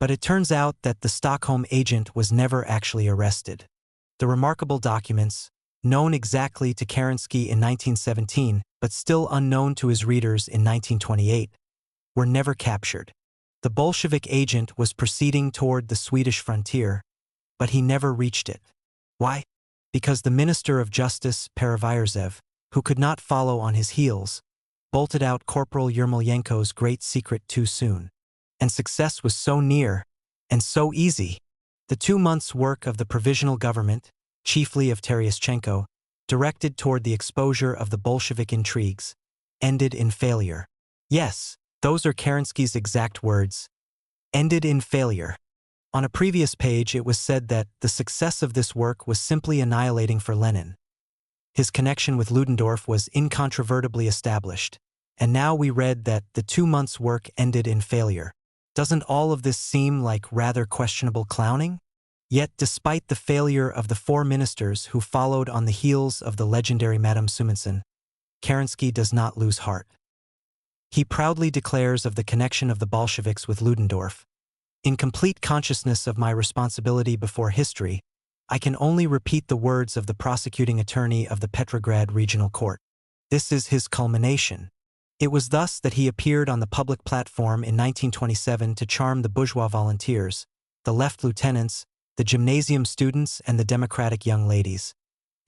But it turns out that the Stockholm agent was never actually arrested. The remarkable documents, known exactly to Kerensky in 1917 but still unknown to his readers in 1928, were never captured. The Bolshevik agent was proceeding toward the Swedish frontier, but he never reached it. Why? Because the Minister of Justice, Perevyerzev, who could not follow on his heels, bolted out Corporal Yermolenko's great secret too soon. And success was so near, and so easy. The 2 months' work of the provisional government, chiefly of Tereshchenko, directed toward the exposure of the Bolshevik intrigues, ended in failure. Yes, those are Kerensky's exact words. Ended in failure. On a previous page it was said that the success of this work was simply annihilating for Lenin. His connection with Ludendorff was incontrovertibly established, and now we read that the 2 months' work ended in failure. Doesn't all of this seem like rather questionable clowning? Yet despite the failure of the 4 ministers who followed on the heels of the legendary Madame Sumanson, Kerensky does not lose heart. He proudly declares of the connection of the Bolsheviks with Ludendorff. In complete consciousness of my responsibility before history, I can only repeat the words of the prosecuting attorney of the Petrograd Regional Court. This is his culmination. It was thus that he appeared on the public platform in 1927 to charm the bourgeois volunteers, the left lieutenants, the gymnasium students, and the democratic young ladies.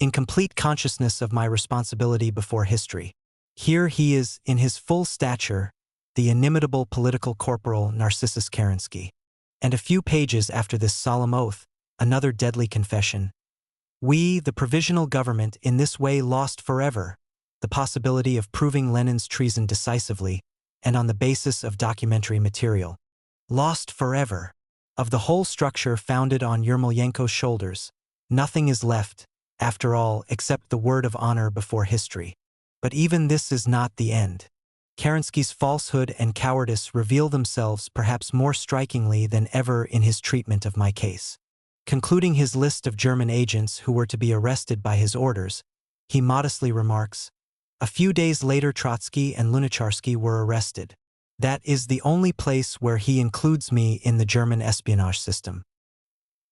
In complete consciousness of my responsibility before history. Here he is, in his full stature, the inimitable political corporal Narcissus Kerensky. And a few pages after this solemn oath, another deadly confession. We, the provisional government, in this way lost forever the possibility of proving Lenin's treason decisively and on the basis of documentary material. Lost forever. Of the whole structure founded on Yermolenko's shoulders, nothing is left, after all, except the word of honor before history. But even this is not the end. Kerensky's falsehood and cowardice reveal themselves perhaps more strikingly than ever in his treatment of my case. Concluding his list of German agents who were to be arrested by his orders, he modestly remarks, "A few days later Trotsky and Lunacharsky were arrested. That is the only place where he includes me in the German espionage system."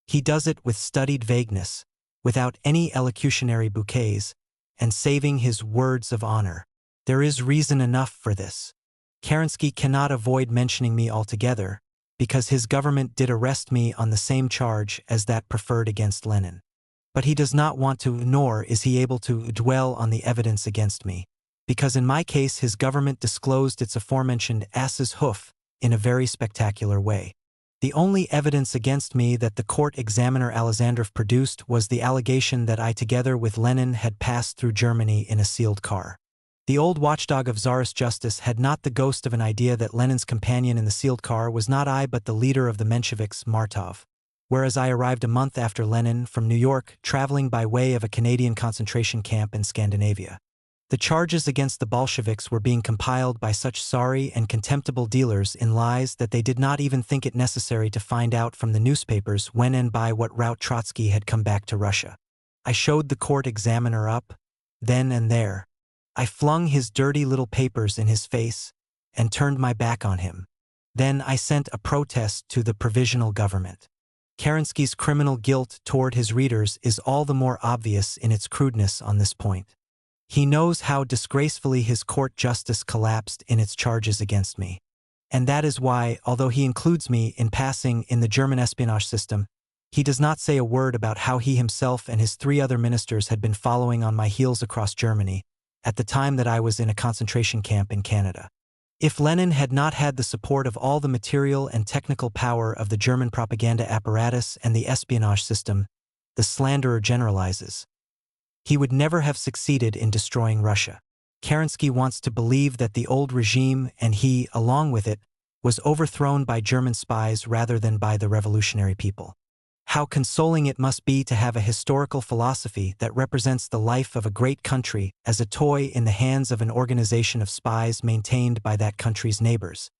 He does it with studied vagueness, without any elocutionary bouquets, and saving his words of honor. There is reason enough for this. Kerensky cannot avoid mentioning me altogether, because his government did arrest me on the same charge as that preferred against Lenin. But he does not want to, nor is he able to, dwell on the evidence against me, because in my case his government disclosed its aforementioned ass's hoof in a very spectacular way. The only evidence against me that the court examiner Alexandrov produced was the allegation that I together with Lenin had passed through Germany in a sealed car. The old watchdog of Tsarist justice had not the ghost of an idea that Lenin's companion in the sealed car was not I but the leader of the Mensheviks, Martov. Whereas I arrived a month after Lenin from New York, traveling by way of a Canadian concentration camp in Scandinavia. The charges against the Bolsheviks were being compiled by such sorry and contemptible dealers in lies that they did not even think it necessary to find out from the newspapers when and by what route Trotsky had come back to Russia. I showed the court examiner up, then and there. I flung his dirty little papers in his face and turned my back on him. Then I sent a protest to the provisional government. Kerensky's criminal guilt toward his readers is all the more obvious in its crudeness on this point. He knows how disgracefully his court justice collapsed in its charges against me. And that is why, although he includes me in passing in the German espionage system, he does not say a word about how he himself and his 3 other ministers had been following on my heels across Germany at the time that I was in a concentration camp in Canada. If Lenin had not had the support of all the material and technical power of the German propaganda apparatus and the espionage system, the slanderer generalizes, he would never have succeeded in destroying Russia. Kerensky wants to believe that the old regime, and he, along with it, was overthrown by German spies rather than by the revolutionary people. How consoling it must be to have a historical philosophy that represents the life of a great country as a toy in the hands of an organization of spies maintained by that country's neighbors.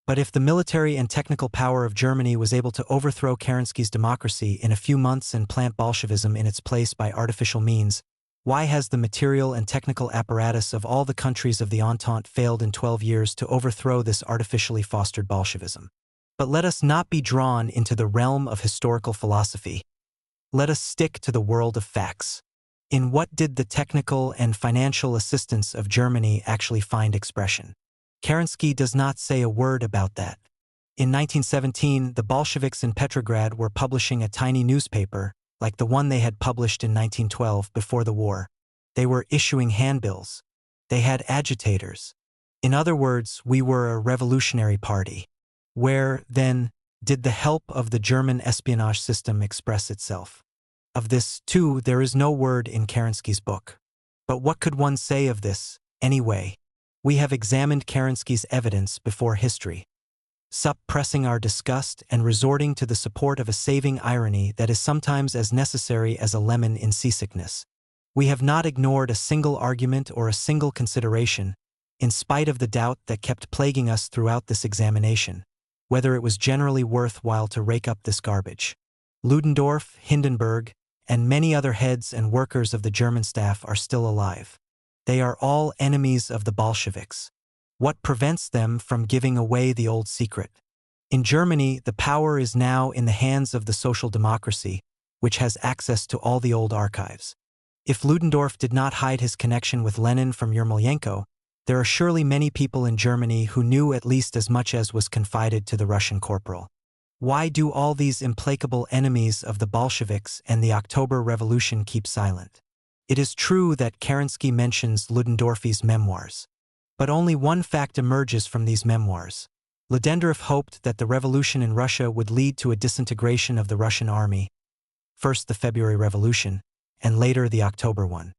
But if the military and technical power of Germany was able to overthrow Kerensky's democracy in a few months and plant Bolshevism in its place by artificial means, why has the material and technical apparatus of all the countries of the Entente failed in 12 years to overthrow this artificially fostered Bolshevism? But let us not be drawn into the realm of historical philosophy. Let us stick to the world of facts. In what did the technical and financial assistance of Germany actually find expression? Kerensky does not say a word about that. In 1917, the Bolsheviks in Petrograd were publishing a tiny newspaper, like the one they had published in 1912 before the war. They were issuing handbills. They had agitators. In other words, we were a revolutionary party. Where, then, did the help of the German espionage system express itself? Of this, too, there is no word in Kerensky's book. But what could one say of this, anyway? We have examined Kerensky's evidence before history, suppressing our disgust and resorting to the support of a saving irony that is sometimes as necessary as a lemon in seasickness. We have not ignored a single argument or a single consideration, in spite of the doubt that kept plaguing us throughout this examination, whether it was generally worthwhile to rake up this garbage. Ludendorff, Hindenburg, and many other heads and workers of the German staff are still alive. They are all enemies of the Bolsheviks. What prevents them from giving away the old secret? In Germany, the power is now in the hands of the social democracy, which has access to all the old archives. If Ludendorff did not hide his connection with Lenin from Yermolenko, there are surely many people in Germany who knew at least as much as was confided to the Russian corporal. Why do all these implacable enemies of the Bolsheviks and the October Revolution keep silent? It is true that Kerensky mentions Ludendorff's memoirs. But only one fact emerges from these memoirs. Ludendorff hoped that the revolution in Russia would lead to a disintegration of the Russian army, first the February Revolution, and later the October one.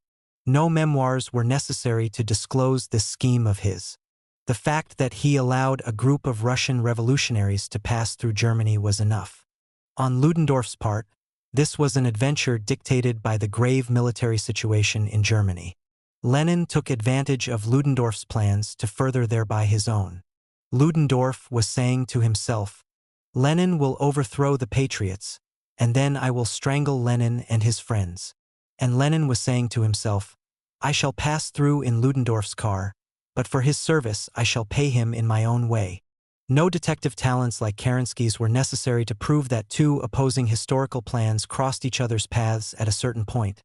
No memoirs were necessary to disclose this scheme of his. The fact that he allowed a group of Russian revolutionaries to pass through Germany was enough. On Ludendorff's part, this was an adventure dictated by the grave military situation in Germany. Lenin took advantage of Ludendorff's plans to further thereby his own. Ludendorff was saying to himself, "Lenin will overthrow the patriots, and then I will strangle Lenin and his friends." And Lenin was saying to himself, "I shall pass through in Ludendorff's car, but for his service I shall pay him in my own way." No detective talents like Kerensky's were necessary to prove that two opposing historical plans crossed each other's paths at a certain point,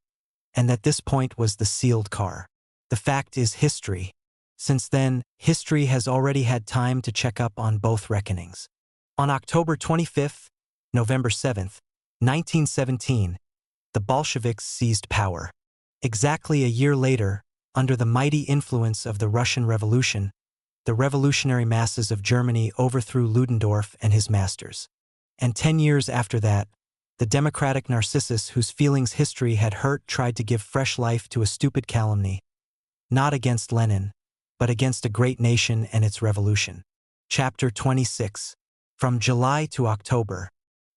and that this point was the sealed car. The fact is history. Since then, history has already had time to check up on both reckonings. On October 25th, November 7th, 1917, the Bolsheviks seized power. Exactly a year later, under the mighty influence of the Russian Revolution, the revolutionary masses of Germany overthrew Ludendorff and his masters. And 10 years after that, the democratic Narcissus whose feelings history had hurt tried to give fresh life to a stupid calumny, not against Lenin, but against a great nation and its revolution. Chapter 26. From July to October.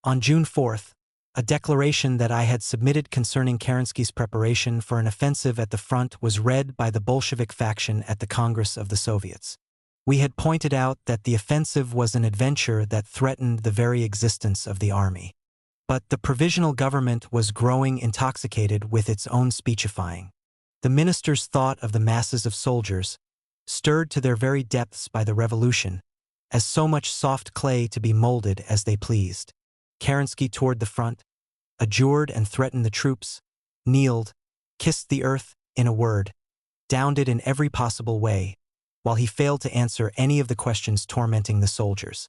On June 4th, a declaration that I had submitted concerning Kerensky's preparation for an offensive at the front was read by the Bolshevik faction at the Congress of the Soviets. We had pointed out that the offensive was an adventure that threatened the very existence of the army. But the provisional government was growing intoxicated with its own speechifying. The ministers thought of the masses of soldiers, stirred to their very depths by the revolution, as so much soft clay to be molded as they pleased. Kerensky toured the front, adjured and threatened the troops, kneeled, kissed the earth, in a word, downed it in every possible way, while he failed to answer any of the questions tormenting the soldiers.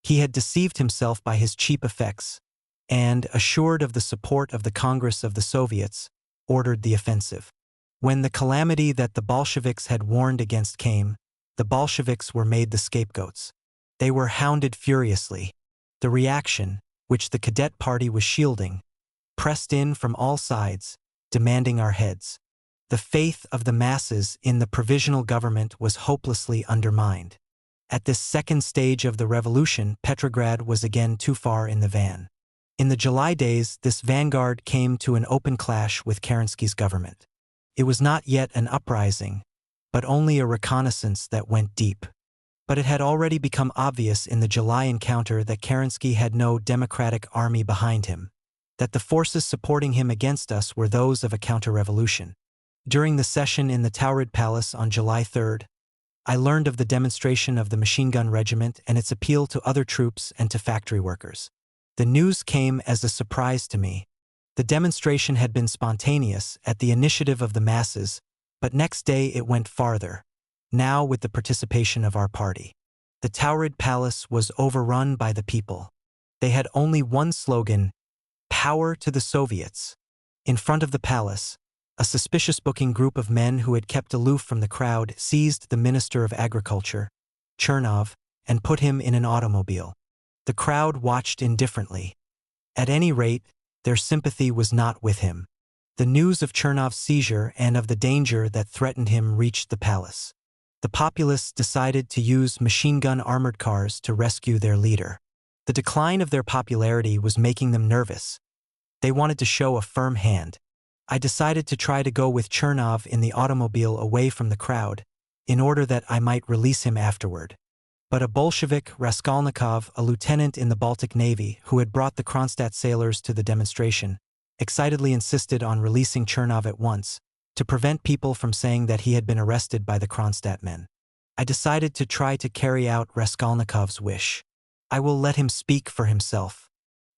He had deceived himself by his cheap effects, and, assured of the support of the Congress of the Soviets, ordered the offensive. When the calamity that the Bolsheviks had warned against came, the Bolsheviks were made the scapegoats. They were hounded furiously. The reaction, which the cadet party was shielding, pressed in from all sides, demanding our heads. The faith of the masses in the provisional government was hopelessly undermined. At this second stage of the revolution, Petrograd was again too far in the van. In the July days, this vanguard came to an open clash with Kerensky's government. It was not yet an uprising, but only a reconnaissance that went deep. But it had already become obvious in the July encounter that Kerensky had no democratic army behind him, that the forces supporting him against us were those of a counter-revolution. During the session in the Taurid Palace on July 3rd, I learned of the demonstration of the machine gun regiment and its appeal to other troops and to factory workers. The news came as a surprise to me. The demonstration had been spontaneous, at the initiative of the masses, but next day it went farther, now with the participation of our party. The Taurid Palace was overrun by the people. They had only one slogan: "Power to the Soviets." In front of the palace, a suspicious-looking group of men who had kept aloof from the crowd seized the Minister of Agriculture, Chernov, and put him in an automobile. The crowd watched indifferently. At any rate, their sympathy was not with him. The news of Chernov's seizure and of the danger that threatened him reached the palace. The populace decided to use machine-gun armored cars to rescue their leader. The decline of their popularity was making them nervous. They wanted to show a firm hand. I decided to try to go with Chernov in the automobile away from the crowd, in order that I might release him afterward. But a Bolshevik, Raskolnikov, a lieutenant in the Baltic Navy who had brought the Kronstadt sailors to the demonstration, excitedly insisted on releasing Chernov at once, to prevent people from saying that he had been arrested by the Kronstadt men. I decided to try to carry out Raskolnikov's wish. I will let him speak for himself.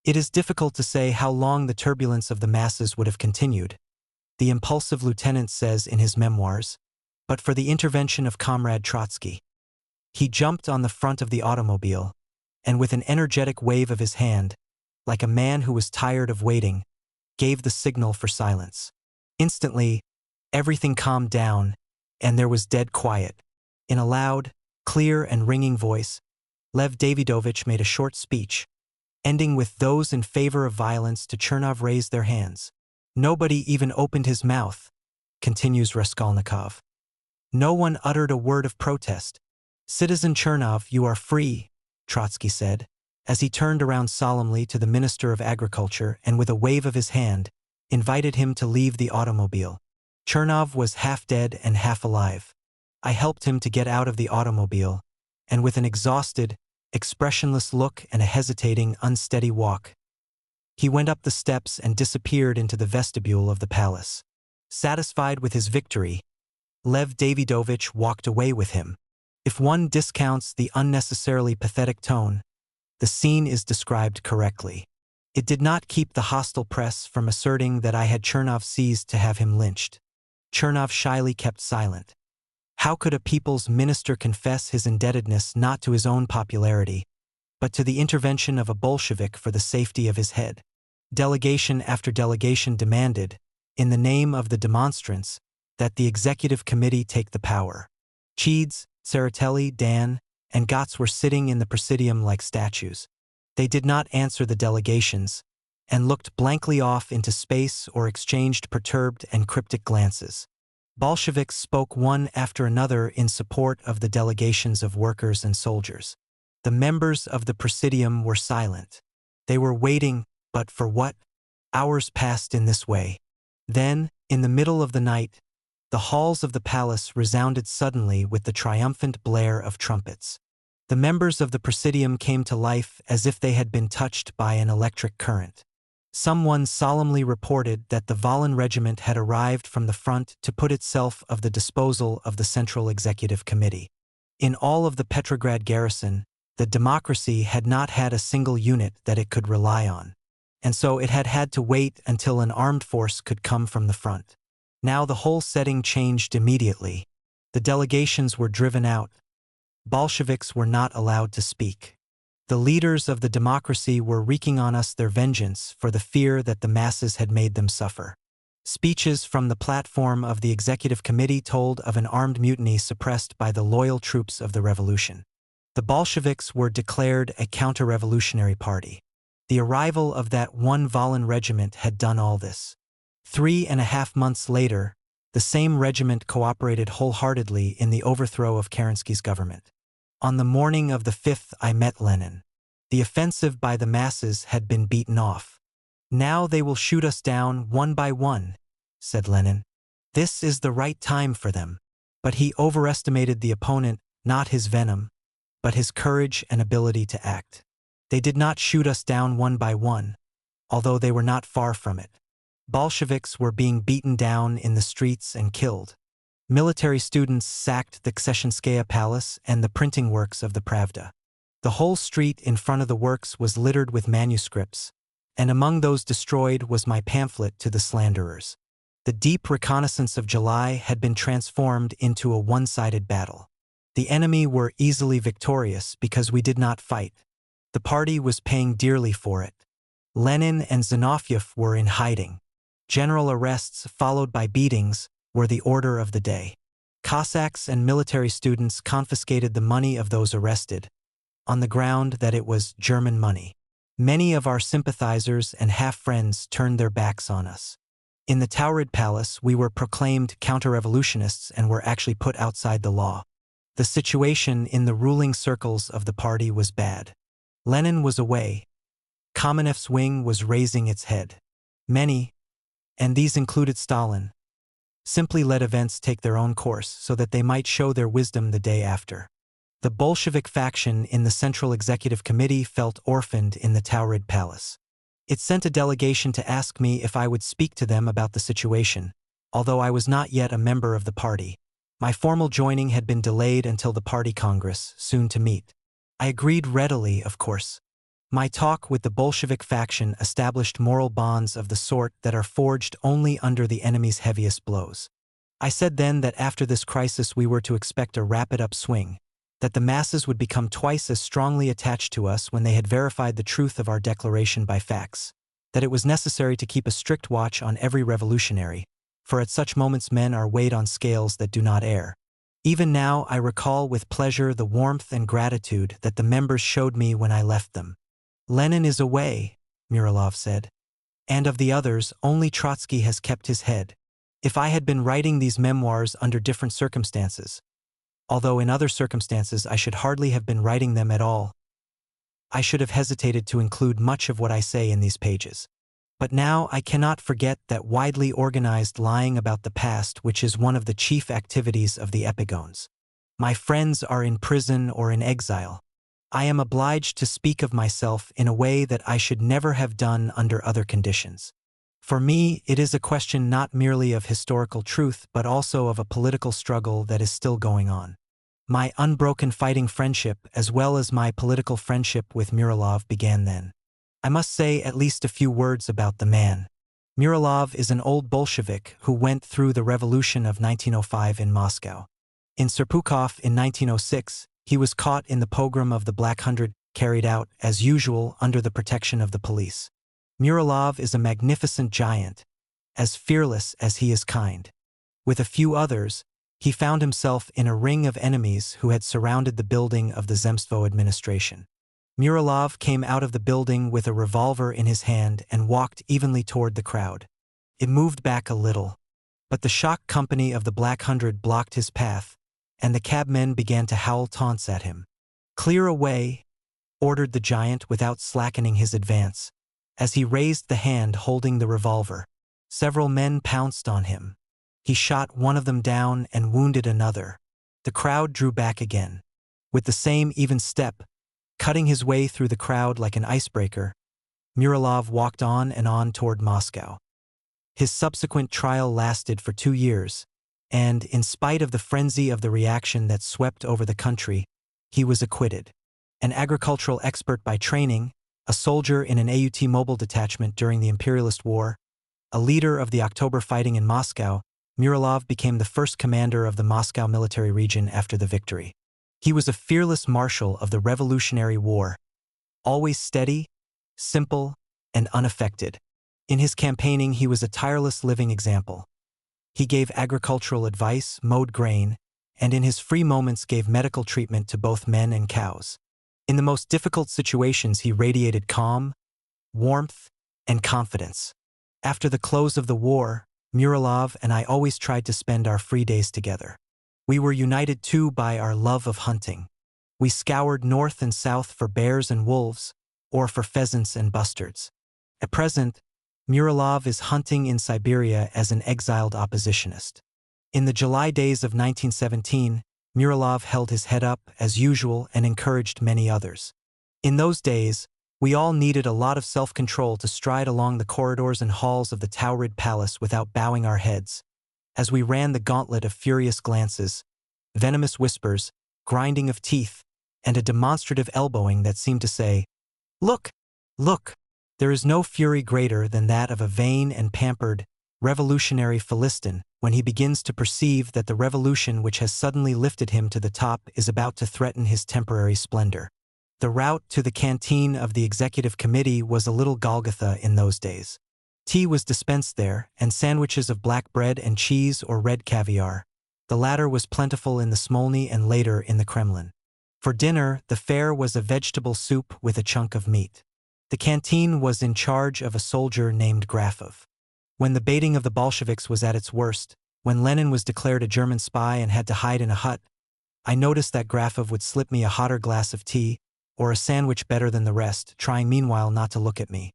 It is difficult to say how long the turbulence of the masses would have continued, the impulsive lieutenant says in his memoirs, but for the intervention of Comrade Trotsky. He jumped on the front of the automobile, and with an energetic wave of his hand, like a man who was tired of waiting, gave the signal for silence. Instantly, everything calmed down, and there was dead quiet. In a loud, clear and ringing voice, Lev Davidovich made a short speech, ending with "Those in favor of violence to Chernov raised their hands." "Nobody even opened his mouth," continues Raskolnikov. "No one uttered a word of protest. 'Citizen Chernov, you are free,' Trotsky said, as he turned around solemnly to the Minister of Agriculture and with a wave of his hand, invited him to leave the automobile. Chernov was half dead and half alive. I helped him to get out of the automobile, and with an exhausted, expressionless look and a hesitating, unsteady walk, he went up the steps and disappeared into the vestibule of the palace. Satisfied with his victory, Lev Davidovich walked away with him. If one discounts the unnecessarily pathetic tone, the scene is described correctly. It did not keep the hostile press from asserting that I had Chernov seized to have him lynched. Chernov shyly kept silent. How could a people's minister confess his indebtedness not to his own popularity, but to the intervention of a Bolshevik for the safety of his head? Delegation after delegation demanded, in the name of the demonstrants, that the executive committee take the power. Cheeds, Tseretelli, Dan, and Gotz were sitting in the presidium like statues. They did not answer the delegations, and looked blankly off into space or exchanged perturbed and cryptic glances. Bolsheviks spoke one after another in support of the delegations of workers and soldiers. The members of the presidium were silent. They were waiting, but for what? Hours passed in this way. Then, in the middle of the night, the halls of the palace resounded suddenly with the triumphant blare of trumpets. The members of the presidium came to life as if they had been touched by an electric current. Someone solemnly reported that the Volyn regiment had arrived from the front to put itself of the disposal of the Central Executive Committee. In all of the Petrograd garrison, the democracy had not had a single unit that it could rely on, and so it had had to wait until an armed force could come from the front. Now the whole setting changed immediately. The delegations were driven out. Bolsheviks were not allowed to speak. The leaders of the democracy were wreaking on us their vengeance for the fear that the masses had made them suffer. Speeches from the platform of the executive committee told of an armed mutiny suppressed by the loyal troops of the revolution. The Bolsheviks were declared a counter-revolutionary party. The arrival of that one Volyn regiment had done all this. 3.5 months later, the same regiment cooperated wholeheartedly in the overthrow of Kerensky's government. On the morning of the 5th I met Lenin. The offensive by the masses had been beaten off. "Now they will shoot us down one by one," said Lenin. "This is the right time for them." But he overestimated the opponent, not his venom, but his courage and ability to act. They did not shoot us down one by one, although they were not far from it. Bolsheviks were being beaten down in the streets and killed. Military students sacked the Kshetinskaya Palace and the printing works of the Pravda. The whole street in front of the works was littered with manuscripts, and among those destroyed was my pamphlet to the slanderers. The deep reconnaissance of July had been transformed into a one-sided battle. The enemy were easily victorious because we did not fight. The party was paying dearly for it. Lenin and Zinoviev were in hiding. General arrests, followed by beatings, were the order of the day. Cossacks and military students confiscated the money of those arrested, on the ground that it was German money. Many of our sympathizers and half-friends turned their backs on us. In the Taurid Palace, we were proclaimed counter-revolutionists and were actually put outside the law. The situation in the ruling circles of the party was bad. Lenin was away. Kamenev's wing was raising its head. Many, and these included Stalin, simply let events take their own course so that they might show their wisdom the day after. The Bolshevik faction in the Central Executive Committee felt orphaned in the Taurid Palace. It sent a delegation to ask me if I would speak to them about the situation, although I was not yet a member of the party. My formal joining had been delayed until the party congress, soon to meet. I agreed readily, of course. My talk with the Bolshevik faction established moral bonds of the sort that are forged only under the enemy's heaviest blows. I said then that after this crisis we were to expect a rapid upswing, that the masses would become twice as strongly attached to us when they had verified the truth of our declaration by facts, that it was necessary to keep a strict watch on every revolutionary, for at such moments men are weighed on scales that do not err. Even now I recall with pleasure the warmth and gratitude that the members showed me when I left them. Lenin is away, Muralov said, and of the others only Trotsky has kept his head. If I had been writing these memoirs under different circumstances, although in other circumstances I should hardly have been writing them at all, I should have hesitated to include much of what I say in these pages. But now I cannot forget that widely organized lying about the past which is one of the chief activities of the epigones. My friends are in prison or in exile. I am obliged to speak of myself in a way that I should never have done under other conditions. For me, it is a question not merely of historical truth but also of a political struggle that is still going on. My unbroken fighting friendship as well as my political friendship with Muralov began then. I must say at least a few words about the man. Muralov is an old Bolshevik who went through the revolution of 1905 in Moscow. In Serpukhov in 1906, he was caught in the pogrom of the Black Hundred, carried out, as usual, under the protection of the police. Muralov is a magnificent giant, as fearless as he is kind. With a few others, he found himself in a ring of enemies who had surrounded the building of the Zemstvo administration. Muralov came out of the building with a revolver in his hand and walked evenly toward the crowd. It moved back a little, but the shock company of the Black Hundred blocked his path, and the cabmen began to howl taunts at him. "Clear away," ordered the giant without slackening his advance. As he raised the hand holding the revolver, several men pounced on him. He shot one of them down and wounded another. The crowd drew back again. With the same even step, cutting his way through the crowd like an icebreaker, Muralov walked on toward Moscow. His subsequent trial lasted for 2 years, and, in spite of the frenzy of the reaction that swept over the country, he was acquitted. An agricultural expert by training, a soldier in an AUT mobile detachment during the imperialist war, a leader of the October fighting in Moscow, Muralov became the first commander of the Moscow military region after the victory. He was a fearless marshal of the Revolutionary War, always steady, simple, and unaffected. In his campaigning, he was a tireless living example. He gave agricultural advice, mowed grain, and in his free moments gave medical treatment to both men and cows. In the most difficult situations, he radiated calm, warmth, and confidence. After the close of the war, Muralov and I always tried to spend our free days together. We were united too by our love of hunting. We scoured north and south for bears and wolves, or for pheasants and bustards. At present, Muralov is hunting in Siberia as an exiled oppositionist. In the July days of 1917, Muralov held his head up, as usual, and encouraged many others. In those days, we all needed a lot of self-control to stride along the corridors and halls of the Taurid Palace without bowing our heads, as we ran the gauntlet of furious glances, venomous whispers, grinding of teeth, and a demonstrative elbowing that seemed to say, "Look! Look! There is no fury greater than that of a vain and pampered, revolutionary Philistine when he begins to perceive that the revolution which has suddenly lifted him to the top is about to threaten his temporary splendor." The route to the canteen of the executive committee was a little Golgotha in those days. Tea was dispensed there, and sandwiches of black bread and cheese or red caviar. The latter was plentiful in the Smolny and later in the Kremlin. For dinner, the fare was a vegetable soup with a chunk of meat. The canteen was in charge of a soldier named Grafov. When the baiting of the Bolsheviks was at its worst, when Lenin was declared a German spy and had to hide in a hut, I noticed that Grafov would slip me a hotter glass of tea, or a sandwich better than the rest, trying meanwhile not to look at me.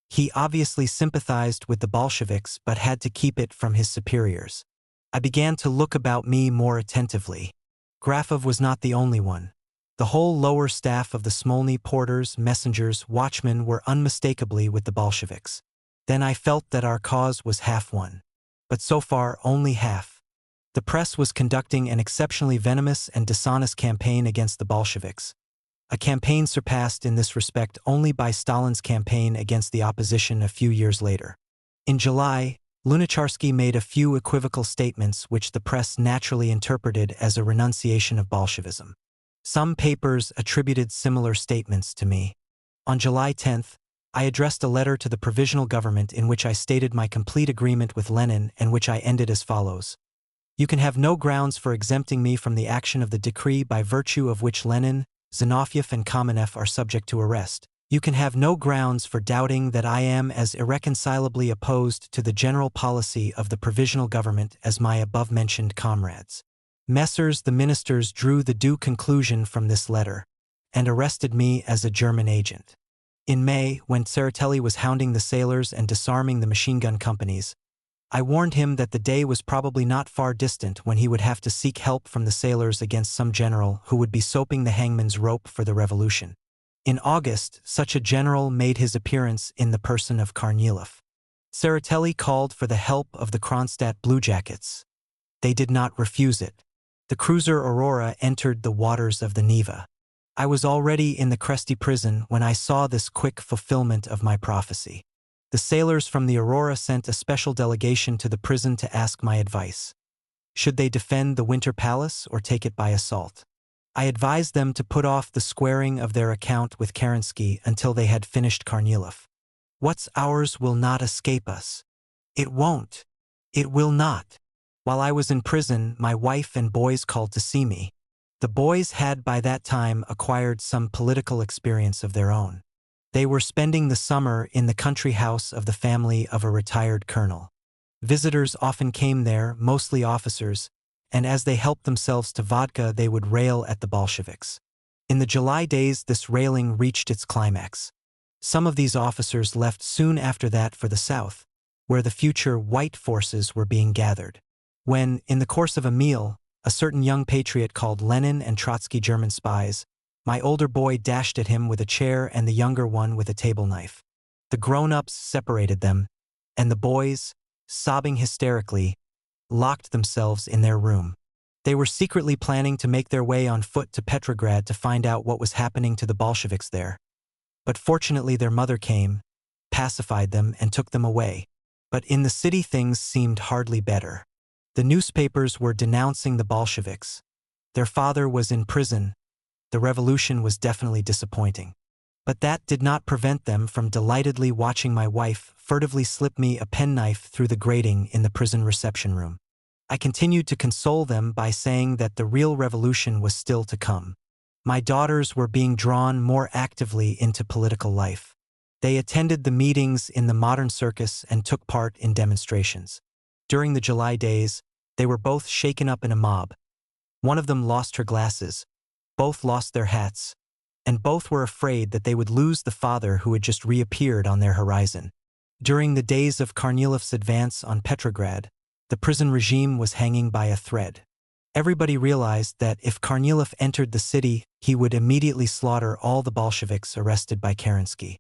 He obviously sympathized with the Bolsheviks but had to keep it from his superiors. I began to look about me more attentively. Grafov was not the only one. The whole lower staff of the Smolny porters, messengers, watchmen were unmistakably with the Bolsheviks. Then I felt that our cause was half won. But so far only half. The press was conducting an exceptionally venomous and dishonest campaign against the Bolsheviks. A campaign surpassed in this respect only by Stalin's campaign against the opposition a few years later. In July, Lunacharsky made a few equivocal statements which the press naturally interpreted as a renunciation of Bolshevism. Some papers attributed similar statements to me. On July 10th, I addressed a letter to the provisional government in which I stated my complete agreement with Lenin and which I ended as follows. You can have no grounds for exempting me from the action of the decree by virtue of which Lenin, Zinoviev and Kamenev are subject to arrest. You can have no grounds for doubting that I am as irreconcilably opposed to the general policy of the provisional government as my above-mentioned comrades. Messrs. The ministers drew the due conclusion from this letter, and arrested me as a German agent. In May, when Tseretelli was hounding the sailors and disarming the machine gun companies, I warned him that the day was probably not far distant when he would have to seek help from the sailors against some general who would be soaping the hangman's rope for the revolution. In August, such a general made his appearance in the person of Kornilov. Tseretelli called for the help of the Kronstadt bluejackets. They did not refuse it. The cruiser Aurora entered the waters of the Neva. I was already in the Kresty prison when I saw this quick fulfillment of my prophecy. The sailors from the Aurora sent a special delegation to the prison to ask my advice. Should they defend the Winter Palace or take it by assault? I advised them to put off the squaring of their account with Kerensky until they had finished Kornilov. What's ours will not escape us. It won't. It will not. While I was in prison, my wife and boys called to see me. The boys had by that time acquired some political experience of their own. They were spending the summer in the country house of the family of a retired colonel. Visitors often came there, mostly officers, and as they helped themselves to vodka they would rail at the Bolsheviks. In the July days this railing reached its climax. Some of these officers left soon after that for the south, where the future white forces were being gathered. When, in the course of a meal, a certain young patriot called Lenin and Trotsky German spies, my older boy dashed at him with a chair and the younger one with a table knife. The grown-ups separated them, and the boys, sobbing hysterically, locked themselves in their room. They were secretly planning to make their way on foot to Petrograd to find out what was happening to the Bolsheviks there. But fortunately their mother came, pacified them, and took them away. But in the city things seemed hardly better. The newspapers were denouncing the Bolsheviks. Their father was in prison. The revolution was definitely disappointing. But that did not prevent them from delightedly watching my wife furtively slip me a penknife through the grating in the prison reception room. I continued to console them by saying that the real revolution was still to come. My daughters were being drawn more actively into political life. They attended the meetings in the modern circus and took part in demonstrations. During the July days, they were both shaken up in a mob. One of them lost her glasses, both lost their hats, and both were afraid that they would lose the father who had just reappeared on their horizon. During the days of Kornilov's advance on Petrograd, the prison regime was hanging by a thread. Everybody realized that if Kornilov entered the city, he would immediately slaughter all the Bolsheviks arrested by Kerensky.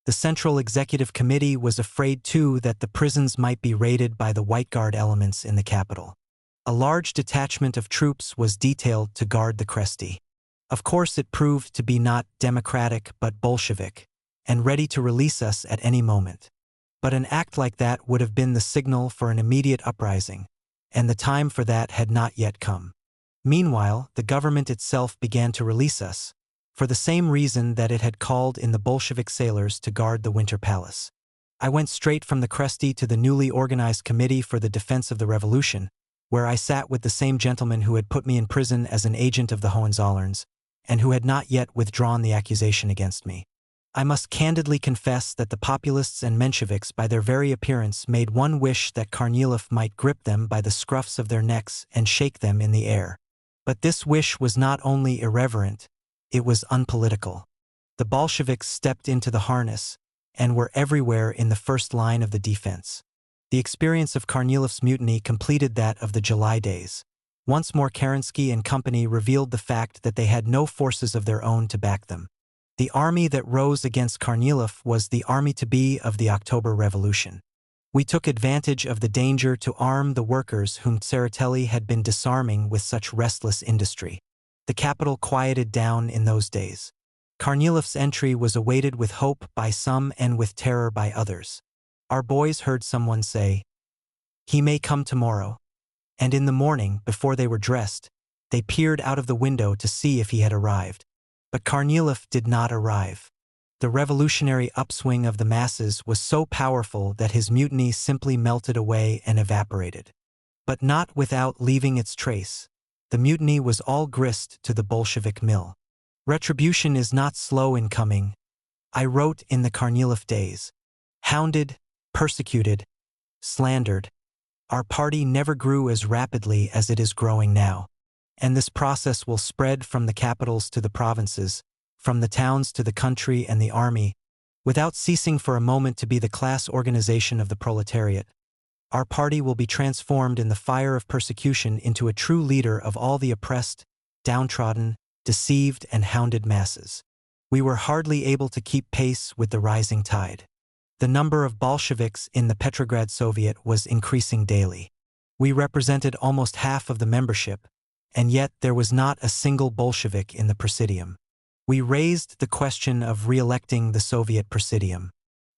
The Central Executive Committee was afraid too that the prisons might be raided by the White Guard elements in the capital. A large detachment of troops was detailed to guard the Kresti. Of course, it proved to be not democratic but Bolshevik, and ready to release us at any moment. But an act like that would have been the signal for an immediate uprising, and the time for that had not yet come. Meanwhile, the government itself began to release us, for the same reason that it had called in the Bolshevik sailors to guard the Winter Palace. I went straight from the Kresti to the newly organized Committee for the Defense of the Revolution, where I sat with the same gentleman who had put me in prison as an agent of the Hohenzollerns, and who had not yet withdrawn the accusation against me. I must candidly confess that the populists and Mensheviks, by their very appearance, made one wish that Kornilov might grip them by the scruffs of their necks and shake them in the air. But this wish was not only irreverent, it was unpolitical. The Bolsheviks stepped into the harness and were everywhere in the first line of the defense. The experience of Kornilov's mutiny completed that of the July days. Once more Kerensky and company revealed the fact that they had no forces of their own to back them. The army that rose against Kornilov was the army-to-be of the October Revolution. We took advantage of the danger to arm the workers whom Tseretelli had been disarming with such restless industry. The capital quieted down in those days. Kornilov's entry was awaited with hope by some and with terror by others. Our boys heard someone say, "He may come tomorrow." And in the morning, before they were dressed, they peered out of the window to see if he had arrived. But Kornilov did not arrive. The revolutionary upswing of the masses was so powerful that his mutiny simply melted away and evaporated. But not without leaving its trace. The mutiny was all grist to the Bolshevik mill. Retribution is not slow in coming. I wrote in the Kornilov days. Hounded, persecuted, slandered. Our party never grew as rapidly as it is growing now. And this process will spread from the capitals to the provinces, from the towns to the country and the army, without ceasing for a moment to be the class organization of the proletariat. Our party will be transformed in the fire of persecution into a true leader of all the oppressed, downtrodden, deceived and hounded masses. We were hardly able to keep pace with the rising tide. The number of Bolsheviks in the Petrograd Soviet was increasing daily. We represented almost half of the membership, and yet there was not a single Bolshevik in the Presidium. We raised the question of re-electing the Soviet Presidium.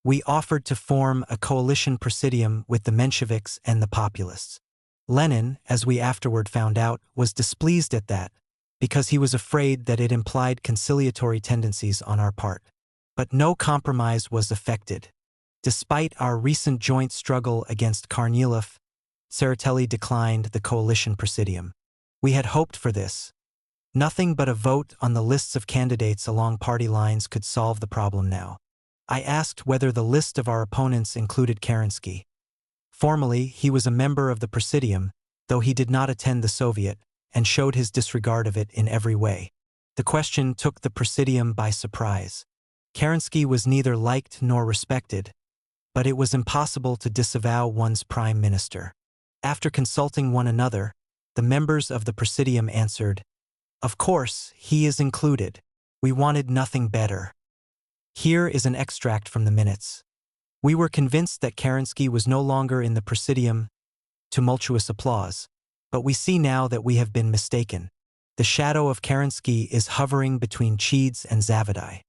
We offered to form a coalition Presidium with the Mensheviks and the populists. Lenin, as we afterward found out, was displeased at that, because he was afraid that it implied conciliatory tendencies on our part. But no compromise was effected. Despite our recent joint struggle against Kornilov, Tseretelli declined the coalition Presidium. We had hoped for this. Nothing but a vote on the lists of candidates along party lines could solve the problem now. I asked whether the list of our opponents included Kerensky. Formally, he was a member of the Presidium, though he did not attend the Soviet, and showed his disregard of it in every way. The question took the Presidium by surprise. Kerensky was neither liked nor respected, but it was impossible to disavow one's prime minister. After consulting one another, the members of the Presidium answered, "Of course, he is included. We wanted nothing better." Here is an extract from the minutes. We were convinced that Kerensky was no longer in the Presidium. Tumultuous applause. But we see now that we have been mistaken. The shadow of Kerensky is hovering between Chids and Zavodai.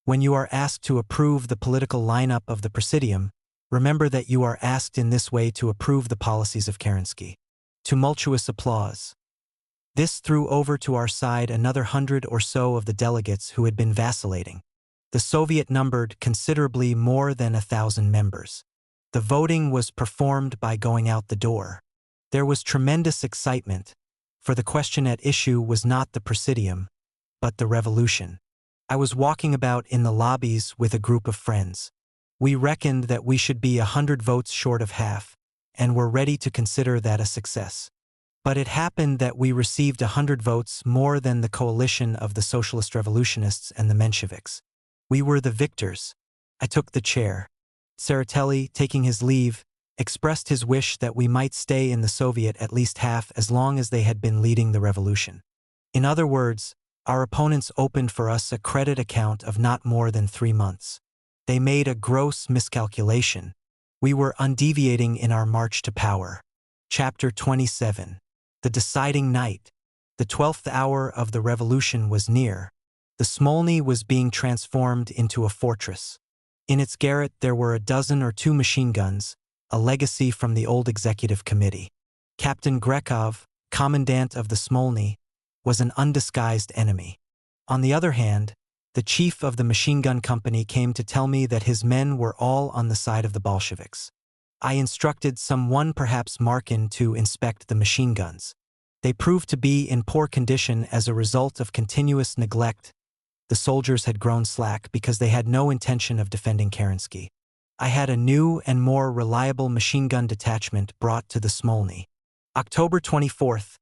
When you are asked to approve the political lineup of the Presidium, remember that you are asked in this way to approve the policies of Kerensky. Tumultuous applause. This threw over to our side another 100 or so of the delegates who had been vacillating. The Soviet numbered considerably more than 1,000 members. The voting was performed by going out the door. There was tremendous excitement, for the question at issue was not the Presidium, but the revolution. I was walking about in the lobbies with a group of friends. We reckoned that we should be 100 votes short of half, and were ready to consider that a success. But it happened that we received 100 votes more than the coalition of the Socialist Revolutionists and the Mensheviks. We were the victors. I took the chair. Tseretelli, taking his leave, expressed his wish that we might stay in the Soviet at least half as long as they had been leading the revolution. In other words, our opponents opened for us a credit account of not more than 3 months. They made a gross miscalculation. We were undeviating in our march to power. Chapter 27. The deciding night. The 12th hour of the revolution was near. The Smolny was being transformed into a fortress. In its garret there were a dozen or two machine guns, a legacy from the old executive committee. Captain Grekov, commandant of the Smolny, was an undisguised enemy. On the other hand, the chief of the machine gun company came to tell me that his men were all on the side of the Bolsheviks. I instructed some one, perhaps Markin, to inspect the machine guns. They proved to be in poor condition as a result of continuous neglect. The soldiers had grown slack because they had no intention of defending Kerensky. I had a new and more reliable machine gun detachment brought to the Smolny. October 24th,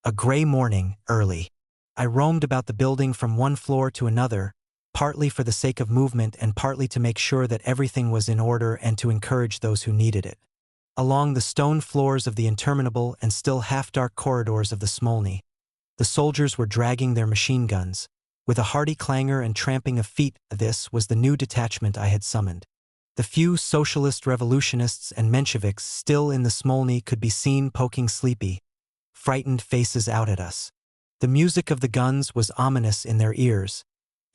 a gray morning, early. I roamed about the building from one floor to another, partly for the sake of movement and partly to make sure that everything was in order and to encourage those who needed it. Along the stone floors of the interminable and still half-dark corridors of the Smolny, the soldiers were dragging their machine guns. With a hearty clangor and tramping of feet, this was the new detachment I had summoned. The few socialist revolutionists and Mensheviks still in the Smolny could be seen poking sleepy, frightened faces out at us. The music of the guns was ominous in their ears,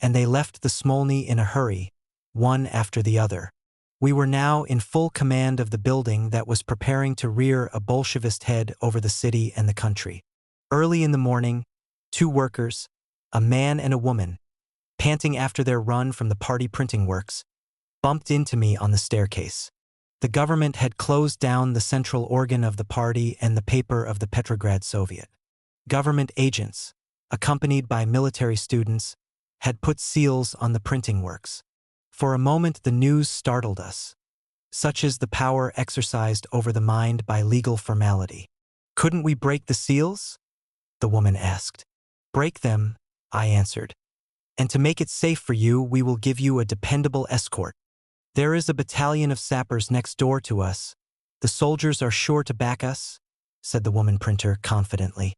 and they left the Smolny in a hurry, one after the other. We were now in full command of the building that was preparing to rear a Bolshevist head over the city and the country. Early in the morning, two workers, a man and a woman, panting after their run from the party printing works, bumped into me on the staircase. The government had closed down the central organ of the party and the paper of the Petrograd Soviet. Government agents, accompanied by military students, had put seals on the printing works. For a moment the news startled us. Such is the power exercised over the mind by legal formality. Couldn't we break the seals? The woman asked. Break them, I answered. And to make it safe for you, we will give you a dependable escort. There is a battalion of sappers next door to us. The soldiers are sure to back us, said the woman printer confidently.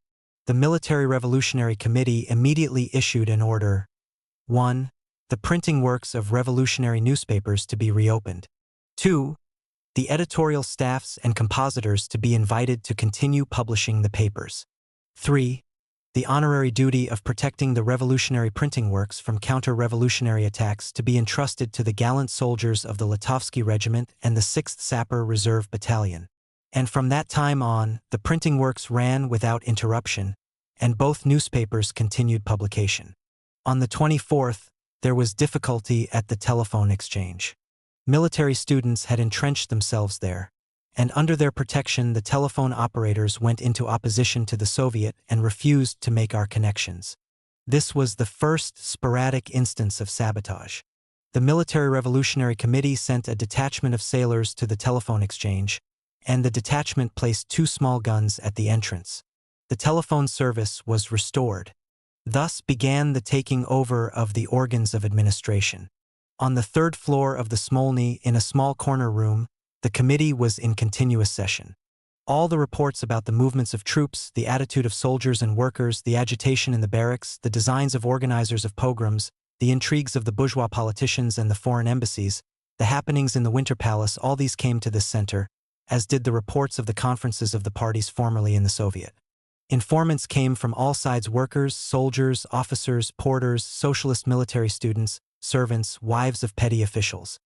The Military Revolutionary Committee immediately issued an order. 1. The printing works of revolutionary newspapers to be reopened. 2. The editorial staffs and compositors to be invited to continue publishing the papers. 3. The honorary duty of protecting the revolutionary printing works from counter-revolutionary attacks to be entrusted to the gallant soldiers of the Litovsky Regiment and the 6th Sapper Reserve Battalion. And from that time on, the printing works ran without interruption, and both newspapers continued publication. On the 24th, there was difficulty at the telephone exchange. Military students had entrenched themselves there, and under their protection the telephone operators went into opposition to the Soviet and refused to make our connections. This was the first sporadic instance of sabotage. The Military Revolutionary Committee sent a detachment of sailors to the telephone exchange, and the detachment placed 2 small guns at the entrance. The telephone service was restored. Thus began the taking over of the organs of administration. On the 3rd floor of the Smolny, in a small corner room, the committee was in continuous session. All the reports about the movements of troops, the attitude of soldiers and workers, the agitation in the barracks, the designs of organizers of pogroms, the intrigues of the bourgeois politicians and the foreign embassies, the happenings in the Winter Palace, all these came to this center, as did the reports of the conferences of the parties formerly in the Soviet. Informants came from all sides: workers, soldiers, officers, porters, socialist military students, servants, wives of petty officials.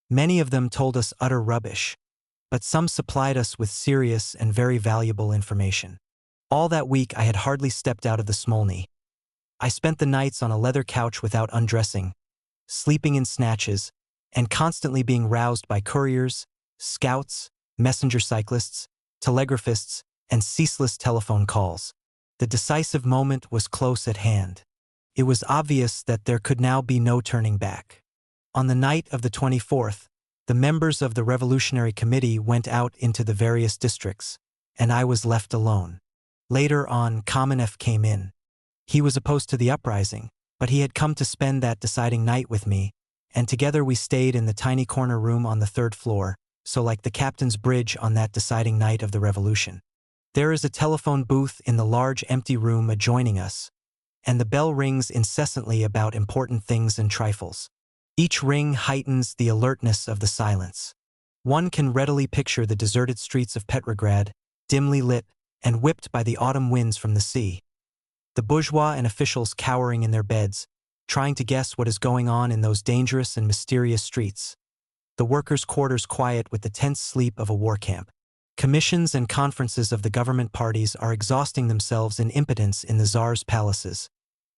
Many of them told us utter rubbish, but some supplied us with serious and very valuable information. All that week I had hardly stepped out of the Smolny. I spent the nights on a leather couch without undressing, sleeping in snatches, and constantly being roused by couriers, scouts, messenger cyclists, telegraphists, and ceaseless telephone calls. The decisive moment was close at hand. It was obvious that there could now be no turning back. On the night of the 24th, the members of the Revolutionary Committee went out into the various districts, and I was left alone. Later on, Kamenev came in. He was opposed to the uprising, but he had come to spend that deciding night with me, and together we stayed in the tiny corner room on the 3rd floor, so like the captain's bridge on that deciding night of the revolution. There is a telephone booth in the large empty room adjoining us, and the bell rings incessantly about important things and trifles. Each ring heightens the alertness of the silence. One can readily picture the deserted streets of Petrograd, dimly lit and whipped by the autumn winds from the sea. The bourgeois and officials cowering in their beds, trying to guess what is going on in those dangerous and mysterious streets. The workers' quarters quiet with the tense sleep of a war camp. Commissions and conferences of the government parties are exhausting themselves in impotence in the Tsar's palaces,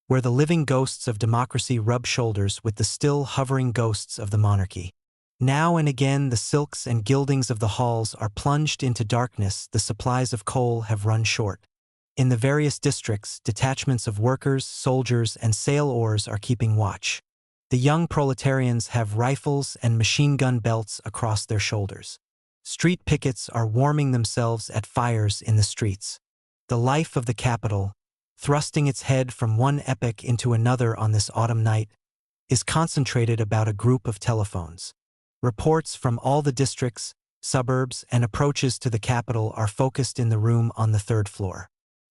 where the living ghosts of democracy rub shoulders with the still hovering ghosts of the monarchy. Now and again the silks and gildings of the halls are plunged into darkness. The supplies of coal have run short. In the various districts, detachments of workers, soldiers, and sail oars are keeping watch. The young proletarians have rifles and machine gun belts across their shoulders. Street pickets are warming themselves at fires in the streets. The life of the capital, thrusting its head from one epoch into another on this autumn night, is concentrated about a group of telephones. Reports from all the districts, suburbs, and approaches to the capital are focused in the room on the third floor.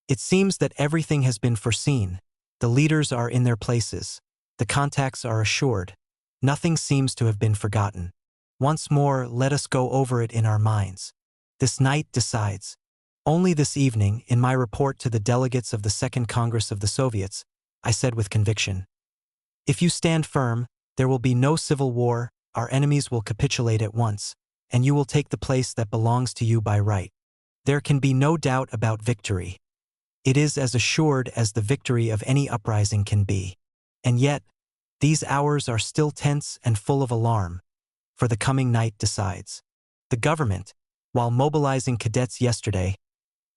It seems that everything has been foreseen. The leaders are in their places. The contacts are assured. Nothing seems to have been forgotten. Once more, let us go over it in our minds. This night decides. Only this evening, in my report to the delegates of the Second Congress of the Soviets, I said with conviction, "If you stand firm, there will be no civil war, our enemies will capitulate at once, and you will take the place that belongs to you by right. There can be no doubt about victory. It is as assured as the victory of any uprising can be. And yet, these hours are still tense and full of alarm, for the coming night decides." The government, while mobilizing cadets yesterday,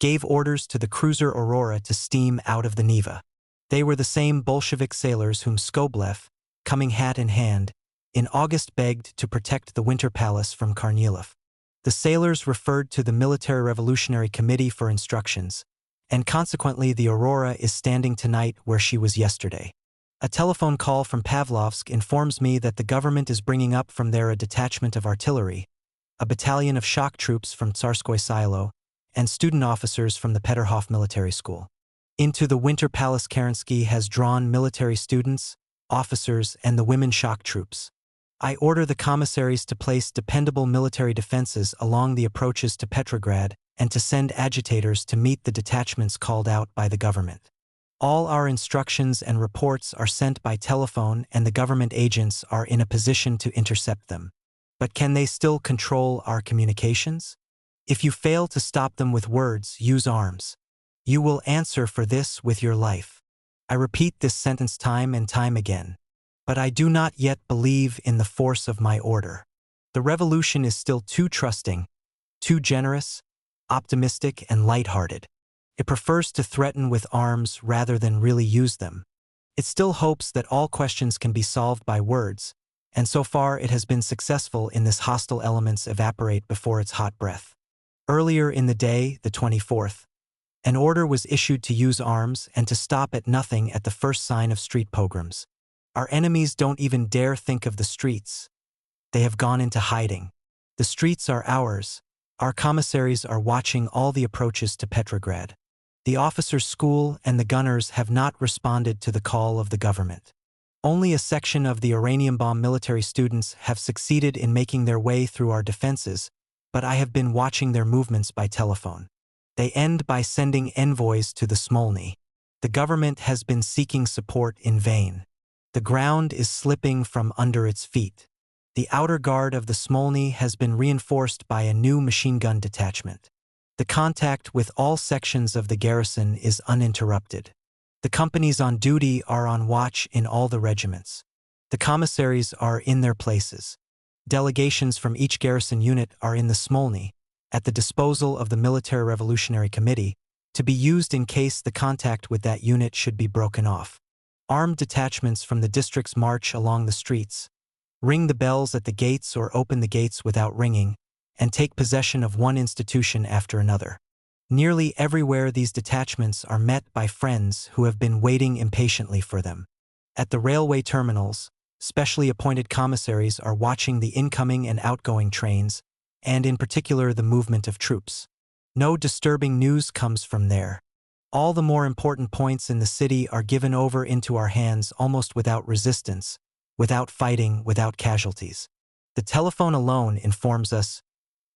gave orders to the cruiser Aurora to steam out of the Neva. They were the same Bolshevik sailors whom Skobelev, coming hat in hand, in August begged to protect the Winter Palace from Kornilov. The sailors referred to the Military Revolutionary Committee for instructions, and consequently the Aurora is standing tonight where she was yesterday. A telephone call from Pavlovsk informs me that the government is bringing up from there a detachment of artillery, a battalion of shock troops from Tsarskoye Selo, and student officers from the Peterhof Military School. Into the Winter Palace Kerensky has drawn military students, officers, and the women shock troops. I order the commissaries to place dependable military defenses along the approaches to Petrograd and to send agitators to meet the detachments called out by the government. All our instructions and reports are sent by telephone, and the government agents are in a position to intercept them. But can they still control our communications? If you fail to stop them with words, use arms. You will answer for this with your life. I repeat this sentence time and time again. But I do not yet believe in the force of my order. The revolution is still too trusting, too generous, optimistic, and light-hearted. It prefers to threaten with arms rather than really use them. It still hopes that all questions can be solved by words, and so far it has been successful in this hostile elements evaporate before its hot breath. Earlier in the day, the 24th, an order was issued to use arms and to stop at nothing at the first sign of street pogroms. Our enemies don't even dare think of the streets. They have gone into hiding. The streets are ours. Our commissaries are watching all the approaches to Petrograd. The officers' school and the gunners have not responded to the call of the government. Only a section of the uranium bomb military students have succeeded in making their way through our defenses, but I have been watching their movements by telephone. They end by sending envoys to the Smolny. The government has been seeking support in vain. The ground is slipping from under its feet. The outer guard of the Smolny has been reinforced by a new machine gun detachment. The contact with all sections of the garrison is uninterrupted. The companies on duty are on watch in all the regiments. The commissaries are in their places. Delegations from each garrison unit are in the Smolny, at the disposal of the Military Revolutionary Committee, to be used in case the contact with that unit should be broken off. Armed detachments from the districts march along the streets, ring the bells at the gates or open the gates without ringing, and take possession of one institution after another. Nearly everywhere these detachments are met by friends who have been waiting impatiently for them. At the railway terminals, specially appointed commissaries are watching the incoming and outgoing trains, and in particular the movement of troops. No disturbing news comes from there. All the more important points in the city are given over into our hands almost without resistance, without fighting, without casualties. The telephone alone informs us,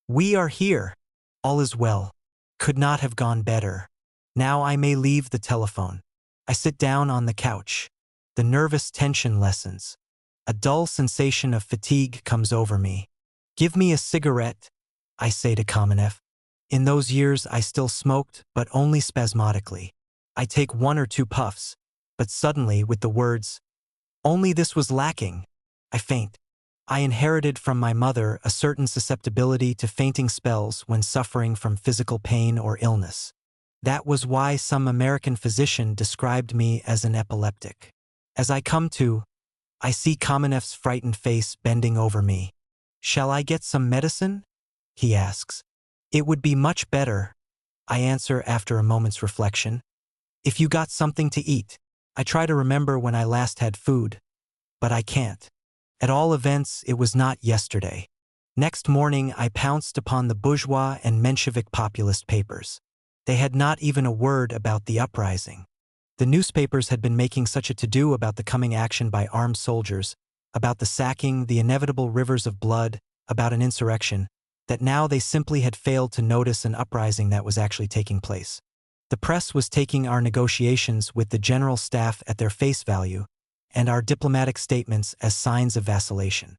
"We are here. All is well. Could not have gone better." Now I may leave the telephone. I sit down on the couch. The nervous tension lessens. A dull sensation of fatigue comes over me. "Give me a cigarette," I say to Kamenev. In those years I still smoked, but only spasmodically. I take 1 or 2 puffs, but suddenly, with the words, "Only this was lacking," I faint. I inherited from my mother a certain susceptibility to fainting spells when suffering from physical pain or illness. That was why some American physician described me as an epileptic. As I come to, I see Kamenev's frightened face bending over me. "Shall I get some medicine?" he asks. "It would be much better," I answer after a moment's reflection. "If you got something to eat." I try to remember when I last had food, but I can't. At all events, it was not yesterday. Next morning, I pounced upon the bourgeois and Menshevik populist papers. They had not even a word about the uprising. The newspapers had been making such a to-do about the coming action by armed soldiers, about the sacking, the inevitable rivers of blood, about an insurrection, that now they simply had failed to notice an uprising that was actually taking place. The press was taking our negotiations with the General Staff at their face value, and our diplomatic statements as signs of vacillation.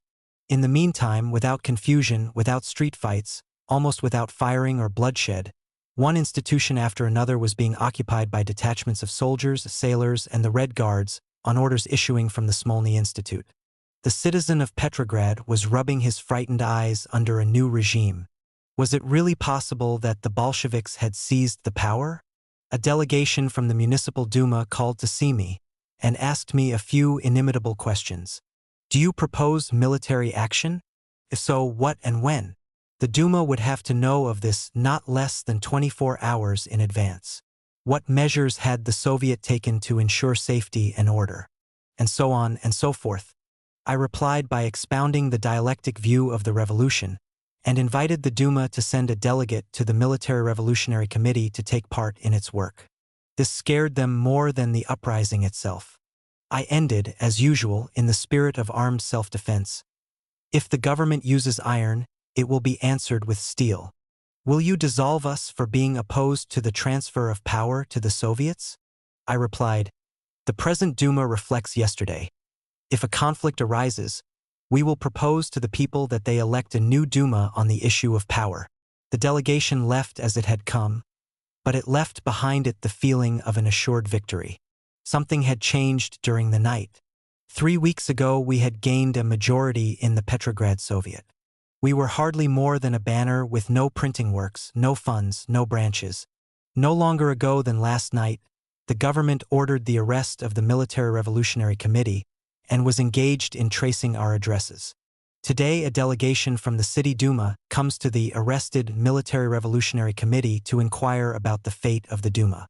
In the meantime, without confusion, without street fights, almost without firing or bloodshed, one institution after another was being occupied by detachments of soldiers, sailors, and the Red Guards on orders issuing from the Smolny Institute. The citizen of Petrograd was rubbing his frightened eyes under a new regime. Was it really possible that the Bolsheviks had seized the power? A delegation from the Municipal Duma called to see me and asked me a few inimitable questions. "Do you propose military action? If so, what and when?" The Duma would have to know of this not less than 24 hours in advance. What measures had the Soviet taken to ensure safety and order? And so on and so forth. I replied by expounding the dialectic view of the revolution and invited the Duma to send a delegate to the Military Revolutionary Committee to take part in its work. This scared them more than the uprising itself. I ended, as usual, in the spirit of armed self-defense. "If the government uses iron, it will be answered with steel. Will you dissolve us for being opposed to the transfer of power to the Soviets?" I replied, "The present Duma reflects yesterday. If a conflict arises, we will propose to the people that they elect a new Duma on the issue of power." The delegation left as it had come, but it left behind it the feeling of an assured victory. Something had changed during the night. 3 weeks ago, we had gained a majority in the Petrograd Soviet. We were hardly more than a banner with no printing works, no funds, no branches. No longer ago than last night, the government ordered the arrest of the Military Revolutionary Committee and was engaged in tracing our addresses. Today, a delegation from the City Duma comes to the arrested Military Revolutionary Committee to inquire about the fate of the Duma.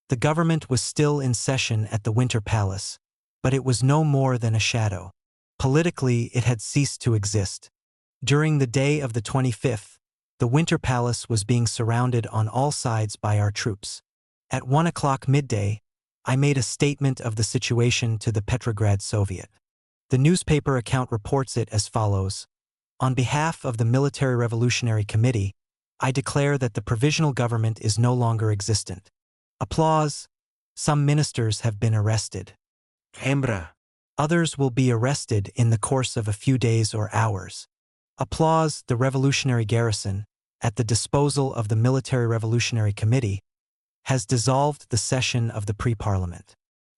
The government was still in session at the Winter Palace, but it was no more than a shadow. Politically, it had ceased to exist. During the day of the 25th, the Winter Palace was being surrounded on all sides by our troops. At 1 o'clock midday, I made a statement of the situation to the Petrograd Soviet. The newspaper account reports it as follows. "On behalf of the Military Revolutionary Committee, I declare that the provisional government is no longer existent." Applause. Some ministers have been arrested. Hembra. Others will be arrested in the course of a few days or hours. Applause. The revolutionary garrison, at the disposal of the Military Revolutionary Committee, has dissolved the session of the pre-parliament.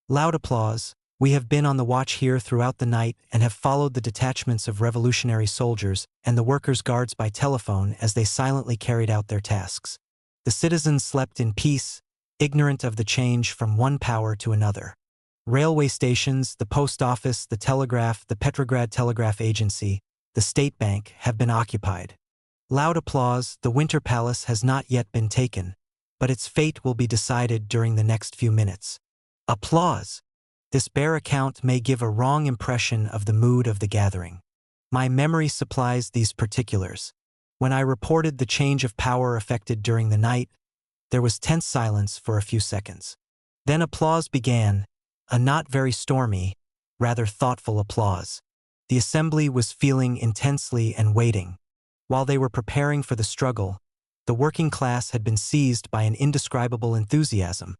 Loud applause. We have been on the watch here throughout the night and have followed the detachments of revolutionary soldiers and the workers' guards by telephone as they silently carried out their tasks. The citizens slept in peace, ignorant of the change from one power to another. Railway stations, the post office, the telegraph, the Petrograd Telegraph Agency, the State Bank have been occupied. Loud applause. The Winter Palace has not yet been taken, but its fate will be decided during the next few minutes. Applause. This bare account may give a wrong impression of the mood of the gathering. My memory supplies these particulars. When I reported the change of power effected during the night, there was tense silence for a few seconds. Then applause began, a not very stormy, rather thoughtful applause. The assembly was feeling intensely and waiting. While they were preparing for the struggle, the working class had been seized by an indescribable enthusiasm.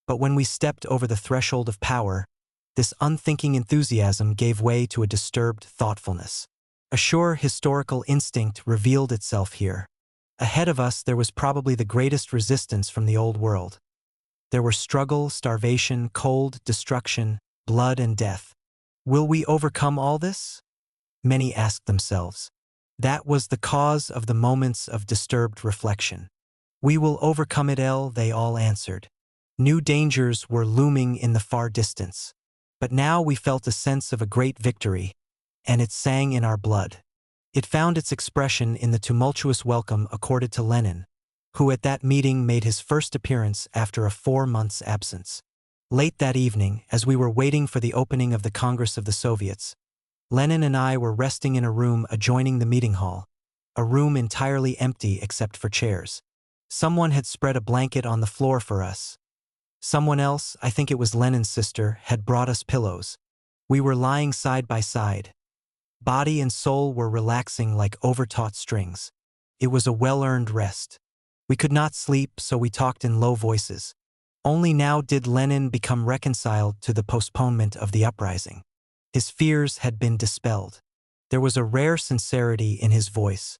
But when we stepped over the threshold of power, this unthinking enthusiasm gave way to a disturbed thoughtfulness. A sure historical instinct revealed itself here. Ahead of us there was probably the greatest resistance from the old world. There were struggle, starvation, cold, destruction, blood and death. Will we overcome all this? Many asked themselves. That was the cause of the moments of disturbed reflection. We will overcome it, they all answered. New dangers were looming in the far distance. But now we felt a sense of a great victory, and it sang in our blood. It found its expression in the tumultuous welcome accorded to Lenin, who at that meeting made his first appearance after a 4-month absence. Late that evening, as we were waiting for the opening of the Congress of the Soviets, Lenin and I were resting in a room adjoining the meeting hall, a room entirely empty except for chairs. Someone had spread a blanket on the floor for us. Someone else, I think it was Lenin's sister, had brought us pillows. We were lying side by side. Body and soul were relaxing like overtaut strings. It was a well-earned rest. We could not sleep, so we talked in low voices. Only now did Lenin become reconciled to the postponement of the uprising. His fears had been dispelled. There was a rare sincerity in his voice.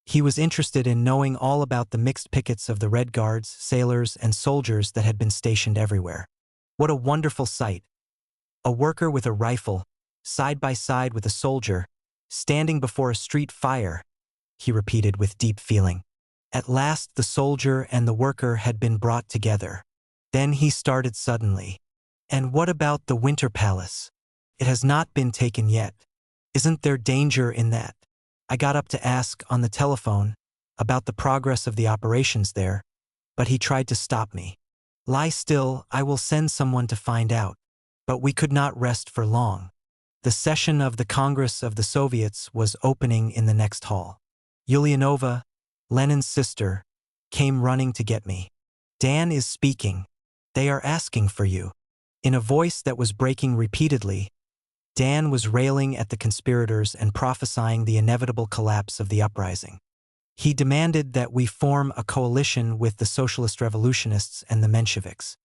He was interested in knowing all about the mixed pickets of the Red Guards, sailors, and soldiers that had been stationed everywhere. What a wonderful sight! A worker with a rifle, side by side with a soldier, standing before a street fire, he repeated with deep feeling. At last the soldier and the worker had been brought together. Then he started suddenly. And what about the Winter Palace? It has not been taken yet. Isn't there danger in that? I got up to ask on the telephone about the progress of the operations there, but he tried to stop me. Lie still, I will send someone to find out. But we could not rest for long. The session of the Congress of the Soviets was opening in the next hall. Ulyanova, Lenin's sister, came running to get me. Dan is speaking. They are asking for you. In a voice that was breaking repeatedly, Dan was railing at the conspirators and prophesying the inevitable collapse of the uprising. He demanded that we form a coalition with the Socialist Revolutionists and the Mensheviks,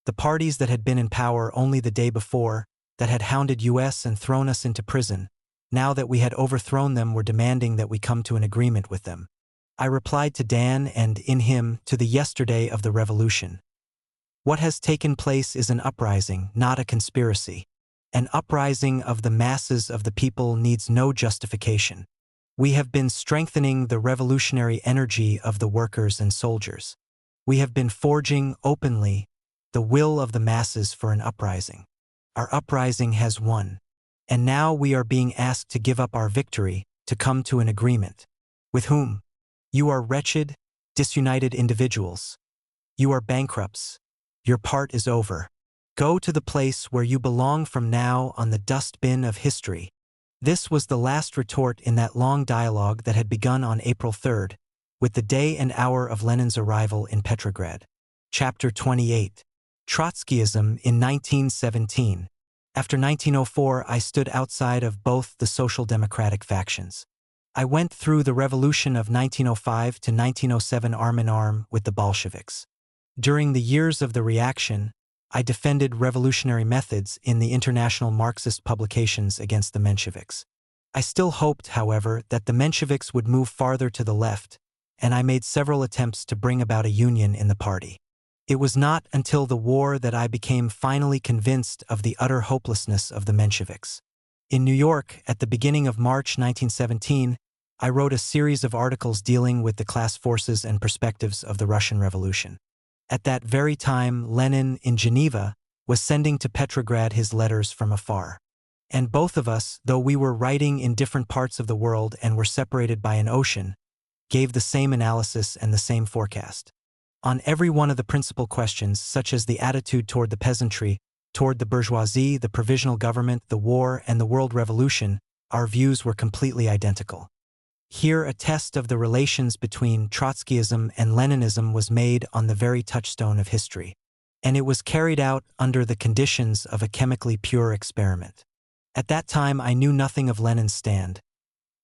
the parties that had been in power only the day before, that had hounded us and thrown us into prison. Now that we had overthrown them, were demanding that we come to an agreement with them. I replied to Dan and, in him, to the yesterday of the revolution. What has taken place is an uprising, not a conspiracy. An uprising of the masses of the people needs no justification. We have been strengthening the revolutionary energy of the workers and soldiers. We have been forging openly the will of the masses for an uprising. Our uprising has won. And now we are being asked to give up our victory, to come to an agreement. With whom? You are wretched, disunited individuals. You are bankrupts. Your part is over. Go to the place where you belong from now on, the dustbin of history. This was the last retort in that long dialogue that had begun on April 3rd, with the day and hour of Lenin's arrival in Petrograd. Chapter 28. Trotskyism in 1917. After 1904, I stood outside of both the Social Democratic factions. I went through the revolution of 1905 to 1907 arm in arm with the Bolsheviks. During the years of the reaction, I defended revolutionary methods in the international Marxist publications against the Mensheviks. I still hoped, however, that the Mensheviks would move farther to the left, and I made several attempts to bring about a union in the party. It was not until the war that I became finally convinced of the utter hopelessness of the Mensheviks. In New York, at the beginning of March 1917, I wrote a series of articles dealing with the class forces and perspectives of the Russian Revolution. At that very time, Lenin, in Geneva, was sending to Petrograd his letters from afar. And both of us, though we were writing in different parts of the world and were separated by an ocean, gave the same analysis and the same forecast. On every one of the principal questions, such as the attitude toward the peasantry, toward the bourgeoisie, the provisional government, the war, and the world revolution, our views were completely identical. Here a test of the relations between Trotskyism and Leninism was made on the very touchstone of history, and it was carried out under the conditions of a chemically pure experiment. At that time I knew nothing of Lenin's stand.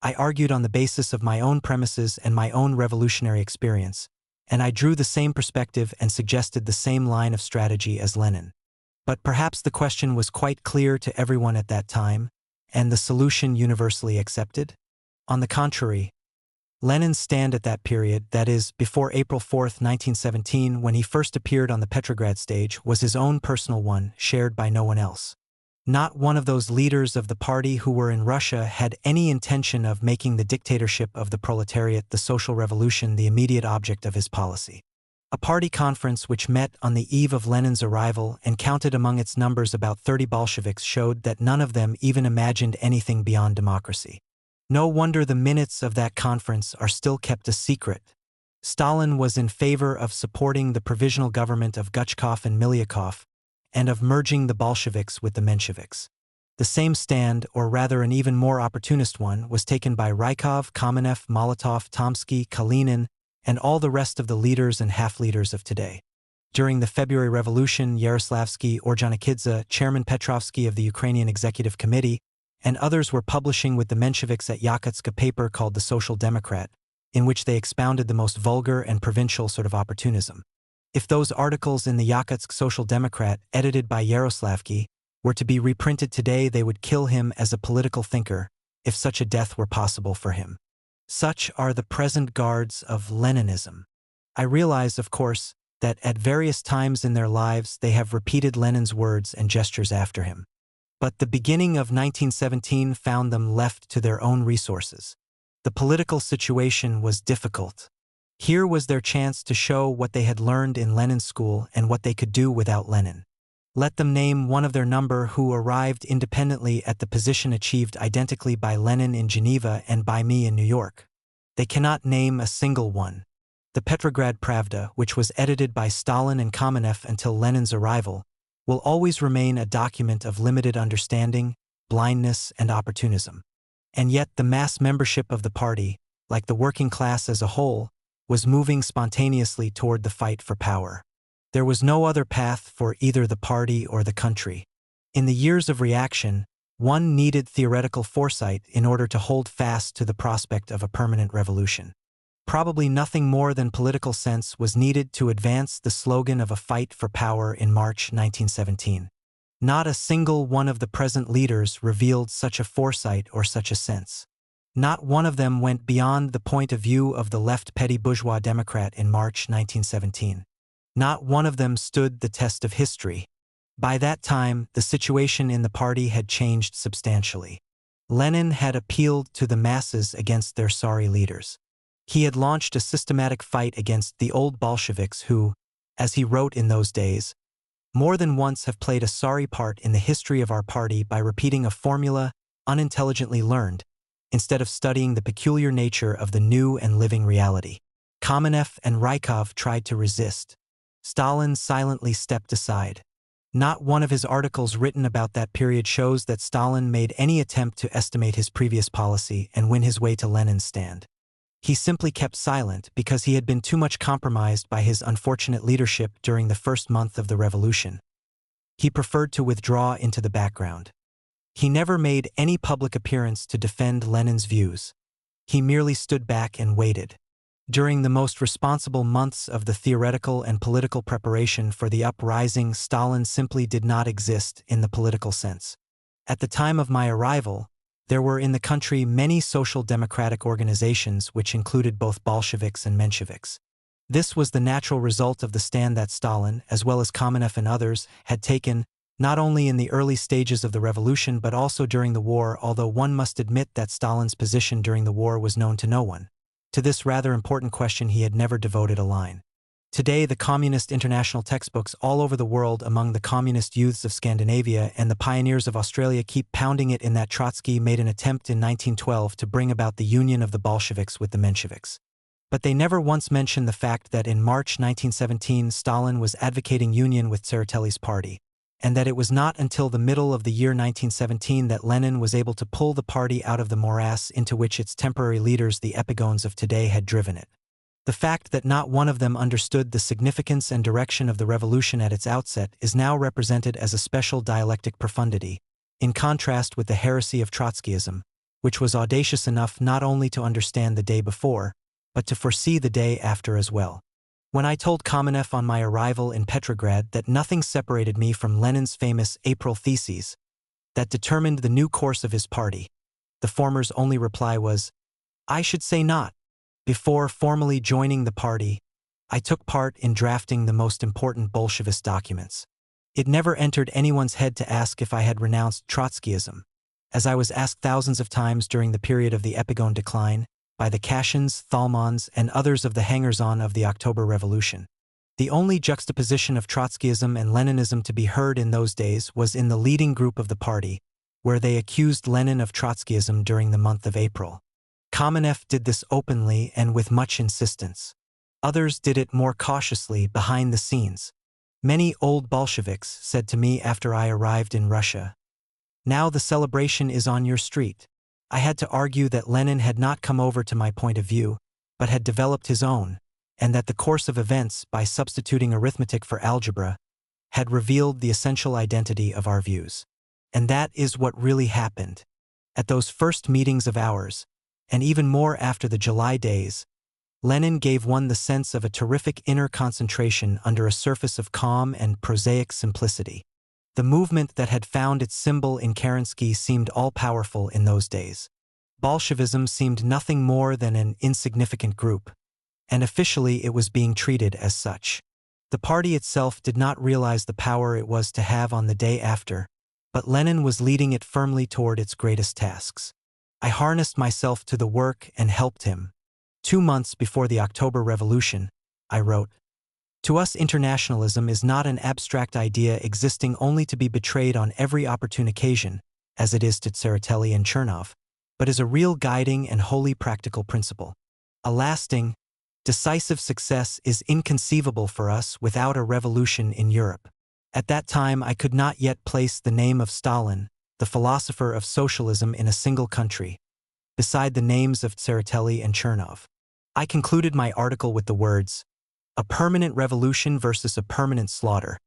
I argued on the basis of my own premises and my own revolutionary experience, and I drew the same perspective and suggested the same line of strategy as Lenin. But perhaps the question was quite clear to everyone at that time, and the solution universally accepted? On the contrary, Lenin's stand at that period, that is, before April 4, 1917, when he first appeared on the Petrograd stage, was his own personal one, shared by no one else. Not one of those leaders of the party who were in Russia had any intention of making the dictatorship of the proletariat, the social revolution, the immediate object of his policy. A party conference which met on the eve of Lenin's arrival and counted among its numbers about 30 Bolsheviks showed that none of them even imagined anything beyond democracy. No wonder the minutes of that conference are still kept a secret. Stalin was in favor of supporting the provisional government of Guchkov and Milyakov, and of merging the Bolsheviks with the Mensheviks. The same stand, or rather an even more opportunist one, was taken by Rykov, Kamenev, Molotov, Tomsky, Kalinin, and all the rest of the leaders and half-leaders of today. During the February Revolution, Yaroslavsky, Ordzhonikidze, Chairman Petrovsky of the Ukrainian Executive Committee, and others were publishing with the Mensheviks at Yakutsk a paper called The Social Democrat, in which they expounded the most vulgar and provincial sort of opportunism. If those articles in the Yakutsk Social Democrat, edited by Yaroslavsky, were to be reprinted today, they would kill him as a political thinker, if such a death were possible for him. Such are the present guards of Leninism. I realize, of course, that at various times in their lives they have repeated Lenin's words and gestures after him. But the beginning of 1917 found them left to their own resources. The political situation was difficult. Here was their chance to show what they had learned in Lenin's school and what they could do without Lenin. Let them name one of their number who arrived independently at the position achieved identically by Lenin in Geneva and by me in New York. They cannot name a single one. The Petrograd Pravda, which was edited by Stalin and Kamenev until Lenin's arrival, will always remain a document of limited understanding, blindness, and opportunism. And yet the mass membership of the party, like the working class as a whole, was moving spontaneously toward the fight for power. There was no other path for either the party or the country. In the years of reaction, one needed theoretical foresight in order to hold fast to the prospect of a permanent revolution. Probably nothing more than political sense was needed to advance the slogan of a fight for power in March 1917. Not a single one of the present leaders revealed such a foresight or such a sense. Not one of them went beyond the point of view of the left petty bourgeois Democrat in March 1917. Not one of them stood the test of history. By that time, the situation in the party had changed substantially. Lenin had appealed to the masses against their sorry leaders. He had launched a systematic fight against the old Bolsheviks who, as he wrote in those days, more than once have played a sorry part in the history of our party by repeating a formula unintelligently learned, instead of studying the peculiar nature of the new and living reality. Kamenev and Rykov tried to resist. Stalin silently stepped aside. Not one of his articles written about that period shows that Stalin made any attempt to estimate his previous policy and win his way to Lenin's stand. He simply kept silent because he had been too much compromised by his unfortunate leadership during the first month of the revolution. He preferred to withdraw into the background. He never made any public appearance to defend Lenin's views. He merely stood back and waited. During the most responsible months of the theoretical and political preparation for the uprising, Stalin simply did not exist in the political sense. At the time of my arrival, there were in the country many social democratic organizations which included both Bolsheviks and Mensheviks. This was the natural result of the stand that Stalin, as well as Kamenev and others, had taken, not only in the early stages of the revolution but also during the war, although one must admit that Stalin's position during the war was known to no one. To this rather important question he had never devoted a line. Today, the communist international textbooks all over the world among the communist youths of Scandinavia and the pioneers of Australia keep pounding it in that Trotsky made an attempt in 1912 to bring about the union of the Bolsheviks with the Mensheviks. But they never once mention the fact that in March 1917 Stalin was advocating union with Tseretelli's party, and that it was not until the middle of the year 1917 that Lenin was able to pull the party out of the morass into which its temporary leaders, the epigones of today, had driven it. The fact that not one of them understood the significance and direction of the revolution at its outset is now represented as a special dialectic profundity, in contrast with the heresy of Trotskyism, which was audacious enough not only to understand the day before, but to foresee the day after as well. When I told Kamenev on my arrival in Petrograd that nothing separated me from Lenin's famous April Theses that determined the new course of his party, the former's only reply was, "I should say not." Before formally joining the party, I took part in drafting the most important Bolshevist documents. It never entered anyone's head to ask if I had renounced Trotskyism, as I was asked thousands of times during the period of the Epigone decline, by the Kashins, Thalmans, and others of the hangers-on of the October Revolution. The only juxtaposition of Trotskyism and Leninism to be heard in those days was in the leading group of the party, where they accused Lenin of Trotskyism during the month of April. Kamenev did this openly and with much insistence. Others did it more cautiously behind the scenes. Many old Bolsheviks said to me after I arrived in Russia, "Now the celebration is on your street." I had to argue that Lenin had not come over to my point of view, but had developed his own, and that the course of events, by substituting arithmetic for algebra, had revealed the essential identity of our views. And that is what really happened. At those first meetings of ours, and even more after the July days, Lenin gave one the sense of a terrific inner concentration under a surface of calm and prosaic simplicity. The movement that had found its symbol in Kerensky seemed all-powerful in those days. Bolshevism seemed nothing more than an insignificant group, and officially it was being treated as such. The party itself did not realize the power it was to have on the day after, but Lenin was leading it firmly toward its greatest tasks. I harnessed myself to the work and helped him. 2 months before the October Revolution, I wrote, "To us internationalism is not an abstract idea existing only to be betrayed on every opportune occasion, as it is to Tseretelli and Chernov, but is a real guiding and wholly practical principle. A lasting, decisive success is inconceivable for us without a revolution in Europe." At that time I could not yet place the name of Stalin, the philosopher of socialism in a single country, beside the names of Tseretelli and Chernov. I concluded my article with the words, "A permanent revolution versus a permanent slaughter.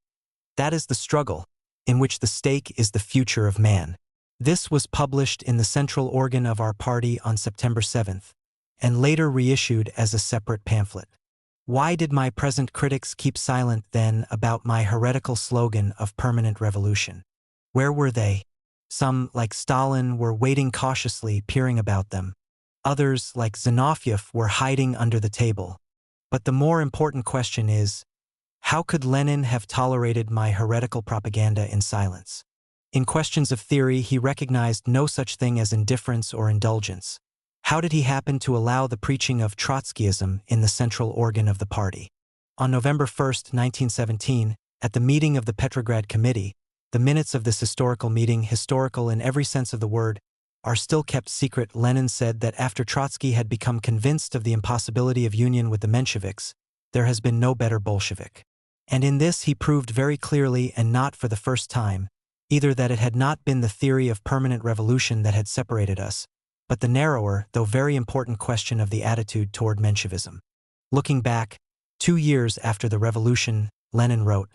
That is the struggle, in which the stake is the future of man." This was published in the central organ of our party on September 7th, and later reissued as a separate pamphlet. Why did my present critics keep silent then about my heretical slogan of permanent revolution? Where were they? Some, like Stalin, were waiting cautiously, peering about them. Others, like Zinoviev, were hiding under the table. But the more important question is, how could Lenin have tolerated my heretical propaganda in silence? In questions of theory, he recognized no such thing as indifference or indulgence. How did he happen to allow the preaching of Trotskyism in the central organ of the party? On November 1, 1917, at the meeting of the Petrograd Committee, the minutes of this historical meeting, historical in every sense of the word, are still kept secret. Lenin said that after Trotsky had become convinced of the impossibility of union with the Mensheviks, there has been no better Bolshevik. And in this he proved very clearly, and not for the first time, either that it had not been the theory of permanent revolution that had separated us, but the narrower, though very important question of the attitude toward Menshevism. Looking back, 2 years after the revolution, Lenin wrote,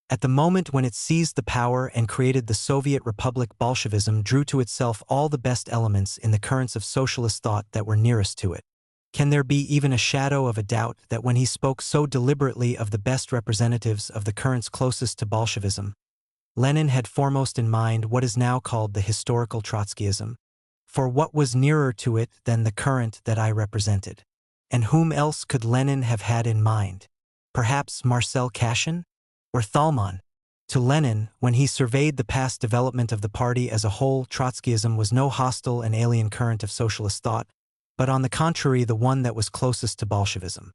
"At the moment when it seized the power and created the Soviet Republic, Bolshevism drew to itself all the best elements in the currents of socialist thought that were nearest to it. Can there be even a shadow of a doubt that when he spoke so deliberately of the best representatives of the currents closest to Bolshevism, Lenin had foremost in mind what is now called the historical Trotskyism? For what was nearer to it than the current that I represented? And whom else could Lenin have had in mind? Perhaps Marcel Kashin? Or Thalman?" To Lenin, when he surveyed the past development of the party as a whole, Trotskyism was no hostile and alien current of socialist thought, but on the contrary the one that was closest to Bolshevism.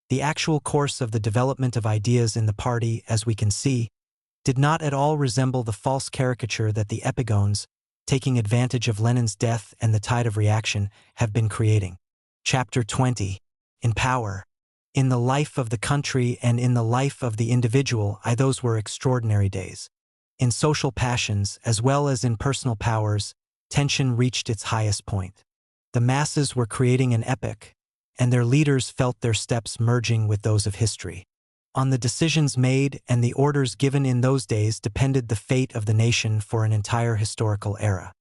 The actual course of the development of ideas in the party, as we can see, did not at all resemble the false caricature that the epigones, taking advantage of Lenin's death and the tide of reaction, have been creating. Chapter 20. In Power. In the life of the country and in the life of the individual, those were extraordinary days. In social passions, as well as in personal powers, tension reached its highest point. The masses were creating an epoch, and their leaders felt their steps merging with those of history. On the decisions made and the orders given in those days depended the fate of the nation for an entire historical era.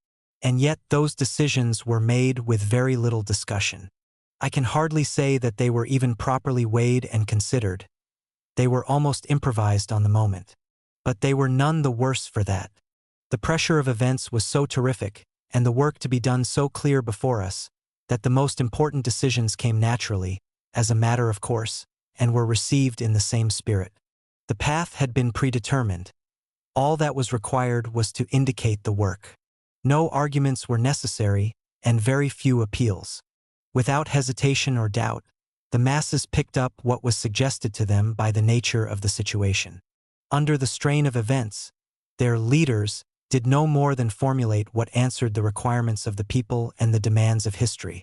And yet those decisions were made with very little discussion. I can hardly say that they were even properly weighed and considered. They were almost improvised on the moment. But they were none the worse for that. The pressure of events was so terrific, and the work to be done so clear before us, that the most important decisions came naturally, as a matter of course, and were received in the same spirit. The path had been predetermined. All that was required was to indicate the work. No arguments were necessary, and very few appeals. Without hesitation or doubt, the masses picked up what was suggested to them by the nature of the situation. Under the strain of events, their leaders did no more than formulate what answered the requirements of the people and the demands of history.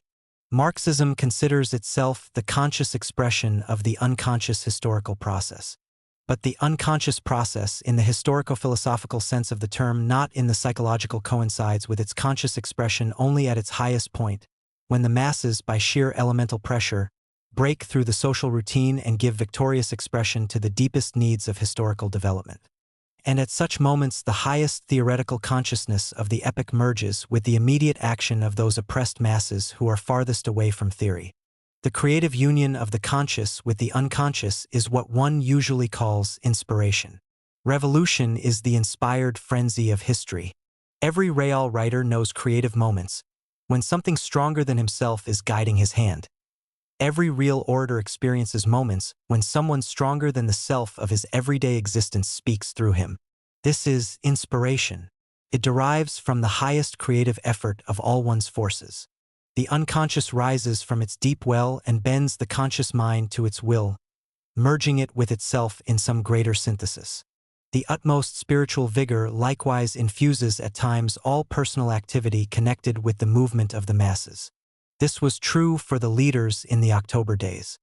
Marxism considers itself the conscious expression of the unconscious historical process. But the unconscious process, in the historico-philosophical sense of the term, not in the psychological, coincides with its conscious expression only at its highest point, when the masses, by sheer elemental pressure, break through the social routine and give victorious expression to the deepest needs of historical development. And at such moments the highest theoretical consciousness of the epoch merges with the immediate action of those oppressed masses who are farthest away from theory. The creative union of the conscious with the unconscious is what one usually calls inspiration. Revolution is the inspired frenzy of history. Every real writer knows creative moments, when something stronger than himself is guiding his hand. Every real orator experiences moments when someone stronger than the self of his everyday existence speaks through him. This is inspiration. It derives from the highest creative effort of all one's forces. The unconscious rises from its deep well and bends the conscious mind to its will, merging it with itself in some greater synthesis. The utmost spiritual vigor likewise infuses at times all personal activity connected with the movement of the masses. This was true for the leaders in the October days.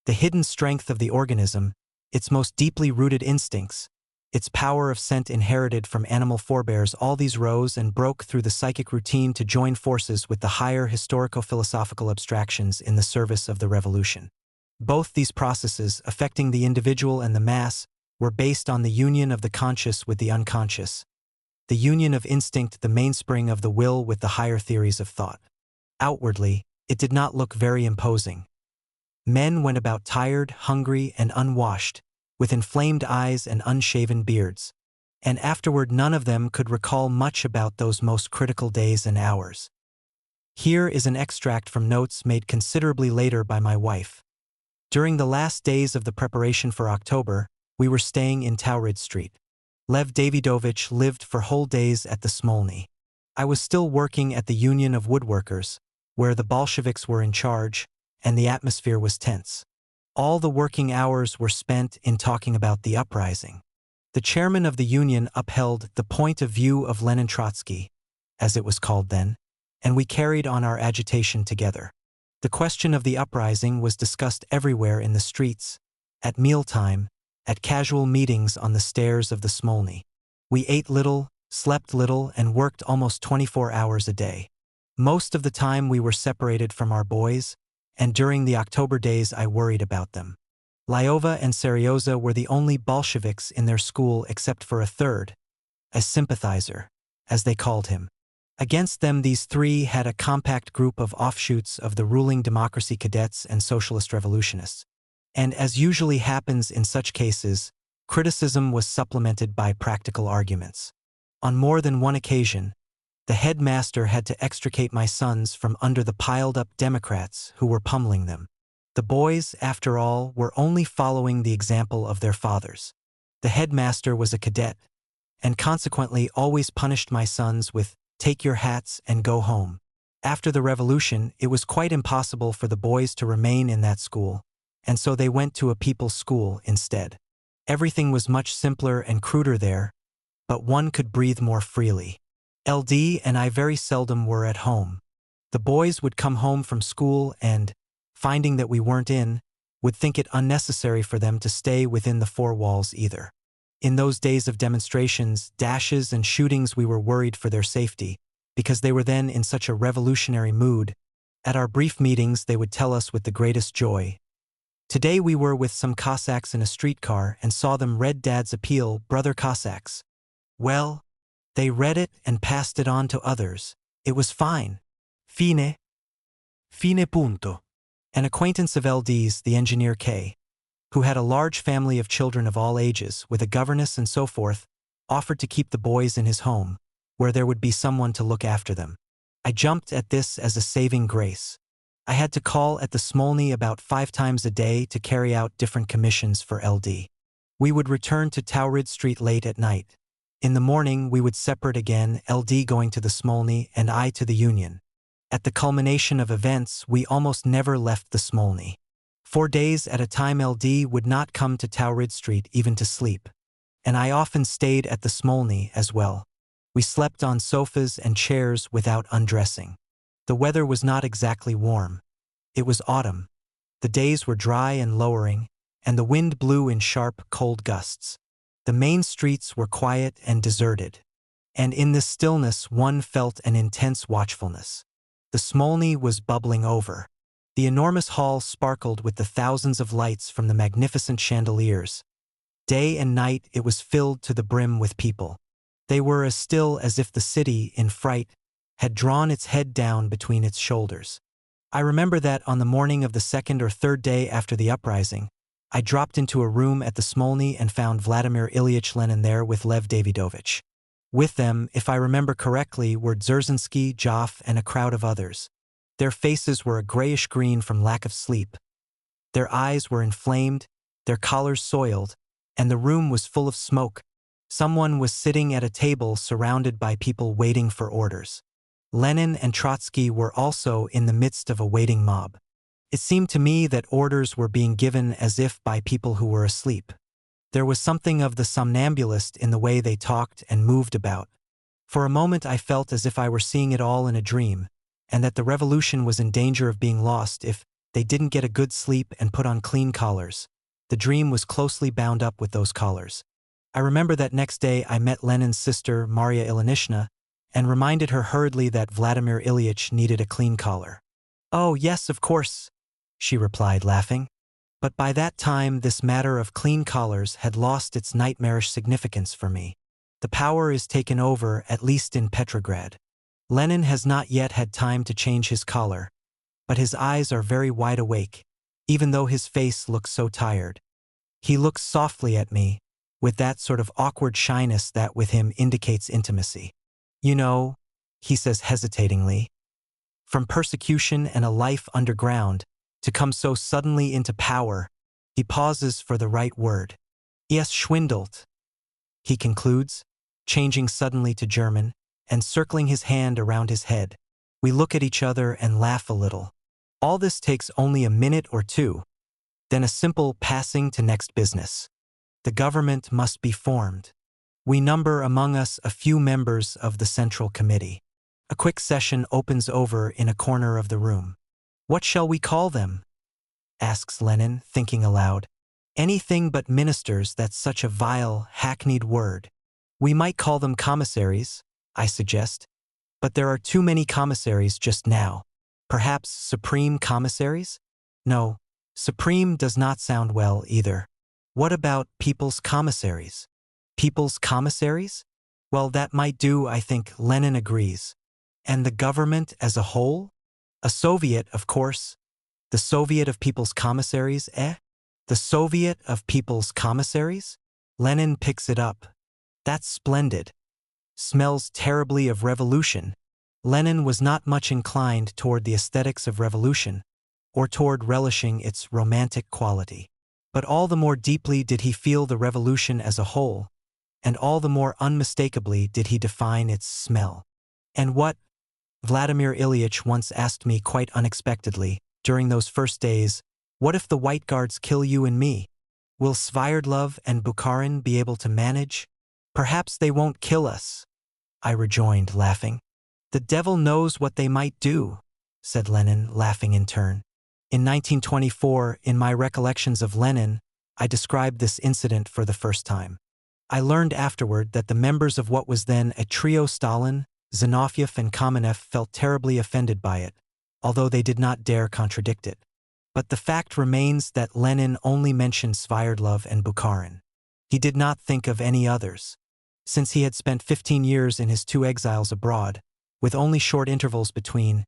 The hidden strength of the organism, its most deeply rooted instincts, its power of scent inherited from animal forebears, all these rose and broke through the psychic routine to join forces with the higher historico-philosophical abstractions in the service of the revolution. Both these processes, affecting the individual and the mass, were based on the union of the conscious with the unconscious, the union of instinct, the mainspring of the will, with the higher theories of thought. Outwardly, it did not look very imposing. Men went about tired, hungry, and unwashed, with inflamed eyes and unshaven beards, and afterward none of them could recall much about those most critical days and hours. Here is an extract from notes made considerably later by my wife. During the last days of the preparation for October, we were staying in Taurid Street. Lev Davidovich lived for whole days at the Smolny. I was still working at the Union of Woodworkers, where the Bolsheviks were in charge, and the atmosphere was tense. All the working hours were spent in talking about the uprising. The chairman of the union upheld the point of view of Lenin Trotsky, as it was called then, and we carried on our agitation together. The question of the uprising was discussed everywhere in the streets, at mealtime, at casual meetings on the stairs of the Smolny. We ate little, slept little, and worked almost 24 hours a day. Most of the time we were separated from our boys, and during the October days I worried about them. Lyova and Seryoza were the only Bolsheviks in their school except for a third, a sympathizer, as they called him. Against them these three had a compact group of offshoots of the ruling democracy cadets and socialist revolutionists. And as usually happens in such cases, criticism was supplemented by practical arguments. On more than one occasion, the headmaster had to extricate my sons from under the piled-up Democrats who were pummeling them. The boys, after all, were only following the example of their fathers. The headmaster was a cadet, and consequently always punished my sons with, "Take your hats and go home." After the revolution, it was quite impossible for the boys to remain in that school, and so they went to a people's school instead. Everything was much simpler and cruder there, but one could breathe more freely. LD and I very seldom were at home. The boys would come home from school and, finding that we weren't in, would think it unnecessary for them to stay within the four walls either. In those days of demonstrations, dashes, and shootings we were worried for their safety, because they were then in such a revolutionary mood. At our brief meetings they would tell us with the greatest joy, Today we were with some Cossacks in a streetcar and saw them read Dad's appeal, Brother Cossacks. Well, they read it and passed it on to others. It was fine. Fine. Fine punto. An acquaintance of LD's, the engineer K, who had a large family of children of all ages, with a governess and so forth, offered to keep the boys in his home, where there would be someone to look after them. I jumped at this as a saving grace. I had to call at the Smolny about 5 times a day to carry out different commissions for LD. We would return to Taurid Street late at night. In the morning we would separate again, LD going to the Smolny and I to the Union. At the culmination of events, we almost never left the Smolny. 4 days at a time LD would not come to Taurid Street even to sleep. And I often stayed at the Smolny as well. We slept on sofas and chairs without undressing. The weather was not exactly warm. It was autumn. The days were dry and lowering, and the wind blew in sharp, cold gusts. The main streets were quiet and deserted. And in this stillness one felt an intense watchfulness. The Smolny was bubbling over. The enormous hall sparkled with the thousands of lights from the magnificent chandeliers. Day and night it was filled to the brim with people. They were as still as if the city, in fright, had drawn its head down between its shoulders. I remember that on the morning of the 2nd or 3rd day after the uprising, I dropped into a room at the Smolny and found Vladimir Ilyich Lenin there with Lev Davidovich. With them, if I remember correctly, were Dzerzhinsky, Joff, and a crowd of others. Their faces were a grayish-green from lack of sleep. Their eyes were inflamed, their collars soiled, and the room was full of smoke. Someone was sitting at a table surrounded by people waiting for orders. Lenin and Trotsky were also in the midst of a waiting mob. It seemed to me that orders were being given as if by people who were asleep. There was something of the somnambulist in the way they talked and moved about. For a moment I felt as if I were seeing it all in a dream, and that the revolution was in danger of being lost if they didn't get a good sleep and put on clean collars. The dream was closely bound up with those collars. I remember that next day I met Lenin's sister, Maria Ilyinishna, and reminded her hurriedly that Vladimir Ilyich needed a clean collar. "Oh, yes, of course," she replied, laughing. But by that time this matter of clean collars had lost its nightmarish significance for me. The power is taken over, at least in Petrograd. Lenin has not yet had time to change his collar, but his eyes are very wide awake, even though his face looks so tired. He looks softly at me, with that sort of awkward shyness that with him indicates intimacy. "You know," he says hesitatingly, "from persecution and a life underground, to come so suddenly into power," he pauses for the right word. "Es schwindelt," he concludes, changing suddenly to German, and circling his hand around his head. We look at each other and laugh a little. All this takes only a minute or two, then a simple passing to next business. The government must be formed. We number among us a few members of the Central Committee. A quick session opens over in a corner of the room. "What shall we call them?" asks Lenin, thinking aloud. "Anything but ministers, that's such a vile, hackneyed word." "We might call them commissaries," I suggest. "But there are too many commissaries just now. Perhaps supreme commissaries?" "No, supreme does not sound well either. What about people's commissaries?" "People's commissaries? Well, that might do, I think," Lenin agrees. "And the government as a whole? A Soviet, of course. The Soviet of People's Commissaries, eh? The Soviet of People's Commissaries?" Lenin picks it up. "That's splendid. Smells terribly of revolution." Lenin was not much inclined toward the aesthetics of revolution, or toward relishing its romantic quality. But all the more deeply did he feel the revolution as a whole, and all the more unmistakably did he define its smell. "And what," Vladimir Ilyich once asked me quite unexpectedly, during those first days, "what if the White Guards kill you and me? Will Svyerdlov and Bukharin be able to manage?" "Perhaps they won't kill us," I rejoined, laughing. "The devil knows what they might do," said Lenin, laughing in turn. In 1924, in my recollections of Lenin, I described this incident for the first time. I learned afterward that the members of what was then a trio, Stalin, Zinoviev, and Kamenev, felt terribly offended by it, although they did not dare contradict it. But the fact remains that Lenin only mentioned Svyerdlov and Bukharin. He did not think of any others. Since he had spent 15 years in his 2 exiles abroad, with only short intervals between,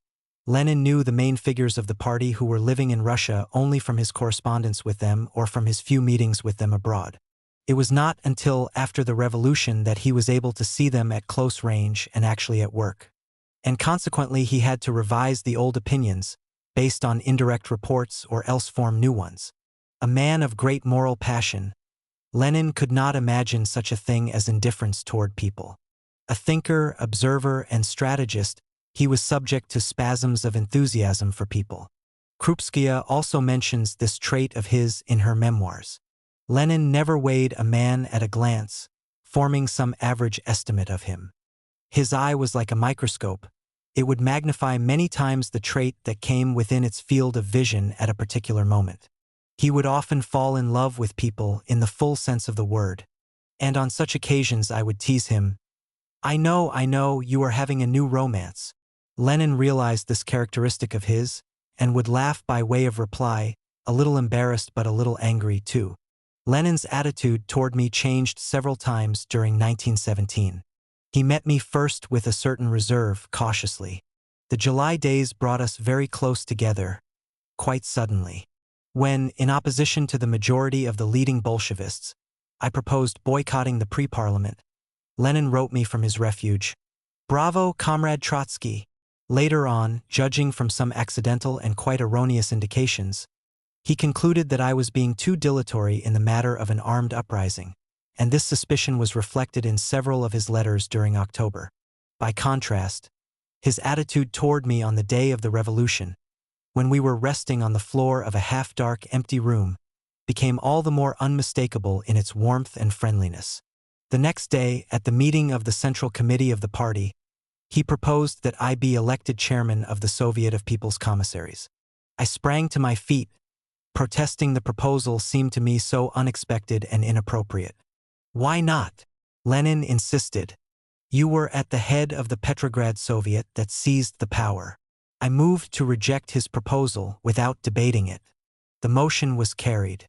Lenin knew the main figures of the party who were living in Russia only from his correspondence with them or from his few meetings with them abroad. It was not until after the revolution that he was able to see them at close range and actually at work. And consequently he had to revise the old opinions, based on indirect reports or else form new ones. A man of great moral passion, Lenin could not imagine such a thing as indifference toward people. A thinker, observer, and strategist, he was subject to spasms of enthusiasm for people. Krupskaya also mentions this trait of his in her memoirs. Lenin never weighed a man at a glance, forming some average estimate of him. His eye was like a microscope. It would magnify many times the trait that came within its field of vision at a particular moment. He would often fall in love with people in the full sense of the word. And on such occasions I would tease him, I know, you are having a new romance." Lenin realized this characteristic of his, and would laugh by way of reply, a little embarrassed but a little angry too. Lenin's attitude toward me changed several times during 1917. He met me first with a certain reserve, cautiously. The July days brought us very close together, quite suddenly. When, in opposition to the majority of the leading Bolshevists, I proposed boycotting the pre-parliament, Lenin wrote me from his refuge, "Bravo, Comrade Trotsky." Later on, judging from some accidental and quite erroneous indications, he concluded that I was being too dilatory in the matter of an armed uprising, and this suspicion was reflected in several of his letters during October. By contrast, his attitude toward me on the day of the revolution, when we were resting on the floor of a half-dark, empty room, became all the more unmistakable in its warmth and friendliness. The next day, at the meeting of the Central Committee of the party, he proposed that I be elected chairman of the Soviet of People's Commissaries. I sprang to my feet. Protesting the proposal seemed to me so unexpected and inappropriate. "Why not?" Lenin insisted. "You were at the head of the Petrograd Soviet that seized the power." I moved to reject his proposal without debating it. The motion was carried.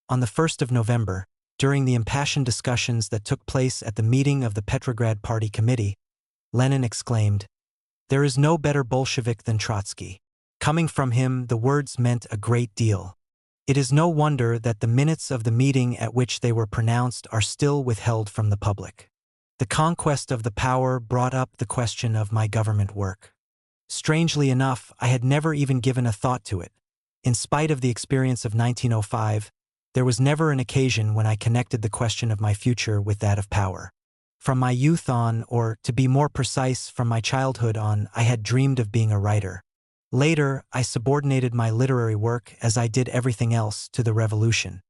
On the 1st of November, during the impassioned discussions that took place at the meeting of the Petrograd Party Committee, Lenin exclaimed, "There is no better Bolshevik than Trotsky." Coming from him, the words meant a great deal. It is no wonder that the minutes of the meeting at which they were pronounced are still withheld from the public. The conquest of the power brought up the question of my government work. Strangely enough, I had never even given a thought to it. In spite of the experience of 1905, there was never an occasion when I connected the question of my future with that of power. From my youth on, or to be more precise, from my childhood on, I had dreamed of being a writer. Later, I subordinated my literary work, as I did everything else, to the revolution.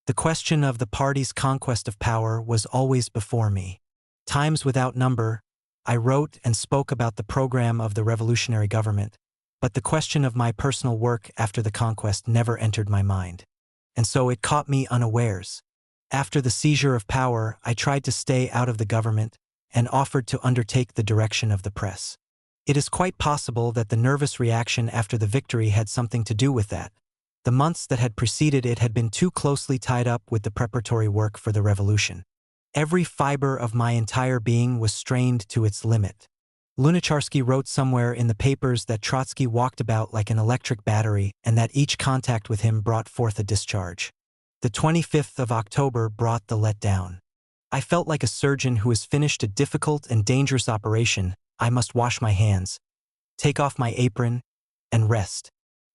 The question of the party's conquest of power was always before me. Times without number, I wrote and spoke about the program of the revolutionary government, but the question of my personal work after the conquest never entered my mind. And so it caught me unawares. After the seizure of power, I tried to stay out of the government and offered to undertake the direction of the press. It is quite possible that the nervous reaction after the victory had something to do with that. The months that had preceded it had been too closely tied up with the preparatory work for the revolution. Every fiber of my entire being was strained to its limit. Lunacharsky wrote somewhere in the papers that Trotsky walked about like an electric battery and that each contact with him brought forth a discharge. The 25th of October brought the letdown. I felt like a surgeon who has finished a difficult and dangerous operation. I must wash my hands, take off my apron, and rest.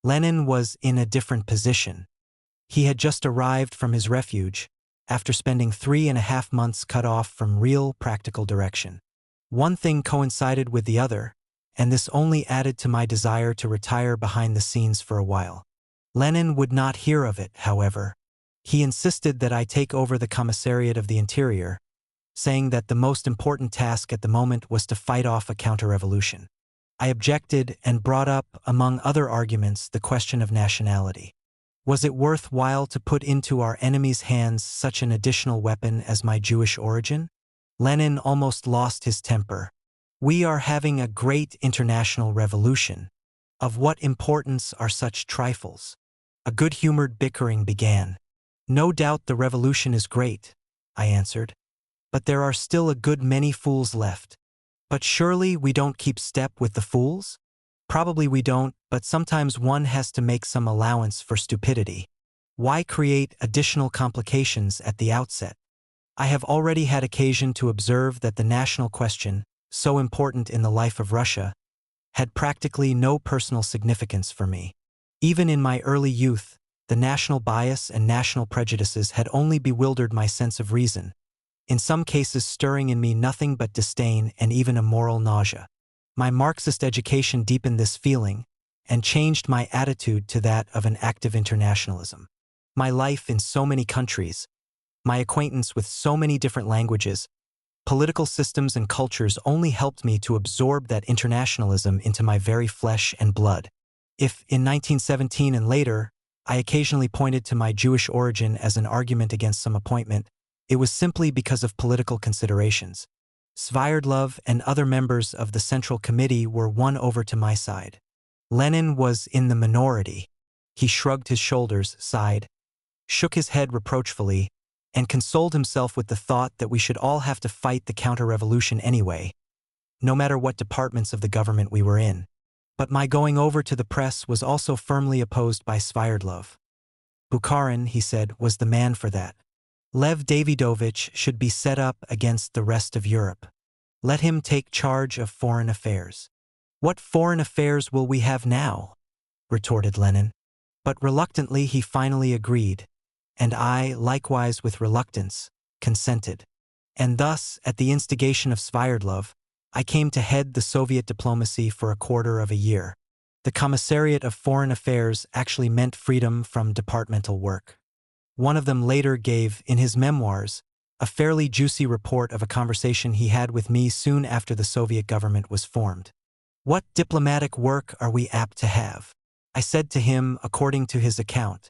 Lenin was in a different position. He had just arrived from his refuge, after spending 3.5 months cut off from real, practical direction. One thing coincided with the other, and this only added to my desire to retire behind the scenes for a while. Lenin would not hear of it, however. He insisted that I take over the Commissariat of the Interior, saying that the most important task at the moment was to fight off a counter-revolution. I objected and brought up, among other arguments, the question of nationality. Was it worthwhile to put into our enemy's hands such an additional weapon as my Jewish origin? Lenin almost lost his temper. "We are having a great international revolution. Of what importance are such trifles?" A good-humored bickering began. "No doubt the revolution is great," I answered. "But there are still a good many fools left." "But surely we don't keep step with the fools?" "Probably we don't, but sometimes one has to make some allowance for stupidity. Why create additional complications at the outset?" I have already had occasion to observe that the national question, so important in the life of Russia, had practically no personal significance for me. Even in my early youth, the national bias and national prejudices had only bewildered my sense of reason, in some cases stirring in me nothing but disdain and even a moral nausea. My Marxist education deepened this feeling and changed my attitude to that of an active internationalism. My life in so many countries, my acquaintance with so many different languages, political systems and cultures only helped me to absorb that internationalism into my very flesh and blood. If, in 1917 and later, I occasionally pointed to my Jewish origin as an argument against some appointment, it was simply because of political considerations. Sviardlov and other members of the Central Committee were won over to my side. Lenin was in the minority. He shrugged his shoulders, sighed, shook his head reproachfully, and consoled himself with the thought that we should all have to fight the counter-revolution anyway, no matter what departments of the government we were in. But my going over to the press was also firmly opposed by Sviardlov. Bukharin, he said, was the man for that. Lev Davidovich should be set up against the rest of Europe. Let him take charge of foreign affairs. "What foreign affairs will we have now?" retorted Lenin. But reluctantly he finally agreed, and I, likewise with reluctance, consented. And thus, at the instigation of Sviardlov, I came to head the Soviet diplomacy for a quarter of a year. The Commissariat of Foreign Affairs actually meant freedom from departmental work. One of them later gave, in his memoirs, a fairly juicy report of a conversation he had with me soon after the Soviet government was formed. "What diplomatic work are we apt to have?" I said to him, according to his account.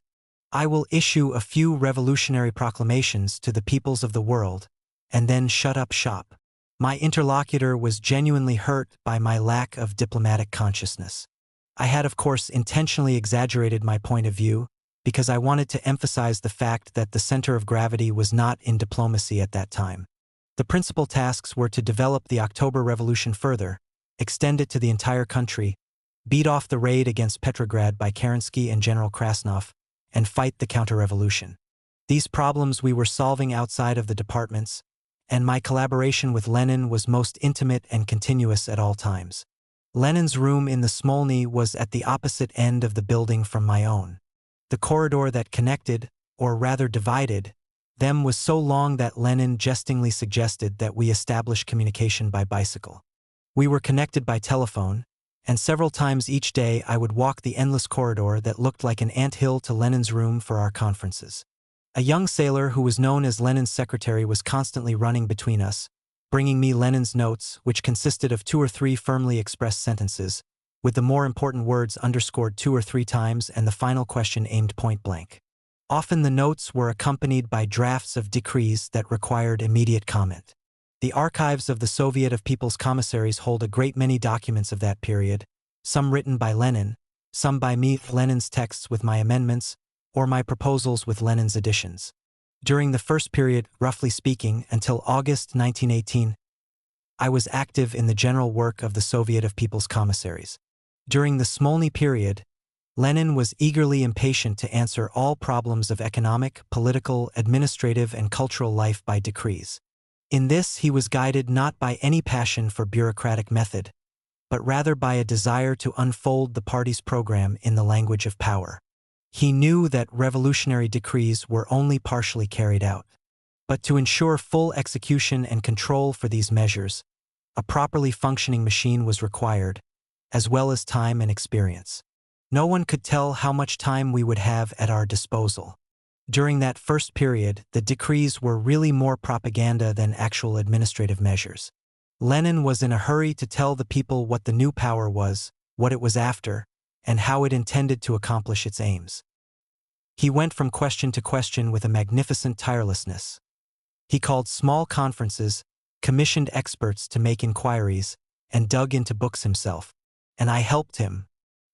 "I will issue a few revolutionary proclamations to the peoples of the world, and then shut up shop." My interlocutor was genuinely hurt by my lack of diplomatic consciousness. I had, of course, intentionally exaggerated my point of view, because I wanted to emphasize the fact that the center of gravity was not in diplomacy at that time. The principal tasks were to develop the October Revolution further, extend it to the entire country, beat off the raid against Petrograd by Kerensky and General Krasnov, and fight the counter-revolution. These problems we were solving outside of the departments, and my collaboration with Lenin was most intimate and continuous at all times. Lenin's room in the Smolny was at the opposite end of the building from my own. The corridor that connected, or rather divided, them was so long that Lenin jestingly suggested that we establish communication by bicycle. We were connected by telephone, and several times each day I would walk the endless corridor that looked like an anthill to Lenin's room for our conferences. A young sailor who was known as Lenin's secretary was constantly running between us, bringing me Lenin's notes, which consisted of 2 or 3 firmly expressed sentences, with the more important words underscored 2 or 3 times and the final question aimed point blank. Often the notes were accompanied by drafts of decrees that required immediate comment. The archives of the Soviet of People's Commissaries hold a great many documents of that period, some written by Lenin, some by me, Lenin's texts with my amendments, or my proposals with Lenin's additions. During the first period, roughly speaking, until August 1918, I was active in the general work of the Soviet of People's Commissaries. During the Smolny period, Lenin was eagerly impatient to answer all problems of economic, political, administrative, and cultural life by decrees. In this he was guided not by any passion for bureaucratic method, but rather by a desire to unfold the party's program in the language of power. He knew that revolutionary decrees were only partially carried out. But to ensure full execution and control for these measures, a properly functioning machine was required, as well as time and experience. No one could tell how much time we would have at our disposal. During that first period, the decrees were really more propaganda than actual administrative measures. Lenin was in a hurry to tell the people what the new power was, what it was after, and how it intended to accomplish its aims. He went from question to question with a magnificent tirelessness. He called small conferences, commissioned experts to make inquiries, and dug into books himself. And I helped him,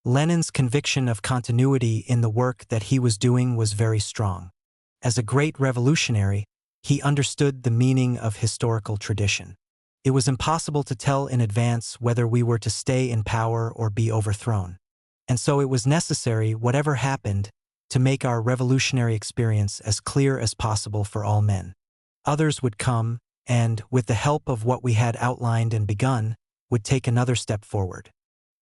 Lenin's conviction of continuity in the work that he was doing was very strong. As a great revolutionary, he understood the meaning of historical tradition. It was impossible to tell in advance whether we were to stay in power or be overthrown. And so it was necessary, whatever happened, to make our revolutionary experience as clear as possible for all men. Others would come, and, with the help of what we had outlined and begun, would take another step forward.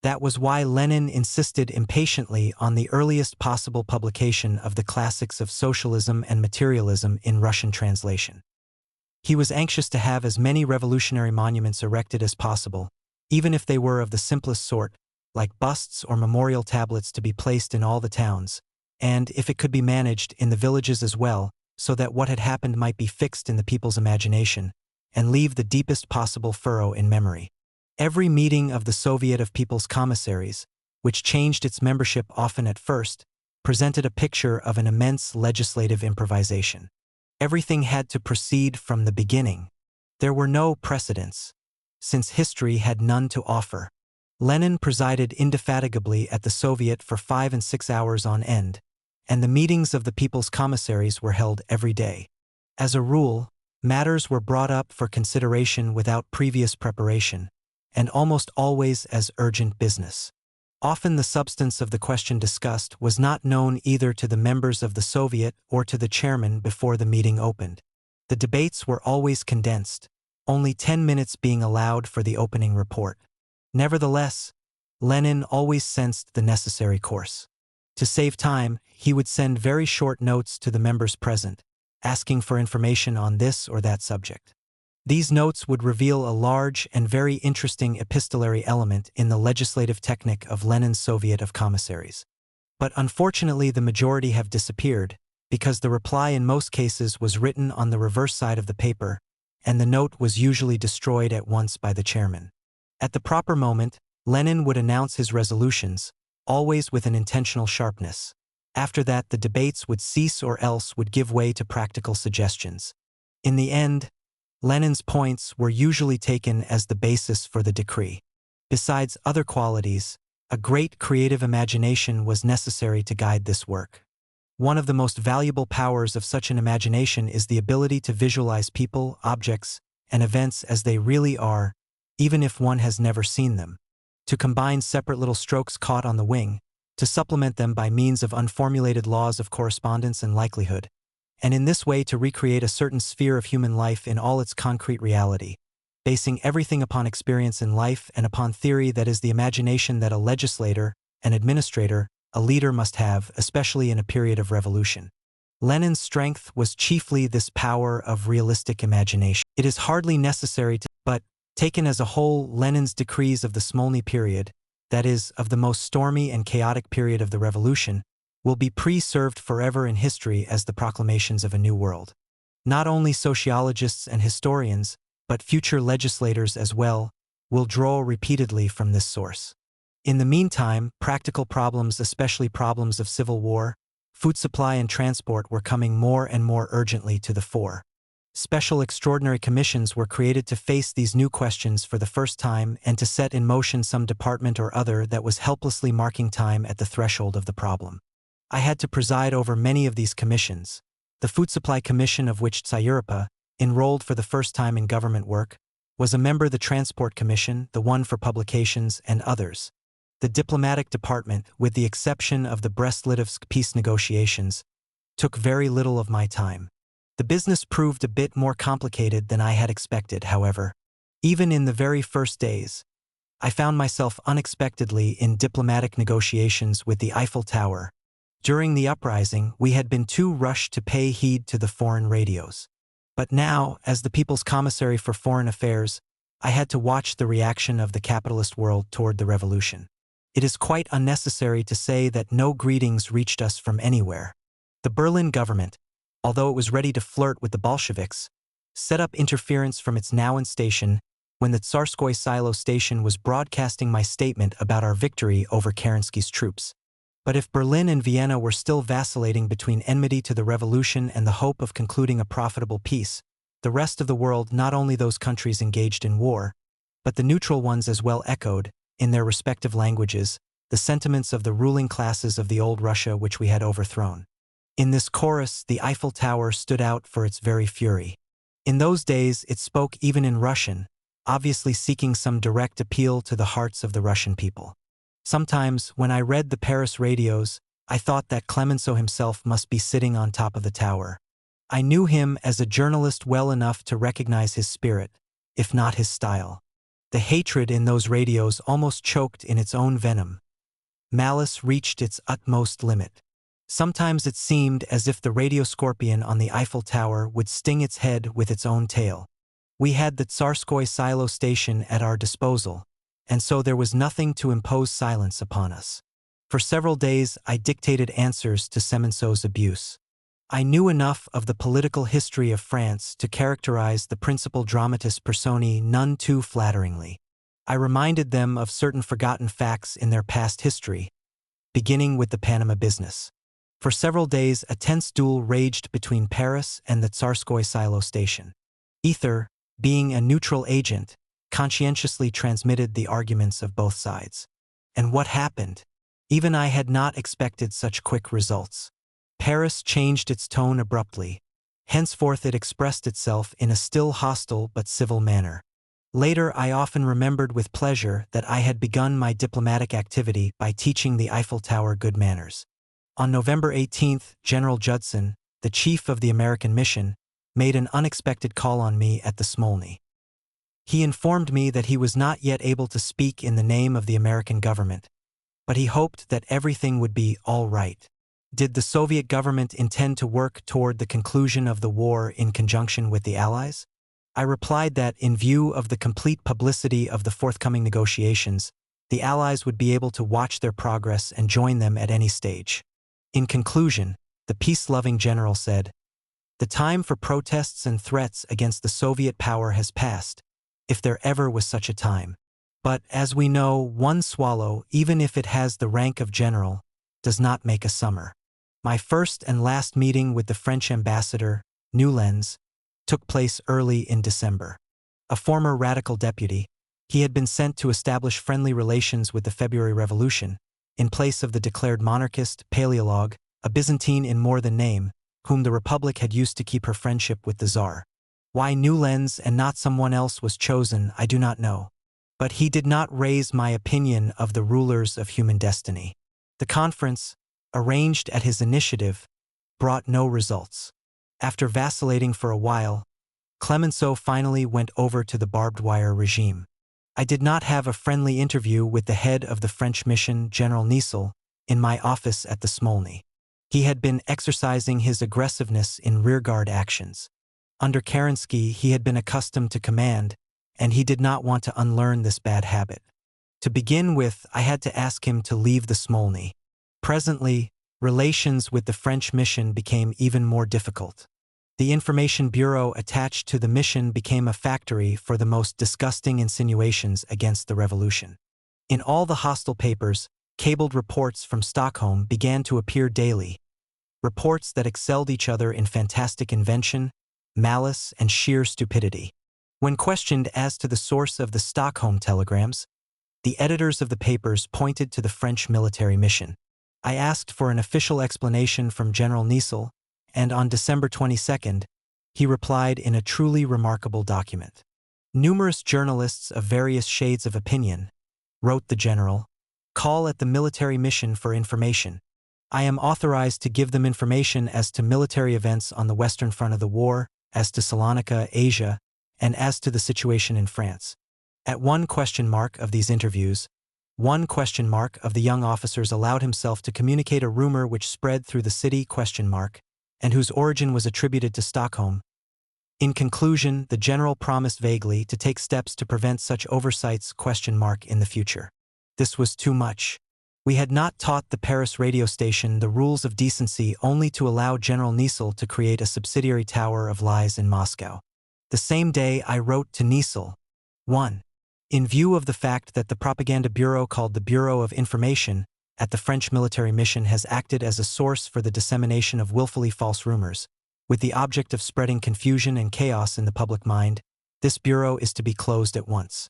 That was why Lenin insisted impatiently on the earliest possible publication of the classics of socialism and materialism in Russian translation. He was anxious to have as many revolutionary monuments erected as possible, even if they were of the simplest sort, like busts or memorial tablets to be placed in all the towns, and, if it could be managed, in the villages as well, so that what had happened might be fixed in the people's imagination, and leave the deepest possible furrow in memory. Every meeting of the Soviet of People's Commissaries, which changed its membership often at first, presented a picture of an immense legislative improvisation. Everything had to proceed from the beginning. There were no precedents, since history had none to offer. Lenin presided indefatigably at the Soviet for 5 and 6 hours on end, and the meetings of the People's Commissaries were held every day. As a rule, matters were brought up for consideration without previous preparation, and almost always as urgent business. Often the substance of the question discussed was not known either to the members of the Soviet or to the chairman before the meeting opened. The debates were always condensed, only 10 minutes being allowed for the opening report. Nevertheless, Lenin always sensed the necessary course. To save time, he would send very short notes to the members present, asking for information on this or that subject. These notes would reveal a large and very interesting epistolary element in the legislative technique of Lenin's Soviet of Commissaries. But unfortunately the majority have disappeared, because the reply in most cases was written on the reverse side of the paper, and the note was usually destroyed at once by the chairman. At the proper moment, Lenin would announce his resolutions, always with an intentional sharpness. After that the debates would cease or else would give way to practical suggestions. In the end, Lenin's points were usually taken as the basis for the decree. Besides other qualities, a great creative imagination was necessary to guide this work. One of the most valuable powers of such an imagination is the ability to visualize people, objects, and events as they really are, even if one has never seen them. To combine separate little strokes caught on the wing, to supplement them by means of unformulated laws of correspondence and likelihood, and in this way to recreate a certain sphere of human life in all its concrete reality, basing everything upon experience in life and upon theory. That is the imagination that a legislator, an administrator, a leader must have, especially in a period of revolution. Lenin's strength was chiefly this power of realistic imagination. It is hardly necessary to, but, taken as a whole, Lenin's decrees of the Smolny period, that is, of the most stormy and chaotic period of the revolution, will be preserved forever in history as the proclamations of a new world. Not only sociologists and historians, but future legislators as well, will draw repeatedly from this source. In the meantime, practical problems, especially problems of civil war, food supply and transport, were coming more and more urgently to the fore. Special extraordinary commissions were created to face these new questions for the first time and to set in motion some department or other that was helplessly marking time at the threshold of the problem. I had to preside over many of these commissions. The Food Supply Commission, of which Tsayuropa, enrolled for the first time in government work, was a member. The Transport Commission, the one for publications, and others. The Diplomatic Department, with the exception of the Brest-Litovsk peace negotiations, took very little of my time. The business proved a bit more complicated than I had expected, however. Even in the very first days, I found myself unexpectedly in diplomatic negotiations with the Eiffel Tower. During the uprising, we had been too rushed to pay heed to the foreign radios. But now, as the People's Commissary for Foreign Affairs, I had to watch the reaction of the capitalist world toward the revolution. It is quite unnecessary to say that no greetings reached us from anywhere. The Berlin government, although it was ready to flirt with the Bolsheviks, set up interference from its Nauen station when the Tsarskoye Selo station was broadcasting my statement about our victory over Kerensky's troops. But if Berlin and Vienna were still vacillating between enmity to the revolution and the hope of concluding a profitable peace, the rest of the world, not only those countries engaged in war, but the neutral ones as well, echoed, in their respective languages, the sentiments of the ruling classes of the old Russia which we had overthrown. In this chorus, the Eiffel Tower stood out for its very fury. In those days, it spoke even in Russian, obviously seeking some direct appeal to the hearts of the Russian people. Sometimes, when I read the Paris radios, I thought that Clemenceau himself must be sitting on top of the tower. I knew him as a journalist well enough to recognize his spirit, if not his style. The hatred in those radios almost choked in its own venom. Malice reached its utmost limit. Sometimes it seemed as if the radio scorpion on the Eiffel Tower would sting its head with its own tail. We had the Tsarskoye Selo station at our disposal, and so there was nothing to impose silence upon us. For several days I dictated answers to Clemenceau's abuse. I knew enough of the political history of France to characterize the principal dramatis personae none too flatteringly. I reminded them of certain forgotten facts in their past history, beginning with the Panama business. For several days a tense duel raged between Paris and the Tsarskoye Selo station. Ether, being a neutral agent, conscientiously transmitted the arguments of both sides. And what happened? Even I had not expected such quick results. Paris changed its tone abruptly. Henceforth it expressed itself in a still hostile but civil manner. Later I often remembered with pleasure that I had begun my diplomatic activity by teaching the Eiffel Tower good manners. On November 18, General Judson, the chief of the American mission, made an unexpected call on me at the Smolny. He informed me that he was not yet able to speak in the name of the American government, but he hoped that everything would be all right. Did the Soviet government intend to work toward the conclusion of the war in conjunction with the Allies? I replied that, in view of the complete publicity of the forthcoming negotiations, the Allies would be able to watch their progress and join them at any stage. In conclusion, the peace-loving general said, "The time for protests and threats against the Soviet power has passed, if there ever was such a time. But, as we know, one swallow, even if it has the rank of general, does not make a summer." My first and last meeting with the French ambassador, Newlands, took place early in December. A former radical deputy, he had been sent to establish friendly relations with the February Revolution, in place of the declared monarchist, Paleologue, a Byzantine in more than name, whom the Republic had used to keep her friendship with the Tsar. Why Newlands and not someone else was chosen, I do not know. But he did not raise my opinion of the rulers of human destiny. The conference, arranged at his initiative, brought no results. After vacillating for a while, Clemenceau finally went over to the barbed wire regime. I did not have a friendly interview with the head of the French mission, General Niesel, in my office at the Smolny. He had been exercising his aggressiveness in rearguard actions. Under Kerensky, he had been accustomed to command, and he did not want to unlearn this bad habit. To begin with, I had to ask him to leave the Smolny. Presently, relations with the French mission became even more difficult. The information bureau attached to the mission became a factory for the most disgusting insinuations against the revolution. In all the hostile papers, cabled reports from Stockholm began to appear daily, reports that excelled each other in fantastic invention, malice, and sheer stupidity. When questioned as to the source of the Stockholm telegrams, the editors of the papers pointed to the French military mission. I asked for an official explanation from General Niesel, and on December 22, he replied in a truly remarkable document. "Numerous journalists of various shades of opinion," wrote the general, "call at the military mission for information. I am authorized to give them information as to military events on the western front of the war, as to Salonika, Asia, and as to the situation in France." At one question mark of these interviews, one question mark of the young officers allowed himself to communicate a rumor which spread through the city question mark, and whose origin was attributed to Stockholm. In conclusion, the general promised vaguely to take steps to prevent such oversights question mark in the future. This was too much. We had not taught the Paris radio station the rules of decency only to allow General Niesel to create a subsidiary tower of lies in Moscow. The same day I wrote to Niesel, 1. In view of the fact that the propaganda bureau called the Bureau of Information at the French military mission has acted as a source for the dissemination of willfully false rumors, with the object of spreading confusion and chaos in the public mind, this bureau is to be closed at once.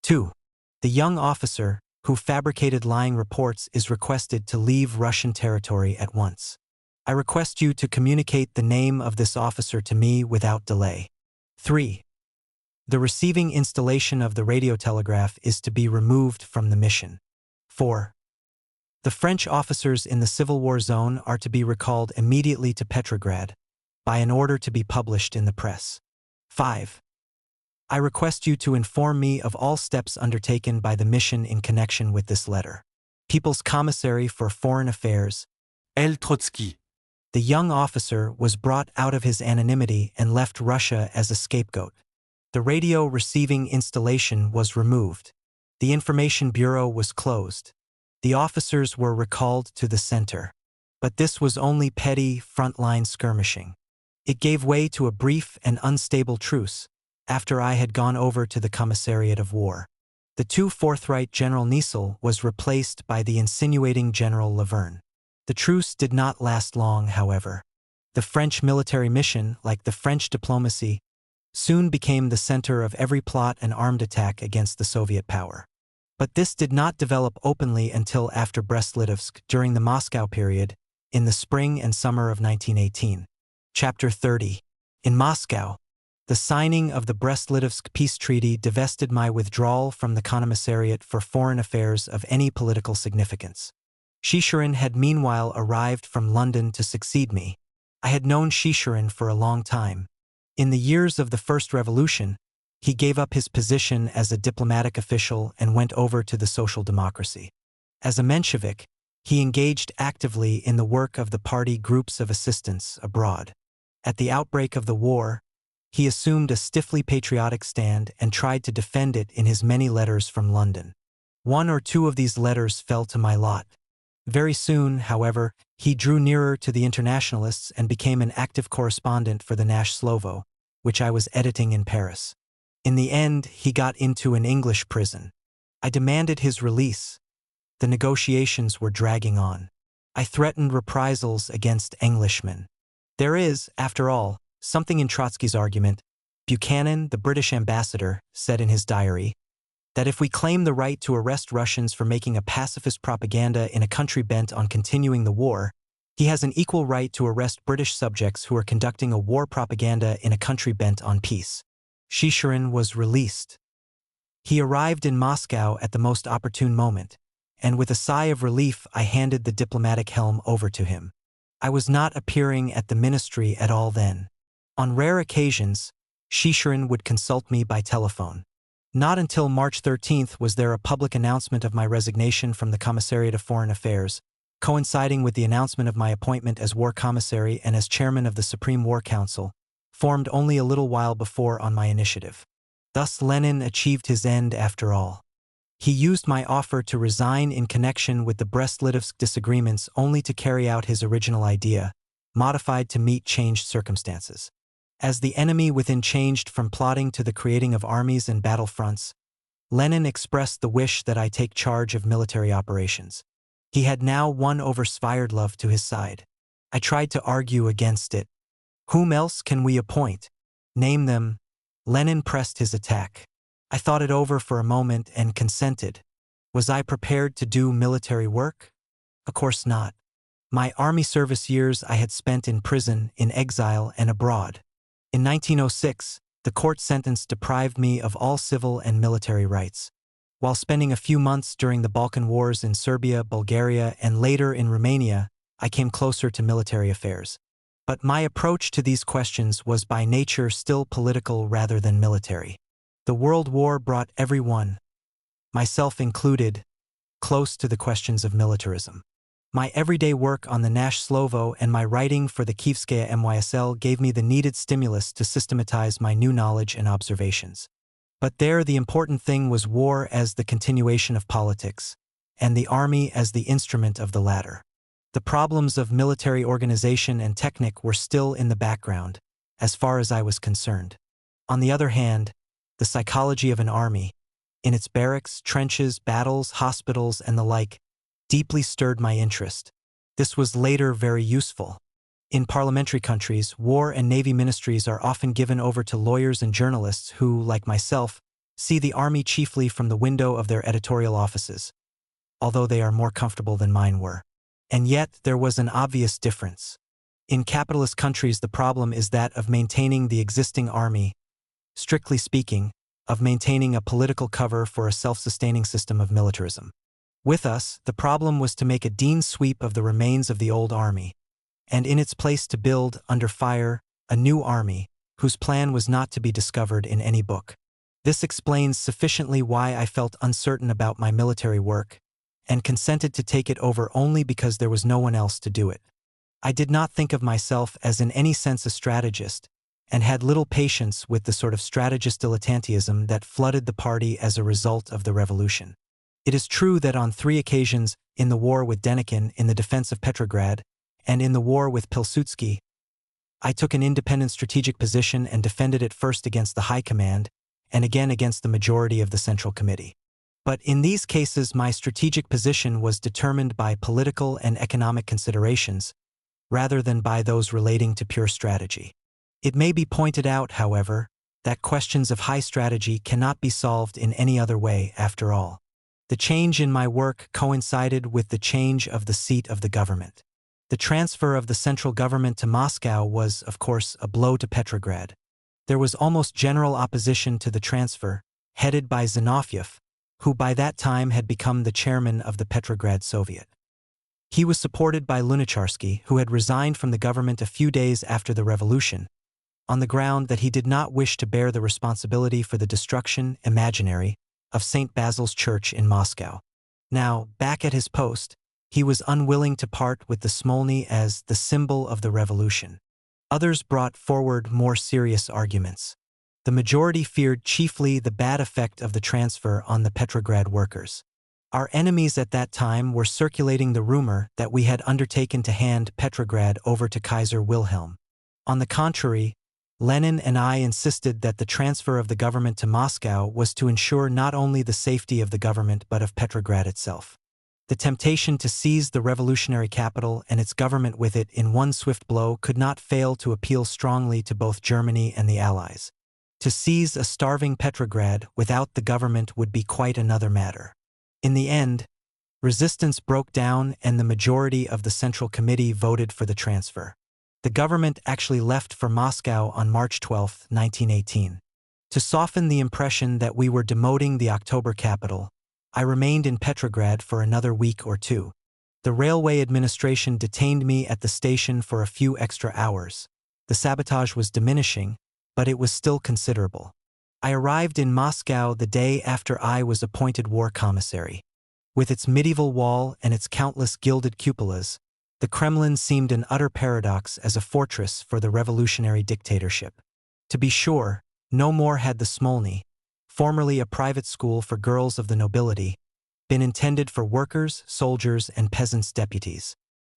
2. The young officer, who fabricated lying reports is requested to leave Russian territory at once. I request you to communicate the name of this officer to me without delay. 3. The receiving installation of the radiotelegraph is to be removed from the mission. 4. The French officers in the Civil War zone are to be recalled immediately to Petrograd, by an order to be published in the press. 5. I request you to inform me of all steps undertaken by the mission in connection with this letter. People's Commissary for Foreign Affairs, L. Trotsky. The young officer was brought out of his anonymity and left Russia as a scapegoat. The radio receiving installation was removed. The Information Bureau was closed. The officers were recalled to the center. But this was only petty, frontline skirmishing. It gave way to a brief and unstable truce, after I had gone over to the Commissariat of War. The too forthright General Niesel was replaced by the insinuating General Laverne. The truce did not last long, however. The French military mission, like the French diplomacy, soon became the center of every plot and armed attack against the Soviet power. But this did not develop openly until after Brest-Litovsk during the Moscow period, in the spring and summer of 1918. Chapter 30. In Moscow, the signing of the Brest-Litovsk peace treaty divested my withdrawal from the Commissariat for Foreign Affairs of any political significance. Shishirin had meanwhile arrived from London to succeed me. I had known Shishirin for a long time. In the years of the First Revolution, he gave up his position as a diplomatic official and went over to the Social Democracy. As a Menshevik, he engaged actively in the work of the party groups of assistance abroad. At the outbreak of the war, he assumed a stiffly patriotic stand and tried to defend it in his many letters from London. 1 or 2 of these letters fell to my lot. Very soon, however, he drew nearer to the internationalists and became an active correspondent for the Nash Slovo, which I was editing in Paris. In the end, he got into an English prison. I demanded his release. The negotiations were dragging on. I threatened reprisals against Englishmen. There is, after all, something in Trotsky's argument. Buchanan, the British ambassador, said in his diary, that if we claim the right to arrest Russians for making a pacifist propaganda in a country bent on continuing the war, he has an equal right to arrest British subjects who are conducting a war propaganda in a country bent on peace. Shishirin was released. He arrived in Moscow at the most opportune moment, and with a sigh of relief I handed the diplomatic helm over to him. I was not appearing at the ministry at all then. On rare occasions, Shishirin would consult me by telephone. Not until March 13th was there a public announcement of my resignation from the Commissariat of Foreign Affairs, coinciding with the announcement of my appointment as War Commissary and as Chairman of the Supreme War Council, formed only a little while before on my initiative. Thus Lenin achieved his end after all. He used my offer to resign in connection with the Brest-Litovsk disagreements only to carry out his original idea, modified to meet changed circumstances. As the enemy within changed from plotting to the creating of armies and battle fronts, Lenin expressed the wish that I take charge of military operations. He had now won over Svierdlov to his side. I tried to argue against it. Whom else can we appoint? Name them. Lenin pressed his attack. I thought it over for a moment and consented. Was I prepared to do military work? Of course not. My army service years I had spent in prison, in exile, and abroad. In 1906, the court sentence deprived me of all civil and military rights. While spending a few months during the Balkan Wars in Serbia, Bulgaria, and later in Romania, I came closer to military affairs. But my approach to these questions was by nature still political rather than military. The World War brought everyone, myself included, close to the questions of militarism. My everyday work on the Nash Slovo and my writing for the Kievskaya MYSL gave me the needed stimulus to systematize my new knowledge and observations. But there the important thing was war as the continuation of politics, and the army as the instrument of the latter. The problems of military organization and technique were still in the background, as far as I was concerned. On the other hand, the psychology of an army, in its barracks, trenches, battles, hospitals, and the like, deeply stirred my interest. This was later very useful. In parliamentary countries, war and navy ministries are often given over to lawyers and journalists who, like myself, see the army chiefly from the window of their editorial offices, although they are more comfortable than mine were. And yet, there was an obvious difference. In capitalist countries, the problem is that of maintaining the existing army, strictly speaking, of maintaining a political cover for a self-sustaining system of militarism. With us, the problem was to make a clean sweep of the remains of the old army, and in its place to build, under fire, a new army, whose plan was not to be discovered in any book. This explains sufficiently why I felt uncertain about my military work, and consented to take it over only because there was no one else to do it. I did not think of myself as in any sense a strategist, and had little patience with the sort of strategist dilettantism that flooded the party as a result of the revolution. It is true that on 3 occasions, in the war with Denikin, in the defense of Petrograd, and in the war with Pilsudski, I took an independent strategic position and defended it first against the High Command, and again against the majority of the Central Committee. But in these cases, my strategic position was determined by political and economic considerations, rather than by those relating to pure strategy. It may be pointed out, however, that questions of high strategy cannot be solved in any other way after all. The change in my work coincided with the change of the seat of the government. The transfer of the central government to Moscow was, of course, a blow to Petrograd. There was almost general opposition to the transfer, headed by Zinoviev, who by that time had become the chairman of the Petrograd Soviet. He was supported by Lunacharsky, who had resigned from the government a few days after the revolution, on the ground that he did not wish to bear the responsibility for the destruction, imaginary, of St. Basil's Church in Moscow. Now, back at his post, he was unwilling to part with the Smolny as the symbol of the revolution. Others brought forward more serious arguments. The majority feared chiefly the bad effect of the transfer on the Petrograd workers. Our enemies at that time were circulating the rumor that we had undertaken to hand Petrograd over to Kaiser Wilhelm. On the contrary, Lenin and I insisted that the transfer of the government to Moscow was to ensure not only the safety of the government but of Petrograd itself. The temptation to seize the revolutionary capital and its government with it in one swift blow could not fail to appeal strongly to both Germany and the Allies. To seize a starving Petrograd without the government would be quite another matter. In the end, resistance broke down and the majority of the Central Committee voted for the transfer. The government actually left for Moscow on March 12, 1918. To soften the impression that we were demoting the October capital, I remained in Petrograd for another week or 2. The railway administration detained me at the station for a few extra hours. The sabotage was diminishing, but it was still considerable. I arrived in Moscow the day after I was appointed war commissary. With its medieval wall and its countless gilded cupolas, the Kremlin seemed an utter paradox as a fortress for the revolutionary dictatorship. To be sure, no more had the Smolny, formerly a private school for girls of the nobility, been intended for workers, soldiers, and peasants' deputies.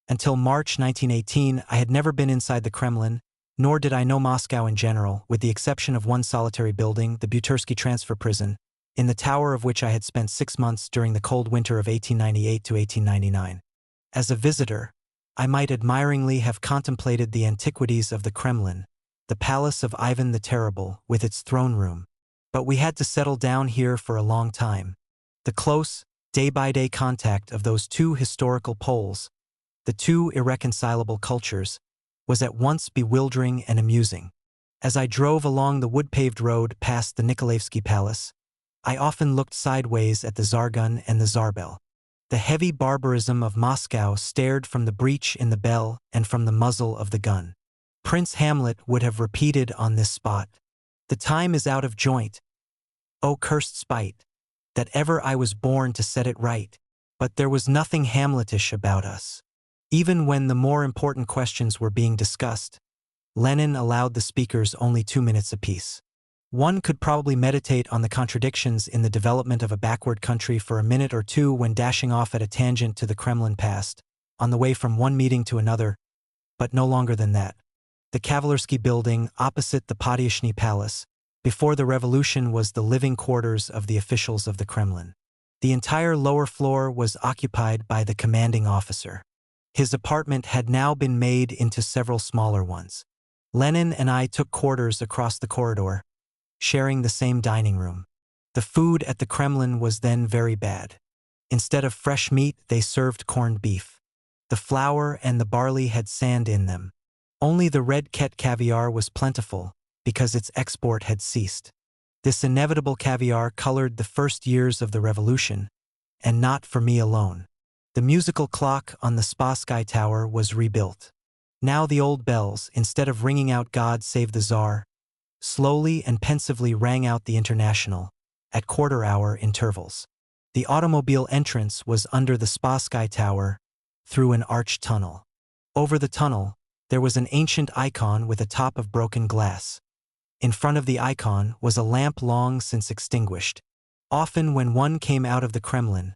Until March 1918, I had never been inside the Kremlin, nor did I know Moscow in general, with the exception of one solitary building, the Butursky Transfer Prison, in the tower of which I had spent 6 months during the cold winter of 1898 to 1899. As a visitor, I might admiringly have contemplated the antiquities of the Kremlin, the palace of Ivan the Terrible, with its throne room. But we had to settle down here for a long time. The close, day-by-day contact of those two historical poles, the two irreconcilable cultures, was at once bewildering and amusing. As I drove along the wood-paved road past the Nikolaevsky Palace, I often looked sideways at the Tsargun and the Tsarbel. The heavy barbarism of Moscow stared from the breach in the bell and from the muzzle of the gun. Prince Hamlet would have repeated on this spot, "The time is out of joint. O cursed spite, that ever I was born to set it right." But there was nothing Hamletish about us. Even when the more important questions were being discussed, Lenin allowed the speakers only 2 minutes apiece. One could probably meditate on the contradictions in the development of a backward country for a minute or two when dashing off at a tangent to the Kremlin past, on the way from one meeting to another, but no longer than that. The Kavalersky building, opposite the Potyashny Palace, before the revolution was the living quarters of the officials of the Kremlin. The entire lower floor was occupied by the commanding officer. His apartment had now been made into several smaller ones. Lenin and I took quarters across the corridor, sharing the same dining room. The food at the Kremlin was then very bad. Instead of fresh meat, they served corned beef. The flour and the barley had sand in them. Only the red ket caviar was plentiful, because its export had ceased. This inevitable caviar colored the first years of the revolution, and not for me alone. The musical clock on the Spasskaya Tower was rebuilt. Now the old bells, instead of ringing out God Save the Tsar, slowly and pensively rang out the International, at quarter-hour intervals. The automobile entrance was under the Spasskaya Tower, through an arched tunnel. Over the tunnel, there was an ancient icon with a top of broken glass. In front of the icon was a lamp long since extinguished. Often when one came out of the Kremlin,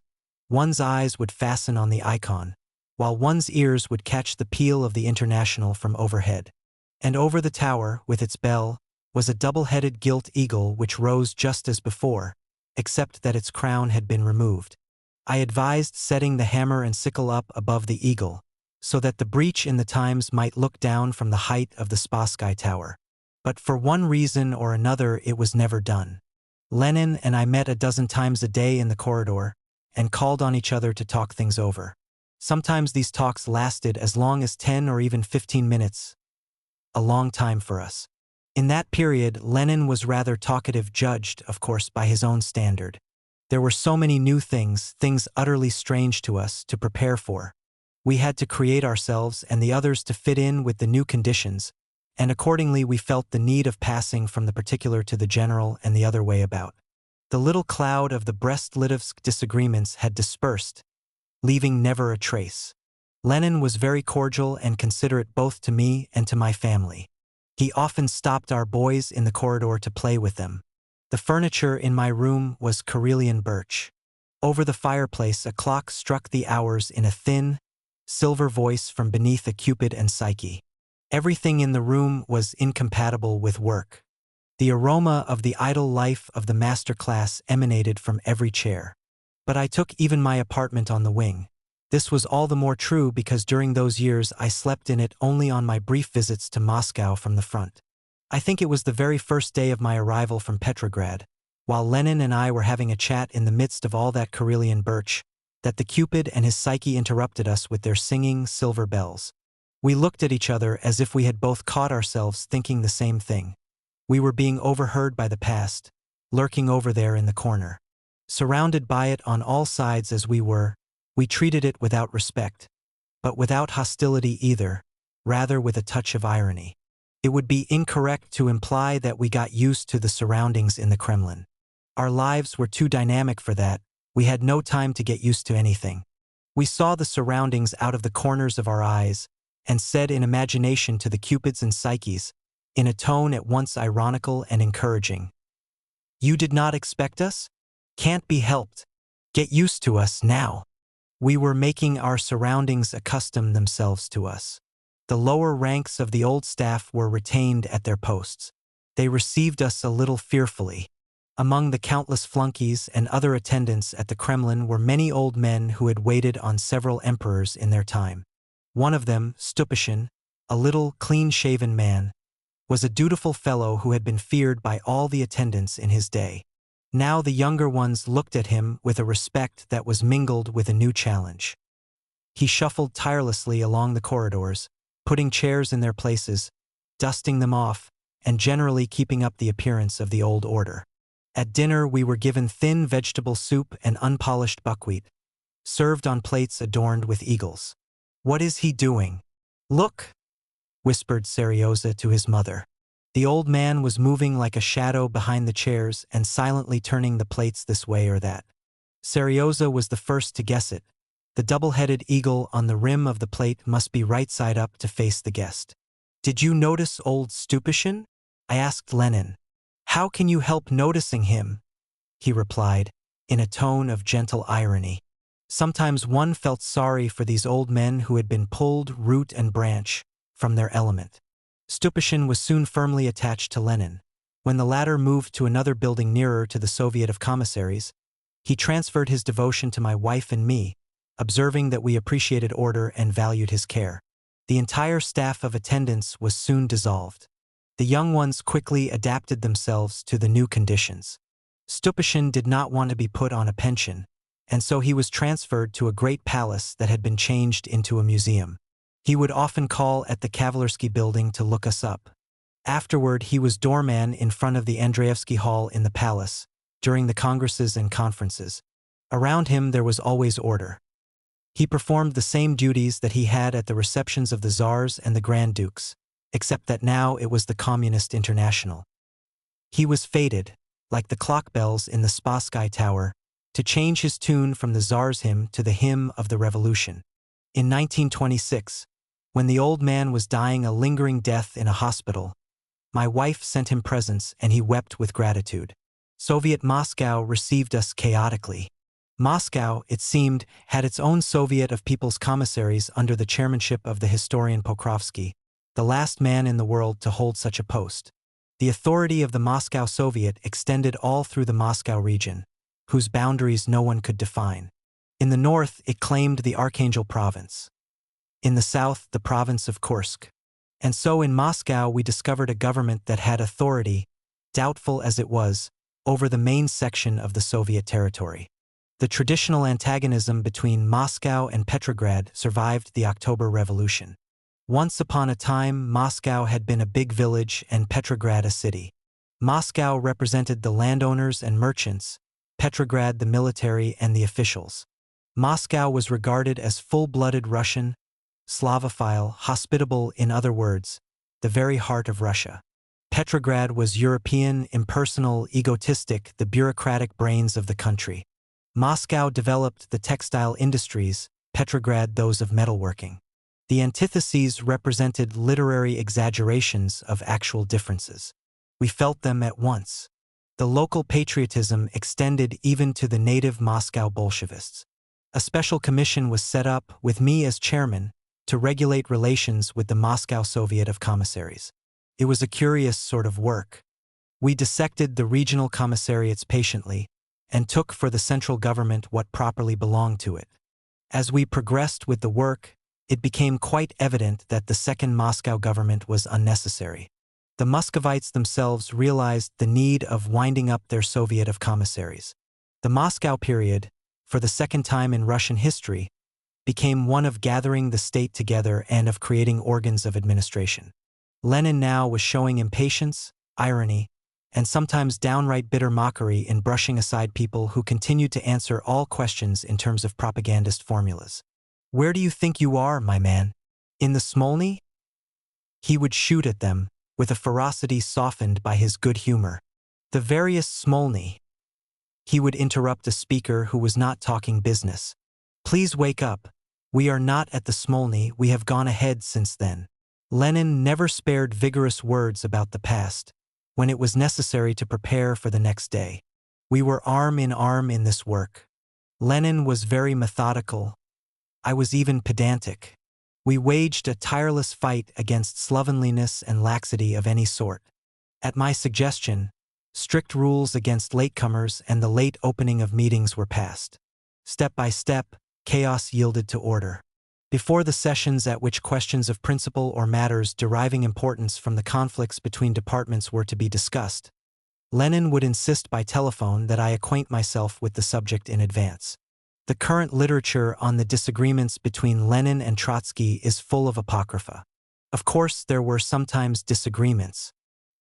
one's eyes would fasten on the icon, while one's ears would catch the peal of the International from overhead. And over the tower, with its bell, was a double-headed gilt eagle which rose just as before, except that its crown had been removed. I advised setting the hammer and sickle up above the eagle, so that the breach in the Times might look down from the height of the Spasskaya Tower. But for one reason or another it was never done. Lenin and I met a dozen times a day in the corridor, and called on each other to talk things over. Sometimes these talks lasted as long as 10 or even 15 minutes, a long time for us. In that period, Lenin was rather talkative, judged, of course, by his own standard. There were so many new things utterly strange to us, to prepare for. We had to create ourselves and the others to fit in with the new conditions, and accordingly we felt the need of passing from the particular to the general and the other way about. The little cloud of the Brest-Litovsk disagreements had dispersed, leaving never a trace. Lenin was very cordial and considerate both to me and to my family. He often stopped our boys in the corridor to play with them. The furniture in my room was Karelian birch. Over the fireplace a clock struck the hours in a thin, silver voice from beneath a Cupid and Psyche. Everything in the room was incompatible with work. The aroma of the idle life of the master class emanated from every chair. But I took even my apartment on the wing. This was all the more true because during those years I slept in it only on my brief visits to Moscow from the front. I think it was the very first day of my arrival from Petrograd, while Lenin and I were having a chat in the midst of all that Karelian birch, that the Cupid and his Psyche interrupted us with their singing silver bells. We looked at each other as if we had both caught ourselves thinking the same thing. We were being overheard by the past, lurking over there in the corner. Surrounded by it on all sides as we were, we treated it without respect, but without hostility either, rather with a touch of irony. It would be incorrect to imply that we got used to the surroundings in the Kremlin. Our lives were too dynamic for that. We had no time to get used to anything. We saw the surroundings out of the corners of our eyes, and said in imagination to the Cupids and Psyches, in a tone at once ironical and encouraging, "You did not expect us? Can't be helped. Get used to us now." We were making our surroundings accustom themselves to us. The lower ranks of the old staff were retained at their posts. They received us a little fearfully. Among the countless flunkies and other attendants at the Kremlin were many old men who had waited on several emperors in their time. One of them, Stupashin, a little, clean-shaven man, was a dutiful fellow who had been feared by all the attendants in his day. Now the younger ones looked at him with a respect that was mingled with a new challenge. He shuffled tirelessly along the corridors, putting chairs in their places, dusting them off, and generally keeping up the appearance of the old order. At dinner we were given thin vegetable soup and unpolished buckwheat, served on plates adorned with eagles. "What is he doing? Look!" whispered Seryoza to his mother. The old man was moving like a shadow behind the chairs and silently turning the plates this way or that. Seryoza was the first to guess it. The double-headed eagle on the rim of the plate must be right side up to face the guest. "Did you notice old Stupashin?" I asked Lenin. "How can you help noticing him?" he replied, in a tone of gentle irony. Sometimes one felt sorry for these old men who had been pulled root and branch from their element. Stupashin was soon firmly attached to Lenin. When the latter moved to another building nearer to the Soviet of Commissaries, he transferred his devotion to my wife and me, observing that we appreciated order and valued his care. The entire staff of attendants was soon dissolved. The young ones quickly adapted themselves to the new conditions. Stupashin did not want to be put on a pension. and so he was transferred to a great palace that had been changed into a museum. He would often call at the Kavalersky building to look us up. Afterward, he was doorman in front of the Andreevsky Hall in the palace, during the congresses and conferences. Around him there was always order. He performed the same duties that he had at the receptions of the czars and the Grand Dukes, except that now it was the Communist International. He was fated, like the clock bells in the Spassky Tower, to change his tune from the Tsar's hymn to the hymn of the Revolution. In 1926, when the old man was dying a lingering death in a hospital, my wife sent him presents and he wept with gratitude. Soviet Moscow received us chaotically. Moscow, it seemed, had its own Soviet of People's Commissaries under the chairmanship of the historian Pokrovsky, the last man in the world to hold such a post. The authority of the Moscow Soviet extended all through the Moscow region, whose boundaries no one could define. In the north, it claimed the Archangel province. In the south, the province of Kursk. And so in Moscow we discovered a government that had authority, doubtful as it was, over the main section of the Soviet territory. The traditional antagonism between Moscow and Petrograd survived the October Revolution. Once upon a time, Moscow had been a big village and Petrograd a city. Moscow represented the landowners and merchants, Petrograd the military and the officials. Moscow was regarded as full-blooded Russian, Slavophile, hospitable, in other words, the very heart of Russia. Petrograd was European, impersonal, egotistic, the bureaucratic brains of the country. Moscow developed the textile industries, Petrograd those of metalworking. The antitheses represented literary exaggerations of actual differences. We felt them at once. The local patriotism extended even to the native Moscow Bolshevists. A special commission was set up, with me as chairman, to regulate relations with the Moscow Soviet of Commissaries. It was a curious sort of work. We dissected the regional commissariats patiently, and took for the central government what properly belonged to it. As we progressed with the work, it became quite evident that the second Moscow government was unnecessary. The Muscovites themselves realized the need of winding up their Soviet of Commissaries. The Moscow period, for the second time in Russian history, became one of gathering the state together and of creating organs of administration. Lenin now was showing impatience, irony, and sometimes downright bitter mockery in brushing aside people who continued to answer all questions in terms of propagandist formulas. "Where do you think you are, my man? In the Smolny?" He would shoot at them, with a ferocity softened by his good humor. "The various Smolny." He would interrupt a speaker who was not talking business. "Please wake up. We are not at the Smolny, we have gone ahead since then." Lenin never spared vigorous words about the past, when it was necessary to prepare for the next day. We were arm in arm in this work. Lenin was very methodical. I was even pedantic. We waged a tireless fight against slovenliness and laxity of any sort. At my suggestion, strict rules against latecomers and the late opening of meetings were passed. Step by step, chaos yielded to order. Before the sessions at which questions of principle or matters deriving importance from the conflicts between departments were to be discussed, Lenin would insist by telephone that I acquaint myself with the subject in advance. The current literature on the disagreements between Lenin and Trotsky is full of apocrypha. Of course, there were sometimes disagreements,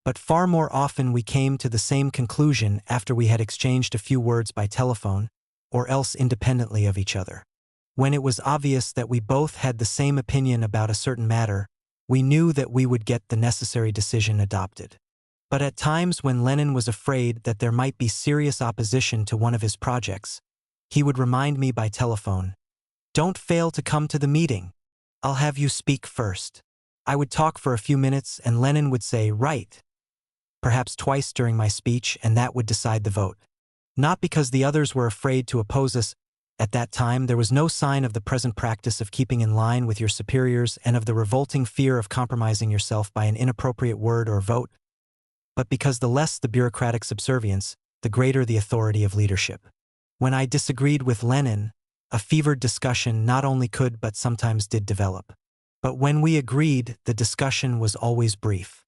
but far more often we came to the same conclusion after we had exchanged a few words by telephone, or else independently of each other. When it was obvious that we both had the same opinion about a certain matter, we knew that we would get the necessary decision adopted. But at times when Lenin was afraid that there might be serious opposition to one of his projects, he would remind me by telephone, "Don't fail to come to the meeting. I'll have you speak first." I would talk for a few minutes and Lenin would say, "Right," perhaps twice during my speech, and that would decide the vote. Not because the others were afraid to oppose us. At that time, there was no sign of the present practice of keeping in line with your superiors and of the revolting fear of compromising yourself by an inappropriate word or vote, but because the less the bureaucratic subservience, the greater the authority of leadership. When I disagreed with Lenin, a fevered discussion not only could but sometimes did develop. But when we agreed, the discussion was always brief.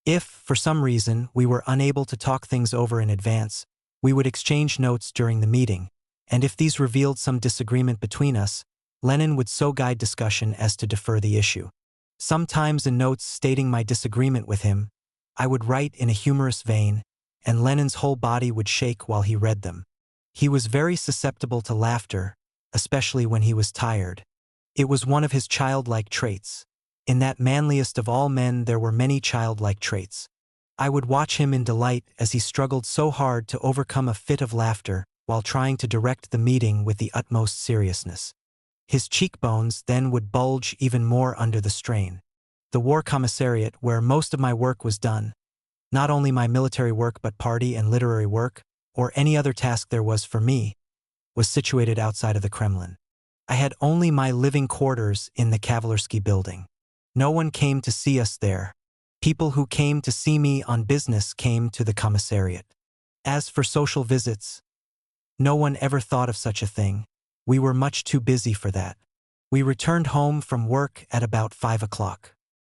If, for some reason, we were unable to talk things over in advance, we would exchange notes during the meeting, and if these revealed some disagreement between us, Lenin would so guide discussion as to defer the issue. Sometimes in notes stating my disagreement with him, I would write in a humorous vein, and Lenin's whole body would shake while he read them. He was very susceptible to laughter, especially when he was tired. It was one of his childlike traits. In that manliest of all men there were many childlike traits. I would watch him in delight as he struggled so hard to overcome a fit of laughter while trying to direct the meeting with the utmost seriousness. His cheekbones then would bulge even more under the strain. The War Commissariat, where most of my work was done, not only my military work but party and literary work, or any other task there was for me, was situated outside of the Kremlin. I had only my living quarters in the Kavalersky building. No one came to see us there. People who came to see me on business came to the commissariat. As for social visits, no one ever thought of such a thing. We were much too busy for that. We returned home from work at about 5 o'clock.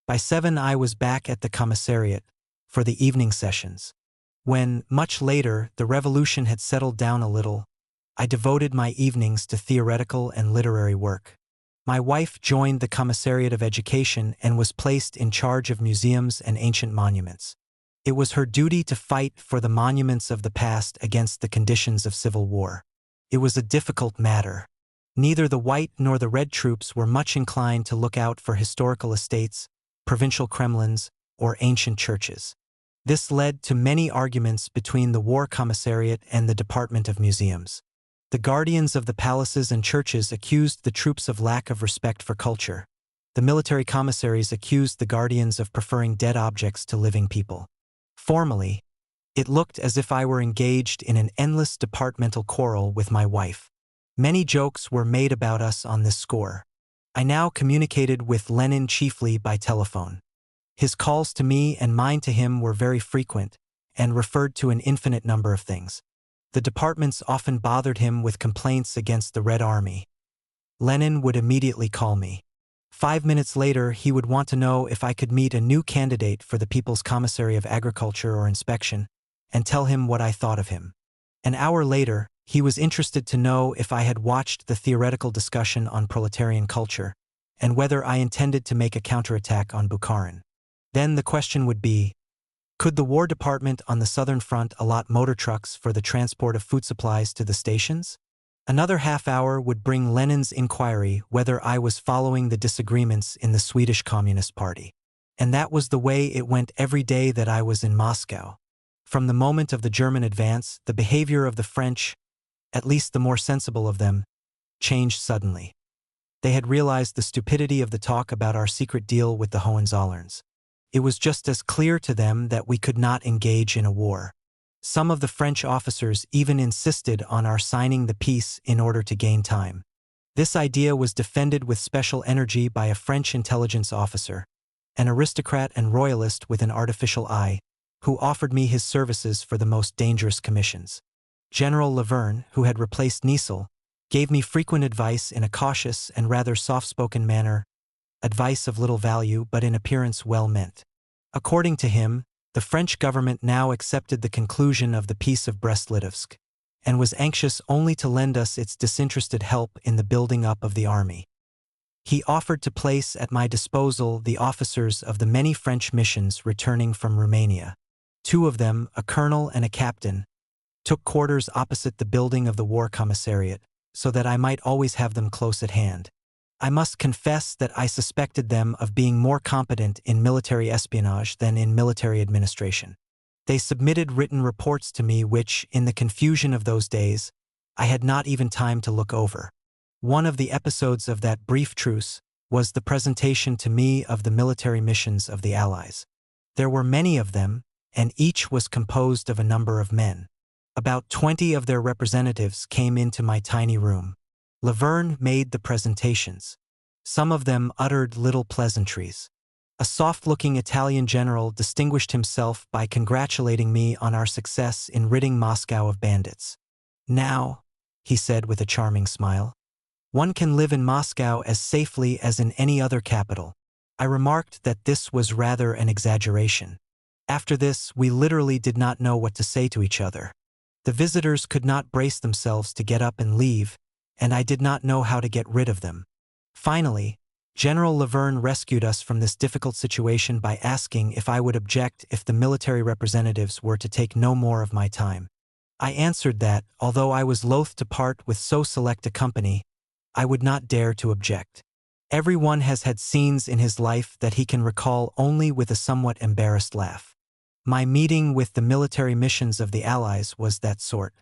By 7 I was back at the commissariat for the evening sessions. When, much later, the revolution had settled down a little, I devoted my evenings to theoretical and literary work. My wife joined the Commissariat of Education and was placed in charge of museums and ancient monuments. It was her duty to fight for the monuments of the past against the conditions of civil war. It was a difficult matter. Neither the white nor the red troops were much inclined to look out for historical estates, provincial Kremlins, or ancient churches. This led to many arguments between the War Commissariat and the Department of Museums. The guardians of the palaces and churches accused the troops of lack of respect for culture. The military commissaries accused the guardians of preferring dead objects to living people. Formally, it looked as if I were engaged in an endless departmental quarrel with my wife. Many jokes were made about us on this score. I now communicated with Lenin chiefly by telephone. His calls to me and mine to him were very frequent and referred to an infinite number of things. The departments often bothered him with complaints against the Red Army. Lenin would immediately call me. 5 minutes later, he would want to know if I could meet a new candidate for the People's Commissary of Agriculture or Inspection, and tell him what I thought of him. An hour later, he was interested to know if I had watched the theoretical discussion on proletarian culture, and whether I intended to make a counterattack on Bukharin. Then the question would be, could the War Department on the Southern Front allot motor trucks for the transport of food supplies to the stations? Another half hour would bring Lenin's inquiry whether I was following the disagreements in the Swedish Communist Party. And that was the way it went every day that I was in Moscow. From the moment of the German advance, the behavior of the French, at least the more sensible of them, changed suddenly. They had realized the stupidity of the talk about our secret deal with the Hohenzollerns. It was just as clear to them that we could not engage in a war. Some of the French officers even insisted on our signing the peace in order to gain time. This idea was defended with special energy by a French intelligence officer, an aristocrat and royalist with an artificial eye, who offered me his services for the most dangerous commissions. General Laverne, who had replaced Niesel, gave me frequent advice in a cautious and rather soft-spoken manner, advice of little value but in appearance well meant. According to him, the French government now accepted the conclusion of the Peace of Brest-Litovsk, and was anxious only to lend us its disinterested help in the building up of the army. He offered to place at my disposal the officers of the many French missions returning from Romania. 2 of them, a colonel and a captain, took quarters opposite the building of the War Commissariat, so that I might always have them close at hand. I must confess that I suspected them of being more competent in military espionage than in military administration. They submitted written reports to me which, in the confusion of those days, I had not even time to look over. One of the episodes of that brief truce was the presentation to me of the military missions of the Allies. There were many of them, and each was composed of a number of men. About 20 of their representatives came into my tiny room. Laverne made the presentations. Some of them uttered little pleasantries. A soft-looking Italian general distinguished himself by congratulating me on our success in ridding Moscow of bandits. "Now," he said with a charming smile, "one can live in Moscow as safely as in any other capital." I remarked that this was rather an exaggeration. After this, we literally did not know what to say to each other. The visitors could not brace themselves to get up and leave, and I did not know how to get rid of them. Finally, General Laverne rescued us from this difficult situation by asking if I would object if the military representatives were to take no more of my time. I answered that, although I was loath to part with so select a company, I would not dare to object. Everyone has had scenes in his life that he can recall only with a somewhat embarrassed laugh. My meeting with the military missions of the Allies was that sort.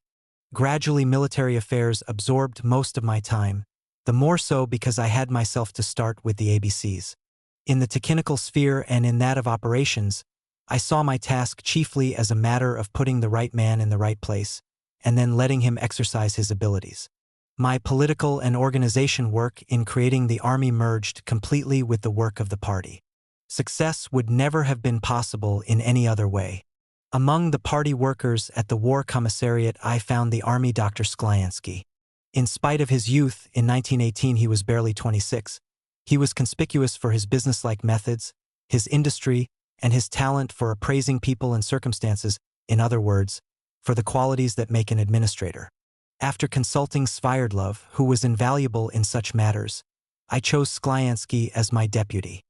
Gradually, military affairs absorbed most of my time, the more so because I had myself to start with the ABCs. In the technical sphere and in that of operations, I saw my task chiefly as a matter of putting the right man in the right place, and then letting him exercise his abilities. My political and organization work in creating the army merged completely with the work of the party. Success would never have been possible in any other way. Among the party workers at the War Commissariat, I found the Army Dr. Sklyansky. In spite of his youth, in 1918 he was barely 26. He was conspicuous for his businesslike methods, his industry, and his talent for appraising people and circumstances, in other words, for the qualities that make an administrator. After consulting Sviardlov, who was invaluable in such matters, I chose Sklyansky as my deputy.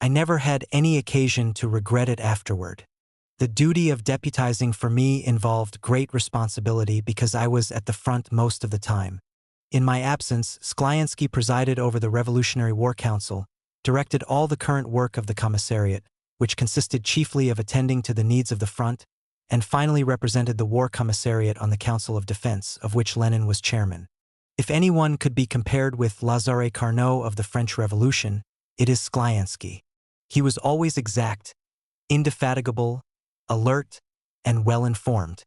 I never had any occasion to regret it afterward. The duty of deputizing for me involved great responsibility because I was at the front most of the time. In my absence, Sklyansky presided over the Revolutionary War Council, directed all the current work of the Commissariat, which consisted chiefly of attending to the needs of the front, and finally represented the War Commissariat on the Council of Defense, of which Lenin was chairman. If anyone could be compared with Lazare Carnot of the French Revolution, it is Sklyansky. He was always exact, indefatigable, alert, and well-informed.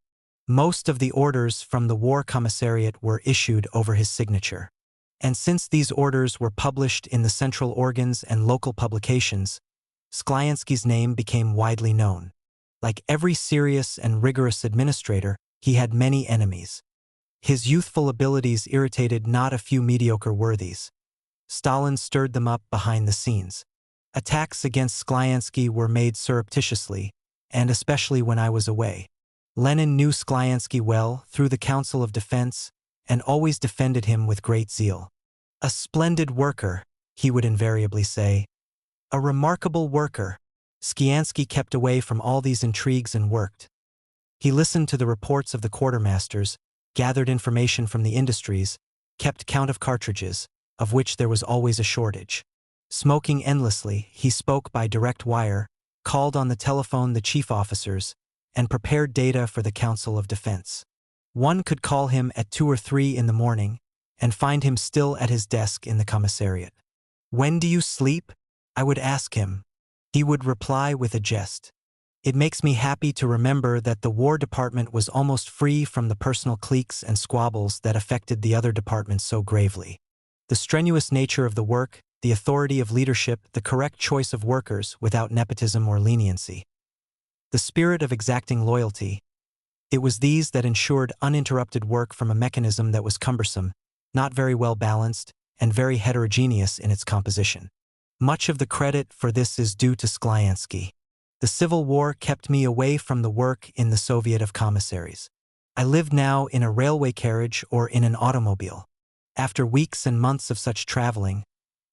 Most of the orders from the War Commissariat were issued over his signature. And since these orders were published in the central organs and local publications, Sklyansky's name became widely known. Like every serious and rigorous administrator, he had many enemies. His youthful abilities irritated not a few mediocre worthies. Stalin stirred them up behind the scenes. Attacks against Sklyansky were made surreptitiously, and especially when I was away. Lenin knew Sklyansky well through the Council of Defense and always defended him with great zeal. "A splendid worker," he would invariably say. "A remarkable worker." Sklyansky kept away from all these intrigues and worked. He listened to the reports of the quartermasters, gathered information from the industries, kept count of cartridges, of which there was always a shortage. Smoking endlessly, he spoke by direct wire, called on the telephone the chief officers, and prepared data for the Council of Defense. One could call him at 2 or 3 in the morning and find him still at his desk in the commissariat. "When do you sleep?" I would ask him. He would reply with a jest. It makes me happy to remember that the War Department was almost free from the personal cliques and squabbles that affected the other departments so gravely. The strenuous nature of the work, the authority of leadership, the correct choice of workers without nepotism or leniency. The spirit of exacting loyalty. It was these that ensured uninterrupted work from a mechanism that was cumbersome, not very well balanced, and very heterogeneous in its composition. Much of the credit for this is due to Sklyansky. The Civil War kept me away from the work in the Soviet of Commissaries. I lived now in a railway carriage or in an automobile. After weeks and months of such traveling,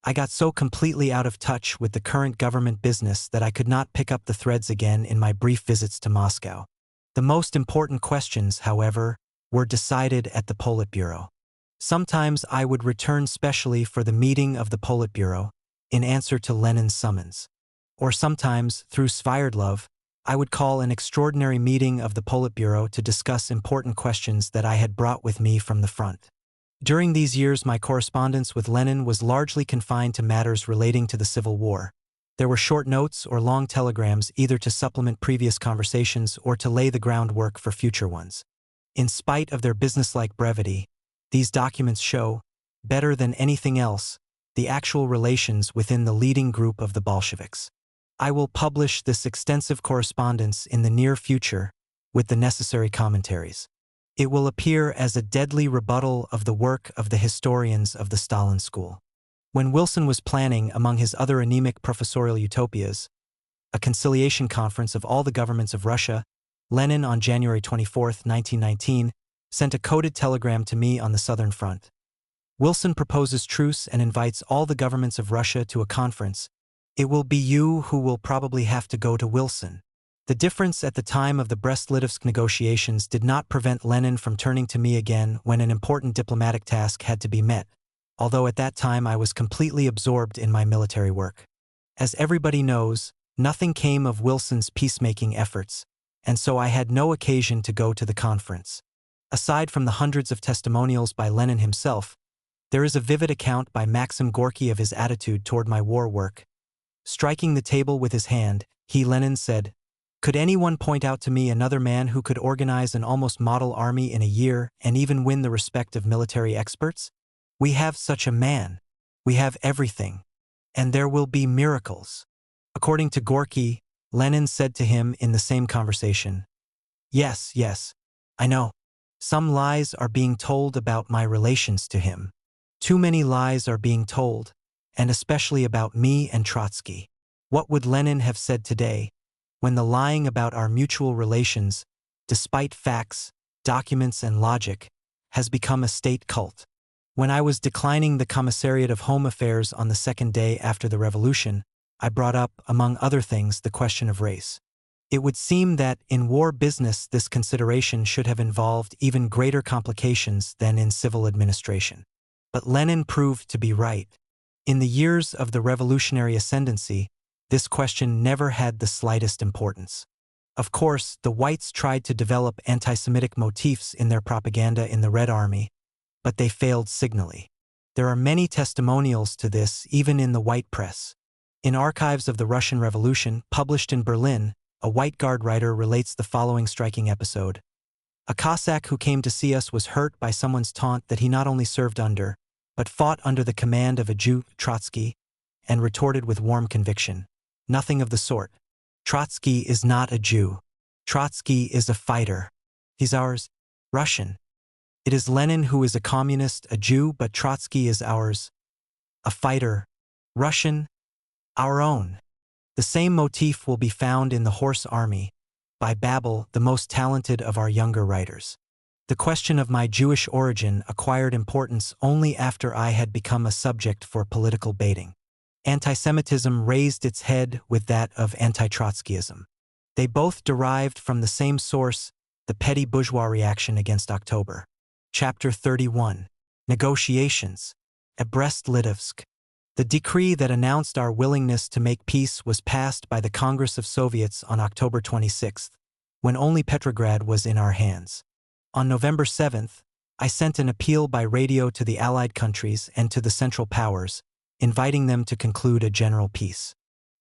I got so completely out of touch with the current government business that I could not pick up the threads again in my brief visits to Moscow. The most important questions, however, were decided at the Politburo. Sometimes I would return specially for the meeting of the Politburo, in answer to Lenin's summons. Or sometimes, through Sviardlov, I would call an extraordinary meeting of the Politburo to discuss important questions that I had brought with me from the front. During these years, my correspondence with Lenin was largely confined to matters relating to the Civil War. There were short notes or long telegrams either to supplement previous conversations or to lay the groundwork for future ones. In spite of their businesslike brevity, these documents show, better than anything else, the actual relations within the leading group of the Bolsheviks. I will publish this extensive correspondence in the near future with the necessary commentaries. It will appear as a deadly rebuttal of the work of the historians of the Stalin school. When Wilson was planning, among his other anemic professorial utopias, a conciliation conference of all the governments of Russia, Lenin on January 24, 1919, sent a coded telegram to me on the Southern Front. Wilson proposes truce and invites all the governments of Russia to a conference. It will be you who will probably have to go to Wilson. The difference at the time of the Brest-Litovsk negotiations did not prevent Lenin from turning to me again when an important diplomatic task had to be met, although at that time I was completely absorbed in my military work. As everybody knows, nothing came of Wilson's peacemaking efforts, and so I had no occasion to go to the conference. Aside from the hundreds of testimonials by Lenin himself, there is a vivid account by Maxim Gorky of his attitude toward my war work. Striking the table with his hand, Lenin said, "Could anyone point out to me another man who could organize an almost model army in a year and even win the respect of military experts? We have such a man. We have everything. And there will be miracles." According to Gorky, Lenin said to him in the same conversation, Yes, I know. Some lies are being told about my relations to him. Too many lies are being told, and especially about me and Trotsky. What would Lenin have said today, when the lying about our mutual relations, despite facts, documents, and logic, has become a state cult? When I was declining the Commissariat of Home Affairs on the second day after the revolution, I brought up, among other things, the question of race. It would seem that in war business this consideration should have involved even greater complications than in civil administration. But Lenin proved to be right. In the years of the revolutionary ascendancy, this question never had the slightest importance. Of course, the whites tried to develop anti-Semitic motifs in their propaganda in the Red Army, but they failed signally. There are many testimonials to this even in the white press. In Archives of the Russian Revolution, published in Berlin, a White Guard writer relates the following striking episode. A Cossack who came to see us was hurt by someone's taunt that he not only served under, but fought under the command of a Jew, Trotsky, and retorted with warm conviction, "Nothing of the sort. Trotsky is not a Jew. Trotsky is a fighter. He's ours, Russian. It is Lenin who is a communist, a Jew, but Trotsky is ours, a fighter, Russian, our own." The same motif will be found in The Horse Army, by Babel, the most talented of our younger writers. The question of my Jewish origin acquired importance only after I had become a subject for political baiting. Antisemitism raised its head with that of anti-Trotskyism. They both derived from the same source, the petty bourgeois reaction against October. Chapter 31. Negotiations. At Brest-Litovsk. The decree that announced our willingness to make peace was passed by the Congress of Soviets on October 26, when only Petrograd was in our hands. On November 7, I sent an appeal by radio to the Allied countries and to the Central Powers, inviting them to conclude a general peace.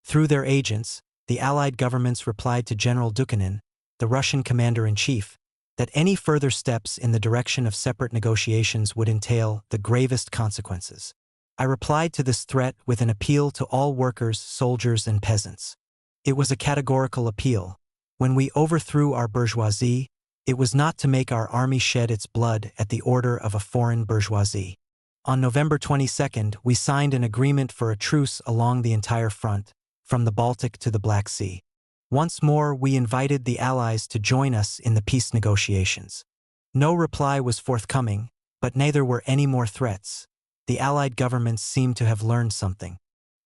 Through their agents, the Allied governments replied to General Dukhanin, the Russian commander-in-chief, that any further steps in the direction of separate negotiations would entail the gravest consequences. I replied to this threat with an appeal to all workers, soldiers, and peasants. It was a categorical appeal. When we overthrew our bourgeoisie, it was not to make our army shed its blood at the order of a foreign bourgeoisie. On November 22, we signed an agreement for a truce along the entire front, from the Baltic to the Black Sea. Once more, we invited the Allies to join us in the peace negotiations. No reply was forthcoming, but neither were any more threats. The Allied governments seemed to have learned something.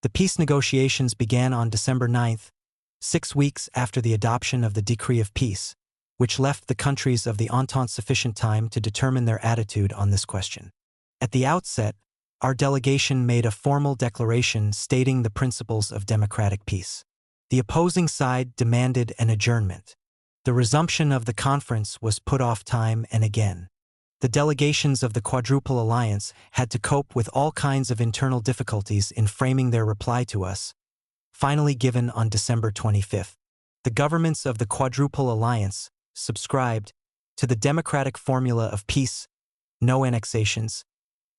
The peace negotiations began on December 9, 6 weeks after the adoption of the Decree of Peace, which left the countries of the Entente sufficient time to determine their attitude on this question. At the outset, our delegation made a formal declaration stating the principles of democratic peace. The opposing side demanded an adjournment. The resumption of the conference was put off time and again. The delegations of the Quadruple Alliance had to cope with all kinds of internal difficulties in framing their reply to us, finally given on December 25. The governments of the Quadruple Alliance subscribed to the democratic formula of peace, no annexations,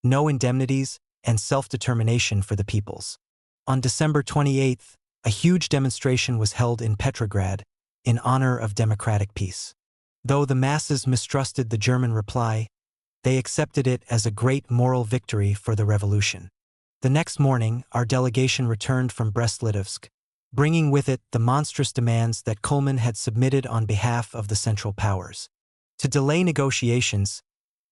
no indemnities, and self-determination for the peoples. On December 28, a huge demonstration was held in Petrograd in honor of democratic peace. Though the masses mistrusted the German reply, they accepted it as a great moral victory for the revolution. The next morning, our delegation returned from Brest-Litovsk, bringing with it the monstrous demands that Kuhlmann had submitted on behalf of the Central Powers. To delay negotiations,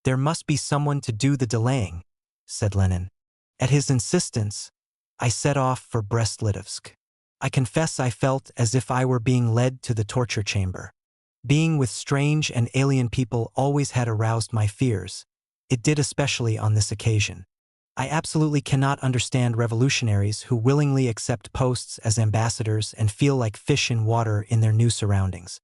there must be someone to do the delaying, said Lenin. At his insistence, I set off for Brest-Litovsk. I confess I felt as if I were being led to the torture chamber. Being with strange and alien people always had aroused my fears. It did especially on this occasion. I absolutely cannot understand revolutionaries who willingly accept posts as ambassadors and feel like fish in water in their new surroundings.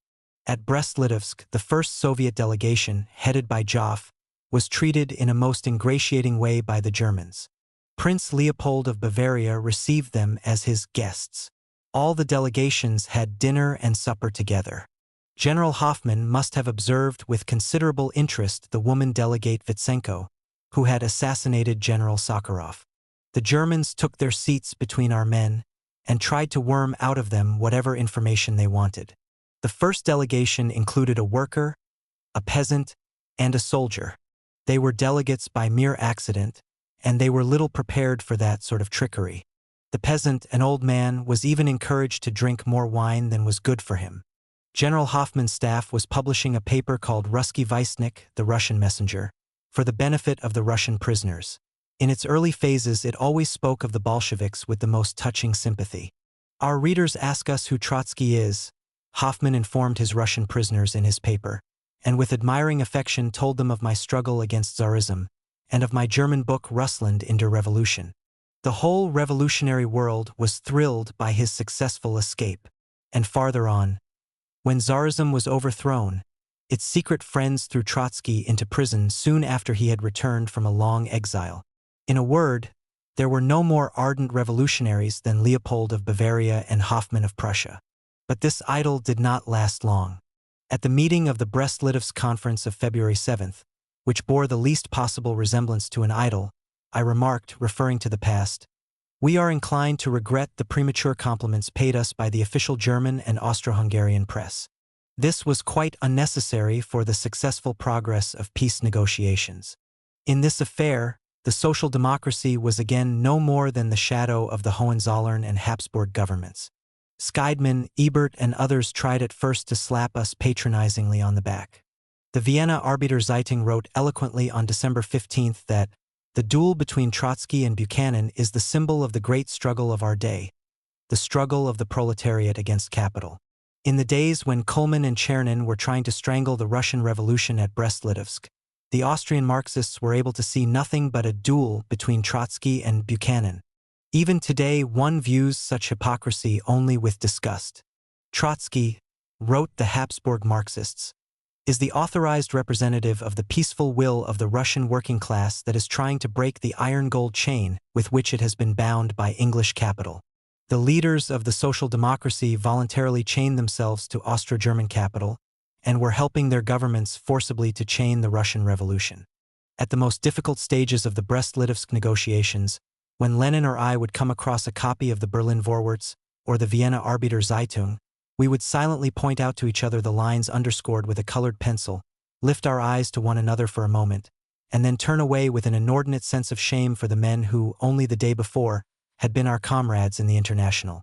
At Brest-Litovsk, the first Soviet delegation, headed by Joff, was treated in a most ingratiating way by the Germans. Prince Leopold of Bavaria received them as his guests. All the delegations had dinner and supper together. General Hoffmann must have observed with considerable interest the woman delegate Vitsenko, who had assassinated General Sakharov. The Germans took their seats between our men and tried to worm out of them whatever information they wanted. The first delegation included a worker, a peasant, and a soldier. They were delegates by mere accident, and they were little prepared for that sort of trickery. The peasant, an old man, was even encouraged to drink more wine than was good for him. General Hoffmann's staff was publishing a paper called Ruski Vestnik, the Russian Messenger, for the benefit of the Russian prisoners. In its early phases, it always spoke of the Bolsheviks with the most touching sympathy. Our readers ask us who Trotsky is. Hoffmann informed his Russian prisoners in his paper, and with admiring affection told them of my struggle against Tsarism, and of my German book Russland in der Revolution. The whole revolutionary world was thrilled by his successful escape. And farther on, when Tsarism was overthrown, its secret friends threw Trotsky into prison soon after he had returned from a long exile. In a word, there were no more ardent revolutionaries than Leopold of Bavaria and Hoffmann of Prussia. But this idyll did not last long. At the meeting of the Brest-Litovsk Conference of February 7th, which bore the least possible resemblance to an idyll, I remarked, referring to the past, "We are inclined to regret the premature compliments paid us by the official German and Austro-Hungarian press. This was quite unnecessary for the successful progress of peace negotiations. In this affair, the social democracy was again no more than the shadow of the Hohenzollern and Habsburg governments. Scheidman, Ebert, and others tried at first to slap us patronizingly on the back. The Vienna Arbeiterzeitung wrote eloquently on December 15th that the duel between Trotsky and Buchanan is the symbol of the great struggle of our day, the struggle of the proletariat against capital. In the days when Kuhlmann and Chernin were trying to strangle the Russian Revolution at Brest-Litovsk, the Austrian Marxists were able to see nothing but a duel between Trotsky and Buchanan. Even today, one views such hypocrisy only with disgust. Trotsky, wrote the Habsburg Marxists, is the authorized representative of the peaceful will of the Russian working class that is trying to break the iron-gold chain with which it has been bound by English capital. The leaders of the social democracy voluntarily chained themselves to Austro-German capital and were helping their governments forcibly to chain the Russian Revolution. At the most difficult stages of the Brest-Litovsk negotiations, when Lenin or I would come across a copy of the Berlin Vorwärts or the Vienna Arbeiterzeitung, we would silently point out to each other the lines underscored with a colored pencil, lift our eyes to one another for a moment, and then turn away with an inordinate sense of shame for the men who, only the day before, had been our comrades in the International.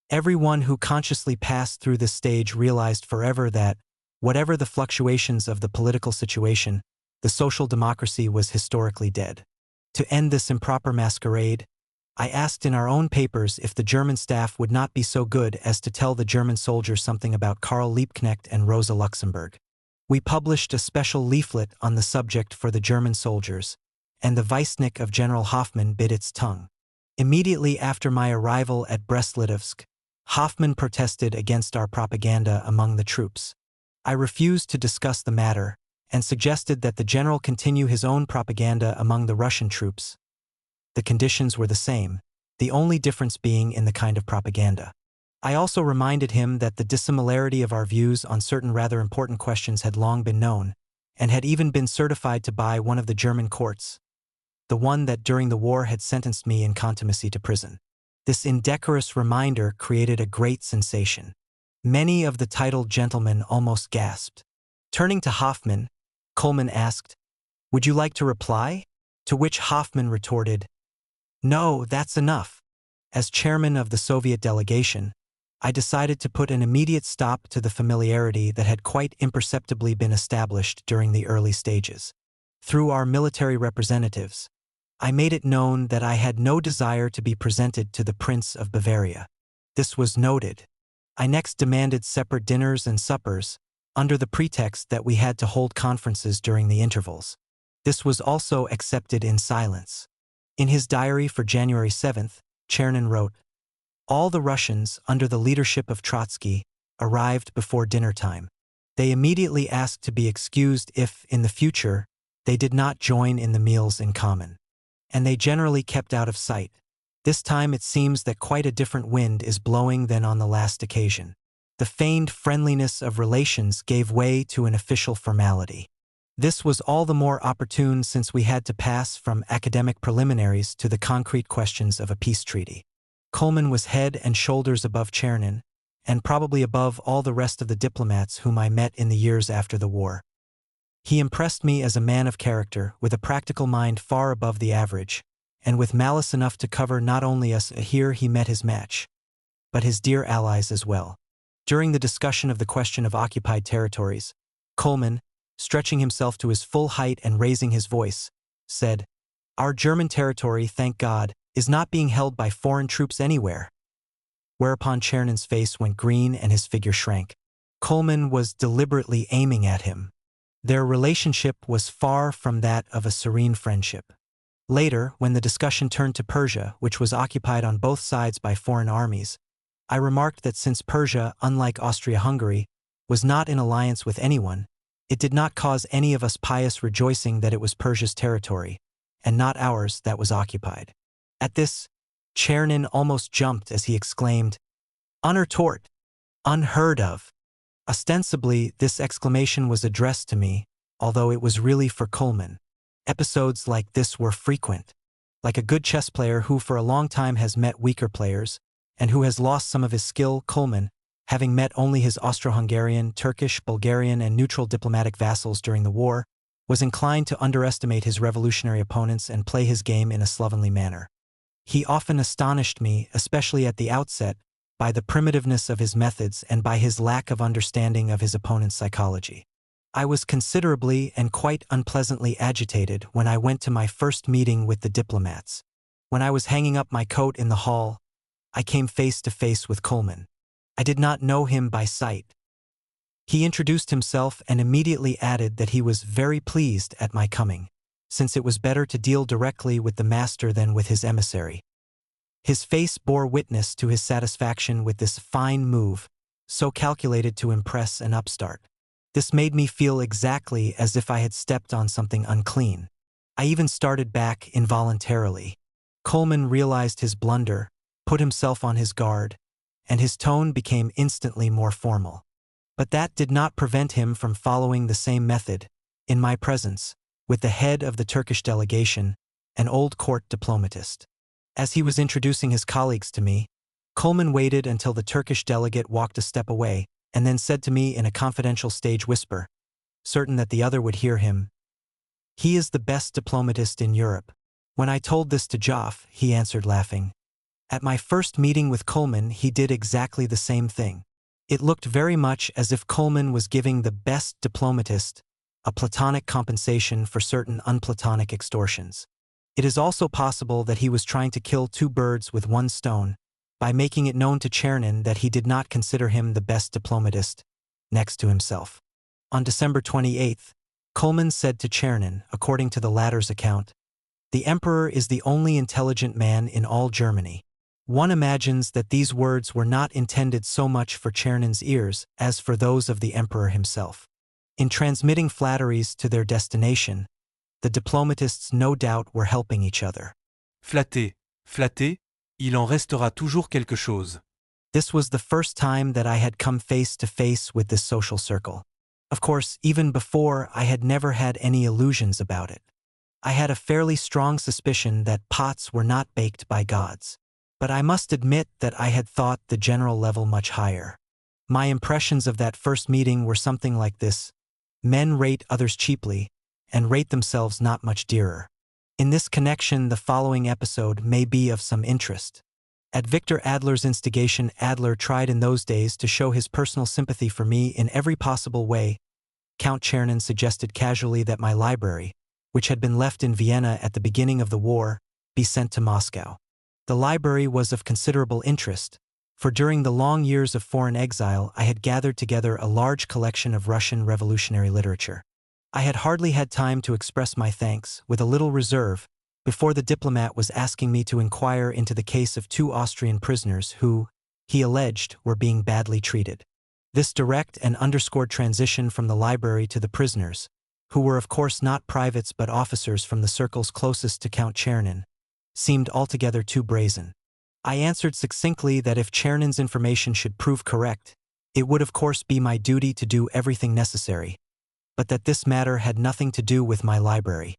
Everyone who consciously passed through this stage realized forever that, whatever the fluctuations of the political situation, the social democracy was historically dead. To end this improper masquerade, I asked in our own papers if the German staff would not be so good as to tell the German soldiers something about Karl Liebknecht and Rosa Luxemburg. We published a special leaflet on the subject for the German soldiers, and the Weissnick of General Hoffmann bit its tongue. Immediately after my arrival at Brest-Litovsk, Hoffmann protested against our propaganda among the troops. I refused to discuss the matter and suggested that the general continue his own propaganda among the Russian troops. The conditions were the same, the only difference being in the kind of propaganda. I also reminded him that the dissimilarity of our views on certain rather important questions had long been known, and had even been certified to by one of the German courts, the one that during the war had sentenced me in contumacy to prison. This indecorous reminder created a great sensation. Many of the titled gentlemen almost gasped. Turning to Hoffmann, Kuhlmann asked, "Would you like to reply?" To which Hoffmann retorted, "No, that's enough." As chairman of the Soviet delegation, I decided to put an immediate stop to the familiarity that had quite imperceptibly been established during the early stages. Through our military representatives, I made it known that I had no desire to be presented to the Prince of Bavaria. This was noted. I next demanded separate dinners and suppers, under the pretext that we had to hold conferences during the intervals. This was also accepted in silence. In his diary for January 7th, Chernin wrote, "All the Russians, under the leadership of Trotsky, arrived before dinner time. They immediately asked to be excused if, in the future, they did not join in the meals in common. And they generally kept out of sight. This time it seems that quite a different wind is blowing than on the last occasion. The feigned friendliness of relations gave way to an official formality. This was all the more opportune since we had to pass from academic preliminaries to the concrete questions of a peace treaty." Coleman was head and shoulders above Chernin, and probably above all the rest of the diplomats whom I met in the years after the war. He impressed me as a man of character, with a practical mind far above the average, and with malice enough to cover not only us. Here he met his match, but his dear allies as well. During the discussion of the question of occupied territories, Coleman, stretching himself to his full height and raising his voice, said, "Our German territory, thank God, is not being held by foreign troops anywhere." Whereupon Chernin's face went green and his figure shrank. Coleman was deliberately aiming at him. Their relationship was far from that of a serene friendship. Later, when the discussion turned to Persia, which was occupied on both sides by foreign armies, I remarked that since Persia, unlike Austria-Hungary, was not in alliance with anyone, it did not cause any of us pious rejoicing that it was Persia's territory, and not ours, that was occupied. At this, Chernin almost jumped as he exclaimed, "Unertort! Unheard of!" Ostensibly, this exclamation was addressed to me, although it was really for Coleman. Episodes like this were frequent. Like a good chess player who for a long time has met weaker players, and who has lost some of his skill, Coleman, having met only his Austro-Hungarian, Turkish, Bulgarian, and neutral diplomatic vassals during the war, was inclined to underestimate his revolutionary opponents and play his game in a slovenly manner. He often astonished me, especially at the outset, by the primitiveness of his methods and by his lack of understanding of his opponent's psychology. I was considerably and quite unpleasantly agitated when I went to my first meeting with the diplomats. When I was hanging up my coat in the hall, I came face to face with Coleman. I did not know him by sight. He introduced himself and immediately added that he was very pleased at my coming, since it was better to deal directly with the master than with his emissary. His face bore witness to his satisfaction with this fine move, so calculated to impress an upstart. This made me feel exactly as if I had stepped on something unclean. I even started back involuntarily. Coleman realized his blunder, put himself on his guard, and his tone became instantly more formal. But that did not prevent him from following the same method, in my presence, with the head of the Turkish delegation, an old court diplomatist. As he was introducing his colleagues to me, Coleman waited until the Turkish delegate walked a step away, and then said to me in a confidential stage whisper, certain that the other would hear him, "He is the best diplomatist in Europe." When I told this to Joff, he answered laughing. At my first meeting with Coleman, he did exactly the same thing. It looked very much as if Coleman was giving the best diplomatist a platonic compensation for certain unplatonic extortions. It is also possible that he was trying to kill two birds with one stone, by making it known to Chernin that he did not consider him the best diplomatist, next to himself. On December 28th, Coleman said to Chernin, according to the latter's account, "The Emperor is the only intelligent man in all Germany." One imagines that these words were not intended so much for Chernin's ears as for those of the Emperor himself. In transmitting flatteries to their destination, the diplomatists no doubt were helping each other. Flatté, flatté, il en restera toujours quelque chose. This was the first time that I had come face to face with this social circle. Of course, even before, I had never had any illusions about it. I had a fairly strong suspicion that pots were not baked by gods. But I must admit that I had thought the general level much higher. My impressions of that first meeting were something like this: men rate others cheaply, and rate themselves not much dearer. In this connection, the following episode may be of some interest. At Victor Adler's instigation, Adler tried in those days to show his personal sympathy for me in every possible way. Count Chernin suggested casually that my library, which had been left in Vienna at the beginning of the war, be sent to Moscow. The library was of considerable interest, for during the long years of foreign exile I had gathered together a large collection of Russian revolutionary literature. I had hardly had time to express my thanks, with a little reserve, before the diplomat was asking me to inquire into the case of 2 Austrian prisoners who, he alleged, were being badly treated. This direct and underscored transition from the library to the prisoners, who were of course not privates but officers from the circles closest to Count Chernin, seemed altogether too brazen. I answered succinctly that if Chernin's information should prove correct, it would of course be my duty to do everything necessary, but that this matter had nothing to do with my library.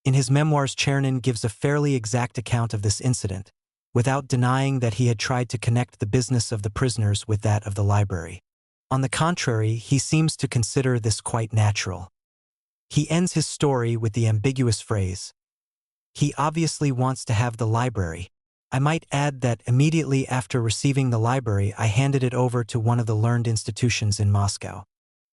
In his memoirs, Chernin gives a fairly exact account of this incident, without denying that he had tried to connect the business of the prisoners with that of the library. On the contrary, he seems to consider this quite natural. He ends his story with the ambiguous phrase, "He obviously wants to have the library." I might add that immediately after receiving the library I handed it over to one of the learned institutions in Moscow.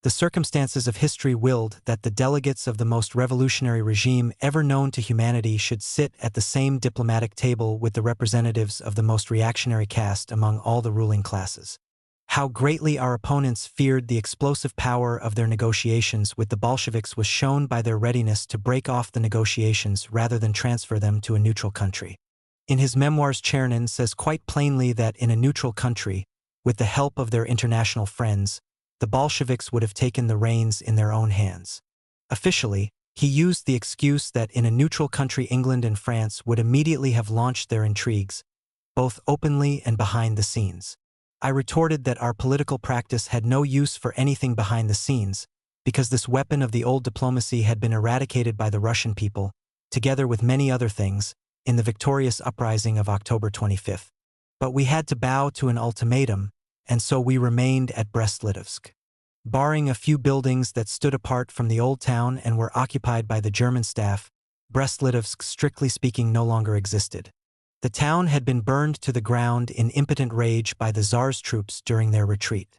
The circumstances of history willed that the delegates of the most revolutionary regime ever known to humanity should sit at the same diplomatic table with the representatives of the most reactionary caste among all the ruling classes. How greatly our opponents feared the explosive power of their negotiations with the Bolsheviks was shown by their readiness to break off the negotiations rather than transfer them to a neutral country. In his memoirs, Chernin says quite plainly that in a neutral country, with the help of their international friends, the Bolsheviks would have taken the reins in their own hands. Officially, he used the excuse that in a neutral country England and France would immediately have launched their intrigues, both openly and behind the scenes. I retorted that our political practice had no use for anything behind the scenes, because this weapon of the old diplomacy had been eradicated by the Russian people, together with many other things, in the victorious uprising of October 25. But we had to bow to an ultimatum, and so we remained at Brest-Litovsk. Barring a few buildings that stood apart from the old town and were occupied by the German staff, Brest-Litovsk, strictly speaking, no longer existed. The town had been burned to the ground in impotent rage by the Tsar's troops during their retreat.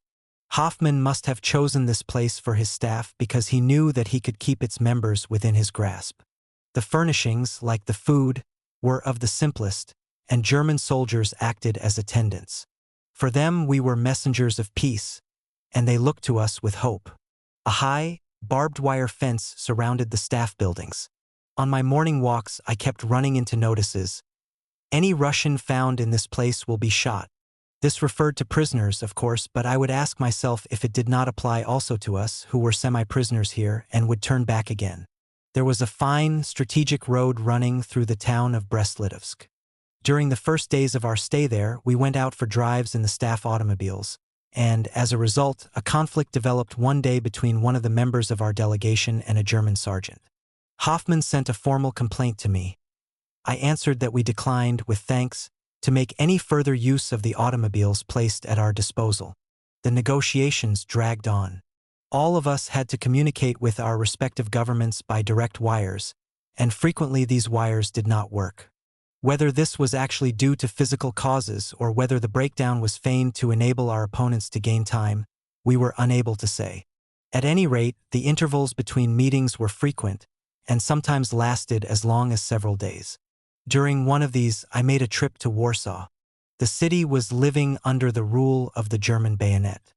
Hoffmann must have chosen this place for his staff because he knew that he could keep its members within his grasp. The furnishings, like the food, were of the simplest, and German soldiers acted as attendants. For them we were messengers of peace, and they looked to us with hope. A high, barbed wire fence surrounded the staff buildings. On my morning walks I kept running into notices. Any Russian found in this place will be shot. This referred to prisoners, of course, but I would ask myself if it did not apply also to us, who were semi-prisoners here and would turn back again. There was a fine, strategic road running through the town of Brest-Litovsk. During the first days of our stay there, we went out for drives in the staff automobiles, and, as a result, a conflict developed one day between one of the members of our delegation and a German sergeant. Hoffmann sent a formal complaint to me. I answered that we declined, with thanks, to make any further use of the automobiles placed at our disposal. The negotiations dragged on. All of us had to communicate with our respective governments by direct wires, and frequently these wires did not work. Whether this was actually due to physical causes or whether the breakdown was feigned to enable our opponents to gain time, we were unable to say. At any rate, the intervals between meetings were frequent, and sometimes lasted as long as several days. During one of these, I made a trip to Warsaw. The city was living under the rule of the German bayonet.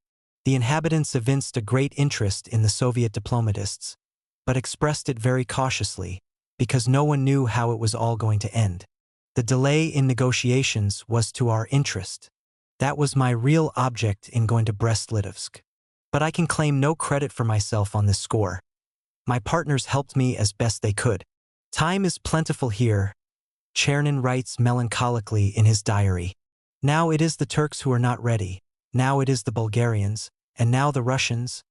The inhabitants evinced a great interest in the Soviet diplomatists, but expressed it very cautiously, because no one knew how it was all going to end. The delay in negotiations was to our interest. That was my real object in going to Brest-Litovsk. But I can claim no credit for myself on this score. My partners helped me as best they could. Time is plentiful here, Chernin writes melancholically in his diary. Now it is the Turks who are not ready, now it is the Bulgarians, and now the Russians,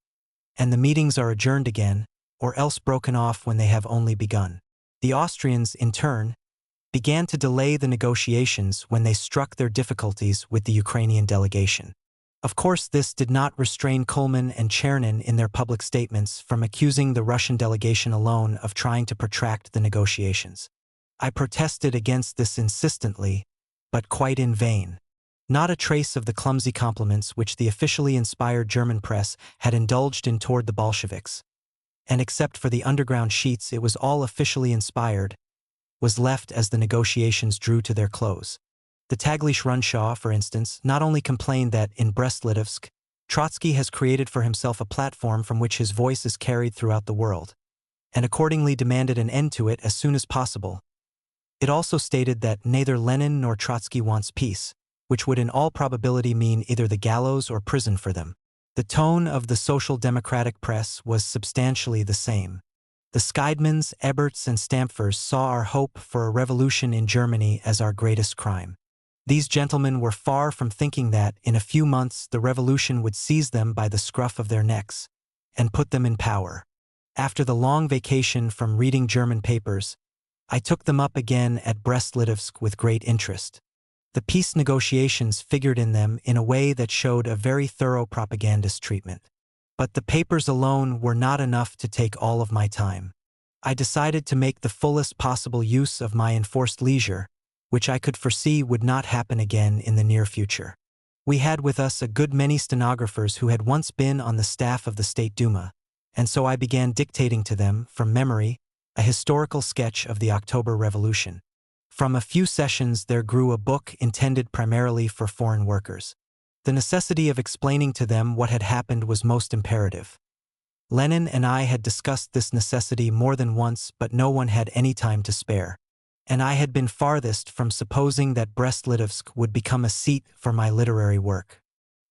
and the meetings are adjourned again, or else broken off when they have only begun. The Austrians, in turn, began to delay the negotiations when they struck their difficulties with the Ukrainian delegation. Of course, this did not restrain Kuhlmann and Chernin in their public statements from accusing the Russian delegation alone of trying to protract the negotiations. I protested against this insistently, but quite in vain. Not a trace of the clumsy compliments which the officially inspired German press had indulged in toward the Bolsheviks, and except for the underground sheets it was all officially inspired, was left as the negotiations drew to their close. The Taglish Runshaw, for instance, not only complained that, in Brest-Litovsk, Trotsky has created for himself a platform from which his voice is carried throughout the world, and accordingly demanded an end to it as soon as possible. It also stated that neither Lenin nor Trotsky wants peace, which would in all probability mean either the gallows or prison for them. The tone of the social democratic press was substantially the same. The Scheidmans, Eberts, and Stampfers saw our hope for a revolution in Germany as our greatest crime. These gentlemen were far from thinking that, in a few months, the revolution would seize them by the scruff of their necks and put them in power. After the long vacation from reading German papers, I took them up again at Brest-Litovsk with great interest. The peace negotiations figured in them in a way that showed a very thorough propagandist treatment. But the papers alone were not enough to take all of my time. I decided to make the fullest possible use of my enforced leisure, which I could foresee would not happen again in the near future. We had with us a good many stenographers who had once been on the staff of the State Duma, and so I began dictating to them, from memory, a historical sketch of the October Revolution. From a few sessions there grew a book intended primarily for foreign workers. The necessity of explaining to them what had happened was most imperative. Lenin and I had discussed this necessity more than once, but no one had any time to spare. And I had been farthest from supposing that Brest-Litovsk would become a seat for my literary work.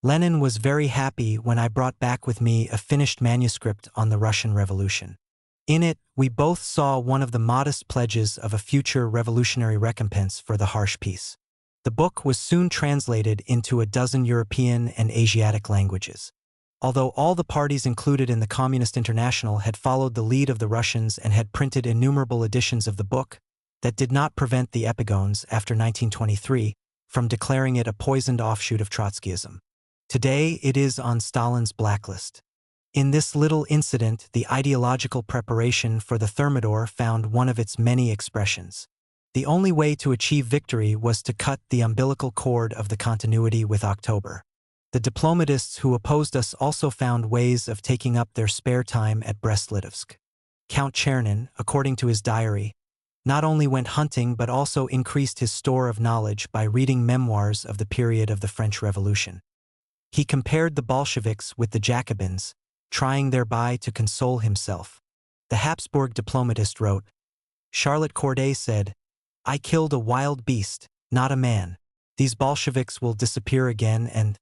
Lenin was very happy when I brought back with me a finished manuscript on the Russian Revolution. In it, we both saw one of the modest pledges of a future revolutionary recompense for the harsh peace. The book was soon translated into a dozen European and Asiatic languages. Although all the parties included in the Communist International had followed the lead of the Russians and had printed innumerable editions of the book, that did not prevent the Epigones, after 1923, from declaring it a poisoned offshoot of Trotskyism. Today it is on Stalin's blacklist. In this little incident, the ideological preparation for the Thermidor found one of its many expressions. The only way to achieve victory was to cut the umbilical cord of the continuity with October. The diplomatists who opposed us also found ways of taking up their spare time at Brest-Litovsk. Count Chernin, according to his diary, not only went hunting but also increased his store of knowledge by reading memoirs of the period of the French Revolution. He compared the Bolsheviks with the Jacobins, trying thereby to console himself. The Habsburg diplomatist wrote, Charlotte Corday said, "I killed a wild beast, not a man. These Bolsheviks will disappear again and,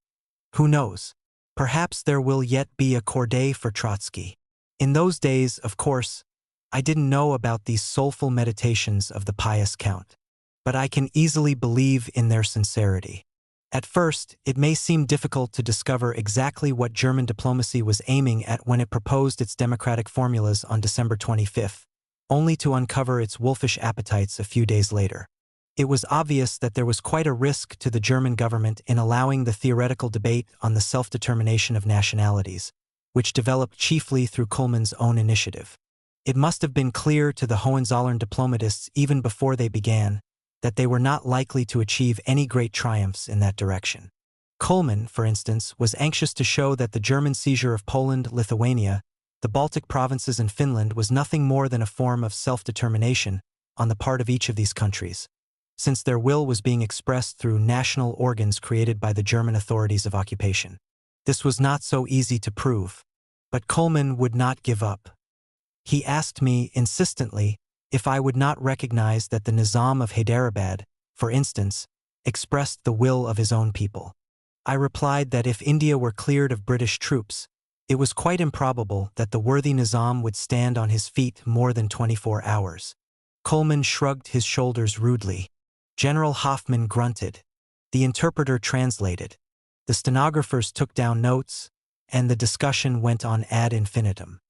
who knows, perhaps there will yet be a Corday for Trotsky." In those days, of course, I didn't know about these soulful meditations of the pious count, but I can easily believe in their sincerity. At first, it may seem difficult to discover exactly what German diplomacy was aiming at when it proposed its democratic formulas on December 25, only to uncover its wolfish appetites a few days later. It was obvious that there was quite a risk to the German government in allowing the theoretical debate on the self-determination of nationalities, which developed chiefly through Kuhlmann's own initiative. It must have been clear to the Hohenzollern diplomatists even before they began that they were not likely to achieve any great triumphs in that direction. Kuhlmann, for instance, was anxious to show that the German seizure of Poland, Lithuania, the Baltic provinces and Finland was nothing more than a form of self-determination on the part of each of these countries, since their will was being expressed through national organs created by the German authorities of occupation. This was not so easy to prove, but Kuhlmann would not give up. He asked me, insistently, if I would not recognize that the Nizam of Hyderabad, for instance, expressed the will of his own people. I replied that if India were cleared of British troops, it was quite improbable that the worthy Nizam would stand on his feet more than 24 hours. Kuhlmann shrugged his shoulders rudely. General Hoffmann grunted. The interpreter translated. The stenographers took down notes, and the discussion went on ad infinitum.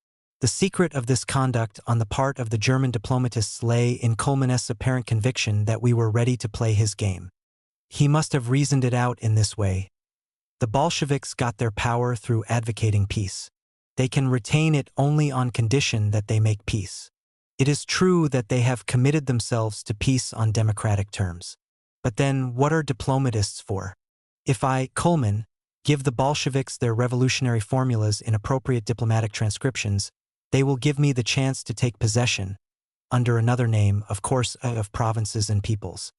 The secret of this conduct on the part of the German diplomatists lay in Kuhlmann's apparent conviction that we were ready to play his game. He must have reasoned it out in this way. The Bolsheviks got their power through advocating peace. They can retain it only on condition that they make peace. It is true that they have committed themselves to peace on democratic terms. But then, what are diplomatists for? If I, Coleman, give the Bolsheviks their revolutionary formulas in appropriate diplomatic transcriptions, they will give me the chance to take possession, under another name, of course, of provinces and peoples.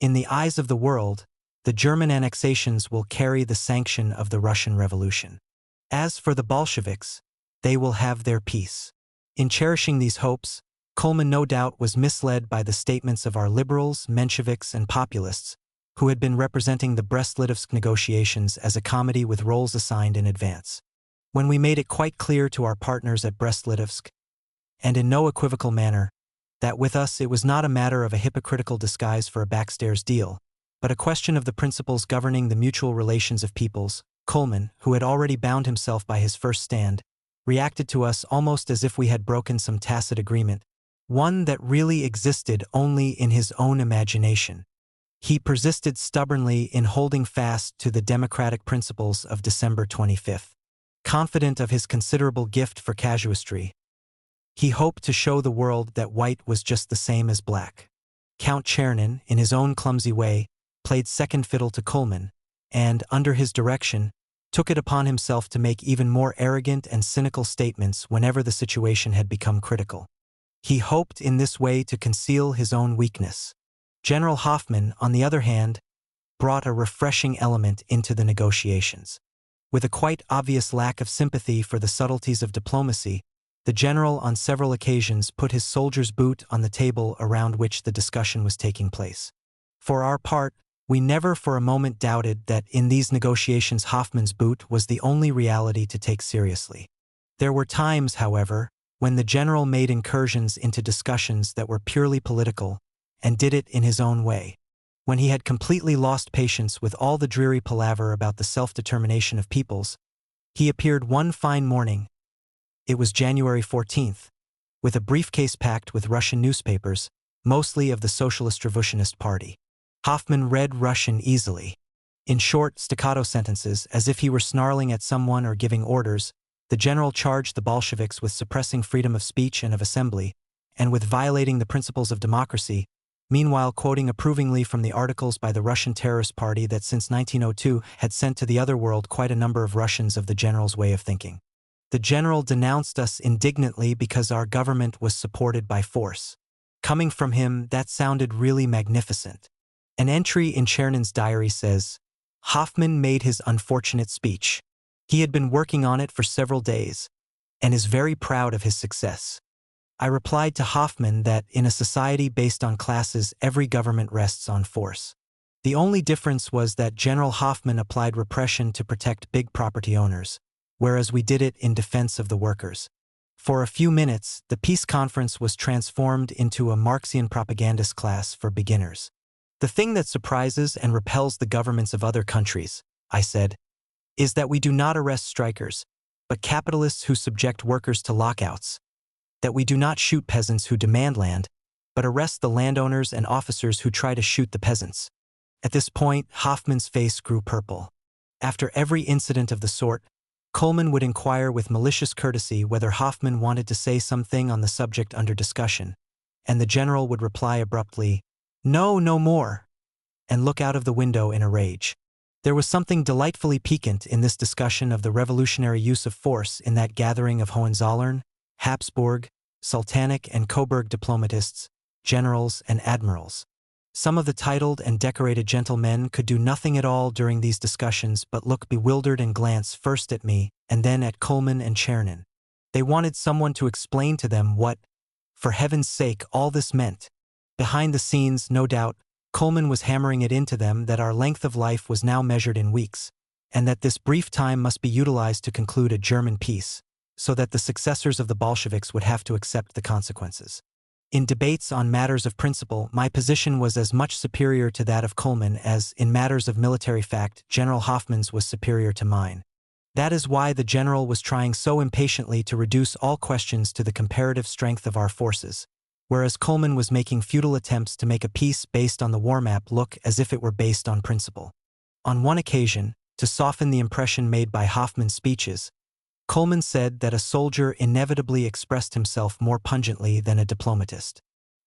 In the eyes of the world, the German annexations will carry the sanction of the Russian Revolution. As for the Bolsheviks, they will have their peace. In cherishing these hopes, Coleman no doubt was misled by the statements of our liberals, Mensheviks, and populists, who had been representing the Brest-Litovsk negotiations as a comedy with roles assigned in advance. When we made it quite clear to our partners at Brest-Litovsk, and in no equivocal manner, that with us it was not a matter of a hypocritical disguise for a backstairs deal, but a question of the principles governing the mutual relations of peoples, Coleman, who had already bound himself by his first stand, reacted to us almost as if we had broken some tacit agreement, one that really existed only in his own imagination. He persisted stubbornly in holding fast to the democratic principles of December 25th. Confident of his considerable gift for casuistry, he hoped to show the world that white was just the same as black. Count Chernin, in his own clumsy way, played second fiddle to Coleman, and, under his direction, took it upon himself to make even more arrogant and cynical statements whenever the situation had become critical. He hoped in this way to conceal his own weakness. General Hoffmann, on the other hand, brought a refreshing element into the negotiations. With a quite obvious lack of sympathy for the subtleties of diplomacy, the general on several occasions put his soldier's boot on the table around which the discussion was taking place. For our part, we never for a moment doubted that in these negotiations Hoffmann's boot was the only reality to take seriously. There were times, however, when the general made incursions into discussions that were purely political, and did it in his own way. When he had completely lost patience with all the dreary palaver about the self-determination of peoples, he appeared one fine morning, it was January 14th, with a briefcase packed with Russian newspapers, mostly of the Socialist Revolutionist Party. Hoffmann read Russian easily. In short, staccato sentences, as if he were snarling at someone or giving orders, the general charged the Bolsheviks with suppressing freedom of speech and of assembly, and with violating the principles of democracy, meanwhile quoting approvingly from the articles by the Russian Terrorist Party that since 1902 had sent to the other world quite a number of Russians of the general's way of thinking. The general denounced us indignantly because our government was supported by force. Coming from him, that sounded really magnificent. An entry in Chernin's diary says, Hoffmann made his unfortunate speech. He had been working on it for several days, and is very proud of his success. I replied to Hoffmann that in a society based on classes, every government rests on force. The only difference was that General Hoffmann applied repression to protect big property owners, whereas we did it in defense of the workers. For a few minutes, the peace conference was transformed into a Marxian propagandist class for beginners. The thing that surprises and repels the governments of other countries, I said, is that we do not arrest strikers, but capitalists who subject workers to lockouts. That we do not shoot peasants who demand land, but arrest the landowners and officers who try to shoot the peasants. At this point, Hoffmann's face grew purple. After every incident of the sort, Coleman would inquire with malicious courtesy whether Hoffmann wanted to say something on the subject under discussion, and the general would reply abruptly, "No, no more," and look out of the window in a rage. There was something delightfully piquant in this discussion of the revolutionary use of force in that gathering of Hohenzollern, Habsburg, Sultanic and Coburg diplomatists, generals and admirals. Some of the titled and decorated gentlemen could do nothing at all during these discussions but look bewildered and glance first at me and then at Coleman and Chernin. They wanted someone to explain to them what, for heaven's sake, all this meant. Behind the scenes, no doubt, Coleman was hammering it into them that our length of life was now measured in weeks, and that this brief time must be utilized to conclude a German peace, so that the successors of the Bolsheviks would have to accept the consequences. In debates on matters of principle, my position was as much superior to that of Coleman as, in matters of military fact, General Hoffmann's was superior to mine. That is why the general was trying so impatiently to reduce all questions to the comparative strength of our forces, whereas Coleman was making futile attempts to make a peace based on the war map look as if it were based on principle. On one occasion, to soften the impression made by Hoffmann's speeches, Coleman said that a soldier inevitably expressed himself more pungently than a diplomatist.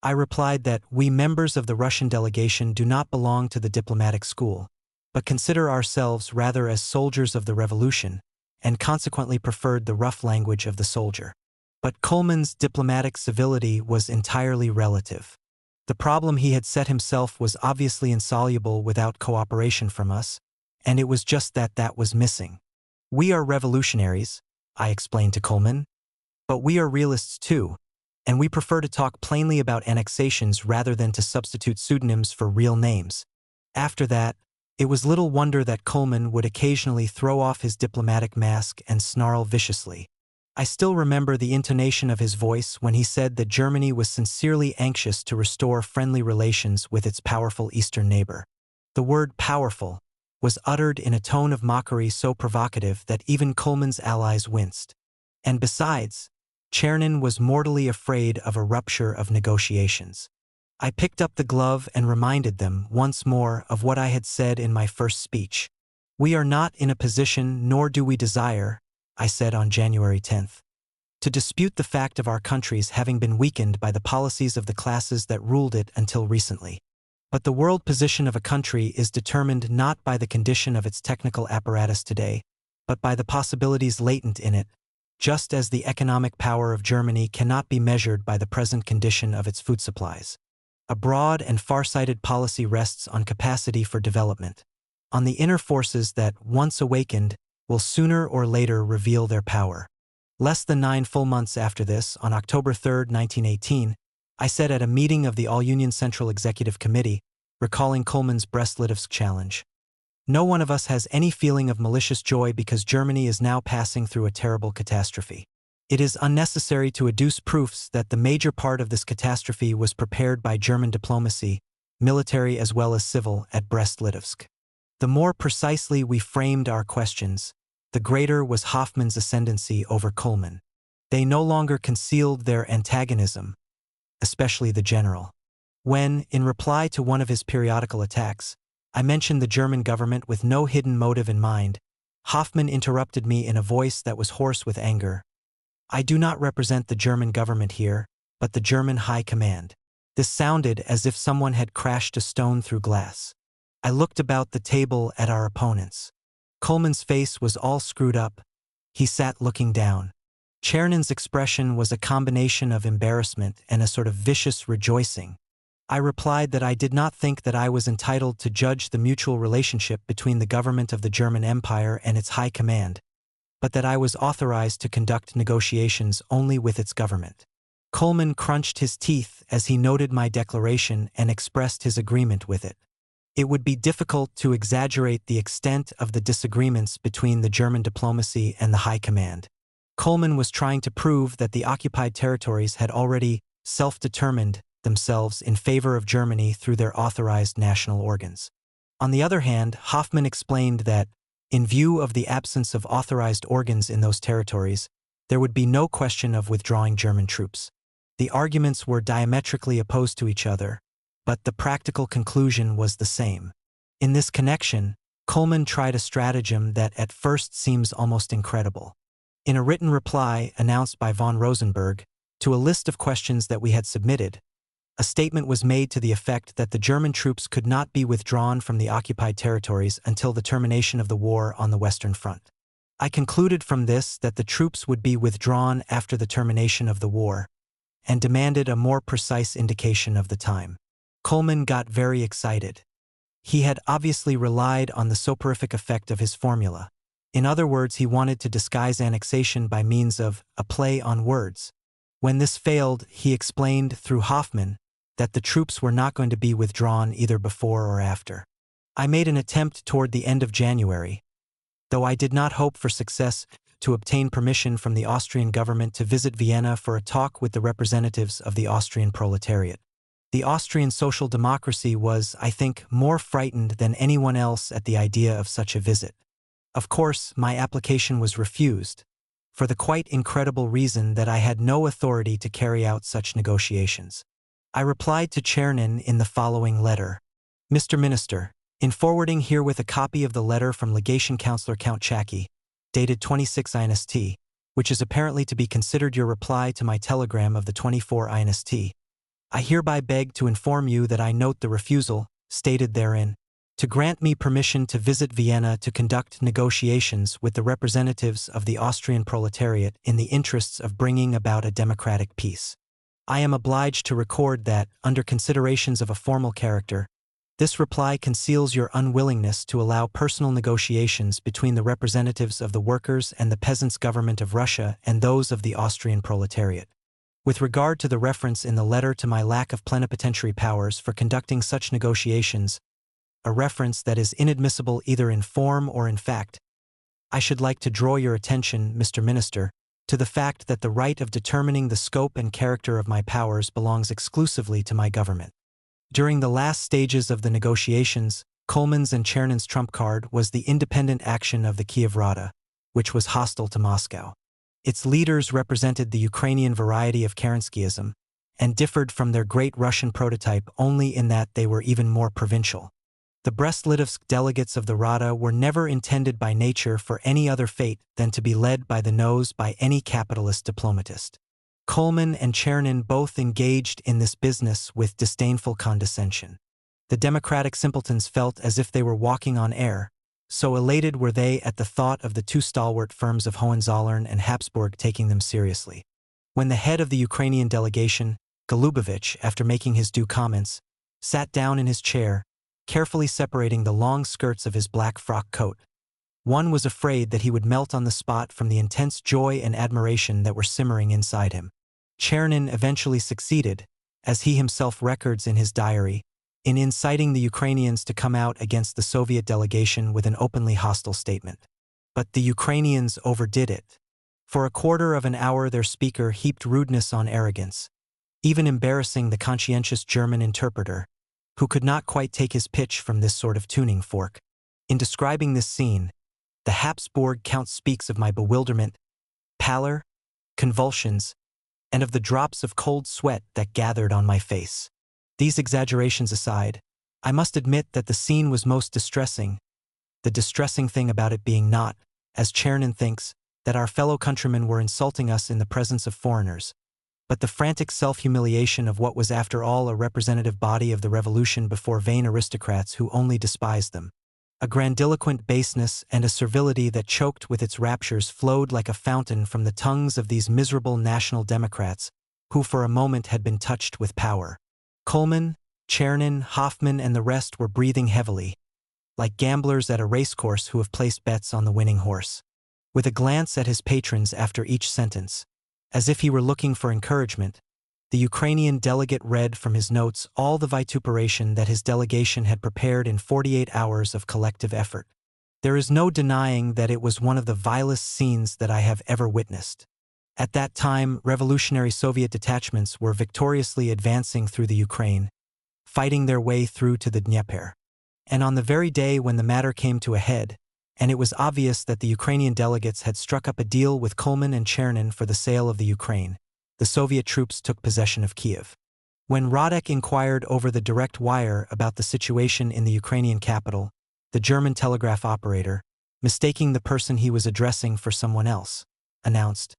I replied that we members of the Russian delegation do not belong to the diplomatic school, but consider ourselves rather as soldiers of the revolution, and consequently preferred the rough language of the soldier. But Coleman's diplomatic civility was entirely relative. The problem he had set himself was obviously insoluble without cooperation from us, and it was just that was missing. We are revolutionaries, I explained to Coleman, but we are realists too, and we prefer to talk plainly about annexations rather than to substitute pseudonyms for real names. After that, it was little wonder that Coleman would occasionally throw off his diplomatic mask and snarl viciously. I still remember the intonation of his voice when he said that Germany was sincerely anxious to restore friendly relations with its powerful eastern neighbor. The word powerful was uttered in a tone of mockery so provocative that even Coleman's allies winced. And besides, Chernin was mortally afraid of a rupture of negotiations. I picked up the glove and reminded them once more of what I had said in my first speech. We are not in a position, nor do we desire, I said on January 10th, to dispute the fact of our countries having been weakened by the policies of the classes that ruled it until recently. But the world position of a country is determined not by the condition of its technical apparatus today, but by the possibilities latent in it, just as the economic power of Germany cannot be measured by the present condition of its food supplies. A broad and far-sighted policy rests on capacity for development, on the inner forces that, once awakened, will sooner or later reveal their power. Less than 9 full months after this, on October 3, 1918, I said at a meeting of the All-Union Central Executive Committee, recalling Coleman's Brest-Litovsk challenge, "No one of us has any feeling of malicious joy because Germany is now passing through a terrible catastrophe. It is unnecessary to adduce proofs that the major part of this catastrophe was prepared by German diplomacy, military as well as civil, at Brest-Litovsk. The more precisely we framed our questions, the greater was Hoffmann's ascendancy over Coleman. They no longer concealed their antagonism, especially the general. When, in reply to one of his periodical attacks, I mentioned the German government with no hidden motive in mind, Hoffmann interrupted me in a voice that was hoarse with anger. I do not represent the German government here, but the German High Command. This sounded as if someone had crashed a stone through glass. I looked about the table at our opponents. Coleman's face was all screwed up. He sat looking down. Chernin's expression was a combination of embarrassment and a sort of vicious rejoicing. I replied that I did not think that I was entitled to judge the mutual relationship between the government of the German Empire and its High Command, but that I was authorized to conduct negotiations only with its government. Coleman crunched his teeth as he noted my declaration and expressed his agreement with it. It would be difficult to exaggerate the extent of the disagreements between the German diplomacy and the High Command. Coleman was trying to prove that the occupied territories had already self-determined themselves in favor of Germany through their authorized national organs. On the other hand, Hoffmann explained that, in view of the absence of authorized organs in those territories, there would be no question of withdrawing German troops. The arguments were diametrically opposed to each other, but the practical conclusion was the same. In this connection, Coleman tried a stratagem that at first seems almost incredible. In a written reply announced by von Rosenberg to a list of questions that we had submitted, a statement was made to the effect that the German troops could not be withdrawn from the occupied territories until the termination of the war on the Western Front. I concluded from this that the troops would be withdrawn after the termination of the war, and demanded a more precise indication of the time. Coleman got very excited. He had obviously relied on the soporific effect of his formula. In other words, he wanted to disguise annexation by means of a play on words. When this failed, he explained through Hoffmann that the troops were not going to be withdrawn either before or after. I made an attempt toward the end of January, though I did not hope for success, to obtain permission from the Austrian government to visit Vienna for a talk with the representatives of the Austrian proletariat. The Austrian social democracy was, I think, more frightened than anyone else at the idea of such a visit. Of course, my application was refused, for the quite incredible reason that I had no authority to carry out such negotiations. I replied to Chernin in the following letter. Mr. Minister, in forwarding herewith a copy of the letter from Legation Councillor Count Chacky, dated 26 INST, which is apparently to be considered your reply to my telegram of the 24 INST, I hereby beg to inform you that I note the refusal, stated therein, to grant me permission to visit Vienna to conduct negotiations with the representatives of the Austrian proletariat in the interests of bringing about a democratic peace. I am obliged to record that, under considerations of a formal character, this reply conceals your unwillingness to allow personal negotiations between the representatives of the workers and the peasants' government of Russia and those of the Austrian proletariat. With regard to the reference in the letter to my lack of plenipotentiary powers for conducting such negotiations, a reference that is inadmissible either in form or in fact, I should like to draw your attention, Mr. Minister, to the fact that the right of determining the scope and character of my powers belongs exclusively to my government. During the last stages of the negotiations, Coleman's and Chernin's trump card was the independent action of the Kiev Rada, which was hostile to Moscow. Its leaders represented the Ukrainian variety of Kerenskyism, and differed from their great Russian prototype only in that they were even more provincial. The Brest-Litovsk delegates of the Rada were never intended by nature for any other fate than to be led by the nose by any capitalist diplomatist. Coleman and Chernin both engaged in this business with disdainful condescension. The democratic simpletons felt as if they were walking on air, so elated were they at the thought of the two stalwart firms of Hohenzollern and Habsburg taking them seriously. When the head of the Ukrainian delegation, Golubovich, after making his due comments, sat down in his chair, carefully separating the long skirts of his black frock coat, one was afraid that he would melt on the spot from the intense joy and admiration that were simmering inside him. Chernin eventually succeeded, as he himself records in his diary, in inciting the Ukrainians to come out against the Soviet delegation with an openly hostile statement. But the Ukrainians overdid it. For a quarter of an hour their speaker heaped rudeness on arrogance, even embarrassing the conscientious German interpreter, who could not quite take his pitch from this sort of tuning fork. In describing this scene, the Habsburg Count speaks of my bewilderment, pallor, convulsions, and of the drops of cold sweat that gathered on my face. These exaggerations aside, I must admit that the scene was most distressing, the distressing thing about it being not, as Chernin thinks, that our fellow countrymen were insulting us in the presence of foreigners, but the frantic self-humiliation of what was after all a representative body of the revolution before vain aristocrats who only despised them. A grandiloquent baseness and a servility that choked with its raptures flowed like a fountain from the tongues of these miserable national democrats, who for a moment had been touched with power. Coleman, Chernin, Hoffman, and the rest were breathing heavily, like gamblers at a racecourse who have placed bets on the winning horse. With a glance at his patrons after each sentence, as if he were looking for encouragement, the Ukrainian delegate read from his notes all the vituperation that his delegation had prepared in 48 hours of collective effort. There is no denying that it was one of the vilest scenes that I have ever witnessed. At that time, revolutionary Soviet detachments were victoriously advancing through the Ukraine, fighting their way through to the Dnieper. And on the very day when the matter came to a head, and it was obvious that the Ukrainian delegates had struck up a deal with Coleman and Chernin for the sale of the Ukraine, the Soviet troops took possession of Kiev. When Radek inquired over the direct wire about the situation in the Ukrainian capital, the German telegraph operator, mistaking the person he was addressing for someone else, announced,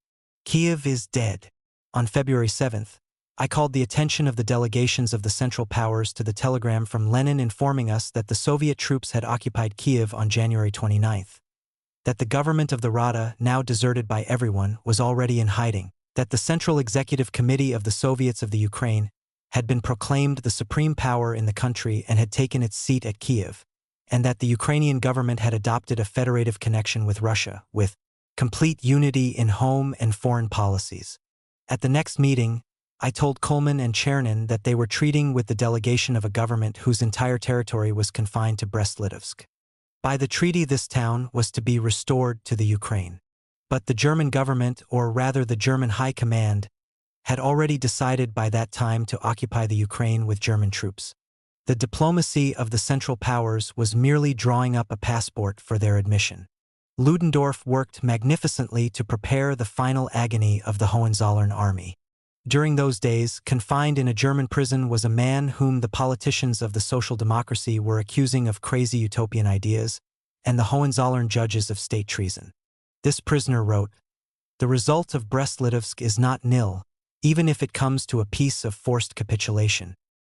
"Kiev is dead." On February 7th, I called the attention of the delegations of the Central Powers to the telegram from Lenin informing us that the Soviet troops had occupied Kiev on January 29th, that the government of the Rada, now deserted by everyone, was already in hiding, that the Central Executive Committee of the Soviets of the Ukraine had been proclaimed the supreme power in the country and had taken its seat at Kiev, and that the Ukrainian government had adopted a federative connection with Russia, with complete unity in home and foreign policies. At the next meeting, I told Coleman and Chernin that they were treating with the delegation of a government whose entire territory was confined to Brest-Litovsk. By the treaty, this town was to be restored to the Ukraine. But the German government, or rather the German High Command, had already decided by that time to occupy the Ukraine with German troops. The diplomacy of the Central Powers was merely drawing up a passport for their admission. Ludendorff worked magnificently to prepare the final agony of the Hohenzollern army. During those days, confined in a German prison was a man whom the politicians of the social democracy were accusing of crazy utopian ideas, and the Hohenzollern judges of state treason. This prisoner wrote, "The result of Brest-Litovsk is not nil, even if it comes to a piece of forced capitulation.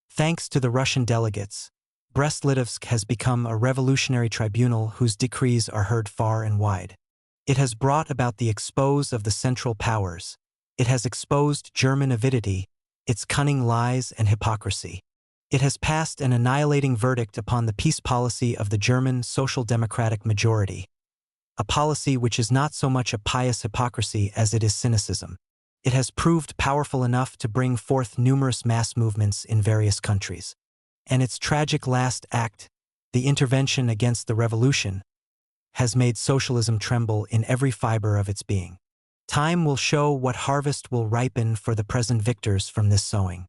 Thanks to the Russian delegates, Brest-Litovsk has become a revolutionary tribunal whose decrees are heard far and wide. It has brought about the expose of the Central Powers. It has exposed German avidity, its cunning lies and hypocrisy. It has passed an annihilating verdict upon the peace policy of the German Social Democratic majority, a policy which is not so much a pious hypocrisy as it is cynicism. It has proved powerful enough to bring forth numerous mass movements in various countries. And its tragic last act, the intervention against the revolution, has made socialism tremble in every fiber of its being. Time will show what harvest will ripen for the present victors from this sowing.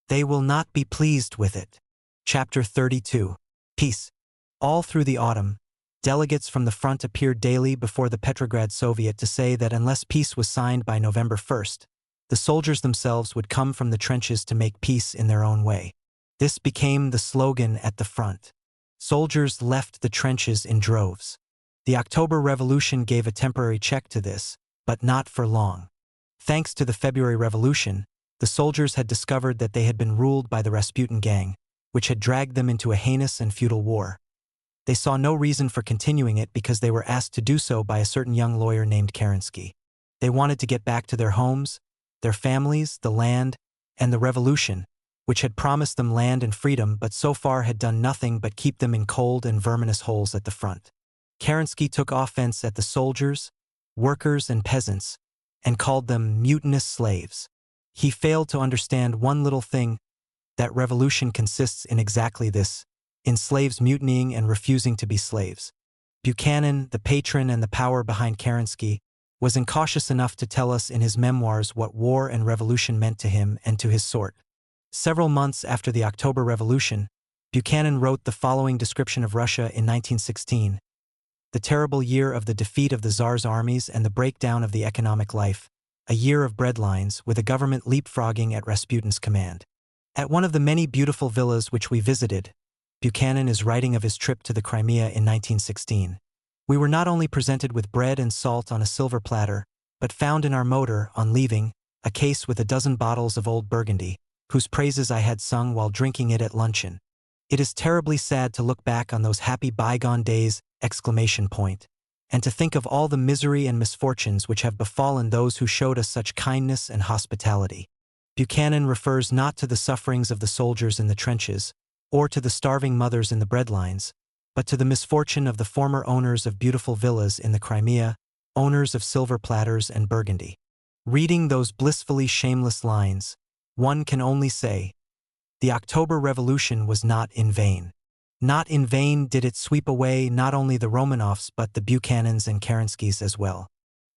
They will not be pleased with it. Chapter 32. Peace. All through the autumn, delegates from the front appeared daily before the Petrograd Soviet to say that unless peace was signed by November 1st, the soldiers themselves would come from the trenches to make peace in their own way. This became the slogan at the front. Soldiers left the trenches in droves. The October Revolution gave a temporary check to this, but not for long. Thanks to the February Revolution, the soldiers had discovered that they had been ruled by the Rasputin gang, which had dragged them into a heinous and futile war. They saw no reason for continuing it because they were asked to do so by a certain young lawyer named Kerensky. They wanted to get back to their homes, their families, the land, and the revolution, which had promised them land and freedom but so far had done nothing but keep them in cold and verminous holes at the front. Kerensky took offense at the soldiers, workers, and peasants, and called them mutinous slaves. He failed to understand one little thing, that revolution consists in exactly this, in slaves mutinying and refusing to be slaves. Buchanan, the patron and the power behind Kerensky, was incautious enough to tell us in his memoirs what war and revolution meant to him and to his sort. Several months after the October Revolution, Buchanan wrote the following description of Russia in 1916, the terrible year of the defeat of the Tsar's armies and the breakdown of the economic life, a year of breadlines with a government leapfrogging at Rasputin's command. At one of the many beautiful villas which we visited, Buchanan is writing of his trip to the Crimea in 1916. We were not only presented with bread and salt on a silver platter, but found in our motor, on leaving, a case with a dozen bottles of old Burgundy, whose praises I had sung while drinking it at luncheon. It is terribly sad to look back on those happy bygone days, ! And to think of all the misery and misfortunes which have befallen those who showed us such kindness and hospitality. Buchanan refers not to the sufferings of the soldiers in the trenches, or to the starving mothers in the breadlines, but to the misfortune of the former owners of beautiful villas in the Crimea, owners of silver platters and Burgundy. Reading those blissfully shameless lines, one can only say, the October Revolution was not in vain. Not in vain did it sweep away not only the Romanovs but the Buchanans and Kerenskys as well.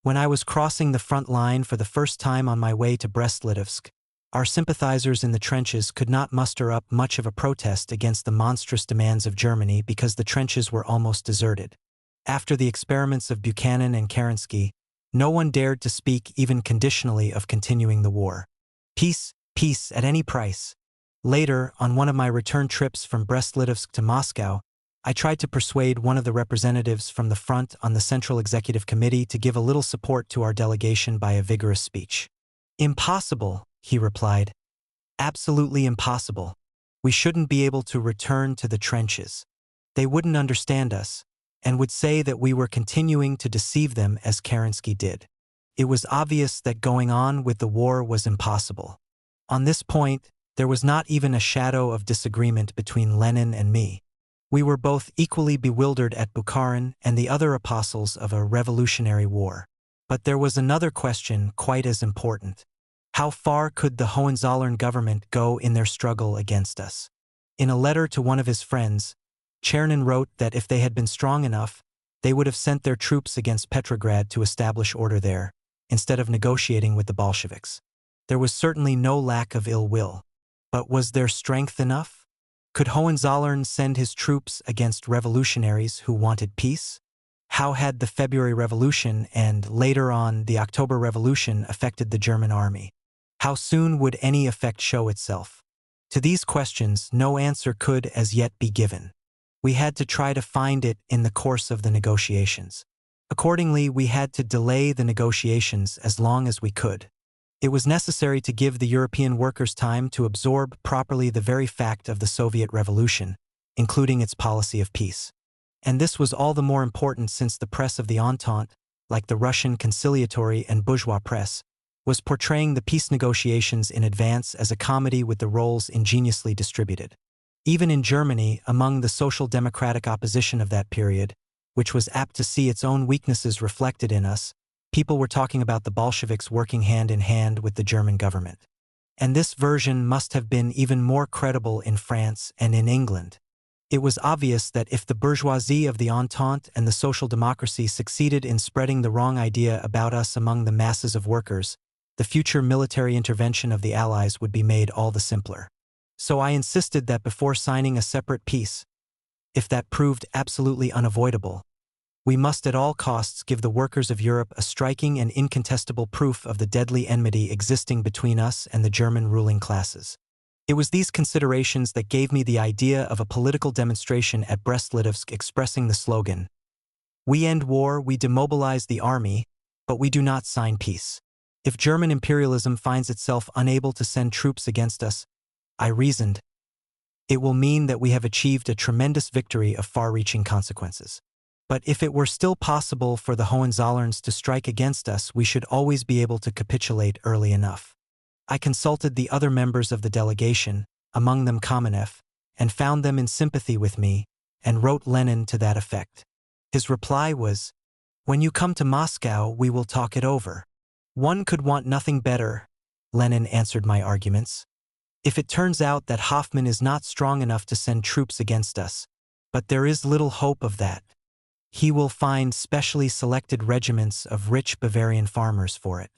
When I was crossing the front line for the first time on my way to Brest-Litovsk, our sympathizers in the trenches could not muster up much of a protest against the monstrous demands of Germany because the trenches were almost deserted. After the experiments of Buchanan and Kerensky, no one dared to speak even conditionally of continuing the war. Peace, peace at any price. Later, on one of my return trips from Brest-Litovsk to Moscow, I tried to persuade one of the representatives from the front on the Central Executive Committee to give a little support to our delegation by a vigorous speech. Impossible, he replied. Absolutely impossible. We shouldn't be able to return to the trenches. They wouldn't understand us, and would say that we were continuing to deceive them as Kerensky did. It was obvious that going on with the war was impossible. On this point, there was not even a shadow of disagreement between Lenin and me. We were both equally bewildered at Bukharin and the other apostles of a revolutionary war. But there was another question quite as important. How far could the Hohenzollern government go in their struggle against us? In a letter to one of his friends, Chernin wrote that if they had been strong enough, they would have sent their troops against Petrograd to establish order there, instead of negotiating with the Bolsheviks. There was certainly no lack of ill will. But was there strength enough? Could Hohenzollern send his troops against revolutionaries who wanted peace? How had the February Revolution and, later on, the October Revolution affected the German army? How soon would any effect show itself? To these questions, no answer could as yet be given. We had to try to find it in the course of the negotiations. Accordingly, we had to delay the negotiations as long as we could. It was necessary to give the European workers time to absorb properly the very fact of the Soviet Revolution, including its policy of peace. And this was all the more important since the press of the Entente, like the Russian conciliatory and bourgeois press, was portraying the peace negotiations in advance as a comedy with the roles ingeniously distributed. Even in Germany, among the social democratic opposition of that period, which was apt to see its own weaknesses reflected in us, people were talking about the Bolsheviks working hand in hand with the German government. And this version must have been even more credible in France and in England. It was obvious that if the bourgeoisie of the Entente and the social democracy succeeded in spreading the wrong idea about us among the masses of workers, the future military intervention of the Allies would be made all the simpler. So I insisted that before signing a separate peace, if that proved absolutely unavoidable, we must at all costs give the workers of Europe a striking and incontestable proof of the deadly enmity existing between us and the German ruling classes. It was these considerations that gave me the idea of a political demonstration at Brest-Litovsk expressing the slogan, "We end war, we demobilize the army, but we do not sign peace." If German imperialism finds itself unable to send troops against us, I reasoned, it will mean that we have achieved a tremendous victory of far-reaching consequences. But if it were still possible for the Hohenzollerns to strike against us, we should always be able to capitulate early enough. I consulted the other members of the delegation, among them Kamenev, and found them in sympathy with me, and wrote Lenin to that effect. His reply was, "When you come to Moscow, we will talk it over." "One could want nothing better," Lenin answered my arguments. "If it turns out that Hoffman is not strong enough to send troops against us, but there is little hope of that, he will find specially selected regiments of rich Bavarian farmers for it.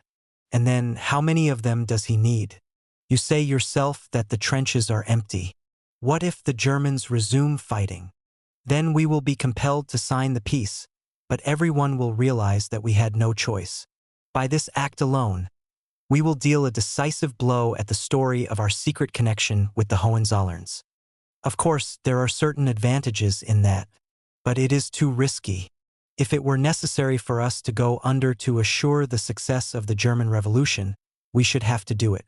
And then, how many of them does he need? You say yourself that the trenches are empty. What if the Germans resume fighting? Then we will be compelled to sign the peace, but everyone will realize that we had no choice. By this act alone, we will deal a decisive blow at the story of our secret connection with the Hohenzollerns. Of course, there are certain advantages in that, but it is too risky. If it were necessary for us to go under to assure the success of the German Revolution, we should have to do it.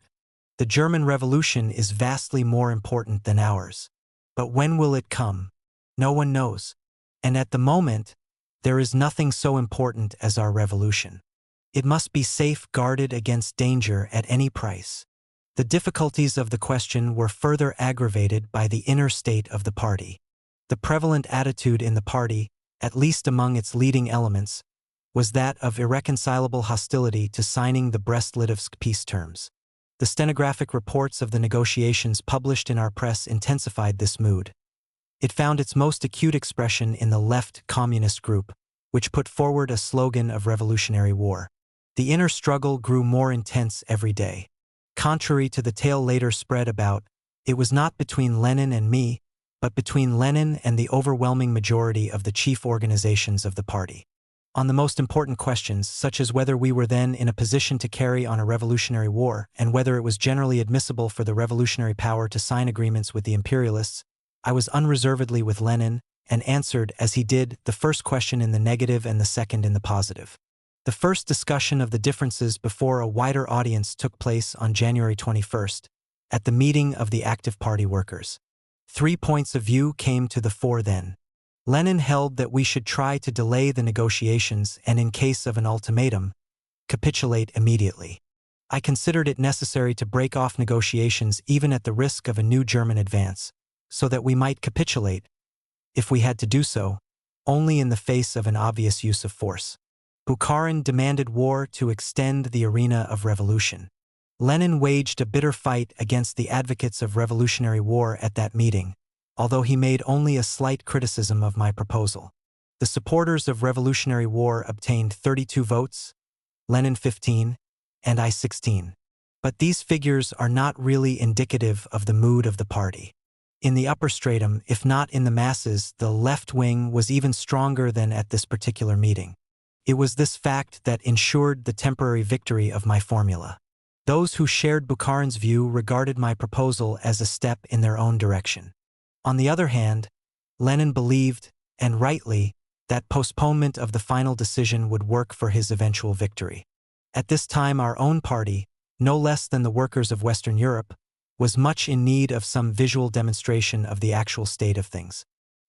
The German Revolution is vastly more important than ours. But when will it come? No one knows. And at the moment, there is nothing so important as our revolution. It must be safeguarded against danger at any price. The difficulties of the question were further aggravated by the inner state of the party. The prevalent attitude in the party, at least among its leading elements, was that of irreconcilable hostility to signing the Brest-Litovsk peace terms. The stenographic reports of the negotiations published in our press intensified this mood. It found its most acute expression in the left communist group, which put forward a slogan of revolutionary war. The inner struggle grew more intense every day. Contrary to the tale later spread about, it was not between Lenin and me, but between Lenin and the overwhelming majority of the chief organizations of the party. On the most important questions, such as whether we were then in a position to carry on a revolutionary war and whether it was generally admissible for the revolutionary power to sign agreements with the imperialists, I was unreservedly with Lenin and answered, as he did, the first question in the negative and the second in the positive. The first discussion of the differences before a wider audience took place on January 21st, at the meeting of the active party workers. 3 points of view came to the fore then. Lenin held that we should try to delay the negotiations and, in case of an ultimatum, capitulate immediately. I considered it necessary to break off negotiations even at the risk of a new German advance, so that we might capitulate, if we had to do so, only in the face of an obvious use of force. Bukharin demanded war to extend the arena of revolution. Lenin waged a bitter fight against the advocates of revolutionary war at that meeting, although he made only a slight criticism of my proposal. The supporters of revolutionary war obtained 32 votes, Lenin 15, and I 16. But these figures are not really indicative of the mood of the party. In the upper stratum, if not in the masses, the left wing was even stronger than at this particular meeting. It was this fact that ensured the temporary victory of my formula. Those who shared Bukharin's view regarded my proposal as a step in their own direction. On the other hand, Lenin believed, and rightly, that postponement of the final decision would work for his eventual victory. At this time our own party, no less than the workers of Western Europe, was much in need of some visual demonstration of the actual state of things.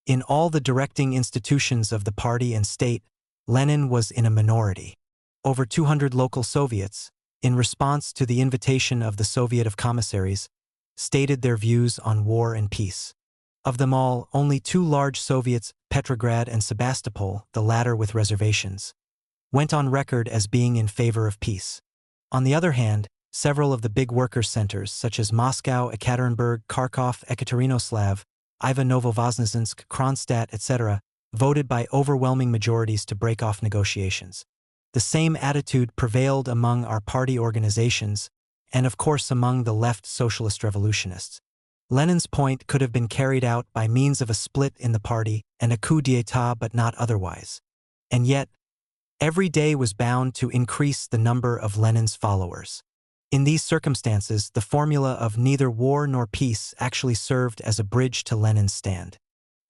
In all the directing institutions of the party and state, Lenin was in a minority. Over 200 local Soviets, in response to the invitation of the Soviet of Commissaries, stated their views on war and peace. Of them all, only two large Soviets, Petrograd and Sebastopol, the latter with reservations, went on record as being in favor of peace. On the other hand, several of the big workers' centers, such as Moscow, Ekaterinburg, Kharkov, Ekaterinoslav, Ivan-Novovoznezhensk, Kronstadt, etc., voted by overwhelming majorities to break off negotiations. The same attitude prevailed among our party organizations and, of course, among the left socialist revolutionists. Lenin's point could have been carried out by means of a split in the party and a coup d'état, but not otherwise. And yet, every day was bound to increase the number of Lenin's followers. In these circumstances, the formula of neither war nor peace actually served as a bridge to Lenin's stand.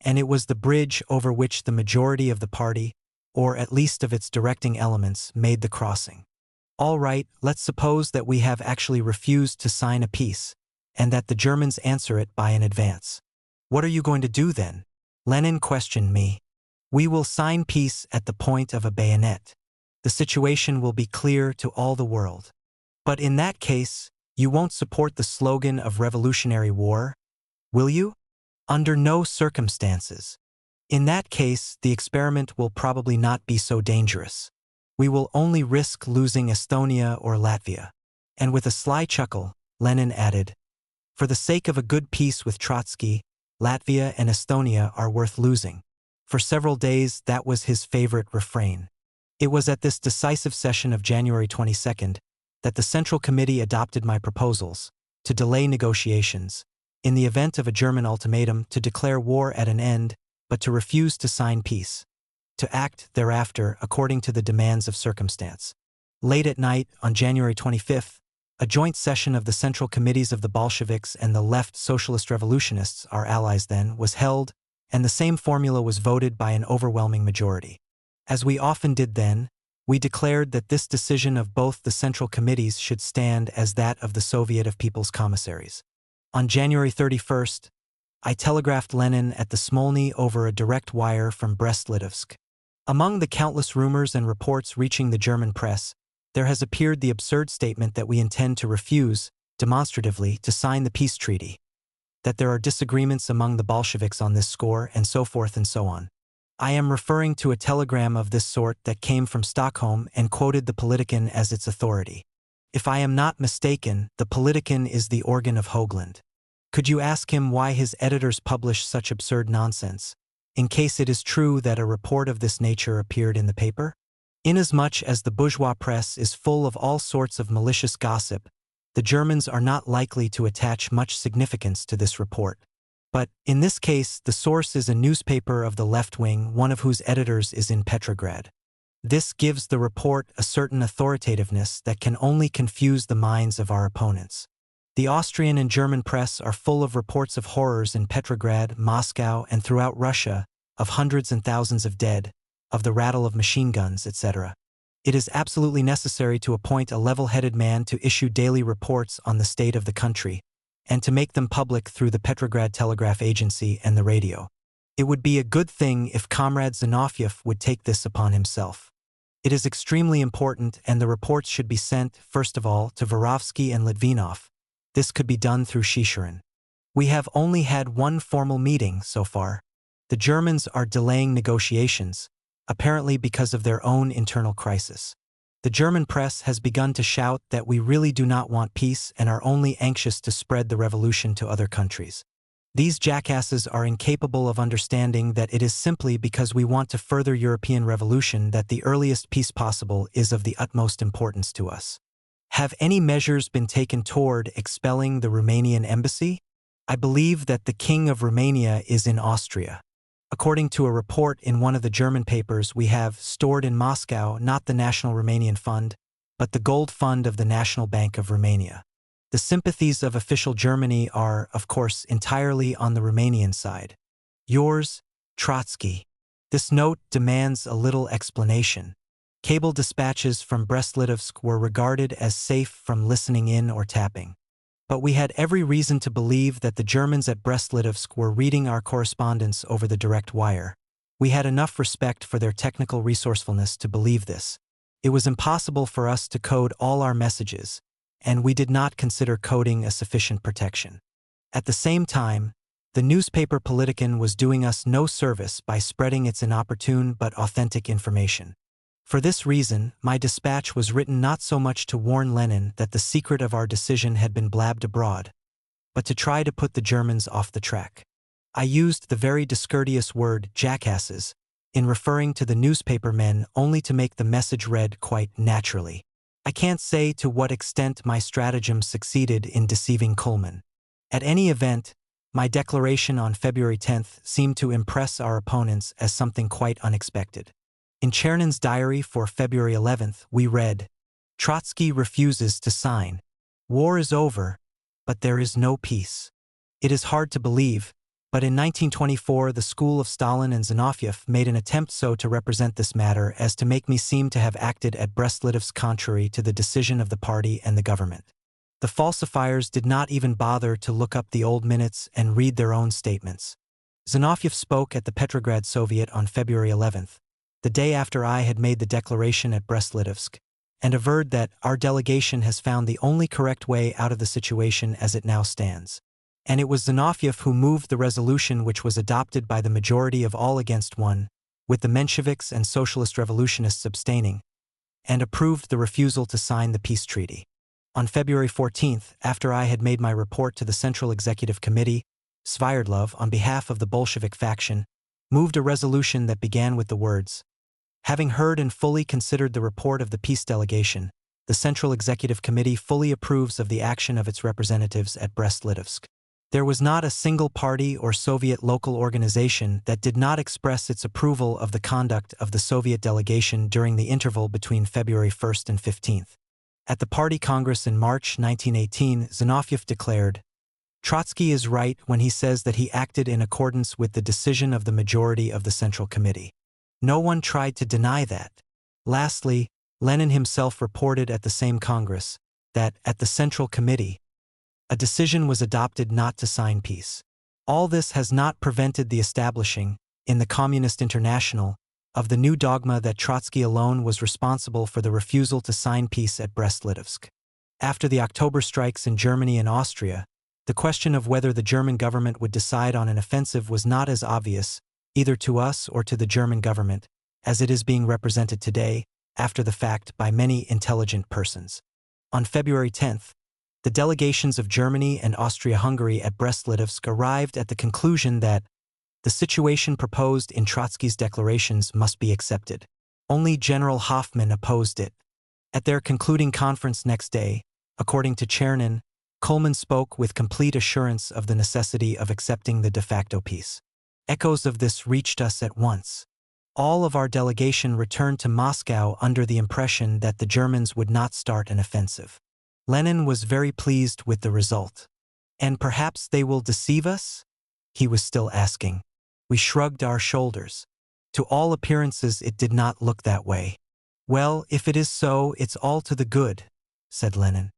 And it was the bridge over which the majority of the party, or at least of its directing elements, made the crossing. All right, let's suppose that we have actually refused to sign a peace, and that the Germans answer it by an advance. What are you going to do then? Lenin questioned me. We will sign peace at the point of a bayonet. The situation will be clear to all the world. But in that case, you won't support the slogan of revolutionary war, will you? Under no circumstances. In that case, the experiment will probably not be so dangerous. We will only risk losing Estonia or Latvia. And with a sly chuckle, Lenin added, for the sake of a good peace with Trotsky, Latvia and Estonia are worth losing. For several days, that was his favorite refrain. It was at this decisive session of January 22nd that the Central Committee adopted my proposals to delay negotiations, in the event of a German ultimatum to declare war at an end, but to refuse to sign peace, to act thereafter according to the demands of circumstance. Late at night, on January 25th, a joint session of the Central Committees of the Bolsheviks and the left socialist revolutionists, our allies then, was held, and the same formula was voted by an overwhelming majority. As we often did then, we declared that this decision of both the Central Committees should stand as that of the Soviet of People's Commissaries. On January 31st, I telegraphed Lenin at the Smolny over a direct wire from Brest-Litovsk. Among the countless rumors and reports reaching the German press, there has appeared the absurd statement that we intend to refuse, demonstratively, to sign the peace treaty, that there are disagreements among the Bolsheviks on this score, and so forth and so on. I am referring to a telegram of this sort that came from Stockholm and quoted the Politiken as its authority. If I am not mistaken, the Politiken is the organ of Hoagland. Could you ask him why his editors publish such absurd nonsense, in case it is true that a report of this nature appeared in the paper? Inasmuch as the bourgeois press is full of all sorts of malicious gossip, the Germans are not likely to attach much significance to this report. But, in this case, the source is a newspaper of the left wing, one of whose editors is in Petrograd. This gives the report a certain authoritativeness that can only confuse the minds of our opponents. The Austrian and German press are full of reports of horrors in Petrograd, Moscow, and throughout Russia, of hundreds and thousands of dead, of the rattle of machine guns, etc. It is absolutely necessary to appoint a level-headed man to issue daily reports on the state of the country, and to make them public through the Petrograd Telegraph Agency and the radio. It would be a good thing if Comrade Zinoviev would take this upon himself. It is extremely important, and the reports should be sent, first of all, to Vorovsky and Litvinov. This could be done through Shishirin. We have only had one formal meeting so far. The Germans are delaying negotiations, apparently because of their own internal crisis. The German press has begun to shout that we really do not want peace and are only anxious to spread the revolution to other countries. These jackasses are incapable of understanding that it is simply because we want to further European revolution that the earliest peace possible is of the utmost importance to us. Have any measures been taken toward expelling the Romanian embassy? I believe that the King of Romania is in Austria. According to a report in one of the German papers, we have stored in Moscow not the National Romanian Fund, but the Gold Fund of the National Bank of Romania. The sympathies of official Germany are, of course, entirely on the Romanian side. Yours, Trotsky. This note demands a little explanation. Cable dispatches from Brest-Litovsk were regarded as safe from listening in or tapping. But we had every reason to believe that the Germans at Brest-Litovsk were reading our correspondence over the direct wire. We had enough respect for their technical resourcefulness to believe this. It was impossible for us to code all our messages, and we did not consider coding a sufficient protection. At the same time, the newspaper Politiken was doing us no service by spreading its inopportune but authentic information. For this reason, my dispatch was written not so much to warn Lenin that the secret of our decision had been blabbed abroad, but to try to put the Germans off the track. I used the very discourteous word jackasses in referring to the newspaper men only to make the message read quite naturally. I can't say to what extent my stratagem succeeded in deceiving Coleman. At any event, my declaration on February 10th seemed to impress our opponents as something quite unexpected. In Chernin's diary for February 11th, we read, "Trotsky refuses to sign. War is over, but there is no peace." It is hard to believe, but in 1924 the school of Stalin and Zinoviev made an attempt so to represent this matter as to make me seem to have acted at Brest-Litovsk contrary to the decision of the party and the government. The falsifiers did not even bother to look up the old minutes and read their own statements. Zinoviev spoke at the Petrograd Soviet on February 11th, the day after I had made the declaration at Brest-Litovsk, and averred that our delegation has found the only correct way out of the situation as it now stands. And it was Zinoviev who moved the resolution which was adopted by the majority of all against one, with the Mensheviks and Socialist Revolutionists abstaining, and approved the refusal to sign the peace treaty. On February 14th, after I had made my report to the Central Executive Committee, Svyerdlov, on behalf of the Bolshevik faction, moved a resolution that began with the words, "Having heard and fully considered the report of the peace delegation, the Central Executive Committee fully approves of the action of its representatives at Brest-Litovsk." There was not a single party or Soviet local organization that did not express its approval of the conduct of the Soviet delegation during the interval between February 1st and 15th. At the Party Congress in March 1918, Zinoviev declared, "Trotsky is right when he says that he acted in accordance with the decision of the majority of the Central Committee." No one tried to deny that. Lastly, Lenin himself reported at the same Congress that, at the Central Committee, a decision was adopted not to sign peace. All this has not prevented the establishing, in the Communist International, of the new dogma that Trotsky alone was responsible for the refusal to sign peace at Brest-Litovsk. After the October strikes in Germany and Austria, the question of whether the German government would decide on an offensive was not as obvious, either to us or to the German government, as it is being represented today, after the fact, by many intelligent persons. On February 10th, the delegations of Germany and Austria-Hungary at Brest-Litovsk arrived at the conclusion that the situation proposed in Trotsky's declarations must be accepted. Only General Hoffmann opposed it. At their concluding conference next day, according to Chernin, Coleman spoke with complete assurance of the necessity of accepting the de facto peace. Echoes of this reached us at once. All of our delegation returned to Moscow under the impression that the Germans would not start an offensive. Lenin was very pleased with the result. "And perhaps they will deceive us?" he was still asking. We shrugged our shoulders. To all appearances it did not look that way. "Well, if it is so, it's all to the good," said Lenin.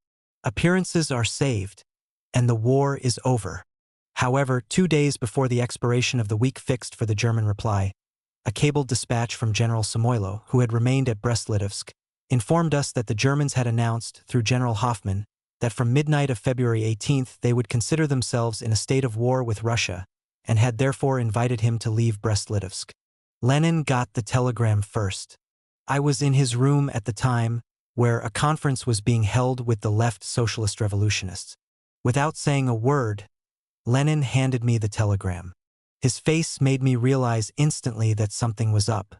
"Appearances are saved, and the war is over." However, 2 days before the expiration of the week fixed for the German reply, a cabled dispatch from General Samoilo, who had remained at Brest-Litovsk, informed us that the Germans had announced, through General Hoffmann, that from midnight of February 18th they would consider themselves in a state of war with Russia, and had therefore invited him to leave Brest-Litovsk. Lenin got the telegram first. I was in his room at the time, where a conference was being held with the left socialist revolutionists. Without saying a word, Lenin handed me the telegram. His face made me realize instantly that something was up.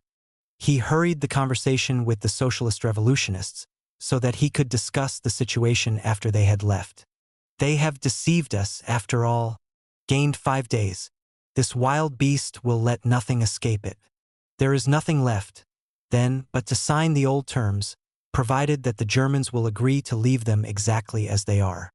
He hurried the conversation with the socialist revolutionists so that he could discuss the situation after they had left. "They have deceived us, after all. Gained 5 days. This wild beast will let nothing escape it. There is nothing left, then, but to sign the old terms, provided that the Germans will agree to leave them exactly as they are."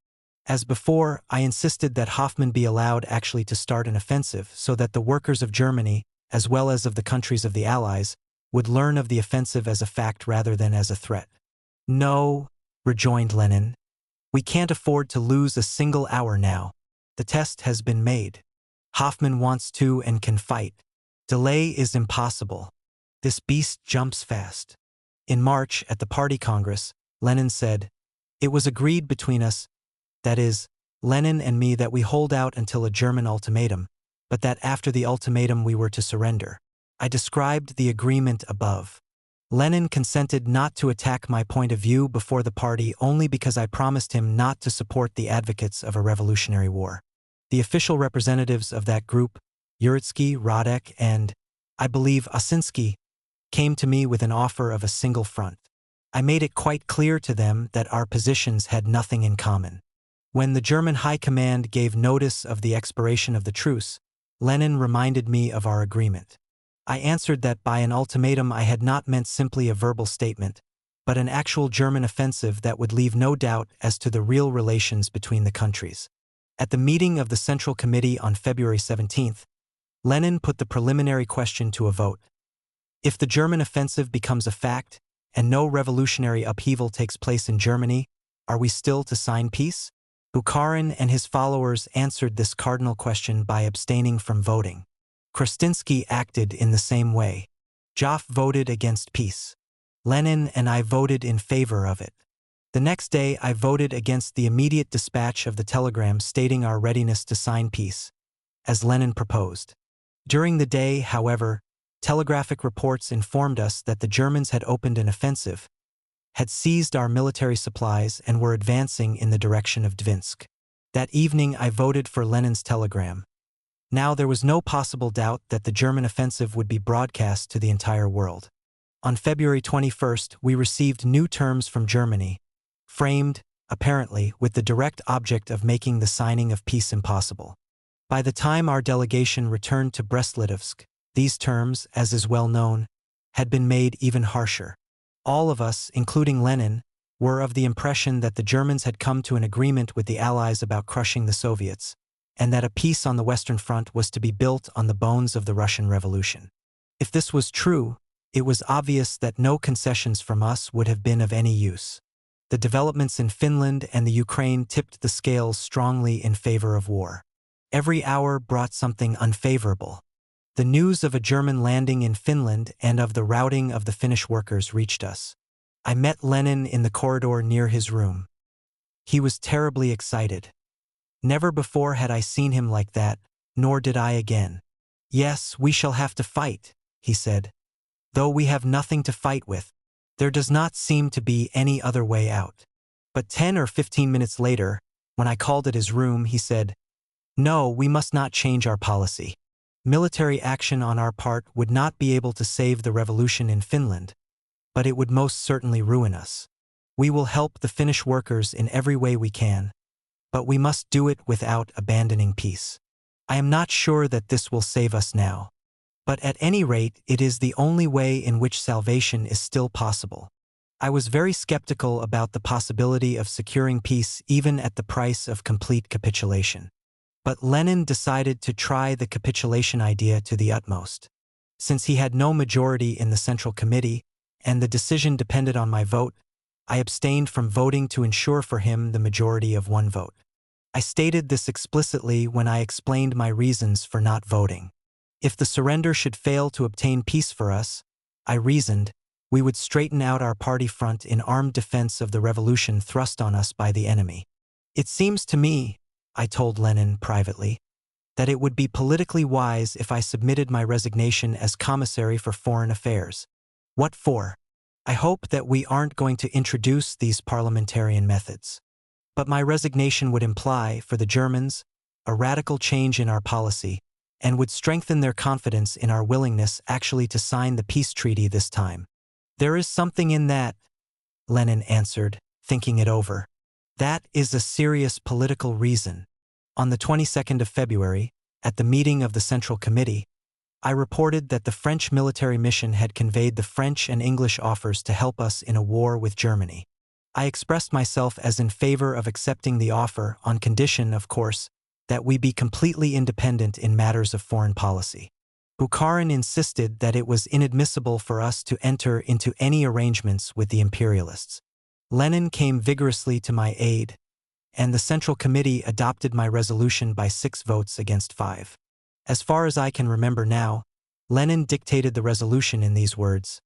As before, I insisted that Hoffmann be allowed actually to start an offensive so that the workers of Germany, as well as of the countries of the Allies, would learn of the offensive as a fact rather than as a threat. No, rejoined Lenin. We can't afford to lose a single hour now. The test has been made. Hoffman wants to and can fight. Delay is impossible. This beast jumps fast. In March, at the party congress, Lenin said, "It was agreed between us, that is, Lenin and me, that we hold out until a German ultimatum, but that after the ultimatum we were to surrender." I described the agreement above. Lenin consented not to attack my point of view before the party only because I promised him not to support the advocates of a revolutionary war. The official representatives of that group, Trotsky, Radek, and, I believe, Osinski, came to me with an offer of a single front. I made it quite clear to them that our positions had nothing in common. When the German High Command gave notice of the expiration of the truce, Lenin reminded me of our agreement. I answered that by an ultimatum I had not meant simply a verbal statement, but an actual German offensive that would leave no doubt as to the real relations between the countries. At the meeting of the Central Committee on February 17th, Lenin put the preliminary question to a vote. If the German offensive becomes a fact, and no revolutionary upheaval takes place in Germany, are we still to sign peace? Bukharin and his followers answered this cardinal question by abstaining from voting. Krastinsky acted in the same way. Joff voted against peace. Lenin and I voted in favor of it. The next day I voted against the immediate dispatch of the telegram stating our readiness to sign peace, as Lenin proposed. During the day, however, telegraphic reports informed us that the Germans had opened an offensive, had seized our military supplies, and were advancing in the direction of Dvinsk. That evening I voted for Lenin's telegram. Now there was no possible doubt that the German offensive would be broadcast to the entire world. On February 21st, we received new terms from Germany, framed, apparently, with the direct object of making the signing of peace impossible. By the time our delegation returned to Brest-Litovsk, these terms, as is well known, had been made even harsher. All of us, including Lenin, were of the impression that the Germans had come to an agreement with the Allies about crushing the Soviets, and that a peace on the Western Front was to be built on the bones of the Russian Revolution. If this was true, it was obvious that no concessions from us would have been of any use. The developments in Finland and the Ukraine tipped the scales strongly in favor of war. Every hour brought something unfavorable. The news of a German landing in Finland and of the routing of the Finnish workers reached us. I met Lenin in the corridor near his room. He was terribly excited. Never before had I seen him like that, nor did I again. "Yes, we shall have to fight," he said. "Though we have nothing to fight with. There does not seem to be any other way out." But 10 or 15 minutes later, when I called at his room, he said, "No, we must not change our policy. Military action on our part would not be able to save the revolution in Finland, but it would most certainly ruin us. We will help the Finnish workers in every way we can, but we must do it without abandoning peace. I am not sure that this will save us now, but at any rate it is the only way in which salvation is still possible." I was very skeptical about the possibility of securing peace even at the price of complete capitulation. But Lenin decided to try the capitulation idea to the utmost. Since he had no majority in the Central Committee, and the decision depended on my vote, I abstained from voting to ensure for him the majority of one vote. I stated this explicitly when I explained my reasons for not voting. If the surrender should fail to obtain peace for us, I reasoned, we would straighten out our party front in armed defense of the revolution thrust on us by the enemy. "It seems to me," I told Lenin privately, "that it would be politically wise if I submitted my resignation as Commissary for Foreign Affairs." "What for?" "I hope that we aren't going to introduce these parliamentarian methods. But my resignation would imply, for the Germans, a radical change in our policy, and would strengthen their confidence in our willingness actually to sign the peace treaty this time." "There is something in that," Lenin answered, thinking it over. "That is a serious political reason." On the 22nd of February, at the meeting of the Central Committee, I reported that the French military mission had conveyed the French and English offers to help us in a war with Germany. I expressed myself as in favor of accepting the offer on condition, of course, that we be completely independent in matters of foreign policy. Bukharin insisted that it was inadmissible for us to enter into any arrangements with the imperialists. Lenin came vigorously to my aid, and the Central Committee adopted my resolution by 6 votes against 5. As far as I can remember now, Lenin dictated the resolution in these words: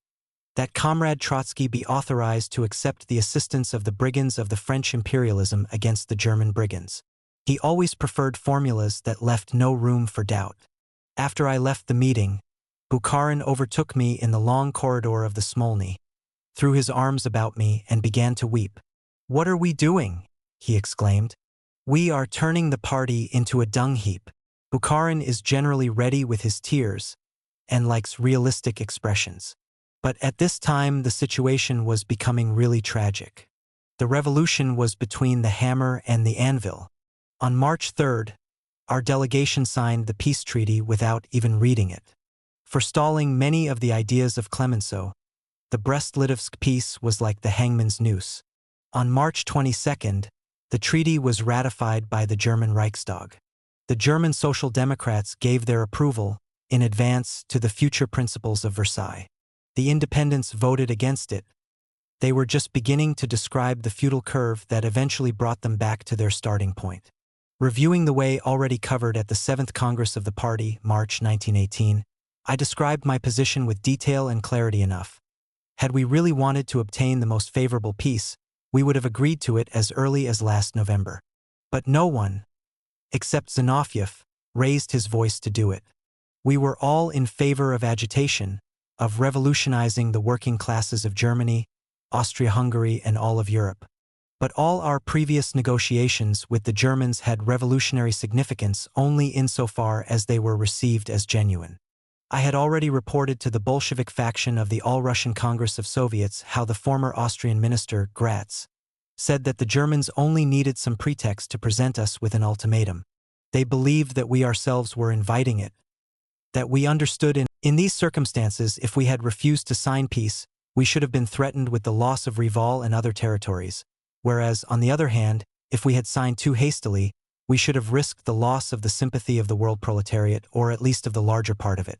that Comrade Trotsky be authorized to accept the assistance of the brigands of the French imperialism against the German brigands. He always preferred formulas that left no room for doubt. After I left the meeting, Bukharin overtook me in the long corridor of the Smolny, threw his arms about me and began to weep. "What are we doing?" he exclaimed. "We are turning the party into a dung heap." Bukharin is generally ready with his tears and likes realistic expressions. But at this time the situation was becoming really tragic. The revolution was between the hammer and the anvil. On March 3rd, our delegation signed the peace treaty without even reading it. Forestalling many of the ideas of Clemenceau, the Brest-Litovsk peace was like the hangman's noose. On March 22nd, the treaty was ratified by the German Reichstag. The German Social Democrats gave their approval in advance to the future principles of Versailles. The independents voted against it. They were just beginning to describe the feudal curve that eventually brought them back to their starting point. Reviewing the way already covered at the 7th Congress of the Party, March 1918, I described my position with detail and clarity enough. Had we really wanted to obtain the most favorable peace, we would have agreed to it as early as last November. But no one, except Zinoviev, raised his voice to do it. We were all in favor of agitation, of revolutionizing the working classes of Germany, Austria-Hungary, and all of Europe. But all our previous negotiations with the Germans had revolutionary significance only insofar as they were received as genuine. I had already reported to the Bolshevik faction of the All-Russian Congress of Soviets how the former Austrian minister, Gratz, said that the Germans only needed some pretext to present us with an ultimatum. They believed that we ourselves were inviting it, that we understood in these circumstances if we had refused to sign peace, we should have been threatened with the loss of Reval and other territories, whereas, on the other hand, if we had signed too hastily, we should have risked the loss of the sympathy of the world proletariat, or at least of the larger part of it.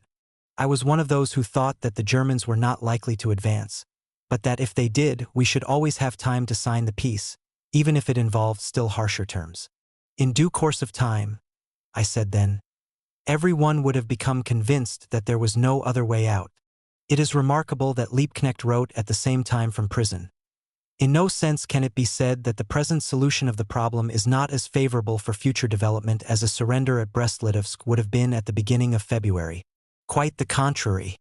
I was one of those who thought that the Germans were not likely to advance, but that if they did, we should always have time to sign the peace, even if it involved still harsher terms. In due course of time, I said then, everyone would have become convinced that there was no other way out. It is remarkable that Liebknecht wrote at the same time from prison. In no sense can it be said that the present solution of the problem is not as favorable for future development as a surrender at Brest-Litovsk would have been at the beginning of February. Quite the contrary.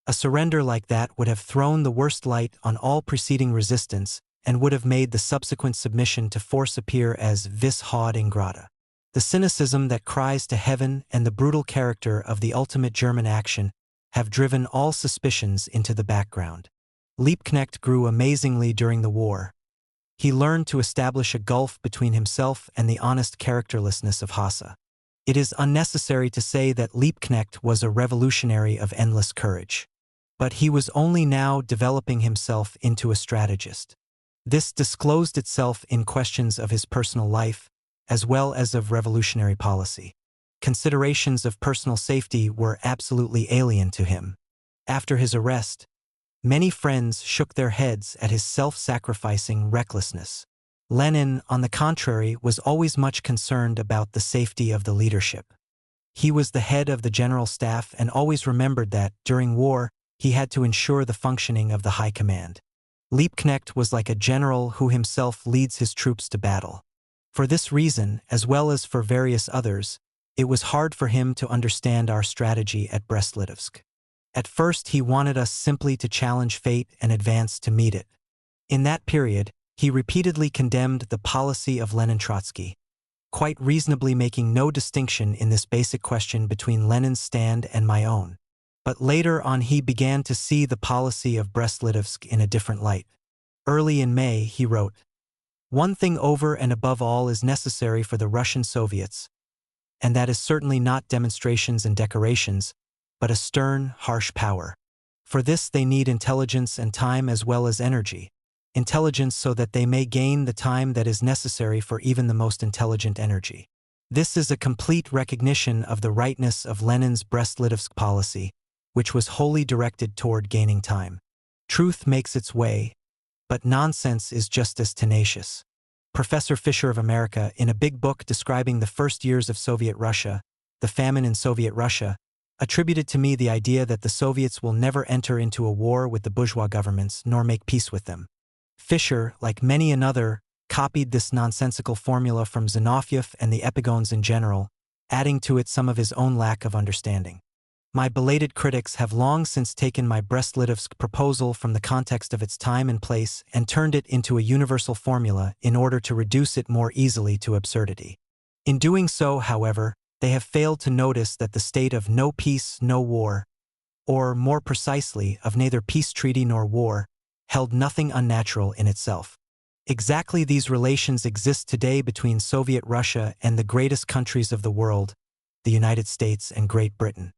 A surrender like that would have thrown the worst light on all preceding resistance and would have made the subsequent submission to force appear as vis haud ingrata. The cynicism that cries to heaven and the brutal character of the ultimate German action have driven all suspicions into the background. Liebknecht grew amazingly during the war. He learned to establish a gulf between himself and the honest characterlessness of Hassa. It is unnecessary to say that Liebknecht was a revolutionary of endless courage. But he was only now developing himself into a strategist. This disclosed itself in questions of his personal life, as well as of revolutionary policy. Considerations of personal safety were absolutely alien to him. After his arrest, many friends shook their heads at his self-sacrificing recklessness. Lenin, on the contrary, was always much concerned about the safety of the leadership. He was the head of the general staff and always remembered that, during war, he had to ensure the functioning of the high command. Liebknecht was like a general who himself leads his troops to battle. For this reason, as well as for various others, it was hard for him to understand our strategy at Brest-Litovsk. At first he wanted us simply to challenge fate and advance to meet it. In that period, he repeatedly condemned the policy of Lenin-Trotsky, quite reasonably making no distinction in this basic question between Lenin's stand and my own. But later on he began to see the policy of Brest-Litovsk in a different light. Early in May he wrote, "One thing over and above all is necessary for the Russian Soviets, and that is certainly not demonstrations and decorations, but a stern, harsh power. For this they need intelligence and time as well as energy. Intelligence so that they may gain the time that is necessary for even the most intelligent energy. This is a complete recognition of the rightness of Lenin's Brest-Litovsk policy, which was wholly directed toward gaining time. Truth makes its way, but nonsense is just as tenacious. Professor Fisher of America, in a big book describing the first years of Soviet Russia, The Famine in Soviet Russia, attributed to me the idea that the Soviets will never enter into a war with the bourgeois governments nor make peace with them. Fisher, like many another, copied this nonsensical formula from Zinoviev and the epigones in general, adding to it some of his own lack of understanding. My belated critics have long since taken my Brest-Litovsk proposal from the context of its time and place and turned it into a universal formula in order to reduce it more easily to absurdity. In doing so, however, they have failed to notice that the state of no peace, no war, or more precisely, of neither peace treaty nor war, held nothing unnatural in itself. Exactly these relations exist today between Soviet Russia and the greatest countries of the world, the United States and Great Britain.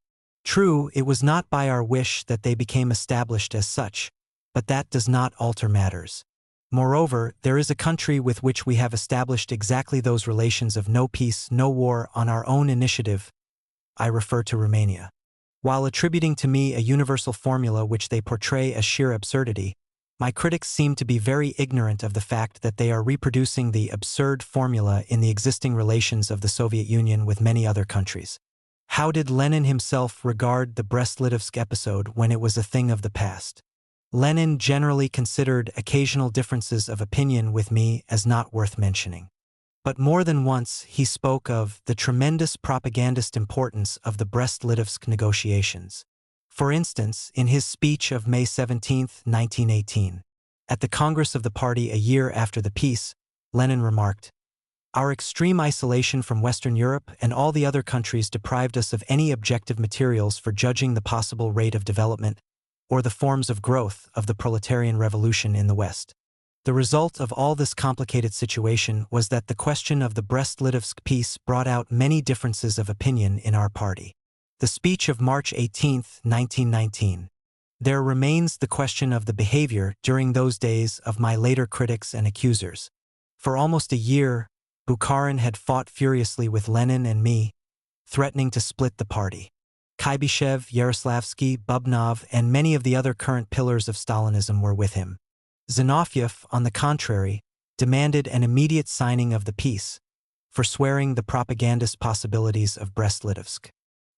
True, it was not by our wish that they became established as such, but that does not alter matters. Moreover, there is a country with which we have established exactly those relations of no peace, no war on our own initiative. I refer to Romania. While attributing to me a universal formula which they portray as sheer absurdity, my critics seem to be very ignorant of the fact that they are reproducing the absurd formula in the existing relations of the Soviet Union with many other countries. How did Lenin himself regard the Brest-Litovsk episode when it was a thing of the past? Lenin generally considered occasional differences of opinion with me as not worth mentioning. But more than once he spoke of the tremendous propagandist importance of the Brest-Litovsk negotiations. For instance, in his speech of May 17, 1918, at the Congress of the Party a year after the peace, Lenin remarked, "Our extreme isolation from Western Europe and all the other countries deprived us of any objective materials for judging the possible rate of development or the forms of growth of the proletarian revolution in the West. The result of all this complicated situation was that the question of the Brest-Litovsk peace brought out many differences of opinion in our party." The speech of March 18, 1919. There remains the question of the behavior during those days of my later critics and accusers. For almost a year, Bukharin had fought furiously with Lenin and me, threatening to split the party. Kuybyshev, Yaroslavsky, Bubnov, and many of the other current pillars of Stalinism were with him. Zinoviev, on the contrary, demanded an immediate signing of the peace, forswearing the propagandist possibilities of Brest-Litovsk.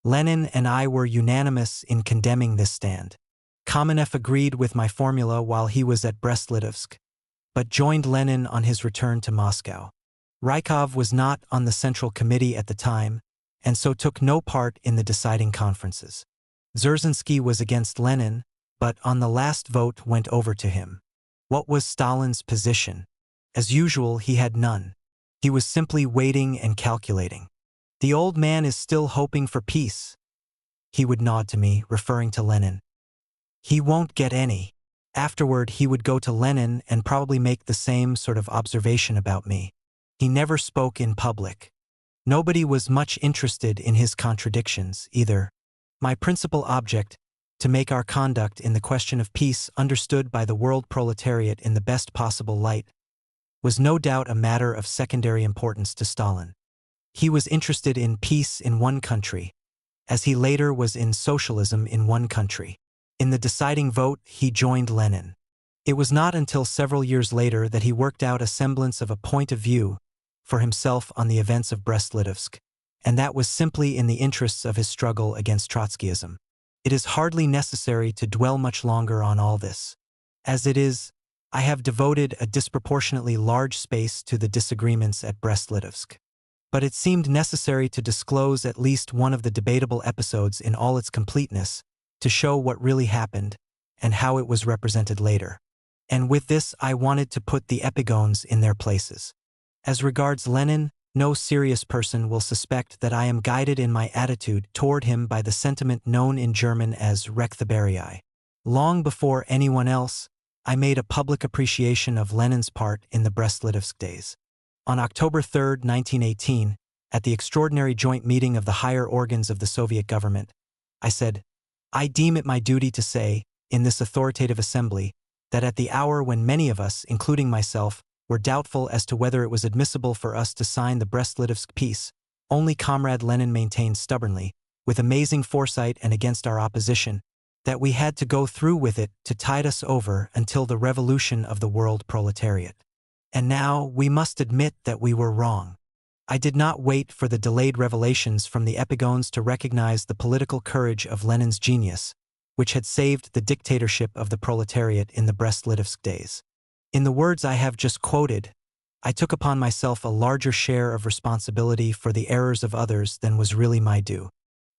Lenin and I were unanimous in condemning this stand. Kamenev agreed with my formula while he was at Brest-Litovsk, but joined Lenin on his return to Moscow. Rykov was not on the Central Committee at the time, and so took no part in the deciding conferences. Dzerzhinsky was against Lenin, but on the last vote went over to him. What was Stalin's position? As usual, he had none. He was simply waiting and calculating. "The old man is still hoping for peace," he would nod to me, referring to Lenin. "He won't get any." Afterward, he would go to Lenin and probably make the same sort of observation about me. He never spoke in public. Nobody was much interested in his contradictions, either. My principal object, to make our conduct in the question of peace understood by the world proletariat in the best possible light, was no doubt a matter of secondary importance to Stalin. He was interested in peace in one country, as he later was in socialism in one country. In the deciding vote, he joined Lenin. It was not until several years later that he worked out a semblance of a point of view for himself on the events of Brest-Litovsk, and that was simply in the interests of his struggle against Trotskyism. It is hardly necessary to dwell much longer on all this. As it is, I have devoted a disproportionately large space to the disagreements at Brest-Litovsk. But it seemed necessary to disclose at least one of the debatable episodes in all its completeness, to show what really happened and how it was represented later. And with this I wanted to put the epigones in their places. As regards Lenin, no serious person will suspect that I am guided in my attitude toward him by the sentiment known in German as Rechthaberei. Long before anyone else, I made a public appreciation of Lenin's part in the Brest-Litovsk days. On October 3, 1918, at the extraordinary joint meeting of the higher organs of the Soviet government, I said, "I deem it my duty to say, in this authoritative assembly, that at the hour when many of us, including myself, were doubtful as to whether it was admissible for us to sign the Brest-Litovsk peace, Only Comrade Lenin maintained stubbornly, with amazing foresight and against our opposition, that we had to go through with it to tide us over until the revolution of the world proletariat. And now we must admit that we were wrong. I did not wait for the delayed revelations from the epigones to recognize the political courage of Lenin's genius, which had saved the dictatorship of the proletariat in the Brest-Litovsk days. In the words I have just quoted, I took upon myself a larger share of responsibility for the errors of others than was really my due.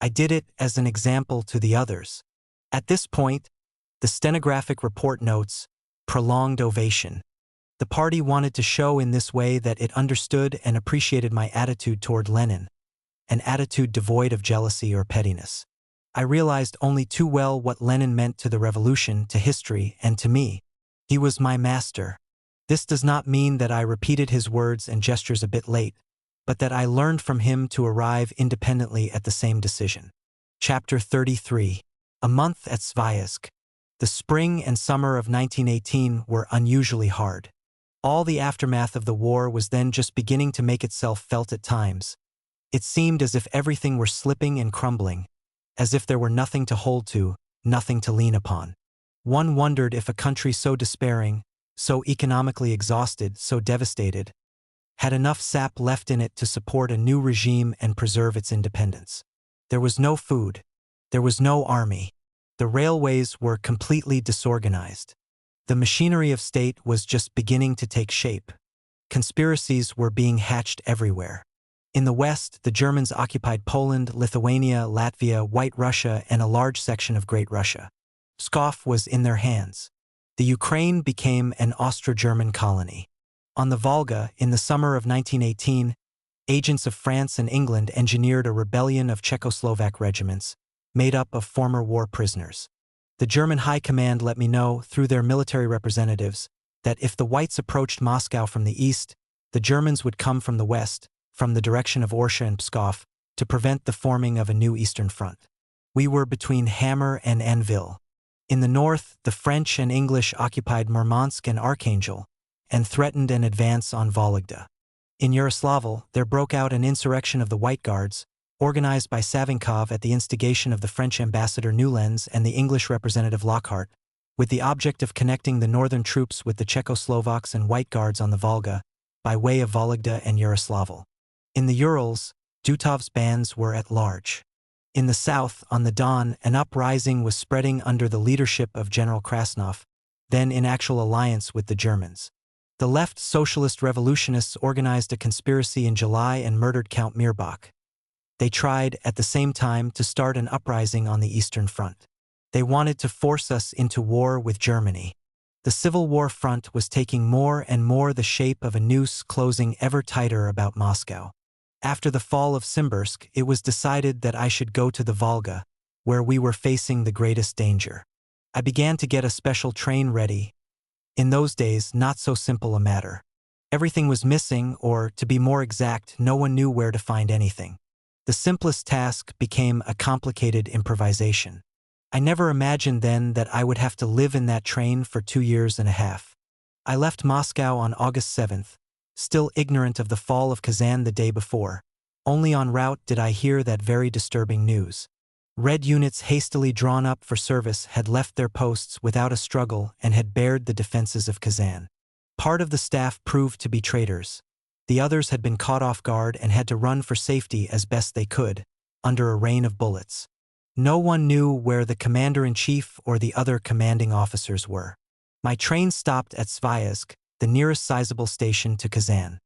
I did it as an example to the others. At this point, the stenographic report notes, prolonged ovation. The party wanted to show in this way that it understood and appreciated my attitude toward Lenin, an attitude devoid of jealousy or pettiness. I realized only too well what Lenin meant to the revolution, to history, and to me. He was my master. This does not mean that I repeated his words and gestures a bit late, but that I learned from him to arrive independently at the same decision. Chapter 33. A month at Sviazhsk. The spring and summer of 1918 were unusually hard. All the aftermath of the war was then just beginning to make itself felt at times. It seemed as if everything were slipping and crumbling, as if there were nothing to hold to, nothing to lean upon. One wondered if a country so despairing, so economically exhausted, so devastated, had enough sap left in it to support a new regime and preserve its independence. There was no food. There was no army. The railways were completely disorganized. The machinery of state was just beginning to take shape. Conspiracies were being hatched everywhere. In the West, the Germans occupied Poland, Lithuania, Latvia, White Russia, and a large section of Great Russia. Pskov was in their hands. The Ukraine became an Austro-German colony. On the Volga, in the summer of 1918, agents of France and England engineered a rebellion of Czechoslovak regiments, made up of former war prisoners. The German High Command let me know, through their military representatives, that if the Whites approached Moscow from the east, the Germans would come from the west, from the direction of Orsha and Pskov, to prevent the forming of a new Eastern Front. We were between hammer and anvil. In the north, the French and English occupied Murmansk and Archangel, and threatened an advance on Vologda. In Yaroslavl, there broke out an insurrection of the White Guards, organized by Savinkov at the instigation of the French ambassador Newlands and the English representative Lockhart, with the object of connecting the northern troops with the Czechoslovaks and White Guards on the Volga, by way of Vologda and Yaroslavl. In the Urals, Dutov's bands were at large. In the south, on the Don, an uprising was spreading under the leadership of General Krasnov, then in actual alliance with the Germans. The left socialist revolutionists organized a conspiracy in July and murdered Count Mirbach. They tried, at the same time, to start an uprising on the Eastern Front. They wanted to force us into war with Germany. The Civil War front was taking more and more the shape of a noose closing ever tighter about Moscow. After the fall of Simbirsk, it was decided that I should go to the Volga, where we were facing the greatest danger. I began to get a special train ready. In those days, not so simple a matter. Everything was missing, or, to be more exact, no one knew where to find anything. The simplest task became a complicated improvisation. I never imagined then that I would have to live in that train for 2 years and a half. I left Moscow on August 7th, still ignorant of the fall of Kazan the day before. Only en route did I hear that very disturbing news. Red units hastily drawn up for service had left their posts without a struggle and had bared the defenses of Kazan. Part of the staff proved to be traitors. The others had been caught off guard and had to run for safety as best they could, under a rain of bullets. No one knew where the commander-in-chief or the other commanding officers were. My train stopped at Sviazhsk, the nearest sizable station to Kazan.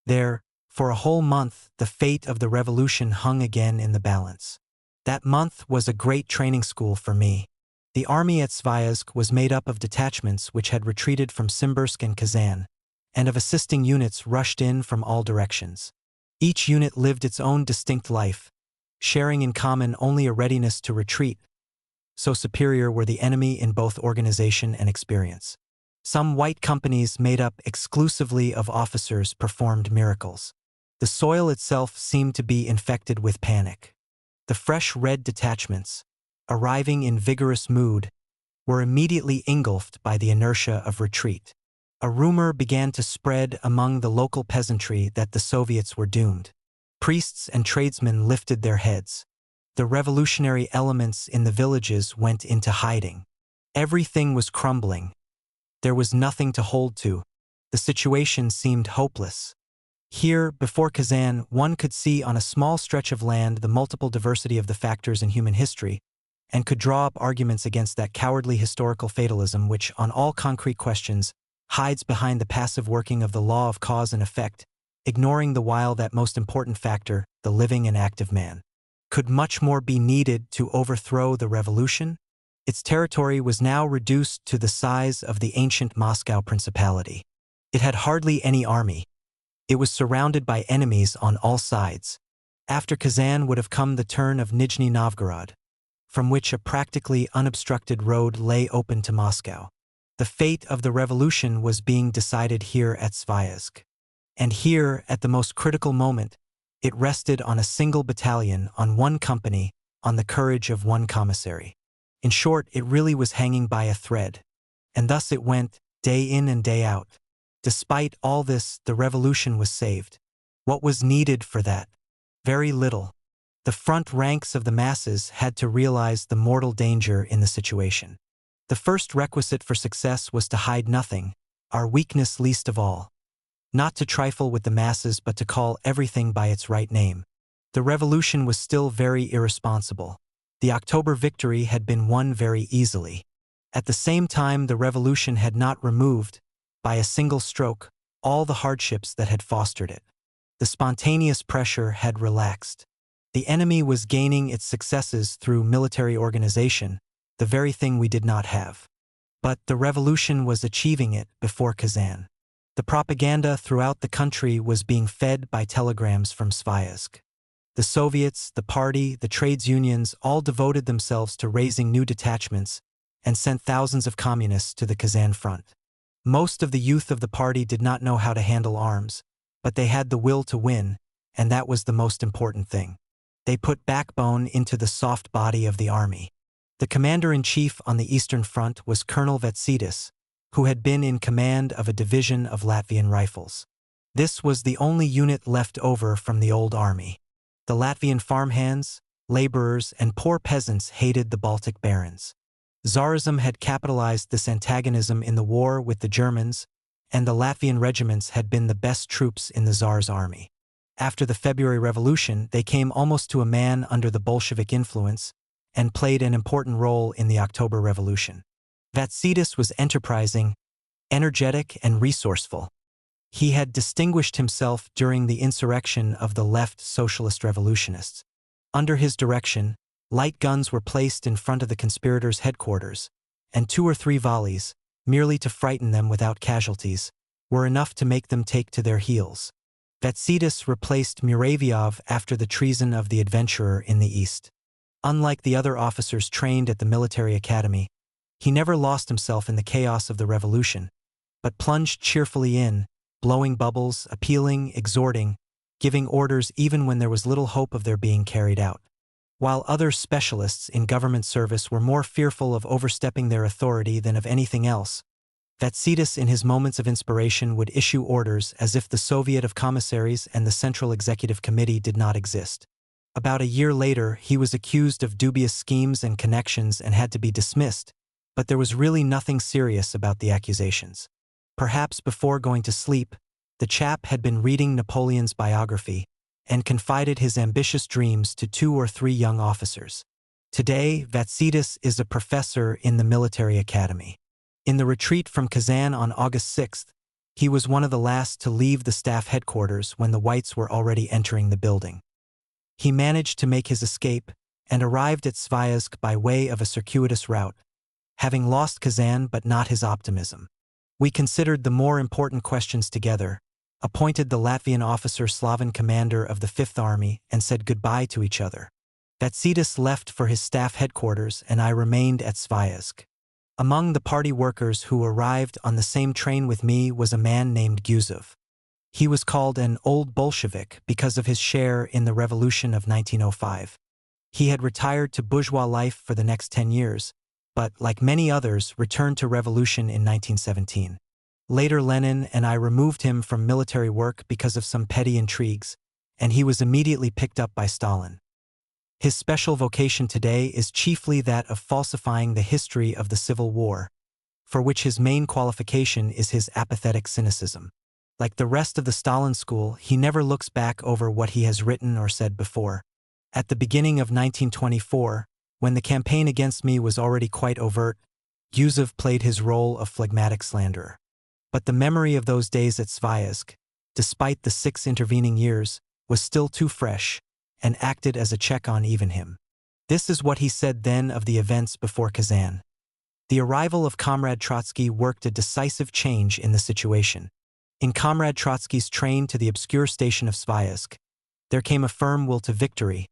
There, for a whole month, the fate of the revolution hung again in the balance. That month was a great training school for me. The army at Sviazhsk was made up of detachments which had retreated from Simbirsk and Kazan, and of assisting units rushed in from all directions. Each unit lived its own distinct life, sharing in common only a readiness to retreat. So superior were the enemy in both organization and experience. Some white companies made up exclusively of officers performed miracles. The soil itself seemed to be infected with panic. The fresh red detachments, arriving in vigorous mood, were immediately engulfed by the inertia of retreat. A rumor began to spread among the local peasantry that the Soviets were doomed. Priests and tradesmen lifted their heads. The revolutionary elements in the villages went into hiding. Everything was crumbling. There was nothing to hold to. The situation seemed hopeless. Here, before Kazan, one could see on a small stretch of land the multiple diversity of the factors in human history, and could draw up arguments against that cowardly historical fatalism which, on all concrete questions, hides behind the passive working of the law of cause and effect, ignoring the while that most important factor, the living and active man. Could much more be needed to overthrow the revolution? Its territory was now reduced to the size of the ancient Moscow Principality. It had hardly any army. It was surrounded by enemies on all sides. After Kazan would have come the turn of Nizhny Novgorod, from which a practically unobstructed road lay open to Moscow. The fate of the revolution was being decided here at Sviazhsk. And here, at the most critical moment, it rested on a single battalion, on one company, on the courage of one commissary. In short, it really was hanging by a thread. And thus it went, day in and day out. Despite all this, the revolution was saved. What was needed for that? Very little. The front ranks of the masses had to realize the mortal danger in the situation. The first requisite for success was to hide nothing, our weakness least of all. Not to trifle with the masses but to call everything by its right name. The revolution was still very irresponsible. The October victory had been won very easily. At the same time, the revolution had not removed, by a single stroke, all the hardships that had fostered it. The spontaneous pressure had relaxed. The enemy was gaining its successes through military organization, the very thing we did not have. But the revolution was achieving it before Kazan. The propaganda throughout the country was being fed by telegrams from Sviazhsk. The Soviets, the party, the trades unions all devoted themselves to raising new detachments and sent thousands of communists to the Kazan front. Most of the youth of the party did not know how to handle arms, but they had the will to win, and that was the most important thing. They put backbone into the soft body of the army. The commander-in-chief on the Eastern Front was Colonel Vatsidis, who had been in command of a division of Latvian rifles. This was the only unit left over from the old army. The Latvian farmhands, laborers, and poor peasants hated the Baltic barons. Tsarism had capitalized this antagonism in the war with the Germans, and the Latvian regiments had been the best troops in the Tsar's army. After the February Revolution, they came almost to a man under the Bolshevik influence and played an important role in the October Revolution. Vatsidis was enterprising, energetic, and resourceful. He had distinguished himself during the insurrection of the left socialist revolutionists. Under his direction, light guns were placed in front of the conspirators' headquarters, and 2 or 3 volleys, merely to frighten them without casualties, were enough to make them take to their heels. Vatsidis replaced Muravyov after the treason of the adventurer in the East. Unlike the other officers trained at the military academy, he never lost himself in the chaos of the revolution, but plunged cheerfully in, blowing bubbles, appealing, exhorting, giving orders even when there was little hope of their being carried out. While other specialists in government service were more fearful of overstepping their authority than of anything else, Vatsidis in his moments of inspiration would issue orders as if the Soviet of Commissaries and the Central Executive Committee did not exist. About a year later, he was accused of dubious schemes and connections and had to be dismissed, but there was really nothing serious about the accusations. Perhaps before going to sleep, the chap had been reading Napoleon's biography and confided his ambitious dreams to 2 or 3 young officers. Today, Vatsidis is a professor in the military academy. In the retreat from Kazan on August 6th, he was one of the last to leave the staff headquarters when the Whites were already entering the building. He managed to make his escape and arrived at Sviazhsk by way of a circuitous route, having lost Kazan but not his optimism. We considered the more important questions together, appointed the Latvian officer Slavan commander of the Fifth Army, and said goodbye to each other. Vatsidis left for his staff headquarters and I remained at Sviazhsk. Among the party workers who arrived on the same train with me was a man named Guzov. He was called an old Bolshevik because of his share in the revolution of 1905. He had retired to bourgeois life for the next 10 years, but, like many others, returned to revolution in 1917. Later Lenin and I removed him from military work because of some petty intrigues, and he was immediately picked up by Stalin. His special vocation today is chiefly that of falsifying the history of the Civil War, for which his main qualification is his apathetic cynicism. Like the rest of the Stalin school, he never looks back over what he has written or said before. At the beginning of 1924, when the campaign against me was already quite overt, Yusuf played his role of phlegmatic slanderer. But the memory of those days at Sviazhsk, despite the 6 intervening years, was still too fresh, and acted as a check on even him. This is what he said then of the events before Kazan. The arrival of Comrade Trotsky worked a decisive change in the situation. In Comrade Trotsky's train to the obscure station of Sviazhsk, there came a firm will to victory,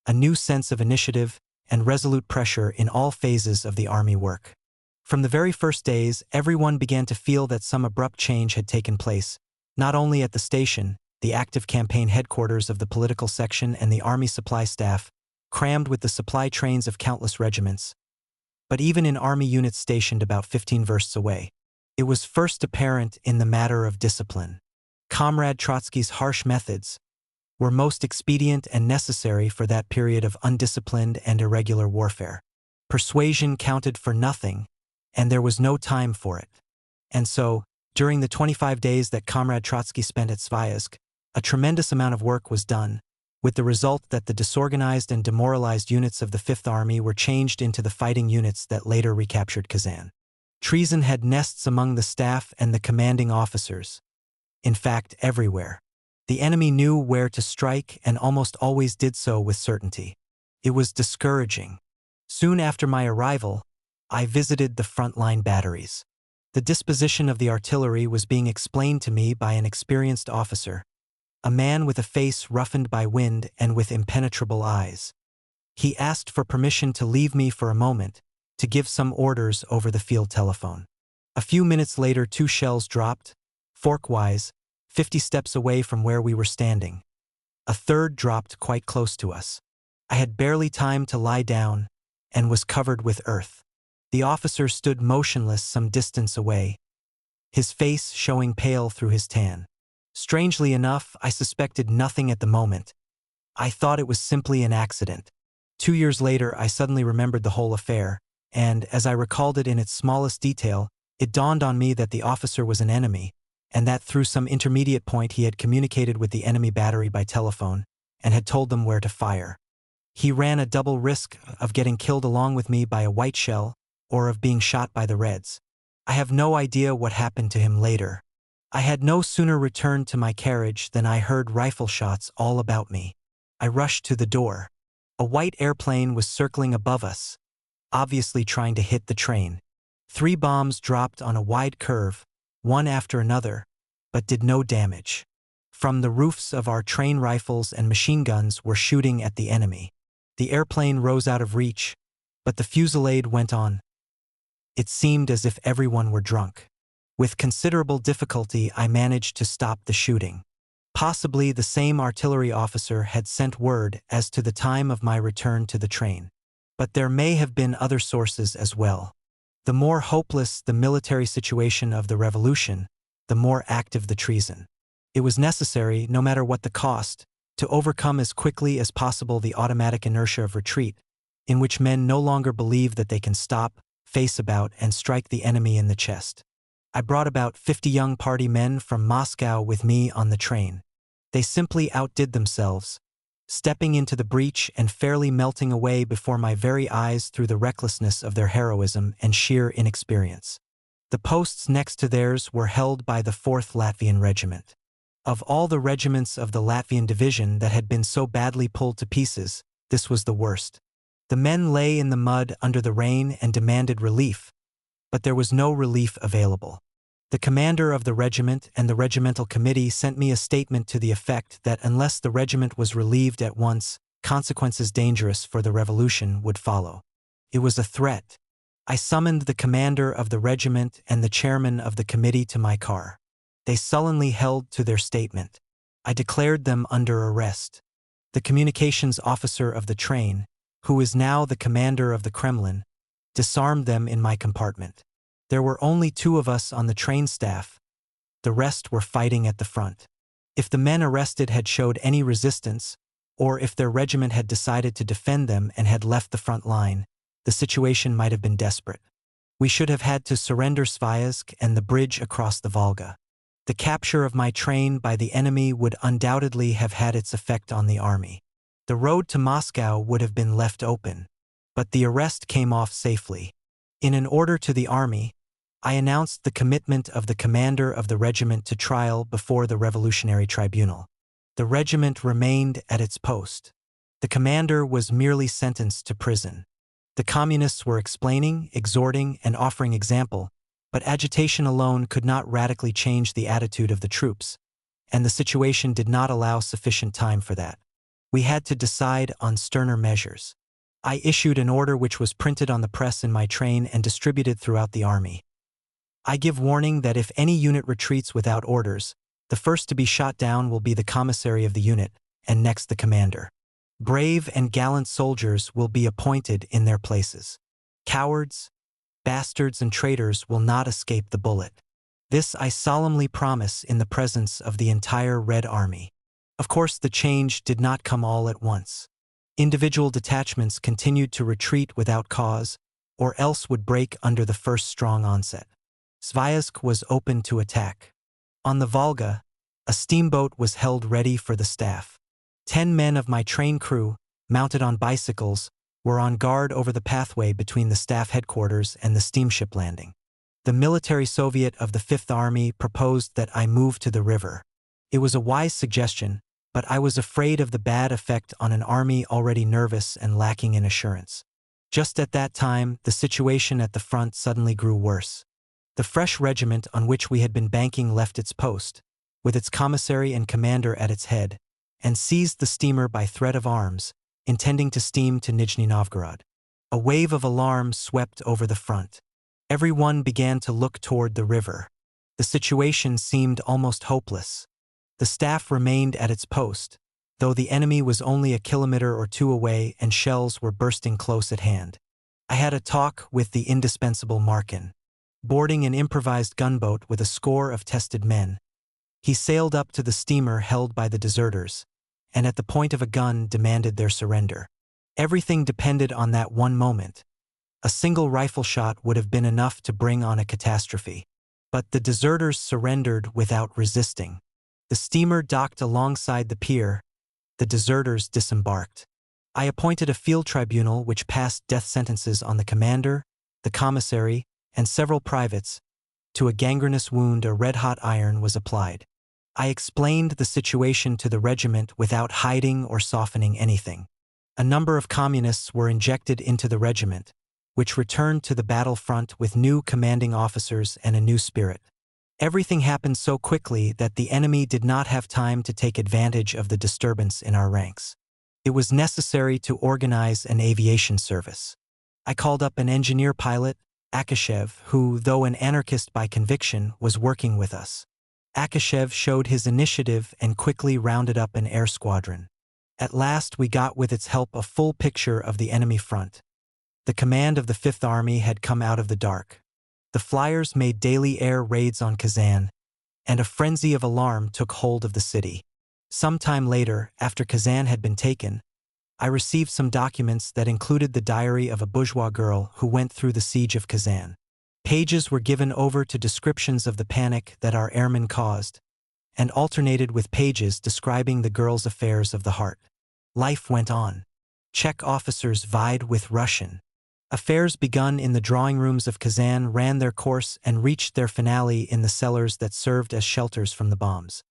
a new sense of initiative, and resolute pressure in all phases of the army work. From the very first days, everyone began to feel that some abrupt change had taken place, not only at the station, the active campaign headquarters of the political section and the army supply staff, crammed with the supply trains of countless regiments, but even in army units stationed about 15 versts away. It was first apparent in the matter of discipline. Comrade Trotsky's harsh methods were most expedient and necessary for that period of undisciplined and irregular warfare. Persuasion counted for nothing, and there was no time for it. And so, during the 25 days that Comrade Trotsky spent at Sviazhsk, a tremendous amount of work was done, with the result that the disorganized and demoralized units of the Fifth Army were changed into the fighting units that later recaptured Kazan. Treason had nests among the staff and the commanding officers. In fact, everywhere. The enemy knew where to strike and almost always did so with certainty. It was discouraging. Soon after my arrival, I visited the frontline batteries. The disposition of the artillery was being explained to me by an experienced officer, a man with a face roughened by wind and with impenetrable eyes. He asked for permission to leave me for a moment, to give some orders over the field telephone. A few minutes later, 2 shells dropped, forkwise, 50 steps away from where we were standing. A third dropped quite close to us. I had barely time to lie down, and was covered with earth. The officer stood motionless some distance away, his face showing pale through his tan. Strangely enough, I suspected nothing at the moment. I thought it was simply an accident. 2 years later, I suddenly remembered the whole affair, and, as I recalled it in its smallest detail, it dawned on me that the officer was an enemy, and that through some intermediate point he had communicated with the enemy battery by telephone, and had told them where to fire. He ran a double risk of getting killed along with me by a white shell, or of being shot by the Reds. I have no idea what happened to him later. I had no sooner returned to my carriage than I heard rifle shots all about me. I rushed to the door. A white airplane was circling above us, obviously trying to hit the train. 3 bombs dropped on a wide curve, one after another, but did no damage. From the roofs of our train, rifles and machine guns were shooting at the enemy. The airplane rose out of reach, but the fusillade went on. It seemed as if everyone were drunk. With considerable difficulty, I managed to stop the shooting. Possibly the same artillery officer had sent word as to the time of my return to the train. But there may have been other sources as well. The more hopeless the military situation of the revolution, the more active the treason. It was necessary, no matter what the cost, to overcome as quickly as possible the automatic inertia of retreat, in which men no longer believe that they can stop, face about, and strike the enemy in the chest. I brought about 50 young party men from Moscow with me on the train. They simply outdid themselves, stepping into the breach and fairly melting away before my very eyes through the recklessness of their heroism and sheer inexperience. The posts next to theirs were held by the 4th Latvian Regiment. Of all the regiments of the Latvian division that had been so badly pulled to pieces, this was the worst. The men lay in the mud under the rain and demanded relief, but there was no relief available. The commander of the regiment and the regimental committee sent me a statement to the effect that unless the regiment was relieved at once, consequences dangerous for the revolution would follow. It was a threat. I summoned the commander of the regiment and the chairman of the committee to my car. They sullenly held to their statement. I declared them under arrest. The communications officer of the train, who is now the commander of the Kremlin, disarmed them in my compartment. There were only 2 of us on the train staff. The rest were fighting at the front. If the men arrested had showed any resistance, or if their regiment had decided to defend them and had left the front line, the situation might have been desperate. We should have had to surrender Sviazhsk and the bridge across the Volga. The capture of my train by the enemy would undoubtedly have had its effect on the army. The road to Moscow would have been left open, but the arrest came off safely. In an order to the army, I announced the commitment of the commander of the regiment to trial before the Revolutionary Tribunal. The regiment remained at its post. The commander was merely sentenced to prison. The communists were explaining, exhorting, and offering example, but agitation alone could not radically change the attitude of the troops, and the situation did not allow sufficient time for that. We had to decide on sterner measures. I issued an order which was printed on the press in my train and distributed throughout the army. I give warning that if any unit retreats without orders, the first to be shot down will be the commissary of the unit, and next the commander. Brave and gallant soldiers will be appointed in their places. Cowards, bastards, and traitors will not escape the bullet. This I solemnly promise in the presence of the entire Red Army. Of course, the change did not come all at once. Individual detachments continued to retreat without cause, or else would break under the first strong onset. Sviazhsk was open to attack. On the Volga, a steamboat was held ready for the staff. 10 men of my train crew, mounted on bicycles, were on guard over the pathway between the staff headquarters and the steamship landing. The military soviet of the Fifth Army proposed that I move to the river. It was a wise suggestion, but I was afraid of the bad effect on an army already nervous and lacking in assurance. Just at that time, the situation at the front suddenly grew worse. The fresh regiment on which we had been banking left its post, with its commissary and commander at its head, and seized the steamer by threat of arms, intending to steam to Nizhny Novgorod. A wave of alarm swept over the front. Everyone began to look toward the river. The situation seemed almost hopeless. The staff remained at its post, though the enemy was only a kilometer or two away and shells were bursting close at hand. I had a talk with the indispensable Markin. Boarding an improvised gunboat with a score of tested men, he sailed up to the steamer held by the deserters, and at the point of a gun demanded their surrender. Everything depended on that one moment. A single rifle shot would have been enough to bring on a catastrophe. But the deserters surrendered without resisting. The steamer docked alongside the pier. The deserters disembarked. I appointed a field tribunal which passed death sentences on the commander, the commissary, and several privates. To a gangrenous wound, a red-hot iron was applied. I explained the situation to the regiment without hiding or softening anything. A number of communists were injected into the regiment, which returned to the battlefront with new commanding officers and a new spirit. Everything happened so quickly that the enemy did not have time to take advantage of the disturbance in our ranks. It was necessary to organize an aviation service. I called up an engineer pilot, Akashev, who, though an anarchist by conviction, was working with us. Akashev showed his initiative and quickly rounded up an air squadron. At last we got with its help a full picture of the enemy front. The command of the Fifth Army had come out of the dark. The flyers made daily air raids on Kazan, and a frenzy of alarm took hold of the city. Some time later, after Kazan had been taken, I received some documents that included the diary of a bourgeois girl who went through the siege of Kazan. Pages were given over to descriptions of the panic that our airmen caused, and alternated with pages describing the girl's affairs of the heart. Life went on. Czech officers vied with Russian. Affairs begun in the drawing rooms of Kazan ran their course and reached their finale in the cellars that served as shelters from the bombs.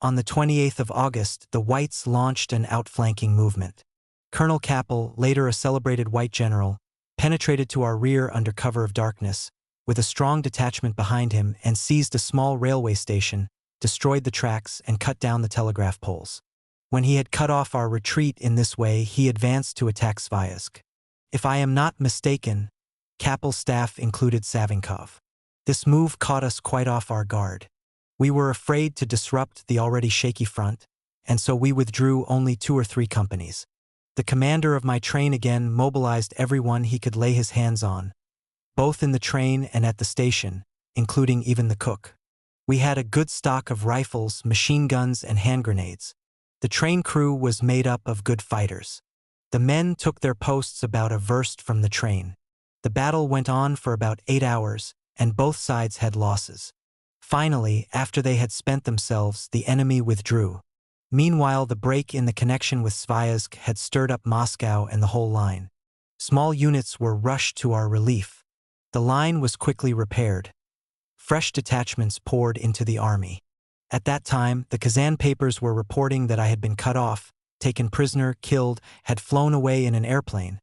On the 28th of August, the Whites launched an outflanking movement. Colonel Kappel, later a celebrated white general, penetrated to our rear under cover of darkness, with a strong detachment behind him, and seized a small railway station, destroyed the tracks, and cut down the telegraph poles. When he had cut off our retreat in this way, he advanced to attack Sviazhsk. If I am not mistaken, Kappel's staff included Savinkov. This move caught us quite off our guard. We were afraid to disrupt the already shaky front, and so we withdrew only 2 or 3 companies. The commander of my train again mobilized everyone he could lay his hands on, both in the train and at the station, including even the cook. We had a good stock of rifles, machine guns, and hand grenades. The train crew was made up of good fighters. The men took their posts about a verst from the train. The battle went on for about 8 hours, and both sides had losses. Finally, after they had spent themselves, the enemy withdrew. Meanwhile, the break in the connection with Sviazhsk had stirred up Moscow and the whole line. Small units were rushed to our relief. The line was quickly repaired. Fresh detachments poured into the army. At that time, the Kazan papers were reporting that I had been cut off, taken prisoner, killed, had flown away in an airplane,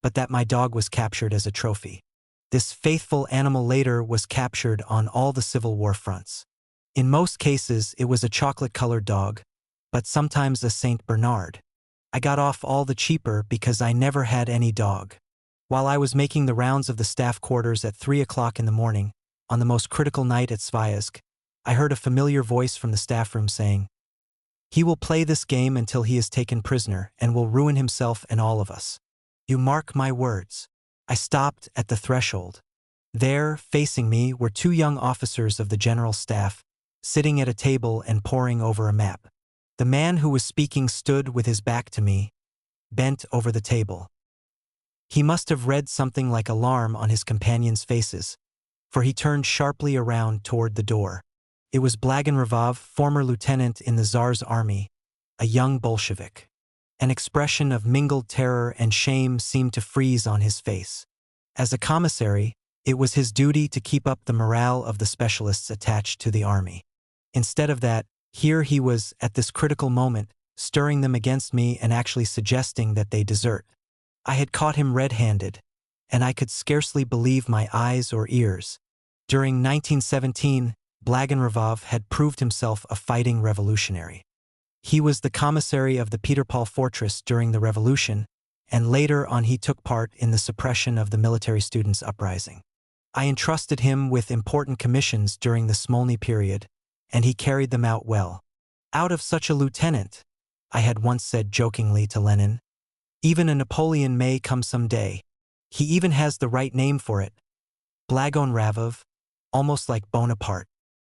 but that my dog was captured as a trophy. This faithful animal later was captured on all the Civil War fronts. In most cases, it was a chocolate-colored dog, but sometimes a Saint Bernard. I got off all the cheaper because I never had any dog. While I was making the rounds of the staff quarters at 3 o'clock in the morning, on the most critical night at Sviazhsk, I heard a familiar voice from the staff room saying, "He will play this game until he is taken prisoner and will ruin himself and all of us. You mark my words." I stopped at the threshold. There, facing me, were 2 young officers of the general staff, sitting at a table and poring over a map. The man who was speaking stood with his back to me, bent over the table. He must have read something like alarm on his companions' faces, for he turned sharply around toward the door. It was Blagonerov, former lieutenant in the Tsar's army, a young Bolshevik. An expression of mingled terror and shame seemed to freeze on his face. As a commissary, it was his duty to keep up the morale of the specialists attached to the army. Instead of that, here he was, at this critical moment, stirring them against me and actually suggesting that they desert. I had caught him red-handed, and I could scarcely believe my eyes or ears. During 1917, Blagonerov had proved himself a fighting revolutionary. He was the commissary of the Peterpol fortress during the revolution, and later on he took part in the suppression of the military students' uprising. I entrusted him with important commissions during the Smolny period, and he carried them out well. "Out of such a lieutenant," I had once said jokingly to Lenin, "even a Napoleon may come some day. He even has the right name for it. Blagonerov, almost like Bonaparte."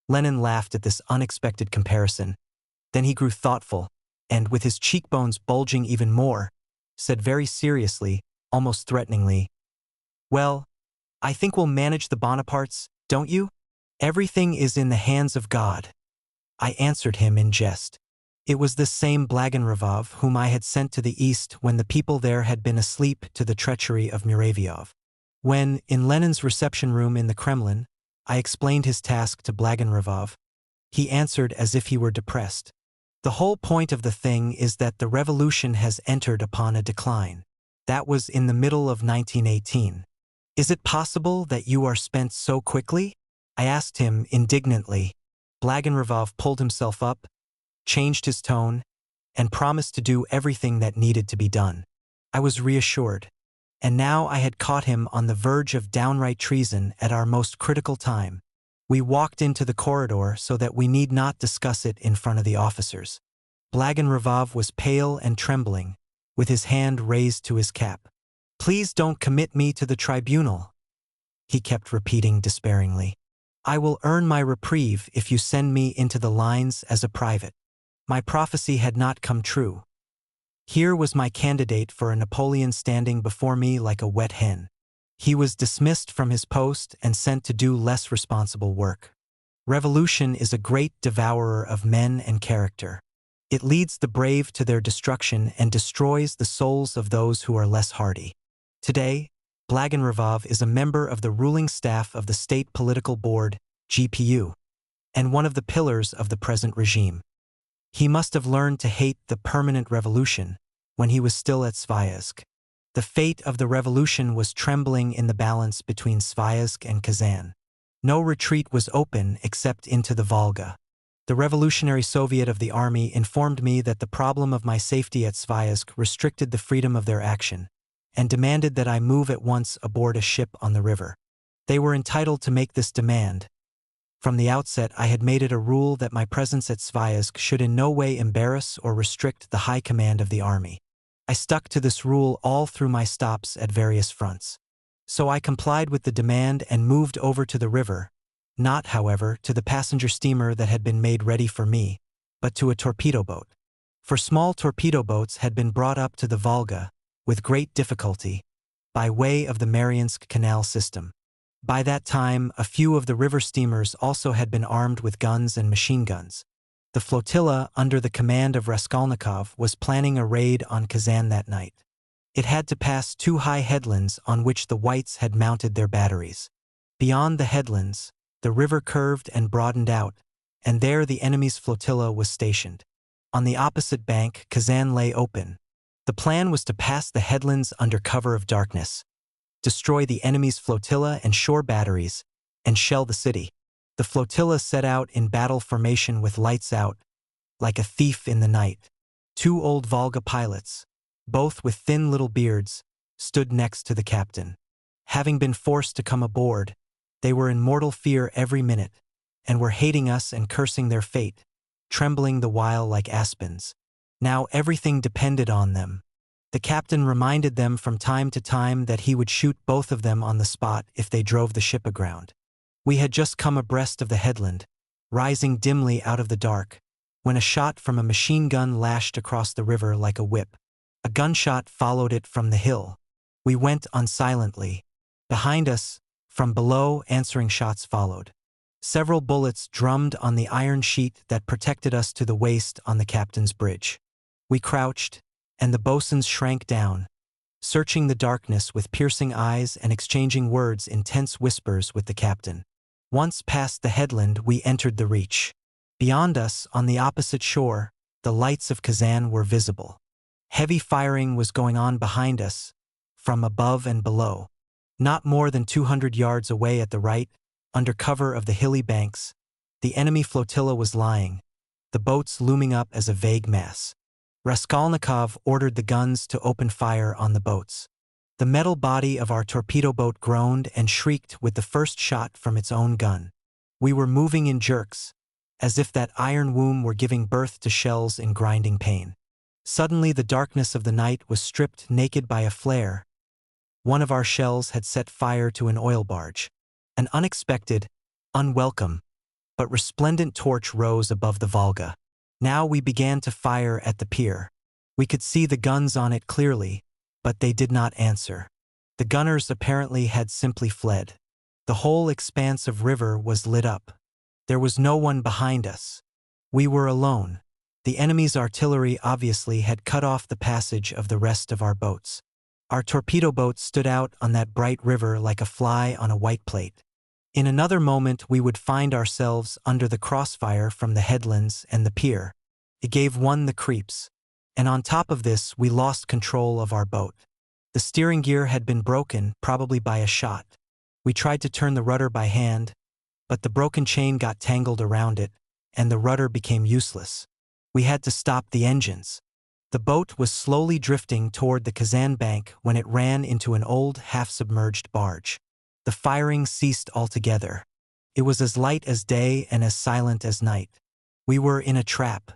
Lenin laughed at this unexpected comparison. Then he grew thoughtful, and with his cheekbones bulging even more, said very seriously, almost threateningly, "Well, I think we'll manage the Bonapartes, don't you? Everything is in the hands of God." I answered him in jest. It was this same Blagonerov whom I had sent to the east when the people there had been asleep to the treachery of Muravyov. When, in Lenin's reception room in the Kremlin, I explained his task to Blagonerov, he answered as if he were depressed. "The whole point of the thing is that the revolution has entered upon a decline. That was in the middle of 1918. Is it possible that you are spent so quickly?" I asked him indignantly. Blagonerov pulled himself up, changed his tone, and promised to do everything that needed to be done. I was reassured. And now I had caught him on the verge of downright treason at our most critical time. We walked into the corridor so that we need not discuss it in front of the officers. Blagonerov was pale and trembling, with his hand raised to his cap. "Please don't commit me to the tribunal," he kept repeating despairingly. "I will earn my reprieve if you send me into the lines as a private." My prophecy had not come true. Here was my candidate for a Napoleon standing before me like a wet hen. He was dismissed from his post and sent to do less responsible work. Revolution is a great devourer of men and character. It leads the brave to their destruction and destroys the souls of those who are less hardy. Today, Blagonerov is a member of the ruling staff of the State Political Board, GPU, and one of the pillars of the present regime. He must have learned to hate the permanent revolution when he was still at Sviazhsk. The fate of the revolution was trembling in the balance between Sviazhsk and Kazan. No retreat was open except into the Volga. The Revolutionary Soviet of the Army informed me that the problem of my safety at Sviazhsk restricted the freedom of their action, and demanded that I move at once aboard a ship on the river. They were entitled to make this demand. From the outset, I had made it a rule that my presence at Sviazhsk should in no way embarrass or restrict the high command of the army. I stuck to this rule all through my stops at various fronts. So I complied with the demand and moved over to the river, Not, however, to the passenger steamer that had been made ready for me, but to a torpedo boat. For small torpedo boats had been brought up to the Volga, with great difficulty, by way of the Mariinsk Canal system. By that time, a few of the river steamers also had been armed with guns and machine guns. The flotilla, under the command of Raskolnikov, was planning a raid on Kazan that night. It had to pass two high headlands on which the Whites had mounted their batteries. Beyond the headlands, the river curved and broadened out, and there the enemy's flotilla was stationed. On the opposite bank, Kazan lay open. The plan was to pass the headlands under cover of darkness, destroy the enemy's flotilla and shore batteries, and shell the city. The flotilla set out in battle formation with lights out, like a thief in the night. Two old Volga pilots, both with thin little beards, stood next to the captain. Having been forced to come aboard, they were in mortal fear every minute, and were hating us and cursing their fate, trembling the while like aspens. Now everything depended on them. The captain reminded them from time to time that he would shoot both of them on the spot if they drove the ship aground. We had just come abreast of the headland, rising dimly out of the dark, when a shot from a machine gun lashed across the river like a whip. A gunshot followed it from the hill. We went on silently. Behind us, from below, answering shots followed. Several bullets drummed on the iron sheet that protected us to the waist on the captain's bridge. We crouched, and the boatswains shrank down, searching the darkness with piercing eyes and exchanging words in tense whispers with the captain. Once past the headland, we entered the reach. Beyond us, on the opposite shore, the lights of Kazan were visible. Heavy firing was going on behind us, from above and below. Not more than 200 yards away at the right, under cover of the hilly banks, the enemy flotilla was lying, the boats looming up as a vague mass. Raskolnikov ordered the guns to open fire on the boats. The metal body of our torpedo boat groaned and shrieked with the first shot from its own gun. We were moving in jerks, as if that iron womb were giving birth to shells in grinding pain. Suddenly the darkness of the night was stripped naked by a flare. One of our shells had set fire to an oil barge. An unexpected, unwelcome, but resplendent torch rose above the Volga. Now we began to fire at the pier. We could see the guns on it clearly, but they did not answer. The gunners apparently had simply fled. The whole expanse of river was lit up. There was no one behind us. We were alone. The enemy's artillery obviously had cut off the passage of the rest of our boats. Our torpedo boat stood out on that bright river like a fly on a white plate. In another moment we would find ourselves under the crossfire from the headlands and the pier. It gave one the creeps. And on top of this, we lost control of our boat. The steering gear had been broken, probably by a shot. We tried to turn the rudder by hand, but the broken chain got tangled around it, and the rudder became useless. We had to stop the engines. The boat was slowly drifting toward the Kazan bank when it ran into an old, half-submerged barge. The firing ceased altogether. It was as light as day and as silent as night. We were in a trap.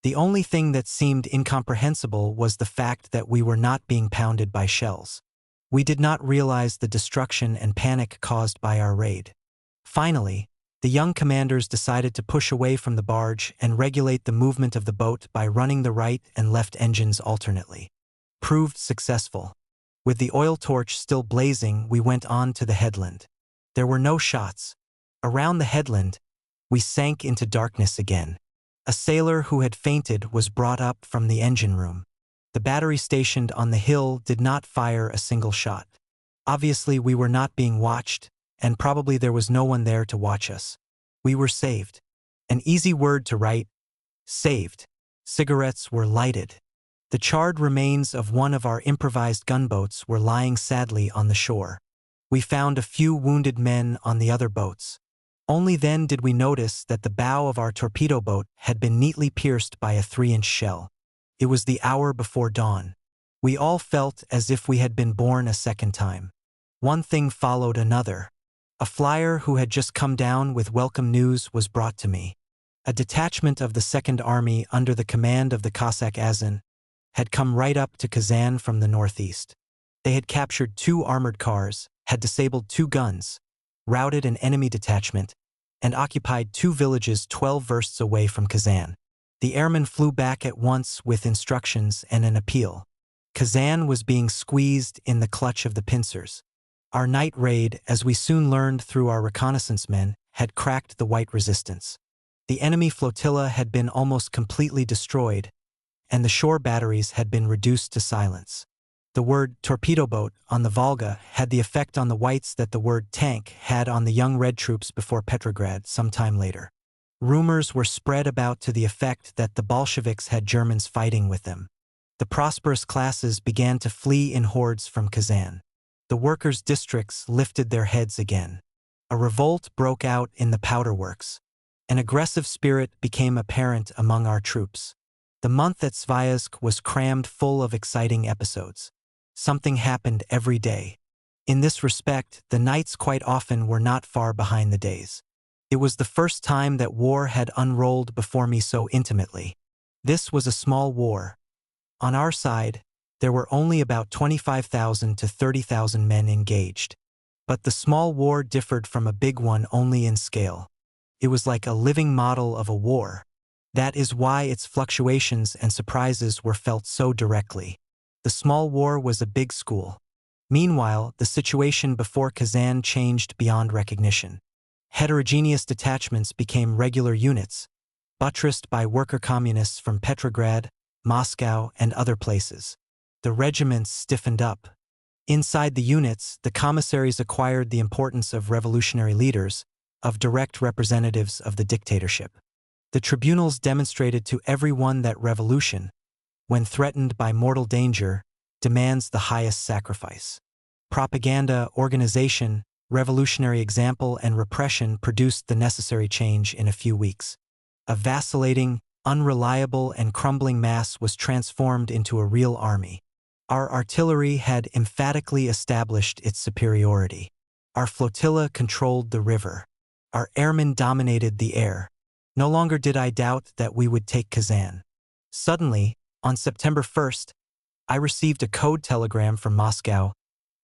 The only thing that seemed incomprehensible was the fact that we were not being pounded by shells. We did not realize the destruction and panic caused by our raid. Finally, the young commanders decided to push away from the barge and regulate the movement of the boat by running the right and left engines alternately. Proved successful. With the oil torch still blazing, we went on to the headland. There were no shots. Around the headland, we sank into darkness again. A sailor who had fainted was brought up from the engine room. The battery stationed on the hill did not fire a single shot. Obviously, we were not being watched, and probably there was no one there to watch us. We were saved. An easy word to write. Saved. Cigarettes were lighted. The charred remains of one of our improvised gunboats were lying sadly on the shore. We found a few wounded men on the other boats. Only then did we notice that the bow of our torpedo boat had been neatly pierced by a 3-inch shell. It was the hour before dawn. We all felt as if we had been born a second time. One thing followed another. A flyer who had just come down with welcome news was brought to me. A detachment of the Second Army under the command of the Cossack Azin had come right up to Kazan from the northeast. They had captured 2 armored cars, had disabled 2 guns, routed an enemy detachment, and occupied 2 villages 12 versts away from Kazan. The airmen flew back at once with instructions and an appeal. Kazan was being squeezed in the clutch of the pincers. Our night raid, as we soon learned through our reconnaissance men, had cracked the white resistance. The enemy flotilla had been almost completely destroyed, and the shore batteries had been reduced to silence. The word torpedo boat on the Volga had the effect on the whites that the word tank had on the young red troops before Petrograd some time later. Rumors were spread about to the effect that the Bolsheviks had Germans fighting with them. The prosperous classes began to flee in hordes from Kazan. The workers' districts lifted their heads again. A revolt broke out in the powder works. An aggressive spirit became apparent among our troops. The month at Sviazhsk was crammed full of exciting episodes. Something happened every day. In this respect, the nights quite often were not far behind the days. It was the first time that war had unrolled before me so intimately. This was a small war. On our side, there were only about 25,000 to 30,000 men engaged. But the small war differed from a big one only in scale. It was like a living model of a war. That is why its fluctuations and surprises were felt so directly. The small war was a big school. Meanwhile, the situation before Kazan changed beyond recognition. Heterogeneous detachments became regular units, buttressed by worker communists from Petrograd, Moscow, and other places. The regiments stiffened up. Inside the units, the commissaries acquired the importance of revolutionary leaders, of direct representatives of the dictatorship. The tribunals demonstrated to everyone that revolution, when threatened by mortal danger, demands the highest sacrifice. Propaganda, organization, revolutionary example, and repression produced the necessary change in a few weeks. A vacillating, unreliable, and crumbling mass was transformed into a real army. Our artillery had emphatically established its superiority. Our flotilla controlled the river. Our airmen dominated the air. No longer did I doubt that we would take Kazan. Suddenly, on September 1st, I received a code telegram from Moscow.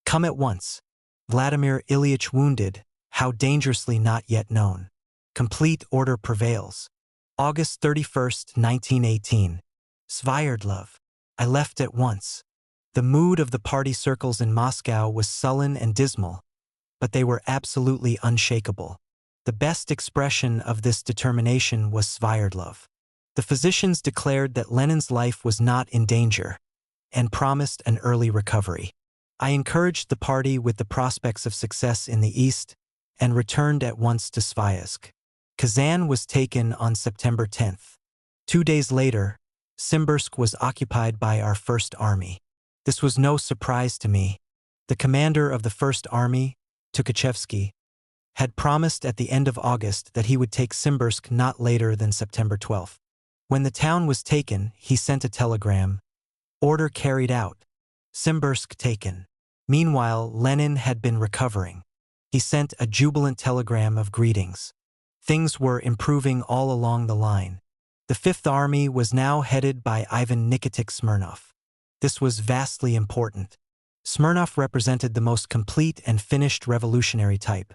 "Come at once. Vladimir Ilyich wounded, how dangerously not yet known. Complete order prevails." August 31st, 1918. Svyerdlov. I left at once. The mood of the party circles in Moscow was sullen and dismal, but they were absolutely unshakable. The best expression of this determination was Svyerdlov. The physicians declared that Lenin's life was not in danger, and promised an early recovery. I encouraged the party with the prospects of success in the east, and returned at once to Sviazhsk. Kazan was taken on September 10th. 2 days later, Simbirsk was occupied by our First Army. This was no surprise to me. The commander of the First Army, Tukhachevsky, had promised at the end of August that he would take Simbirsk not later than September 12th. When the town was taken, he sent a telegram. Order carried out. Simbirsk taken. Meanwhile, Lenin had been recovering. He sent a jubilant telegram of greetings. Things were improving all along the line. The Fifth Army was now headed by Ivan Nikitich Smirnov. This was vastly important. Smirnov represented the most complete and finished revolutionary type.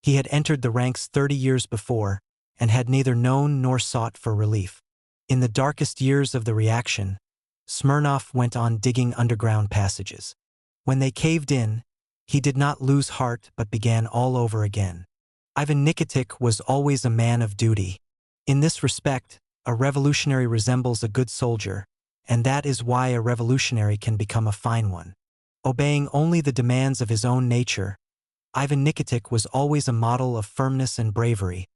He had entered the ranks 30 years before, and had neither known nor sought for relief. In the darkest years of the reaction, Smirnov went on digging underground passages. When they caved in, he did not lose heart but began all over again. Ivan Nikitich was always a man of duty. In this respect, a revolutionary resembles a good soldier, and that is why a revolutionary can become a fine one. Obeying only the demands of his own nature, Ivan Nikitich was always a model of firmness and bravery,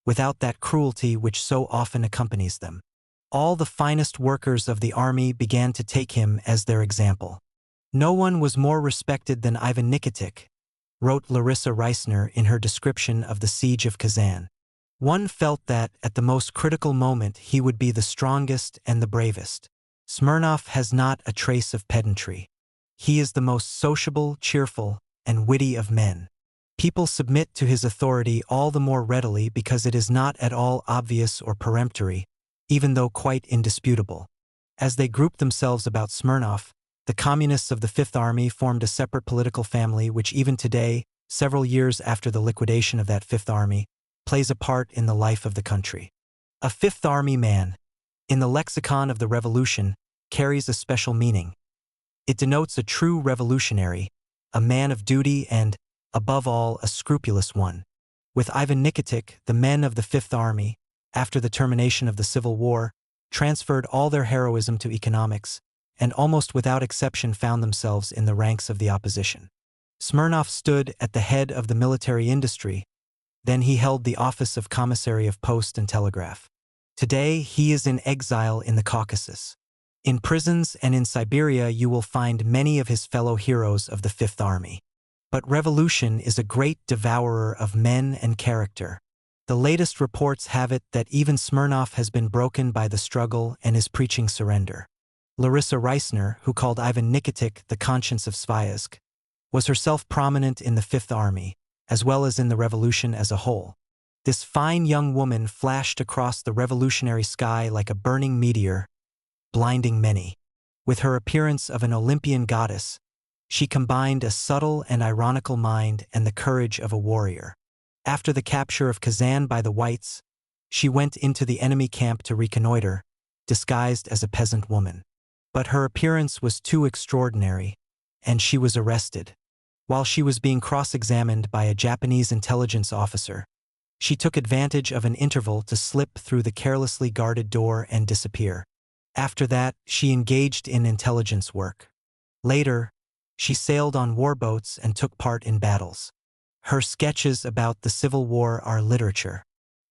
without that cruelty which so often accompanies them. All the finest workers of the army began to take him as their example. No one was more respected than Ivan Nikitich, wrote Larissa Reisner in her description of the siege of Kazan. One felt that, at the most critical moment, he would be the strongest and the bravest. Smirnov has not a trace of pedantry. He is the most sociable, cheerful, and witty of men. People submit to his authority all the more readily because it is not at all obvious or peremptory, even though quite indisputable. As they grouped themselves about Smirnov, the communists of the Fifth Army formed a separate political family which even today, several years after the liquidation of that Fifth Army, plays a part in the life of the country. A Fifth Army man, in the lexicon of the Revolution, carries a special meaning. It denotes a true revolutionary, a man of duty and, above all, a scrupulous one. With Ivan Nikitic, the men of the Fifth Army, after the termination of the Civil War, transferred all their heroism to economics, and almost without exception found themselves in the ranks of the opposition. Smirnov stood at the head of the military industry, then he held the office of Commissary of Post and Telegraph. Today, he is in exile in the Caucasus. In prisons and in Siberia you will find many of his fellow heroes of the Fifth Army. But revolution is a great devourer of men and character. The latest reports have it that even Smirnov has been broken by the struggle and is preaching surrender. Larissa Reisner, who called Ivan Nikitic the conscience of Sviazhsk, was herself prominent in the Fifth Army, as well as in the revolution as a whole. This fine young woman flashed across the revolutionary sky like a burning meteor, blinding many. With her appearance of an Olympian goddess, she combined a subtle and ironical mind and the courage of a warrior. After the capture of Kazan by the Whites, she went into the enemy camp to reconnoiter, disguised as a peasant woman. But her appearance was too extraordinary, and she was arrested. While she was being cross-examined by a Japanese intelligence officer, she took advantage of an interval to slip through the carelessly guarded door and disappear. After that, she engaged in intelligence work. Later, she sailed on warboats and took part in battles. Her sketches about the Civil War are literature.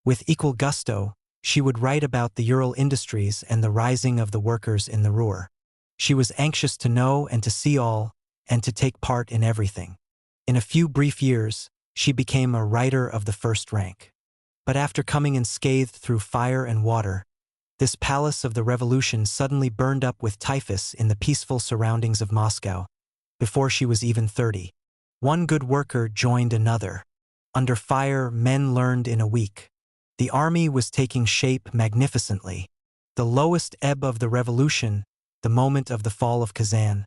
With equal gusto, she would write about the Ural industries and the rising of the workers in the Ruhr. She was anxious to know and to see all, and to take part in everything. In a few brief years, she became a writer of the first rank. But after coming unscathed through fire and water, this palace of the revolution suddenly burned up with typhus in the peaceful surroundings of Moscow, before she was even 30. One good worker joined another. Under fire, men learned in a week. The army was taking shape magnificently. The lowest ebb of the revolution, the moment of the fall of Kazan,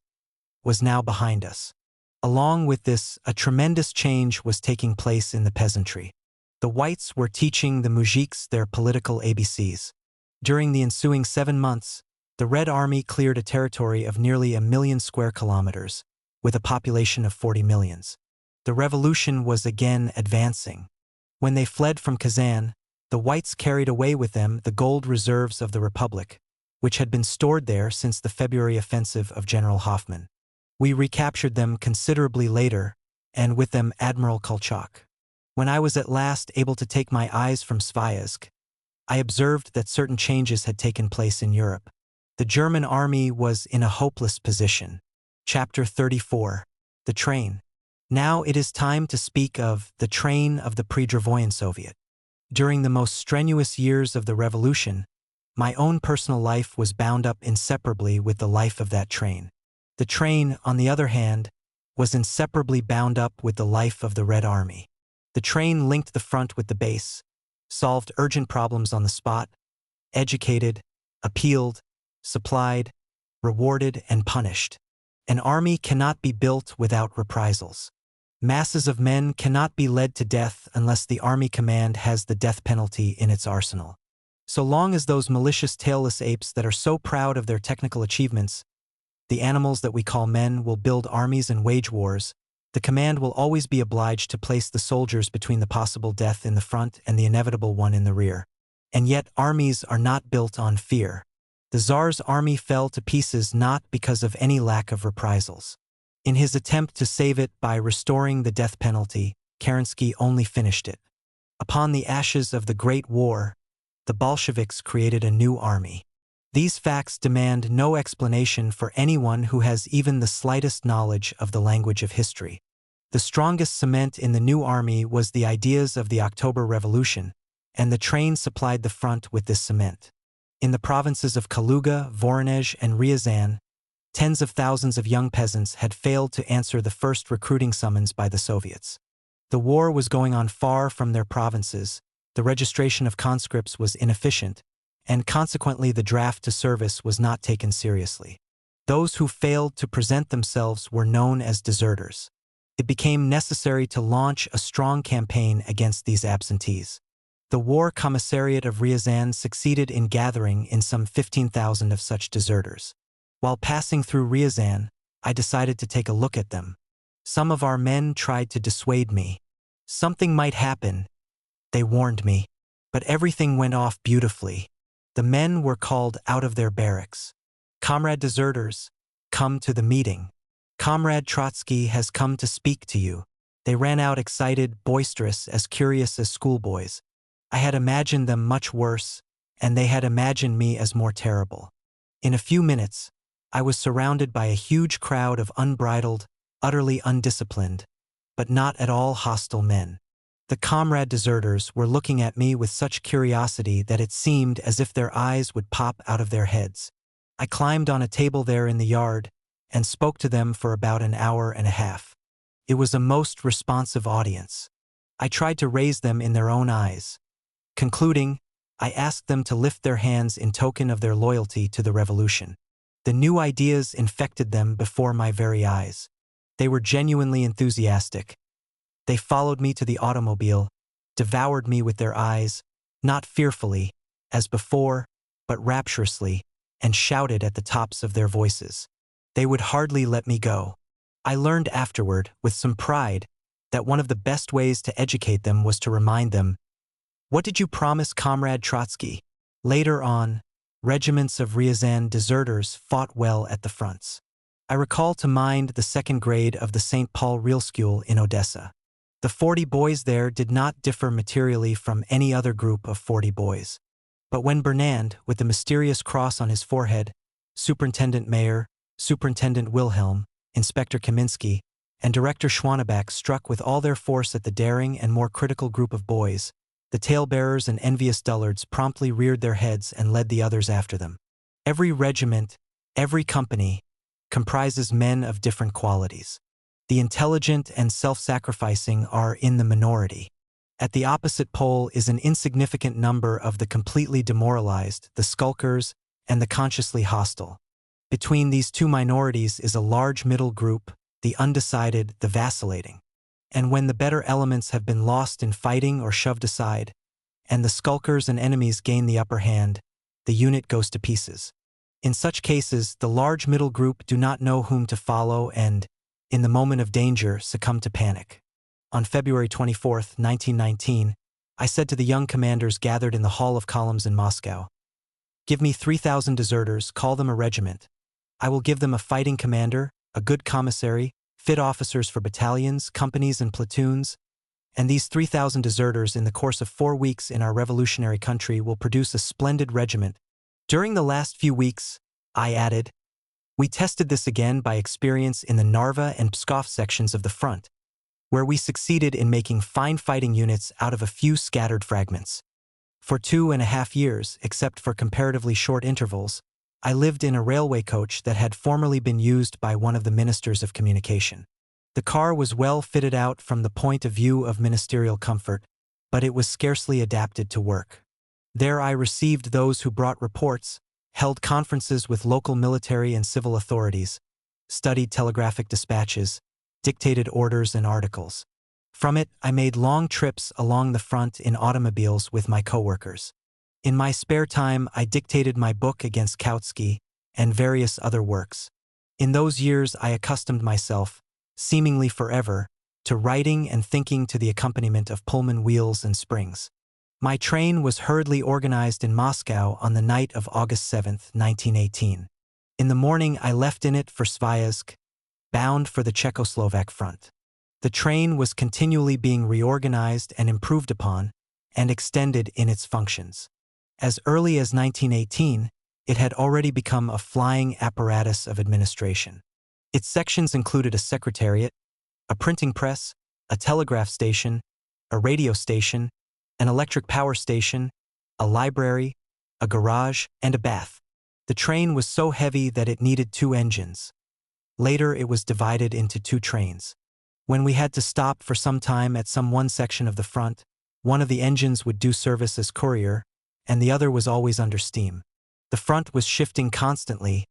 was now behind us. Along with this, a tremendous change was taking place in the peasantry. The whites were teaching the moujiks their political ABCs. During the ensuing 7 months, the Red Army cleared a territory of nearly 1 million square kilometers, with a population of 40 millions. The revolution was again advancing. When they fled from Kazan, the whites carried away with them the gold reserves of the Republic, which had been stored there since the February offensive of General Hoffman. We recaptured them considerably later, and with them Admiral Kolchak. When I was at last able to take my eyes from Sviazhsk, I observed that certain changes had taken place in Europe. The German army was in a hopeless position. Chapter 34. The Train. Now it is time to speak of the train of the Predrevoyen Soviet. During the most strenuous years of the revolution, my own personal life was bound up inseparably with the life of that train. The train, on the other hand, was inseparably bound up with the life of the Red Army. The train linked the front with the base, solved urgent problems on the spot, educated, appealed, supplied, rewarded, and punished. An army cannot be built without reprisals. Masses of men cannot be led to death unless the army command has the death penalty in its arsenal. So long as those malicious tailless apes that are so proud of their technical achievements, the animals that we call men, will build armies and wage wars, the command will always be obliged to place the soldiers between the possible death in the front and the inevitable one in the rear. And yet armies are not built on fear. The Tsar's army fell to pieces not because of any lack of reprisals. In his attempt to save it by restoring the death penalty, Kerensky only finished it. Upon the ashes of the Great War, the Bolsheviks created a new army. These facts demand no explanation for anyone who has even the slightest knowledge of the language of history. The strongest cement in the new army was the ideas of the October Revolution, and the train supplied the front with this cement. In the provinces of Kaluga, Voronezh, and Ryazan, tens of thousands of young peasants had failed to answer the first recruiting summons by the Soviets. The war was going on far from their provinces, the registration of conscripts was inefficient, and consequently the draft to service was not taken seriously. Those who failed to present themselves were known as deserters. It became necessary to launch a strong campaign against these absentees. The War Commissariat of Ryazan succeeded in gathering in some 15,000 of such deserters. While passing through Ryazan, I decided to take a look at them. Some of our men tried to dissuade me. Something might happen, they warned me. But everything went off beautifully. The men were called out of their barracks. "Comrade deserters, come to the meeting. Comrade Trotsky has come to speak to you." They ran out excited, boisterous, as curious as schoolboys. I had imagined them much worse, and they had imagined me as more terrible. In a few minutes, I was surrounded by a huge crowd of unbridled, utterly undisciplined, but not at all hostile men. The comrade deserters were looking at me with such curiosity that it seemed as if their eyes would pop out of their heads. I climbed on a table there in the yard and spoke to them for about an hour and a half. It was a most responsive audience. I tried to raise them in their own eyes. Concluding, I asked them to lift their hands in token of their loyalty to the revolution. The new ideas infected them before my very eyes. They were genuinely enthusiastic. They followed me to the automobile, devoured me with their eyes, not fearfully, as before, but rapturously, and shouted at the tops of their voices. They would hardly let me go. I learned afterward, with some pride, that one of the best ways to educate them was to remind them, "What did you promise Comrade Trotsky?" Later on, regiments of Ryazan deserters fought well at the fronts. I recall to mind the second grade of the St. Paul Real School in Odessa. The 40 boys there did not differ materially from any other group of 40 boys. But when Bernand, with the mysterious cross on his forehead, Superintendent Mayer, Superintendent Wilhelm, Inspector Kaminsky, and Director Schwannebeck struck with all their force at the daring and more critical group of boys, the talebearers and envious dullards promptly reared their heads and led the others after them. Every regiment, every company, comprises men of different qualities. The intelligent and self-sacrificing are in the minority. At the opposite pole is an insignificant number of the completely demoralized, the skulkers, and the consciously hostile. Between these two minorities is a large middle group, the undecided, the vacillating. And when the better elements have been lost in fighting or shoved aside, and the skulkers and enemies gain the upper hand, the unit goes to pieces. In such cases, the large middle group do not know whom to follow and, in the moment of danger, succumb to panic. On February 24, 1919, I said to the young commanders gathered in the Hall of Columns in Moscow, "Give me 3,000 deserters, call them a regiment. I will give them a fighting commander, a good commissary, fit officers for battalions, companies, and platoons, and these 3,000 deserters in the course of 4 weeks in our revolutionary country will produce a splendid regiment." During the last few weeks, I added, we tested this again by experience in the Narva and Pskov sections of the front, where we succeeded in making fine fighting units out of a few scattered fragments. For 2.5 years, except for comparatively short intervals, I lived in a railway coach that had formerly been used by one of the ministers of communication. The car was well fitted out from the point of view of ministerial comfort, but it was scarcely adapted to work. There I received those who brought reports, held conferences with local military and civil authorities, studied telegraphic dispatches, dictated orders and articles. From it, I made long trips along the front in automobiles with my coworkers. In my spare time, I dictated my book against Kautsky and various other works. In those years, I accustomed myself, seemingly forever, to writing and thinking to the accompaniment of Pullman wheels and springs. My train was hurriedly organized in Moscow on the night of August 7, 1918. In the morning, I left in it for Sviazhsk, bound for the Czechoslovak front. The train was continually being reorganized and improved upon, and extended in its functions. As early as 1918, it had already become a flying apparatus of administration. Its sections included a secretariat, a printing press, a telegraph station, a radio station, an electric power station, a library, a garage, and a bath. The train was so heavy that it needed 2 engines. Later, it was divided into 2 trains. When we had to stop for some time at some one section of the front, one of the engines would do service as courier, and the other was always under steam. The front was shifting constantly,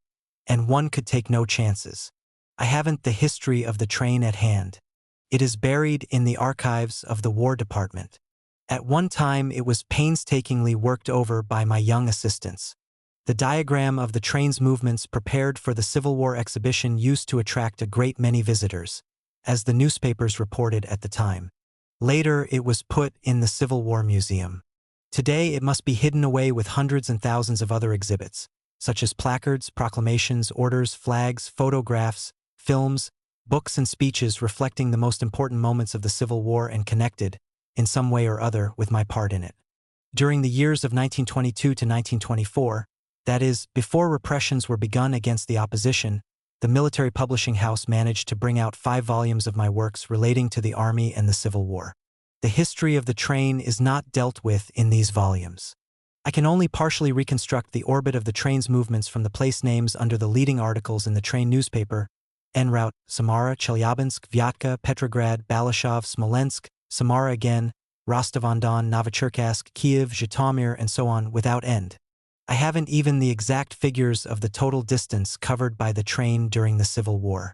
and one could take no chances. I haven't the history of the train at hand. It is buried in the archives of the War Department. At one time, it was painstakingly worked over by my young assistants. The diagram of the train's movements prepared for the Civil War exhibition used to attract a great many visitors, as the newspapers reported at the time. Later, it was put in the Civil War Museum. Today, it must be hidden away with hundreds and thousands of other exhibits, such as placards, proclamations, orders, flags, photographs, films, books and speeches reflecting the most important moments of the Civil War and connected, in some way or other, with my part in it. During the years of 1922 to 1924, that is, before repressions were begun against the opposition, the military publishing house managed to bring out 5 volumes of my works relating to the Army and the Civil War. The history of the train is not dealt with in these volumes. I can only partially reconstruct the orbit of the train's movements from the place names under the leading articles in the train newspaper: en route, Samara, Chelyabinsk, Vyatka, Petrograd, Balashov, Smolensk, Samara again, Rostov-on-Don, Novocherkassk, Kiev, Zhytomyr, and so on without end. I haven't even the exact figures of the total distance covered by the train during the Civil War.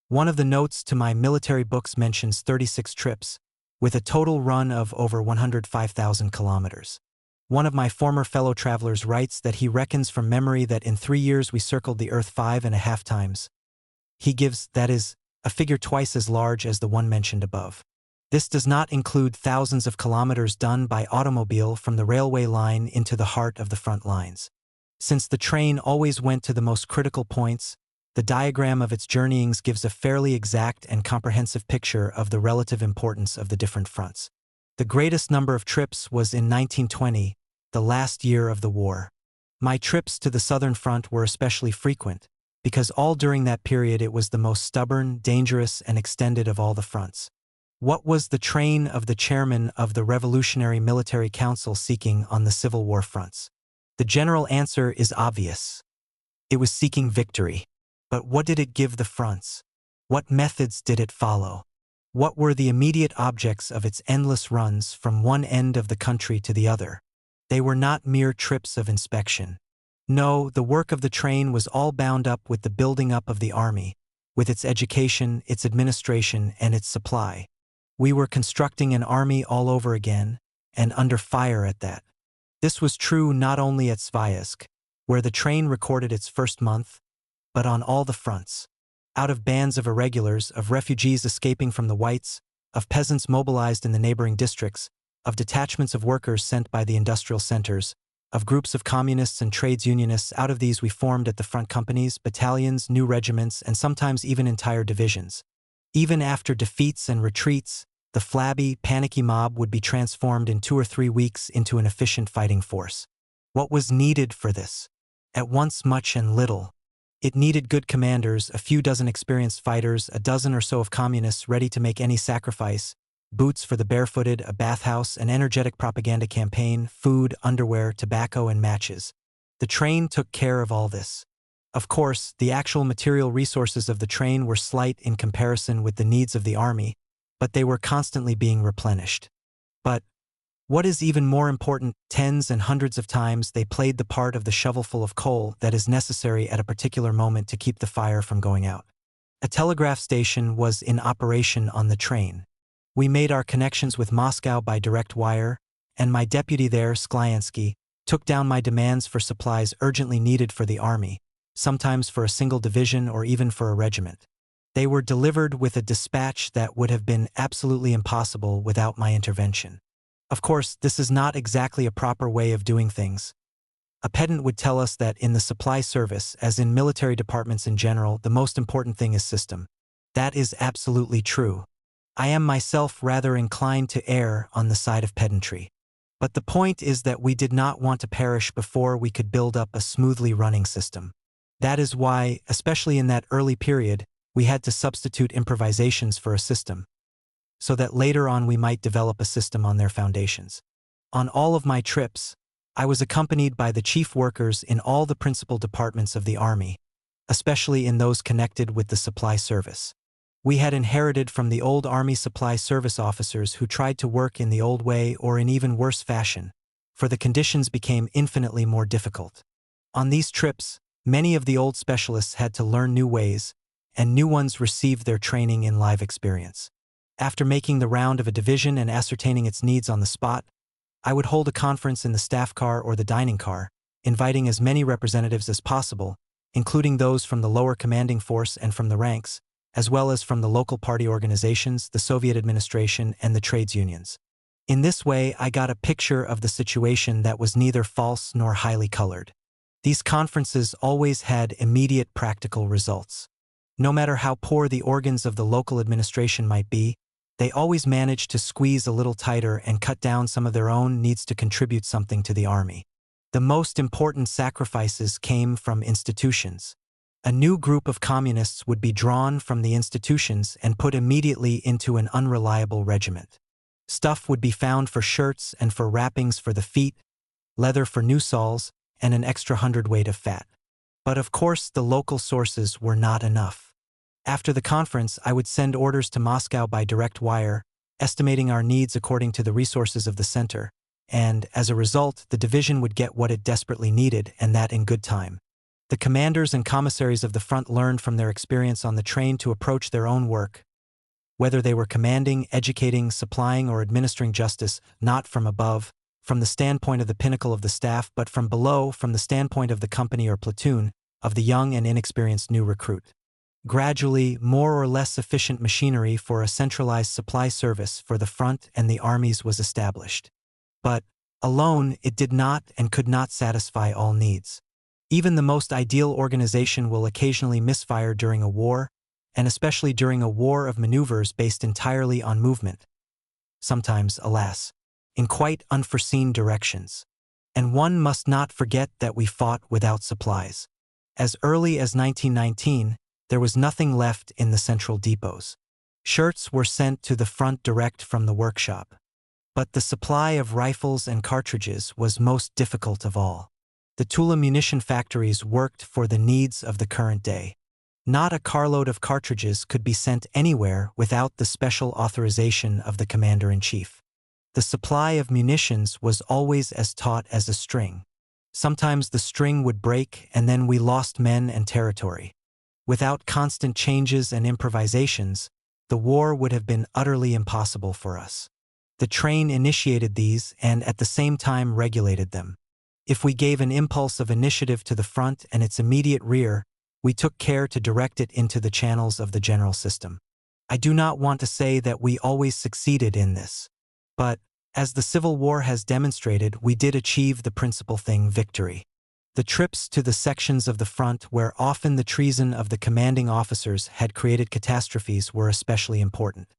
One of the notes to my military books mentions 36 trips, with a total run of over 105,000 kilometers. One of my former fellow travelers writes that he reckons from memory that in 3 years we circled the Earth 5.5 times. He gives, that is, a figure twice as large as the one mentioned above. This does not include thousands of kilometers done by automobile from the railway line into the heart of the front lines. Since the train always went to the most critical points, the diagram of its journeyings gives a fairly exact and comprehensive picture of the relative importance of the different fronts. The greatest number of trips was in 1920, the last year of the war. My trips to the Southern Front were especially frequent, because all during that period it was the most stubborn, dangerous, and extended of all the fronts. What was the train of the chairman of the Revolutionary Military Council seeking on the Civil War fronts? The general answer is obvious. It was seeking victory. But what did it give the fronts? What methods did it follow? What were the immediate objects of its endless runs from one end of the country to the other? They were not mere trips of inspection. No, the work of the train was all bound up with the building up of the army, with its education, its administration, and its supply. We were constructing an army all over again, and under fire at that. This was true not only at Svayansk, where the train recorded its first month, but on all the fronts. Out of bands of irregulars, of refugees escaping from the Whites, of peasants mobilized in the neighboring districts, of detachments of workers sent by the industrial centers, of groups of communists and trades unionists, out of these we formed at the front companies, battalions, new regiments, and sometimes even entire divisions. Even after defeats and retreats, the flabby, panicky mob would be transformed in 2 or 3 weeks into an efficient fighting force. What was needed for this? At once much and little. It needed good commanders, a few dozen experienced fighters, a dozen or so of communists ready to make any sacrifice, boots for the barefooted, a bathhouse, an energetic propaganda campaign, food, underwear, tobacco, and matches. The train took care of all this. Of course, the actual material resources of the train were slight in comparison with the needs of the army, but they were constantly being replenished. But, what is even more important, tens and hundreds of times they played the part of the shovelful of coal that is necessary at a particular moment to keep the fire from going out. A telegraph station was in operation on the train. We made our connections with Moscow by direct wire, and my deputy there, Sklyansky, took down my demands for supplies urgently needed for the army, sometimes for a single division or even for a regiment. They were delivered with a dispatch that would have been absolutely impossible without my intervention. Of course, this is not exactly a proper way of doing things. A pedant would tell us that in the supply service, as in military departments in general, the most important thing is system. That is absolutely true. I am myself rather inclined to err on the side of pedantry. But the point is that we did not want to perish before we could build up a smoothly running system. That is why, especially in that early period, we had to substitute improvisations for a system, so that later on we might develop a system on their foundations. On all of my trips, I was accompanied by the chief workers in all the principal departments of the army, especially in those connected with the supply service. We had inherited from the old army supply service officers who tried to work in the old way or in even worse fashion, for the conditions became infinitely more difficult. On these trips, many of the old specialists had to learn new ways, and new ones received their training in live experience. After making the round of a division and ascertaining its needs on the spot, I would hold a conference in the staff car or the dining car, inviting as many representatives as possible, including those from the lower commanding force and from the ranks, as well as from the local party organizations, the Soviet administration, and the trades unions. In this way, I got a picture of the situation that was neither false nor highly colored. These conferences always had immediate practical results. No matter how poor the organs of the local administration might be, they always managed to squeeze a little tighter and cut down some of their own needs to contribute something to the army. The most important sacrifices came from institutions. A new group of communists would be drawn from the institutions and put immediately into an unreliable regiment. Stuff would be found for shirts and for wrappings for the feet, leather for new soles, and an extra hundredweight of fat. But of course, the local sources were not enough. After the conference, I would send orders to Moscow by direct wire, estimating our needs according to the resources of the center, and, as a result, the division would get what it desperately needed, and that in good time. The commanders and commissaries of the front learned from their experience on the train to approach their own work, whether they were commanding, educating, supplying, or administering justice, not from above, from the standpoint of the pinnacle of the staff, but from below, from the standpoint of the company or platoon, of the young and inexperienced new recruit. Gradually, more or less efficient machinery for a centralized supply service for the front and the armies was established. But, alone, it did not and could not satisfy all needs. Even the most ideal organization will occasionally misfire during a war, and especially during a war of maneuvers based entirely on movement. Sometimes, alas, in quite unforeseen directions. And one must not forget that we fought without supplies. As early as 1919, there was nothing left in the central depots. Shirts were sent to the front direct from the workshop. But the supply of rifles and cartridges was most difficult of all. The Tula munition factories worked for the needs of the current day. Not a carload of cartridges could be sent anywhere without the special authorization of the commander-in-chief. The supply of munitions was always as taut as a string. Sometimes the string would break and then we lost men and territory. Without constant changes and improvisations, the war would have been utterly impossible for us. The train initiated these and at the same time regulated them. If we gave an impulse of initiative to the front and its immediate rear, we took care to direct it into the channels of the general system. I do not want to say that we always succeeded in this. But, as the Civil War has demonstrated, we did achieve the principal thing: victory. The trips to the sections of the front where often the treason of the commanding officers had created catastrophes were especially important.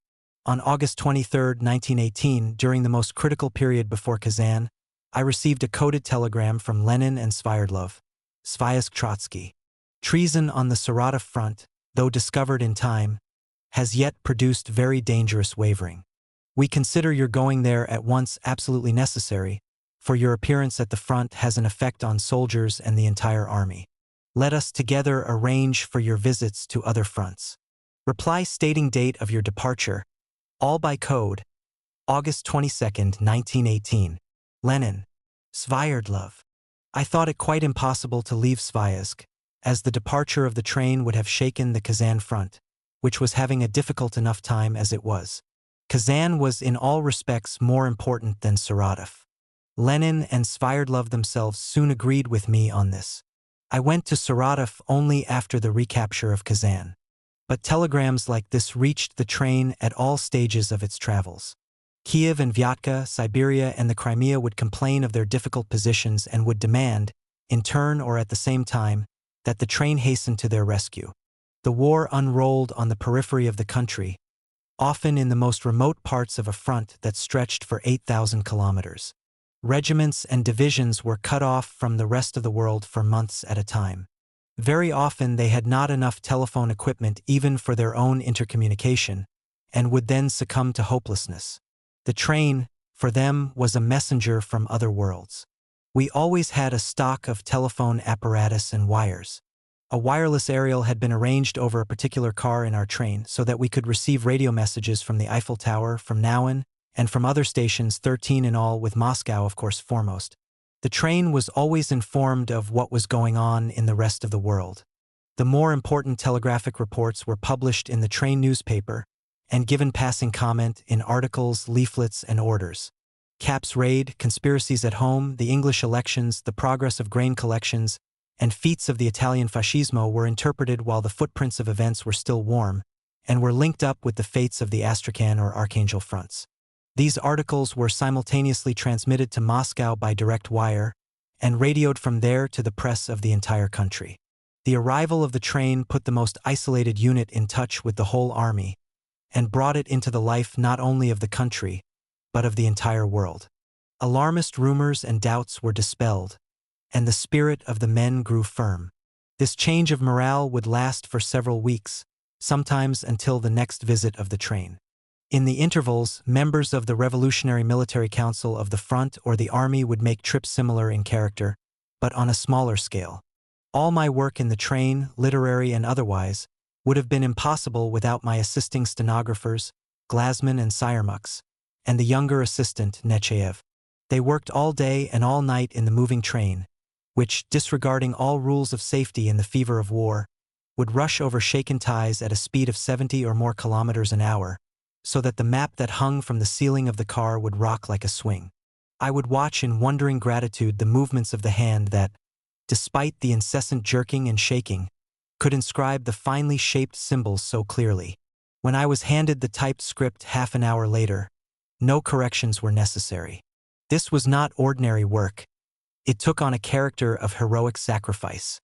On August 23, 1918, during the most critical period before Kazan, I received a coded telegram from Lenin and Svyerdlov, Svyazk Trotsky. Treason on the Saratov front, though discovered in time, has yet produced very dangerous wavering. We consider your going there at once absolutely necessary, for your appearance at the front has an effect on soldiers and the entire army. Let us together arrange for your visits to other fronts. Reply stating date of your departure, all by code, August 22, 1918. Lenin. Svyerdlov. I thought it quite impossible to leave Svyazk, as the departure of the train would have shaken the Kazan front, which was having a difficult enough time as it was. Kazan was in all respects more important than Saratov. Lenin and Svyerdlov themselves soon agreed with me on this. I went to Saratov only after the recapture of Kazan. But telegrams like this reached the train at all stages of its travels. Kiev and Vyatka, Siberia and the Crimea would complain of their difficult positions and would demand, in turn or at the same time, that the train hasten to their rescue. The war unrolled on the periphery of the country, often in the most remote parts of a front that stretched for 8,000 kilometers. Regiments and divisions were cut off from the rest of the world for months at a time. Very often they had not enough telephone equipment even for their own intercommunication, and would then succumb to hopelessness. The train, for them, was a messenger from other worlds. We always had a stock of telephone apparatus and wires. A wireless aerial had been arranged over a particular car in our train so that we could receive radio messages from the Eiffel Tower, from Nauen, and from other stations, 13 in all, with Moscow, of course, foremost. The train was always informed of what was going on in the rest of the world. The more important telegraphic reports were published in the train newspaper and given passing comment in articles, leaflets, and orders. Cap's raid, conspiracies at home, the English elections, the progress of grain collections, and feats of the Italian fascismo were interpreted while the footprints of events were still warm, and were linked up with the fates of the Astrakhan or Archangel fronts. These articles were simultaneously transmitted to Moscow by direct wire, and radioed from there to the press of the entire country. The arrival of the train put the most isolated unit in touch with the whole army, and brought it into the life not only of the country, but of the entire world. Alarmist rumors and doubts were dispelled, and the spirit of the men grew firm. This change of morale would last for several weeks, sometimes until the next visit of the train. In the intervals, members of the Revolutionary Military Council of the front or the army would make trips similar in character, but on a smaller scale. All my work in the train, literary and otherwise, would have been impossible without my assisting stenographers, Glasman and Syrmux, and the younger assistant, Nechayev. They worked all day and all night in the moving train, which, disregarding all rules of safety in the fever of war, would rush over shaken ties at a speed of 70 or more kilometers an hour, so that the map that hung from the ceiling of the car would rock like a swing. I would watch in wondering gratitude the movements of the hand that, despite the incessant jerking and shaking, could inscribe the finely shaped symbols so clearly. When I was handed the typed script half an hour later, no corrections were necessary. This was not ordinary work. It took on a character of heroic sacrifice.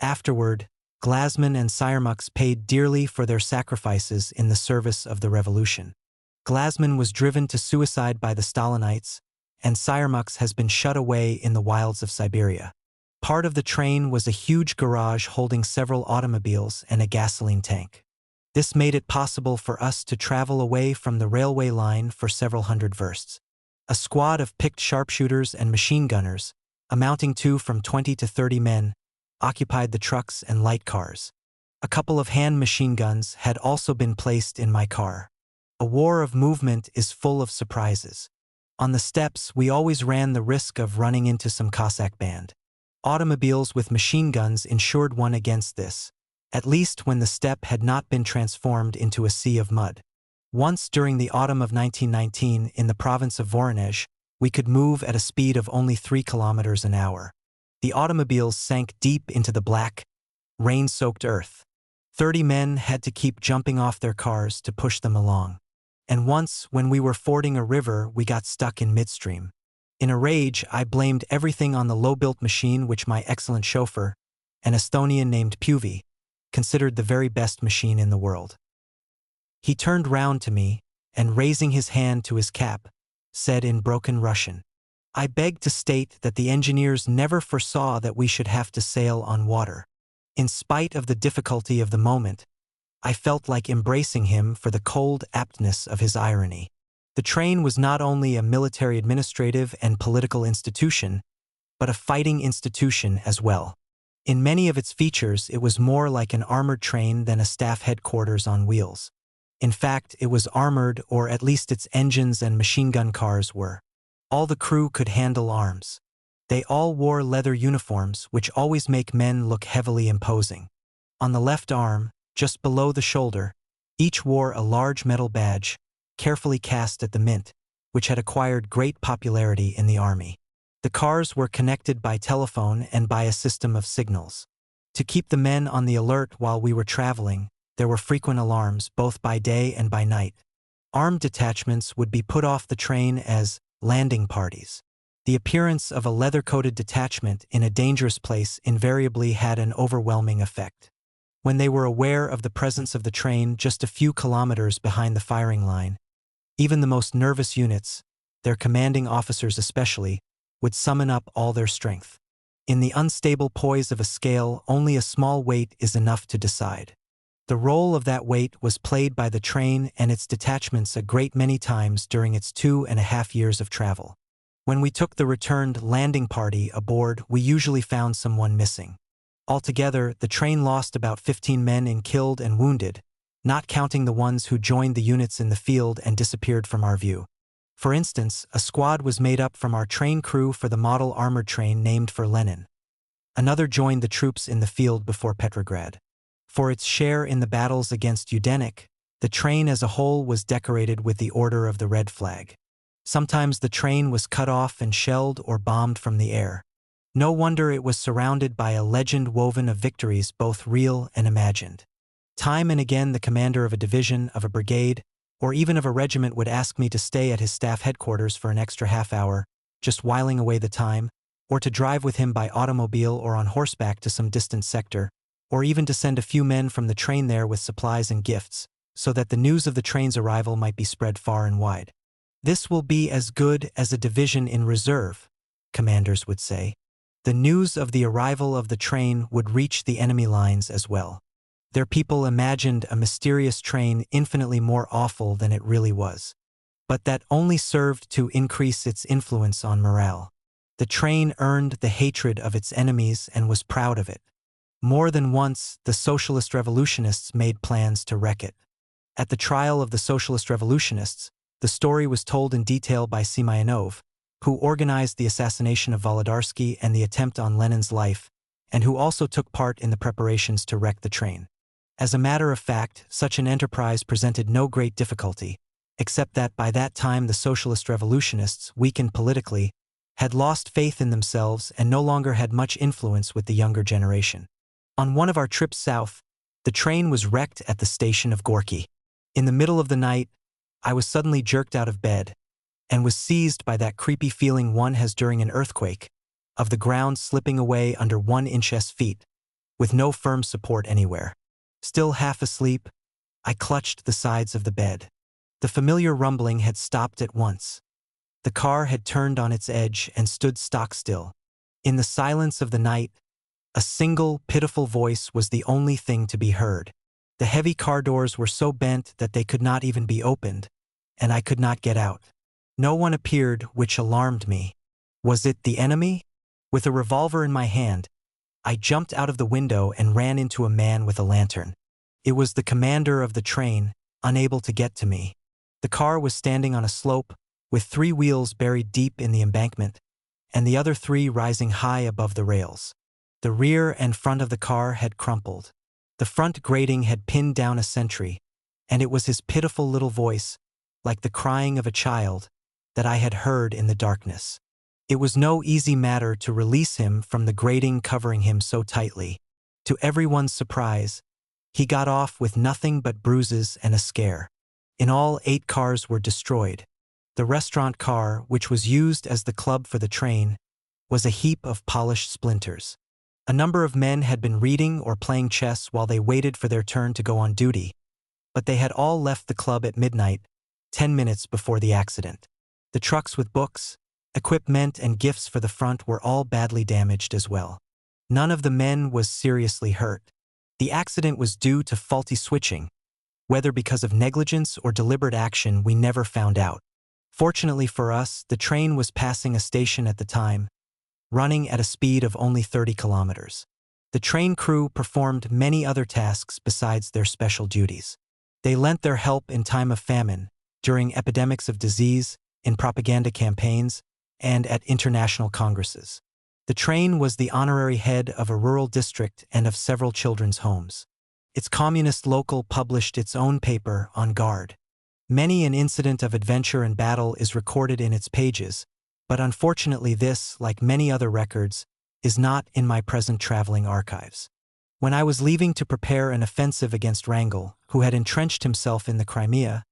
Afterward, Glasman and Syrmux paid dearly for their sacrifices in the service of the revolution. Glasman was driven to suicide by the Stalinites, and Syrmux has been shut away in the wilds of Siberia. Part of the train was a huge garage holding several automobiles and a gasoline tank. This made it possible for us to travel away from the railway line for several hundred versts. A squad of picked sharpshooters and machine gunners, amounting to from 20 to 30 men, occupied the trucks and light cars. A couple of hand machine guns had also been placed in my car. A war of movement is full of surprises. On the steppes, we always ran the risk of running into some Cossack band. Automobiles with machine guns ensured one against this, at least when the steppe had not been transformed into a sea of mud. Once during the autumn of 1919 in the province of Voronezh, we could move at a speed of only 3 kilometers an hour. The automobiles sank deep into the black, rain-soaked earth. 30 men had to keep jumping off their cars to push them along. And once, when we were fording a river, we got stuck in midstream. In a rage, I blamed everything on the low-built machine which my excellent chauffeur, an Estonian named Puvi, considered the very best machine in the world. He turned round to me, and raising his hand to his cap, said in broken Russian, "I beg to state that the engineers never foresaw that we should have to sail on water." In spite of the difficulty of the moment, I felt like embracing him for the cold aptness of his irony. The train was not only a military administrative and political institution, but a fighting institution as well. In many of its features, it was more like an armored train than a staff headquarters on wheels. In fact, it was armored, or at least its engines and machine gun cars were. All the crew could handle arms. They all wore leather uniforms, which always make men look heavily imposing. On the left arm, just below the shoulder, each wore a large metal badge, carefully cast at the mint, which had acquired great popularity in the army. The cars were connected by telephone and by a system of signals. To keep the men on the alert while we were traveling, there were frequent alarms both by day and by night. Armed detachments would be put off the train as landing parties. The appearance of a leather-coated detachment in a dangerous place invariably had an overwhelming effect. When they were aware of the presence of the train just a few kilometers behind the firing line, even the most nervous units, their commanding officers especially, would summon up all their strength. In the unstable poise of a scale, only a small weight is enough to decide. The role of that weight was played by the train and its detachments a great many times during its 2.5 years of travel. When we took the returned landing party aboard, we usually found someone missing. Altogether, the train lost about 15 men in killed and wounded, not counting the ones who joined the units in the field and disappeared from our view. For instance, a squad was made up from our train crew for the model armored train named for Lenin. Another joined the troops in the field before Petrograd. For its share in the battles against Yudenik, the train as a whole was decorated with the Order of the Red Flag. Sometimes the train was cut off and shelled or bombed from the air. No wonder it was surrounded by a legend woven of victories both real and imagined. Time and again the commander of a division, of a brigade, or even of a regiment would ask me to stay at his staff headquarters for an extra half hour, just whiling away the time, or to drive with him by automobile or on horseback to some distant sector, or even to send a few men from the train there with supplies and gifts, so that the news of the train's arrival might be spread far and wide. "This will be as good as a division in reserve," commanders would say. The news of the arrival of the train would reach the enemy lines as well. Their people imagined a mysterious train infinitely more awful than it really was. But that only served to increase its influence on morale. The train earned the hatred of its enemies and was proud of it. More than once, the socialist revolutionists made plans to wreck it. At the trial of the socialist revolutionists, the story was told in detail by Semyonov, who organized the assassination of Volodarsky and the attempt on Lenin's life, and who also took part in the preparations to wreck the train. As a matter of fact, such an enterprise presented no great difficulty, except that by that time the socialist revolutionists, weakened politically, had lost faith in themselves and no longer had much influence with the younger generation. On one of our trips south, the train was wrecked at the station of Gorky. In the middle of the night, I was suddenly jerked out of bed and was seized by that creepy feeling one has during an earthquake, of the ground slipping away under 1 inch's feet, with no firm support anywhere. Still half asleep, I clutched the sides of the bed. The familiar rumbling had stopped at once. The car had turned on its edge and stood stock still. In the silence of the night, a single, pitiful voice was the only thing to be heard. The heavy car doors were so bent that they could not even be opened, and I could not get out. No one appeared, which alarmed me. Was it the enemy? With a revolver in my hand, I jumped out of the window and ran into a man with a lantern. It was the commander of the train, unable to get to me. The car was standing on a slope, with 3 wheels buried deep in the embankment, and the other 3 rising high above the rails. The rear and front of the car had crumpled. The front grating had pinned down a sentry, and it was his pitiful little voice, like the crying of a child, that I had heard in the darkness. It was no easy matter to release him from the grating covering him so tightly. To everyone's surprise, he got off with nothing but bruises and a scare. In all, 8 cars were destroyed. The restaurant car, which was used as the club for the train, was a heap of polished splinters. A number of men had been reading or playing chess while they waited for their turn to go on duty, but they had all left the club at midnight, 10 minutes before the accident. The trucks with books, equipment, and gifts for the front were all badly damaged as well. None of the men was seriously hurt. The accident was due to faulty switching. Whether because of negligence or deliberate action, we never found out. Fortunately for us, the train was passing a station at the time, running at a speed of only 30 kilometers. The train crew performed many other tasks besides their special duties. They lent their help in time of famine, during epidemics of disease, in propaganda campaigns, and at international congresses. The train was the honorary head of a rural district and of several children's homes. Its communist local published its own paper, On Guard. Many an incident of adventure and battle is recorded in its pages, but unfortunately this, like many other records, is not in my present traveling archives. When I was leaving to prepare an offensive against Wrangel, who had entrenched himself in the Crimea,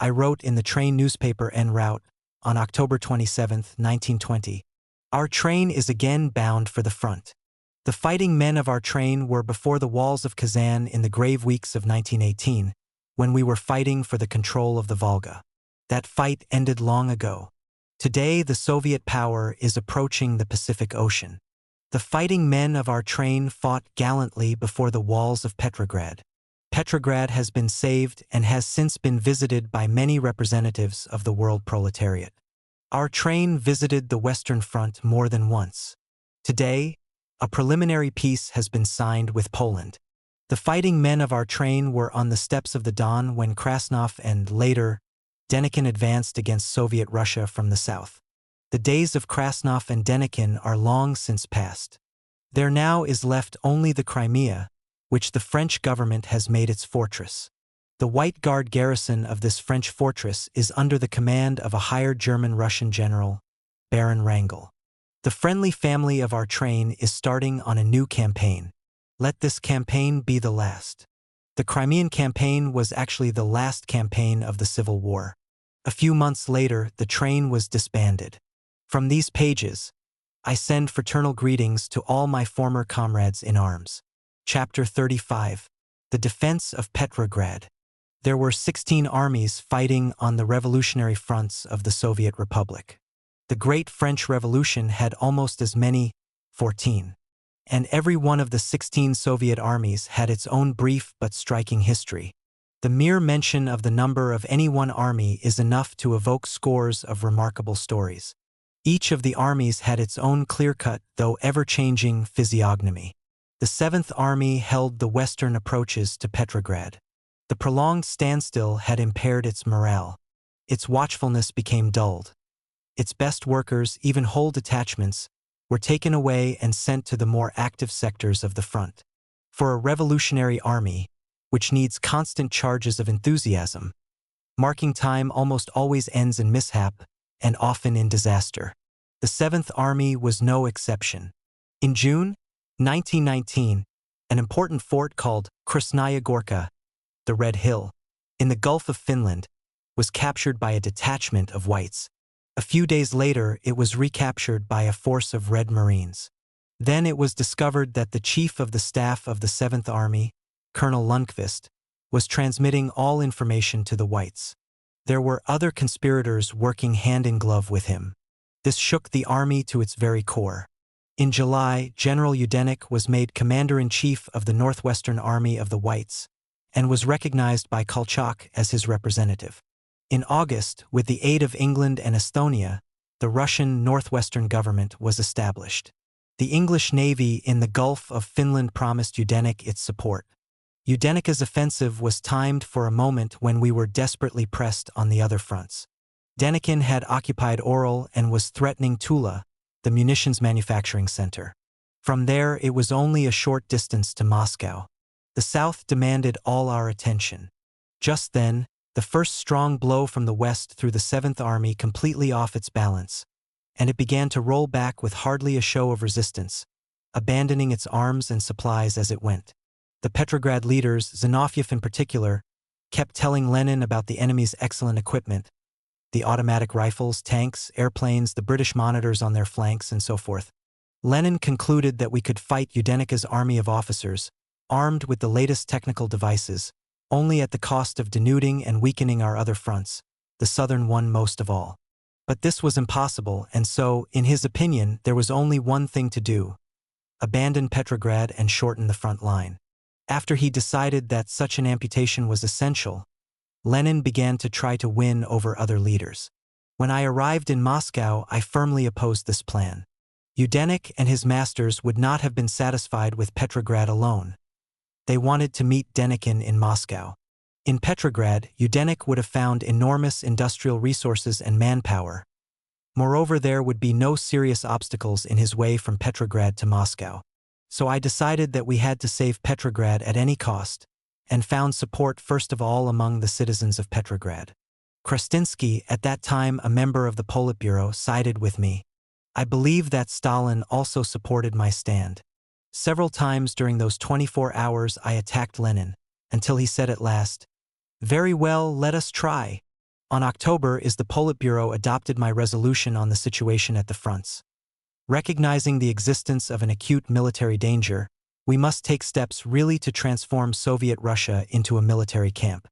I wrote in the train newspaper En Route, on October 27, 1920, "Our train is again bound for the front. The fighting men of our train were before the walls of Kazan in the grave weeks of 1918, when we were fighting for the control of the Volga. That fight ended long ago. Today the Soviet power is approaching the Pacific Ocean. The fighting men of our train fought gallantly before the walls of Petrograd. Petrograd has been saved and has since been visited by many representatives of the world proletariat. Our train visited the Western Front more than once. Today, a preliminary peace has been signed with Poland. The fighting men of our train were on the steps of the Don when Krasnov and, later, Denikin advanced against Soviet Russia from the south. The days of Krasnov and Denikin are long since past. There now is left only the Crimea, which the French government has made its fortress. The White Guard garrison of this French fortress is under the command of a hired German-Russian general, Baron Wrangel. The friendly family of our train is starting on a new campaign. Let this campaign be the last. The Crimean campaign was actually the last campaign of the Civil War. A few months later, the train was disbanded. From these pages, I send fraternal greetings to all my former comrades in arms. Chapter 35. The Defense of Petrograd. There were 16 armies fighting on the revolutionary fronts of the Soviet Republic. The Great French Revolution had almost as many, 14. And every one of the 16 Soviet armies had its own brief but striking history. The mere mention of the number of any one army is enough to evoke scores of remarkable stories. Each of the armies had its own clear-cut, though ever-changing, physiognomy. The 7th Army held the western approaches to Petrograd. The prolonged standstill had impaired its morale. Its watchfulness became dulled. Its best workers, even whole detachments, were taken away and sent to the more active sectors of the front. For a revolutionary army, which needs constant charges of enthusiasm, marking time almost always ends in mishap and often in disaster. The 7th Army was no exception. In June 1919, an important fort called Krasnaya Gorka, the Red Hill, in the Gulf of Finland, was captured by a detachment of Whites. A few days later, it was recaptured by a force of Red Marines. Then it was discovered that the chief of the staff of the 7th Army, Colonel Lundqvist, was transmitting all information to the Whites. There were other conspirators working hand in glove with him. This shook the army to its very core. In July, General Yudenich was made commander-in-chief of the Northwestern Army of the Whites, and was recognized by Kolchak as his representative. In August, with the aid of England and Estonia, the Russian Northwestern government was established. The English Navy in the Gulf of Finland promised Yudenich its support. Yudenich's offensive was timed for a moment when we were desperately pressed on the other fronts. Denikin had occupied Orel and was threatening Tula, the munitions manufacturing center. From there, it was only a short distance to Moscow. The South demanded all our attention. Just then, the first strong blow from the west threw the 7th Army completely off its balance, and it began to roll back with hardly a show of resistance, abandoning its arms and supplies as it went. The Petrograd leaders, Zinoviev in particular, kept telling Lenin about the enemy's excellent equipment, the automatic rifles, tanks, airplanes, the British monitors on their flanks, and so forth. Lenin concluded that we could fight Yudenich's army of officers, armed with the latest technical devices, only at the cost of denuding and weakening our other fronts, the southern one most of all. But this was impossible, and so, in his opinion, there was only one thing to do: abandon Petrograd and shorten the front line. After he decided that such an amputation was essential, Lenin began to try to win over other leaders. When I arrived in Moscow, I firmly opposed this plan. Yudenich and his masters would not have been satisfied with Petrograd alone. They wanted to meet Denikin in Moscow. In Petrograd, Yudenich would have found enormous industrial resources and manpower. Moreover, there would be no serious obstacles in his way from Petrograd to Moscow. So I decided that we had to save Petrograd at any cost, and found support first of all among the citizens of Petrograd. Krastinsky, at that time a member of the Politburo, sided with me. I believe that Stalin also supported my stand. Several times during those 24 hours I attacked Lenin, until he said at last, "Very well, let us try." On October is the Politburo adopted my resolution on the situation at the fronts. Recognizing the existence of an acute military danger, we must take steps really to transform Soviet Russia into a military camp.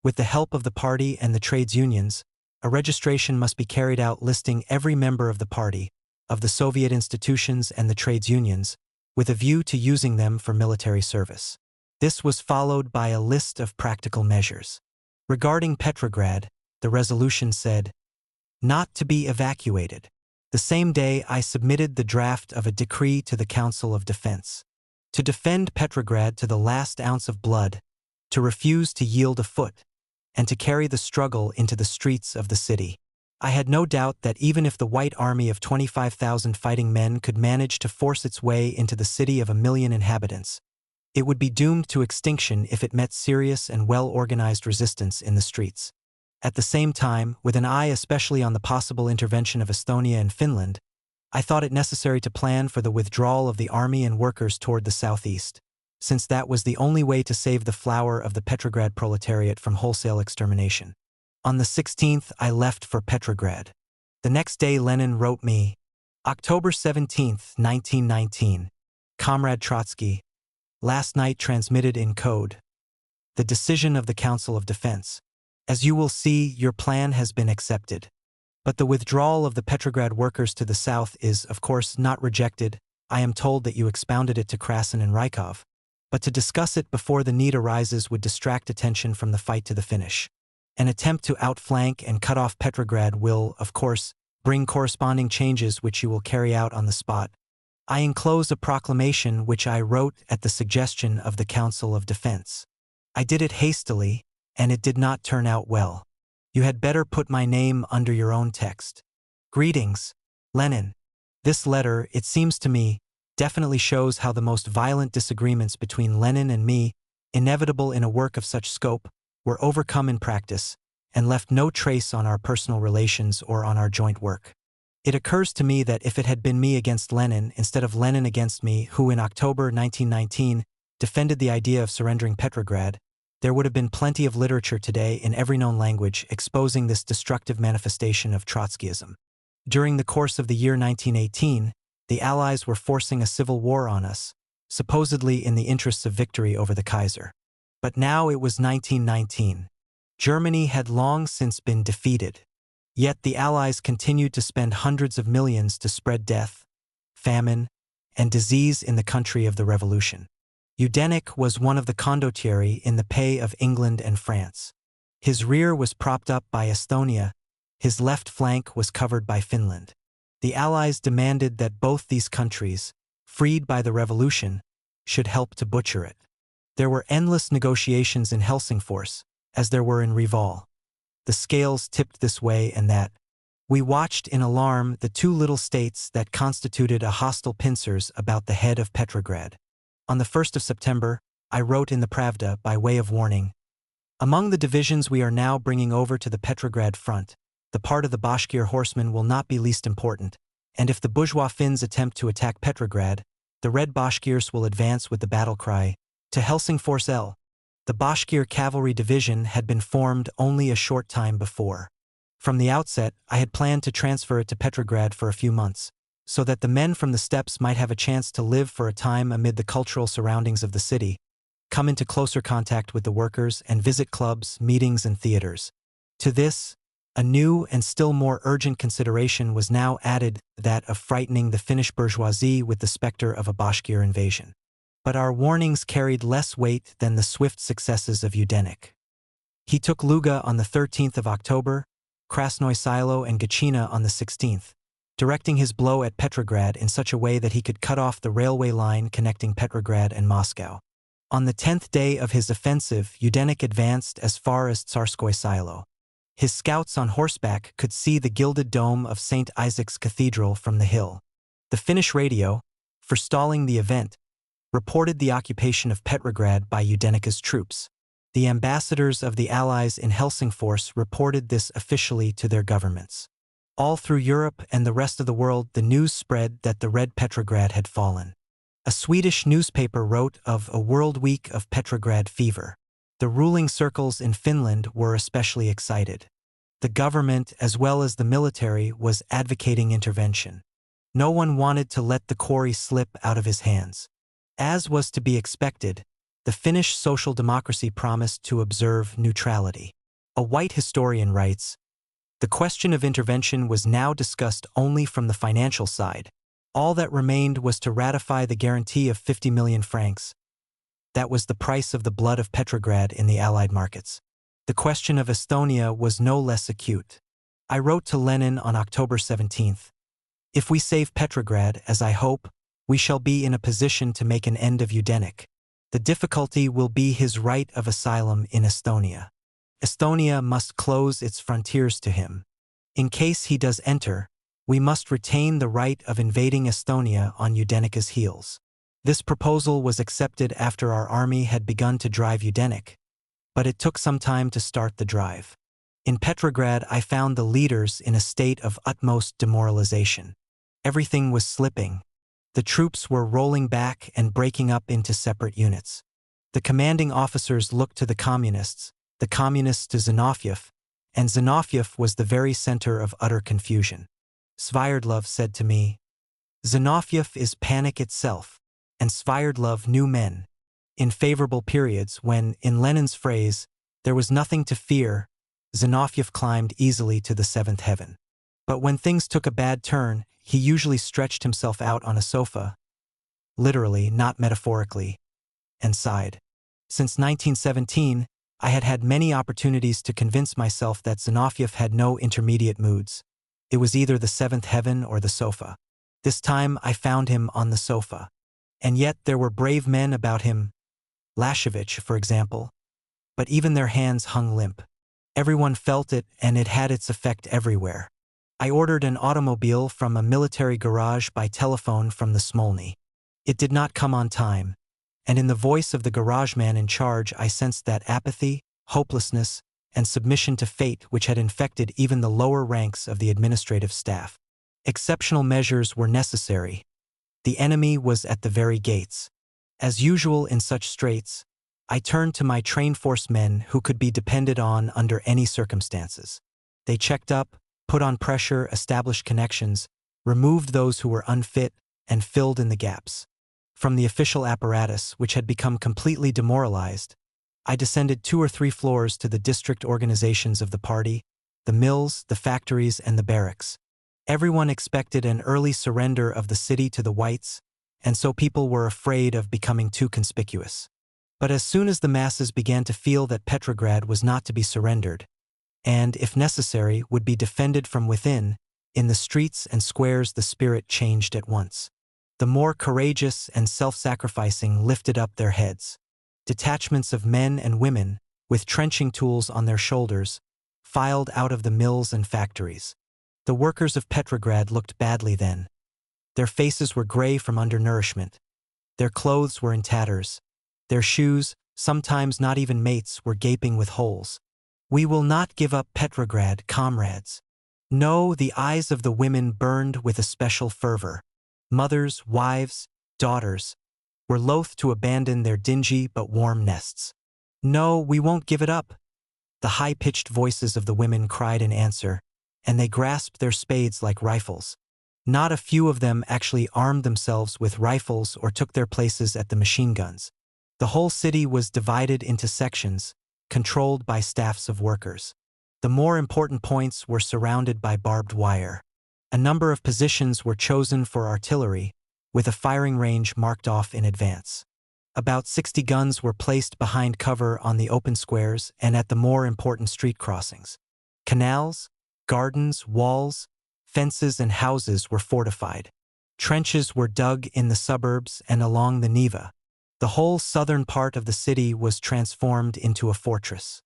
With the help of the party and the trades unions, a registration must be carried out listing every member of the party, of the Soviet institutions and the trades unions, with a view to using them for military service. This was followed by a list of practical measures. Regarding Petrograd, the resolution said, "Not to be evacuated." The same day I submitted the draft of a decree to the Council of Defense. To defend Petrograd to the last ounce of blood, to refuse to yield a foot, and to carry the struggle into the streets of the city. I had no doubt that even if the White Army of 25,000 fighting men could manage to force its way into the city of 1 million inhabitants, It would be doomed to extinction if it met serious and well-organized resistance in the streets. At the same time, with an eye especially on the possible intervention of Estonia and Finland, I thought it necessary to plan for the withdrawal of the army and workers toward the southeast, since that was the only way to save the flower of the Petrograd proletariat from wholesale extermination. On the 16th, I left for Petrograd. The next day Lenin wrote me, October 17, 1919, Comrade Trotsky, last night transmitted in code. The decision of the Council of Defense. As you will see, your plan has been accepted. But the withdrawal of the Petrograd workers to the south is, of course, not rejected. I am told that you expounded it to Krasin and Rykov. But to discuss it before the need arises would distract attention from the fight to the finish. An attempt to outflank and cut off Petrograd will, of course, bring corresponding changes which you will carry out on the spot. I enclose a proclamation which I wrote at the suggestion of the Council of Defense. I did it hastily, and it did not turn out well. You had better put my name under your own text. Greetings, Lenin. This letter, it seems to me, definitely shows how the most violent disagreements between Lenin and me, inevitable in a work of such scope, were overcome in practice, and left no trace on our personal relations or on our joint work. It occurs to me that if it had been me against Lenin instead of Lenin against me, who in October 1919 defended the idea of surrendering Petrograd, there would have been plenty of literature today in every known language exposing this destructive manifestation of Trotskyism. During the course of the year 1918, the Allies were forcing a civil war on us, supposedly in the interests of victory over the Kaiser. But now it was 1919. Germany had long since been defeated. Yet the Allies continued to spend hundreds of millions to spread death, famine, and disease in the country of the revolution. Yudenich was one of the condottieri in the pay of England and France. His rear was propped up by Estonia, his left flank was covered by Finland. The Allies demanded that both these countries, freed by the revolution, should help to butcher it. There were endless negotiations in Helsingfors, as there were in Reval. The scales tipped this way and that. We watched in alarm the two little states that constituted a hostile pincers about the head of Petrograd. On the 1st of September, I wrote in the Pravda by way of warning, among the divisions we are now bringing over to the Petrograd front, the part of the Bashkir horsemen will not be least important, and if the bourgeois Finns attempt to attack Petrograd, the Red Bashkirs will advance with the battle cry, to Helsingfors L. The Bashkir cavalry division had been formed only a short time before. From the outset, I had planned to transfer it to Petrograd for a few months, so that the men from the steppes might have a chance to live for a time amid the cultural surroundings of the city, come into closer contact with the workers, and visit clubs, meetings, and theaters. To this, a new and still more urgent consideration was now added, that of frightening the Finnish bourgeoisie with the specter of a Bashkir invasion. But our warnings carried less weight than the swift successes of Yudenich. He took Luga on the 13th of October, Krasnoye Selo and Gachina on the 16th, directing his blow at Petrograd in such a way that he could cut off the railway line connecting Petrograd and Moscow. On the 10th day of his offensive, Yudenich advanced as far as Tsarskoye Selo. His scouts on horseback could see the gilded dome of St. Isaac's Cathedral from the hill. The Finnish radio, forestalling the event, reported the occupation of Petrograd by Yudenich's troops. The ambassadors of the Allies in Helsingfors reported this officially to their governments. All through Europe and the rest of the world, the news spread that the Red Petrograd had fallen. A Swedish newspaper wrote of a world week of Petrograd fever. The ruling circles in Finland were especially excited. The government, as well as the military, was advocating intervention. No one wanted to let the quarry slip out of his hands. As was to be expected, the Finnish social democracy promised to observe neutrality. A white historian writes, the question of intervention was now discussed only from the financial side. All that remained was to ratify the guarantee of 50 million francs. That was the price of the blood of Petrograd in the Allied markets. The question of Estonia was no less acute. I wrote to Lenin on October 17th. If we save Petrograd, as I hope, we shall be in a position to make an end of Yudenich. The difficulty will be his right of asylum in Estonia. Estonia must close its frontiers to him. In case he does enter, we must retain the right of invading Estonia on Yudenich's heels. This proposal was accepted after our army had begun to drive Udenik, but it took some time to start the drive. In Petrograd, I found the leaders in a state of utmost demoralization. Everything was slipping. The troops were rolling back and breaking up into separate units. The commanding officers looked to the communists to Zinoviev, and Zinoviev was the very center of utter confusion. Svyerdlov said to me, "Zinoviev is panic itself," and Svyerdlov knew men. In favorable periods, when, in Lenin's phrase, there was nothing to fear, Zinoviev climbed easily to the seventh heaven. But when things took a bad turn, he usually stretched himself out on a sofa, literally, not metaphorically, and sighed. Since 1917, I had had many opportunities to convince myself that Zinoviev had no intermediate moods. It was either the seventh heaven or the sofa. This time I found him on the sofa. And yet there were brave men about him, Lashevich, for example, but even their hands hung limp. Everyone felt it, and it had its effect everywhere. I ordered an automobile from a military garage by telephone from the Smolny. It did not come on time, and in the voice of the garageman in charge I sensed that apathy, hopelessness, and submission to fate which had infected even the lower ranks of the administrative staff. Exceptional measures were necessary. The enemy was at the very gates. As usual in such straits, I turned to my train force men who could be depended on under any circumstances. They checked up, put on pressure, established connections, removed those who were unfit, and filled in the gaps. From the official apparatus, which had become completely demoralized, I descended 2 or 3 floors to the district organizations of the party, the mills, the factories, and the barracks. Everyone expected an early surrender of the city to the whites, and so people were afraid of becoming too conspicuous. But as soon as the masses began to feel that Petrograd was not to be surrendered, and, if necessary, would be defended from within, in the streets and squares the spirit changed at once. The more courageous and self-sacrificing lifted up their heads. Detachments of men and women, with trenching tools on their shoulders, filed out of the mills and factories. The workers of Petrograd looked badly then. Their faces were gray from undernourishment. Their clothes were in tatters. Their shoes, sometimes not even mates, were gaping with holes. "We will not give up Petrograd, comrades." No, the eyes of the women burned with a special fervor. Mothers, wives, daughters were loath to abandon their dingy but warm nests. "No, we won't give it up," the high-pitched voices of the women cried in answer, and they grasped their spades like rifles. Not a few of them actually armed themselves with rifles or took their places at the machine guns. The whole city was divided into sections, controlled by staffs of workers. The more important points were surrounded by barbed wire. A number of positions were chosen for artillery, with a firing range marked off in advance. About 60 guns were placed behind cover on the open squares and at the more important street crossings. Canals, gardens, walls, fences, and houses were fortified. Trenches were dug in the suburbs and along the Neva. The whole southern part of the city was transformed into a fortress.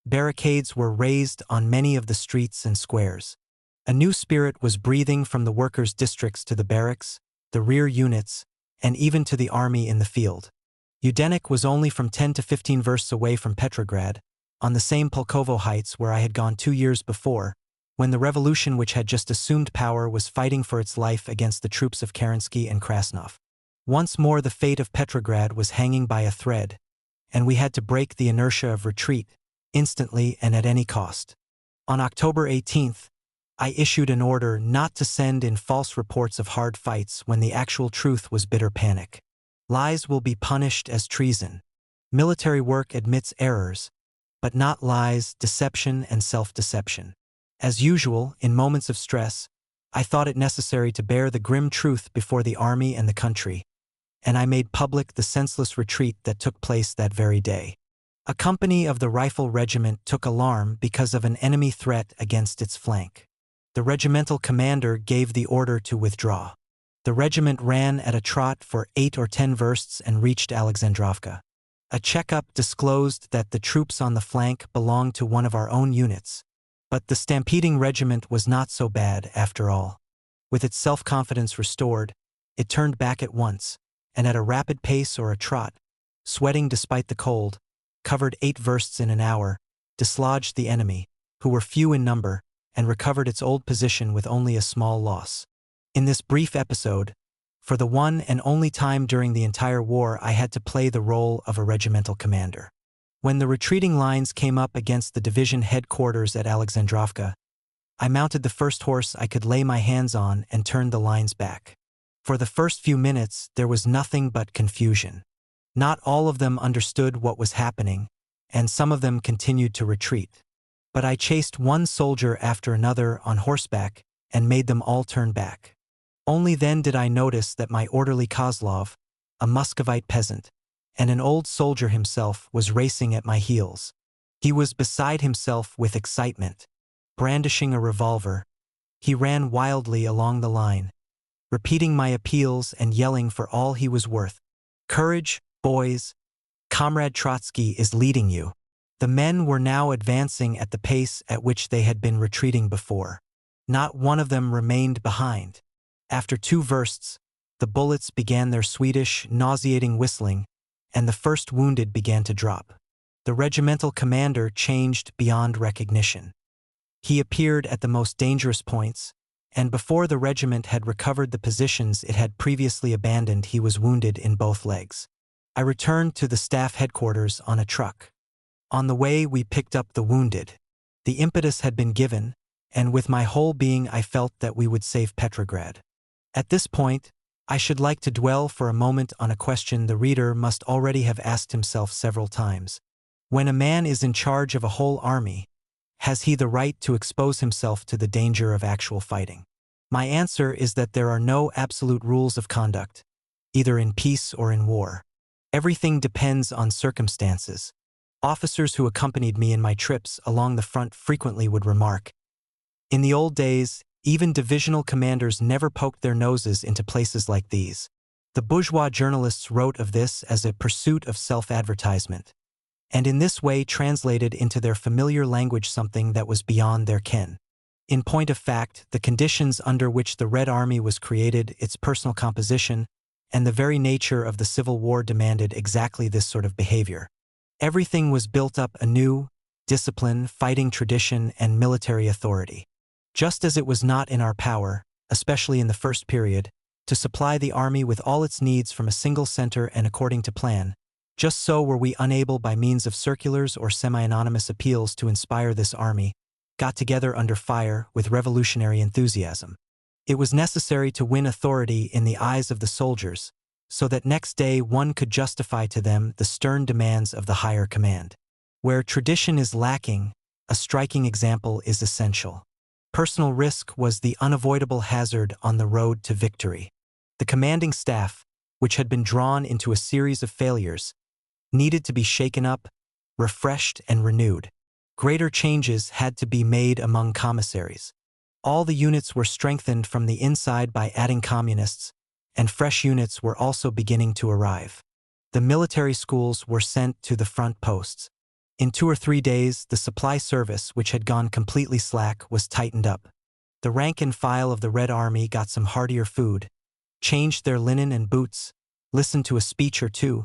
Barricades were raised on many of the streets and squares. A new spirit was breathing from the workers' districts to the barracks, the rear units, and even to the army in the field. Udenik was only from 10 to 15 versts away from Petrograd, on the same Pulkovo heights where I had gone 2 years before, when the revolution which had just assumed power was fighting for its life against the troops of Kerensky and Krasnov. Once more the fate of Petrograd was hanging by a thread, and we had to break the inertia of retreat, instantly and at any cost. On October 18th, I issued an order not to send in false reports of hard fights when the actual truth was bitter panic. Lies will be punished as treason. Military work admits errors, but not lies, deception, and self-deception. As usual, in moments of stress, I thought it necessary to bear the grim truth before the army and the country, and I made public the senseless retreat that took place that very day. A company of the Rifle Regiment took alarm because of an enemy threat against its flank. The regimental commander gave the order to withdraw. The regiment ran at a trot for 8 or 10 versts and reached Alexandrovka. A checkup disclosed that the troops on the flank belonged to one of our own units. But the stampeding regiment was not so bad after all. With its self-confidence restored, it turned back at once, and at a rapid pace or a trot, sweating despite the cold, covered 8 versts in an hour, dislodged the enemy, who were few in number, and recovered its old position with only a small loss. In this brief episode, for the one and only time during the entire war, I had to play the role of a regimental commander. When the retreating lines came up against the division headquarters at Alexandrovka, I mounted the first horse I could lay my hands on and turned the lines back. For the first few minutes, there was nothing but confusion. Not all of them understood what was happening, and some of them continued to retreat. But I chased one soldier after another on horseback and made them all turn back. Only then did I notice that my orderly Kozlov, a Muscovite peasant, and an old soldier himself, was racing at my heels. He was beside himself with excitement. Brandishing a revolver, he ran wildly along the line, repeating my appeals and yelling for all he was worth. "Courage, boys! Comrade Trotsky is leading you." The men were now advancing at the pace at which they had been retreating before. Not one of them remained behind. After 2 versts, the bullets began their Swedish, nauseating whistling, and the first wounded began to drop. The regimental commander changed beyond recognition. He appeared at the most dangerous points, and before the regiment had recovered the positions it had previously abandoned, he was wounded in both legs. I returned to the staff headquarters on a truck. On the way, we picked up the wounded. The impetus had been given, and with my whole being I felt that we would save Petrograd. At this point, I should like to dwell for a moment on a question the reader must already have asked himself several times. When a man is in charge of a whole army, has he the right to expose himself to the danger of actual fighting? My answer is that there are no absolute rules of conduct, either in peace or in war. Everything depends on circumstances. Officers who accompanied me in my trips along the front frequently would remark, "In the old days, even divisional commanders never poked their noses into places like these." The bourgeois journalists wrote of this as a pursuit of self-advertisement, and in this way translated into their familiar language something that was beyond their ken. In point of fact, the conditions under which the Red Army was created, its personal composition, and the very nature of the Civil War demanded exactly this sort of behavior. Everything was built up anew: discipline, fighting tradition, and military authority. Just as it was not in our power, especially in the first period, to supply the army with all its needs from a single center and according to plan, just so were we unable by means of circulars or semi-anonymous appeals to inspire this army, got together under fire with revolutionary enthusiasm. It was necessary to win authority in the eyes of the soldiers, so that next day one could justify to them the stern demands of the higher command. Where tradition is lacking, a striking example is essential. Personal risk was the unavoidable hazard on the road to victory. The commanding staff, which had been drawn into a series of failures, needed to be shaken up, refreshed, and renewed. Greater changes had to be made among commissaries. All the units were strengthened from the inside by adding communists, and fresh units were also beginning to arrive. The military schools were sent to the front posts. In 2 or 3 days, the supply service, which had gone completely slack, was tightened up. The rank and file of the Red Army got some heartier food, changed their linen and boots, listened to a speech or two,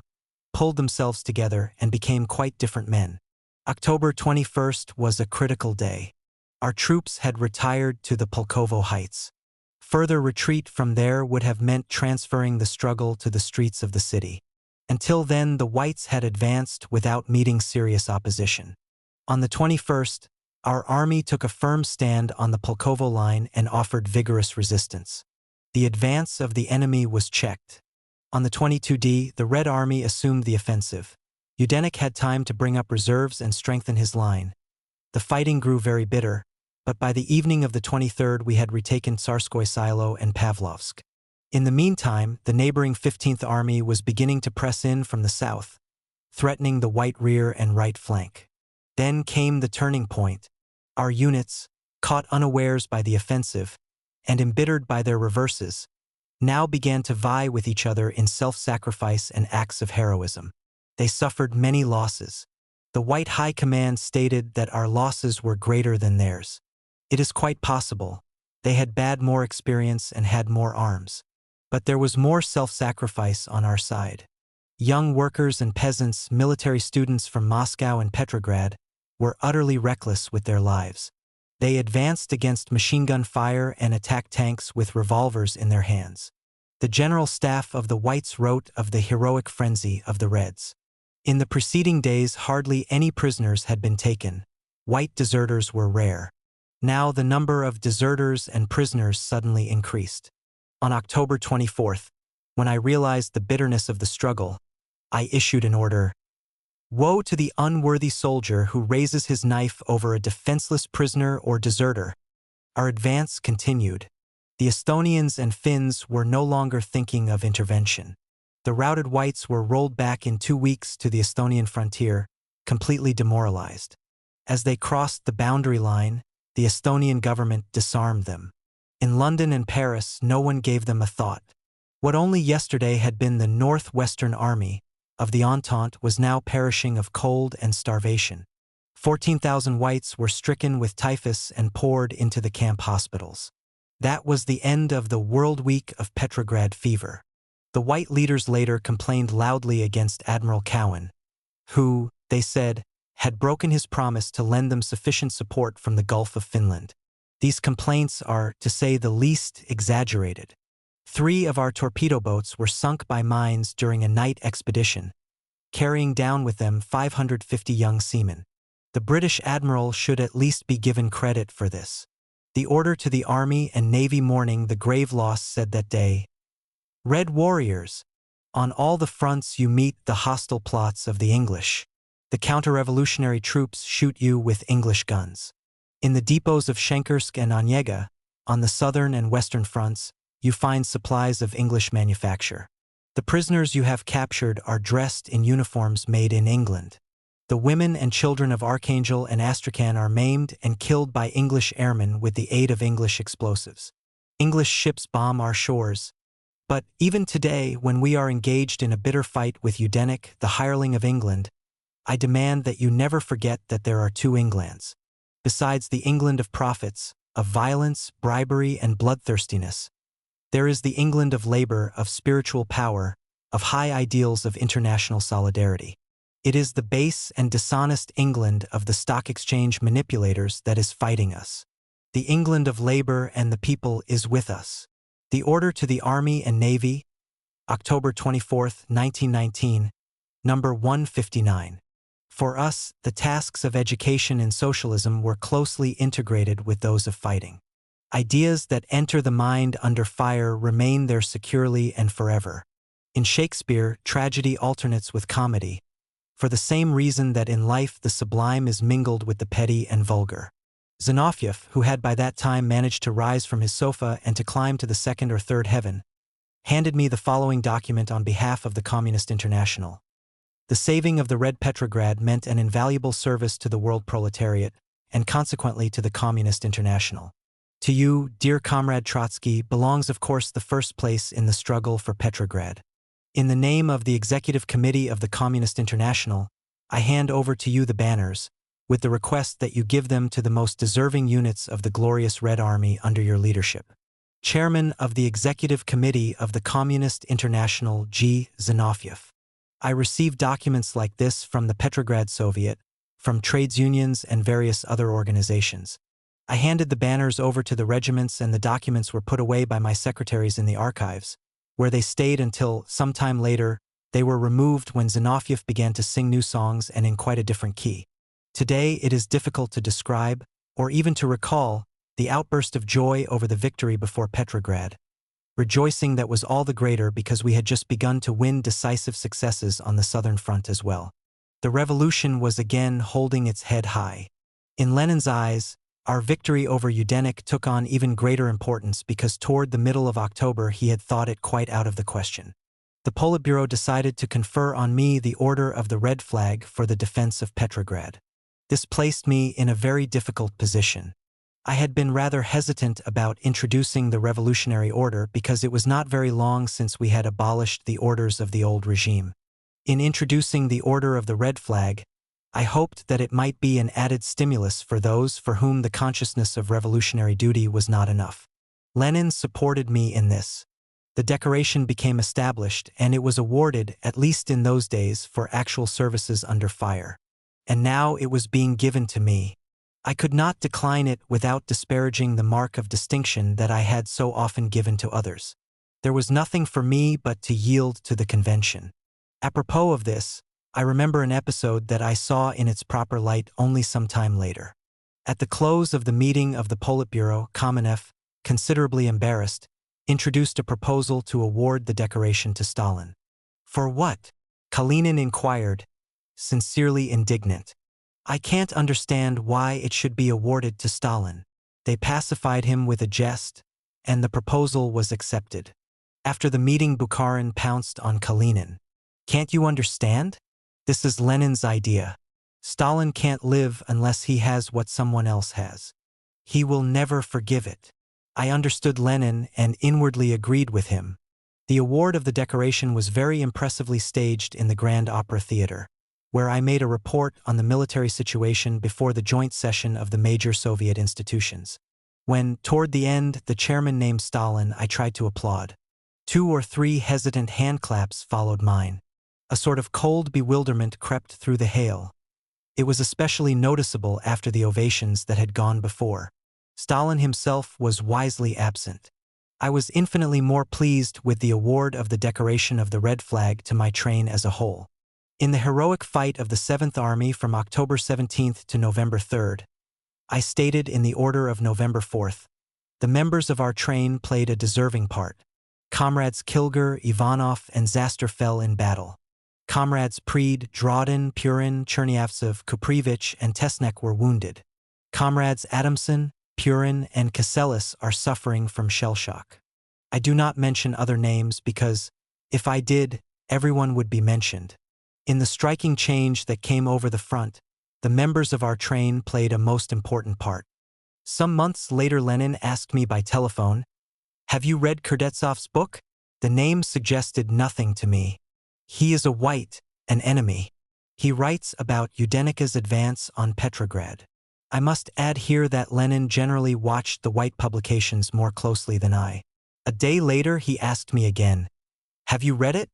pulled themselves together, and became quite different men. October 21st was a critical day. Our troops had retired to the Pulkovo Heights. Further retreat from there would have meant transferring the struggle to the streets of the city. Until then, the Whites had advanced without meeting serious opposition. On the 21st, our army took a firm stand on the Pulkovo line and offered vigorous resistance. The advance of the enemy was checked. On the 22d, the Red Army assumed the offensive. Yudenich had time to bring up reserves and strengthen his line. The fighting grew very bitter, but by the evening of the 23rd we had retaken Tsarskoye Selo and Pavlovsk. In the meantime, the neighboring 15th Army was beginning to press in from the south, threatening the White rear and right flank. Then came the turning point. Our units, caught unawares by the offensive, and embittered by their reverses, now began to vie with each other in self-sacrifice and acts of heroism. They suffered many losses. The White High Command stated that our losses were greater than theirs. It is quite possible. They had more experience and had more arms. But there was more self-sacrifice on our side. Young workers and peasants, military students from Moscow and Petrograd, were utterly reckless with their lives. They advanced against machine gun fire and attacked tanks with revolvers in their hands. The general staff of the Whites wrote of the heroic frenzy of the Reds. In the preceding days, hardly any prisoners had been taken. White deserters were rare. Now the number of deserters and prisoners suddenly increased. On October 24th, when I realized the bitterness of the struggle, I issued an order. Woe to the unworthy soldier who raises his knife over a defenseless prisoner or deserter. Our advance continued. The Estonians and Finns were no longer thinking of intervention. The routed Whites were rolled back in 2 weeks to the Estonian frontier, completely demoralized. As they crossed the boundary line, the Estonian government disarmed them. In London and Paris, no one gave them a thought. What only yesterday had been the Northwestern Army of the Entente was now perishing of cold and starvation. 14,000 Whites were stricken with typhus and poured into the camp hospitals. That was the end of the World Week of Petrograd fever. The White leaders later complained loudly against Admiral Cowan, who, they said, had broken his promise to lend them sufficient support from the Gulf of Finland. These complaints are, to say the least, exaggerated. 3 of our torpedo boats were sunk by mines during a night expedition, carrying down with them 550 young seamen. The British admiral should at least be given credit for this. The order to the Army and Navy mourning the grave loss said that day, "Red warriors, on all the fronts you meet the hostile plots of the English. The counter-revolutionary troops shoot you with English guns. In the depots of Shenkersk and Onega, on the southern and western fronts, you find supplies of English manufacture. The prisoners you have captured are dressed in uniforms made in England. The women and children of Archangel and Astrakhan are maimed and killed by English airmen with the aid of English explosives. English ships bomb our shores. But even today, when we are engaged in a bitter fight with Udenic, the hireling of England, I demand that you never forget that there are 2 Englands. Besides the England of profits, of violence, bribery, and bloodthirstiness, there is the England of labor, of spiritual power, of high ideals of international solidarity. It is the base and dishonest England of the stock exchange manipulators that is fighting us. The England of labor and the people is with us. The order to the Army and Navy, October 24, 1919, number 159. For us, the tasks of education in socialism were closely integrated with those of fighting. Ideas that enter the mind under fire remain there securely and forever. In Shakespeare, tragedy alternates with comedy, for the same reason that in life the sublime is mingled with the petty and vulgar. Zinoviev, who had by that time managed to rise from his sofa and to climb to the 2nd or 3rd heaven, handed me the following document on behalf of the Communist International. The saving of the Red Petrograd meant an invaluable service to the world proletariat, and consequently to the Communist International. To you, dear comrade Trotsky, belongs of course the first place in the struggle for Petrograd. In the name of the Executive Committee of the Communist International, I hand over to you the banners, with the request that you give them to the most deserving units of the glorious Red Army under your leadership. Chairman of the Executive Committee of the Communist International G. Zinoviev. I received documents like this from the Petrograd Soviet, from trades unions and various other organizations. I handed the banners over to the regiments and the documents were put away by my secretaries in the archives, where they stayed until, sometime later, they were removed when Zinoviev began to sing new songs and in quite a different key. Today it is difficult to describe, or even to recall, the outburst of joy over the victory before Petrograd, rejoicing that was all the greater because we had just begun to win decisive successes on the southern front as well. The revolution was again holding its head high. In Lenin's eyes, our victory over Udenic took on even greater importance because toward the middle of October he had thought it quite out of the question. The Politburo decided to confer on me the Order of the Red Flag for the defense of Petrograd. This placed me in a very difficult position. I had been rather hesitant about introducing the revolutionary order because it was not very long since we had abolished the orders of the old regime. In introducing the Order of the Red Flag, I hoped that it might be an added stimulus for those for whom the consciousness of revolutionary duty was not enough. Lenin supported me in this. The decoration became established, and it was awarded, at least in those days, for actual services under fire. And now it was being given to me. I could not decline it without disparaging the mark of distinction that I had so often given to others. There was nothing for me but to yield to the convention. Apropos of this, I remember an episode that I saw in its proper light only some time later. At the close of the meeting of the Politburo, Kamenev, considerably embarrassed, introduced a proposal to award the decoration to Stalin. For what? Kalinin inquired, sincerely indignant. I can't understand why it should be awarded to Stalin. They pacified him with a jest, and the proposal was accepted. After the meeting, Bukharin pounced on Kalinin. Can't you understand? This is Lenin's idea. Stalin can't live unless he has what someone else has. He will never forgive it. I understood Lenin and inwardly agreed with him. The award of the decoration was very impressively staged in the Grand Opera Theater, where I made a report on the military situation before the joint session of the major Soviet institutions. When, toward the end, the chairman named Stalin, I tried to applaud. 2 or 3 hesitant handclaps followed mine. A sort of cold bewilderment crept through the hail. It was especially noticeable after the ovations that had gone before. Stalin himself was wisely absent. I was infinitely more pleased with the award of the decoration of the Red Flag to my train as a whole. In the heroic fight of the 7th Army from October 17th to November 3rd, I stated in the order of November 4th, the members of our train played a deserving part. Comrades Kilger, Ivanov, and Zaster fell in battle. Comrades Preed, Drodin, Purin, Chernyavtsev, Kuprevich, and Tesnek were wounded. Comrades Adamson, Purin, and Kaselis are suffering from shell shock. I do not mention other names because, if I did, everyone would be mentioned. In the striking change that came over the front, the members of our train played a most important part. Some months later, Lenin asked me by telephone, "Have you read Kurdetsov's book?" The name suggested nothing to me. He is a white, an enemy. He writes about Yudenika's advance on Petrograd. I must add here that Lenin generally watched the white publications more closely than I. A day later he asked me again, "Have you read it?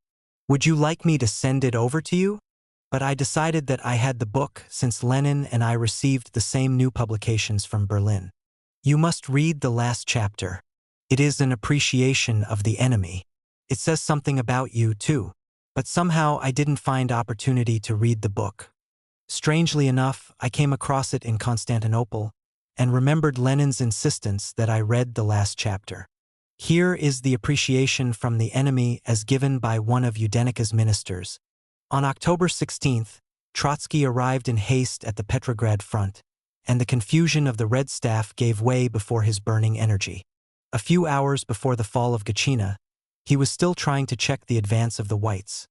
Would you like me to send it over to you?" But I decided that I had the book since Lenin and I received the same new publications from Berlin. You must read the last chapter. It is an appreciation of the enemy. It says something about you too. But somehow I didn't find opportunity to read the book. Strangely enough, I came across it in Constantinople and remembered Lenin's insistence that I read the last chapter. Here is the appreciation from the enemy as given by one of Yudenika's ministers. On October 16th, Trotsky arrived in haste at the Petrograd front, and the confusion of the Red Staff gave way before his burning energy. A few hours before the fall of Gachina, he was still trying to check the advance of the Whites.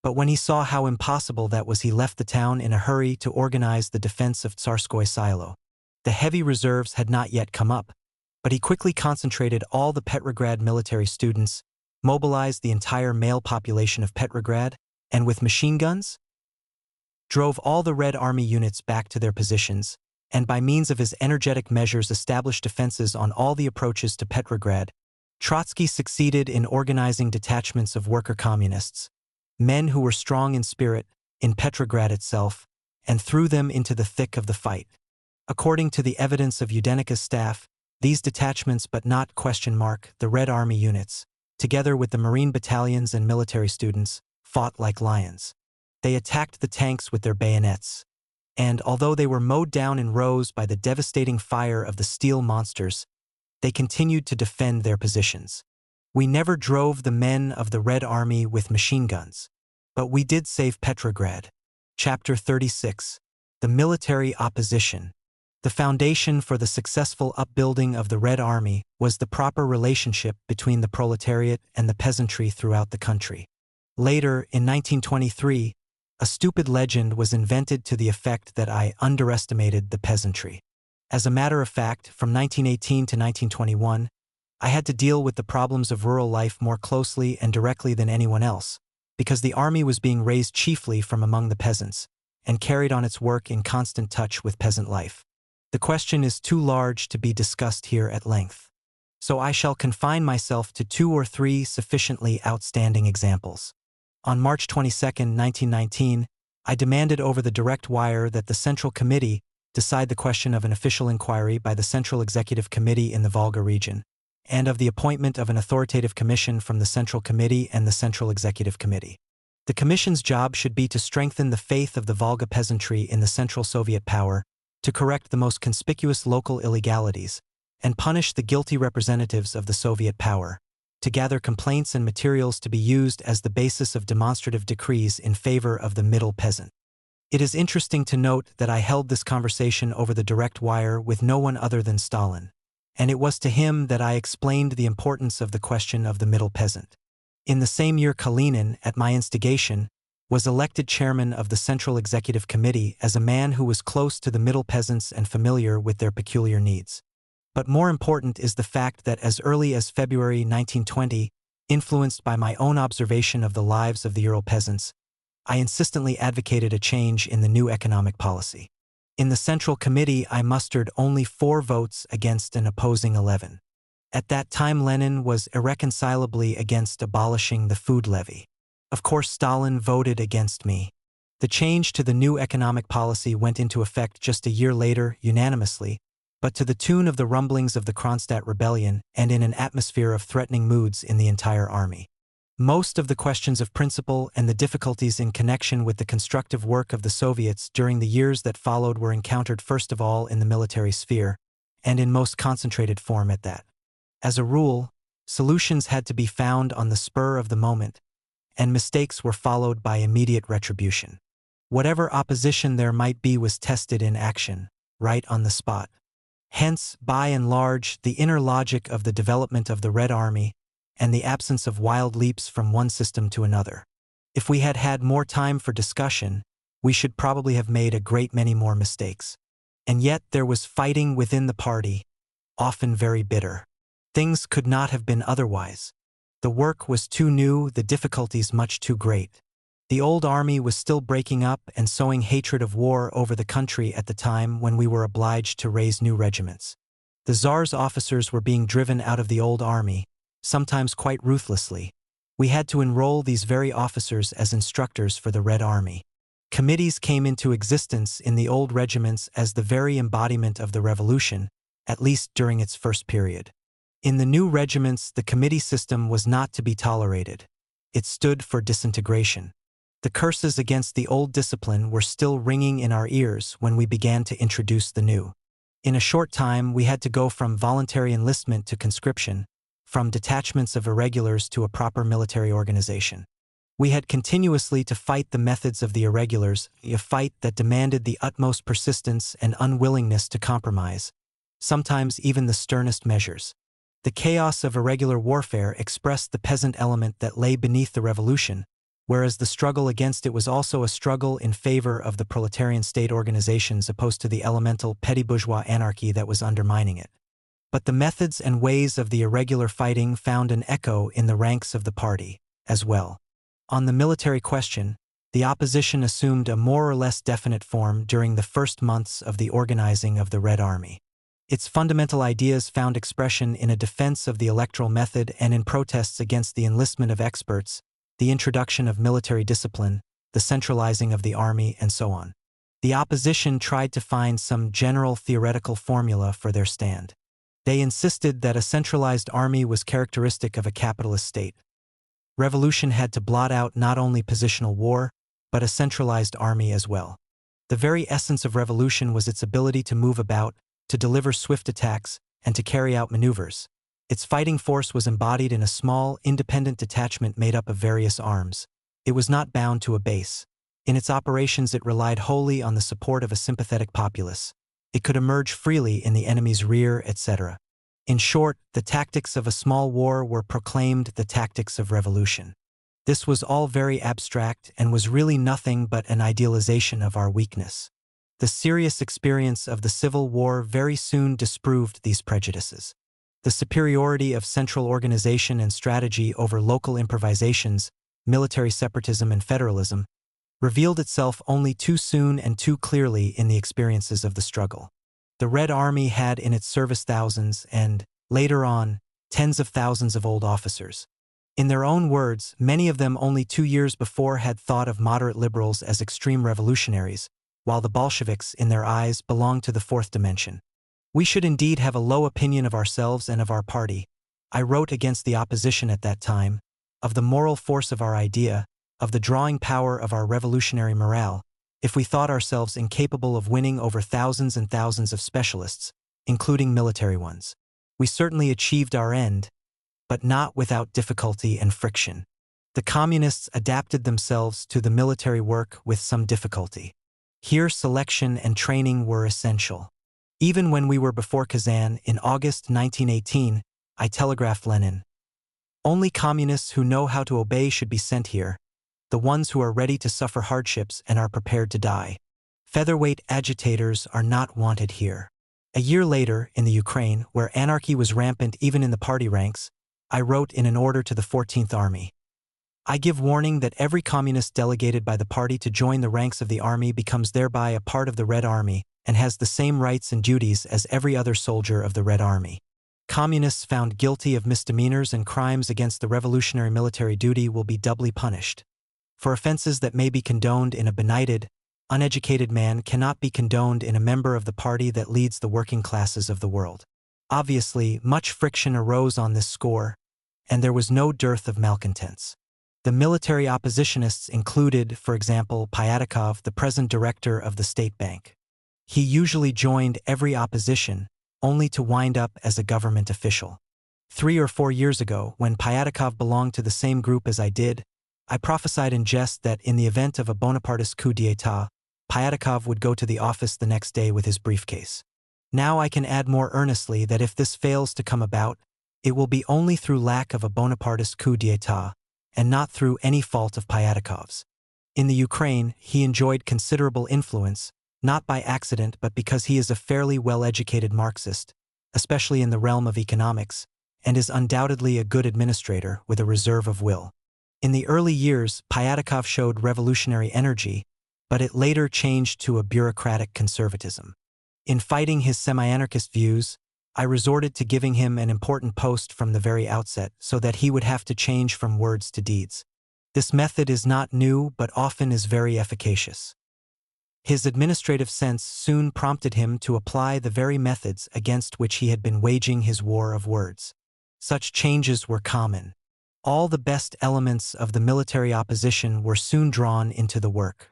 But when he saw how impossible that was, he left the town in a hurry to organize the defense of Tsarskoye Selo. The heavy reserves had not yet come up, but he quickly concentrated all the Petrograd military students, mobilized the entire male population of Petrograd, and with machine guns, drove all the Red Army units back to their positions, and by means of his energetic measures established defenses on all the approaches to Petrograd. Trotsky succeeded in organizing detachments of worker communists, men who were strong in spirit, in Petrograd itself, and threw them into the thick of the fight. According to the evidence of Yudenika's staff, these detachments, but not the Red Army units, together with the Marine battalions and military students, fought like lions. They attacked the tanks with their bayonets, and although they were mowed down in rows by the devastating fire of the steel monsters, they continued to defend their positions. We never drove the men of the Red Army with machine guns, but we did save Petrograd. Chapter 36. The Military Opposition. The foundation for the successful upbuilding of the Red Army was the proper relationship between the proletariat and the peasantry throughout the country. Later, in 1923, a stupid legend was invented to the effect that I underestimated the peasantry. As a matter of fact, from 1918 to 1921, I had to deal with the problems of rural life more closely and directly than anyone else, because the army was being raised chiefly from among the peasants, and carried on its work in constant touch with peasant life. The question is too large to be discussed here at length. so I shall confine myself to 2 or 3 sufficiently outstanding examples. On March 22, 1919, I demanded over the direct wire that the Central Committee decide the question of an official inquiry by the Central Executive Committee in the Volga region, and of the appointment of an authoritative commission from the Central Committee and the Central Executive Committee. The commission's job should be to strengthen the faith of the Volga peasantry in the Central Soviet power, to correct the most conspicuous local illegalities, and punish the guilty representatives of the Soviet power, to gather complaints and materials to be used as the basis of demonstrative decrees in favor of the middle peasant. It is interesting to note that I held this conversation over the direct wire with no one other than Stalin, and it was to him that I explained the importance of the question of the middle peasant. In the same year, Kalinin, at my instigation, was elected chairman of the Central Executive Committee as a man who was close to the middle peasants and familiar with their peculiar needs. But more important is the fact that as early as February 1920, influenced by my own observation of the lives of the Ural peasants, I insistently advocated a change in the new economic policy. In the Central Committee, I mustered only 4 votes against an opposing 11. At that time, Lenin was irreconcilably against abolishing the food levy. Of course, Stalin voted against me. The change to the new economic policy went into effect just a year later, unanimously, but to the tune of the rumblings of the Kronstadt rebellion and in an atmosphere of threatening moods in the entire army. Most of the questions of principle and the difficulties in connection with the constructive work of the Soviets during the years that followed were encountered first of all in the military sphere, and in most concentrated form at that. As a rule, solutions had to be found on the spur of the moment, and mistakes were followed by immediate retribution. Whatever opposition there might be was tested in action, right on the spot. Hence, by and large, the inner logic of the development of the Red Army and the absence of wild leaps from one system to another. If we had had more time for discussion, we should probably have made a great many more mistakes. And yet there was fighting within the party, often very bitter. Things could not have been otherwise. The work was too new, the difficulties much too great. The old army was still breaking up and sowing hatred of war over the country at the time when we were obliged to raise new regiments. The Tsar's officers were being driven out of the old army, sometimes quite ruthlessly. We had to enroll these very officers as instructors for the Red Army. Committees came into existence in the old regiments as the very embodiment of the revolution, at least during its first period. In the new regiments, the committee system was not to be tolerated. It stood for disintegration. The curses against the old discipline were still ringing in our ears when we began to introduce the new. In a short time, we had to go from voluntary enlistment to conscription, from detachments of irregulars to a proper military organization. We had continuously to fight the methods of the irregulars, a fight that demanded the utmost persistence and unwillingness to compromise, sometimes even the sternest measures. The chaos of irregular warfare expressed the peasant element that lay beneath the revolution, whereas the struggle against it was also a struggle in favor of the proletarian state organizations opposed to the elemental petty bourgeois anarchy that was undermining it. But the methods and ways of the irregular fighting found an echo in the ranks of the party, as well. On the military question, the opposition assumed a more or less definite form during the first months of the organizing of the Red Army. Its fundamental ideas found expression in a defense of the electoral method and in protests against the enlistment of experts, the introduction of military discipline, the centralizing of the army, and so on. The opposition tried to find some general theoretical formula for their stand. They insisted that a centralized army was characteristic of a capitalist state. Revolution had to blot out not only positional war, but a centralized army as well. The very essence of revolution was its ability to move about, to deliver swift attacks, and to carry out maneuvers. Its fighting force was embodied in a small, independent detachment made up of various arms. It was not bound to a base. In its operations it relied wholly on the support of a sympathetic populace. It could emerge freely in the enemy's rear, etc. In short, the tactics of a small war were proclaimed the tactics of revolution. This was all very abstract and was really nothing but an idealization of our weakness. The serious experience of the Civil War very soon disproved these prejudices. The superiority of central organization and strategy over local improvisations, military separatism and federalism, revealed itself only too soon and too clearly in the experiences of the struggle. The Red Army had in its service thousands and, later on, tens of thousands of old officers. In their own words, many of them only 2 years before had thought of moderate liberals as extreme revolutionaries, while the Bolsheviks, in their eyes, belonged to the fourth dimension. We should indeed have a low opinion of ourselves and of our party. I wrote against the opposition at that time, of the moral force of our idea, of the drawing power of our revolutionary morale, if we thought ourselves incapable of winning over thousands and thousands of specialists, including military ones. We certainly achieved our end, but not without difficulty and friction. The communists adapted themselves to the military work with some difficulty. Here selection and training were essential. Even when we were before Kazan in August 1918, I telegraphed Lenin. Only communists who know how to obey should be sent here, the ones who are ready to suffer hardships and are prepared to die. Featherweight agitators are not wanted here. A year later, in the Ukraine, where anarchy was rampant even in the party ranks, I wrote in an order to the 14th Army. I give warning that every communist delegated by the party to join the ranks of the army becomes thereby a part of the Red Army and has the same rights and duties as every other soldier of the Red Army. Communists found guilty of misdemeanors and crimes against the revolutionary military duty will be doubly punished. For offenses that may be condoned in a benighted, uneducated man cannot be condoned in a member of the party that leads the working classes of the world. Obviously, much friction arose on this score, and there was no dearth of malcontents. The military oppositionists included, for example, Pyatakov, the present director of the State Bank. He usually joined every opposition, only to wind up as a government official. 3 or 4 years ago, when Pyatakov belonged to the same group as I did, I prophesied in jest that in the event of a Bonapartist coup d'état, Pyatakov would go to the office the next day with his briefcase. Now I can add more earnestly that if this fails to come about, it will be only through lack of a Bonapartist coup d'état, and not through any fault of Pyatakov's. In the Ukraine, he enjoyed considerable influence, not by accident but because he is a fairly well-educated Marxist, especially in the realm of economics, and is undoubtedly a good administrator with a reserve of will. In the early years, Pyatakov showed revolutionary energy, but it later changed to a bureaucratic conservatism. In fighting his semi-anarchist views, I resorted to giving him an important post from the very outset so that he would have to change from words to deeds. This method is not new but often is very efficacious. His administrative sense soon prompted him to apply the very methods against which he had been waging his war of words. Such changes were common. All the best elements of the military opposition were soon drawn into the work.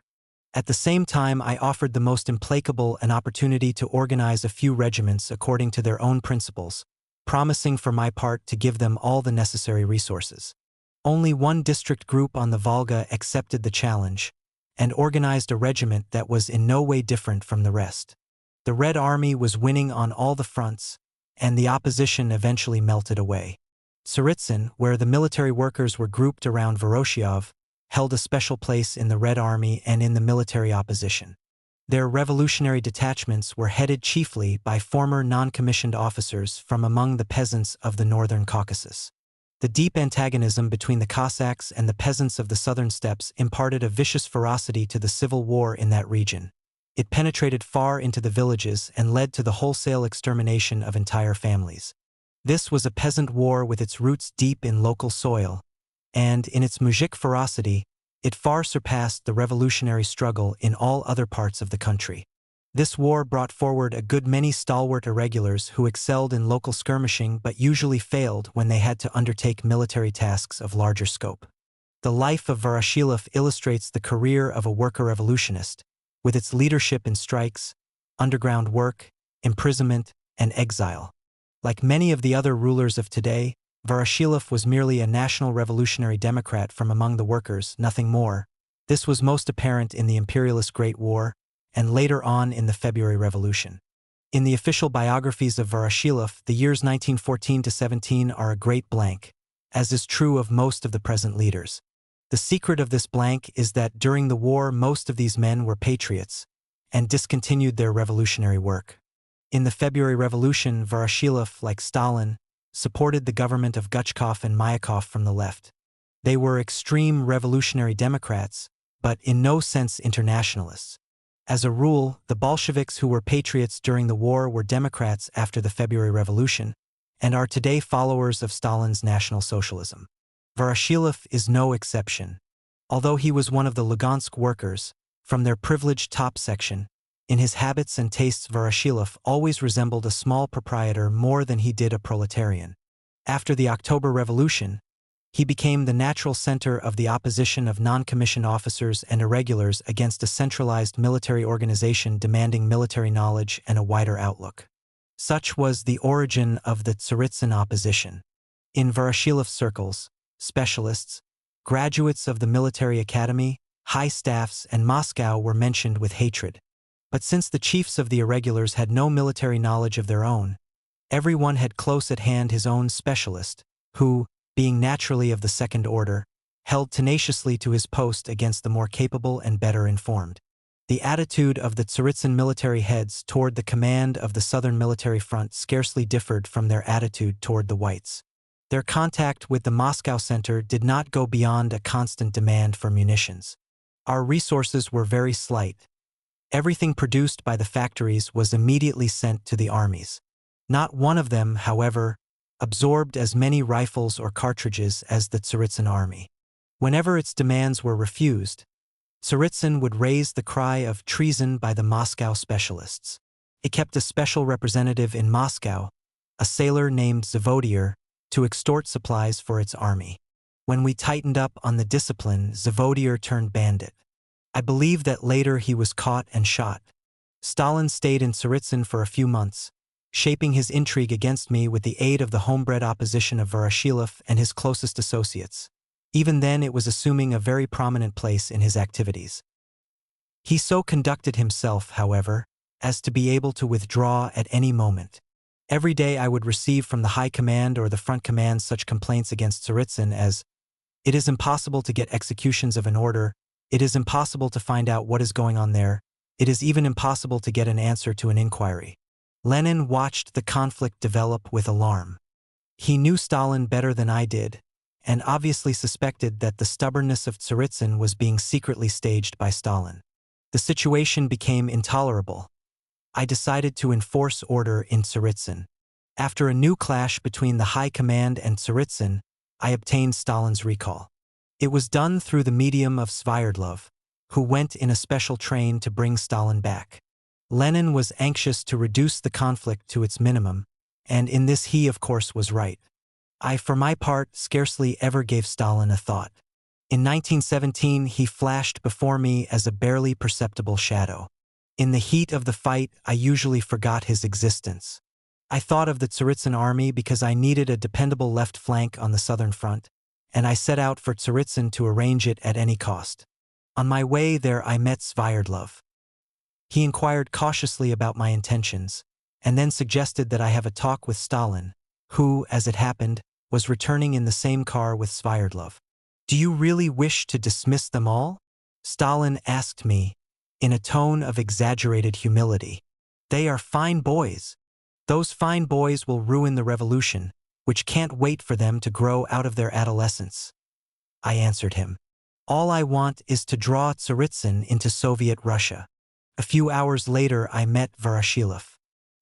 At the same time, I offered the most implacable an opportunity to organize a few regiments according to their own principles, promising for my part to give them all the necessary resources. Only one district group on the Volga accepted the challenge, and organized a regiment that was in no way different from the rest. The Red Army was winning on all the fronts, and the opposition eventually melted away. Tsaritsyn, where the military workers were grouped around Voroshilov, held a special place in the Red Army and in the military opposition. Their revolutionary detachments were headed chiefly by former non-commissioned officers from among the peasants of the northern Caucasus. The deep antagonism between the Cossacks and the peasants of the southern steppes imparted a vicious ferocity to the civil war in that region. It penetrated far into the villages and led to the wholesale extermination of entire families. This was a peasant war with its roots deep in local soil, and, in its mujik ferocity, it far surpassed the revolutionary struggle in all other parts of the country. This war brought forward a good many stalwart irregulars who excelled in local skirmishing but usually failed when they had to undertake military tasks of larger scope. The life of Voroshilov illustrates the career of a worker revolutionist, with its leadership in strikes, underground work, imprisonment, and exile. Like many of the other rulers of today, Voroshilov was merely a national revolutionary democrat from among the workers, nothing more. This was most apparent in the imperialist Great War, and later on in the February Revolution. In the official biographies of Voroshilov, the years 1914 to 17 are a great blank, as is true of most of the present leaders. The secret of this blank is that during the war most of these men were patriots, and discontinued their revolutionary work. In the February Revolution, Voroshilov, like Stalin, supported the government of Guchkov and Mayakov from the left. They were extreme revolutionary Democrats, but in no sense internationalists. As a rule, the Bolsheviks who were patriots during the war were Democrats after the February Revolution, and are today followers of Stalin's National Socialism. Voroshilov is no exception. Although he was one of the Lugansk workers, from their privileged top section, in his habits and tastes Voroshilov always resembled a small proprietor more than he did a proletarian. After the October Revolution, he became the natural center of the opposition of non-commissioned officers and irregulars against a centralized military organization demanding military knowledge and a wider outlook. Such was the origin of the Tsaritsyn opposition. In Voroshilov circles, specialists, graduates of the military academy, high staffs, and Moscow were mentioned with hatred. But since the chiefs of the irregulars had no military knowledge of their own, everyone had close at hand his own specialist, who, being naturally of the second order, held tenaciously to his post against the more capable and better informed. The attitude of the Tsaritsyn military heads toward the command of the Southern Military Front scarcely differed from their attitude toward the Whites. Their contact with the Moscow center did not go beyond a constant demand for munitions. Our resources were very slight. Everything produced by the factories was immediately sent to the armies. Not one of them, however, absorbed as many rifles or cartridges as the Tsaritsyn army. Whenever its demands were refused, Tsaritsyn would raise the cry of treason by the Moscow specialists. It kept a special representative in Moscow, a sailor named Zavodier, to extort supplies for its army. When we tightened up on the discipline, Zavodier turned bandit. I believe that later he was caught and shot. Stalin stayed in Tsaritsyn for a few months, shaping his intrigue against me with the aid of the homebred opposition of Voroshilov and his closest associates. Even then it was assuming a very prominent place in his activities. He so conducted himself, however, as to be able to withdraw at any moment. Every day I would receive from the High Command or the Front Command such complaints against Tsaritsyn as, "It is impossible to get executions of an order, it is impossible to find out what is going on there, it is even impossible to get an answer to an inquiry." Lenin watched the conflict develop with alarm. He knew Stalin better than I did, and obviously suspected that the stubbornness of Tsaritsyn was being secretly staged by Stalin. The situation became intolerable. I decided to enforce order in Tsaritsyn. After a new clash between the High Command and Tsaritsyn, I obtained Stalin's recall. It was done through the medium of Svyerdlov, who went in a special train to bring Stalin back. Lenin was anxious to reduce the conflict to its minimum, and in this he, of course, was right. I, for my part, scarcely ever gave Stalin a thought. In 1917, he flashed before me as a barely perceptible shadow. In the heat of the fight, I usually forgot his existence. I thought of the Tsaritsyn army because I needed a dependable left flank on the southern front, and I set out for Tsaritsyn to arrange it at any cost. On my way there I met Svyerdlov. He inquired cautiously about my intentions, and then suggested that I have a talk with Stalin, who, as it happened, was returning in the same car with Svyerdlov. "Do you really wish to dismiss them all?" Stalin asked me, in a tone of exaggerated humility. "They are fine boys. Those fine boys will ruin the revolution, which can't wait for them to grow out of their adolescence." I answered him, "All I want is to draw Tsaritsyn into Soviet Russia." A few hours later I met Voroshilov.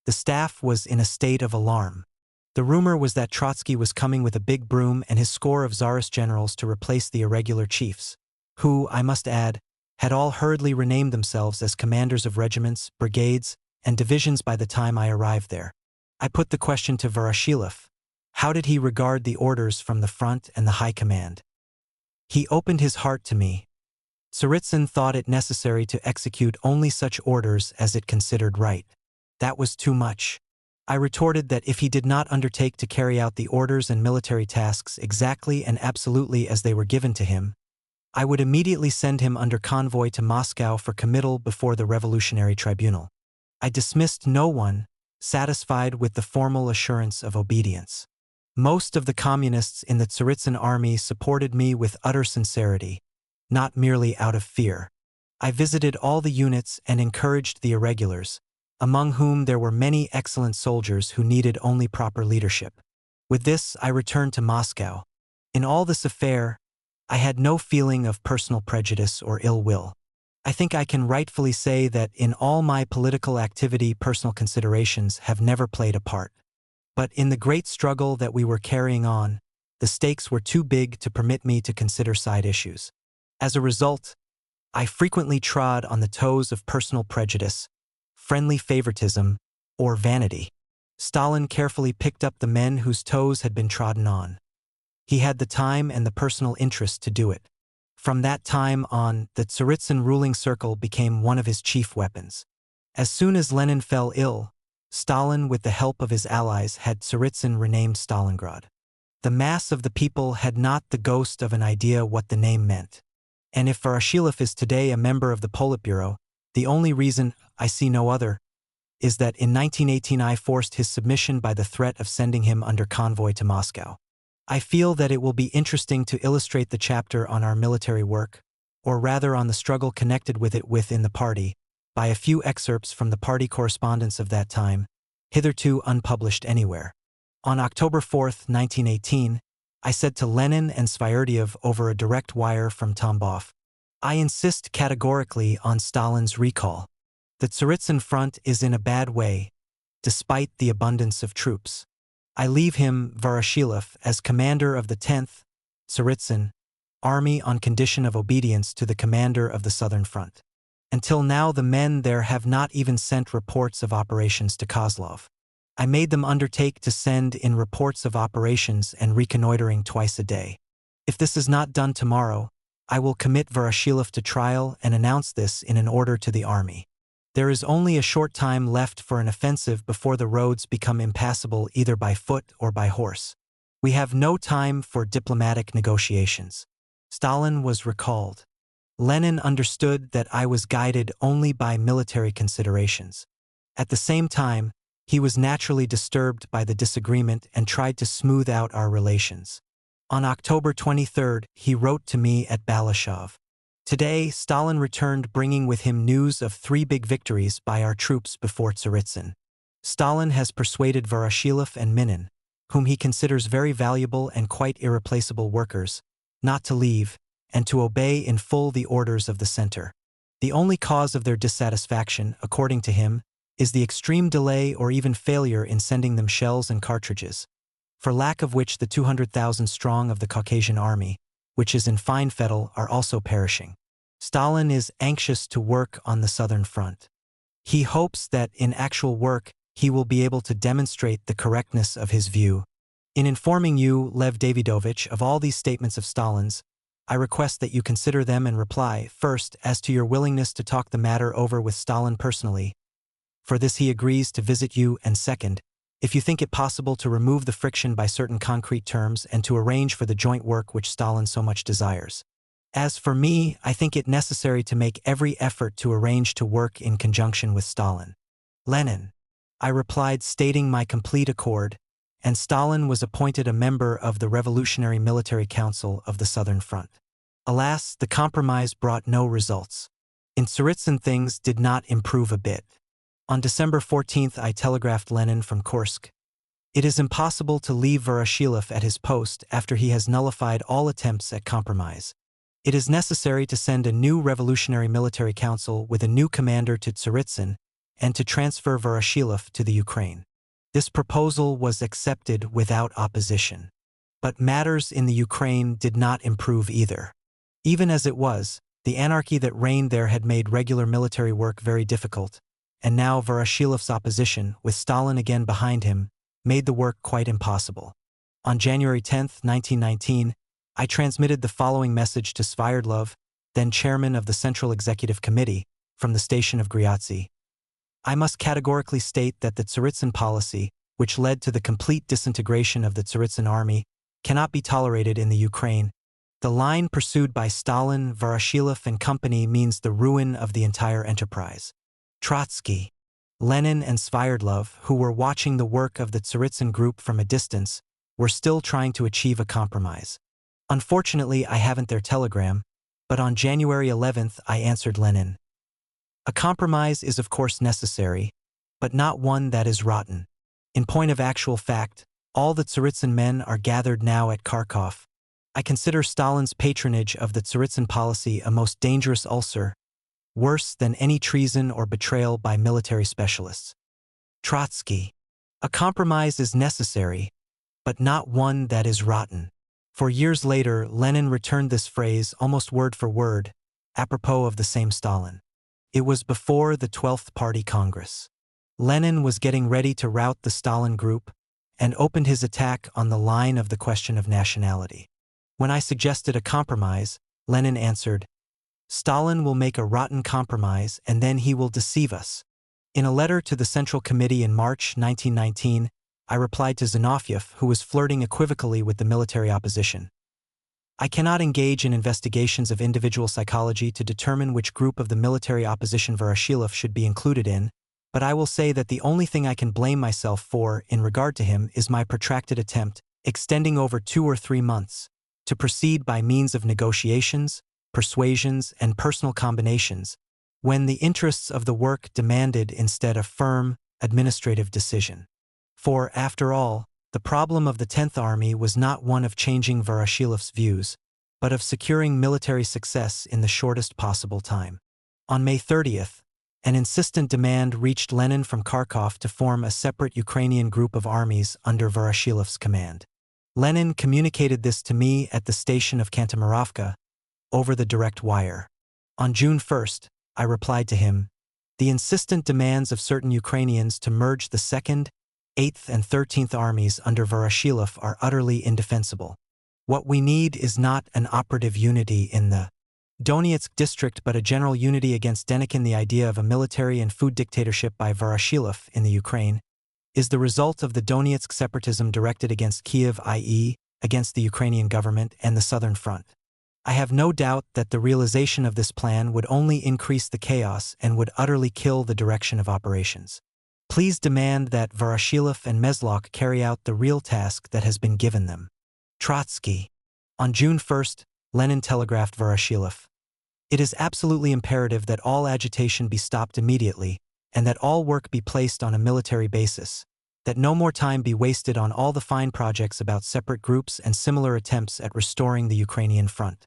The staff was in a state of alarm. The rumor was that Trotsky was coming with a big broom and his score of Tsarist generals to replace the irregular chiefs, who, I must add, had all hurriedly renamed themselves as commanders of regiments, brigades, and divisions by the time I arrived there. I put the question to Voroshilov. How did he regard the orders from the front and the High Command? He opened his heart to me. Tsaritsyn thought it necessary to execute only such orders as it considered right. That was too much. I retorted that if he did not undertake to carry out the orders and military tasks exactly and absolutely as they were given to him, I would immediately send him under convoy to Moscow for committal before the Revolutionary Tribunal. I dismissed no one, satisfied with the formal assurance of obedience. Most of the communists in the Tsaritsyn army supported me with utter sincerity, not merely out of fear. I visited all the units and encouraged the irregulars, among whom there were many excellent soldiers who needed only proper leadership. With this, I returned to Moscow. In all this affair, I had no feeling of personal prejudice or ill will. I think I can rightfully say that in all my political activity personal considerations have never played a part. But in the great struggle that we were carrying on, the stakes were too big to permit me to consider side issues. As a result, I frequently trod on the toes of personal prejudice, friendly favoritism, or vanity. Stalin carefully picked up the men whose toes had been trodden on. He had the time and the personal interest to do it. From that time on, the Tsaritsyn ruling circle became one of his chief weapons. As soon as Lenin fell ill, Stalin, with the help of his allies, had Tsaritsyn renamed Stalingrad. The mass of the people had not the ghost of an idea what the name meant. And if Voroshilov is today a member of the Politburo, the only reason, I see no other, is that in 1918 I forced his submission by the threat of sending him under convoy to Moscow. I feel that it will be interesting to illustrate the chapter on our military work, or rather on the struggle connected with it within the party, by a few excerpts from the party correspondence of that time, hitherto unpublished anywhere. On October 4, 1918, I said to Lenin and Svyerdiev over a direct wire from Tambov, I insist categorically on Stalin's recall. The Tsaritsyn front is in a bad way, despite the abundance of troops. I leave him, Voroshilov, as commander of the 10th Tsaritsyn Army on condition of obedience to the commander of the Southern Front. Until now the men there have not even sent reports of operations to Kozlov. I made them undertake to send in reports of operations and reconnoitering twice a day. If this is not done tomorrow, I will commit Voroshilov to trial and announce this in an order to the army. There is only a short time left for an offensive before the roads become impassable either by foot or by horse. We have no time for diplomatic negotiations. Stalin was recalled. Lenin understood that I was guided only by military considerations. At the same time, he was naturally disturbed by the disagreement and tried to smooth out our relations. On October 23, he wrote to me at Balashov. Today, Stalin returned bringing with him news of 3 big victories by our troops before Tsaritsyn. Stalin has persuaded Voroshilov and Minin, whom he considers very valuable and quite irreplaceable workers, not to leave, and to obey in full the orders of the center. The only cause of their dissatisfaction, according to him, is the extreme delay or even failure in sending them shells and cartridges, for lack of which the 200,000 strong of the Caucasian army, which is in fine fettle, are also perishing. Stalin is anxious to work on the Southern Front. He hopes that in actual work he will be able to demonstrate the correctness of his view. In informing you, Lev Davidovich, of all these statements of Stalin's, I request that you consider them and reply, first, as to your willingness to talk the matter over with Stalin personally. For this he agrees to visit you, and second, if you think it possible to remove the friction by certain concrete terms and to arrange for the joint work which Stalin so much desires. As for me, I think it necessary to make every effort to arrange to work in conjunction with Stalin. Lenin. I replied stating my complete accord, and Stalin was appointed a member of the Revolutionary Military Council of the Southern Front. Alas, the compromise brought no results. In Tsaritsyn things did not improve a bit. On December 14th I telegraphed Lenin from Kursk. It is impossible to leave Voroshilov at his post after he has nullified all attempts at compromise. It is necessary to send a new Revolutionary Military Council with a new commander to Tsaritsyn and to transfer Voroshilov to the Ukraine. This proposal was accepted without opposition. But matters in the Ukraine did not improve either. Even as it was, the anarchy that reigned there had made regular military work very difficult, and now Voroshilov's opposition, with Stalin again behind him, made the work quite impossible. On January 10, 1919, I transmitted the following message to Svyerdlov, then chairman of the Central Executive Committee, from the station of Gryazny. I must categorically state that the Tsaritsyn policy, which led to the complete disintegration of the Tsaritsyn army, cannot be tolerated in the Ukraine. The line pursued by Stalin, Voroshilov and company means the ruin of the entire enterprise. Trotsky, Lenin and Svyerdlov, who were watching the work of the Tsaritsyn group from a distance, were still trying to achieve a compromise. Unfortunately, I haven't their telegram, but on January 11th I answered Lenin. A compromise is of course necessary, but not one that is rotten. In point of actual fact, all the Tsaritsyn men are gathered now at Kharkov. I consider Stalin's patronage of the Tsaritsyn policy a most dangerous ulcer, worse than any treason or betrayal by military specialists. Trotsky. A compromise is necessary, but not one that is rotten. For years later, Lenin returned this phrase almost word for word, apropos of the same Stalin. It was before the 12th Party Congress. Lenin was getting ready to rout the Stalin group and opened his attack on the line of the question of nationality. When I suggested a compromise, Lenin answered, "Stalin will make a rotten compromise and then he will deceive us." In a letter to the Central Committee in March 1919, I replied to Zinoviev, who was flirting equivocally with the military opposition. I cannot engage in investigations of individual psychology to determine which group of the military opposition Voroshilov should be included in, but I will say that the only thing I can blame myself for in regard to him is my protracted attempt, extending over 2 or 3 months, to proceed by means of negotiations, persuasions, and personal combinations, when the interests of the work demanded instead a firm, administrative decision. For, after all, the problem of the 10th Army was not one of changing Voroshilov's views, but of securing military success in the shortest possible time. On May 30th, an insistent demand reached Lenin from Kharkov to form a separate Ukrainian group of armies under Voroshilov's command. Lenin communicated this to me at the station of Kantemirovka, over the direct wire. On June 1st, I replied to him, "The insistent demands of certain Ukrainians to merge the 2nd, 8th and 13th armies under Voroshilov are utterly indefensible. What we need is not an operative unity in the Donetsk district but a general unity against Denikin. The idea of a military and food dictatorship by Voroshilov in the Ukraine is the result of the Donetsk separatism directed against Kiev, i.e., against the Ukrainian government and the Southern Front. I have no doubt that the realization of this plan would only increase the chaos and would utterly kill the direction of operations. Please demand that Voroshilov and Meslok carry out the real task that has been given them." Trotsky. On June 1st, Lenin telegraphed Voroshilov, "It is absolutely imperative that all agitation be stopped immediately, and that all work be placed on a military basis, that no more time be wasted on all the fine projects about separate groups and similar attempts at restoring the Ukrainian front."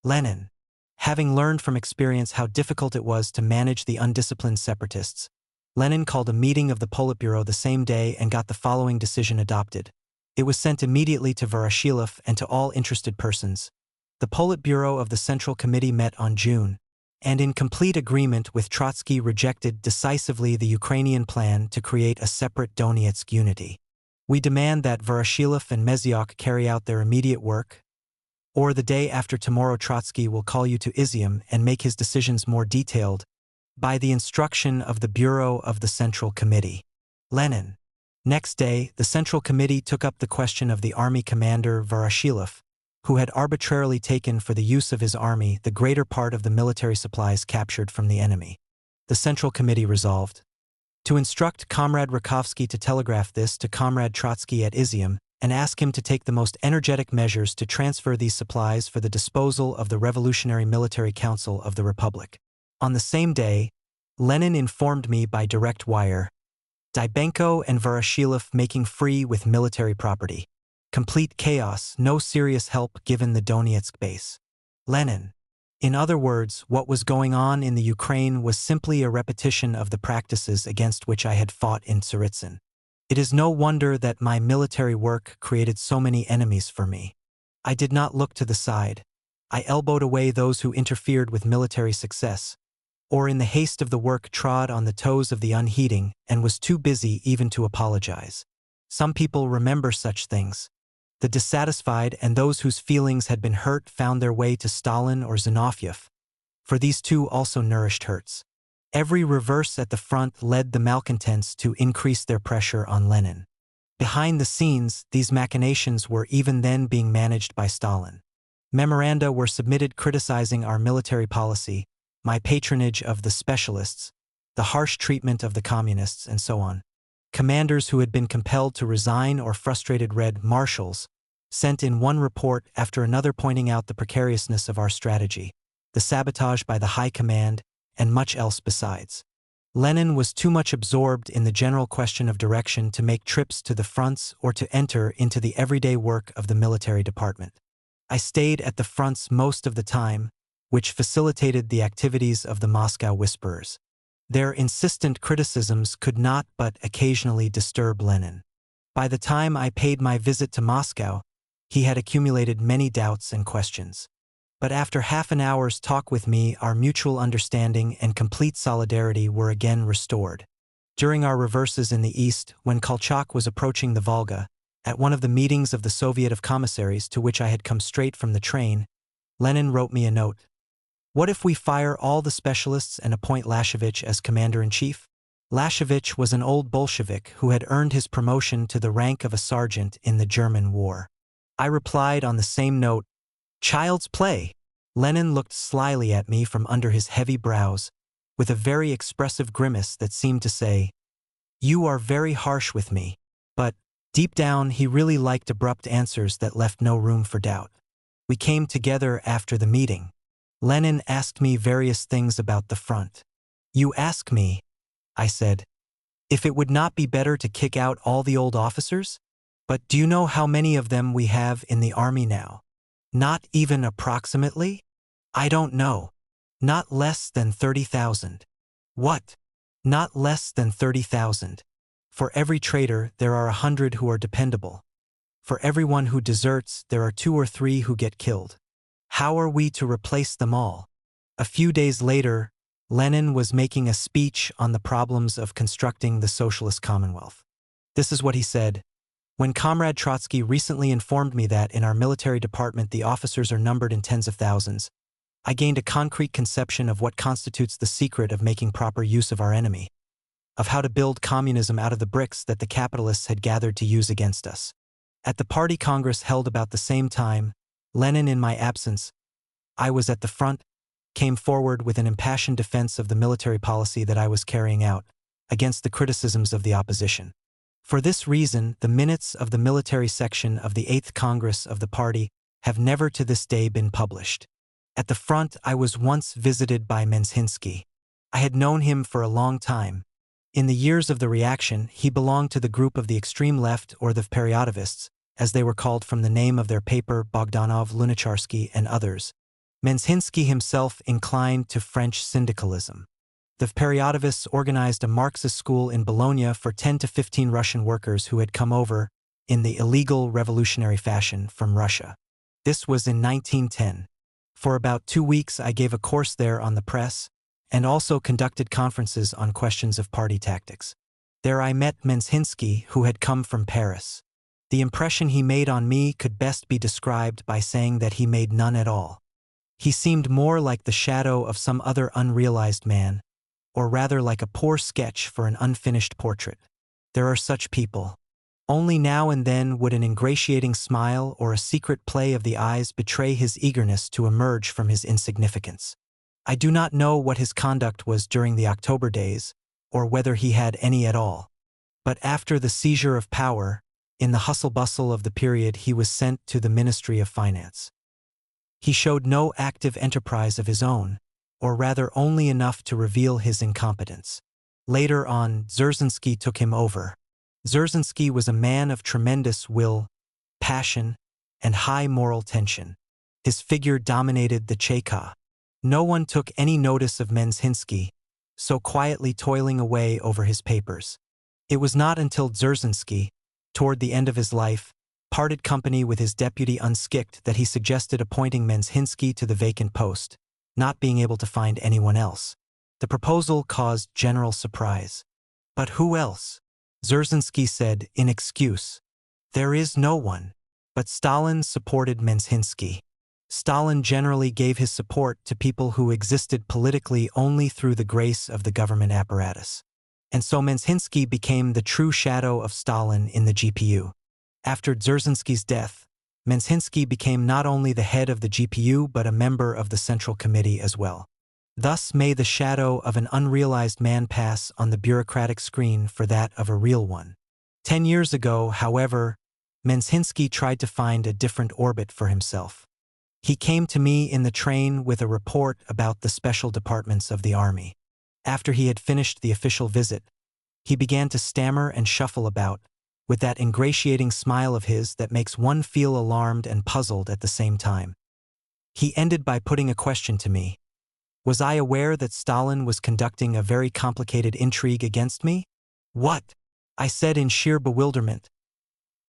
Lenin. Having learned from experience how difficult it was to manage the undisciplined separatists, Lenin called a meeting of the Politburo the same day and got the following decision adopted. It was sent immediately to Voroshilov and to all interested persons. The Politburo of the Central Committee met on June, and in complete agreement with Trotsky rejected decisively the Ukrainian plan to create a separate Donetsk unity. We demand that Voroshilov and Mezyok carry out their immediate work, or the day after tomorrow Trotsky will call you to Izium and make his decisions more detailed, by the instruction of the Bureau of the Central Committee. Lenin. Next day, the Central Committee took up the question of the army commander Voroshilov, who had arbitrarily taken for the use of his army the greater part of the military supplies captured from the enemy. The Central Committee resolved to instruct Comrade Rakovsky to telegraph this to Comrade Trotsky at Izium and ask him to take the most energetic measures to transfer these supplies for the disposal of the Revolutionary Military Council of the Republic. On the same day, Lenin informed me by direct wire, Dybenko and Voroshilov making free with military property. Complete chaos, no serious help given the Donetsk base. Lenin. In other words, what was going on in the Ukraine was simply a repetition of the practices against which I had fought in Tsaritsyn. It is no wonder that my military work created so many enemies for me. I did not look to the side. I elbowed away those who interfered with military success, or in the haste of the work trod on the toes of the unheeding and was too busy even to apologize. Some people remember such things. The dissatisfied and those whose feelings had been hurt found their way to Stalin or Zinoviev, for these two also nourished hurts. Every reverse at the front led the malcontents to increase their pressure on Lenin. Behind the scenes, these machinations were even then being managed by Stalin. Memoranda were submitted criticizing our military policy, my patronage of the specialists, the harsh treatment of the communists, and so on. Commanders who had been compelled to resign or frustrated red marshals sent in one report after another pointing out the precariousness of our strategy, the sabotage by the high command, and much else besides. Lenin was too much absorbed in the general question of direction to make trips to the fronts or to enter into the everyday work of the military department. I stayed at the fronts most of the time, which facilitated the activities of the Moscow Whisperers. Their insistent criticisms could not but occasionally disturb Lenin. By the time I paid my visit to Moscow, he had accumulated many doubts and questions. But after half an hour's talk with me, our mutual understanding and complete solidarity were again restored. During our reverses in the east, when Kolchak was approaching the Volga, at one of the meetings of the Soviet of Commissaries to which I had come straight from the train, Lenin wrote me a note. What if we fire all the specialists and appoint Lashevich as commander-in-chief? Lashevich was an old Bolshevik who had earned his promotion to the rank of a sergeant in the German war. I replied on the same note, "Child's play." Lenin looked slyly at me from under his heavy brows, with a very expressive grimace that seemed to say, "You are very harsh with me." But, deep down, he really liked abrupt answers that left no room for doubt. We came together after the meeting. Lenin asked me various things about the front. "You ask me," I said, "if it would not be better to kick out all the old officers? But do you know how many of them we have in the army now? Not even approximately? I don't know. Not less than 30,000. What? Not less than 30,000. For every traitor, there are 100 who are dependable. For everyone who deserts, there are 2 or 3 who get killed. How are we to replace them all?" A few days later, Lenin was making a speech on the problems of constructing the socialist commonwealth. This is what he said. "When Comrade Trotsky recently informed me that in our military department the officers are numbered in tens of thousands, I gained a concrete conception of what constitutes the secret of making proper use of our enemy, of how to build communism out of the bricks that the capitalists had gathered to use against us." At the party congress held about the same time, Lenin, in my absence, I was at the front, came forward with an impassioned defense of the military policy that I was carrying out, against the criticisms of the opposition. For this reason, the minutes of the military section of the 8th Congress of the party have never to this day been published. At the front, I was once visited by Menzhinsky. I had known him for a long time. In the years of the reaction, he belonged to the group of the extreme left or the Periodovists, as they were called from the name of their paper Bogdanov, Lunacharsky, and others. Menzhinsky himself inclined to French syndicalism. The Periodovists organized a Marxist school in Bologna for 10 to 15 Russian workers who had come over, in the illegal revolutionary fashion, from Russia. This was in 1910. For about 2 weeks I gave a course there on the press, and also conducted conferences on questions of party tactics. There I met Menzhinsky, who had come from Paris. The impression he made on me could best be described by saying that he made none at all. He seemed more like the shadow of some other unrealized man, or rather like a poor sketch for an unfinished portrait. There are such people. Only now and then would an ingratiating smile or a secret play of the eyes betray his eagerness to emerge from his insignificance. I do not know what his conduct was during the October days, or whether he had any at all. But after the seizure of power, in the hustle-bustle of the period, he was sent to the Ministry of Finance. He showed no active enterprise of his own, or rather only enough to reveal his incompetence. Later on, Dzerzhinsky took him over. Dzerzhinsky was a man of tremendous will, passion, and high moral tension. His figure dominated the Cheka. No one took any notice of Menzhinsky, so quietly toiling away over his papers. It was not until Dzerzhinsky, toward the end of his life, parted company with his deputy Unskicked that he suggested appointing Menzhinsky to the vacant post, not being able to find anyone else. The proposal caused general surprise. "But who else?" Dzerzhinsky said in excuse. "There is no one." But Stalin supported Menzhinsky. Stalin generally gave his support to people who existed politically only through the grace of the government apparatus. And so Menzhinsky became the true shadow of Stalin in the GPU. After Dzerzhinsky's death, Menzhinsky became not only the head of the GPU but a member of the Central Committee as well. Thus may the shadow of an unrealized man pass on the bureaucratic screen for that of a real one. 10 years ago, however, Menzhinsky tried to find a different orbit for himself. He came to me in the train with a report about the special departments of the army. After he had finished the official visit, he began to stammer and shuffle about, with that ingratiating smile of his that makes one feel alarmed and puzzled at the same time. He ended by putting a question to me. Was I aware that Stalin was conducting a very complicated intrigue against me? What? I said in sheer bewilderment.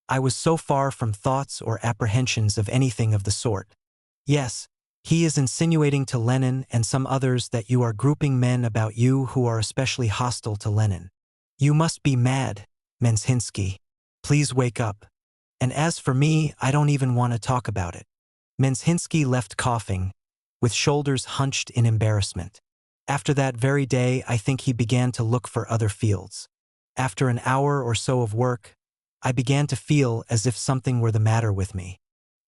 I was so far from thoughts or apprehensions of anything of the sort. Yes, he is insinuating to Lenin and some others that you are grouping men about you who are especially hostile to Lenin. You must be mad, Menzhinsky. Please wake up. And as for me, I don't even want to talk about it. Menzhinsky left coughing, with shoulders hunched in embarrassment. After that very day, I think he began to look for other fields. After an hour or so of work, I began to feel as if something were the matter with me.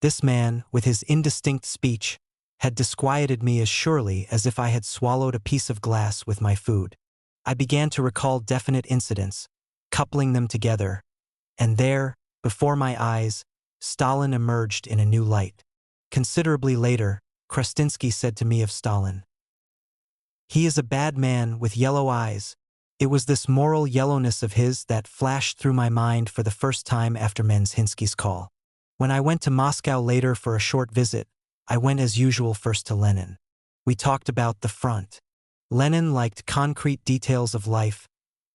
This man, with his indistinct speech, had disquieted me as surely as if I had swallowed a piece of glass with my food. I began to recall definite incidents, coupling them together, and there, before my eyes, Stalin emerged in a new light. Considerably later, Krestinsky said to me of Stalin, "He is a bad man with yellow eyes." It was this moral yellowness of his that flashed through my mind for the first time after Menzhinsky's call. When I went to Moscow later for a short visit, I went as usual first to Lenin. We talked about the front. Lenin liked concrete details of life,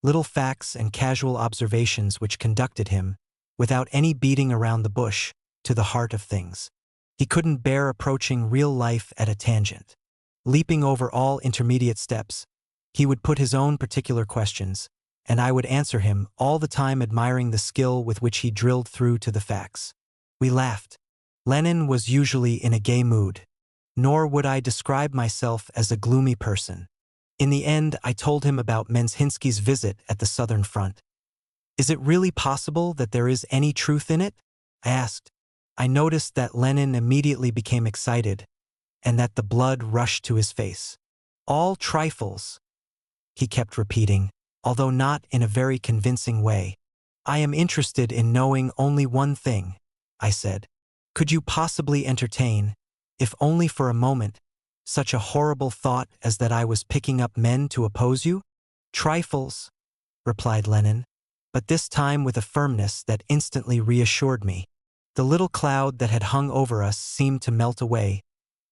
little facts and casual observations which conducted him, without any beating around the bush, to the heart of things. He couldn't bear approaching real life at a tangent. Leaping over all intermediate steps, he would put his own particular questions, and I would answer him, all the time admiring the skill with which he drilled through to the facts. We laughed. Lenin was usually in a gay mood, nor would I describe myself as a gloomy person. In the end, I told him about Menzhinsky's visit at the Southern Front. "Is it really possible that there is any truth in it?" I asked. I noticed that Lenin immediately became excited, and that the blood rushed to his face. "All trifles," he kept repeating, although not in a very convincing way. "I am interested in knowing only one thing," I said. "Could you possibly entertain, if only for a moment, such a horrible thought as that I was picking up men to oppose you?" "Trifles," replied Lenin, but this time with a firmness that instantly reassured me. The little cloud that had hung over us seemed to melt away,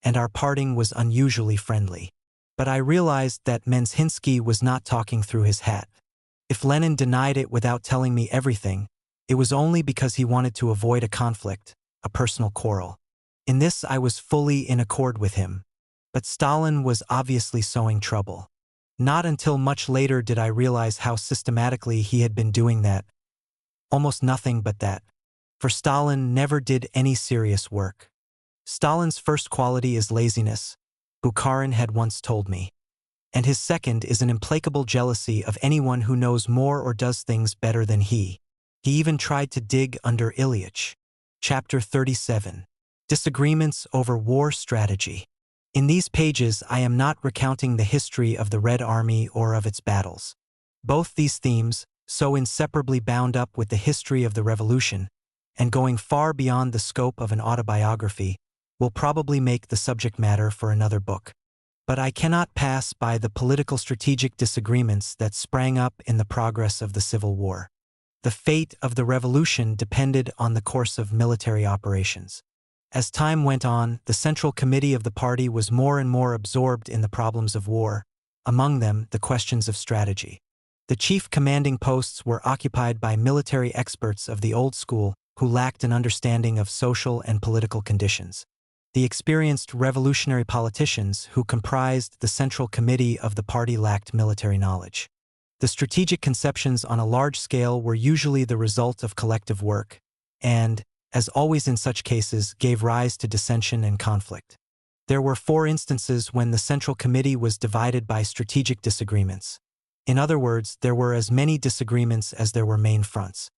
and our parting was unusually friendly. But I realized that Menzhinsky was not talking through his hat. If Lenin denied it without telling me everything, it was only because he wanted to avoid a conflict, a personal quarrel. In this I was fully in accord with him. But Stalin was obviously sowing trouble. Not until much later did I realize how systematically he had been doing that. Almost nothing but that. For Stalin never did any serious work. Stalin's first quality is laziness, Bukharin had once told me. And his second is an implacable jealousy of anyone who knows more or does things better than he. He even tried to dig under Ilyich. Chapter 37. Disagreements over war strategy. In these pages, I am not recounting the history of the Red Army or of its battles. Both these themes, so inseparably bound up with the history of the revolution, and going far beyond the scope of an autobiography, will probably make the subject matter for another book. But I cannot pass by the political strategic disagreements that sprang up in the progress of the Civil War. The fate of the revolution depended on the course of military operations. As time went on, the Central Committee of the party was more and more absorbed in the problems of war, among them the questions of strategy. The chief commanding posts were occupied by military experts of the old school who lacked an understanding of social and political conditions. The experienced revolutionary politicians who comprised the Central Committee of the party lacked military knowledge. The strategic conceptions on a large scale were usually the result of collective work, and, as always in such cases, gave rise to dissension and conflict. There were 4 instances when the Central Committee was divided by strategic disagreements. In other words, there were as many disagreements as there were main fronts.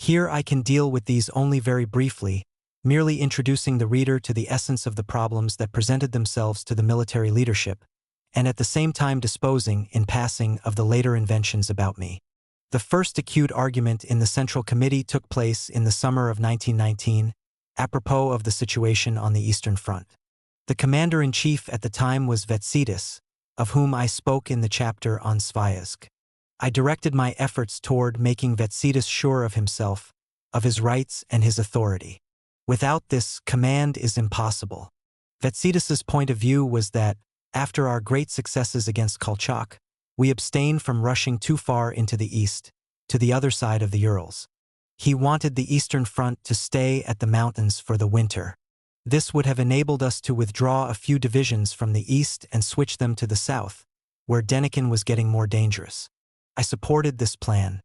Here I can deal with these only very briefly, merely introducing the reader to the essence of the problems that presented themselves to the military leadership, and at the same time disposing, in passing, of the later inventions about me. The first acute argument in the Central Committee took place in the summer of 1919, apropos of the situation on the Eastern Front. The commander-in-chief at the time was Vetsidis, of whom I spoke in the chapter on Svyazk. I directed my efforts toward making Vetsidis sure of himself, of his rights and his authority. Without this, command is impossible. Vetsidis's point of view was that, After our great successes against Kolchak, we abstained from rushing too far into the east, to the other side of the Urals. He wanted the Eastern Front to stay at the mountains for the winter. This would have enabled us to withdraw a few divisions from the east and switch them to the south, where Denikin was getting more dangerous. I supported this plan,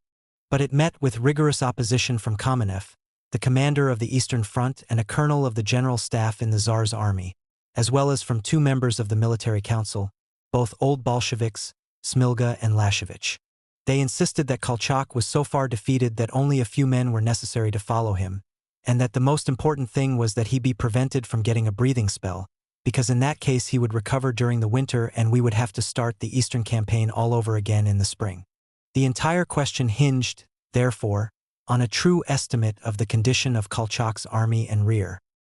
but it met with rigorous opposition from Kamenev, the commander of the Eastern Front and a colonel of the general staff in the Tsar's army, as well as from two members of the military council, both old Bolsheviks, Smilga and Lashevich. They insisted that Kolchak was so far defeated that only a few men were necessary to follow him, and that the most important thing was that he be prevented from getting a breathing spell, because in that case he would recover during the winter and we would have to start the Eastern campaign all over again in the spring. The entire question hinged, therefore, on a true estimate of the condition of Kolchak's army and rear.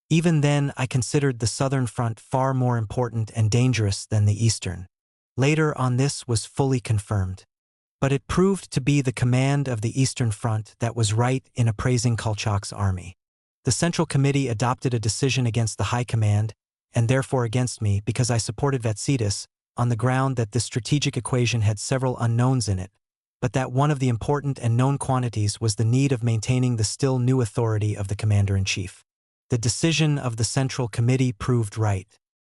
Even then, I considered the Southern Front far more important and dangerous than the Eastern. Later on, this was fully confirmed. But it proved to be the command of the Eastern Front that was right in appraising Kolchak's army. The Central Committee adopted a decision against the High Command, and therefore against me because I supported Vatsidis, on the ground that this strategic equation had several unknowns in it, but that one of the important and known quantities was the need of maintaining the still new authority of the Commander-in-Chief. The decision of the Central Committee proved right.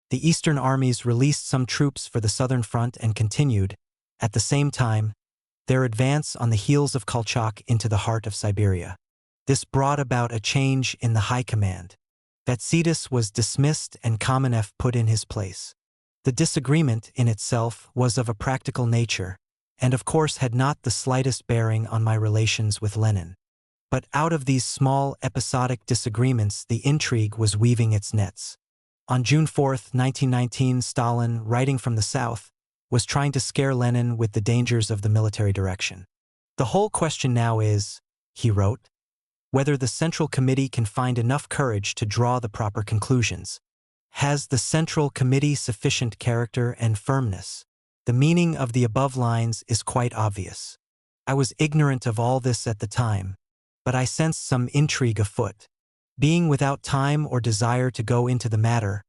The Eastern armies released some troops for the Southern Front and continued, at the same time, their advance on the heels of Kolchak into the heart of Siberia. This brought about a change in the High Command. Vatsidis was dismissed and Kamenev put in his place. The disagreement in itself was of a practical nature, and of course had not the slightest bearing on my relations with Lenin. But out of these small episodic disagreements the intrigue was weaving its nets. On June 4, 1919, Stalin, writing from the south, was trying to scare Lenin with the dangers of the military direction. "The whole question now is," he wrote, "whether the Central Committee can find enough courage to draw the proper conclusions. Has the Central Committee sufficient character and firmness?" The meaning of the above lines is quite obvious. I was ignorant of all this at the time, but I sensed some intrigue afoot. Being without time or desire to go into the matter,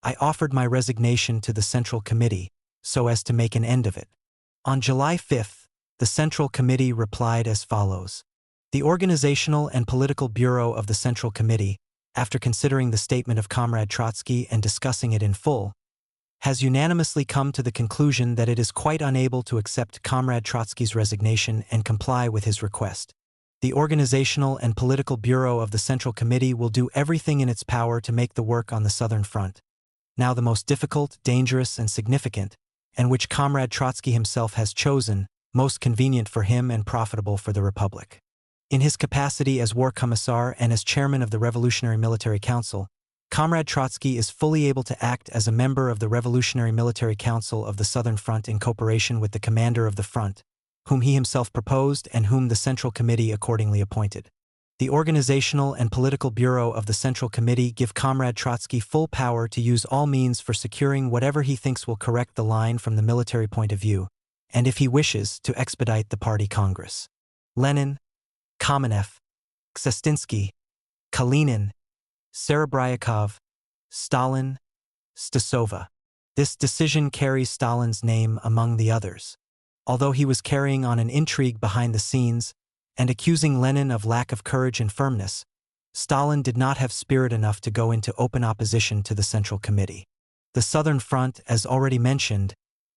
I offered my resignation to the Central Committee, so as to make an end of it. On July 5, the Central Committee replied as follows. The Organizational and Political Bureau of the Central Committee, after considering the statement of Comrade Trotsky and discussing it in full, has unanimously come to the conclusion that it is quite unable to accept Comrade Trotsky's resignation and comply with his request. The Organizational and Political Bureau of the Central Committee will do everything in its power to make the work on the Southern Front, now the most difficult, dangerous, and significant, and which Comrade Trotsky himself has chosen, most convenient for him and profitable for the Republic. In his capacity as War Commissar and as chairman of the Revolutionary Military Council, Comrade Trotsky is fully able to act as a member of the Revolutionary Military Council of the Southern Front in cooperation with the commander of the front, whom he himself proposed and whom the Central Committee accordingly appointed. The Organizational and Political Bureau of the Central Committee give Comrade Trotsky full power to use all means for securing whatever he thinks will correct the line from the military point of view, and if he wishes, to expedite the party congress. Lenin, Kamenev, Ksastinsky, Kalinin, Serebryakov, Stalin, Stasova. This decision carries Stalin's name among the others. Although he was carrying on an intrigue behind the scenes and accusing Lenin of lack of courage and firmness, Stalin did not have spirit enough to go into open opposition to the Central Committee. The Southern Front, as already mentioned,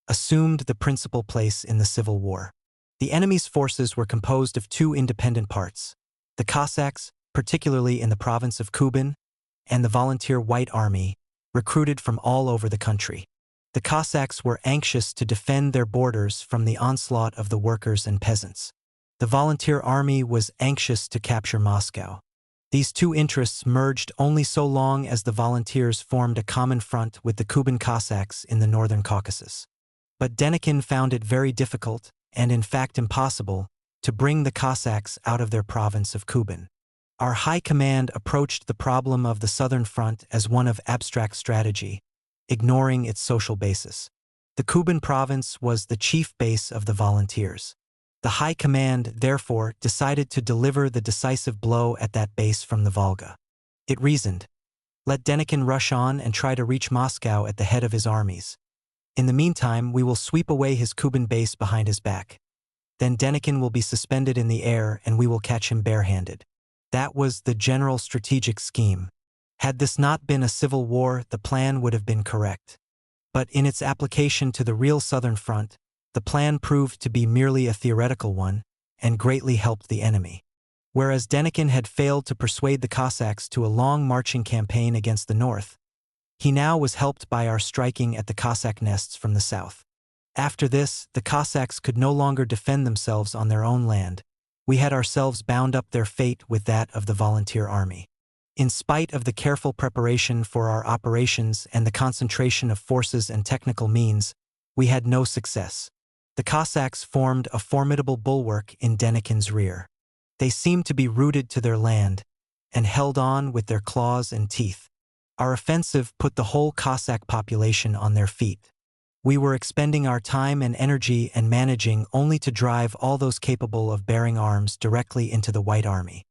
assumed the principal place in the Civil War. The enemy's forces were composed of two independent parts: the Cossacks, particularly in the province of Kuban, and the volunteer White Army, recruited from all over the country. The Cossacks were anxious to defend their borders from the onslaught of the workers and peasants. The volunteer army was anxious to capture Moscow. These two interests merged only so long as the volunteers formed a common front with the Kuban Cossacks in the northern Caucasus. But Denikin found it very difficult, and in fact impossible, to bring the Cossacks out of their province of Kuban. Our High Command approached the problem of the Southern Front as one of abstract strategy, ignoring its social basis. The Kuban province was the chief base of the volunteers. The High Command, therefore, decided to deliver the decisive blow at that base from the Volga. It reasoned, let Denikin rush on and try to reach Moscow at the head of his armies. In the meantime, we will sweep away his Kuban base behind his back. Then Denikin will be suspended in the air and we will catch him barehanded. That was the general strategic scheme. Had this not been a civil war, the plan would have been correct. But in its application to the real Southern Front, the plan proved to be merely a theoretical one and greatly helped the enemy. Whereas Denikin had failed to persuade the Cossacks to a long marching campaign against the north, he now was helped by our striking at the Cossack nests from the south. After this, the Cossacks could no longer defend themselves on their own land. We had ourselves bound up their fate with that of the volunteer army. In spite of the careful preparation for our operations and the concentration of forces and technical means, we had no success. The Cossacks formed a formidable bulwark in Denikin's rear. They seemed to be rooted to their land and held on with their claws and teeth. Our offensive put the whole Cossack population on their feet. We were expending our time and energy and managing only to drive all those capable of bearing arms directly into the White Army.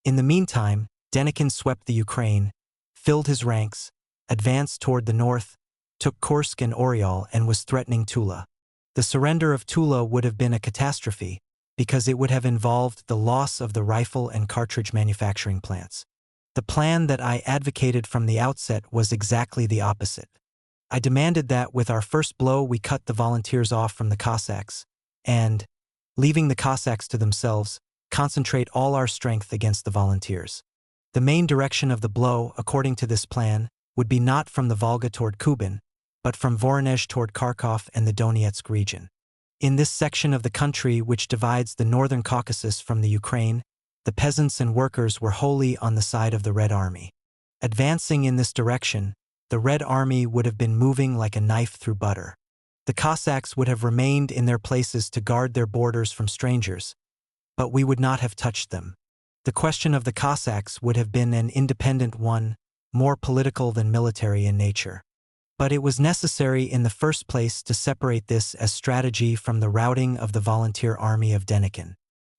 In the meantime, Denikin swept the Ukraine, filled his ranks, advanced toward the north, took Kursk and Oryol and was threatening Tula. The surrender of Tula would have been a catastrophe because it would have involved the loss of the rifle and cartridge manufacturing plants. The plan that I advocated from the outset was exactly the opposite. I demanded that with our first blow we cut the volunteers off from the Cossacks and, leaving the Cossacks to themselves, concentrate all our strength against the volunteers. The main direction of the blow, according to this plan, would be not from the Volga toward Kuban, but from Voronezh toward Kharkov and the Donetsk region. In this section of the country which divides the northern Caucasus from the Ukraine, the peasants and workers were wholly on the side of the Red Army. Advancing in this direction, the Red Army would have been moving like a knife through butter. The Cossacks would have remained in their places to guard their borders from strangers, but we would not have touched them. The question of the Cossacks would have been an independent one, more political than military in nature. But it was necessary in the first place to separate this as strategy from the routing of the volunteer army of Denikin.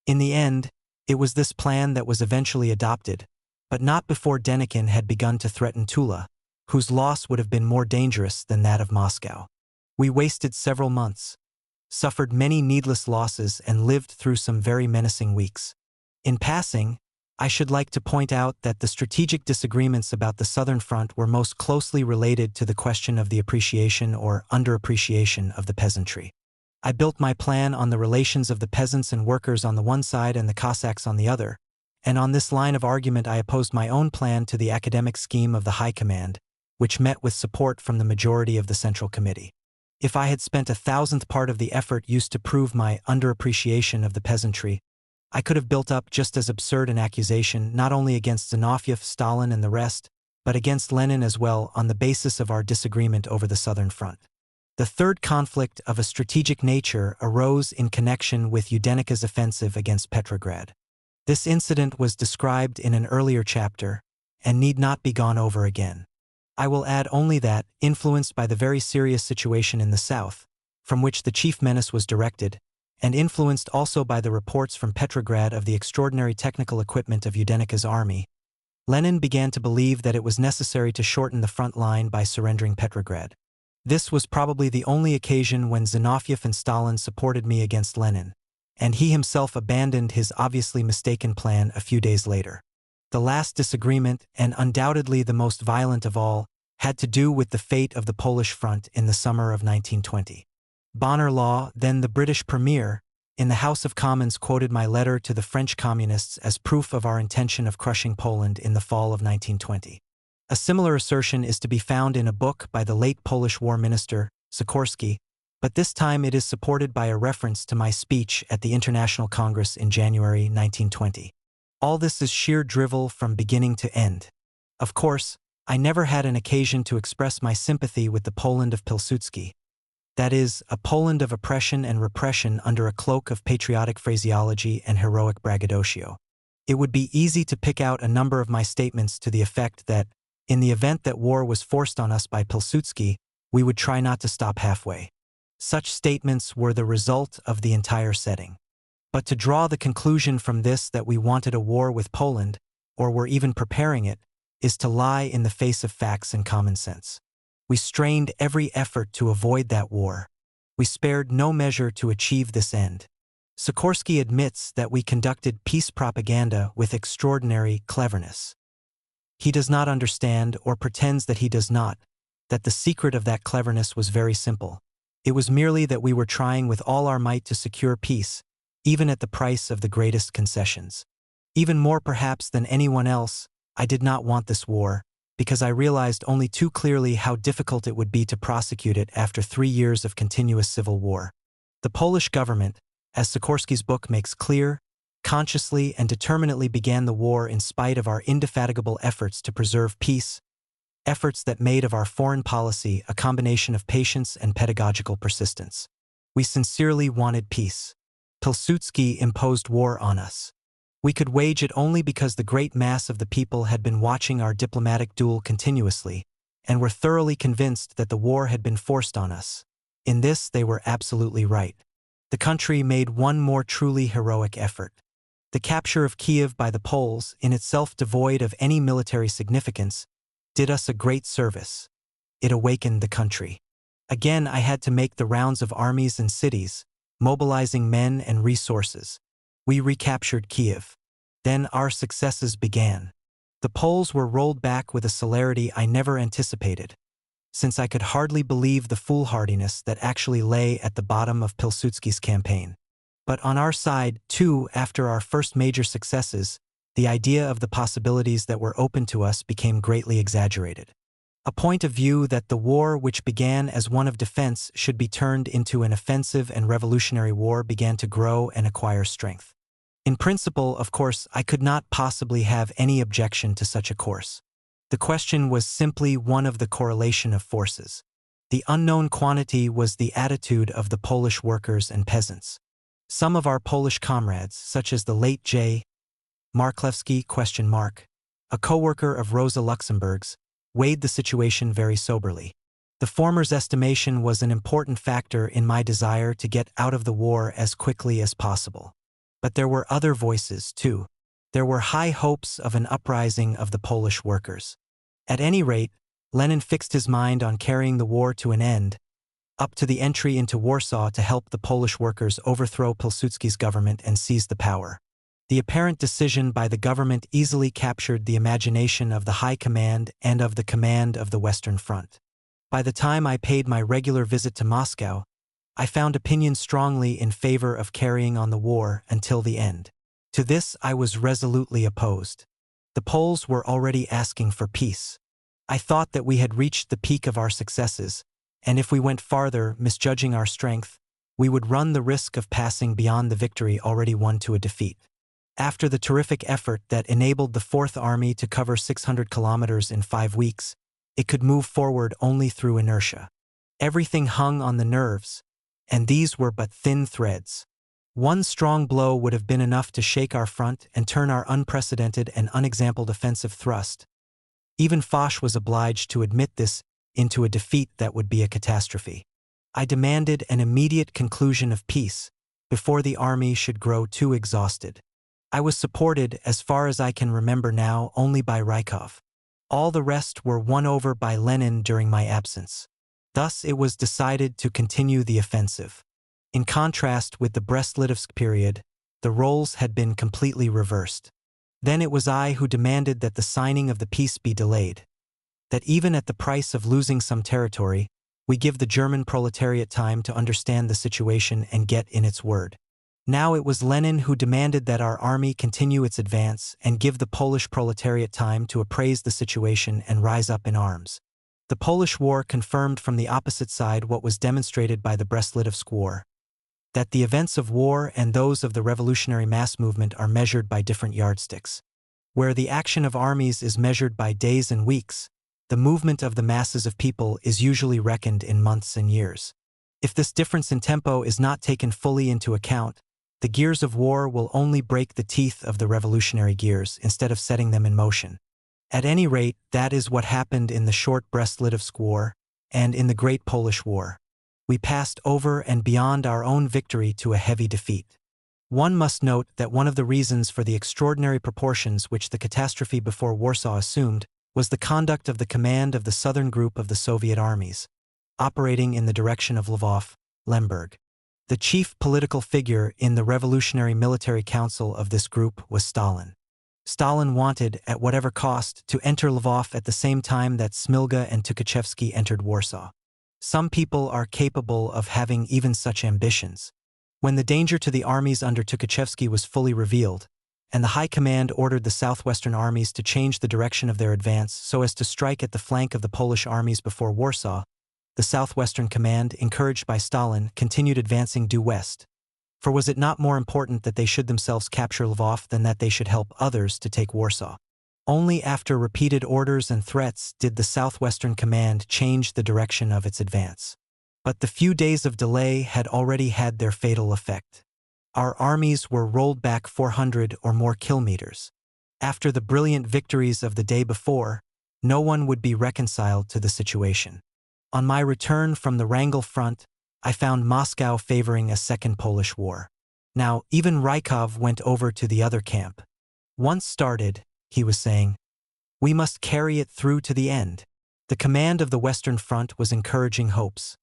In the end, it was this plan that was eventually adopted, but not before Denikin had begun to threaten Tula, whose loss would have been more dangerous than that of Moscow. We wasted several months, suffered many needless losses and lived through some very menacing weeks. In passing, I should like to point out that the strategic disagreements about the Southern Front were most closely related to the question of the appreciation or underappreciation of the peasantry. I built my plan on the relations of the peasants and workers on the one side and the Cossacks on the other, and on this line of argument I opposed my own plan to the academic scheme of the High Command, which met with support from the majority of the Central Committee. If I had spent 1,000th part of the effort used to prove my underappreciation of the peasantry, I could have built up just as absurd an accusation not only against Zinoviev, Stalin, and the rest, but against Lenin as well on the basis of our disagreement over the Southern Front. The third conflict of a strategic nature arose in connection with Yudenika's offensive against Petrograd. This incident was described in an earlier chapter and need not be gone over again. I will add only that, influenced by the very serious situation in the south, from which the chief menace was directed, and influenced also by the reports from Petrograd of the extraordinary technical equipment of Yudenika's army, Lenin began to believe that it was necessary to shorten the front line by surrendering Petrograd. This was probably the only occasion when Zinoviev and Stalin supported me against Lenin, and he himself abandoned his obviously mistaken plan a few days later. The last disagreement, and undoubtedly the most violent of all, had to do with the fate of the Polish front in the summer of 1920. Bonner Law, then the British Premier, in the House of Commons quoted my letter to the French Communists as proof of our intention of crushing Poland in the fall of 1920. A similar assertion is to be found in a book by the late Polish War Minister, Sikorsky, but this time it is supported by a reference to my speech at the International Congress in January 1920. All this is sheer drivel from beginning to end. Of course, I never had an occasion to express my sympathy with the Poland of Pilsudski. That is, a Poland of oppression and repression under a cloak of patriotic phraseology and heroic braggadocio. It would be easy to pick out a number of my statements to the effect that, in the event that war was forced on us by Pilsudski, we would try not to stop halfway. Such statements were the result of the entire setting. But to draw the conclusion from this that we wanted a war with Poland, or were even preparing it, is to lie in the face of facts and common sense. We strained every effort to avoid that war. We spared no measure to achieve this end. Sikorsky admits that we conducted peace propaganda with extraordinary cleverness. He does not understand, or pretends that he does not, that the secret of that cleverness was very simple. It was merely that we were trying with all our might to secure peace, even at the price of the greatest concessions. Even more perhaps than anyone else, I did not want this war, because I realized only too clearly how difficult it would be to prosecute it after 3 years of continuous civil war. The Polish government, as Sikorsky's book makes clear, consciously and determinately began the war in spite of our indefatigable efforts to preserve peace, efforts that made of our foreign policy a combination of patience and pedagogical persistence. We sincerely wanted peace. Pilsudski imposed war on us. We could wage it only because the great mass of the people had been watching our diplomatic duel continuously, and were thoroughly convinced that the war had been forced on us. In this they were absolutely right. The country made one more truly heroic effort. The capture of Kiev by the Poles, in itself devoid of any military significance, did us a great service. It awakened the country. Again I had to make the rounds of armies and cities, mobilizing men and resources. We recaptured Kiev. Then our successes began. The Poles were rolled back with a celerity I never anticipated, since I could hardly believe the foolhardiness that actually lay at the bottom of Pilsudski's campaign. But on our side, too, after our first major successes, the idea of the possibilities that were open to us became greatly exaggerated. A point of view that the war which began as one of defense should be turned into an offensive and revolutionary war began to grow and acquire strength. In principle, of course, I could not possibly have any objection to such a course. The question was simply one of the correlation of forces. The unknown quantity was the attitude of the Polish workers and peasants. Some of our Polish comrades, such as the late J. Marklewski, a co-worker of Rosa Luxemburg's, weighed the situation very soberly. The former's estimation was an important factor in my desire to get out of the war as quickly as possible. But there were other voices, too. There were high hopes of an uprising of the Polish workers. At any rate, Lenin fixed his mind on carrying the war to an end, up to the entry into Warsaw to help the Polish workers overthrow Pilsudski's government and seize the power. The apparent decision by the government easily captured the imagination of the High Command and of the command of the Western Front. By the time I paid my regular visit to Moscow, I found opinion strongly in favor of carrying on the war until the end. To this I was resolutely opposed. The Poles were already asking for peace. I thought that we had reached the peak of our successes, and if we went farther, misjudging our strength, we would run the risk of passing beyond the victory already won to a defeat. After the terrific effort that enabled the Fourth Army to cover 600 kilometers in 5 weeks, it could move forward only through inertia. Everything hung on the nerves, and these were but thin threads. One strong blow would have been enough to shake our front and turn our unprecedented and unexampled offensive thrust. Even Foch was obliged to admit this, into a defeat that would be a catastrophe. I demanded an immediate conclusion of peace, before the army should grow too exhausted. I was supported, as far as I can remember now, only by Rykov. All the rest were won over by Lenin during my absence. Thus it was decided to continue the offensive. In contrast with the Brest-Litovsk period, the roles had been completely reversed. Then it was I who demanded that the signing of the peace be delayed. That even at the price of losing some territory, we give the German proletariat time to understand the situation and get in its word. Now it was Lenin who demanded that our army continue its advance and give the Polish proletariat time to appraise the situation and rise up in arms. The Polish War confirmed from the opposite side what was demonstrated by the Brest-Litovsk War, that the events of war and those of the revolutionary mass movement are measured by different yardsticks. Where the action of armies is measured by days and weeks, the movement of the masses of people is usually reckoned in months and years. If this difference in tempo is not taken fully into account, the gears of war will only break the teeth of the revolutionary gears instead of setting them in motion. At any rate, that is what happened in the short Brest-Litovsk War and in the Great Polish War. We passed over and beyond our own victory to a heavy defeat. One must note that one of the reasons for the extraordinary proportions which the catastrophe before Warsaw assumed was the conduct of the command of the southern group of the Soviet armies, operating in the direction of Lvov, Lemberg. The chief political figure in the Revolutionary Military Council of this group was Stalin. Stalin wanted, at whatever cost, to enter Lvov at the same time that Smilga and Tukhachevsky entered Warsaw. Some people are capable of having even such ambitions. When the danger to the armies under Tukhachevsky was fully revealed, and the High Command ordered the southwestern armies to change the direction of their advance so as to strike at the flank of the Polish armies before Warsaw, the Southwestern Command, encouraged by Stalin, continued advancing due west. For was it not more important that they should themselves capture Lvov than that they should help others to take Warsaw? Only after repeated orders and threats did the Southwestern Command change the direction of its advance. But the few days of delay had already had their fatal effect. Our armies were rolled back 400 or more kilometers. After the brilliant victories of the day before, no one would be reconciled to the situation. On my return from the Wrangel front, I found Moscow favoring a second Polish war. Now, even Rykov went over to the other camp. Once started, he was saying, we must carry it through to the end. The command of the Western Front was encouraging hopes.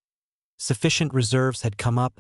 Sufficient reserves had come up,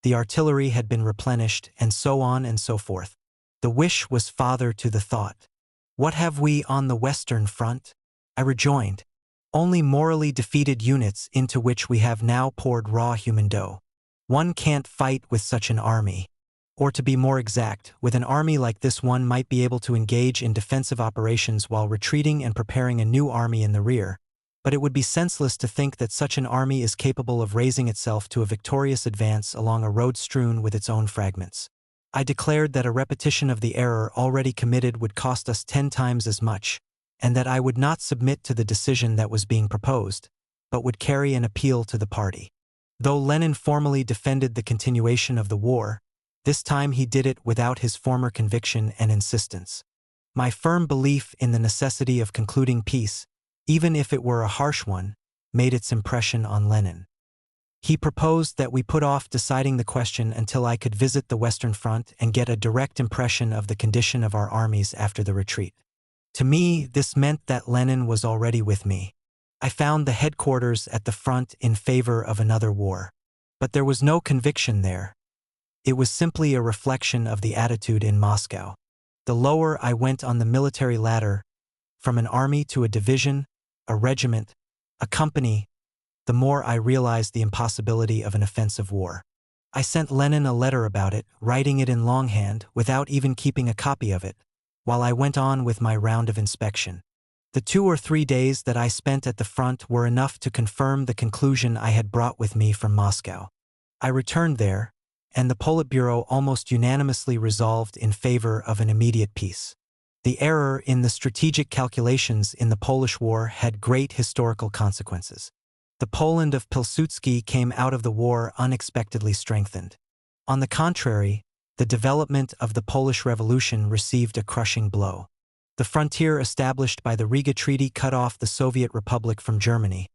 the artillery had been replenished, and so on and so forth. The wish was father to the thought. What have we on the Western Front? I rejoined. Only morally defeated units into which we have now poured raw human dough. One can't fight with such an army. Or to be more exact, with an army like this one might be able to engage in defensive operations while retreating and preparing a new army in the rear, but it would be senseless to think that such an army is capable of raising itself to a victorious advance along a road strewn with its own fragments. I declared that a repetition of the error already committed would cost us 10 times as much, and that I would not submit to the decision that was being proposed, but would carry an appeal to the party. Though Lenin formally defended the continuation of the war, this time he did it without his former conviction and insistence. My firm belief in the necessity of concluding peace, even if it were a harsh one, made its impression on Lenin. He proposed that we put off deciding the question until I could visit the Western Front and get a direct impression of the condition of our armies after the retreat. To me, this meant that Lenin was already with me. I found the headquarters at the front in favor of another war. But there was no conviction there. It was simply a reflection of the attitude in Moscow. The lower I went on the military ladder, from an army to a division, a regiment, a company, the more I realized the impossibility of an offensive war. I sent Lenin a letter about it, writing it in longhand, without even keeping a copy of it, while I went on with my round of inspection. The 2 or 3 days that I spent at the front were enough to confirm the conclusion I had brought with me from Moscow. I returned there, and the Politburo almost unanimously resolved in favor of an immediate peace. The error in the strategic calculations in the Polish War had great historical consequences. The Poland of Pilsudski came out of the war unexpectedly strengthened. On the contrary, the development of the Polish Revolution received a crushing blow. The frontier established by the Riga Treaty cut off the Soviet Republic from Germany,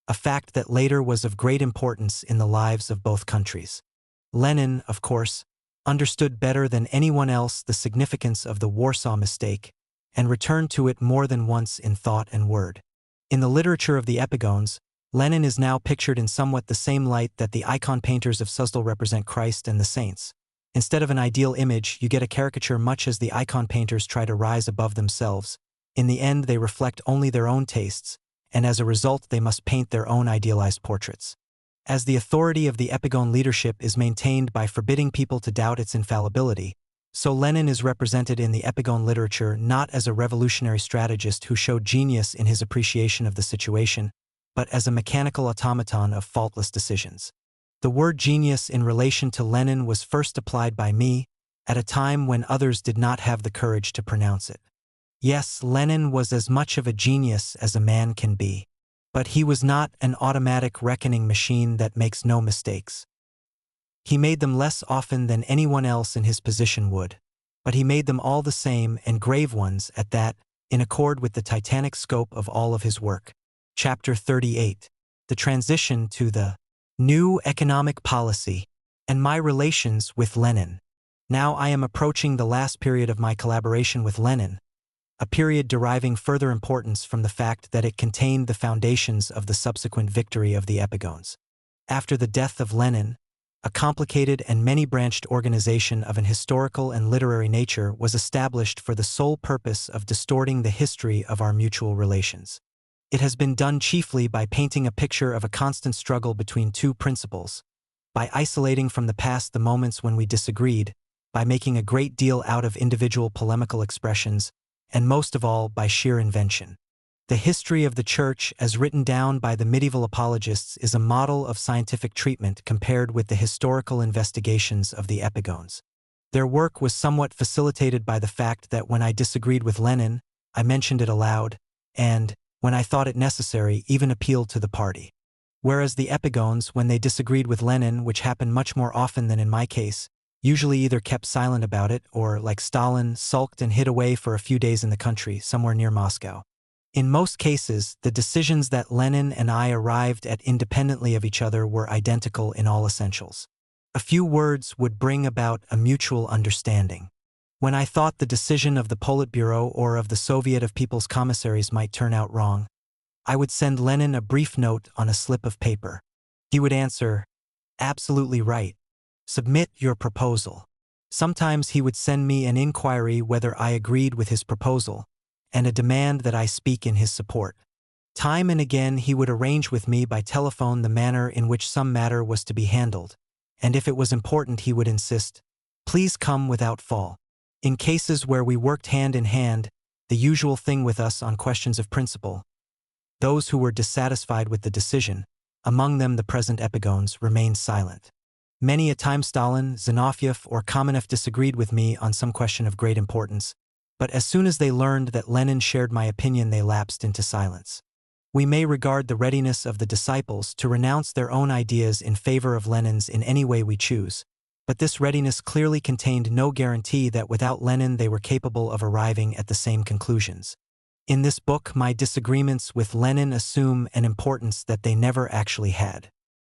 a fact that later was of great importance in the lives of both countries. Lenin, of course, understood better than anyone else the significance of the Warsaw mistake, and returned to it more than once in thought and word. In the literature of the epigones, Lenin is now pictured in somewhat the same light that the icon painters of Suzdal represent Christ and the saints. Instead of an ideal image, you get a caricature much as the icon painters try to rise above themselves. In the end, they reflect only their own tastes, and as a result they must paint their own idealized portraits. As the authority of the epigone leadership is maintained by forbidding people to doubt its infallibility, so Lenin is represented in the epigone literature not as a revolutionary strategist who showed genius in his appreciation of the situation, but as a mechanical automaton of faultless decisions. The word genius in relation to Lenin was first applied by me, at a time when others did not have the courage to pronounce it. Yes, Lenin was as much of a genius as a man can be. But he was not an automatic reckoning machine that makes no mistakes. He made them less often than anyone else in his position would, but he made them all the same, and grave ones at that, in accord with the titanic scope of all of his work. Chapter 38. The transition to the new economic policy, and my relations with Lenin. Now I am approaching the last period of my collaboration with Lenin, a period deriving further importance from the fact that it contained the foundations of the subsequent victory of the epigones. After the death of Lenin, a complicated and many-branched organization of an historical and literary nature was established for the sole purpose of distorting the history of our mutual relations. It has been done chiefly by painting a picture of a constant struggle between two principles, by isolating from the past the moments when we disagreed, by making a great deal out of individual polemical expressions, and most of all by sheer invention. The history of the Church, as written down by the medieval apologists, is a model of scientific treatment compared with the historical investigations of the epigones. Their work was somewhat facilitated by the fact that when I disagreed with Lenin, I mentioned it aloud, and, when I thought it necessary, even appealed to the party. Whereas the epigones, when they disagreed with Lenin, which happened much more often than in my case, usually either kept silent about it or, like Stalin, sulked and hid away for a few days in the country, somewhere near Moscow. In most cases, the decisions that Lenin and I arrived at independently of each other were identical in all essentials. A few words would bring about a mutual understanding. When I thought the decision of the Politburo or of the Soviet of People's Commissaries might turn out wrong, I would send Lenin a brief note on a slip of paper. He would answer, "Absolutely right. Submit your proposal." Sometimes he would send me an inquiry whether I agreed with his proposal, and a demand that I speak in his support. Time and again he would arrange with me by telephone the manner in which some matter was to be handled, and if it was important he would insist, "Please come without fault." In cases where we worked hand in hand, the usual thing with us on questions of principle, those who were dissatisfied with the decision, among them the present epigones, remained silent. Many a time Stalin, Zinoviev, or Kamenev disagreed with me on some question of great importance, but as soon as they learned that Lenin shared my opinion they lapsed into silence. We may regard the readiness of the disciples to renounce their own ideas in favor of Lenin's in any way we choose, but this readiness clearly contained no guarantee that without Lenin they were capable of arriving at the same conclusions. In this book, my disagreements with Lenin assume an importance that they never actually had.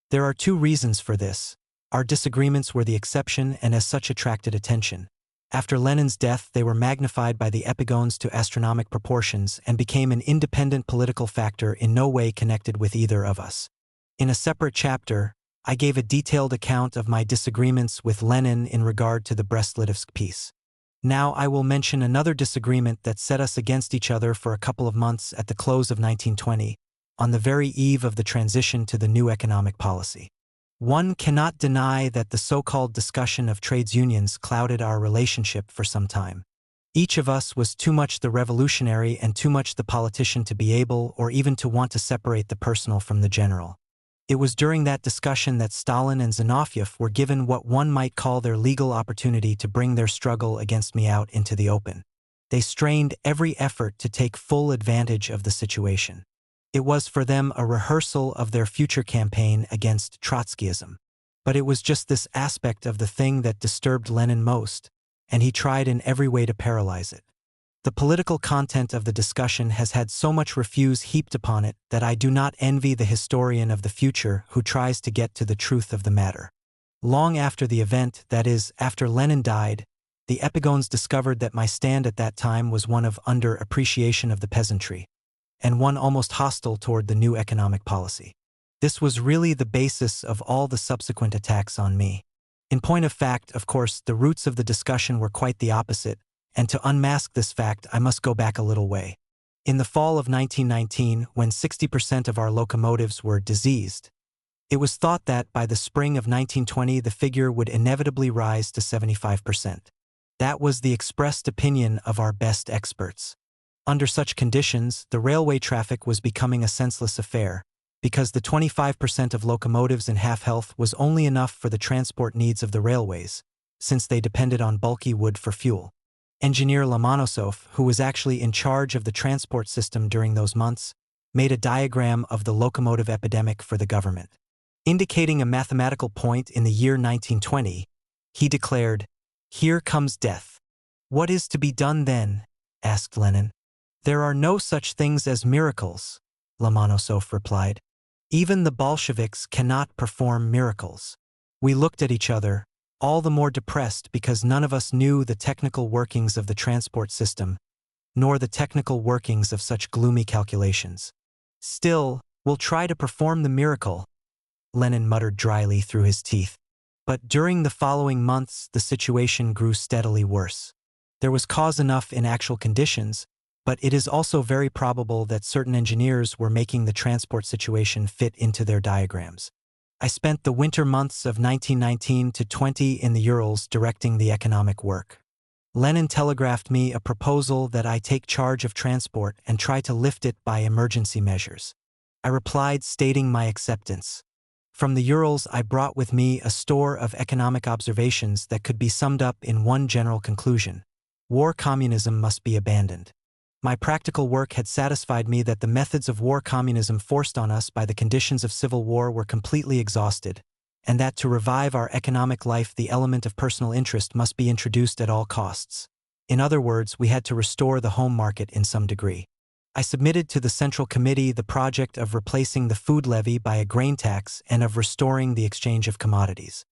There are two reasons for this. Our disagreements were the exception and as such attracted attention. After Lenin's death, they were magnified by the epigones to astronomic proportions and became an independent political factor in no way connected with either of us. In a separate chapter, I gave a detailed account of my disagreements with Lenin in regard to the Brest-Litovsk peace. Now I will mention another disagreement that set us against each other for a couple of months at the close of 1920, on the very eve of the transition to the new economic policy. One cannot deny that the so-called discussion of trades unions clouded our relationship for some time. Each of us was too much the revolutionary and too much the politician to be able or even to want to separate the personal from the general. It was during that discussion that Stalin and Zinoviev were given what one might call their legal opportunity to bring their struggle against me out into the open. They strained every effort to take full advantage of the situation. It was for them a rehearsal of their future campaign against Trotskyism. But it was just this aspect of the thing that disturbed Lenin most, and he tried in every way to paralyze it. The political content of the discussion has had so much refuse heaped upon it that I do not envy the historian of the future who tries to get to the truth of the matter. Long after the event, that is, after Lenin died, the epigones discovered that my stand at that time was one of under-appreciation of the peasantry, and one almost hostile toward the new economic policy. This was really the basis of all the subsequent attacks on me. In point of fact, of course, the roots of the discussion were quite the opposite, and to unmask this fact I must go back a little way. In the fall of 1919, when 60% of our locomotives were diseased, it was thought that by the spring of 1920 the figure would inevitably rise to 75%. That was the expressed opinion of our best experts. Under such conditions, the railway traffic was becoming a senseless affair, because the 25% of locomotives in half-health was only enough for the transport needs of the railways, since they depended on bulky wood for fuel. Engineer Lomonosov, who was actually in charge of the transport system during those months, made a diagram of the locomotive epidemic for the government. Indicating a mathematical point in the year 1920, he declared, "Here comes death." "What is to be done then?" asked Lenin. "There are no such things as miracles," Lomonosov replied. "Even the Bolsheviks cannot perform miracles." We looked at each other, all the more depressed because none of us knew the technical workings of the transport system, nor the technical workings of such gloomy calculations. Still, we'll try to perform the miracle, Lenin muttered dryly through his teeth. But during the following months, the situation grew steadily worse. There was cause enough in actual conditions, but it is also very probable that certain engineers were making the transport situation fit into their diagrams. I spent the winter months of 1919 to 20 in the Urals directing the economic work. Lenin telegraphed me a proposal that I take charge of transport and try to lift it by emergency measures. I replied stating my acceptance. From the Urals, I brought with me a store of economic observations that could be summed up in one general conclusion: war communism must be abandoned. My practical work had satisfied me that the methods of war communism forced on us by the conditions of civil war were completely exhausted, and that to revive our economic life the element of personal interest must be introduced at all costs. In other words, we had to restore the home market in some degree. I submitted to the Central Committee the project of replacing the food levy by a grain tax and of restoring the exchange of commodities.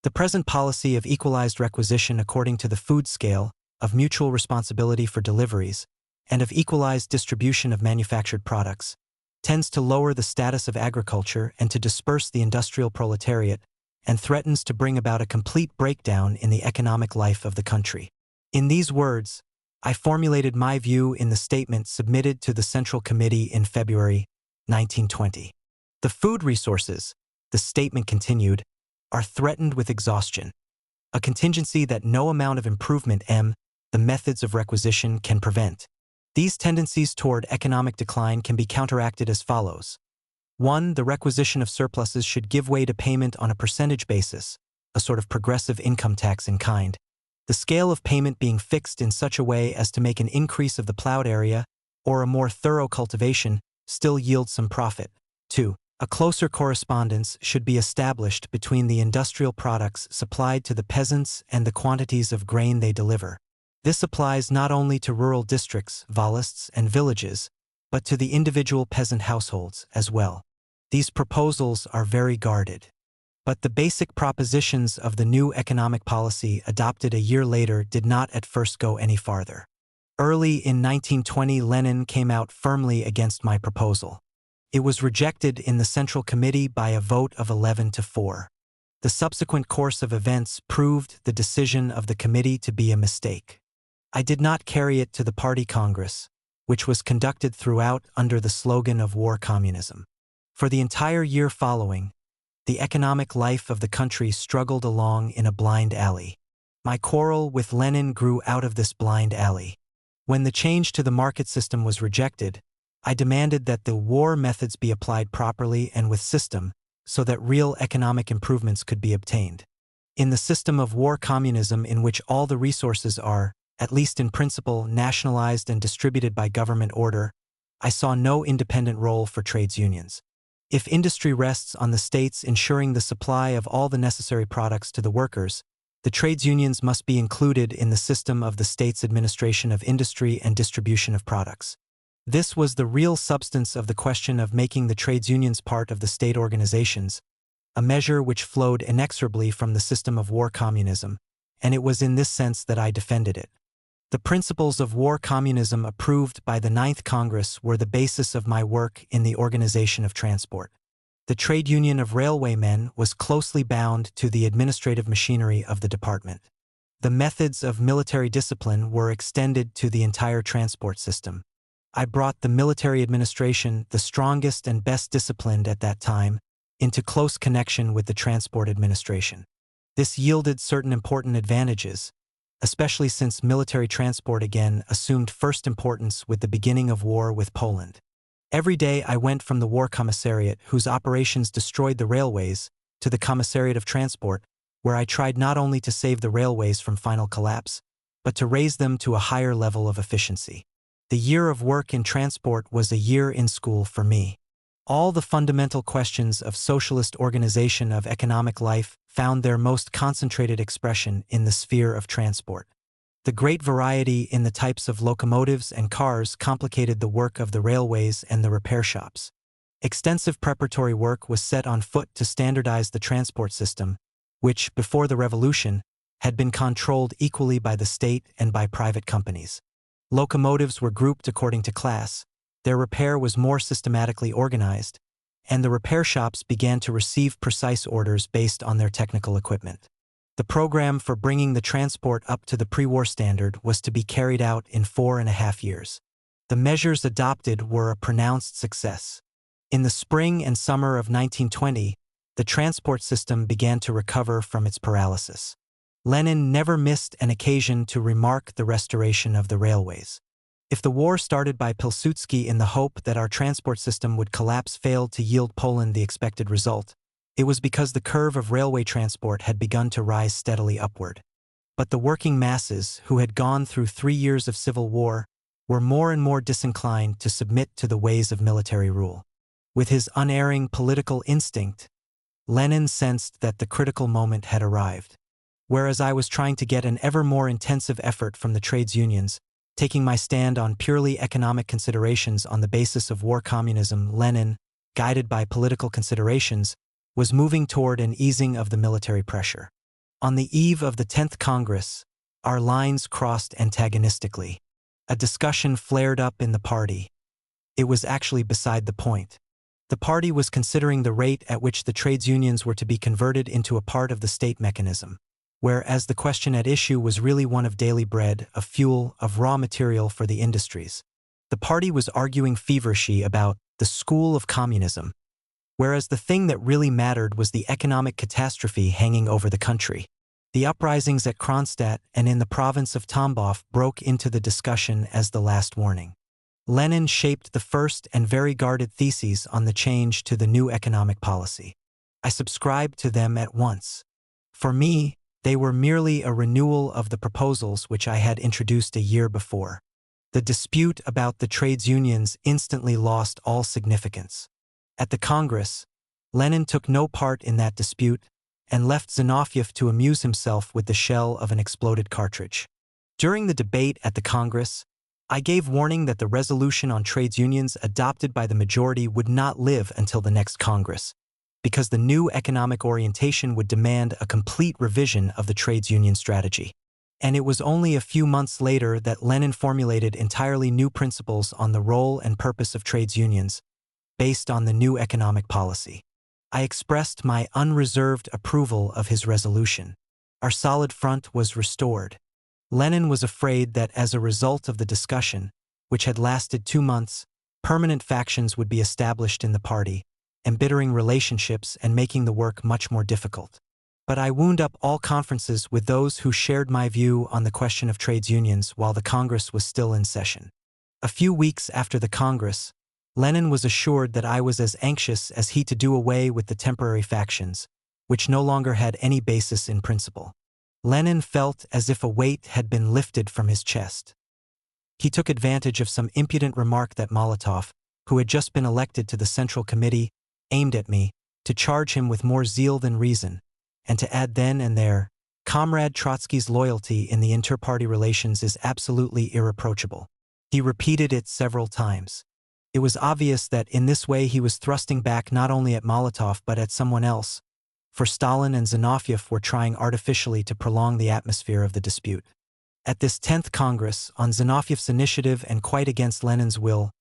The present policy of equalized requisition according to the food scale, of mutual responsibility for deliveries, and of equalized distribution of manufactured products, tends to lower the status of agriculture and to disperse the industrial proletariat, and threatens to bring about a complete breakdown in the economic life of the country. In these words, I formulated my view in the statement submitted to the Central Committee in February 1920. The food resources, the statement continued, are threatened with exhaustion, a contingency that no amount of improvement the methods of requisition can prevent. These tendencies toward economic decline can be counteracted as follows. 1. The requisition of surpluses should give way to payment on a percentage basis, a sort of progressive income tax in kind, the scale of payment being fixed in such a way as to make an increase of the plowed area, or a more thorough cultivation, still yield some profit. 2. A closer correspondence should be established between the industrial products supplied to the peasants and the quantities of grain they deliver. This applies not only to rural districts, volists, and villages, but to the individual peasant households as well. These proposals are very guarded. But the basic propositions of the new economic policy adopted a year later did not at first go any farther. Early in 1920, Lenin came out firmly against my proposal. It was rejected in the Central Committee by a vote of 11-4. The subsequent course of events proved the decision of the committee to be a mistake. I did not carry it to the Party Congress, which was conducted throughout under the slogan of war communism. For the entire year following, the economic life of the country struggled along in a blind alley. My quarrel with Lenin grew out of this blind alley. When the change to the market system was rejected, I demanded that the war methods be applied properly and with system, so that real economic improvements could be obtained. In the system of war communism in which all the resources are, at least in principle, nationalized and distributed by government order, I saw no independent role for trades unions. If industry rests on the states ensuring the supply of all the necessary products to the workers, the trades unions must be included in the system of the state's administration of industry and distribution of products. This was the real substance of the question of making the trades unions part of the state organizations, a measure which flowed inexorably from the system of war communism, and it was in this sense that I defended it. The principles of war communism approved by the Ninth Congress were the basis of my work in the organization of transport. The trade union of railwaymen was closely bound to the administrative machinery of the department. The methods of military discipline were extended to the entire transport system. I brought the military administration, the strongest and best disciplined at that time, into close connection with the transport administration. This yielded certain important advantages, especially since military transport again assumed first importance with the beginning of war with Poland. Every day I went from the War Commissariat, whose operations destroyed the railways, to the Commissariat of Transport, where I tried not only to save the railways from final collapse, but to raise them to a higher level of efficiency. The year of work in transport was a year in school for me. All the fundamental questions of socialist organization of economic life found their most concentrated expression in the sphere of transport. The great variety in the types of locomotives and cars complicated the work of the railways and the repair shops. Extensive preparatory work was set on foot to standardize the transport system, which, before the revolution, had been controlled equally by the state and by private companies. Locomotives were grouped according to class, their repair was more systematically organized, and the repair shops began to receive precise orders based on their technical equipment. The program for bringing the transport up to the pre-war standard was to be carried out in 4.5 years. The measures adopted were a pronounced success. In the spring and summer of 1920, the transport system began to recover from its paralysis. Lenin never missed an occasion to remark the restoration of the railways. If the war started by Pilsudski in the hope that our transport system would collapse failed to yield Poland the expected result, it was because the curve of railway transport had begun to rise steadily upward. But the working masses, who had gone through 3 years of civil war, were more and more disinclined to submit to the ways of military rule. With his unerring political instinct, Lenin sensed that the critical moment had arrived. Whereas I was trying to get an ever more intensive effort from the trades unions, taking my stand on purely economic considerations on the basis of war communism, Lenin, guided by political considerations, was moving toward an easing of the military pressure. On the eve of the 10th Congress, our lines crossed antagonistically. A discussion flared up in the party. It was actually beside the point. The party was considering the rate at which the trades unions were to be converted into a part of the state mechanism, whereas the question at issue was really one of daily bread, of fuel, of raw material for the industries. The party was arguing feverishly about the school of communism, whereas the thing that really mattered was the economic catastrophe hanging over the country. The uprisings at Kronstadt and in the province of Tambov broke into the discussion as the last warning. Lenin shaped the first and very guarded theses on the change to the new economic policy. I subscribed to them at once. For me, they were merely a renewal of the proposals which I had introduced a year before. The dispute about the trades unions instantly lost all significance. At the Congress, Lenin took no part in that dispute and left Zinoviev to amuse himself with the shell of an exploded cartridge. During the debate at the Congress, I gave warning that the resolution on trades unions adopted by the majority would not live until the next Congress, because the new economic orientation would demand a complete revision of the trades union strategy. And it was only a few months later that Lenin formulated entirely new principles on the role and purpose of trades unions, based on the new economic policy. I expressed my unreserved approval of his resolution. Our solid front was restored. Lenin was afraid that as a result of the discussion, which had lasted 2 months, permanent factions would be established in the party, embittering relationships and making the work much more difficult. But I wound up all conferences with those who shared my view on the question of trades unions while the Congress was still in session. A few weeks after the Congress, Lenin was assured that I was as anxious as he to do away with the temporary factions, which no longer had any basis in principle. Lenin felt as if a weight had been lifted from his chest. He took advantage of some impudent remark that Molotov, who had just been elected to the Central Committee, aimed at me, to charge him with more zeal than reason, and to add then and there, Comrade Trotsky's loyalty in the inter-party relations is absolutely irreproachable. He repeated it several times. It was obvious that in this way he was thrusting back not only at Molotov but at someone else, for Stalin and Zinoviev were trying artificially to prolong the atmosphere of the dispute. At this 10th Congress, on Zinoviev's initiative and quite against Lenin's will,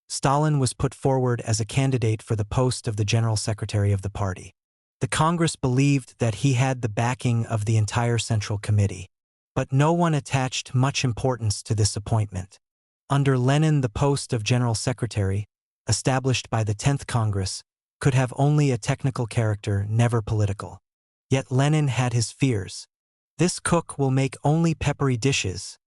Stalin was put forward as a candidate for the post of the General Secretary of the party. The Congress believed that he had the backing of the entire Central Committee. But no one attached much importance to this appointment. Under Lenin, the post of General Secretary, established by the 10th Congress, could have only a technical character, never political. Yet Lenin had his fears. "This cook will make only peppery dishes,"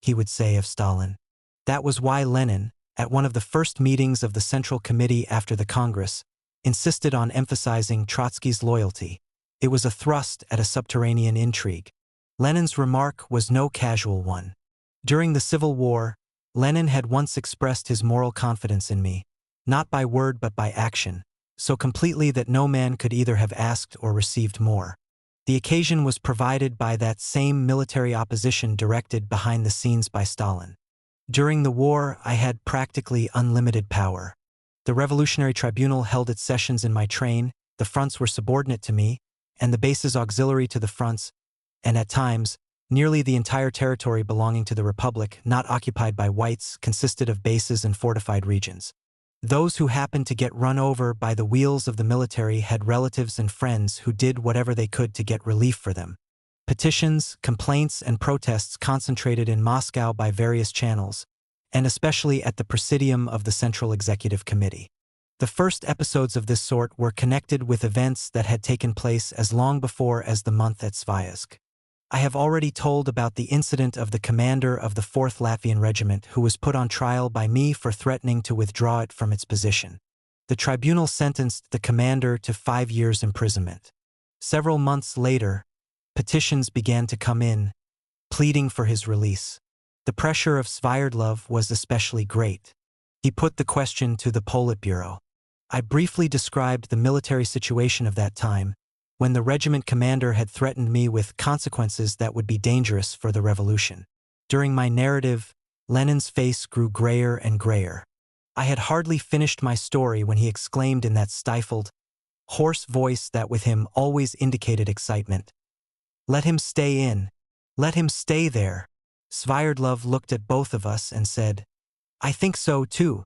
he would say of Stalin. That was why Lenin, at one of the first meetings of the Central Committee after the Congress, insisted on emphasizing Trotsky's loyalty. It was a thrust at a subterranean intrigue. Lenin's remark was no casual one. During the Civil War, Lenin had once expressed his moral confidence in me, not by word but by action, so completely that no man could either have asked or received more. The occasion was provided by that same military opposition directed behind the scenes by Stalin. During the war, I had practically unlimited power. The Revolutionary Tribunal held its sessions in my train, the fronts were subordinate to me, and the bases auxiliary to the fronts, and at times, Nearly the entire territory belonging to the Republic, not occupied by whites, consisted of bases and fortified regions. Those who happened to get run over by the wheels of the military had relatives and friends who did whatever they could to get relief for them. Petitions, complaints, and protests concentrated in Moscow by various channels, and especially at the Presidium of the Central Executive Committee. The first episodes of this sort were connected with events that had taken place as long before as the month at Sviazhsk. I have already told about the incident of the commander of the 4th Latvian Regiment who was put on trial by me for threatening to withdraw it from its position. The tribunal sentenced the commander to 5 years' imprisonment. Several months later, petitions began to come in, pleading for his release. The pressure of Sviardlov was especially great. He put the question to the Politburo. I briefly described the military situation of that time, when the regiment commander had threatened me with consequences that would be dangerous for the revolution. During my narrative, Lenin's face grew grayer and grayer. I had hardly finished my story when he exclaimed in that stifled, hoarse voice that with him always indicated excitement, "Let him stay in. Let him stay there." Sviardlov looked at both of us and said, "I think so too."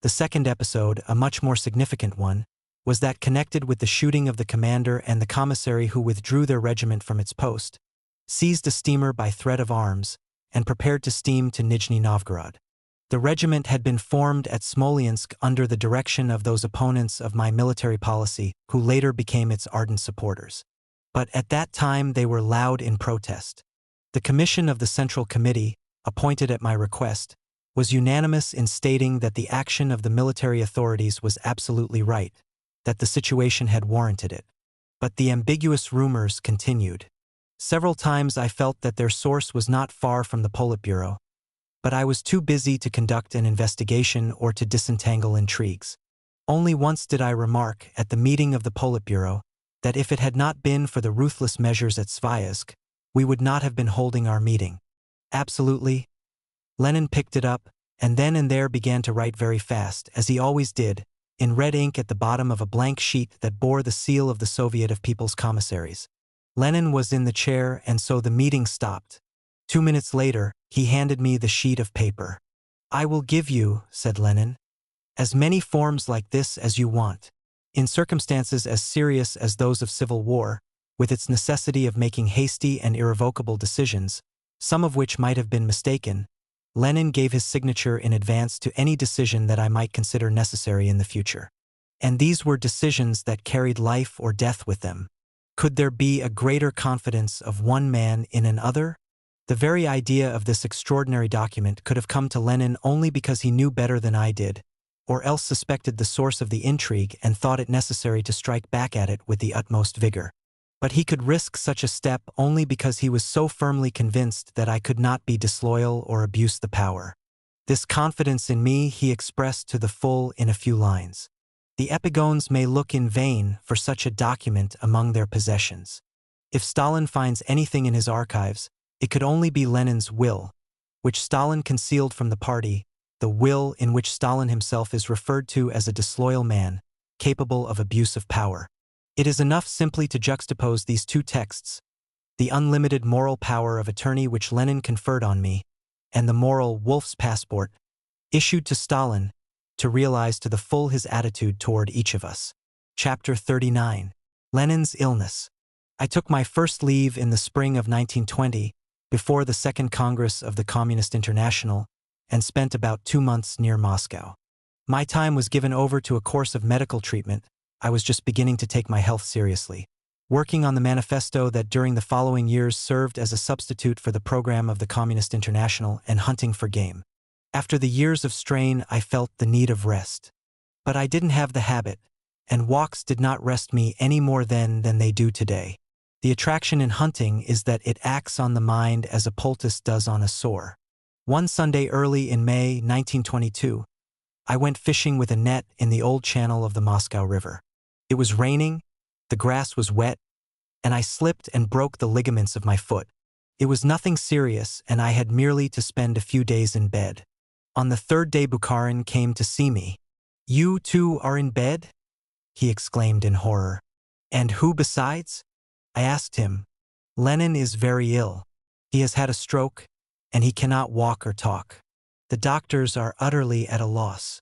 The second episode, a much more significant one, was that connected with the shooting of the commander and the commissary who withdrew their regiment from its post, seized a steamer by threat of arms, and prepared to steam to Nizhny Novgorod. The regiment had been formed at Smolensk under the direction of those opponents of my military policy who later became its ardent supporters. But at that time they were loud in protest. The commission of the Central Committee, appointed at my request, was unanimous in stating that the action of the military authorities was absolutely right, that the situation had warranted it. But the ambiguous rumors continued. Several times I felt that their source was not far from the Politburo, but I was too busy to conduct an investigation or to disentangle intrigues. Only once did I remark, at the meeting of the Politburo, that if it had not been for the ruthless measures at Sviazhsk, we would not have been holding our meeting. Absolutely. Lenin picked it up, and then and there began to write very fast, as he always did, in red ink at the bottom of a blank sheet that bore the seal of the Soviet of People's Commissaries. Lenin was in the chair, and so the meeting stopped. 2 minutes later, he handed me the sheet of paper. "I will give you," said Lenin, "as many forms like this as you want. In circumstances as serious as those of civil war, with its necessity of making hasty and irrevocable decisions, some of which might have been mistaken, Lenin gave his signature in advance to any decision that I might consider necessary in the future. And these were decisions that carried life or death with them. Could there be a greater confidence of one man in another? The very idea of this extraordinary document could have come to Lenin only because he knew better than I did, or else suspected the source of the intrigue and thought it necessary to strike back at it with the utmost vigor. But he could risk such a step only because he was so firmly convinced that I could not be disloyal or abuse the power. This confidence in me he expressed to the full in a few lines. The epigones may look in vain for such a document among their possessions. If Stalin finds anything in his archives, it could only be Lenin's will, which Stalin concealed from the party, the will in which Stalin himself is referred to as a disloyal man, capable of abuse of power. It is enough simply to juxtapose these two texts, the unlimited moral power of attorney which Lenin conferred on me, and the moral wolf's passport, issued to Stalin, to realize to the full his attitude toward each of us. Chapter 39. Lenin's illness. I took my first leave in the spring of 1920, before the Second Congress of the Communist International, and spent about 2 months near Moscow. My time was given over to a course of medical treatment. I was just beginning to take my health seriously, working on the manifesto that during the following years served as a substitute for the program of the Communist International and hunting for game. After the years of strain, I felt the need of rest. But I didn't have the habit, and walks did not rest me any more then than they do today. The attraction in hunting is that it acts on the mind as a poultice does on a sore. One Sunday early in May 1922, I went fishing with a net in the old channel of the Moscow River. It was raining, the grass was wet, and I slipped and broke the ligaments of my foot. It was nothing serious, and I had merely to spend a few days in bed. On the third day Bukharin came to see me. "You too are in bed?" he exclaimed in horror. "And who besides?" I asked him. "Lenin is very ill. He has had a stroke, and he cannot walk or talk. The doctors are utterly at a loss.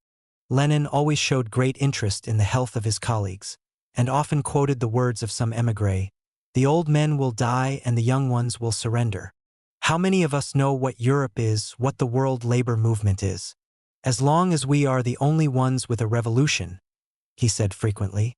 Lenin always showed great interest in the health of his colleagues, and often quoted the words of some émigré, "The old men will die and the young ones will surrender." How many of us know what Europe is, what the world labor movement is? As long as we are the only ones with a revolution, he said frequently,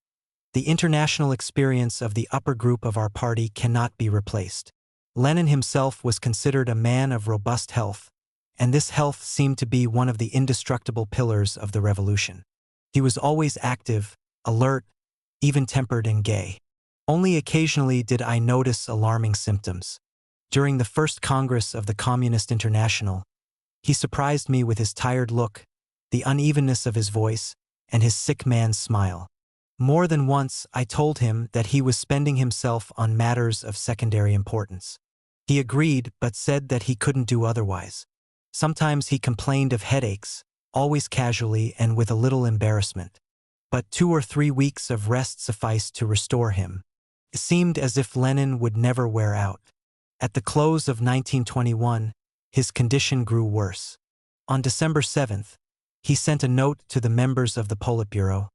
the international experience of the upper group of our party cannot be replaced. Lenin himself was considered a man of robust health, and this health seemed to be one of the indestructible pillars of the revolution. He was always active, alert, even-tempered and gay. Only occasionally did I notice alarming symptoms. During the first Congress of the Communist International, he surprised me with his tired look, the unevenness of his voice, and his sick man's smile. More than once I told him that he was spending himself on matters of secondary importance. He agreed, but said that he couldn't do otherwise. Sometimes he complained of headaches, always casually and with a little embarrassment. But 2 or 3 weeks of rest sufficed to restore him. It seemed as if Lenin would never wear out. At the close of 1921, his condition grew worse. On December 7th, he sent a note to the members of the Politburo.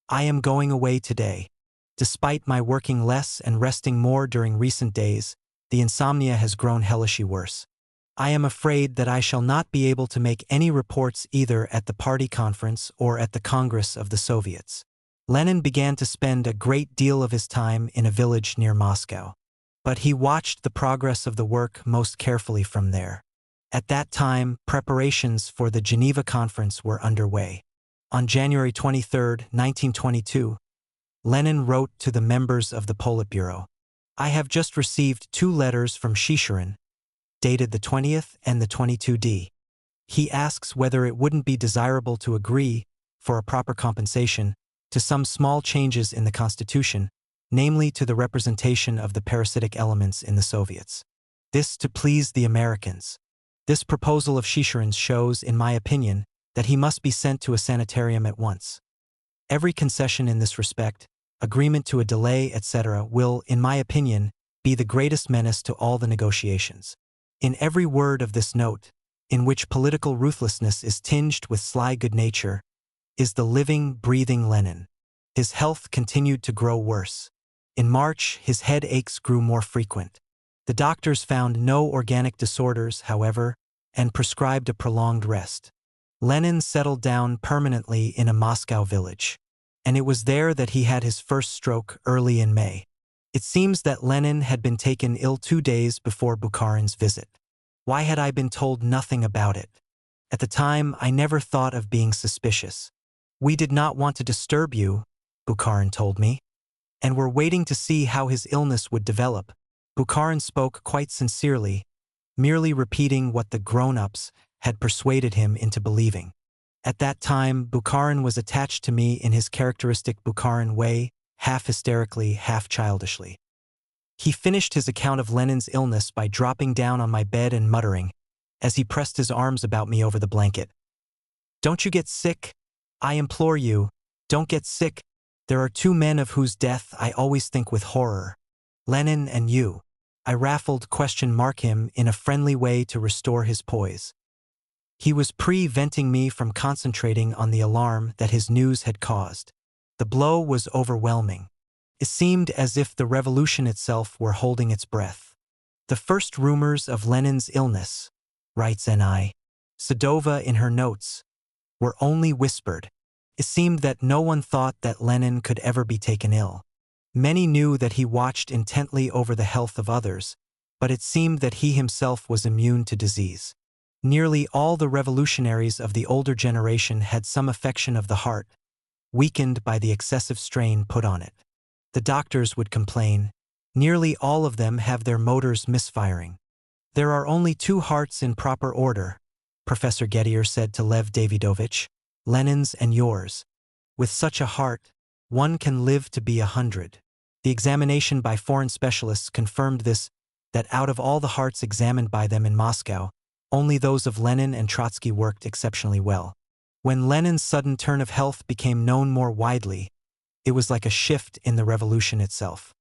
"I am going away today. Despite my working less and resting more during recent days, the insomnia has grown hellishly worse. I am afraid that I shall not be able to make any reports either at the party conference or at the Congress of the Soviets." Lenin began to spend a great deal of his time in a village near Moscow. But he watched the progress of the work most carefully from there. At that time, preparations for the Geneva Conference were underway. On January 23, 1922, Lenin wrote to the members of the Politburo, "I have just received 2 letters from Shishirin, dated the 20th and the 22d. He asks whether it wouldn't be desirable to agree, for a proper compensation, to some small changes in the Constitution, namely to the representation of the parasitic elements in the Soviets. This to please the Americans. This proposal of Shishirin's shows, in my opinion, that he must be sent to a sanitarium at once. Every concession in this respect, agreement to a delay, etc., will, in my opinion, be the greatest menace to all the negotiations." In every word of this note, in which political ruthlessness is tinged with sly good nature, is the living, breathing Lenin. His health continued to grow worse. In March, his headaches grew more frequent. The doctors found no organic disorders, however, and prescribed a prolonged rest. Lenin settled down permanently in a Moscow village, and it was there that he had his first stroke early in May. It seems that Lenin had been taken ill 2 days before Bukharin's visit. Why had I been told nothing about it? At the time, I never thought of being suspicious. "We did not want to disturb you," Bukharin told me, "and were waiting to see how his illness would develop." Bukharin spoke quite sincerely, merely repeating what the grown-ups had persuaded him into believing. At that time, Bukharin was attached to me in his characteristic Bukharin way, half hysterically, half childishly. He finished his account of Lenin's illness by dropping down on my bed and muttering, as he pressed his arms about me over the blanket, "Don't you get sick? I implore you, don't get sick. There are 2 men of whose death I always think with horror. Lenin and you." I raffled him in a friendly way to restore his poise. He was preventing me from concentrating on the alarm that his news had caused. The blow was overwhelming. It seemed as if the revolution itself were holding its breath. "The first rumors of Lenin's illness," writes N.I. Sedova in her notes, "were only whispered. It seemed that no one thought that Lenin could ever be taken ill. Many knew that he watched intently over the health of others, but it seemed that he himself was immune to disease. Nearly all the revolutionaries of the older generation had some affection of the heart, weakened by the excessive strain put on it. The doctors would complain, nearly all of them have their motors misfiring. There are only 2 hearts in proper order," Professor Gettier said to Lev Davidovich, "Lenin's and yours. With such a heart, one can live to be 100. The examination by foreign specialists confirmed this, that out of all the hearts examined by them in Moscow, only those of Lenin and Trotsky worked exceptionally well. When Lenin's sudden turn of health became known more widely, it was like a shift in the revolution itself.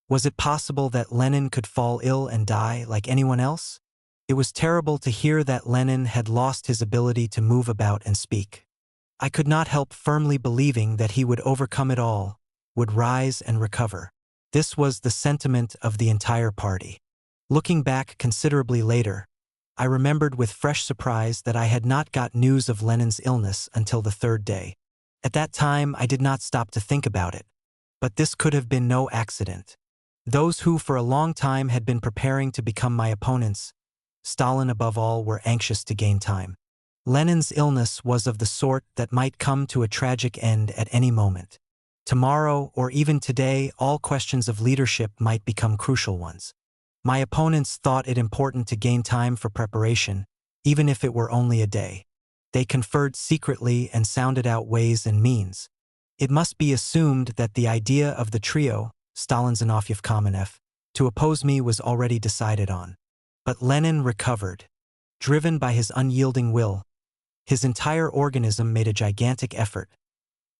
Was it possible that Lenin could fall ill and die like anyone else? It was terrible to hear that Lenin had lost his ability to move about and speak. I could not help firmly believing that he would overcome it all, would rise and recover. This was the sentiment of the entire party. Looking back considerably later, I remembered with fresh surprise that I had not got news of Lenin's illness until the third day. At that time, I did not stop to think about it. But this could have been no accident. Those who for a long time had been preparing to become my opponents, Stalin above all, were anxious to gain time. Lenin's illness was of the sort that might come to a tragic end at any moment. Tomorrow, or even today, all questions of leadership might become crucial ones. My opponents thought it important to gain time for preparation, even if it were only a day. They conferred secretly and sounded out ways and means. It must be assumed that the idea of the trio, Stalin, Zinoviev, Kamenev, to oppose me was already decided on. But Lenin recovered. Driven by his unyielding will, his entire organism made a gigantic effort.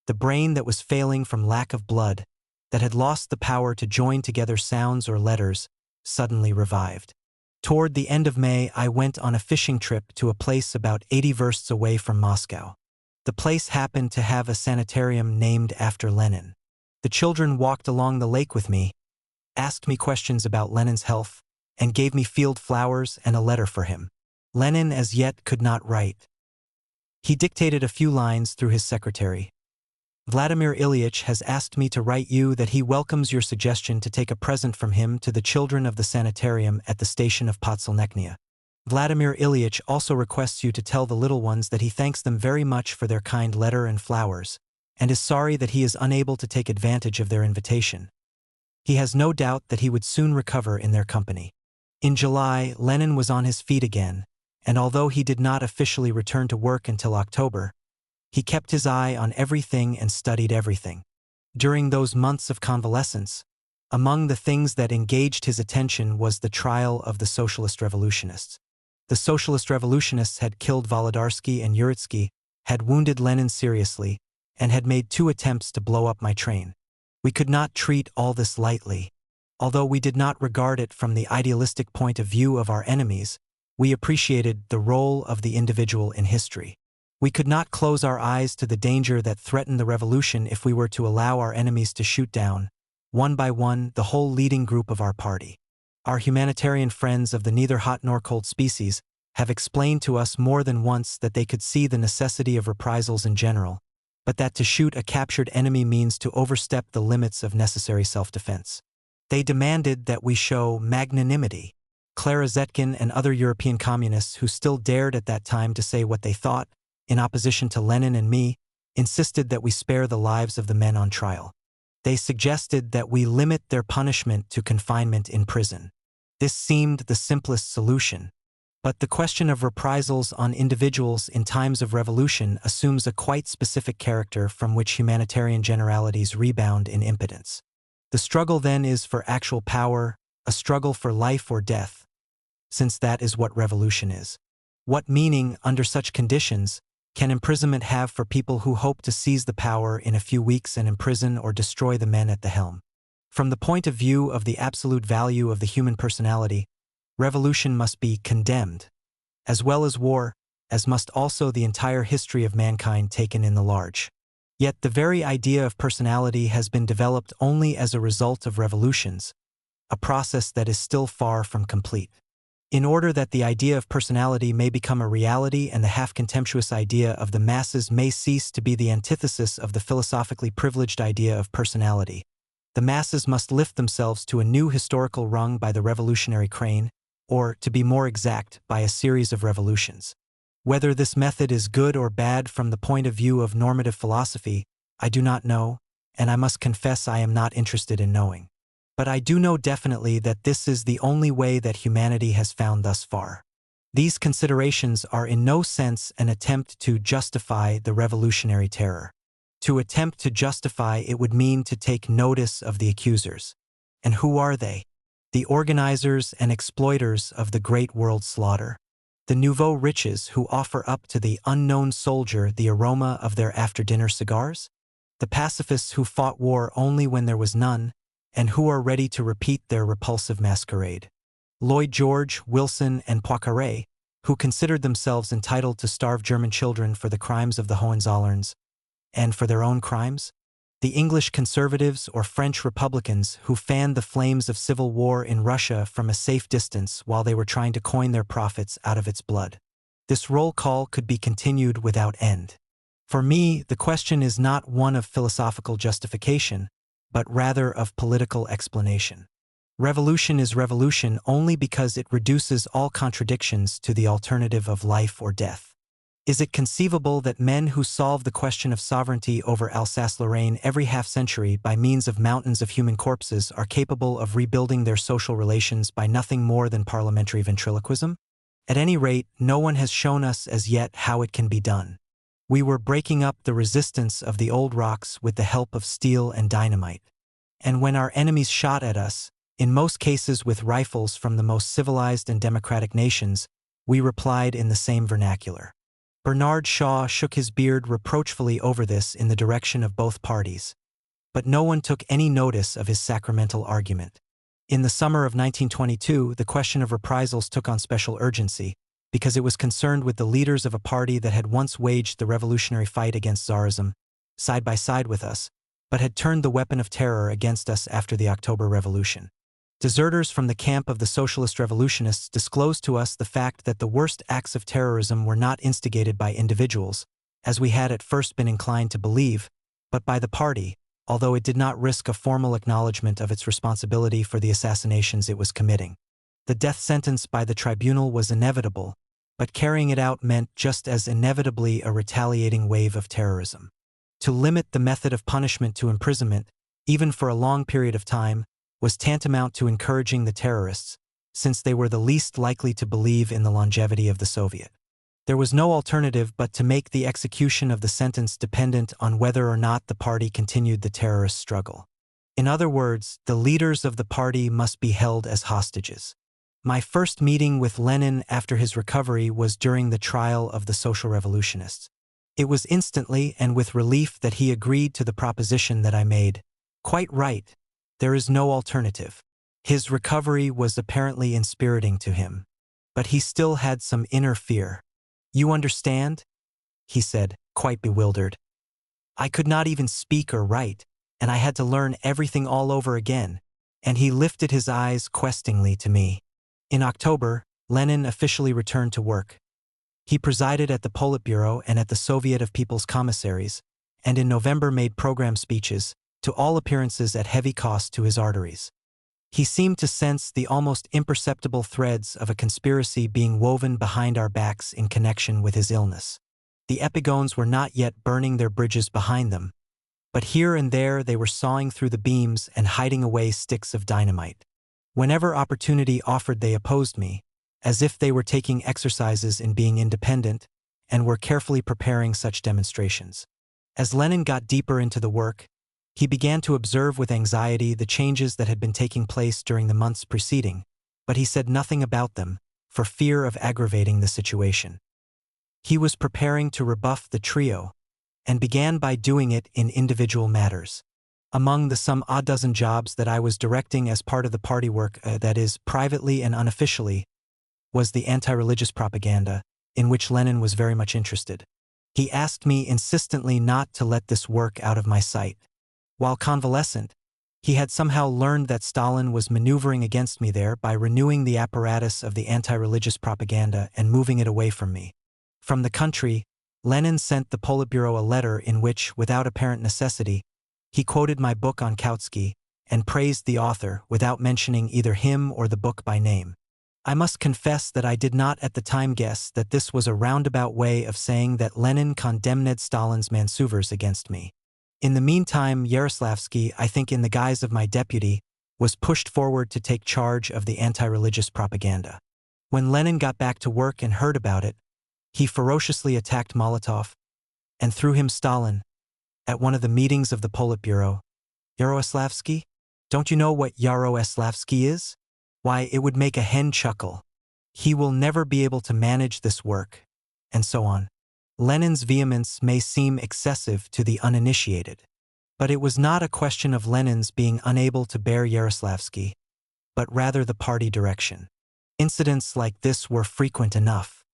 The brain that was failing from lack of blood, that had lost the power to join together sounds or letters, suddenly revived. Toward the end of May, I went on a fishing trip to a place about 80 versts away from Moscow. The place happened to have a sanitarium named after Lenin. The children walked along the lake with me, asked me questions about Lenin's health, and gave me field flowers and a letter for him. Lenin as yet could not write. He dictated a few lines through his secretary. Vladimir Ilyich has asked me to write you that he welcomes your suggestion to take a present from him to the children of the sanitarium at the station of Podsolnechnya. Vladimir Ilyich also requests you to tell the little ones that he thanks them very much for their kind letter and flowers, and is sorry that he is unable to take advantage of their invitation. He has no doubt that he would soon recover in their company. In July, Lenin was on his feet again, and although he did not officially return to work until October, he kept his eye on everything and studied everything. During those months of convalescence, among the things that engaged his attention was the trial of the socialist revolutionists. The socialist revolutionists had killed Volodarsky and Uritsky, had wounded Lenin seriously, and had made 2 attempts to blow up my train. We could not treat all this lightly. Although we did not regard it from the idealistic point of view of our enemies, we appreciated the role of the individual in history. We could not close our eyes to the danger that threatened the revolution if we were to allow our enemies to shoot down, one by one, the whole leading group of our party. Our humanitarian friends of the neither hot nor cold species have explained to us more than once that they could see the necessity of reprisals in general, but that to shoot a captured enemy means to overstep the limits of necessary self-defense. They demanded that we show magnanimity. Clara Zetkin and other European communists who still dared at that time to say what they thought, in opposition to Lenin and me, insisted that we spare the lives of the men on trial. They suggested that we limit their punishment to confinement in prison. This seemed the simplest solution. But the question of reprisals on individuals in times of revolution assumes a quite specific character from which humanitarian generalities rebound in impotence. The struggle then is for actual power, a struggle for life or death, since that is what revolution is. What meaning, under such conditions, can imprisonment have for people who hope to seize the power in a few weeks and imprison or destroy the men at the helm? From the point of view of the absolute value of the human personality, revolution must be condemned, as well as war, as must also the entire history of mankind taken in the large. Yet the very idea of personality has been developed only as a result of revolutions, a process that is still far from complete. In order that the idea of personality may become a reality and the half-contemptuous idea of the masses may cease to be the antithesis of the philosophically privileged idea of personality, the masses must lift themselves to a new historical rung by the revolutionary crane, or, to be more exact, by a series of revolutions. Whether this method is good or bad from the point of view of normative philosophy, I do not know, and I must confess I am not interested in knowing. But I do know definitely that this is the only way that humanity has found thus far. These considerations are in no sense an attempt to justify the revolutionary terror. To attempt to justify it would mean to take notice of the accusers. And who are they? The organizers and exploiters of the great world slaughter. The nouveau riches who offer up to the unknown soldier the aroma of their after-dinner cigars? The pacifists who fought war only when there was none, and who are ready to repeat their repulsive masquerade. Lloyd George, Wilson, and Poincaré, who considered themselves entitled to starve German children for the crimes of the Hohenzollerns, and for their own crimes? The English conservatives or French Republicans who fanned the flames of civil war in Russia from a safe distance while they were trying to coin their profits out of its blood. This roll call could be continued without end. For me, the question is not one of philosophical justification, but rather of political explanation. Revolution is revolution only because it reduces all contradictions to the alternative of life or death. Is it conceivable that men who solve the question of sovereignty over Alsace-Lorraine every half-century by means of mountains of human corpses are capable of rebuilding their social relations by nothing more than parliamentary ventriloquism? At any rate, no one has shown us as yet how it can be done. We were breaking up the resistance of the old rocks with the help of steel and dynamite. And when our enemies shot at us, in most cases with rifles from the most civilized and democratic nations, we replied in the same vernacular. Bernard Shaw shook his beard reproachfully over this in the direction of both parties. But no one took any notice of his sacramental argument. In the summer of 1922, the question of reprisals took on special urgency, because it was concerned with the leaders of a party that had once waged the revolutionary fight against Tsarism, side by side with us, but had turned the weapon of terror against us after the October Revolution. Deserters from the camp of the socialist revolutionists disclosed to us the fact that the worst acts of terrorism were not instigated by individuals, as we had at first been inclined to believe, but by the party, although it did not risk a formal acknowledgement of its responsibility for the assassinations it was committing. The death sentence by the tribunal was inevitable, but carrying it out meant just as inevitably a retaliating wave of terrorism. To limit the method of punishment to imprisonment, even for a long period of time, was tantamount to encouraging the terrorists, since they were the least likely to believe in the longevity of the Soviet. There was no alternative but to make the execution of the sentence dependent on whether or not the party continued the terrorist struggle. In other words, the leaders of the party must be held as hostages. My first meeting with Lenin after his recovery was during the trial of the social revolutionists. It was instantly and with relief that he agreed to the proposition that I made. Quite right. There is no alternative. His recovery was apparently inspiriting to him. But he still had some inner fear. You understand? He said, quite bewildered. I could not even speak or write, and I had to learn everything all over again, and he lifted his eyes questingly to me. In October, Lenin officially returned to work. He presided at the Politburo and at the Soviet of People's Commissaries, and in November made program speeches, to all appearances at heavy cost to his arteries. He seemed to sense the almost imperceptible threads of a conspiracy being woven behind our backs in connection with his illness. The epigones were not yet burning their bridges behind them, but here and there they were sawing through the beams and hiding away sticks of dynamite. Whenever opportunity offered, they opposed me, as if they were taking exercises in being independent and were carefully preparing such demonstrations. As Lenin got deeper into the work, he began to observe with anxiety the changes that had been taking place during the months preceding, but he said nothing about them, for fear of aggravating the situation. He was preparing to rebuff the trio, and began by doing it in individual matters. Among the some odd dozen jobs that I was directing as part of the party work, that is, privately and unofficially, was the anti-religious propaganda, in which Lenin was very much interested. He asked me insistently not to let this work out of my sight. While convalescent, he had somehow learned that Stalin was maneuvering against me there by renewing the apparatus of the anti-religious propaganda and moving it away from me. From the country, Lenin sent the Politburo a letter in which, without apparent necessity, he quoted my book on Trotsky and praised the author without mentioning either him or the book by name. I must confess that I did not at the time guess that this was a roundabout way of saying that Lenin condemned Stalin's maneuvers against me. In the meantime, Yaroslavsky, I think in the guise of my deputy, was pushed forward to take charge of the anti-religious propaganda. When Lenin got back to work and heard about it, he ferociously attacked Molotov, and through him Stalin, at one of the meetings of the Politburo. Yaroslavsky? Don't you know what Yaroslavsky is? Why, it would make a hen chuckle. He will never be able to manage this work, and so on. Lenin's vehemence may seem excessive to the uninitiated, but it was not a question of Lenin's being unable to bear Yaroslavsky, but rather the party direction. Incidents like this were frequent enough.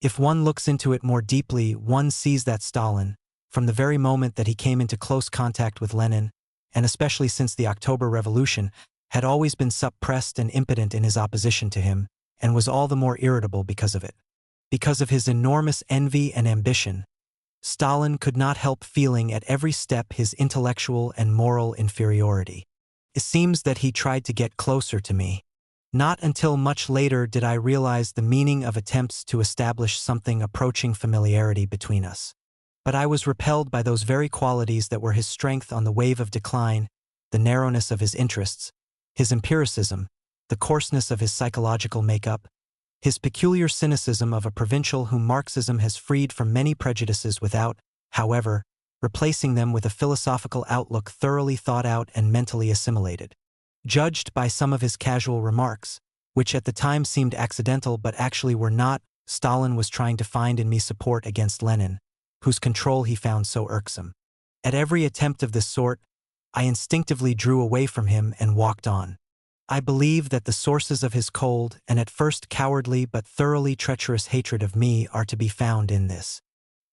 If one looks into it more deeply, one sees that Stalin, from the very moment that he came into close contact with Lenin, and especially since the October Revolution, had always been suppressed and impotent in his opposition to him, and was all the more irritable because of it. Because of his enormous envy and ambition, Stalin could not help feeling at every step his intellectual and moral inferiority. It seems that he tried to get closer to me. Not until much later did I realize the meaning of attempts to establish something approaching familiarity between us. But I was repelled by those very qualities that were his strength on the wave of decline, the narrowness of his interests, his empiricism, the coarseness of his psychological makeup, his peculiar cynicism of a provincial whom Marxism has freed from many prejudices without, however, replacing them with a philosophical outlook thoroughly thought out and mentally assimilated. Judged by some of his casual remarks, which at the time seemed accidental but actually were not, Stalin was trying to find in me support against Lenin, whose control he found so irksome. At every attempt of this sort, I instinctively drew away from him and walked on. I believe that the sources of his cold and at first cowardly but thoroughly treacherous hatred of me are to be found in this.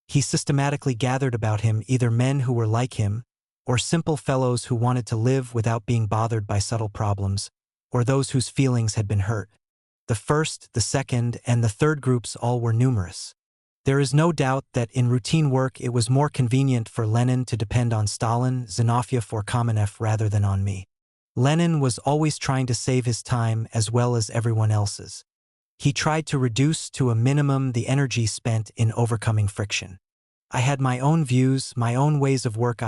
He systematically gathered about him either men who were like him, or simple fellows who wanted to live without being bothered by subtle problems, or those whose feelings had been hurt. The first, the second, and the third groups all were numerous. There is no doubt that in routine work it was more convenient for Lenin to depend on Stalin, Zinoviev, or Kamenev rather than on me. Lenin was always trying to save his time as well as everyone else's. He tried to reduce to a minimum the energy spent in overcoming friction. I had my own views, my own ways of work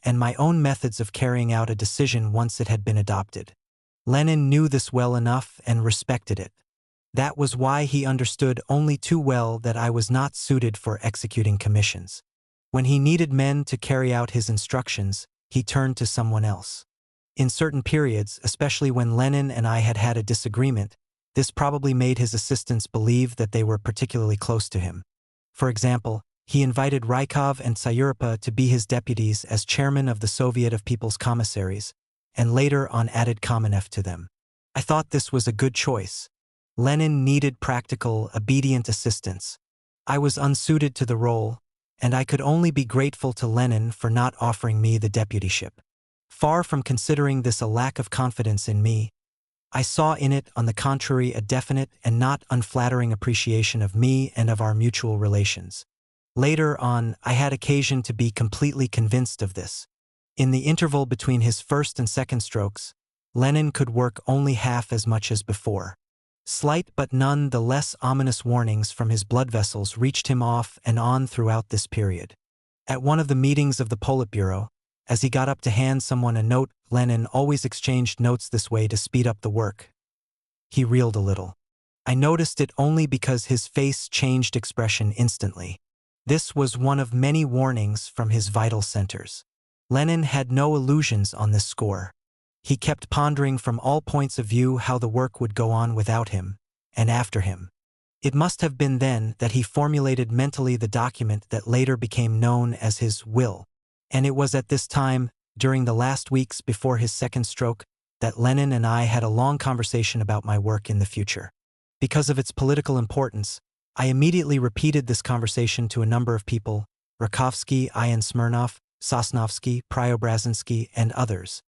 and my own methods of carrying out a decision once it had been adopted. Lenin knew this well enough and respected it. That was why he understood only too well that I was not suited for executing commissions. When he needed men to carry out his instructions, he turned to someone else. In certain periods, especially when Lenin and I had had a disagreement, this probably made his assistants believe that they were particularly close to him. For example, he invited Rykov and Tsayuropa to be his deputies as chairman of the Soviet of People's Commissaries, and later on added Kamenev to them. I thought this was a good choice. Lenin needed practical, obedient assistants. I was unsuited to the role, and I could only be grateful to Lenin for not offering me the deputyship. Far from considering this a lack of confidence in me, I saw in it, on the contrary, a definite and not unflattering appreciation of me and of our mutual relations. Later on, I had occasion to be completely convinced of this. In the interval between his first and second strokes, Lenin could work only half as much as before. Slight but none the less ominous warnings from his blood vessels reached him off and on throughout this period. At one of the meetings of the Politburo, as he got up to hand someone a note, Lenin always exchanged notes this way to speed up the work. He reeled a little. I noticed it only because his face changed expression instantly. This was one of many warnings from his vital centers. Lenin had no illusions on this score. He kept pondering from all points of view how the work would go on without him, and after him. It must have been then that he formulated mentally the document that later became known as his will. And it was at this time, during the last weeks before his second stroke, that Lenin and I had a long conversation about my work in the future. Because of its political importance, I immediately repeated this conversation to a number of people: Rakovsky, Ian Smirnov, Sosnovsky, Preobrazhensky, and others.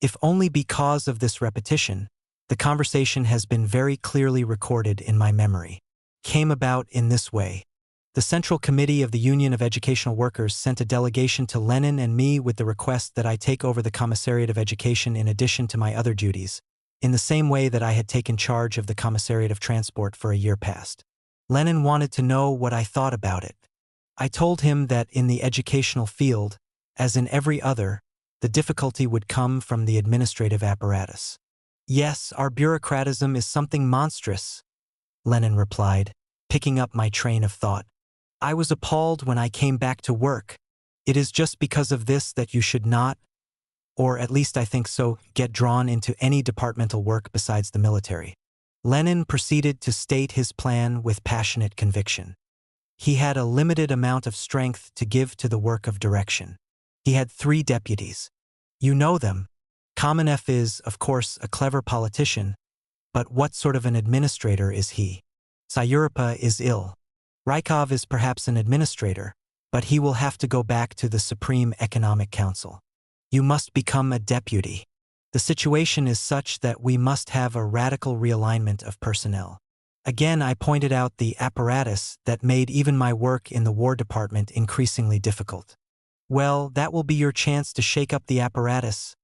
If only because of this repetition, the conversation has been very clearly recorded in my memory. Came about in this way. The Central Committee of the Union of Educational Workers sent a delegation to Lenin and me with the request that I take over the Commissariat of Education in addition to my other duties, in the same way that I had taken charge of the Commissariat of Transport for a year past. Lenin wanted to know what I thought about it. I told him that in the educational field, as in every other, the difficulty would come from the administrative apparatus. Yes, our bureaucratism is something monstrous, Lenin replied, picking up my train of thought. I was appalled when I came back to work. It is just because of this that you should not, or at least I think so, get drawn into any departmental work besides the military. Lenin proceeded to state his plan with passionate conviction. He had a limited amount of strength to give to the work of direction. He had 3 deputies. You know them. Kamenev is, of course, a clever politician, But what sort of an administrator is he? Sayurapa is ill. Rykov is perhaps an administrator, but he will have to go back to the Supreme Economic Council. You must become a deputy. The situation is such that we must have a radical realignment of personnel. Again, I pointed out the apparatus that made even my work in the War Department increasingly difficult. Well, that will be your chance to shake up the apparatus,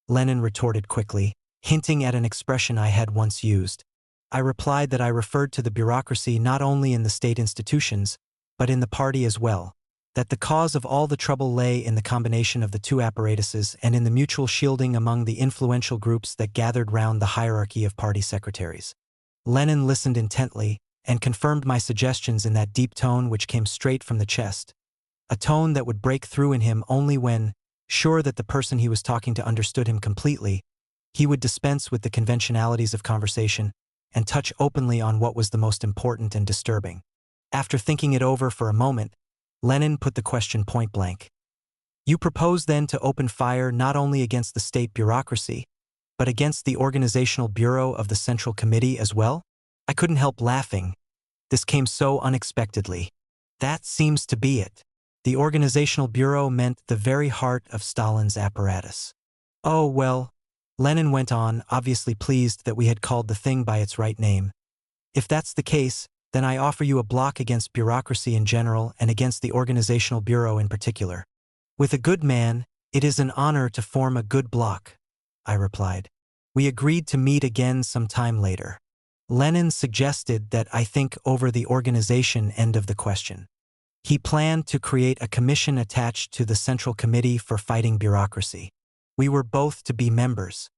Lenin retorted quickly, hinting at an expression I had once used. I replied that I referred to the bureaucracy not only in the state institutions, but in the party as well, that the cause of all the trouble lay in the combination of the two apparatuses and in the mutual shielding among the influential groups that gathered round the hierarchy of party secretaries. Lenin listened intently and confirmed my suggestions in that deep tone which came straight from the chest, a tone that would break through in him only when, sure that the person he was talking to understood him completely, he would dispense with the conventionalities of conversation and touch openly on what was the most important and disturbing. After thinking it over for a moment, Lenin put the question point blank. You propose then to open fire not only against the state bureaucracy, but against the organizational bureau of the Central Committee as well? I couldn't help laughing. This came so unexpectedly. That seems to be it. The organizational bureau meant the very heart of Stalin's apparatus. Oh, well, Lenin went on, obviously pleased that we had called the thing by its right name. If that's the case, then I offer you a block against bureaucracy in general and against the organizational bureau in particular. With a good man, it is an honor to form a good block, I replied. We agreed to meet again some time later. Lenin suggested that I think over the organization end of the question. He planned to create a commission attached to the Central Committee for Fighting Bureaucracy. We were both to be members.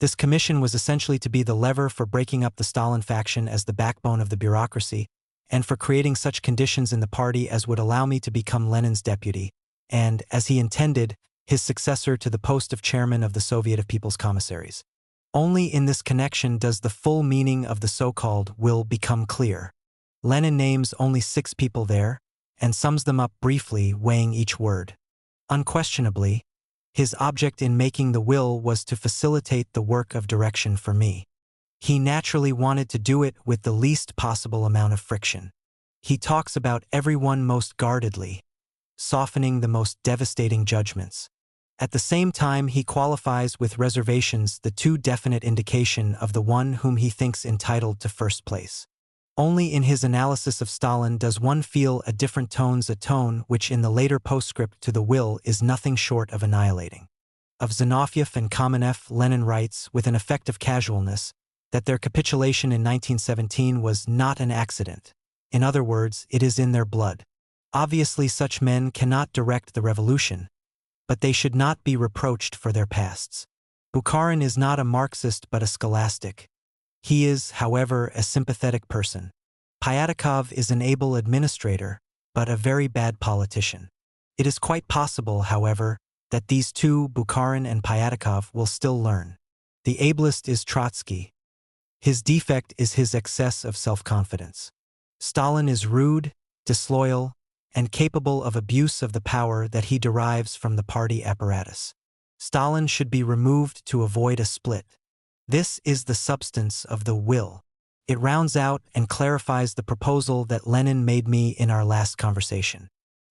This commission was essentially to be the lever for breaking up the Stalin faction as the backbone of the bureaucracy, and for creating such conditions in the party as would allow me to become Lenin's deputy, and, as he intended, his successor to the post of chairman of the Soviet of People's Commissaries. Only in this connection does the full meaning of the so-called will become clear. Lenin names only 6 people there, and sums them up briefly, weighing each word. Unquestionably, his object in making the will was to facilitate the work of direction for me. He naturally wanted to do it with the least possible amount of friction. He talks about everyone most guardedly, softening the most devastating judgments. At the same time, he qualifies with reservations the too definite indication of the one whom he thinks entitled to first place. Only in his analysis of Stalin does one feel a different tone's a tone which in the later postscript to the will is nothing short of annihilating. Of Zinoviev and Kamenev, Lenin writes, with an effect of casualness, that their capitulation in 1917 was not an accident. In other words, it is in their blood. Obviously, such men cannot direct the revolution, but they should not be reproached for their pasts. Bukharin is not a Marxist but a scholastic. He is, however, a sympathetic person. Pyatakov is an able administrator, but a very bad politician. It is quite possible, however, that these two, Bukharin and Pyatakov, will still learn. The ablest is Trotsky. His defect is his excess of self-confidence. Stalin is rude, disloyal, and capable of abuse of the power that he derives from the party apparatus. Stalin should be removed to avoid a split. This is the substance of the will. It rounds out and clarifies the proposal that Lenin made me in our last conversation.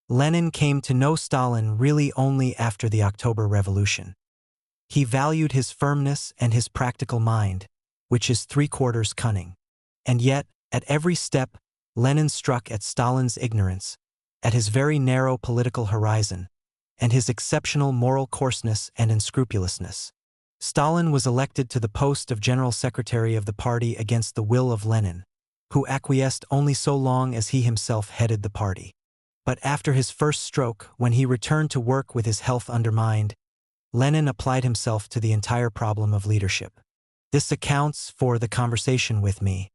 Lenin came to know Stalin really only after the October Revolution. He valued his firmness and his practical mind, which is 3/4 cunning. And yet, at every step, Lenin struck at Stalin's ignorance, at his very narrow political horizon, and his exceptional moral coarseness and unscrupulousness. Stalin was elected to the post of General Secretary of the party against the will of Lenin, who acquiesced only so long as he himself headed the party. But after his first stroke, when he returned to work with his health undermined, Lenin applied himself to the entire problem of leadership. This accounts for the conversation with me,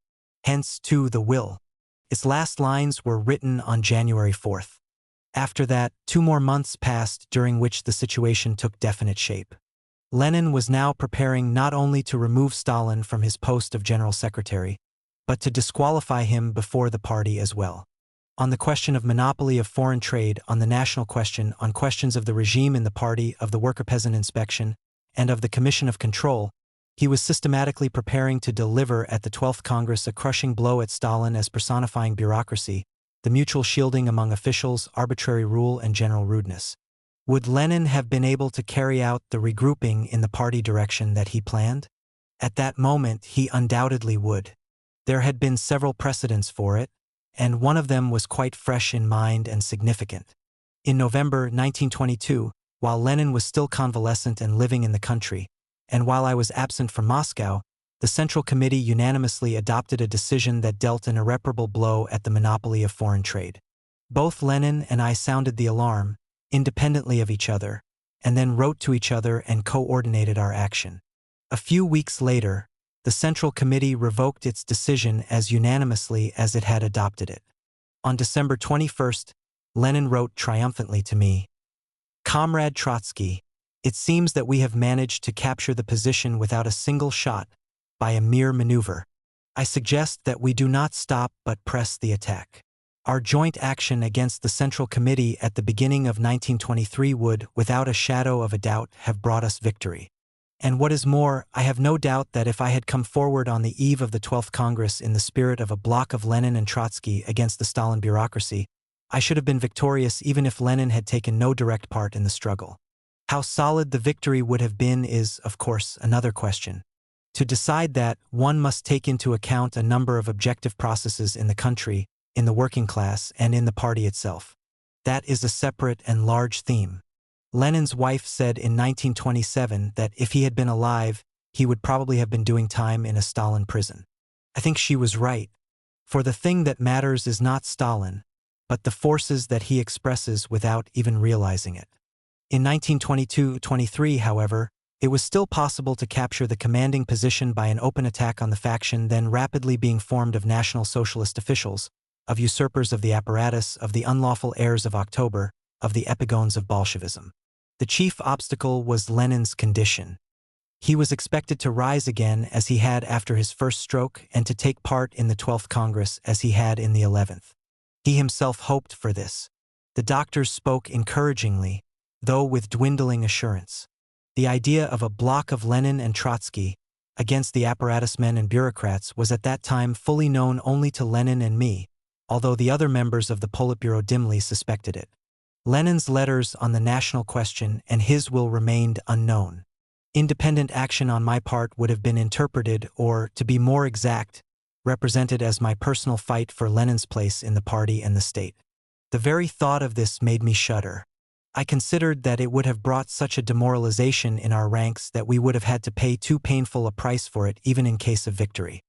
hence to the will. Its last lines were written on January 4th. After that, 2 more months passed during which the situation took definite shape. Lenin was now preparing not only to remove Stalin from his post of General Secretary, but to disqualify him before the party as well. On the question of monopoly of foreign trade, on the national question, on questions of the regime in the party, of the worker-peasant inspection, and of the Commission of Control, He was systematically preparing to deliver at the 12th Congress a crushing blow at Stalin as personifying bureaucracy, the mutual shielding among officials, arbitrary rule, and general rudeness. Would Lenin have been able to carry out the regrouping in the party direction that he planned? At that moment, he undoubtedly would. There had been several precedents for it, and one of them was quite fresh in mind and significant. In November 1922, while Lenin was still convalescent and living in the country, and while I was absent from Moscow, the Central Committee unanimously adopted a decision that dealt an irreparable blow at the monopoly of foreign trade. Both Lenin and I sounded the alarm, independently of each other, and then wrote to each other and coordinated our action. A few weeks later, the Central Committee revoked its decision as unanimously as it had adopted it. On December 21st, Lenin wrote triumphantly to me, "Comrade Trotsky, it seems that we have managed to capture the position without a single shot, by a mere maneuver. I suggest that we do not stop but press the attack. Our joint action against the Central Committee at the beginning of 1923 would, without a shadow of a doubt, have brought us victory. And what is more, I have no doubt that if I had come forward on the eve of the 12th Congress in the spirit of a bloc of Lenin and Trotsky against the Stalin bureaucracy, I should have been victorious even if Lenin had taken no direct part in the struggle. How solid the victory would have been is, of course, another question. To decide that, one must take into account a number of objective processes in the country, in the working class, and in the party itself. That is a separate and large theme. Lenin's wife said in 1927 that if he had been alive, he would probably have been doing time in a Stalin prison. I think she was right, for the thing that matters is not Stalin, but the forces that he expresses without even realizing it. In 1922-23, however, it was still possible to capture the commanding position by an open attack on the faction then rapidly being formed of National Socialist officials, of usurpers of the apparatus, of the unlawful heirs of October, of the epigones of Bolshevism. The chief obstacle was Lenin's condition. He was expected to rise again as he had after his first stroke and to take part in the 12th Congress as he had in the 11th. He himself hoped for this. The doctors spoke encouragingly, though with dwindling assurance. The idea of a bloc of Lenin and Trotsky against the apparatus men and bureaucrats was at that time fully known only to Lenin and me, although the other members of the Politburo dimly suspected it. Lenin's letters on the national question and his will remained unknown. Independent action on my part would have been interpreted, or, to be more exact, represented as my personal fight for Lenin's place in the party and the state. The very thought of this made me shudder. I considered that it would have brought such a demoralization in our ranks that we would have had to pay too painful a price for it even in case of victory.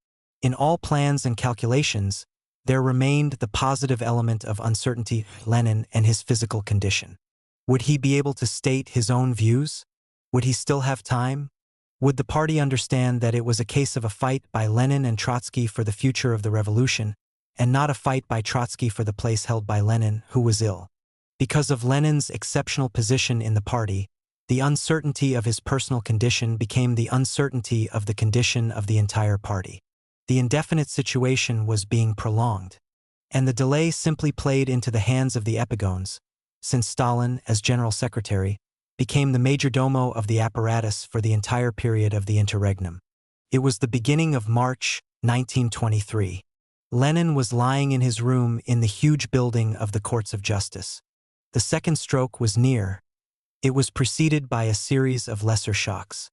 In all plans and calculations, there remained the positive element of uncertainty, Lenin and his physical condition. Would he be able to state his own views? Would he still have time? Would the party understand that it was a case of a fight by Lenin and Trotsky for the future of the revolution, and not a fight by Trotsky for the place held by Lenin, who was ill? Because of Lenin's exceptional position in the party, the uncertainty of his personal condition became the uncertainty of the condition of the entire party. The indefinite situation was being prolonged, and the delay simply played into the hands of the epigones, since Stalin, as General Secretary, became the majordomo of the apparatus for the entire period of the interregnum. It was the beginning of March 1923. Lenin was lying in his room in the huge building of the Courts of Justice. The second stroke was near. It was preceded by a series of lesser shocks.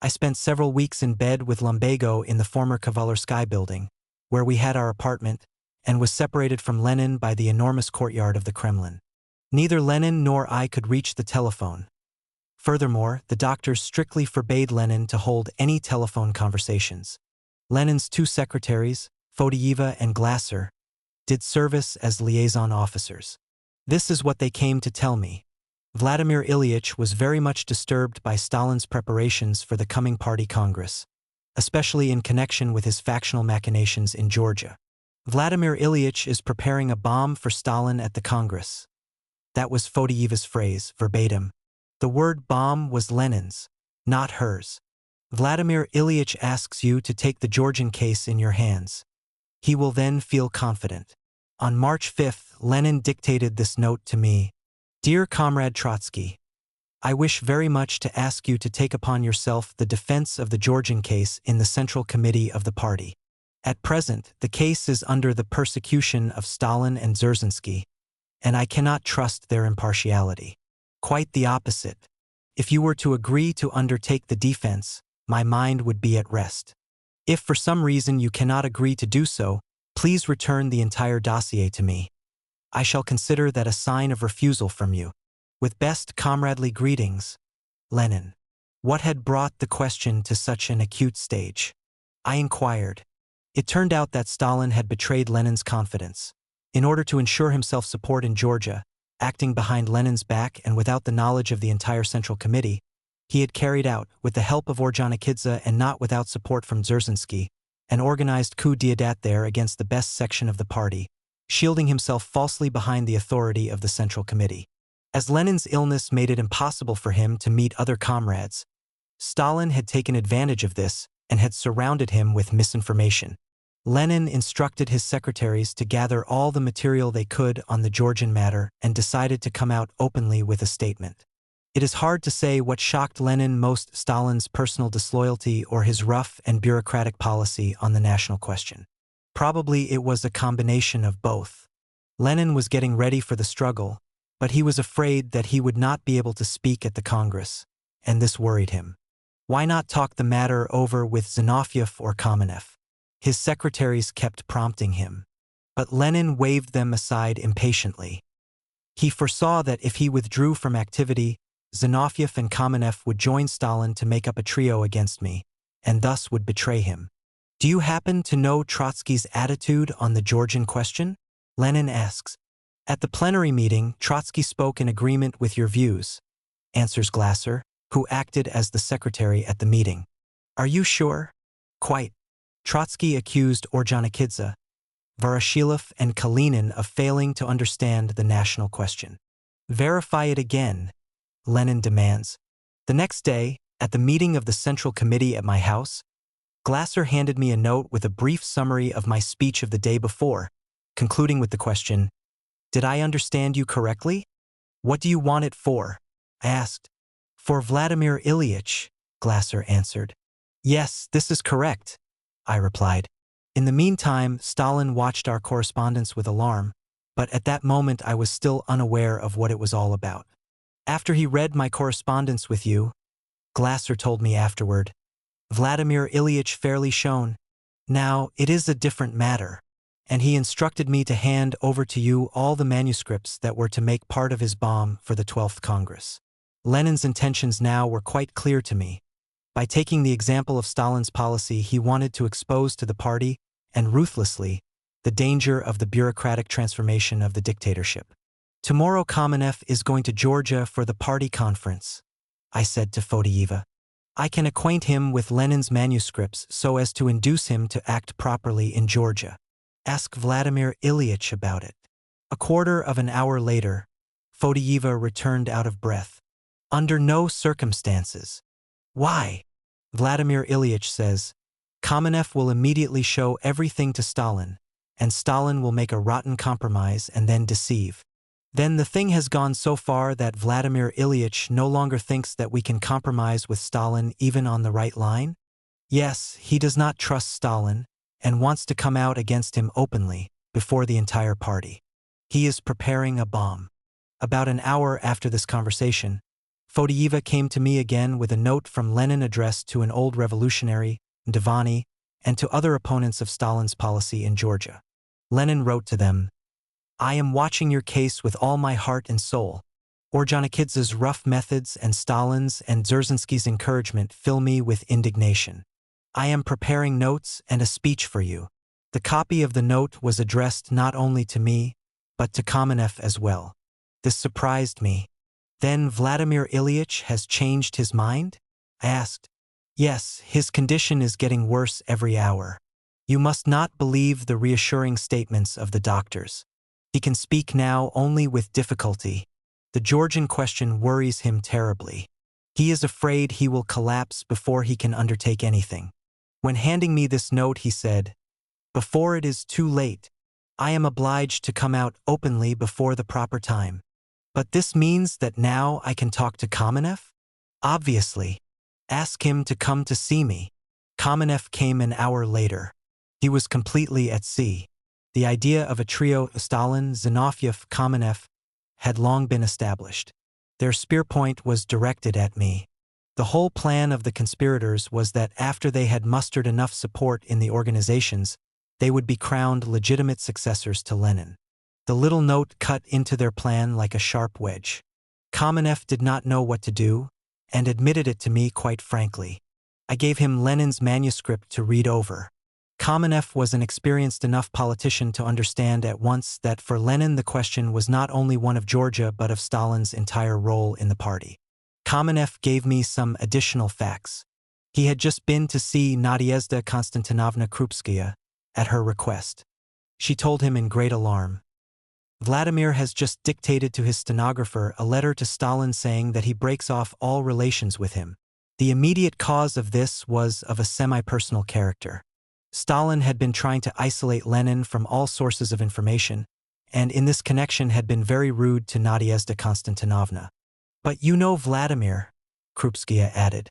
I spent several weeks in bed with Lumbago in the former Kavalerskaya building, where we had our apartment, and was separated from Lenin by the enormous courtyard of the Kremlin. Neither Lenin nor I could reach the telephone. Furthermore, the doctors strictly forbade Lenin to hold any telephone conversations. Lenin's two secretaries, Fodeyeva and Glasser, did service as liaison officers. This is what they came to tell me. Vladimir Ilyich was very much disturbed by Stalin's preparations for the coming party congress, especially in connection with his factional machinations in Georgia. Vladimir Ilyich is preparing a bomb for Stalin at the Congress. That was Fodeyeva's phrase, verbatim. The word bomb was Lenin's, not hers. Vladimir Ilyich asks you to take the Georgian case in your hands. He will then feel confident. On March 5th, Lenin dictated this note to me. Dear Comrade Trotsky, I wish very much to ask you to take upon yourself the defense of the Georgian case in the Central Committee of the party. At present, the case is under the persecution of Stalin and Dzerzhinsky, and I cannot trust their impartiality. Quite the opposite. If you were to agree to undertake the defense, my mind would be at rest. If for some reason you cannot agree to do so, please return the entire dossier to me. I shall consider that a sign of refusal from you. With best comradely greetings, Lenin. What had brought the question to such an acute stage? I inquired. It turned out that Stalin had betrayed Lenin's confidence. In order to ensure himself support in Georgia, acting behind Lenin's back and without the knowledge of the entire Central Committee, he had carried out, with the help of Ordzhonikidze and not without support from Dzerzhinsky, an organized coup d'état there against the best section of the party, shielding himself falsely behind the authority of the Central Committee. As Lenin's illness made it impossible for him to meet other comrades, Stalin had taken advantage of this and had surrounded him with misinformation. Lenin instructed his secretaries to gather all the material they could on the Georgian matter and decided to come out openly with a statement. It is hard to say what shocked Lenin most, Stalin's personal disloyalty or his rough and bureaucratic policy on the national question. Probably it was a combination of both. Lenin was getting ready for the struggle, but he was afraid that he would not be able to speak at the Congress, and this worried him. Why not talk the matter over with Zinoviev or Kamenev? His secretaries kept prompting him, but Lenin waved them aside impatiently. He foresaw that if he withdrew from activity, Zinoviev and Kamenev would join Stalin to make up a trio against me, and thus would betray him. Do you happen to know Trotsky's attitude on the Georgian question? Lenin asks. At the plenary meeting, Trotsky spoke in agreement with your views, answers Glasser, who acted as the secretary at the meeting. Are you sure? Quite. Trotsky accused Ordzhonikidze, Voroshilov, and Kalinin of failing to understand the national question. Verify it again, Lenin demands. The next day, at the meeting of the Central Committee at my house, Glasser handed me a note with a brief summary of my speech of the day before, concluding with the question, "Did I understand you correctly? What do you want it for?" I asked. "For Vladimir Ilyich," Glasser answered. "Yes, this is correct," I replied. In the meantime, Stalin watched our correspondence with alarm, but at that moment I was still unaware of what it was all about. After he read my correspondence with you, Glasser told me afterward, Vladimir Ilyich fairly shone. Now, it is a different matter, and he instructed me to hand over to you all the manuscripts that were to make part of his bomb for the 12th Congress. Lenin's intentions now were quite clear to me. By taking the example of Stalin's policy, he wanted to expose to the party, and ruthlessly, the danger of the bureaucratic transformation of the dictatorship. Tomorrow Kamenev is going to Georgia for the party conference, I said to Fodeyeva. I can acquaint him with Lenin's manuscripts so as to induce him to act properly in Georgia. Ask Vladimir Ilyich about it. A quarter of an hour later, Fodeyeva returned out of breath. Under no circumstances. Why? Vladimir Ilyich says, Kamenev will immediately show everything to Stalin, and Stalin will make a rotten compromise and then deceive. Then the thing has gone so far that Vladimir Ilyich no longer thinks that we can compromise with Stalin even on the right line? Yes, he does not trust Stalin, and wants to come out against him openly, before the entire party. He is preparing a bomb. About an hour after this conversation, Fodeyeva came to me again with a note from Lenin addressed to an old revolutionary, Devani, and to other opponents of Stalin's policy in Georgia. Lenin wrote to them, I am watching your case with all my heart and soul. Ordzhonikidze's rough methods and Stalin's and Dzerzhinsky's encouragement fill me with indignation. I am preparing notes and a speech for you. The copy of the note was addressed not only to me, but to Kamenev as well. This surprised me. Then Vladimir Ilyich has changed his mind? I asked. Yes, his condition is getting worse every hour. You must not believe the reassuring statements of the doctors. He can speak now only with difficulty. The Georgian question worries him terribly. He is afraid he will collapse before he can undertake anything. When handing me this note, he said, Before it is too late, I am obliged to come out openly before the proper time. But this means that now I can talk to Kamenev? Obviously. Ask him to come to see me. Kamenev came an hour later. He was completely at sea. The idea of a trio, Stalin, Zinoviev, Kamenev, had long been established. Their spear point was directed at me. The whole plan of the conspirators was that after they had mustered enough support in the organizations, they would be crowned legitimate successors to Lenin. The little note cut into their plan like a sharp wedge. Kamenev did not know what to do, and admitted it to me quite frankly. I gave him Lenin's manuscript to read over. Kamenev was an experienced enough politician to understand at once that for Lenin the question was not only one of Georgia but of Stalin's entire role in the party. Kamenev gave me some additional facts. He had just been to see Nadezhda Konstantinovna Krupskaya, at her request. She told him in great alarm. Vladimir has just dictated to his stenographer a letter to Stalin saying that he breaks off all relations with him. The immediate cause of this was of a semi-personal character. Stalin had been trying to isolate Lenin from all sources of information, and in this connection had been very rude to Nadezhda Konstantinovna. But you know Vladimir, Krupskaya added.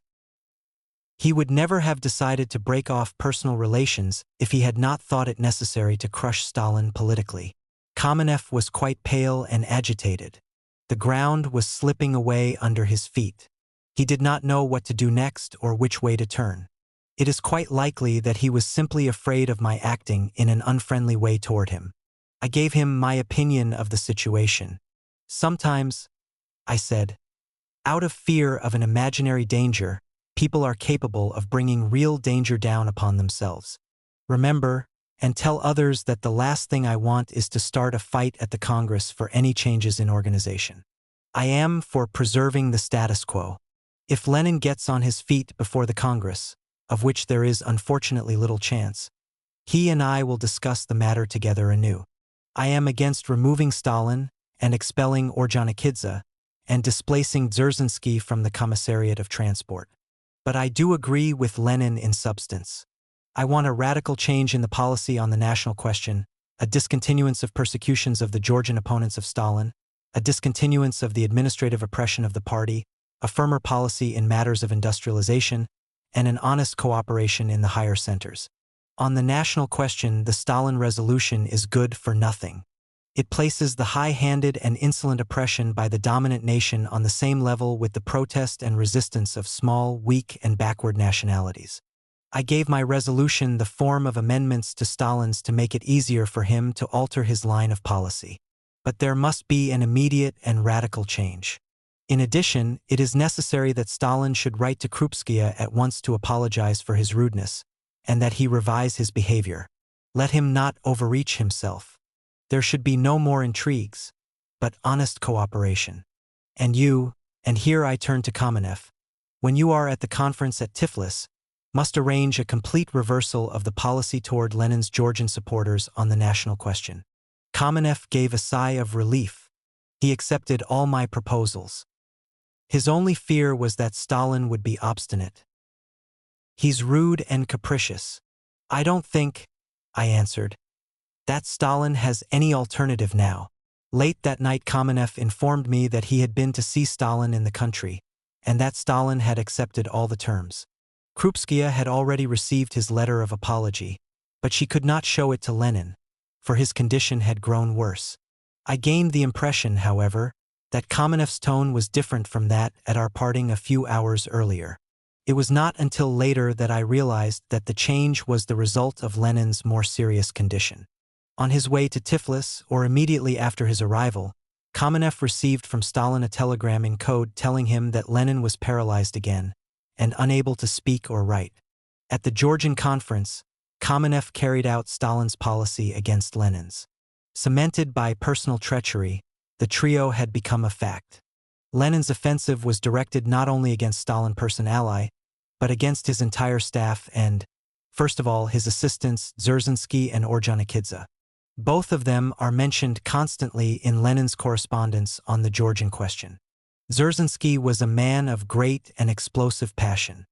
He would never have decided to break off personal relations if he had not thought it necessary to crush Stalin politically. Kamenev was quite pale and agitated. The ground was slipping away under his feet. He did not know what to do next or which way to turn. It is quite likely that he was simply afraid of my acting in an unfriendly way toward him. I gave him my opinion of the situation. Sometimes, I said, out of fear of an imaginary danger, people are capable of bringing real danger down upon themselves. Remember, and tell others that the last thing I want is to start a fight at the Congress for any changes in organization. I am for preserving the status quo. If Lenin gets on his feet before the Congress, of which there is unfortunately little chance, he and I will discuss the matter together anew. I am against removing Stalin and expelling Ordzhonikidze and displacing Dzerzhinsky from the Commissariat of Transport. But I do agree with Lenin in substance. I want a radical change in the policy on the national question, a discontinuance of persecutions of the Georgian opponents of Stalin, a discontinuance of the administrative oppression of the party, a firmer policy in matters of industrialization, and an honest cooperation in the higher centers. On the national question, the Stalin resolution is good for nothing. It places the high-handed and insolent oppression by the dominant nation on the same level with the protest and resistance of small, weak, and backward nationalities. I gave my resolution the form of amendments to Stalin's to make it easier for him to alter his line of policy. But there must be an immediate and radical change. In addition, it is necessary that Stalin should write to Krupskaya at once to apologize for his rudeness, and that he revise his behavior. Let him not overreach himself. There should be no more intrigues, but honest cooperation. And you, and here I turn to Kamenev, when you are at the conference at Tiflis, must arrange a complete reversal of the policy toward Lenin's Georgian supporters on the national question. Kamenev gave a sigh of relief. He accepted all my proposals. His only fear was that Stalin would be obstinate. He's rude and capricious. I don't think, I answered, that Stalin has any alternative now. Late that night Kamenev informed me that he had been to see Stalin in the country, and that Stalin had accepted all the terms. Krupskaya had already received his letter of apology, but she could not show it to Lenin, for his condition had grown worse. I gained the impression, however, that Kamenev's tone was different from that at our parting a few hours earlier. It was not until later that I realized that the change was the result of Lenin's more serious condition. On his way to Tiflis, or immediately after his arrival, Kamenev received from Stalin a telegram in code telling him that Lenin was paralyzed again and unable to speak or write. At the Georgian conference, Kamenev carried out Stalin's policy against Lenin's. Cemented by personal treachery, the trio had become a fact. Lenin's offensive was directed not only against Stalin personally, but against his entire staff and, first of all, his assistants Dzerzhinsky and Ordzhonikidze. Both of them are mentioned constantly in Lenin's correspondence on the Georgian question. Dzerzhinsky was a man of great and explosive passion.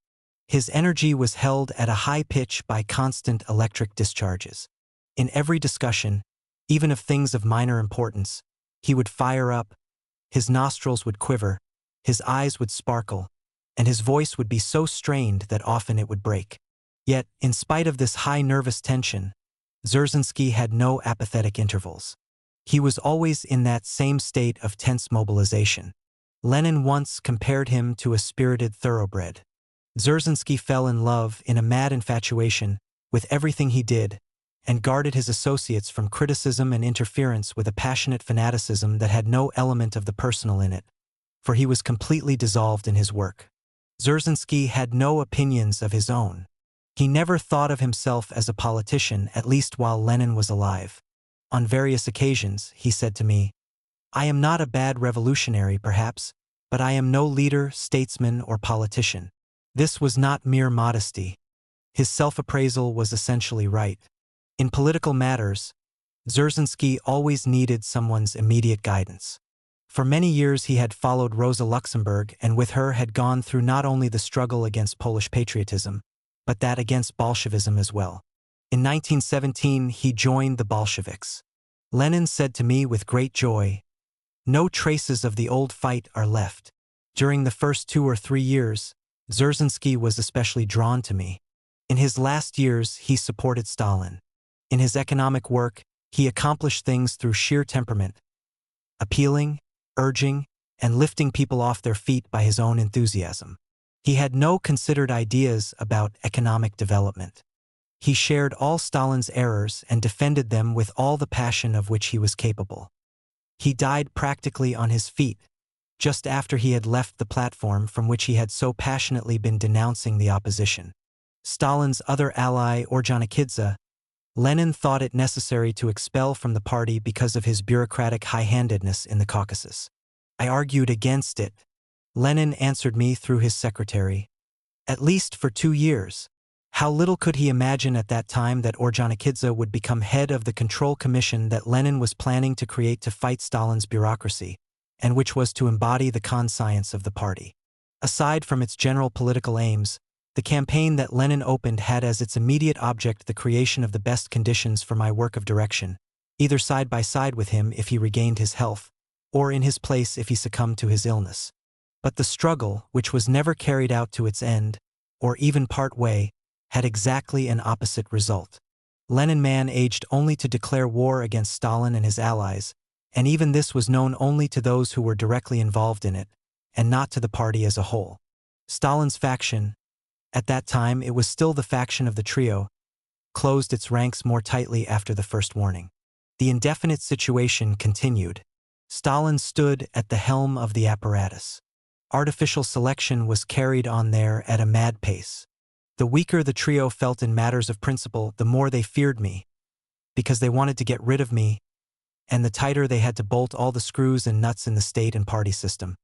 His energy was held at a high pitch by constant electric discharges. In every discussion, even of things of minor importance, he would fire up, His nostrils would quiver, his eyes would sparkle, and his voice would be so strained that often it would break. Yet, in spite of this high nervous tension, Dzerzhinsky had no apathetic intervals. He was always in that same state of tense mobilization. Lenin once compared him to a spirited thoroughbred. Dzerzhinsky fell in love in a mad infatuation with everything he did, and guarded his associates from criticism and interference with a passionate fanaticism that had no element of the personal in it, for he was completely dissolved in his work. Dzerzhinsky had no opinions of his own. He never thought of himself as a politician, at least while Lenin was alive. On various occasions, he said to me, "I am not a bad revolutionary, perhaps, but I am no leader, statesman, or politician." This was not mere modesty. His self-appraisal was essentially right. In political matters, Dzerzhinsky always needed someone's immediate guidance. For many years he had followed Rosa Luxemburg, and with her had gone through not only the struggle against Polish patriotism, but that against Bolshevism as well. In 1917 he joined the Bolsheviks. Lenin said to me with great joy, "No traces of the old fight are left." During the first 2 or 3 years, Dzerzhinsky was especially drawn to me. In his last years he supported Stalin. In his economic work, he accomplished things through sheer temperament, appealing, urging, and lifting people off their feet by his own enthusiasm. He had no considered ideas about economic development. He shared all Stalin's errors and defended them with all the passion of which he was capable. He died practically on his feet, just after he had left the platform from which he had so passionately been denouncing the opposition. Stalin's other ally, Ordzhonikidze, Lenin thought it necessary to expel from the party because of his bureaucratic high-handedness in the Caucasus. I argued against it. Lenin answered me through his secretary. At least for 2 years. How little could he imagine at that time that Ordzhonikidze would become head of the control commission that Lenin was planning to create to fight Stalin's bureaucracy, and which was to embody the conscience of the party. Aside from its general political aims, the campaign that Lenin opened had as its immediate object the creation of the best conditions for my work of direction, either side by side with him if he regained his health, or in his place if he succumbed to his illness. But the struggle, which was never carried out to its end, or even part way, had exactly an opposite result. Lenin managed only to declare war against Stalin and his allies, and even this was known only to those who were directly involved in it, and not to the party as a whole. Stalin's faction, at that time it was still the faction of the trio, closed its ranks more tightly after the first warning. The indefinite situation continued. Stalin stood at the helm of the apparatus. Artificial selection was carried on there at a mad pace. The weaker the trio felt in matters of principle, the more they feared me, because they wanted to get rid of me, and the tighter they had to bolt all the screws and nuts in the state and party system.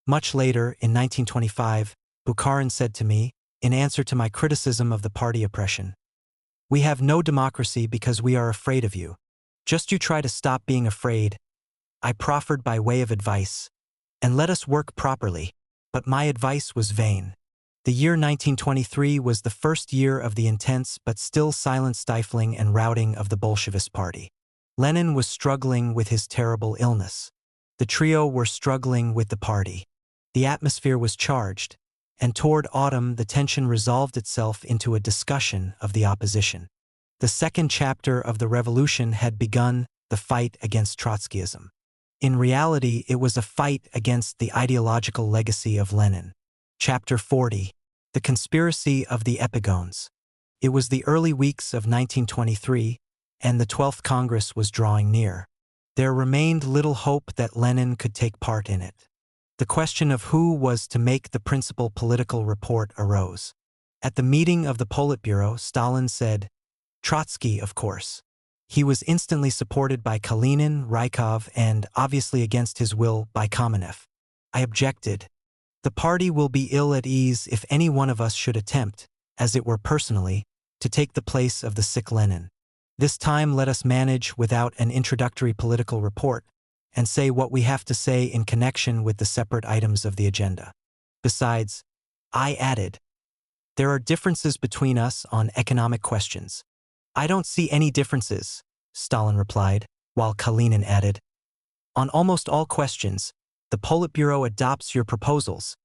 Much later, in 1925, Bukharin said to me, in answer to my criticism of the party oppression, "We have no democracy because we are afraid of you. Just you try to stop being afraid." I proffered by way of advice, "And let us work properly," but my advice was vain. The year 1923 was the first year of the intense but still silent stifling and routing of the Bolshevist party. Lenin was struggling with his terrible illness. The trio were struggling with the party. The atmosphere was charged, and toward autumn the tension resolved itself into a discussion of the opposition. The second chapter of the revolution had begun, the fight against Trotskyism. In reality, it was a fight against the ideological legacy of Lenin. Chapter 40. The Conspiracy of the Epigones. It was the early weeks of 1923, and the 12th Congress was drawing near. There remained little hope that Lenin could take part in it. The question of who was to make the principal political report arose. At the meeting of the Politburo, Stalin said, "Trotsky, of course." He was instantly supported by Kalinin, Rykov, and, obviously against his will, by Kamenev. I objected. The party will be ill at ease if any one of us should attempt, as it were personally, to take the place of the sick Lenin. This time let us manage without an introductory political report, and say what we have to say in connection with the separate items of the agenda. Besides, I added, there are differences between us on economic questions. I don't see any differences, Stalin replied, while Kalinin added, on almost all questions, The Politburo adopts your proposals.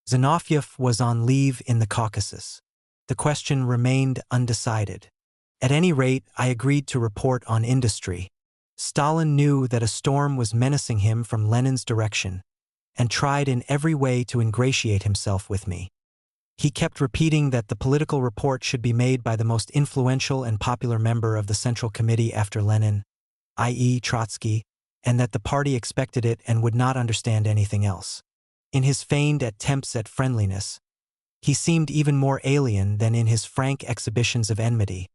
Zinoviev was on leave in the Caucasus. The question remained undecided. At any rate, I agreed to report on industry. Stalin knew that a storm was menacing him from Lenin's direction, and tried in every way to ingratiate himself with me. He kept repeating that the political report should be made by the most influential and popular member of the Central Committee after Lenin, i.e. Trotsky, and that the party expected it and would not understand anything else. In his feigned attempts at friendliness, he seemed even more alien than in his frank exhibitions of enmity,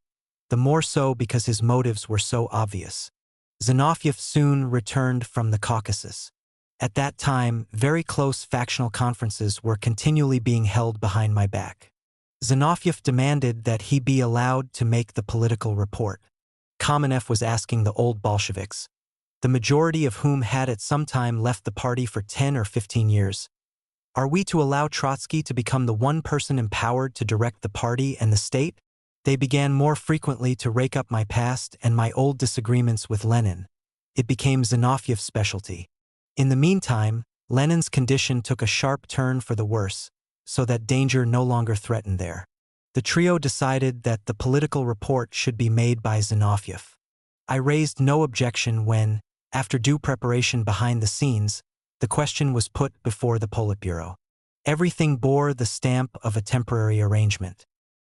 the more so because his motives were so obvious. Zinoviev soon returned from the Caucasus. At that time, very close factional conferences were continually being held behind my back. Zinoviev demanded that he be allowed to make the political report. Kamenev was asking the old Bolsheviks, the majority of whom had at some time left the party for 10 or 15 years, are we to allow Trotsky to become the one person empowered to direct the party and the state? They began more frequently to rake up my past and my old disagreements with Lenin. It became Zinoviev's specialty. In the meantime, Lenin's condition took a sharp turn for the worse, so that danger no longer threatened there. The trio decided that the political report should be made by Zinoviev. I raised no objection when, after due preparation behind the scenes, the question was put before the Politburo. Everything bore the stamp of a temporary arrangement.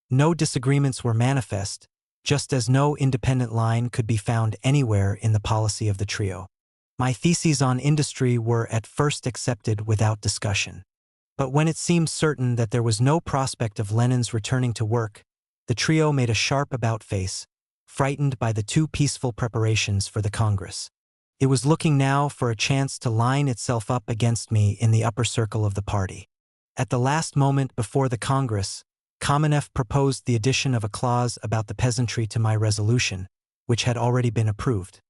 No disagreements were manifest, just as no independent line could be found anywhere in the policy of the trio. My theses on industry were at first accepted without discussion. But when it seemed certain that there was no prospect of Lenin's returning to work, the trio made a sharp about-face, frightened by the too peaceful preparations for the Congress. It was looking now for a chance to line itself up against me in the upper circle of the party. At the last moment before the Congress, Kamenev proposed the addition of a clause about the peasantry to my resolution, which had already been approved.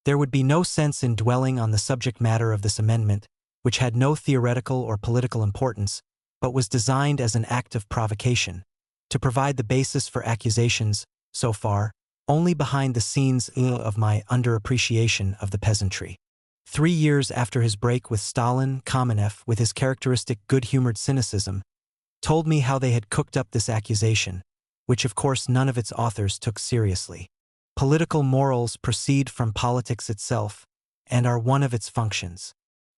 There would be no sense in dwelling on the subject matter of this amendment, which had no theoretical or political importance, but was designed as an act of provocation, to provide the basis for accusations, so far, only behind the scenes of my underappreciation of the peasantry. 3 years after his break with Stalin, Kamenev, with his characteristic good-humored cynicism, told me how they had cooked up this accusation, which of course none of its authors took seriously. Political morals proceed from politics itself, and are one of its functions.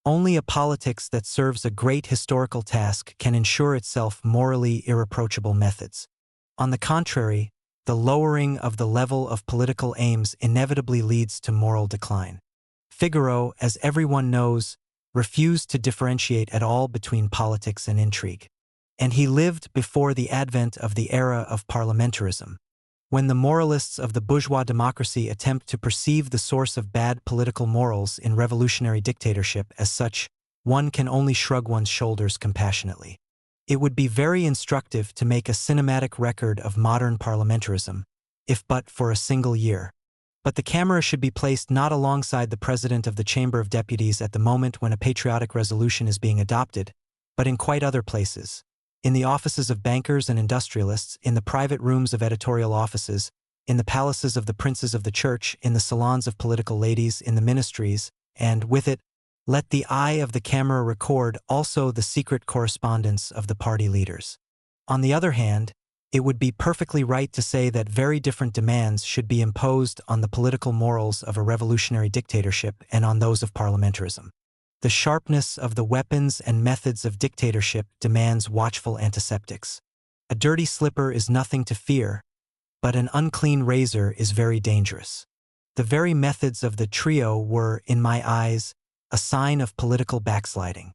Only a politics that serves a great historical task can ensure itself morally irreproachable methods. On the contrary, the lowering of the level of political aims inevitably leads to moral decline. Figaro, as everyone knows, refused to differentiate at all between politics and intrigue. And he lived before the advent of the era of parliamentarism. When the moralists of the bourgeois democracy attempt to perceive the source of bad political morals in revolutionary dictatorship as such, one can only shrug one's shoulders compassionately. It would be very instructive to make a cinematic record of modern parliamentarism, if but for a single year. But the camera should be placed not alongside the President of the Chamber of Deputies at the moment when a patriotic resolution is being adopted, but in quite other places. In the offices of bankers and industrialists, in the private rooms of editorial offices, in the palaces of the princes of the church, in the salons of political ladies, in the ministries, and, with it, let the eye of the camera record also the secret correspondence of the party leaders. On the other hand, it would be perfectly right to say that very different demands should be imposed on the political morals of a revolutionary dictatorship and on those of parliamentarism. The sharpness of the weapons and methods of dictatorship demands watchful antiseptics. A dirty slipper is nothing to fear, but an unclean razor is very dangerous. The very methods of the trio were, in my eyes, a sign of political backsliding.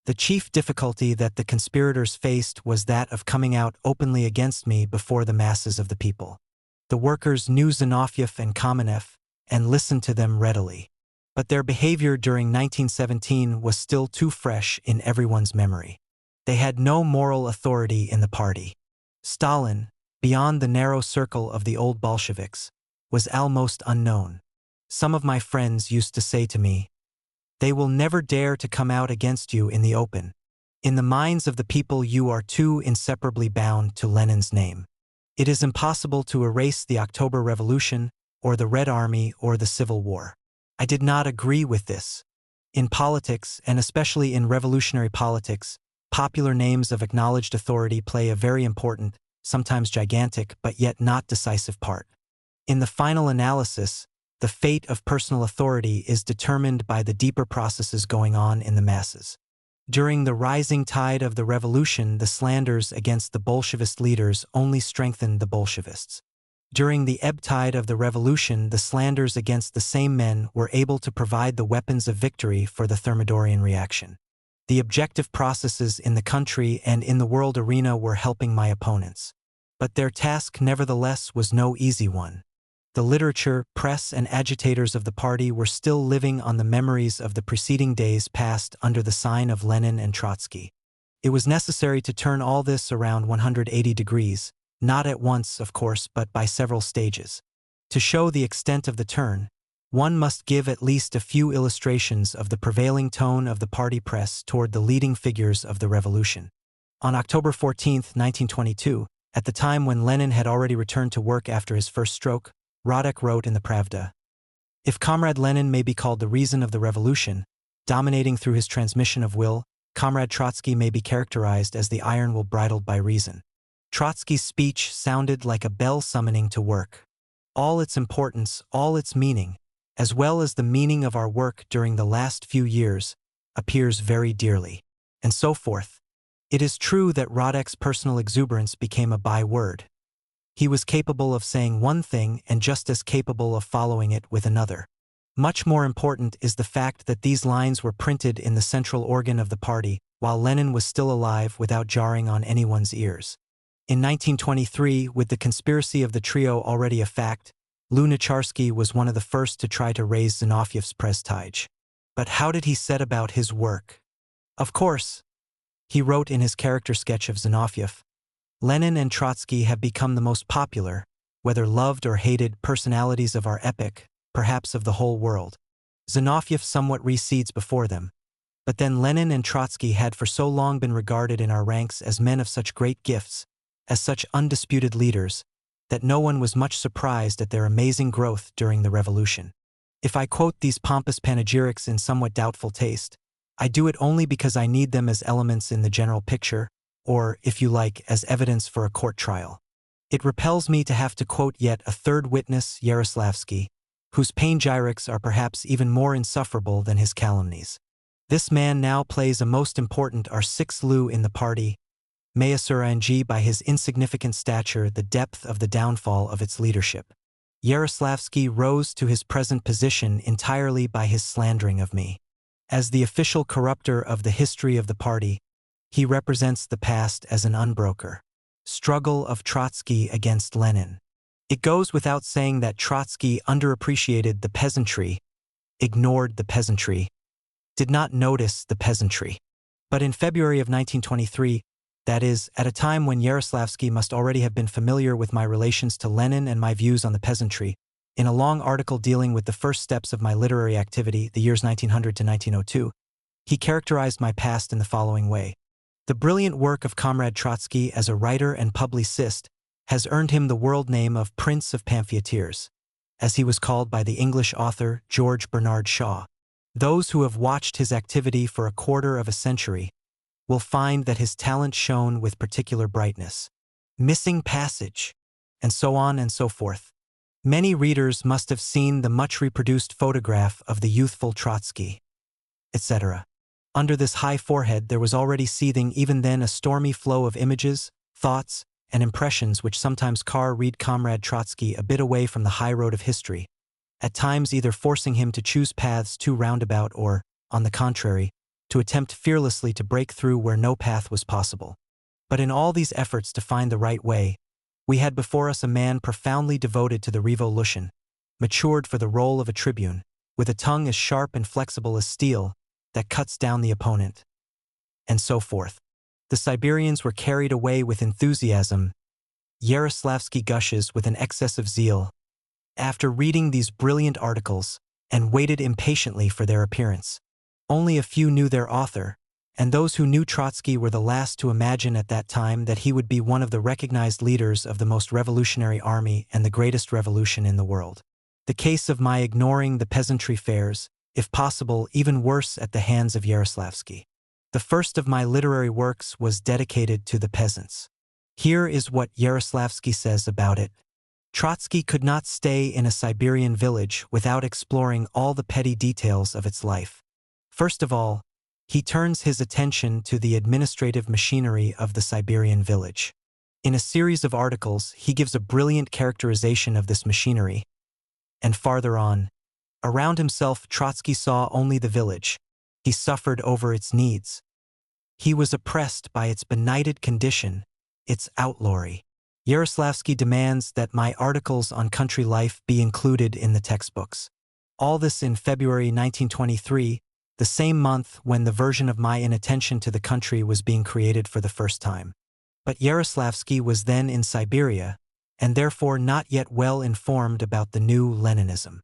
The chief difficulty that the conspirators faced was that of coming out openly against me before the masses of the people. The workers knew Zinoviev and Kamenev and listened to them readily. But their behavior during 1917 was still too fresh in everyone's memory. They had no moral authority in the party. Stalin, beyond the narrow circle of the old Bolsheviks, was almost unknown. Some of my friends used to say to me, "They will never dare to come out against you in the open. In the minds of the people you are too inseparably bound to Lenin's name. It is impossible to erase the October Revolution, or the Red Army, or the Civil War." I did not agree with this. In politics, and especially in revolutionary politics, popular names of acknowledged authority play a very important, sometimes gigantic, but yet not decisive part. In the final analysis, the fate of personal authority is determined by the deeper processes going on in the masses. During the rising tide of the revolution, the slanders against the Bolshevist leaders only strengthened the Bolshevists. During the ebb tide of the revolution, the slanders against the same men were able to provide the weapons of victory for the Thermidorian reaction. The objective processes in the country and in the world arena were helping my opponents. But their task, nevertheless, was no easy one. The literature, press, and agitators of the party were still living on the memories of the preceding days passed under the sign of Lenin and Trotsky. It was necessary to turn all this around 180 degrees, not at once, of course, but by several stages. To show the extent of the turn, one must give at least a few illustrations of the prevailing tone of the party press toward the leading figures of the revolution. On October 14, 1922, at the time when Lenin had already returned to work after his first stroke, Rodek wrote in the Pravda, "If Comrade Lenin may be called the reason of the revolution, dominating through his transmission of will, Comrade Trotsky may be characterized as the iron will bridled by reason." Trotsky's speech sounded like a bell summoning to work. All its importance, all its meaning, as well as the meaning of our work during the last few years, appears very dearly. And so forth. It is true that Rodek's personal exuberance became a byword. He was capable of saying one thing and just as capable of following it with another. Much more important is the fact that these lines were printed in the central organ of the party, while Lenin was still alive, without jarring on anyone's ears. In 1923, with the conspiracy of the trio already a fact, Lunacharsky was one of the first to try to raise Zinovyev's prestige. But how did he set about his work? Of course, he wrote in his character sketch of Zinovyev, "Lenin and Trotsky have become the most popular, whether loved or hated, personalities of our epoch, perhaps of the whole world. Zinovyev somewhat recedes before them. But then Lenin and Trotsky had for so long been regarded in our ranks as men of such great gifts, as such undisputed leaders, that no one was much surprised at their amazing growth during the revolution. If I quote these pompous panegyrics in somewhat doubtful taste, I do it only because I need them as elements in the general picture, or, if you like, as evidence for a court trial. It repels me to have to quote yet a third witness, Yaroslavsky, whose panegyrics are perhaps even more insufferable than his calumnies. This man now plays a most important R6 in the party, Mayasuranji by his insignificant stature the depth of the downfall of its leadership. Yaroslavsky rose to his present position entirely by his slandering of me. As the official corrupter of the history of the party, he represents the past as an unbroken struggle of Trotsky against Lenin. It goes without saying that Trotsky underappreciated the peasantry, ignored the peasantry, did not notice the peasantry. But in February of 1923, that is, at a time when Yaroslavsky must already have been familiar with my relations to Lenin and my views on the peasantry, in a long article dealing with the first steps of my literary activity, the years 1900 to 1902, he characterized my past in the following way. The brilliant work of Comrade Trotsky as a writer and publicist has earned him the world name of Prince of Pamphleteers, as he was called by the English author George Bernard Shaw. Those who have watched his activity for a quarter of a century will find that his talent shone with particular brightness. Missing passage, and so on and so forth. Many readers must have seen the much reproduced photograph of the youthful Trotsky, etc. Under this high forehead there was already seething even then a stormy flow of images, thoughts, and impressions which sometimes read Comrade Trotsky a bit away from the high road of history, at times either forcing him to choose paths too roundabout or, on the contrary, to attempt fearlessly to break through where no path was possible. But in all these efforts to find the right way, we had before us a man profoundly devoted to the revolution, matured for the role of a tribune, with a tongue as sharp and flexible as steel, that cuts down the opponent, and so forth. The Siberians were carried away with enthusiasm. Yaroslavsky gushes with an excess of zeal, after reading these brilliant articles, and waited impatiently for their appearance. Only a few knew their author, and those who knew Trotsky were the last to imagine at that time that he would be one of the recognized leaders of the most revolutionary army and the greatest revolution in the world. The case of my ignoring the peasantry fairs, if possible even worse at the hands of Yaroslavsky. The first of my literary works was dedicated to the peasants. Here is what Yaroslavsky says about it. Trotsky could not stay in a Siberian village without exploring all the petty details of its life. First of all, he turns his attention to the administrative machinery of the Siberian village. In a series of articles, he gives a brilliant characterization of this machinery. And farther on, around himself Trotsky saw only the village. He suffered over its needs. He was oppressed by its benighted condition, its outlawry. Yaroslavsky demands that my articles on country life be included in the textbooks. All this in February 1923, the same month when the version of my inattention to the country was being created for the first time. But Yaroslavsky was then in Siberia, and therefore not yet well informed about the new Leninism.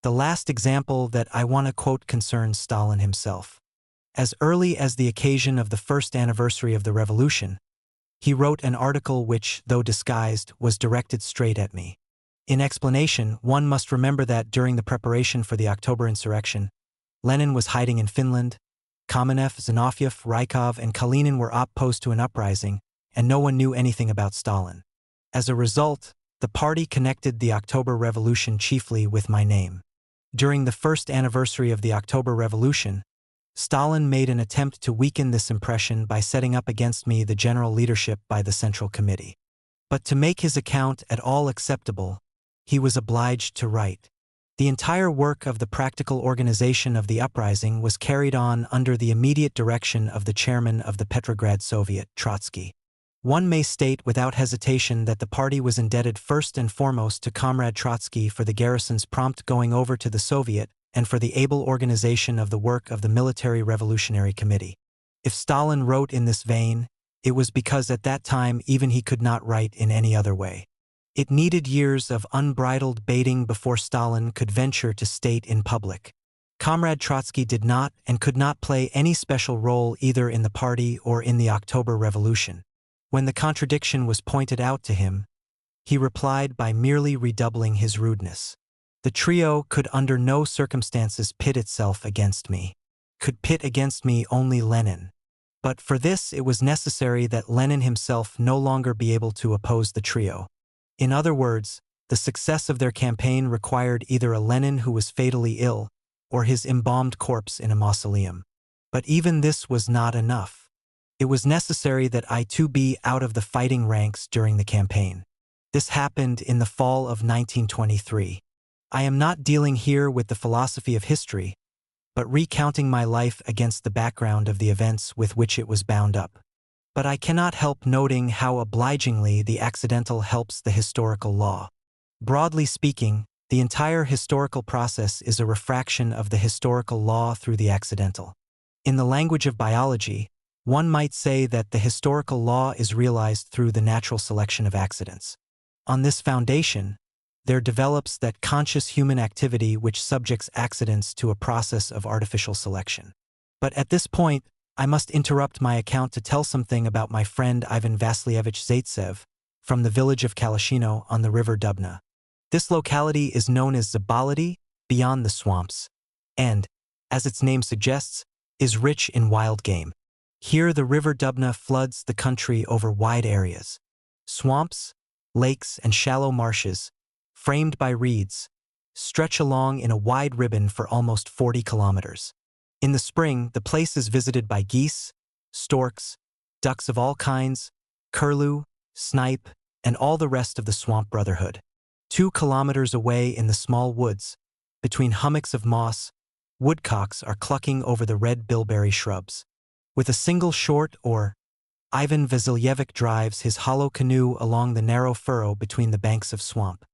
The last example that I want to quote concerns Stalin himself. As early as the occasion of the first anniversary of the revolution, he wrote an article which, though disguised, was directed straight at me. In explanation, one must remember that during the preparation for the October insurrection, Lenin was hiding in Finland, Kamenev, Zinoviev, Rykov, and Kalinin were opposed to an uprising, and no one knew anything about Stalin. As a result, the party connected the October Revolution chiefly with my name. During the first anniversary of the October Revolution, Stalin made an attempt to weaken this impression by setting up against me the general leadership by the Central Committee. But to make his account at all acceptable, he was obliged to write. The entire work of the practical organization of the uprising was carried on under the immediate direction of the chairman of the Petrograd Soviet, Trotsky. One may state without hesitation that the party was indebted first and foremost to Comrade Trotsky for the garrison's prompt going over to the Soviet and for the able organization of the work of the Military Revolutionary Committee. If Stalin wrote in this vein, it was because at that time even he could not write in any other way. It needed years of unbridled baiting before Stalin could venture to state in public. Comrade Trotsky did not and could not play any special role either in the party or in the October Revolution. When the contradiction was pointed out to him, he replied by merely redoubling his rudeness. The trio could under no circumstances pit itself against me. Could pit against me only Lenin. But for this it was necessary that Lenin himself no longer be able to oppose the trio. In other words, the success of their campaign required either a Lenin who was fatally ill, or his embalmed corpse in a mausoleum. But even this was not enough. It was necessary that I too be out of the fighting ranks during the campaign. This happened in the fall of 1923. I am not dealing here with the philosophy of history, but recounting my life against the background of the events with which it was bound up. But I cannot help noting how obligingly the accidental helps the historical law. Broadly speaking, the entire historical process is a refraction of the historical law through the accidental. In the language of biology, one might say that the historical law is realized through the natural selection of accidents. On this foundation, there develops that conscious human activity which subjects accidents to a process of artificial selection. But at this point, I must interrupt my account to tell something about my friend Ivan Vasilievich Zaitsev from the village of Kalashino on the river Dubna. This locality is known as Zabality, beyond the swamps, and, as its name suggests, is rich in wild game. Here the river Dubna floods the country over wide areas. Swamps, lakes, and shallow marshes, framed by reeds, stretch along in a wide ribbon for almost 40 kilometers. In the spring, the place is visited by geese, storks, ducks of all kinds, curlew, snipe, and all the rest of the swamp brotherhood. 2 kilometers away in the small woods, between hummocks of moss, woodcocks are clucking over the red bilberry shrubs. With a single short oar, Ivan Vasilievich drives his hollow canoe along the narrow furrow between the banks of swamp.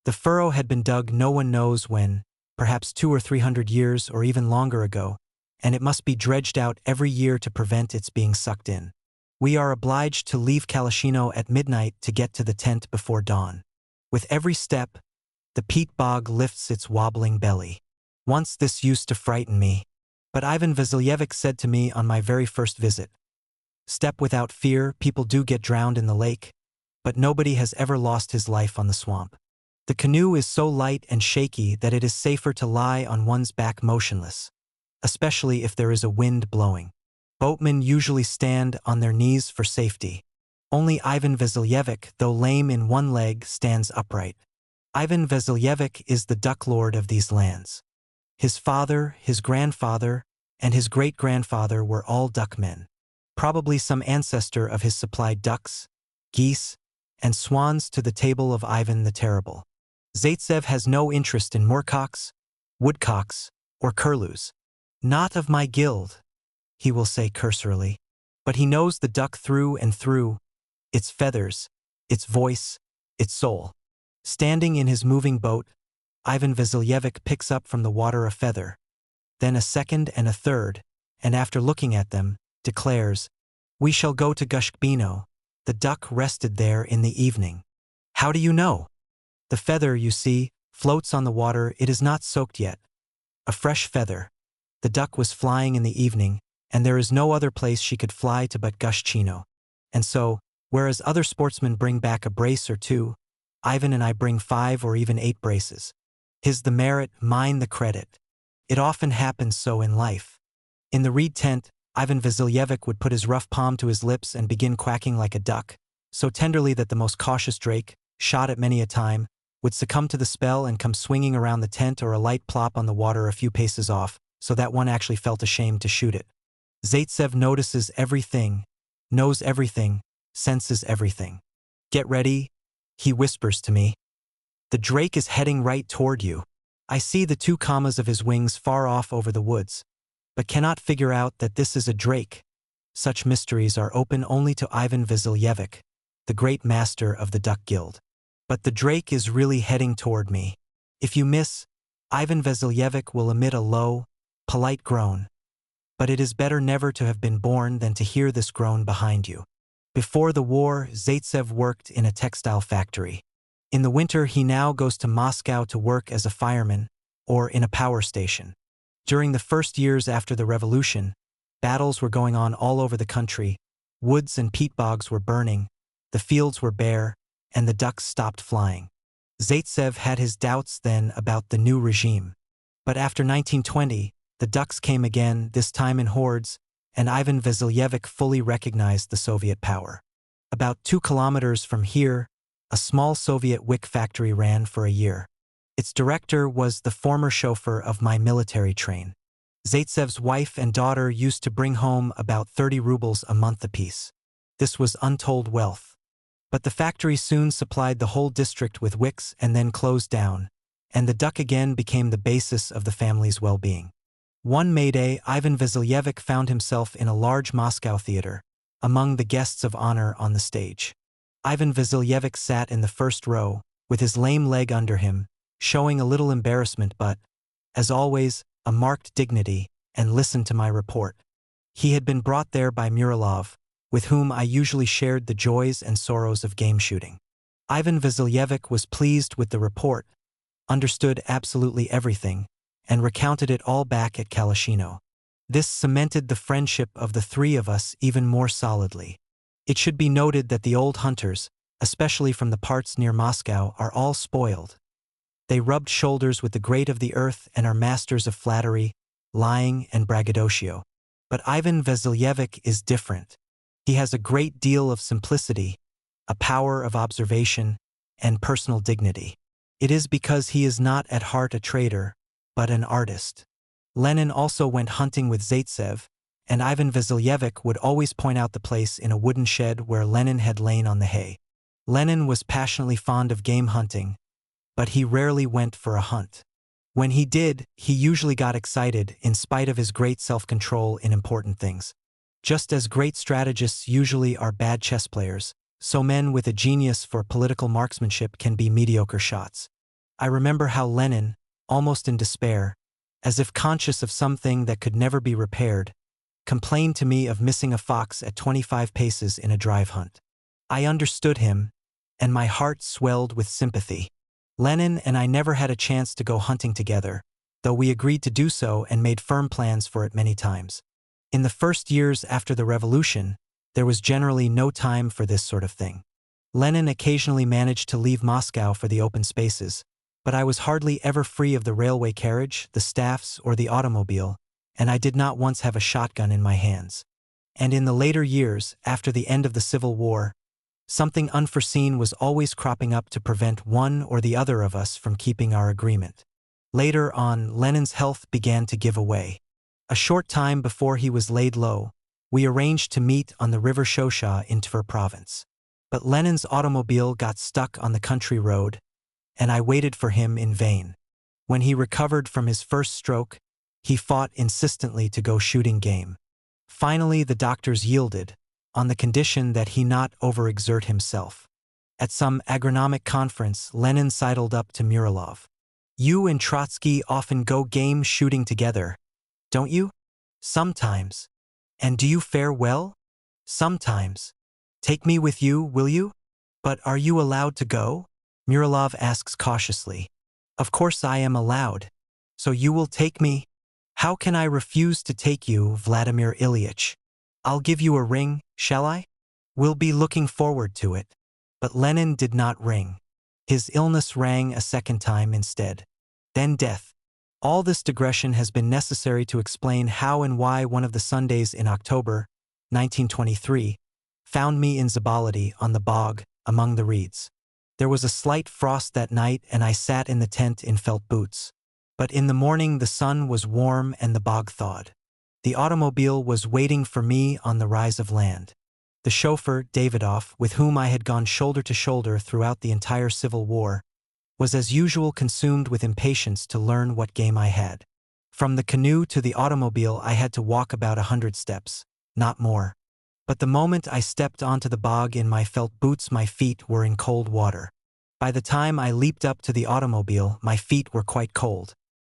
The furrow had been dug no one knows when, perhaps 200 or 300 years or even longer ago, and it must be dredged out every year to prevent its being sucked in. We are obliged to leave Kalashino at midnight to get to the tent before dawn. With every step, the peat bog lifts its wobbling belly. Once this used to frighten me, but Ivan Vasilievich said to me on my very first visit, "Step without fear, people do get drowned in the lake, but nobody has ever lost his life on the swamp." The canoe is so light and shaky that it is safer to lie on one's back motionless, especially if there is a wind blowing. Boatmen usually stand on their knees for safety. Only Ivan Vasilyevich, though lame in one leg, stands upright. Ivan Vasilyevich is the duck lord of these lands. His father, his grandfather, and his great-grandfather were all duckmen. Probably some ancestor of his supplied ducks, geese, and swans to the table of Ivan the Terrible. Zaitsev has no interest in moorcocks, woodcocks, or curlews. "Not of my guild," he will say cursorily, but he knows the duck through and through, its feathers, its voice, its soul. Standing in his moving boat, Ivan Vasilyevich picks up from the water a feather, then a second and a third, and after looking at them, declares, "We shall go to Gushkbino." The duck rested there in the evening. How do you know? The feather, you see, floats on the water. It is not soaked yet. A fresh feather. The duck was flying in the evening, and there is no other place she could fly to but Gushchino. And so, whereas other sportsmen bring back a brace or two, Ivan and I bring 5 or even 8 braces. His the merit, mine the credit. It often happens so in life. In the reed tent, Ivan Vasilyevich would put his rough palm to his lips and begin quacking like a duck, so tenderly that the most cautious drake, shot at many a time, would succumb to the spell and come swinging around the tent or a light plop on the water a few paces off, so that one actually felt ashamed to shoot it. Zaitsev notices everything, knows everything, senses everything. "Get ready," he whispers to me. "The drake is heading right toward you." I see the 2 commas of his wings far off over the woods, but cannot figure out that this is a drake. Such mysteries are open only to Ivan Vasilyevich, the great master of the Duck Guild. But the drake is really heading toward me. If you miss, Ivan Vasilyevich will emit a low, polite groan. But it is better never to have been born than to hear this groan behind you. Before the war, Zaitsev worked in a textile factory. In the winter, he now goes to Moscow to work as a fireman or in a power station. During the first years after the revolution, battles were going on all over the country, woods and peat bogs were burning, the fields were bare, and the ducks stopped flying. Zaitsev had his doubts then about the new regime. But after 1920, the ducks came again, this time in hordes, and Ivan Vasilyevich fully recognized the Soviet power. About 2 kilometers from here, a small Soviet wick factory ran for a year. Its director was the former chauffeur of my military train. Zaitsev's wife and daughter used to bring home about 30 rubles a month apiece. This was untold wealth. But the factory soon supplied the whole district with wicks and then closed down, and the duck again became the basis of the family's well-being. One May Day, Ivan Vasilyevich found himself in a large Moscow theater, among the guests of honor on the stage. Ivan Vasilyevich sat in the first row, with his lame leg under him, showing a little embarrassment but, as always, a marked dignity, and listened to my report. He had been brought there by Murilov, with whom I usually shared the joys and sorrows of game shooting. Ivan Vasilyevich was pleased with the report, understood absolutely everything, and recounted it all back at Kalashino. This cemented the friendship of the 3 of us even more solidly. It should be noted that the old hunters, especially from the parts near Moscow, are all spoiled. They rubbed shoulders with the great of the earth and are masters of flattery, lying, and braggadocio. But Ivan Vasilyevich is different. He has a great deal of simplicity, a power of observation, and personal dignity. It is because he is not at heart a trader, but an artist. Lenin also went hunting with Zaitsev, and Ivan Vasilyevich would always point out the place in a wooden shed where Lenin had lain on the hay. Lenin was passionately fond of game hunting, but he rarely went for a hunt. When he did, he usually got excited in spite of his great self-control in important things. Just as great strategists usually are bad chess players, so men with a genius for political marksmanship can be mediocre shots. I remember how Lenin, almost in despair, as if conscious of something that could never be repaired, complained to me of missing a fox at 25 paces in a drive hunt. I understood him, and my heart swelled with sympathy. Lenin and I never had a chance to go hunting together, though we agreed to do so and made firm plans for it many times. In the first years after the revolution, there was generally no time for this sort of thing. Lenin occasionally managed to leave Moscow for the open spaces, but I was hardly ever free of the railway carriage, the staffs, or the automobile, and I did not once have a shotgun in my hands. And in the later years, after the end of the Civil War, something unforeseen was always cropping up to prevent one or the other of us from keeping our agreement. Later on, Lenin's health began to give way. A short time before he was laid low, we arranged to meet on the River Shosha in Tver province. But Lenin's automobile got stuck on the country road, and I waited for him in vain. When he recovered from his first stroke, he fought insistently to go shooting game. Finally, the doctors yielded, on the condition that he not overexert himself. At some agronomic conference, Lenin sidled up to Muralov. "You and Trotsky often go game shooting together, don't you?" "Sometimes." "And do you fare well?" "Sometimes." "Take me with you, will you?" "But are you allowed to go?" Muralov asks cautiously. "Of course I am allowed. So you will take me?" "How can I refuse to take you, Vladimir Ilyich? I'll give you a ring, shall I?" "We'll be looking forward to it." But Lenin did not ring. His illness rang a second time instead. Then death. All this digression has been necessary to explain how and why one of the Sundays in October 1923 found me in Zabalety on the bog among the reeds. There was a slight frost that night and I sat in the tent in felt boots. But in the morning the sun was warm and the bog thawed. The automobile was waiting for me on the rise of land. The chauffeur, Davidov, with whom I had gone shoulder to shoulder throughout the entire Civil War, was as usual consumed with impatience to learn what game I had. From the canoe to the automobile I had to walk about 100 steps, not more. But the moment I stepped onto the bog in my felt boots, my feet were in cold water. By the time I leaped up to the automobile, my feet were quite cold.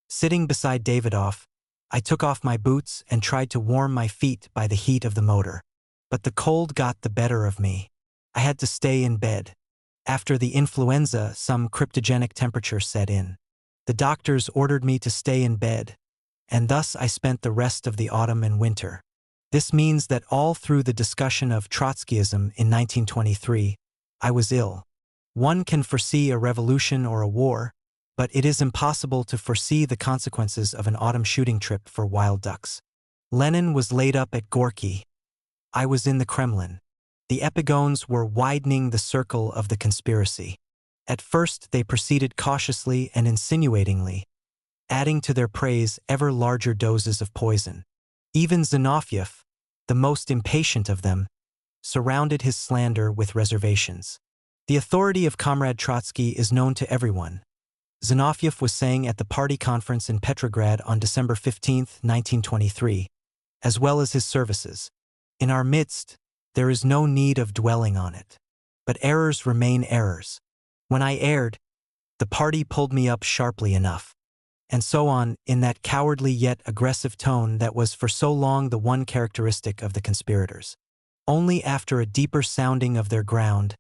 Sitting beside Davidov, I took off my boots and tried to warm my feet by the heat of the motor. But the cold got the better of me. I had to stay in bed. After the influenza, some cryptogenic temperature set in. The doctors ordered me to stay in bed, and thus I spent the rest of the autumn and winter. This means that all through the discussion of Trotskyism in 1923, I was ill. One can foresee a revolution or a war, but it is impossible to foresee the consequences of an autumn shooting trip for wild ducks. Lenin was laid up at Gorky. I was in the Kremlin. The epigones were widening the circle of the conspiracy. At first they proceeded cautiously and insinuatingly, adding to their praise ever larger doses of poison. Even Zinoviev, the most impatient of them, surrounded his slander with reservations. The authority of Comrade Trotsky is known to everyone. Zinoviev was saying at the party conference in Petrograd on December 15, 1923, as well as his services. In our midst, there is no need of dwelling on it. But errors remain errors. When I erred, the party pulled me up sharply enough. And so on, in that cowardly yet aggressive tone that was for so long the one characteristic of the conspirators. Only after a deeper sounding of their ground,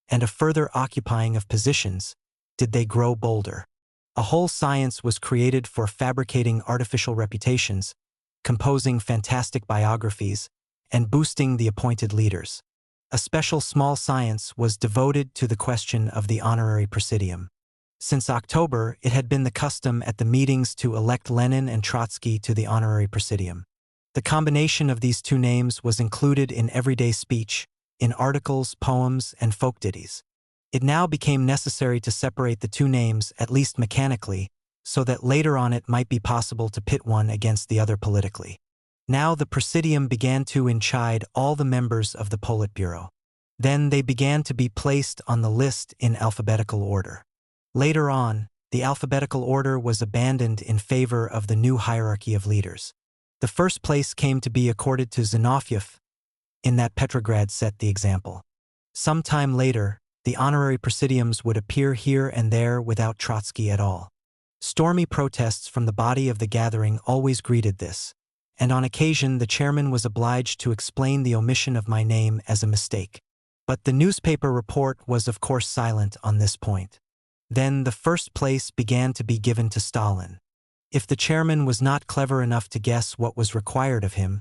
and a further occupying of positions, did they grow bolder. A whole science was created for fabricating artificial reputations, composing fantastic biographies, and boosting the appointed leaders. A special small science was devoted to the question of the honorary presidium. Since October, it had been the custom at the meetings to elect Lenin and Trotsky to the honorary presidium. The combination of these two names was included in everyday speech, in articles, poems, and folk ditties. It now became necessary to separate the two names, at least mechanically, so that later on it might be possible to pit one against the other politically. Now the Presidium began to chide all the members of the Politburo. Then they began to be placed on the list in alphabetical order. Later on, the alphabetical order was abandoned in favor of the new hierarchy of leaders. The first place came to be accorded to Zinoviev, in that Petrograd set the example. Some time later, the honorary presidiums would appear here and there without Trotsky at all. Stormy protests from the body of the gathering always greeted this, and on occasion the chairman was obliged to explain the omission of my name as a mistake. But the newspaper report was of course silent on this point. Then the first place began to be given to Stalin. If the chairman was not clever enough to guess what was required of him,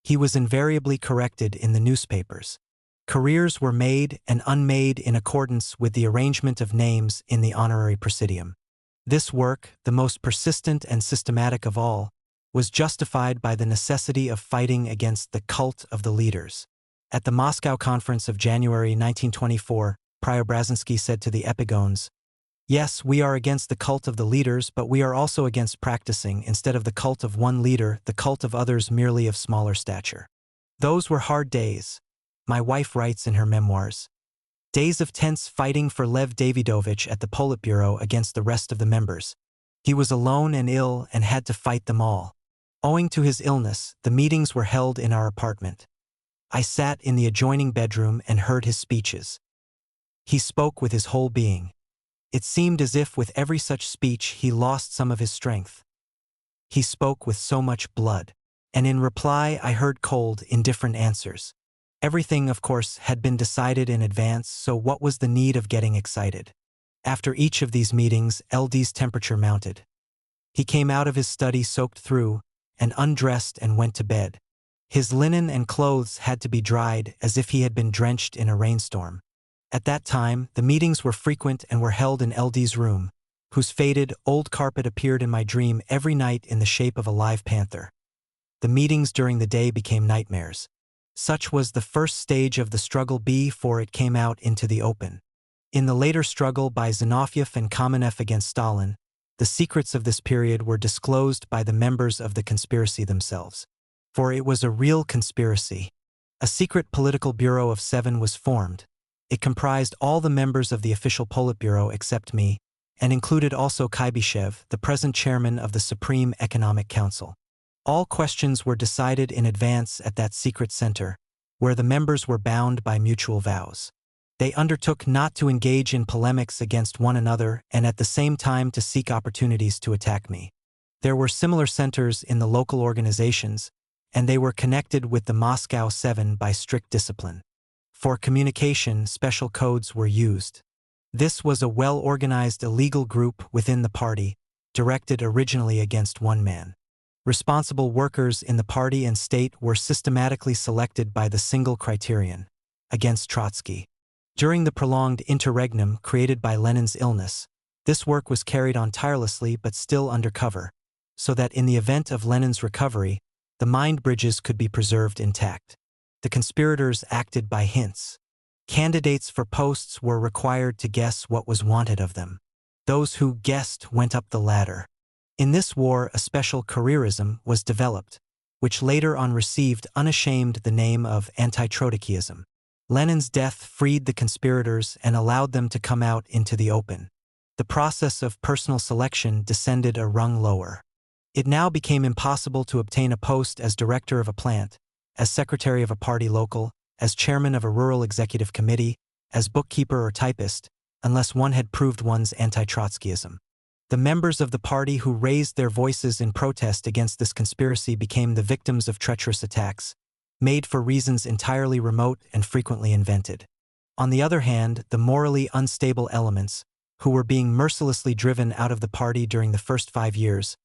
he was invariably corrected in the newspapers. Careers were made and unmade in accordance with the arrangement of names in the honorary presidium. This work, the most persistent and systematic of all, was justified by the necessity of fighting against the cult of the leaders. At the Moscow Conference of January 1924, Preobrazhensky said to the Epigones, "Yes, we are against the cult of the leaders, but we are also against practicing, instead of the cult of one leader, the cult of others merely of smaller stature." Those were hard days. My wife writes in her memoirs, "Days of tense fighting for Lev Davidovich at the Politburo against the rest of the members. He was alone and ill and had to fight them all. Owing to his illness, the meetings were held in our apartment. I sat in the adjoining bedroom and heard his speeches. He spoke with his whole being. It seemed as if with every such speech he lost some of his strength. He spoke with so much blood, and in reply I heard cold, indifferent answers. Everything, of course, had been decided in advance, so what was the need of getting excited? After each of these meetings, LD's temperature mounted. He came out of his study soaked through, and undressed and went to bed. His linen and clothes had to be dried as if he had been drenched in a rainstorm. At that time, the meetings were frequent and were held in LD's room, whose faded, old carpet appeared in my dream every night in the shape of a live panther. The meetings during the day became nightmares. Such was the first stage of the struggle before it came out into the open. In the later struggle by Zinoviev and Kamenev against Stalin, the secrets of this period were disclosed by the members of the conspiracy themselves. For it was a real conspiracy. A secret political bureau of 7 was formed. It comprised all the members of the official Politburo except me, and included also Kuybyshev, the present chairman of the Supreme Economic Council. All questions were decided in advance at that secret center, where the members were bound by mutual vows. They undertook not to engage in polemics against one another and at the same time to seek opportunities to attack me. There were similar centers in the local organizations, and they were connected with the Moscow 7 by strict discipline. For communication, special codes were used. This was a well-organized illegal group within the party, directed originally against one man. Responsible workers in the party and state were systematically selected by the single criterion: against Trotsky. During the prolonged interregnum created by Lenin's illness, this work was carried on tirelessly but still under cover, so that in the event of Lenin's recovery, the mind bridges could be preserved intact. The conspirators acted by hints. Candidates for posts were required to guess what was wanted of them. Those who guessed went up the ladder. In this war, a special careerism was developed, which later on received unashamed the name of anti-Trotskyism. Lenin's death freed the conspirators and allowed them to come out into the open. The process of personal selection descended a rung lower. It now became impossible to obtain a post as director of a plant, as secretary of a party local, as chairman of a rural executive committee, as bookkeeper or typist, unless one had proved one's anti-Trotskyism. The members of the party who raised their voices in protest against this conspiracy became the victims of treacherous attacks, made for reasons entirely remote and frequently invented. On the other hand, the morally unstable elements, who were being mercilessly driven out of the party during the first 5 years,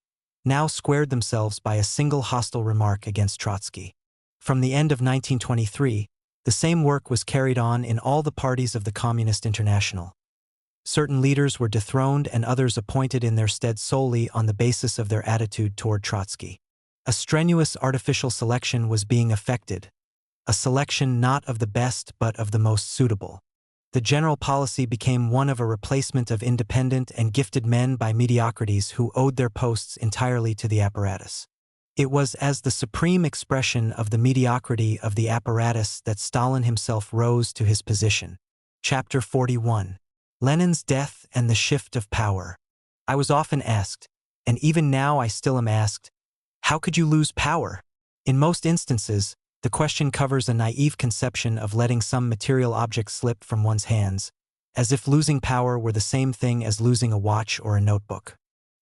now squared themselves by a single hostile remark against Trotsky. From the end of 1923, the same work was carried on in all the parties of the Communist International. Certain leaders were dethroned and others appointed in their stead solely on the basis of their attitude toward Trotsky. A strenuous artificial selection was being effected, a selection not of the best but of the most suitable. The general policy became one of a replacement of independent and gifted men by mediocrities who owed their posts entirely to the apparatus. It was as the supreme expression of the mediocrity of the apparatus that Stalin himself rose to his position. Chapter 41. Lenin's Death and the Shift of Power. I was often asked, and even now I still am asked, how could you lose power? In most instances, the question covers a naive conception of letting some material object slip from one's hands, as if losing power were the same thing as losing a watch or a notebook.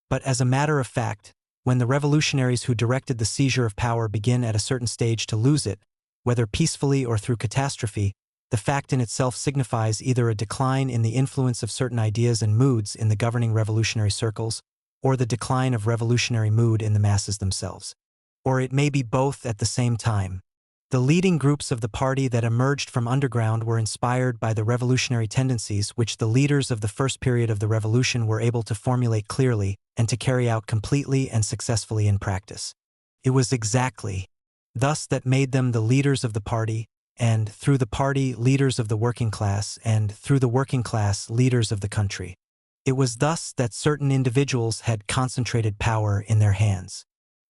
But as a matter of fact, when the revolutionaries who directed the seizure of power begin at a certain stage to lose it, whether peacefully or through catastrophe, the fact in itself signifies either a decline in the influence of certain ideas and moods in the governing revolutionary circles, or the decline of revolutionary mood in the masses themselves. Or it may be both at the same time. The leading groups of the party that emerged from underground were inspired by the revolutionary tendencies which the leaders of the first period of the revolution were able to formulate clearly and to carry out completely and successfully in practice. It was exactly thus that made them the leaders of the party, and through the party leaders of the working class, and through the working class leaders of the country. It was thus that certain individuals had concentrated power in their hands.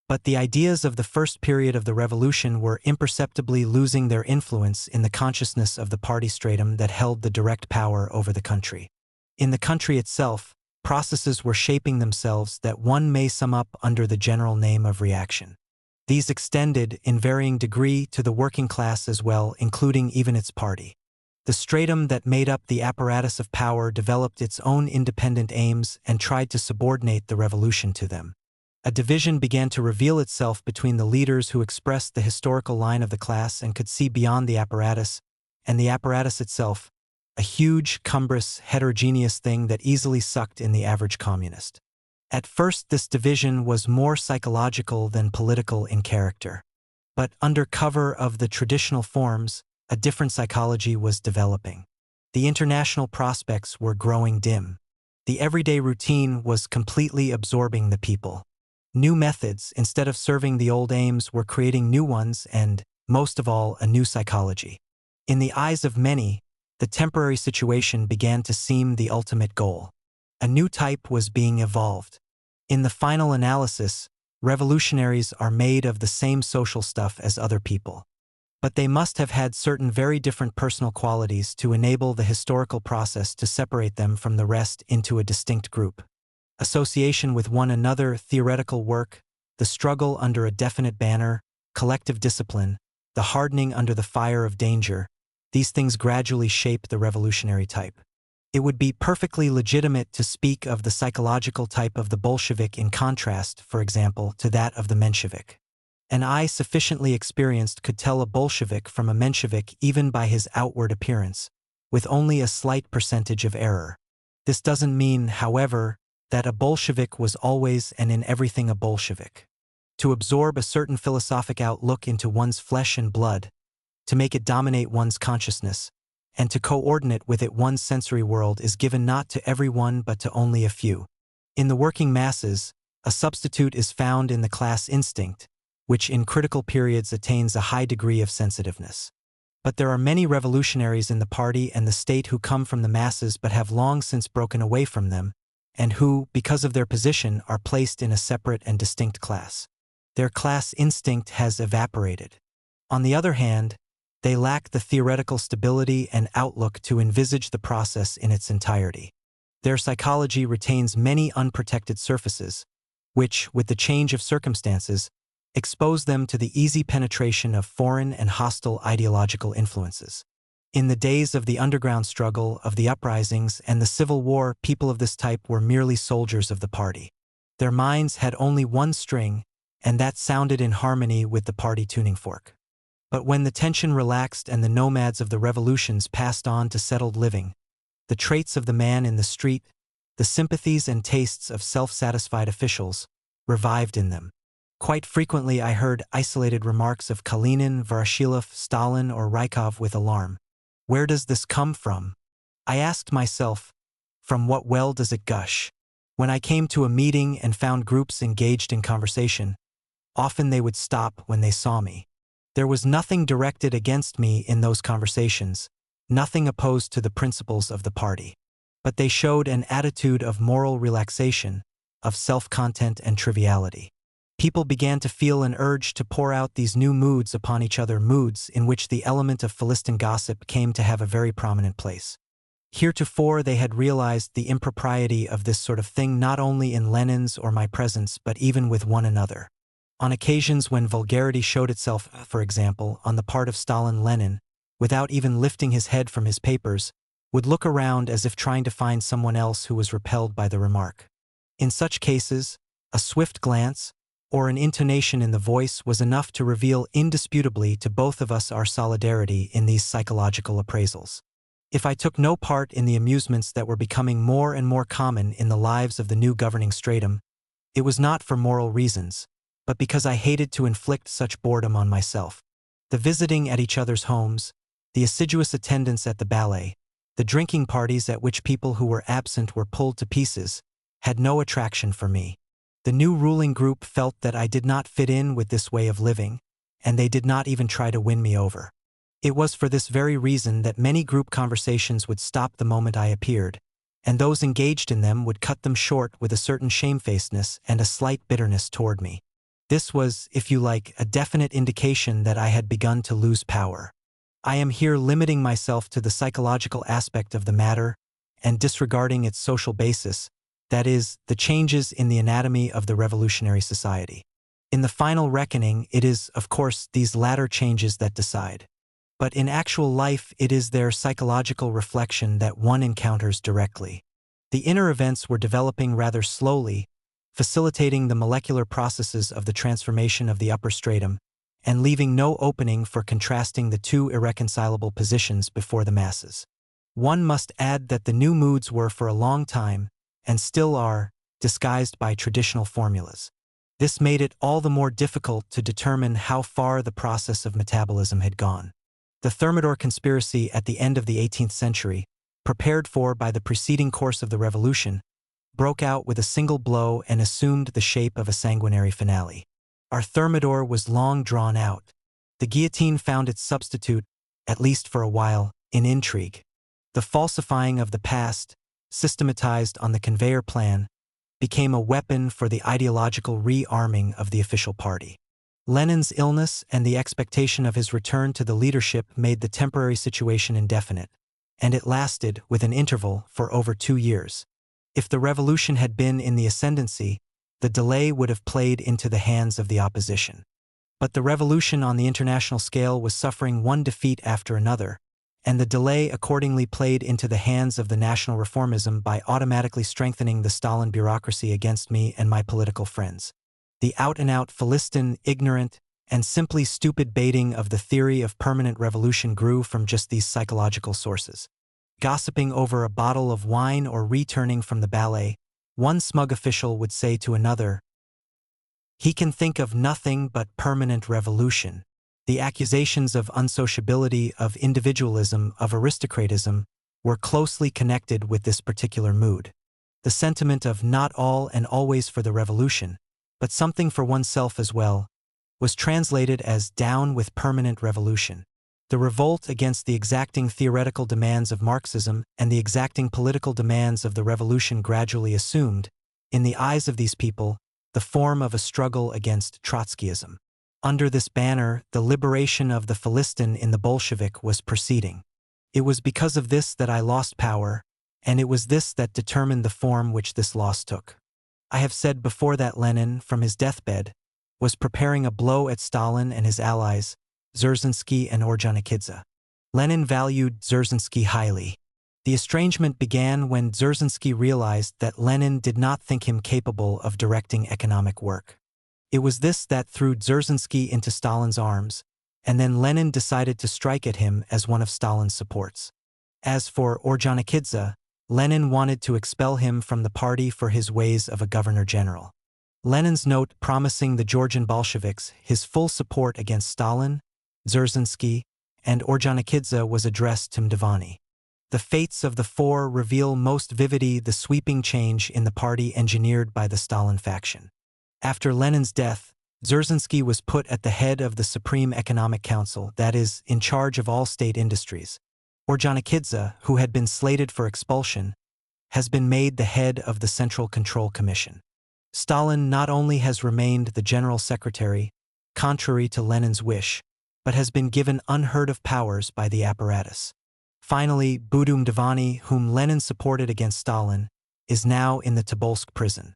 But the ideas of the first period of the revolution were imperceptibly losing their influence in the consciousness of the party stratum that held the direct power over the country. In the country itself, processes were shaping themselves that one may sum up under the general name of reaction. These extended, in varying degree, to the working class as well, including even its party. The stratum that made up the apparatus of power developed its own independent aims and tried to subordinate the revolution to them. A division began to reveal itself between the leaders who expressed the historical line of the class and could see beyond the apparatus, and the apparatus itself, a huge, cumbrous, heterogeneous thing that easily sucked in the average communist. At first, this division was more psychological than political in character. But under cover of the traditional forms, a different psychology was developing. The international prospects were growing dim. The everyday routine was completely absorbing the people. New methods, instead of serving the old aims, were creating new ones and, most of all, a new psychology. In the eyes of many, the temporary situation began to seem the ultimate goal. A new type was being evolved. In the final analysis, revolutionaries are made of the same social stuff as other people. But they must have had certain very different personal qualities to enable the historical process to separate them from the rest into a distinct group. Association with one another, theoretical work, the struggle under a definite banner, collective discipline, the hardening under the fire of danger, these things gradually shape the revolutionary type. It would be perfectly legitimate to speak of the psychological type of the Bolshevik in contrast, for example, to that of the Menshevik. An eye sufficiently experienced could tell a Bolshevik from a Menshevik even by his outward appearance, with only a slight percentage of error. This doesn't mean, however, that a Bolshevik was always and in everything a Bolshevik. To absorb a certain philosophic outlook into one's flesh and blood, to make it dominate one's consciousness, and to coordinate with it one's sensory world is given not to everyone but to only a few. In the working masses, a substitute is found in the class instinct, which in critical periods attains a high degree of sensitiveness. But there are many revolutionaries in the party and the state who come from the masses but have long since broken away from them, and who, because of their position, are placed in a separate and distinct class. Their class instinct has evaporated. On the other hand, they lack the theoretical stability and outlook to envisage the process in its entirety. Their psychology retains many unprotected surfaces, which, with the change of circumstances, expose them to the easy penetration of foreign and hostile ideological influences. In the days of the underground struggle, of the uprisings, and the Civil War, people of this type were merely soldiers of the party. Their minds had only one string, and that sounded in harmony with the party tuning fork. But when the tension relaxed and the nomads of the revolutions passed on to settled living, the traits of the man in the street, the sympathies and tastes of self-satisfied officials, revived in them. Quite frequently I heard isolated remarks of Kalinin, Voroshilov, Stalin, or Rykov with alarm. Where does this come from? I asked myself, from what well does it gush? When I came to a meeting and found groups engaged in conversation, often they would stop when they saw me. There was nothing directed against me in those conversations, nothing opposed to the principles of the party. But they showed an attitude of moral relaxation, of self-content and triviality. People began to feel an urge to pour out these new moods upon each other, moods in which the element of Philistine gossip came to have a very prominent place. Heretofore they had realized the impropriety of this sort of thing not only in Lenin's or my presence but even with one another. On occasions when vulgarity showed itself, for example, on the part of Stalin, Lenin, without even lifting his head from his papers, would look around as if trying to find someone else who was repelled by the remark. In such cases, a swift glance, or an intonation in the voice was enough to reveal indisputably to both of us our solidarity in these psychological appraisals. If I took no part in the amusements that were becoming more and more common in the lives of the new governing stratum, it was not for moral reasons, but because I hated to inflict such boredom on myself. The visiting at each other's homes, the assiduous attendance at the ballet, the drinking parties at which people who were absent were pulled to pieces, had no attraction for me. The new ruling group felt that I did not fit in with this way of living, and they did not even try to win me over. It was for this very reason that many group conversations would stop the moment I appeared, and those engaged in them would cut them short with a certain shamefacedness and a slight bitterness toward me. This was, if you like, a definite indication that I had begun to lose power. I am here limiting myself to the psychological aspect of the matter and disregarding its social basis, that is, the changes in the anatomy of the revolutionary society. In the final reckoning, it is, of course, these latter changes that decide. But in actual life, it is their psychological reflection that one encounters directly. The inner events were developing rather slowly, facilitating the molecular processes of the transformation of the upper stratum, and leaving no opening for contrasting the two irreconcilable positions before the masses. One must add that the new moods were for a long time, and still are, disguised by traditional formulas. This made it all the more difficult to determine how far the process of metabolism had gone. The Thermidor conspiracy at the end of the 18th century, prepared for by the preceding course of the revolution, broke out with a single blow and assumed the shape of a sanguinary finale. Our Thermidor was long drawn out. The guillotine found its substitute, at least for a while, in intrigue. The falsifying of the past, systematized on the conveyor plan, became a weapon for the ideological re-arming of the official party. Lenin's illness and the expectation of his return to the leadership made the temporary situation indefinite, and it lasted, with an interval, for over 2 years. If the revolution had been in the ascendancy, the delay would have played into the hands of the opposition. But the revolution on the international scale was suffering one defeat after another, and the delay accordingly played into the hands of the national reformism by automatically strengthening the Stalin bureaucracy against me and my political friends. The out-and-out Philistine, ignorant, and simply stupid baiting of the theory of permanent revolution grew from just these psychological sources. Gossiping over a bottle of wine or returning from the ballet, one smug official would say to another, "He can think of nothing but permanent revolution." The accusations of unsociability, of individualism, of aristocratism were closely connected with this particular mood. The sentiment of not all and always for the revolution, but something for oneself as well, was translated as down with permanent revolution. The revolt against the exacting theoretical demands of Marxism and the exacting political demands of the revolution gradually assumed, in the eyes of these people, the form of a struggle against Trotskyism. Under this banner, the liberation of the Philistine in the Bolshevik was proceeding. It was because of this that I lost power, and it was this that determined the form which this loss took. I have said before that Lenin, from his deathbed, was preparing a blow at Stalin and his allies, Dzerzhinsky and Ordzhonikidze. Lenin valued Dzerzhinsky highly. The estrangement began when Dzerzhinsky realized that Lenin did not think him capable of directing economic work. It was this that threw Dzerzhinsky into Stalin's arms, and then Lenin decided to strike at him as one of Stalin's supports. As for Ordzhonikidze, Lenin wanted to expel him from the party for his ways of a governor-general. Lenin's note promising the Georgian Bolsheviks his full support against Stalin, Dzerzhinsky, and Ordzhonikidze was addressed to Mdivani. The fates of the four reveal most vividly the sweeping change in the party engineered by the Stalin faction. After Lenin's death, Dzerzhinsky was put at the head of the Supreme Economic Council, that is, in charge of all state industries. Ordzhonikidze, who had been slated for expulsion, has been made the head of the Central Control Commission. Stalin not only has remained the general secretary, contrary to Lenin's wish, but has been given unheard-of powers by the apparatus. Finally, Budu Mdivani, whom Lenin supported against Stalin, is now in the Tobolsk prison.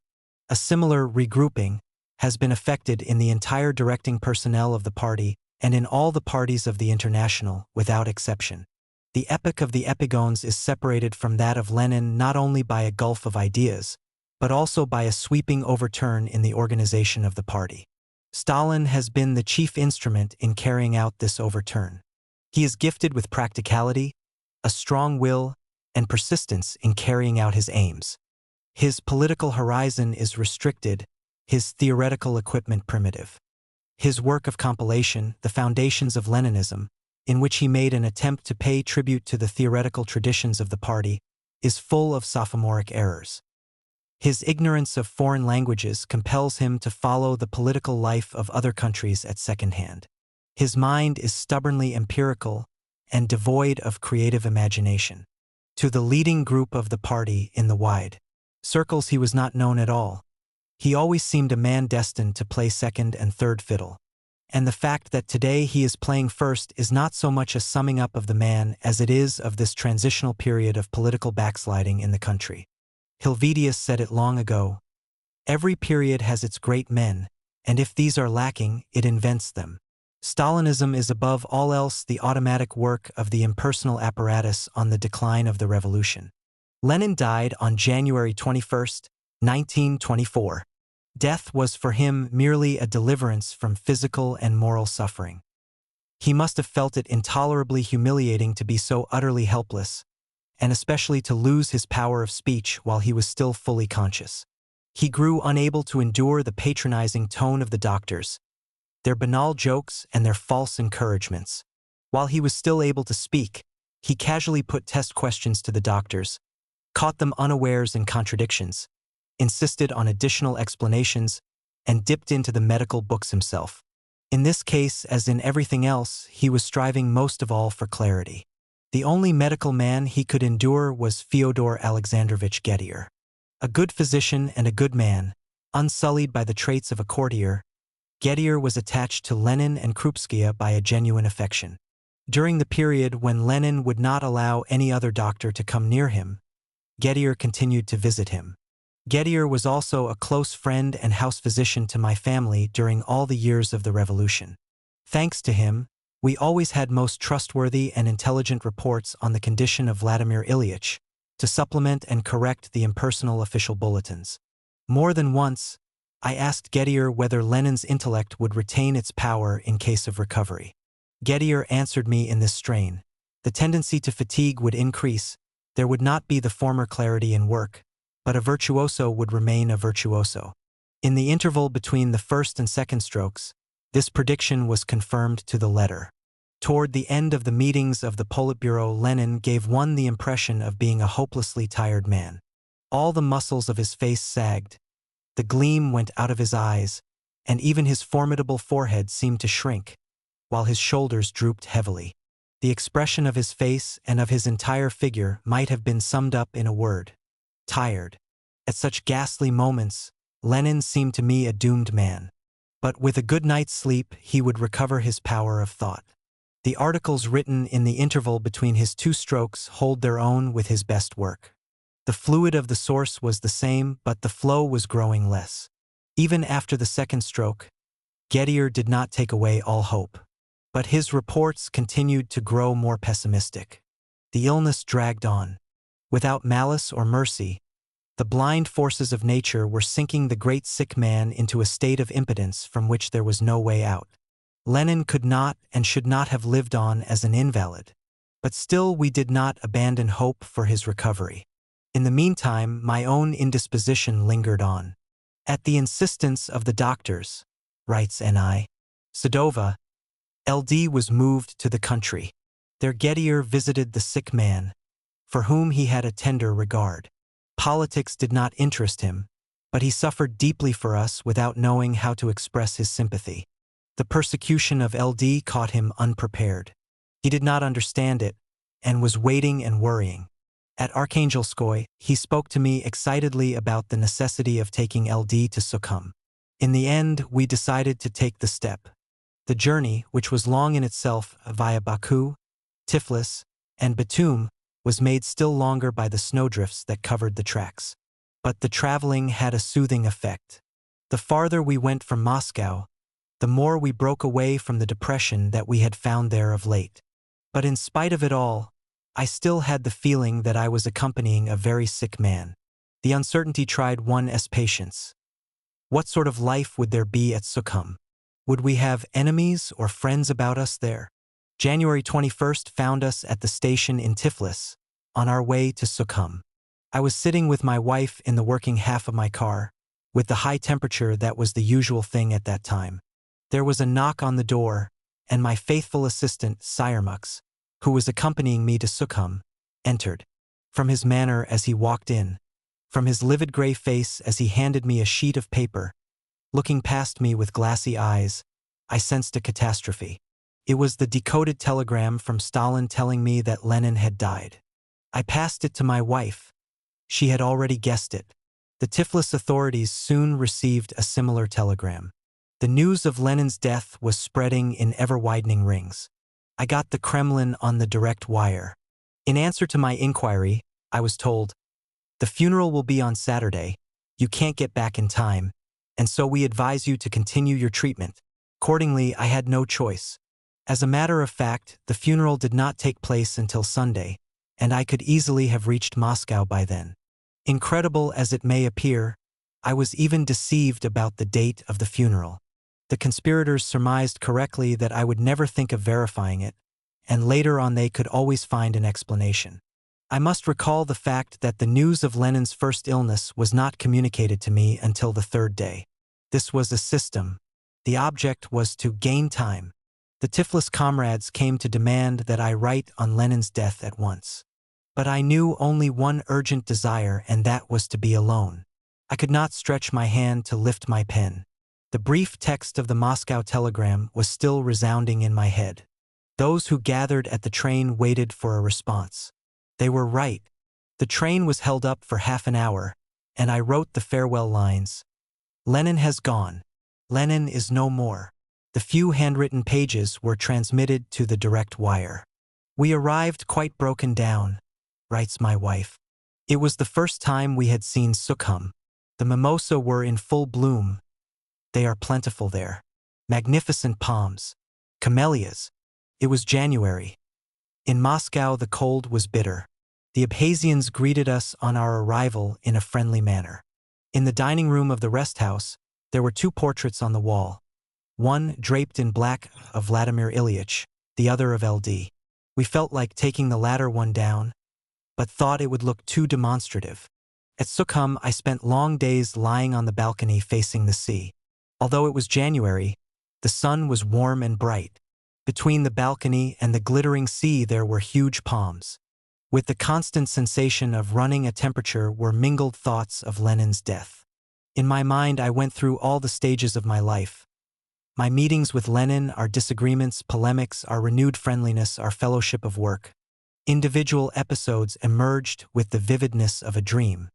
A similar regrouping has been effected in the entire directing personnel of the party and in all the parties of the International, without exception. The epoch of the epigones is separated from that of Lenin not only by a gulf of ideas, but also by a sweeping overturn in the organization of the party. Stalin has been the chief instrument in carrying out this overturn. He is gifted with practicality, a strong will, and persistence in carrying out his aims. His political horizon is restricted, his theoretical equipment primitive. His work of compilation, The Foundations of Leninism, in which he made an attempt to pay tribute to the theoretical traditions of the party, is full of sophomoric errors. His ignorance of foreign languages compels him to follow the political life of other countries at second hand. His mind is stubbornly empirical and devoid of creative imagination. To the leading group of the party in the wide circles he was not known at all. He always seemed a man destined to play second and third fiddle. And the fact that today he is playing first is not so much a summing up of the man as it is of this transitional period of political backsliding in the country. Helvetius said it long ago, "Every period has its great men, and if these are lacking, it invents them." Stalinism is above all else the automatic work of the impersonal apparatus on the decline of the revolution. Lenin died on January 21, 1924. Death was for him merely a deliverance from physical and moral suffering. He must have felt it intolerably humiliating to be so utterly helpless, and especially to lose his power of speech while he was still fully conscious. He grew unable to endure the patronizing tone of the doctors, their banal jokes and their false encouragements. While he was still able to speak, he casually put test questions to the doctors, caught them unawares in contradictions, insisted on additional explanations, and dipped into the medical books himself. In this case, as in everything else, he was striving most of all for clarity. The only medical man he could endure was Fyodor Alexandrovich Gedier. A good physician and a good man, unsullied by the traits of a courtier, Gedier was attached to Lenin and Krupskaya by a genuine affection. During the period when Lenin would not allow any other doctor to come near him, Gedier continued to visit him. Gedier was also a close friend and house physician to my family during all the years of the revolution. Thanks to him, we always had most trustworthy and intelligent reports on the condition of Vladimir Ilyich, to supplement and correct the impersonal official bulletins. More than once, I asked Gedier whether Lenin's intellect would retain its power in case of recovery. Gedier answered me in this strain: the tendency to fatigue would increase, there would not be the former clarity in work, but a virtuoso would remain a virtuoso. In the interval between the first and second strokes, this prediction was confirmed to the letter. Toward the end of the meetings of the Politburo, Lenin gave one the impression of being a hopelessly tired man. All the muscles of his face sagged, the gleam went out of his eyes, and even his formidable forehead seemed to shrink, while his shoulders drooped heavily. The expression of his face and of his entire figure might have been summed up in a word: tired. At such ghastly moments, Lenin seemed to me a doomed man. But with a good night's sleep, he would recover his power of thought. The articles written in the interval between his two strokes hold their own with his best work. The fluid of the source was the same, but the flow was growing less. Even after the second stroke, Gedier did not take away all hope. But his reports continued to grow more pessimistic. The illness dragged on. Without malice or mercy, the blind forces of nature were sinking the great sick man into a state of impotence from which there was no way out. Lenin could not and should not have lived on as an invalid. But still we did not abandon hope for his recovery. In the meantime, my own indisposition lingered on. At the insistence of the doctors, writes N.I. Sadova, LD was moved to the country. There Gedier visited the sick man, for whom he had a tender regard. Politics did not interest him, but he suffered deeply for us without knowing how to express his sympathy. The persecution of LD caught him unprepared. He did not understand it, and was waiting and worrying. At Arkhangelskoye, he spoke to me excitedly about the necessity of taking LD to Sukhum. In the end, we decided to take the step. The journey, which was long in itself via Baku, Tiflis, and Batum, was made still longer by the snowdrifts that covered the tracks. But the traveling had a soothing effect. The farther we went from Moscow, the more we broke away from the depression that we had found there of late. But in spite of it all, I still had the feeling that I was accompanying a very sick man. The uncertainty tried one's patience. What sort of life would there be at Sukhum? Would we have enemies or friends about us there? January 21st found us at the station in Tiflis, on our way to Sukhum. I was sitting with my wife in the working half of my car, with the high temperature that was the usual thing at that time. There was a knock on the door, and my faithful assistant, Sirmux, who was accompanying me to Sukhum, entered. From his manner as he walked in, from his livid gray face as he handed me a sheet of paper, looking past me with glassy eyes, I sensed a catastrophe. It was the decoded telegram from Stalin telling me that Lenin had died. I passed it to my wife. She had already guessed it. The Tiflis authorities soon received a similar telegram. The news of Lenin's death was spreading in ever-widening rings. I got the Kremlin on the direct wire. In answer to my inquiry, I was told, "The funeral will be on Saturday. You can't get back in time, and so we advise you to continue your treatment." Accordingly, I had no choice. As a matter of fact, the funeral did not take place until Sunday, and I could easily have reached Moscow by then. Incredible as it may appear, I was even deceived about the date of the funeral. The conspirators surmised correctly that I would never think of verifying it, and later on they could always find an explanation. I must recall the fact that the news of Lenin's first illness was not communicated to me until the third day. This was a system. The object was to gain time. The Tiflis comrades came to demand that I write on Lenin's death at once. But I knew only one urgent desire, and that was to be alone. I could not stretch my hand to lift my pen. The brief text of the Moscow telegram was still resounding in my head. Those who gathered at the train waited for a response. They were right. The train was held up for half an hour, and I wrote the farewell lines. Lenin has gone. Lenin is no more. The few handwritten pages were transmitted to the direct wire. We arrived quite broken down, writes my wife. It was the first time we had seen Sukhum. The mimosa were in full bloom. They are plentiful there. Magnificent palms. Camellias. It was January. In Moscow the cold was bitter. The Abkhazians greeted us on our arrival in a friendly manner. In the dining room of the rest house, there were two portraits on the wall. One, draped in black, of Vladimir Ilyich, the other of LD. We felt like taking the latter one down, but thought it would look too demonstrative. At Sukhum, I spent long days lying on the balcony facing the sea. Although it was January, the sun was warm and bright. Between the balcony and the glittering sea there were huge palms. With the constant sensation of running a temperature were mingled thoughts of Lenin's death. In my mind I went through all the stages of my life. My meetings with Lenin, our disagreements, polemics, our renewed friendliness, our fellowship of work. Individual episodes emerged with the vividness of a dream.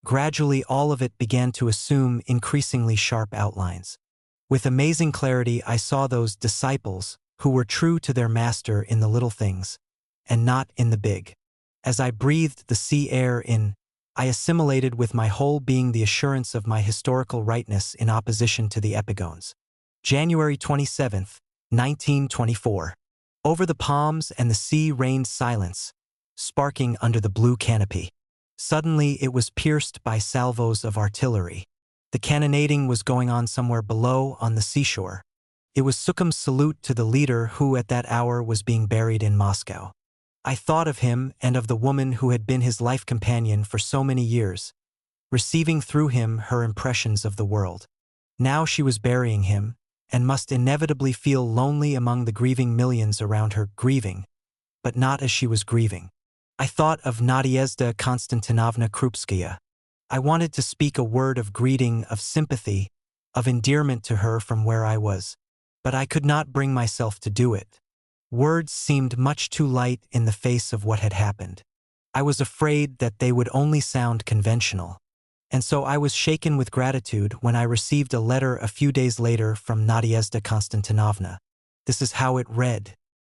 Gradually all of it began to assume increasingly sharp outlines. With amazing clarity I saw those disciples who were true to their master in the little things, and not in the big. As I breathed the sea air in, I assimilated with my whole being the assurance of my historical rightness in opposition to the epigones. January 27, 1924. Over the palms and the sea reigned silence, sparking under the blue canopy. Suddenly it was pierced by salvos of artillery. The cannonading was going on somewhere below on the seashore. It was Sukhum's salute to the leader who at that hour was being buried in Moscow. I thought of him and of the woman who had been his life companion for so many years, receiving through him her impressions of the world. Now she was burying him, and must inevitably feel lonely among the grieving millions around her, grieving, but not as she was grieving. I thought of Nadezhda Konstantinovna Krupskaya. I wanted to speak a word of greeting, of sympathy, of endearment to her from where I was, but I could not bring myself to do it. Words seemed much too light in the face of what had happened. I was afraid that they would only sound conventional. And so I was shaken with gratitude when I received a letter a few days later from Nadezhda Konstantinovna. This is how it read.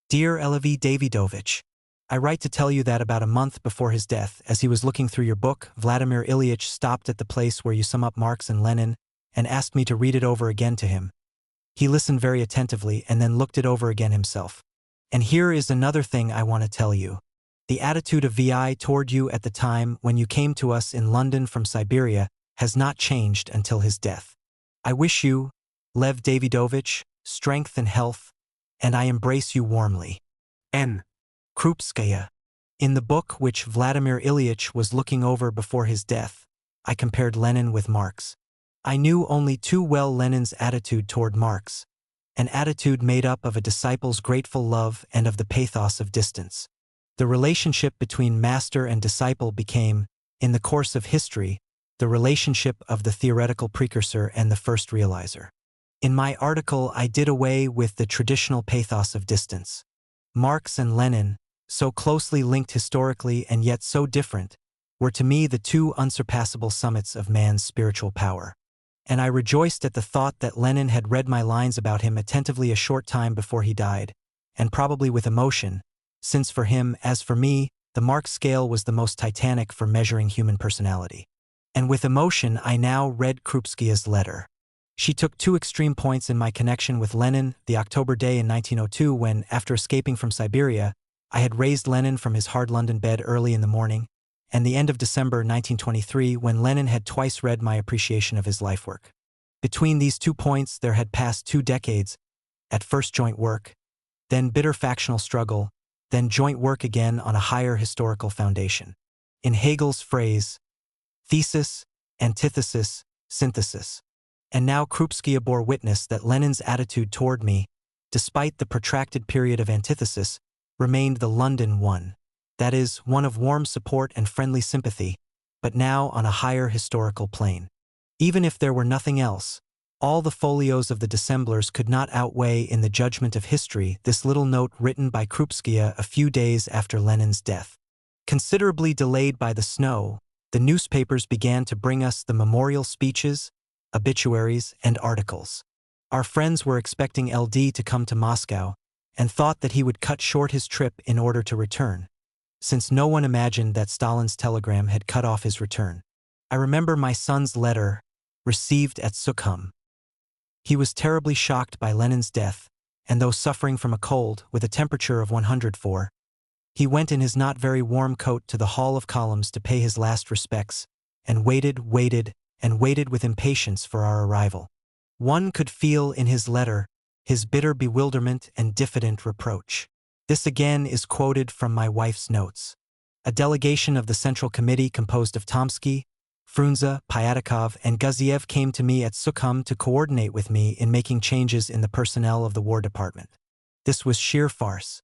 Dear Elevy Davidovich, I write to tell you that about a month before his death, as he was looking through your book, Vladimir Ilyich stopped at the place where you sum up Marx and Lenin and asked me to read it over again to him. He listened very attentively and then looked it over again himself. And here is another thing I want to tell you. The attitude of VI toward you at the time when you came to us in London from Siberia has not changed until his death. I wish you, Lev Davidovich, strength and health, and I embrace you warmly. N. Krupskaya. In the book which Vladimir Ilyich was looking over before his death, I compared Lenin with Marx. I knew only too well Lenin's attitude toward Marx, an attitude made up of a disciple's grateful love and of the pathos of distance. The relationship between master and disciple became, in the course of history, the relationship of the theoretical precursor and the first realizer. In my article, I did away with the traditional pathos of distance. Marx and Lenin, so closely linked historically and yet so different, were to me the two unsurpassable summits of man's spiritual power. And I rejoiced at the thought that Lenin had read my lines about him attentively a short time before he died, and probably with emotion, since for him, as for me, the Marx scale was the most titanic for measuring human personality. And with emotion I now read Krupskia's letter. She took two extreme points in my connection with Lenin: the October day in 1902 when, after escaping from Siberia, I had raised Lenin from his hard London bed early in the morning, and the end of December 1923 when Lenin had twice read my appreciation of his life work. Between these 2 points there had passed 2 decades, at first joint work, then bitter factional struggle, then joint work again on a higher historical foundation. In Hegel's phrase, thesis, antithesis, synthesis. And now Krupskia bore witness that Lenin's attitude toward me, despite the protracted period of antithesis, remained the London one. That is, one of warm support and friendly sympathy, but now on a higher historical plane. Even if there were nothing else, all the folios of the dissemblers could not outweigh in the judgment of history this little note written by Krupskia a few days after Lenin's death. Considerably delayed by the snow, the newspapers began to bring us the memorial speeches, obituaries, and articles. Our friends were expecting LD to come to Moscow and thought that he would cut short his trip in order to return, since no one imagined that Stalin's telegram had cut off his return. I remember my son's letter, received at Sukhum. He was terribly shocked by Lenin's death, and though suffering from a cold with a temperature of 104, he went in his not very warm coat to the Hall of Columns to pay his last respects, and waited with impatience for our arrival. One could feel in his letter his bitter bewilderment and diffident reproach. This again is quoted from my wife's notes. A delegation of the Central Committee composed of Tomsky, Frunze, Pyatakov, and Gaziev came to me at Sukhum to coordinate with me in making changes in the personnel of the War Department. This was sheer farce.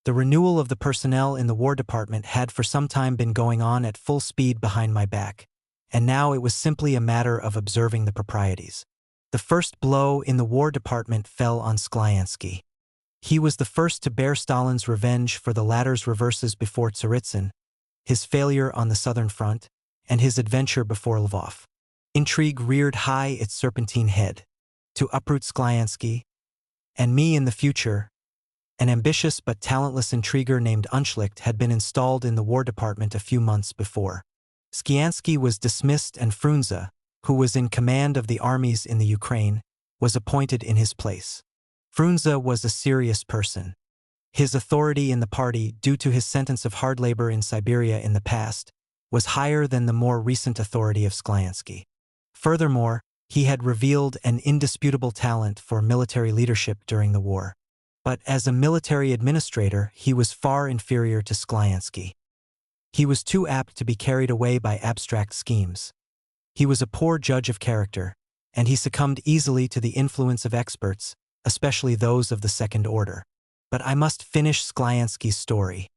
The renewal of the personnel in the War Department had for some time been going on at full speed behind my back, and now it was simply a matter of observing the proprieties. The first blow in the War Department fell on Sklyansky. He was the first to bear Stalin's revenge for the latter's reverses before Tsaritsyn, his failure on the Southern Front, and his adventure before Lvov. Intrigue reared high its serpentine head. To uproot Sklyansky, and me in the future, an ambitious but talentless intriguer named Unschlicht had been installed in the War Department a few months before. Sklyansky was dismissed and Frunze, who was in command of the armies in the Ukraine, was appointed in his place. Frunze was a serious person. His authority in the party, due to his sentence of hard labor in Siberia in the past, was higher than the more recent authority of Sklyansky. Furthermore, he had revealed an indisputable talent for military leadership during the war. But as a military administrator, he was far inferior to Sklyansky. He was too apt to be carried away by abstract schemes. He was a poor judge of character, and he succumbed easily to the influence of experts, especially those of the second order. But I must finish Sklyansky's story.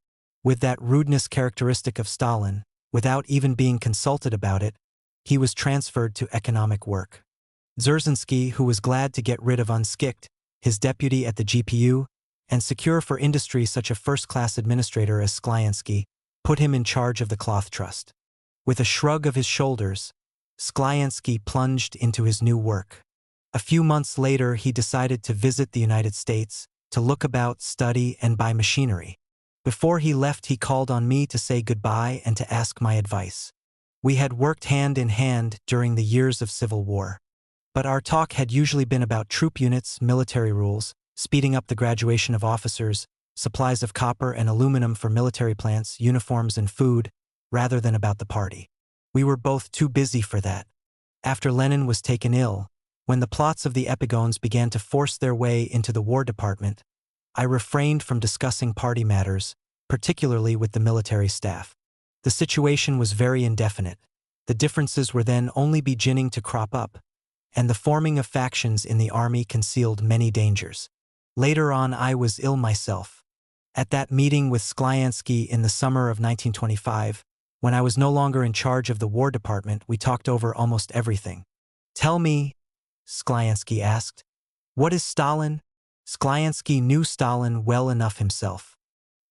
With that rudeness characteristic of Stalin, without even being consulted about it, he was transferred to economic work. Dzerzhinsky, who was glad to get rid of Unskicht, his deputy at the GPU, and secure for industry such a first-class administrator as Sklyansky, put him in charge of the Cloth Trust. With a shrug of his shoulders, Sklyansky plunged into his new work. A few months later, he decided to visit the United States, to look about, study, and buy machinery. Before he left, he called on me to say goodbye and to ask my advice. We had worked hand in hand during the years of civil war. But our talk had usually been about troop units, military rules, speeding up the graduation of officers, supplies of copper and aluminum for military plants, uniforms and food, rather than about the party. We were both too busy for that. After Lenin was taken ill, when the plots of the epigones began to force their way into the War Department, I refrained from discussing party matters, particularly with the military staff. The situation was very indefinite. The differences were then only beginning to crop up, and the forming of factions in the army concealed many dangers. Later on, I was ill myself. At that meeting with Sklyansky in the summer of 1925, when I was no longer in charge of the War Department, we talked over almost everything. "Tell me," Sklyansky asked, "what is Stalin?" Sklyansky knew Stalin well enough himself.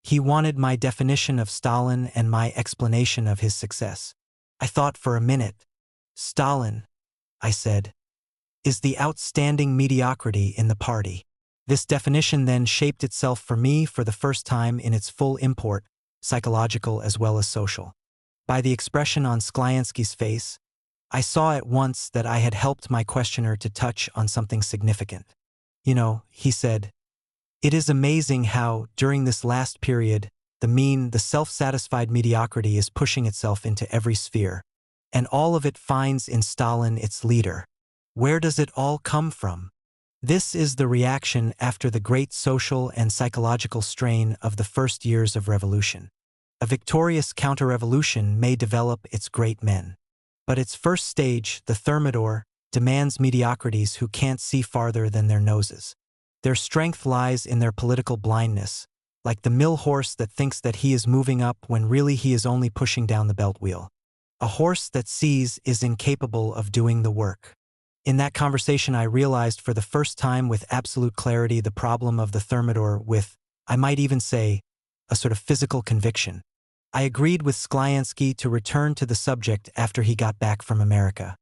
He wanted my definition of Stalin and my explanation of his success. I thought for a minute. "Stalin," I said, "is the outstanding mediocrity in the party." This definition then shaped itself for me for the first time in its full import, psychological as well as social. By the expression on Sklyansky's face, I saw at once that I had helped my questioner to touch on something significant. "You know," he said, "it is amazing how, during this last period, the self-satisfied mediocrity is pushing itself into every sphere, and all of it finds in Stalin its leader. Where does it all come from? This is the reaction after the great social and psychological strain of the first years of revolution. A victorious counter-revolution may develop its great men. But its first stage, the Thermidor, demands mediocrities who can't see farther than their noses. Their strength lies in their political blindness, like the mill horse that thinks that he is moving up when really he is only pushing down the belt wheel. A horse that sees is incapable of doing the work." In that conversation, I realized for the first time with absolute clarity the problem of the Thermidor with, I might even say, a sort of physical conviction. I agreed with Sklyansky to return to the subject after he got back from America.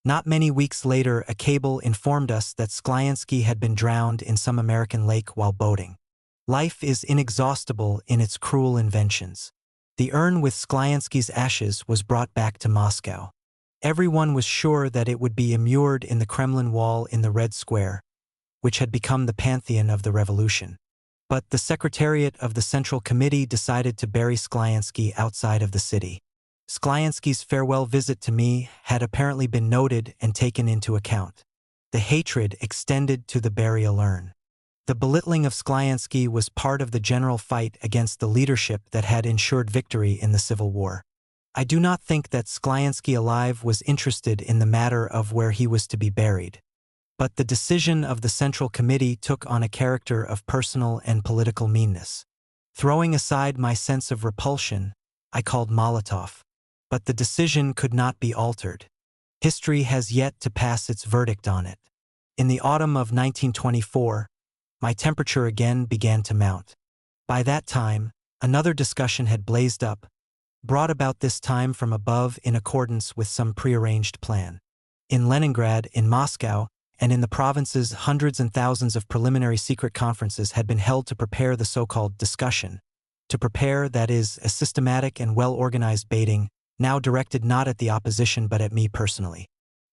Not many weeks later, a cable informed us that Sklyansky had been drowned in some American lake while boating. Life is inexhaustible in its cruel inventions. The urn with Sklyansky's ashes was brought back to Moscow. Everyone was sure that it would be immured in the Kremlin wall in the Red Square, which had become the pantheon of the revolution. But the Secretariat of the Central Committee decided to bury Sklyansky outside of the city. Sklyansky's farewell visit to me had apparently been noted and taken into account. The hatred extended to the burial urn. The belittling of Sklyansky was part of the general fight against the leadership that had ensured victory in the Civil War. I do not think that Sklyansky alive was interested in the matter of where he was to be buried. But the decision of the Central Committee took on a character of personal and political meanness. Throwing aside my sense of repulsion, I called Molotov. But the decision could not be altered. History has yet to pass its verdict on it. In the autumn of 1924, my temperature again began to mount. By that time, another discussion had blazed up, brought about this time from above in accordance with some prearranged plan. In Leningrad, in Moscow, and in the provinces, hundreds and thousands of preliminary secret conferences had been held to prepare the so-called discussion. To prepare, that is, a systematic and well-organized baiting, now directed not at the opposition but at me personally.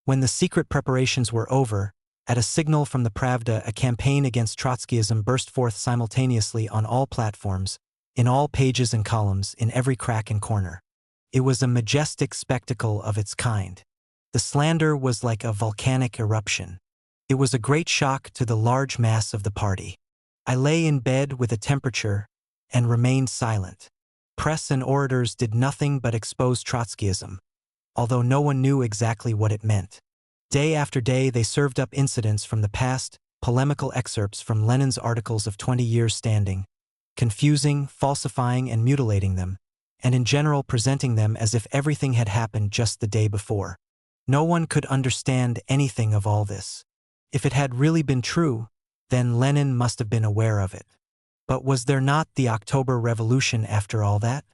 When the secret preparations were over, at a signal from the Pravda, a campaign against Trotskyism burst forth simultaneously on all platforms, in all pages and columns, in every crack and corner. It was a majestic spectacle of its kind. The slander was like a volcanic eruption. It was a great shock to the large mass of the party. I lay in bed with a temperature and remained silent. Press and orators did nothing but expose Trotskyism, although no one knew exactly what it meant. Day after day they served up incidents from the past, polemical excerpts from Lenin's articles of 20 years standing, confusing, falsifying, and mutilating them, and in general presenting them as if everything had happened just the day before. No one could understand anything of all this. If it had really been true, then Lenin must have been aware of it. But was there not the October Revolution after all that?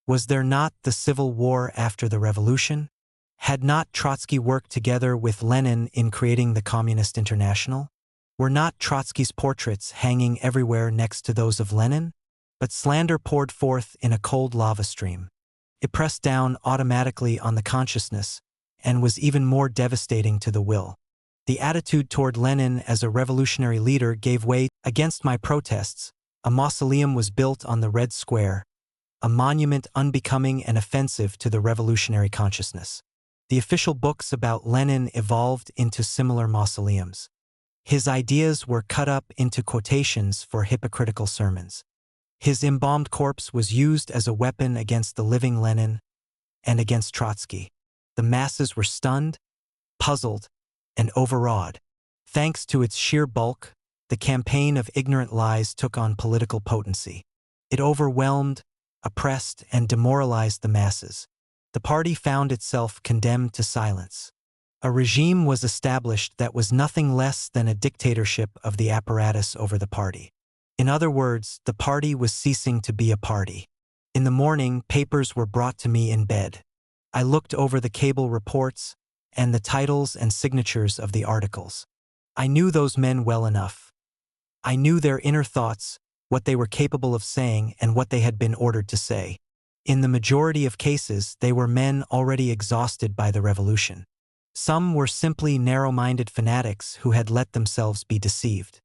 Was there not the Civil War after the Revolution? Had not Trotsky worked together with Lenin in creating the Communist International? Were not Trotsky's portraits hanging everywhere next to those of Lenin? But slander poured forth in a cold lava stream. It pressed down automatically on the consciousness and was even more devastating to the will. The attitude toward Lenin as a revolutionary leader gave way. Against my protests, a mausoleum was built on the Red Square, a monument unbecoming and offensive to the revolutionary consciousness. The official books about Lenin evolved into similar mausoleums. His ideas were cut up into quotations for hypocritical sermons. His embalmed corpse was used as a weapon against the living Lenin and against Trotsky. The masses were stunned, puzzled, and overawed. Thanks to its sheer bulk, the campaign of ignorant lies took on political potency. It overwhelmed, oppressed, and demoralized the masses. The party found itself condemned to silence. A regime was established that was nothing less than a dictatorship of the apparatus over the party. In other words, the party was ceasing to be a party. In the morning, papers were brought to me in bed. I looked over the cable reports and the titles and signatures of the articles. I knew those men well enough. I knew their inner thoughts, what they were capable of saying and what they had been ordered to say. In the majority of cases, they were men already exhausted by the revolution. Some were simply narrow-minded fanatics who had let themselves be deceived.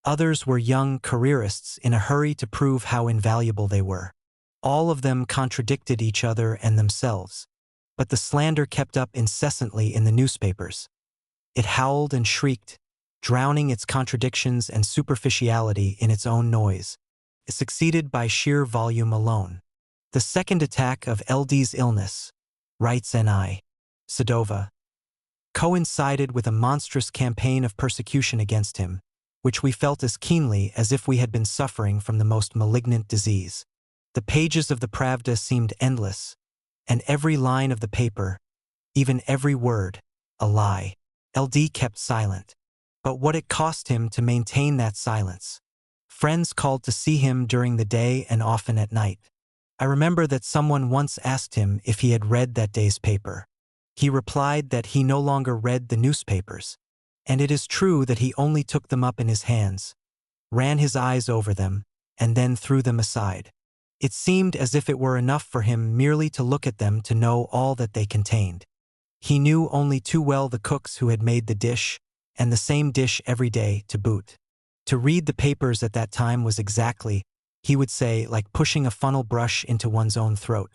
Others were young careerists in a hurry to prove how invaluable they were. All of them contradicted each other and themselves. But the slander kept up incessantly in the newspapers. It howled and shrieked, drowning its contradictions and superficiality in its own noise. It succeeded by sheer volume alone. The second attack of LD's illness, writes N.I. Sadova, coincided with a monstrous campaign of persecution against him, which we felt as keenly as if we had been suffering from the most malignant disease. The pages of the Pravda seemed endless, and every line of the paper, even every word, a lie. LD kept silent. But what it cost him to maintain that silence. Friends called to see him during the day and often at night. I remember that someone once asked him if he had read that day's paper. He replied that he no longer read the newspapers, and it is true that he only took them up in his hands, ran his eyes over them, and then threw them aside. It seemed as if it were enough for him merely to look at them to know all that they contained. He knew only too well the cooks who had made the dish, and the same dish every day to boot. To read the papers at that time was exactly, he would say, like pushing a funnel brush into one's own throat.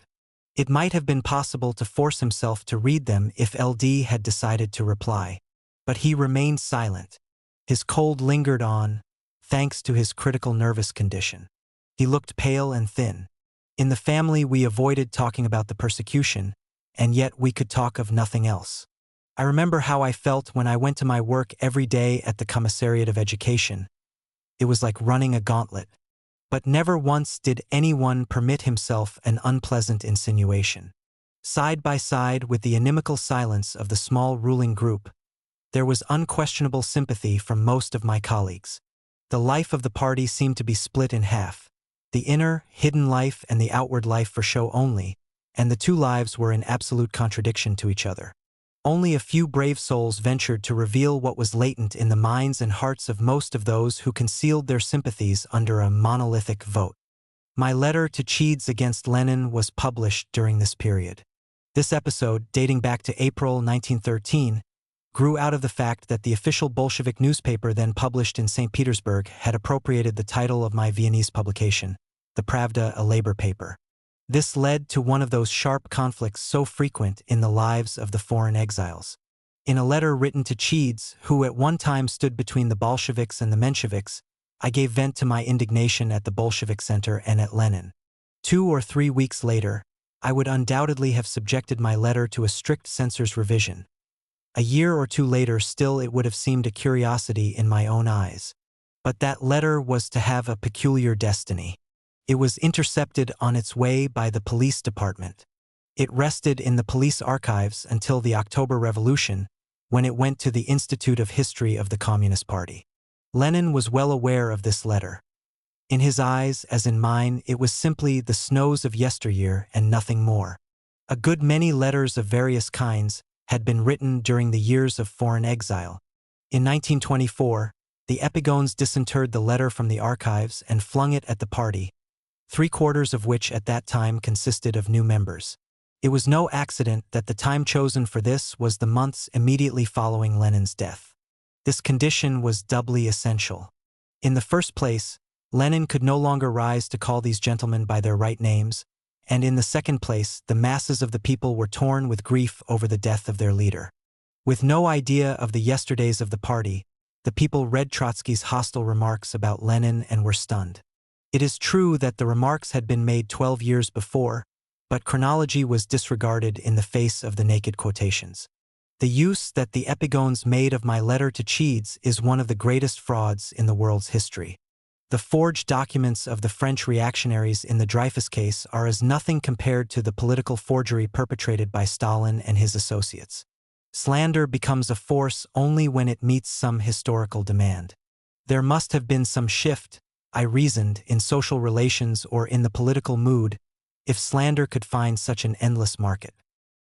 It might have been possible to force himself to read them if LD had decided to reply. But he remained silent. His cold lingered on, thanks to his critical nervous condition. He looked pale and thin. In the family we avoided talking about the persecution, and yet we could talk of nothing else. I remember how I felt when I went to my work every day at the Commissariat of Education. It was like running a gauntlet. But never once did anyone permit himself an unpleasant insinuation. Side by side with the inimical silence of the small ruling group, there was unquestionable sympathy from most of my colleagues. The life of the party seemed to be split in half. The inner, hidden life and the outward life for show only, and the two lives were in absolute contradiction to each other. Only a few brave souls ventured to reveal what was latent in the minds and hearts of most of those who concealed their sympathies under a monolithic vote. My letter to Cheeds against Lenin was published during this period. This episode, dating back to April 1913, grew out of the fact that the official Bolshevik newspaper then published in St. Petersburg had appropriated the title of my Viennese publication, the Pravda, a labor paper. This led to one of those sharp conflicts so frequent in the lives of the foreign exiles. In a letter written to Cheeds, who at one time stood between the Bolsheviks and the Mensheviks, I gave vent to my indignation at the Bolshevik Center and at Lenin. 2 or 3 weeks later, I would undoubtedly have subjected my letter to a strict censor's revision. A year or two later still it would have seemed a curiosity in my own eyes. But that letter was to have a peculiar destiny. It was intercepted on its way by the police department. It rested in the police archives until the October Revolution, when it went to the Institute of History of the Communist Party. Lenin was well aware of this letter. In his eyes, as in mine, it was simply the snows of yesteryear and nothing more. A good many letters of various kinds had been written during the years of foreign exile. In 1924, the Epigones disinterred the letter from the archives and flung it at the party, 3/4 of which at that time consisted of new members. It was no accident that the time chosen for this was the months immediately following Lenin's death. This condition was doubly essential. In the first place, Lenin could no longer rise to call these gentlemen by their right names, and in the second place, the masses of the people were torn with grief over the death of their leader. With no idea of the yesterdays of the party, the people read Trotsky's hostile remarks about Lenin and were stunned. It is true that the remarks had been made 12 years before, but chronology was disregarded in the face of the naked quotations. The use that the epigones made of my letter to Chedes is one of the greatest frauds in the world's history. The forged documents of the French reactionaries in the Dreyfus case are as nothing compared to the political forgery perpetrated by Stalin and his associates. Slander becomes a force only when it meets some historical demand. There must have been some shift, I reasoned, in social relations or in the political mood, if slander could find such an endless market.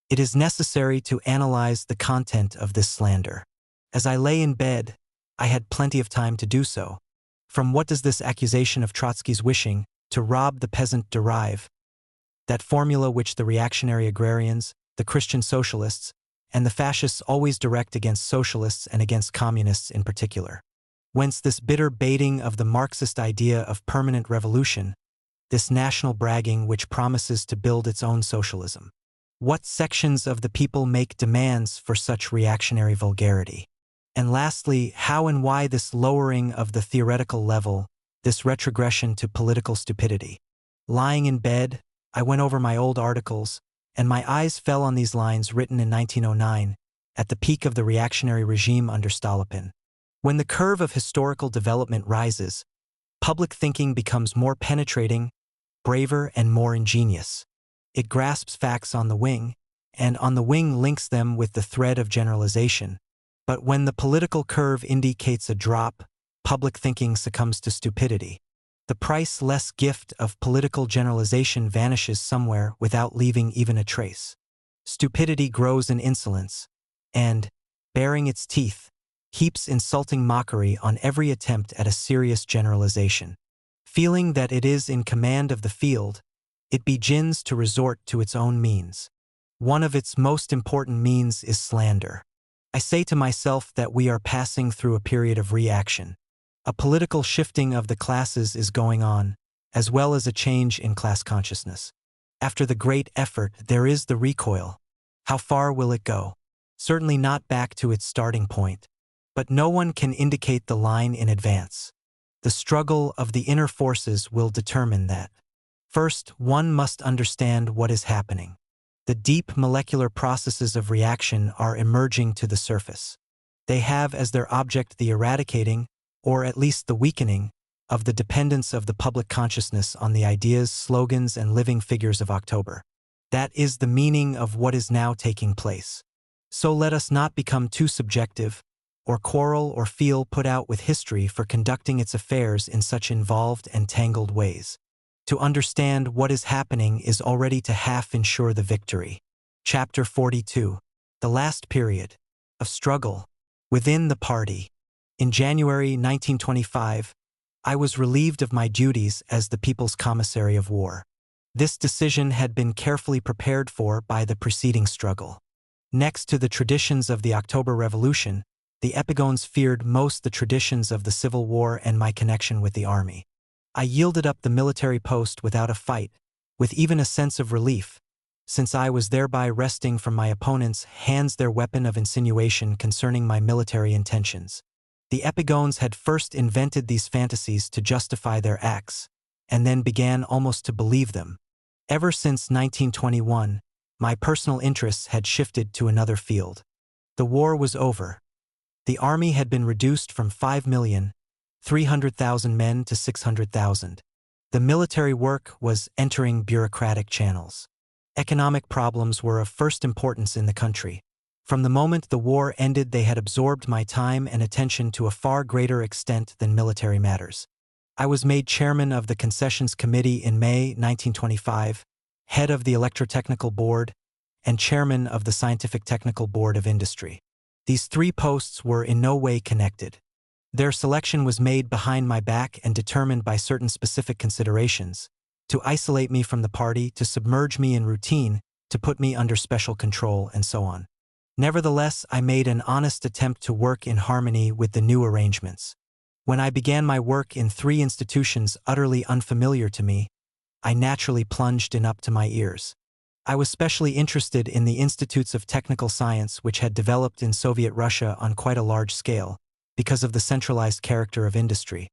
It is necessary to analyze the content of this slander. As I lay in bed, I had plenty of time to do so. From what does this accusation of Trotsky's wishing to rob the peasant derive? That formula which the reactionary agrarians, the Christian socialists, and the fascists always direct against socialists and against communists in particular. Whence this bitter baiting of the Marxist idea of permanent revolution, this national bragging which promises to build its own socialism. What sections of the people make demands for such reactionary vulgarity? And lastly, how and why this lowering of the theoretical level, this retrogression to political stupidity? Lying in bed, I went over my old articles, and my eyes fell on these lines written in 1909, at the peak of the reactionary regime under Stolypin. When the curve of historical development rises, public thinking becomes more penetrating, braver, and more ingenious. It grasps facts on the wing, and on the wing links them with the thread of generalization. But when the political curve indicates a drop, public thinking succumbs to stupidity. The priceless gift of political generalization vanishes somewhere without leaving even a trace. Stupidity grows in insolence, and, baring its teeth, heaps insulting mockery on every attempt at a serious generalization. Feeling that it is in command of the field, it begins to resort to its own means. One of its most important means is slander. I say to myself that we are passing through a period of reaction. A political shifting of the classes is going on, as well as a change in class consciousness. After the great effort, there is the recoil. How far will it go? Certainly not back to its starting point. But no one can indicate the line in advance. The struggle of the inner forces will determine that. First, one must understand what is happening. The deep molecular processes of reaction are emerging to the surface. They have as their object the eradicating, or at least the weakening, of the dependence of the public consciousness on the ideas, slogans, and living figures of October. That is the meaning of what is now taking place. So let us not become too subjective, or quarrel or feel put out with history for conducting its affairs in such involved and tangled ways. To understand what is happening is already to half ensure the victory. Chapter 42. The last period of struggle within the party. In January 1925, I was relieved of my duties as the People's Commissary of War. This decision had been carefully prepared for by the preceding struggle. Next to the traditions of the October Revolution, the epigones feared most the traditions of the Civil War and my connection with the army. I yielded up the military post without a fight, with even a sense of relief, since I was thereby wresting from my opponents' hands their weapon of insinuation concerning my military intentions. The epigones had first invented these fantasies to justify their acts, and then began almost to believe them. Ever since 1921, my personal interests had shifted to another field. The war was over. The army had been reduced from 5,300,000 men to 600,000. The military work was entering bureaucratic channels. Economic problems were of first importance in the country. From the moment the war ended, they had absorbed my time and attention to a far greater extent than military matters. I was made chairman of the Concessions Committee in May 1925, head of the Electrotechnical Board, and chairman of the Scientific Technical Board of Industry. These three posts were in no way connected. Their selection was made behind my back and determined by certain specific considerations, to isolate me from the party, to submerge me in routine, to put me under special control, and so on. Nevertheless, I made an honest attempt to work in harmony with the new arrangements. When I began my work in three institutions utterly unfamiliar to me, I naturally plunged in up to my ears. I was specially interested in the institutes of technical science which had developed in Soviet Russia on quite a large scale, because of the centralized character of industry.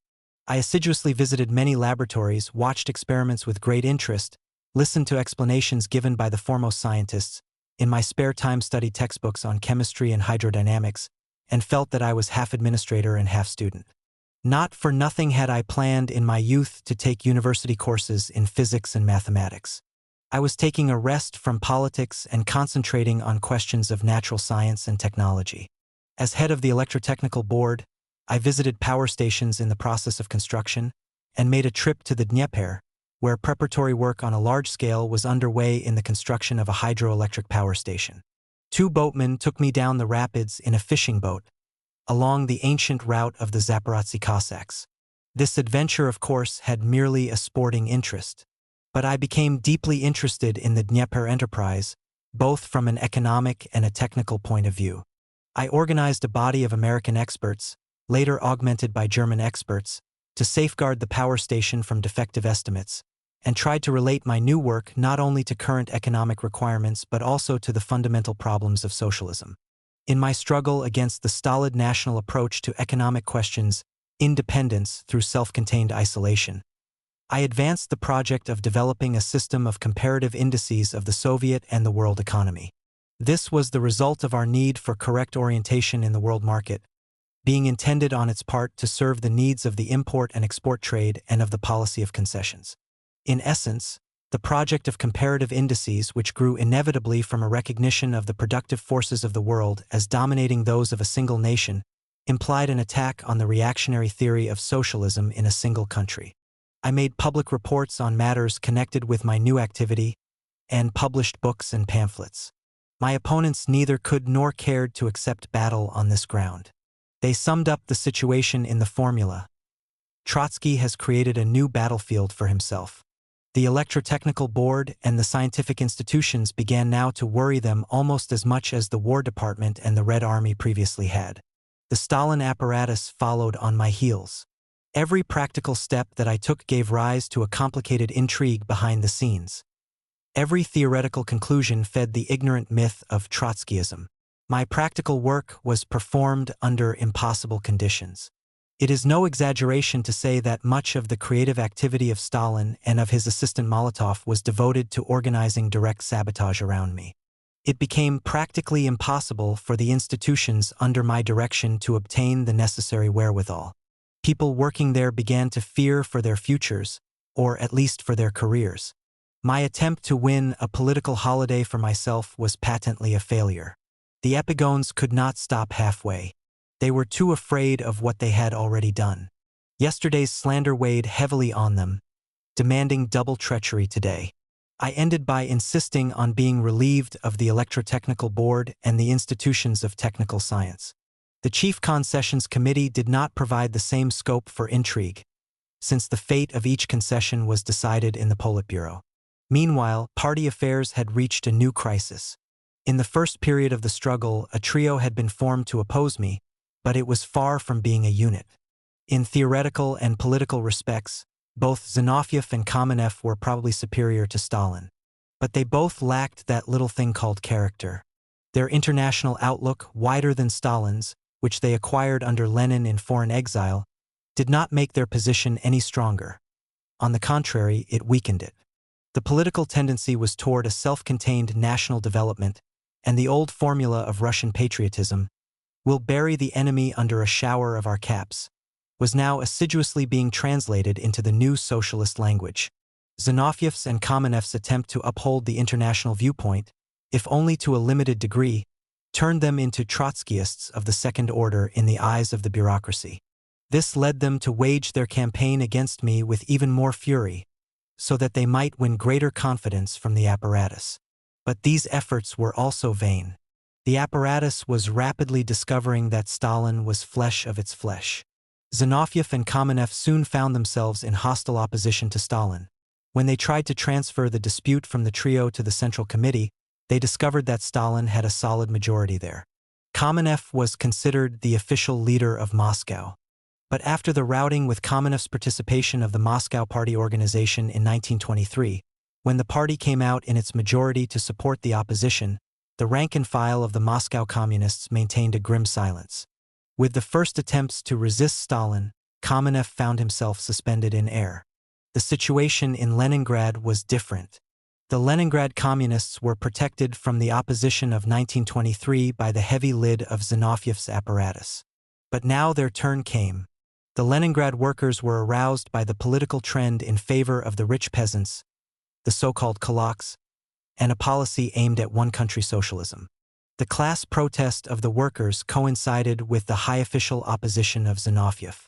I assiduously visited many laboratories, watched experiments with great interest, listened to explanations given by the foremost scientists, in my spare time studied textbooks on chemistry and hydrodynamics, and felt that I was half administrator and half student. Not for nothing had I planned in my youth to take university courses in physics and mathematics. I was taking a rest from politics and concentrating on questions of natural science and technology. As head of the electrotechnical board, I visited power stations in the process of construction and made a trip to the Dnieper, where preparatory work on a large scale was underway in the construction of a hydroelectric power station. 2 boatmen took me down the rapids in a fishing boat, along the ancient route of the Zaporozhye Cossacks. This adventure, of course, had merely a sporting interest, but I became deeply interested in the Dnieper enterprise, both from an economic and a technical point of view. I organized a body of American experts, later augmented by German experts, to safeguard the power station from defective estimates, and tried to relate my new work not only to current economic requirements but also to the fundamental problems of socialism. In my struggle against the stolid national approach to economic questions, independence through self-contained isolation, I advanced the project of developing a system of comparative indices of the Soviet and the world economy. This was the result of our need for correct orientation in the world market, being intended on its part to serve the needs of the import and export trade and of the policy of concessions. In essence, the project of comparative indices, which grew inevitably from a recognition of the productive forces of the world as dominating those of a single nation, implied an attack on the reactionary theory of socialism in a single country. I made public reports on matters connected with my new activity and published books and pamphlets. My opponents neither could nor cared to accept battle on this ground. They summed up the situation in the formula: Trotsky has created a new battlefield for himself. The electrotechnical board and the scientific institutions began now to worry them almost as much as the War Department and the Red Army previously had. The Stalin apparatus followed on my heels. Every practical step that I took gave rise to a complicated intrigue behind the scenes. Every theoretical conclusion fed the ignorant myth of Trotskyism. My practical work was performed under impossible conditions. It is no exaggeration to say that much of the creative activity of Stalin and of his assistant Molotov was devoted to organizing direct sabotage around me. It became practically impossible for the institutions under my direction to obtain the necessary wherewithal. People working there began to fear for their futures, or at least for their careers. My attempt to win a political holiday for myself was patently a failure. The epigones could not stop halfway. They were too afraid of what they had already done. Yesterday's slander weighed heavily on them, demanding double treachery today. I ended by insisting on being relieved of the Electrotechnical Board and the institutions of technical science. The Chief Concessions Committee did not provide the same scope for intrigue, since the fate of each concession was decided in the Politburo. Meanwhile, party affairs had reached a new crisis. In the first period of the struggle, a trio had been formed to oppose me, but it was far from being a unit. In theoretical and political respects, both Zinoviev and Kamenev were probably superior to Stalin. But they both lacked that little thing called character. Their international outlook, wider than Stalin's, which they acquired under Lenin in foreign exile, did not make their position any stronger. On the contrary, it weakened it. The political tendency was toward a self-contained national development, and the old formula of Russian patriotism, "We'll bury the enemy under a shower of our caps," was now assiduously being translated into the new socialist language. Zinoviev's and Kamenev's attempt to uphold the international viewpoint, if only to a limited degree, turned them into Trotskyists of the second order in the eyes of the bureaucracy. This led them to wage their campaign against me with even more fury, so that they might win greater confidence from the apparatus. But these efforts were also vain. The apparatus was rapidly discovering that Stalin was flesh of its flesh. Zinoviev and Kamenev soon found themselves in hostile opposition to Stalin. When they tried to transfer the dispute from the trio to the Central Committee, they discovered that Stalin had a solid majority there. Kamenev was considered the official leader of Moscow. But after the routing with Kamenev's participation of the Moscow Party organization in 1923, when the party came out in its majority to support the opposition, the rank and file of the Moscow Communists maintained a grim silence. With the first attempts to resist Stalin, Kamenev found himself suspended in air. The situation in Leningrad was different. The Leningrad Communists were protected from the opposition of 1923 by the heavy lid of Zinovyev's apparatus. But now their turn came. The Leningrad workers were aroused by the political trend in favor of the rich peasants, the so-called kulaks, and a policy aimed at one-country socialism. The class protest of the workers coincided with the high official opposition of Zinoviev.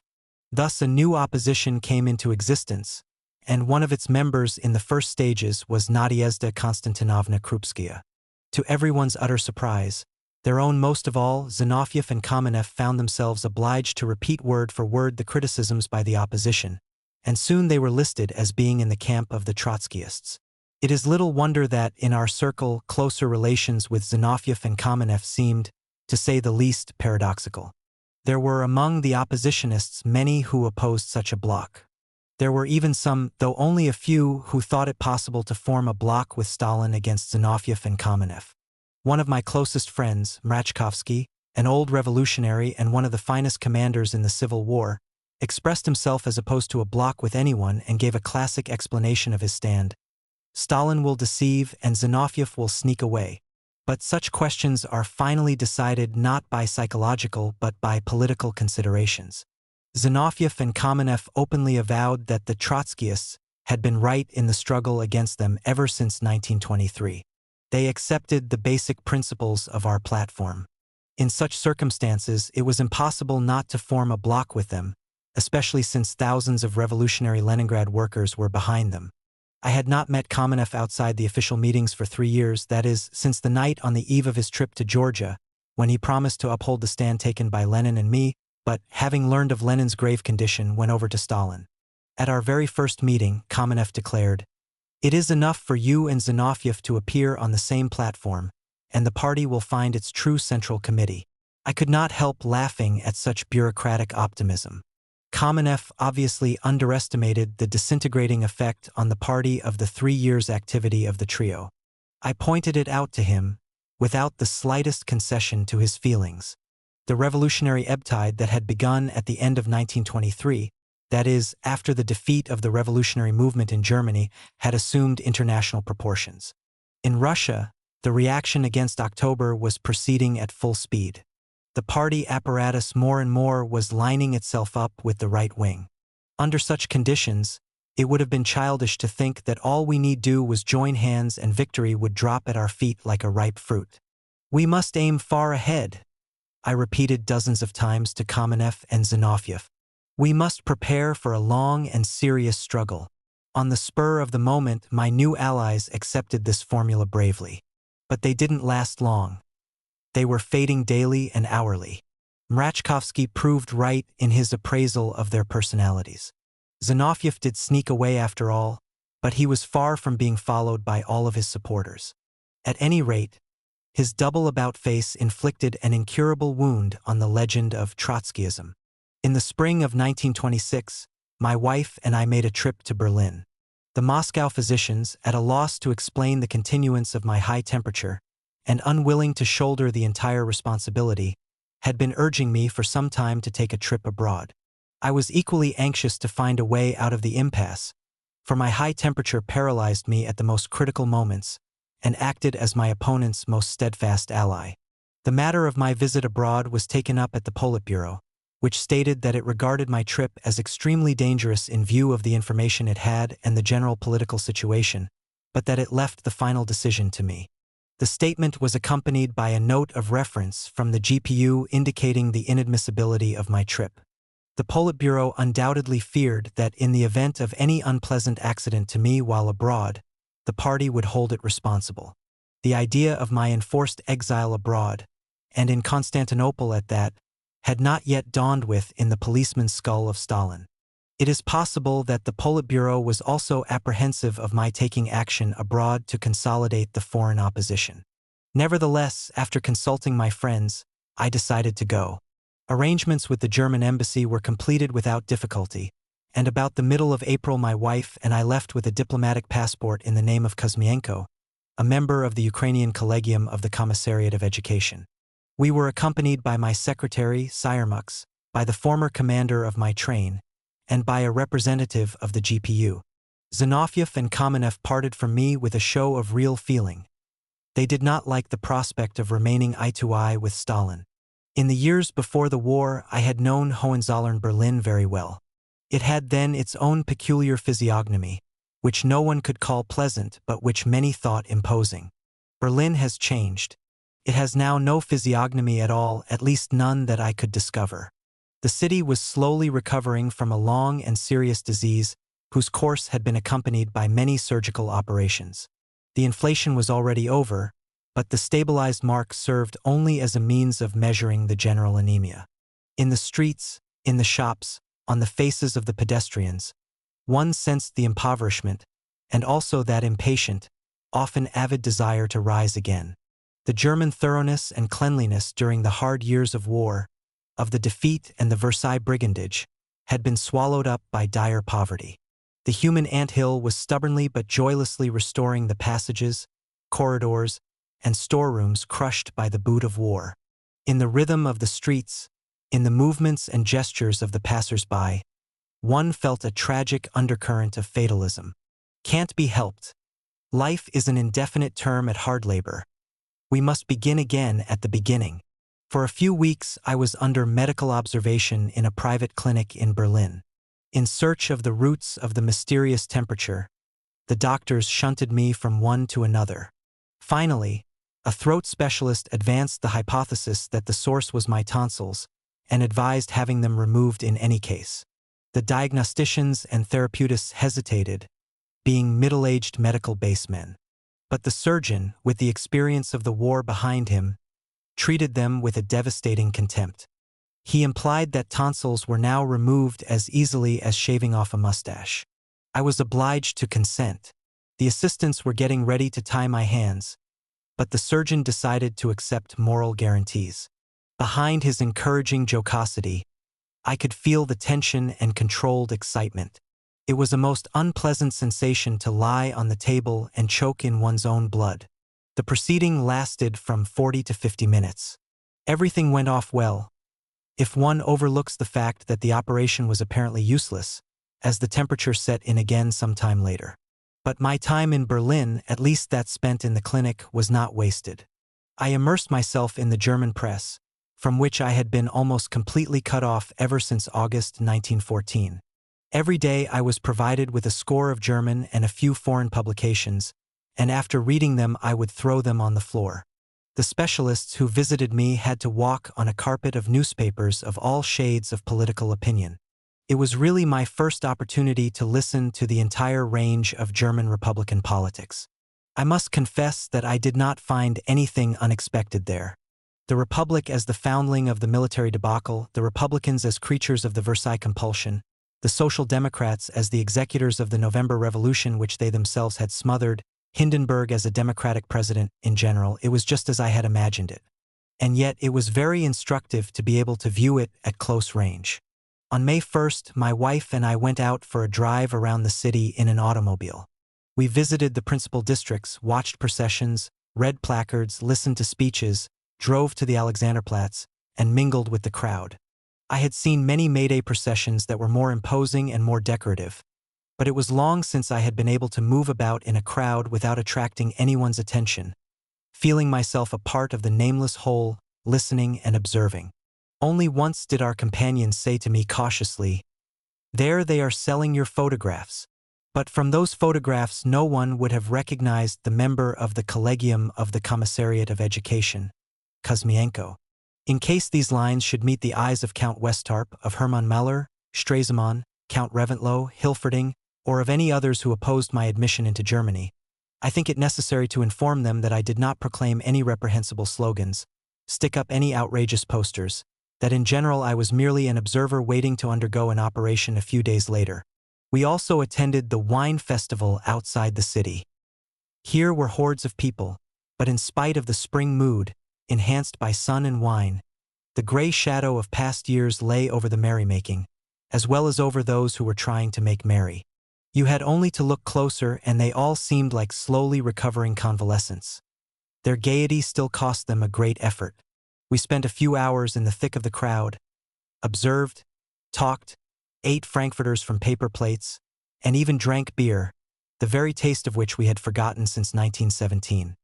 Thus a new opposition came into existence, and one of its members in the first stages was Nadezhda Konstantinovna Krupskaya. To everyone's utter surprise, their own most of all, Zinoviev and Kamenev found themselves obliged to repeat word for word the criticisms by the opposition, and soon they were listed as being in the camp of the Trotskyists. It is little wonder that, in our circle, closer relations with Zinoviev and Kamenev seemed, to say the least, paradoxical. There were among the oppositionists many who opposed such a bloc. There were even some, though only a few, who thought it possible to form a bloc with Stalin against Zinoviev and Kamenev. One of my closest friends, Mrachkovsky, an old revolutionary and one of the finest commanders in the Civil War, expressed himself as opposed to a bloc with anyone and gave a classic explanation of his stand. Stalin will deceive and Zinoviev will sneak away. But such questions are finally decided not by psychological but by political considerations. Zinoviev and Kamenev openly avowed that the Trotskyists had been right in the struggle against them ever since 1923. They accepted the basic principles of our platform. In such circumstances, it was impossible not to form a bloc with them, especially since thousands of revolutionary Leningrad workers were behind them. I had not met Kamenev outside the official meetings for 3 years, that is, since the night on the eve of his trip to Georgia, when he promised to uphold the stand taken by Lenin and me, but, having learned of Lenin's grave condition, went over to Stalin. At our very first meeting, Kamenev declared, "It is enough for you and Zinoviev to appear on the same platform, and the party will find its true central committee." I could not help laughing at such bureaucratic optimism. Kamenev obviously underestimated the disintegrating effect on the party of the 3 years' activity of the trio. I pointed it out to him, without the slightest concession to his feelings. The revolutionary ebb tide that had begun at the end of 1923, that is, after the defeat of the revolutionary movement in Germany, had assumed international proportions. In Russia, the reaction against October was proceeding at full speed. The party apparatus more and more was lining itself up with the right wing. Under such conditions, it would have been childish to think that all we need do was join hands and victory would drop at our feet like a ripe fruit. "We must aim far ahead," I repeated dozens of times to Kamenev and Zinoviev. "We must prepare for a long and serious struggle." On the spur of the moment, my new allies accepted this formula bravely. But they didn't last long. They were fading daily and hourly. Mrachkovsky proved right in his appraisal of their personalities. Zinoviev did sneak away after all, but he was far from being followed by all of his supporters. At any rate, his double about-face inflicted an incurable wound on the legend of Trotskyism. In the spring of 1926, my wife and I made a trip to Berlin. The Moscow physicians, at a loss to explain the continuance of my high temperature, and unwilling to shoulder the entire responsibility, had been urging me for some time to take a trip abroad. I was equally anxious to find a way out of the impasse, for my high temperature paralyzed me at the most critical moments, and acted as my opponent's most steadfast ally. The matter of my visit abroad was taken up at the Politburo, which stated that it regarded my trip as extremely dangerous in view of the information it had and the general political situation, but that it left the final decision to me. The statement was accompanied by a note of reference from the GPU indicating the inadmissibility of my trip. The Politburo undoubtedly feared that in the event of any unpleasant accident to me while abroad, the party would hold it responsible. The idea of my enforced exile abroad, and in Constantinople at that, had not yet dawned in the policeman's skull of Stalin. It is possible that the Politburo was also apprehensive of my taking action abroad to consolidate the foreign opposition. Nevertheless, after consulting my friends, I decided to go. Arrangements with the German embassy were completed without difficulty, and about the middle of April my wife and I left with a diplomatic passport in the name of Kuzmienko, a member of the Ukrainian Collegium of the Commissariat of Education. We were accompanied by my secretary, Syrmux, by the former commander of my train, and by a representative of the GPU. Zinoviev and Kamenev parted from me with a show of real feeling. They did not like the prospect of remaining eye to eye with Stalin. In the years before the war, I had known Hohenzollern Berlin very well. It had then its own peculiar physiognomy, which no one could call pleasant but which many thought imposing. Berlin has changed. It has now no physiognomy at all, at least none that I could discover. The city was slowly recovering from a long and serious disease whose course had been accompanied by many surgical operations. The inflation was already over, but the stabilized mark served only as a means of measuring the general anemia. In the streets, in the shops, on the faces of the pedestrians, one sensed the impoverishment, and also that impatient, often avid desire to rise again. The German thoroughness and cleanliness during the hard years of war, of the defeat and the Versailles brigandage, had been swallowed up by dire poverty. The human anthill was stubbornly but joylessly restoring the passages, corridors, and storerooms crushed by the boot of war. In the rhythm of the streets, in the movements and gestures of the passers-by, one felt a tragic undercurrent of fatalism. Can't be helped. Life is an indefinite term at hard labor. We must begin again at the beginning. For a few weeks I was under medical observation in a private clinic in Berlin. In search of the roots of the mysterious temperature, the doctors shunted me from one to another. Finally, a throat specialist advanced the hypothesis that the source was my tonsils and advised having them removed in any case. The diagnosticians and therapeutists hesitated, being middle-aged medical basemen. But the surgeon, with the experience of the war behind him, treated them with a devastating contempt. He implied that tonsils were now removed as easily as shaving off a mustache. I was obliged to consent. The assistants were getting ready to tie my hands, but the surgeon decided to accept moral guarantees. Behind his encouraging jocosity, I could feel the tension and controlled excitement. It was a most unpleasant sensation to lie on the table and choke in one's own blood. The proceeding lasted from 40 to 50 minutes. Everything went off well, if one overlooks the fact that the operation was apparently useless, as the temperature set in again some time later. But my time in Berlin, at least that spent in the clinic, was not wasted. I immersed myself in the German press, from which I had been almost completely cut off ever since August 1914. Every day I was provided with a score of German and a few foreign publications, and after reading them I would throw them on the floor. The specialists who visited me had to walk on a carpet of newspapers of all shades of political opinion. It was really my first opportunity to listen to the entire range of German Republican politics. I must confess that I did not find anything unexpected there. The Republic as the foundling of the military debacle, the Republicans as creatures of the Versailles compulsion, the Social Democrats as the executors of the November Revolution which they themselves had smothered, Hindenburg as a democratic president, in general, it was just as I had imagined it. And yet it was very instructive to be able to view it at close range. On May 1st, my wife and I went out for a drive around the city in an automobile. We visited the principal districts, watched processions, read placards, listened to speeches, drove to the Alexanderplatz, and mingled with the crowd. I had seen many May Day processions that were more imposing and more decorative, but it was long since I had been able to move about in a crowd without attracting anyone's attention, feeling myself a part of the nameless whole, listening and observing. Only once did our companions say to me cautiously, "There they are selling your photographs." But from those photographs no one would have recognized the member of the Collegium of the Commissariat of Education, Kuzmienko. In case these lines should meet the eyes of Count Westarp, of Hermann Meller, Stresemann, Count Reventlow, Hilferding, or of any others who opposed my admission into Germany, I think it necessary to inform them that I did not proclaim any reprehensible slogans, stick up any outrageous posters, that in general I was merely an observer waiting to undergo an operation a few days later. We also attended the wine festival outside the city. Here were hordes of people, but in spite of the spring mood, enhanced by sun and wine, the gray shadow of past years lay over the merrymaking, as well as over those who were trying to make merry. You had only to look closer and they all seemed like slowly recovering convalescents. Their gaiety still cost them a great effort. We spent a few hours in the thick of the crowd, observed, talked, ate frankfurters from paper plates, and even drank beer, the very taste of which we had forgotten since 1917.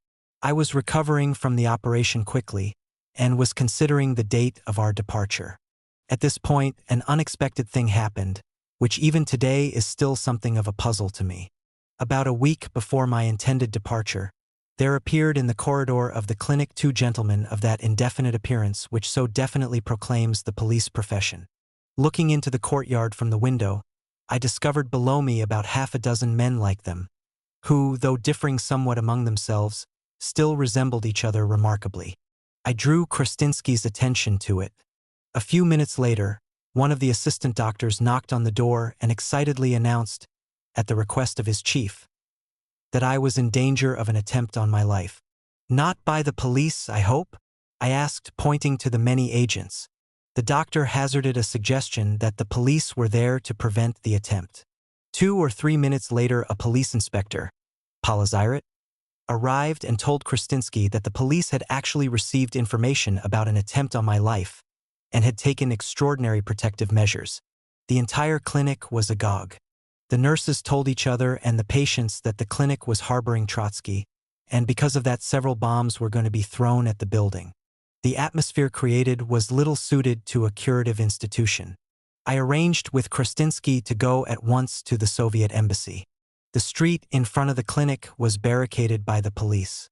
I was recovering from the operation quickly and was considering the date of our departure. At this point, an unexpected thing happened, which even today is still something of a puzzle to me. About a week before my intended departure, there appeared in the corridor of the clinic two gentlemen of that indefinite appearance which so definitely proclaims the police profession. Looking into the courtyard from the window, I discovered below me about half a dozen men like them, who, though differing somewhat among themselves, still resembled each other remarkably. I drew Krastinsky's attention to it. A few minutes later, one of the assistant doctors knocked on the door and excitedly announced, at the request of his chief, that I was in danger of an attempt on my life. "Not by the police, I hope?" I asked, pointing to the many agents. The doctor hazarded a suggestion that the police were there to prevent the attempt. 2 or 3 minutes later, a police inspector, Palazirat, arrived and told Krastinsky that the police had actually received information about an attempt on my life and had taken extraordinary protective measures. The entire clinic was agog. The nurses told each other and the patients that the clinic was harboring Trotsky, and because of that several bombs were going to be thrown at the building. The atmosphere created was little suited to a curative institution. I arranged with Krastinsky to go at once to the Soviet embassy. The street in front of the clinic was barricaded by the police.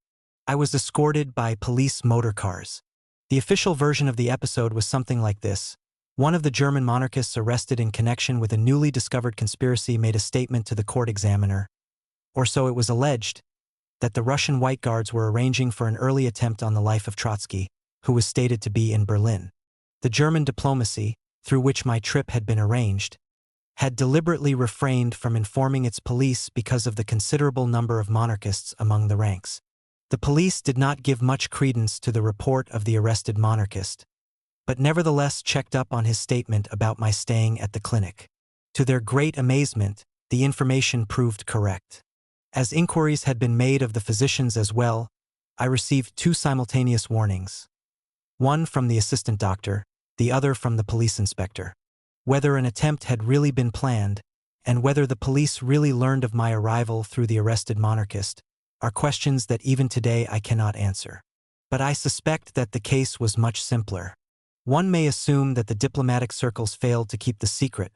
I was escorted by police motor cars. The official version of the episode was something like this. One of the German monarchists arrested in connection with a newly discovered conspiracy made a statement to the court examiner, or so it was alleged, that the Russian White Guards were arranging for an early attempt on the life of Trotsky, who was stated to be in Berlin. The German diplomacy, through which my trip had been arranged, had deliberately refrained from informing its police because of the considerable number of monarchists among the ranks. The police did not give much credence to the report of the arrested monarchist, but nevertheless checked up on his statement about my staying at the clinic. To their great amazement, the information proved correct. As inquiries had been made of the physicians as well, I received 2 simultaneous warnings. One from the assistant doctor, the other from the police inspector. Whether an attempt had really been planned, and whether the police really learned of my arrival through the arrested monarchist, are questions that even today I cannot answer. But I suspect that the case was much simpler. One may assume that the diplomatic circles failed to keep the secret,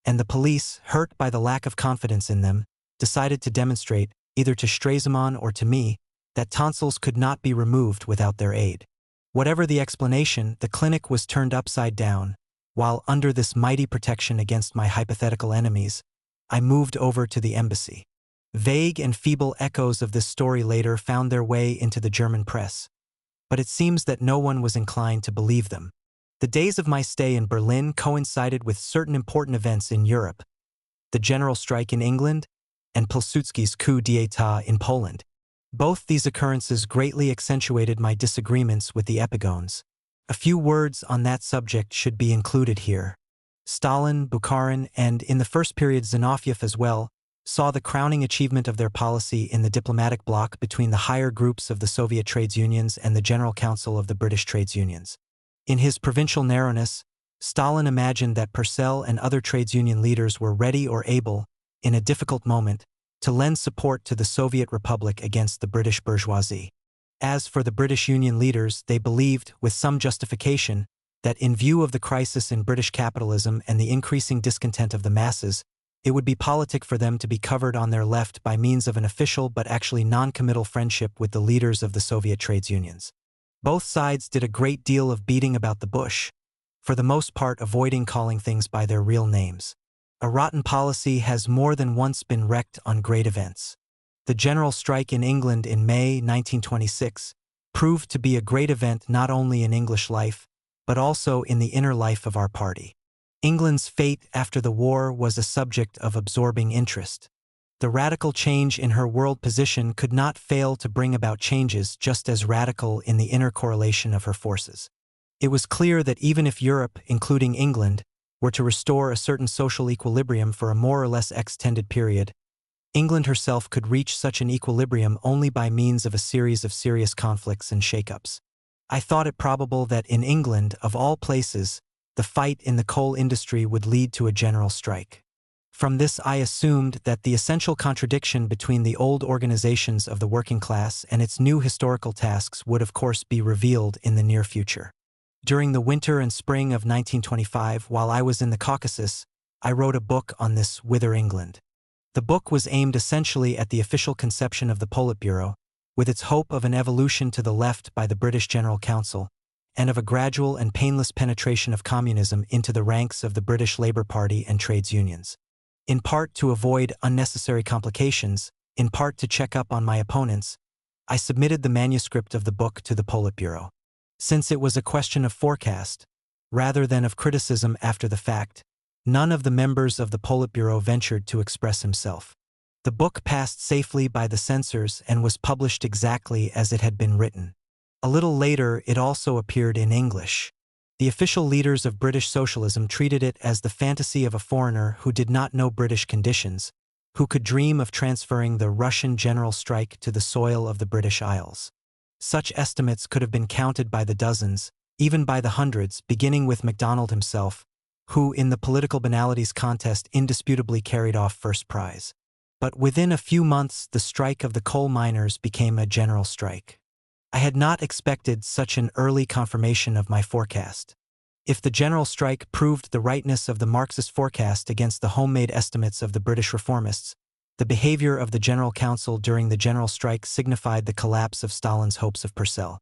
and the police, hurt by the lack of confidence in them, decided to demonstrate, either to Stresemann or to me, that tonsils could not be removed without their aid. Whatever the explanation, the clinic was turned upside down, while under this mighty protection against my hypothetical enemies, I moved over to the embassy. Vague and feeble echoes of this story later found their way into the German press, but it seems that no one was inclined to believe them. The days of my stay in Berlin coincided with certain important events in Europe, the general strike in England and Pilsudski's coup d'état in Poland. Both these occurrences greatly accentuated my disagreements with the epigones. A few words on that subject should be included here. Stalin, Bukharin, and, in the first period, Zinoviev as well, saw the crowning achievement of their policy in the diplomatic bloc between the higher groups of the Soviet trades unions and the General Council of the British trades unions. In his provincial narrowness, Stalin imagined that Purcell and other trades union leaders were ready or able, in a difficult moment, to lend support to the Soviet Republic against the British bourgeoisie. As for the British Union leaders, they believed, with some justification, that in view of the crisis in British capitalism and the increasing discontent of the masses, it would be politic for them to be covered on their left by means of an official but actually non-committal friendship with the leaders of the Soviet trades unions. Both sides did a great deal of beating about the bush, for the most part avoiding calling things by their real names. A rotten policy has more than once been wrecked on great events. The general strike in England in May 1926 proved to be a great event not only in English life, but also in the inner life of our party. England's fate after the war was a subject of absorbing interest. The radical change in her world position could not fail to bring about changes just as radical in the inner correlation of her forces. It was clear that even if Europe, including England, were to restore a certain social equilibrium for a more or less extended period, England herself could reach such an equilibrium only by means of a series of serious conflicts and shakeups. I thought it probable that in England, of all places, the fight in the coal industry would lead to a general strike. From this I assumed that the essential contradiction between the old organizations of the working class and its new historical tasks would of course be revealed in the near future. During the winter and spring of 1925, while I was in the Caucasus, I wrote a book on this Whither England. The book was aimed essentially at the official conception of the Politburo, with its hope of an evolution to the left by the British General Council, and of a gradual and painless penetration of communism into the ranks of the British Labour Party and trades unions. In part to avoid unnecessary complications, in part to check up on my opponents, I submitted the manuscript of the book to the Politburo. Since it was a question of forecast, rather than of criticism after the fact, none of the members of the Politburo ventured to express himself. The book passed safely by the censors and was published exactly as it had been written. A little later it also appeared in English. The official leaders of British socialism treated it as the fantasy of a foreigner who did not know British conditions, who could dream of transferring the Russian general strike to the soil of the British Isles. Such estimates could have been counted by the dozens, even by the hundreds, beginning with MacDonald himself, who in the political banalities contest indisputably carried off first prize. But within a few months the strike of the coal miners became a general strike. I had not expected such an early confirmation of my forecast. If the general strike proved the rightness of the Marxist forecast against the homemade estimates of the British reformists, the behavior of the General Council during the general strike signified the collapse of Stalin's hopes of Purcell.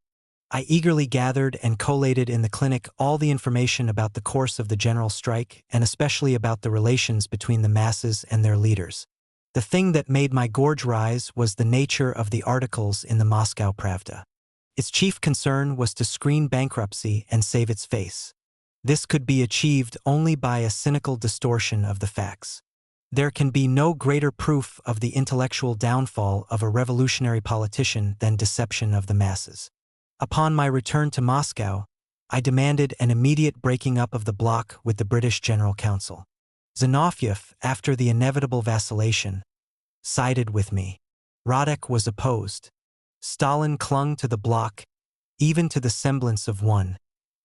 I eagerly gathered and collated in the clinic all the information about the course of the general strike and especially about the relations between the masses and their leaders. The thing that made my gorge rise was the nature of the articles in the Moscow Pravda. Its chief concern was to screen bankruptcy and save its face. This could be achieved only by a cynical distortion of the facts. There can be no greater proof of the intellectual downfall of a revolutionary politician than deception of the masses. Upon my return to Moscow, I demanded an immediate breaking up of the bloc with the British General Council. Zinoviev, after the inevitable vacillation, sided with me. Radek was opposed. Stalin clung to the bloc, even to the semblance of one,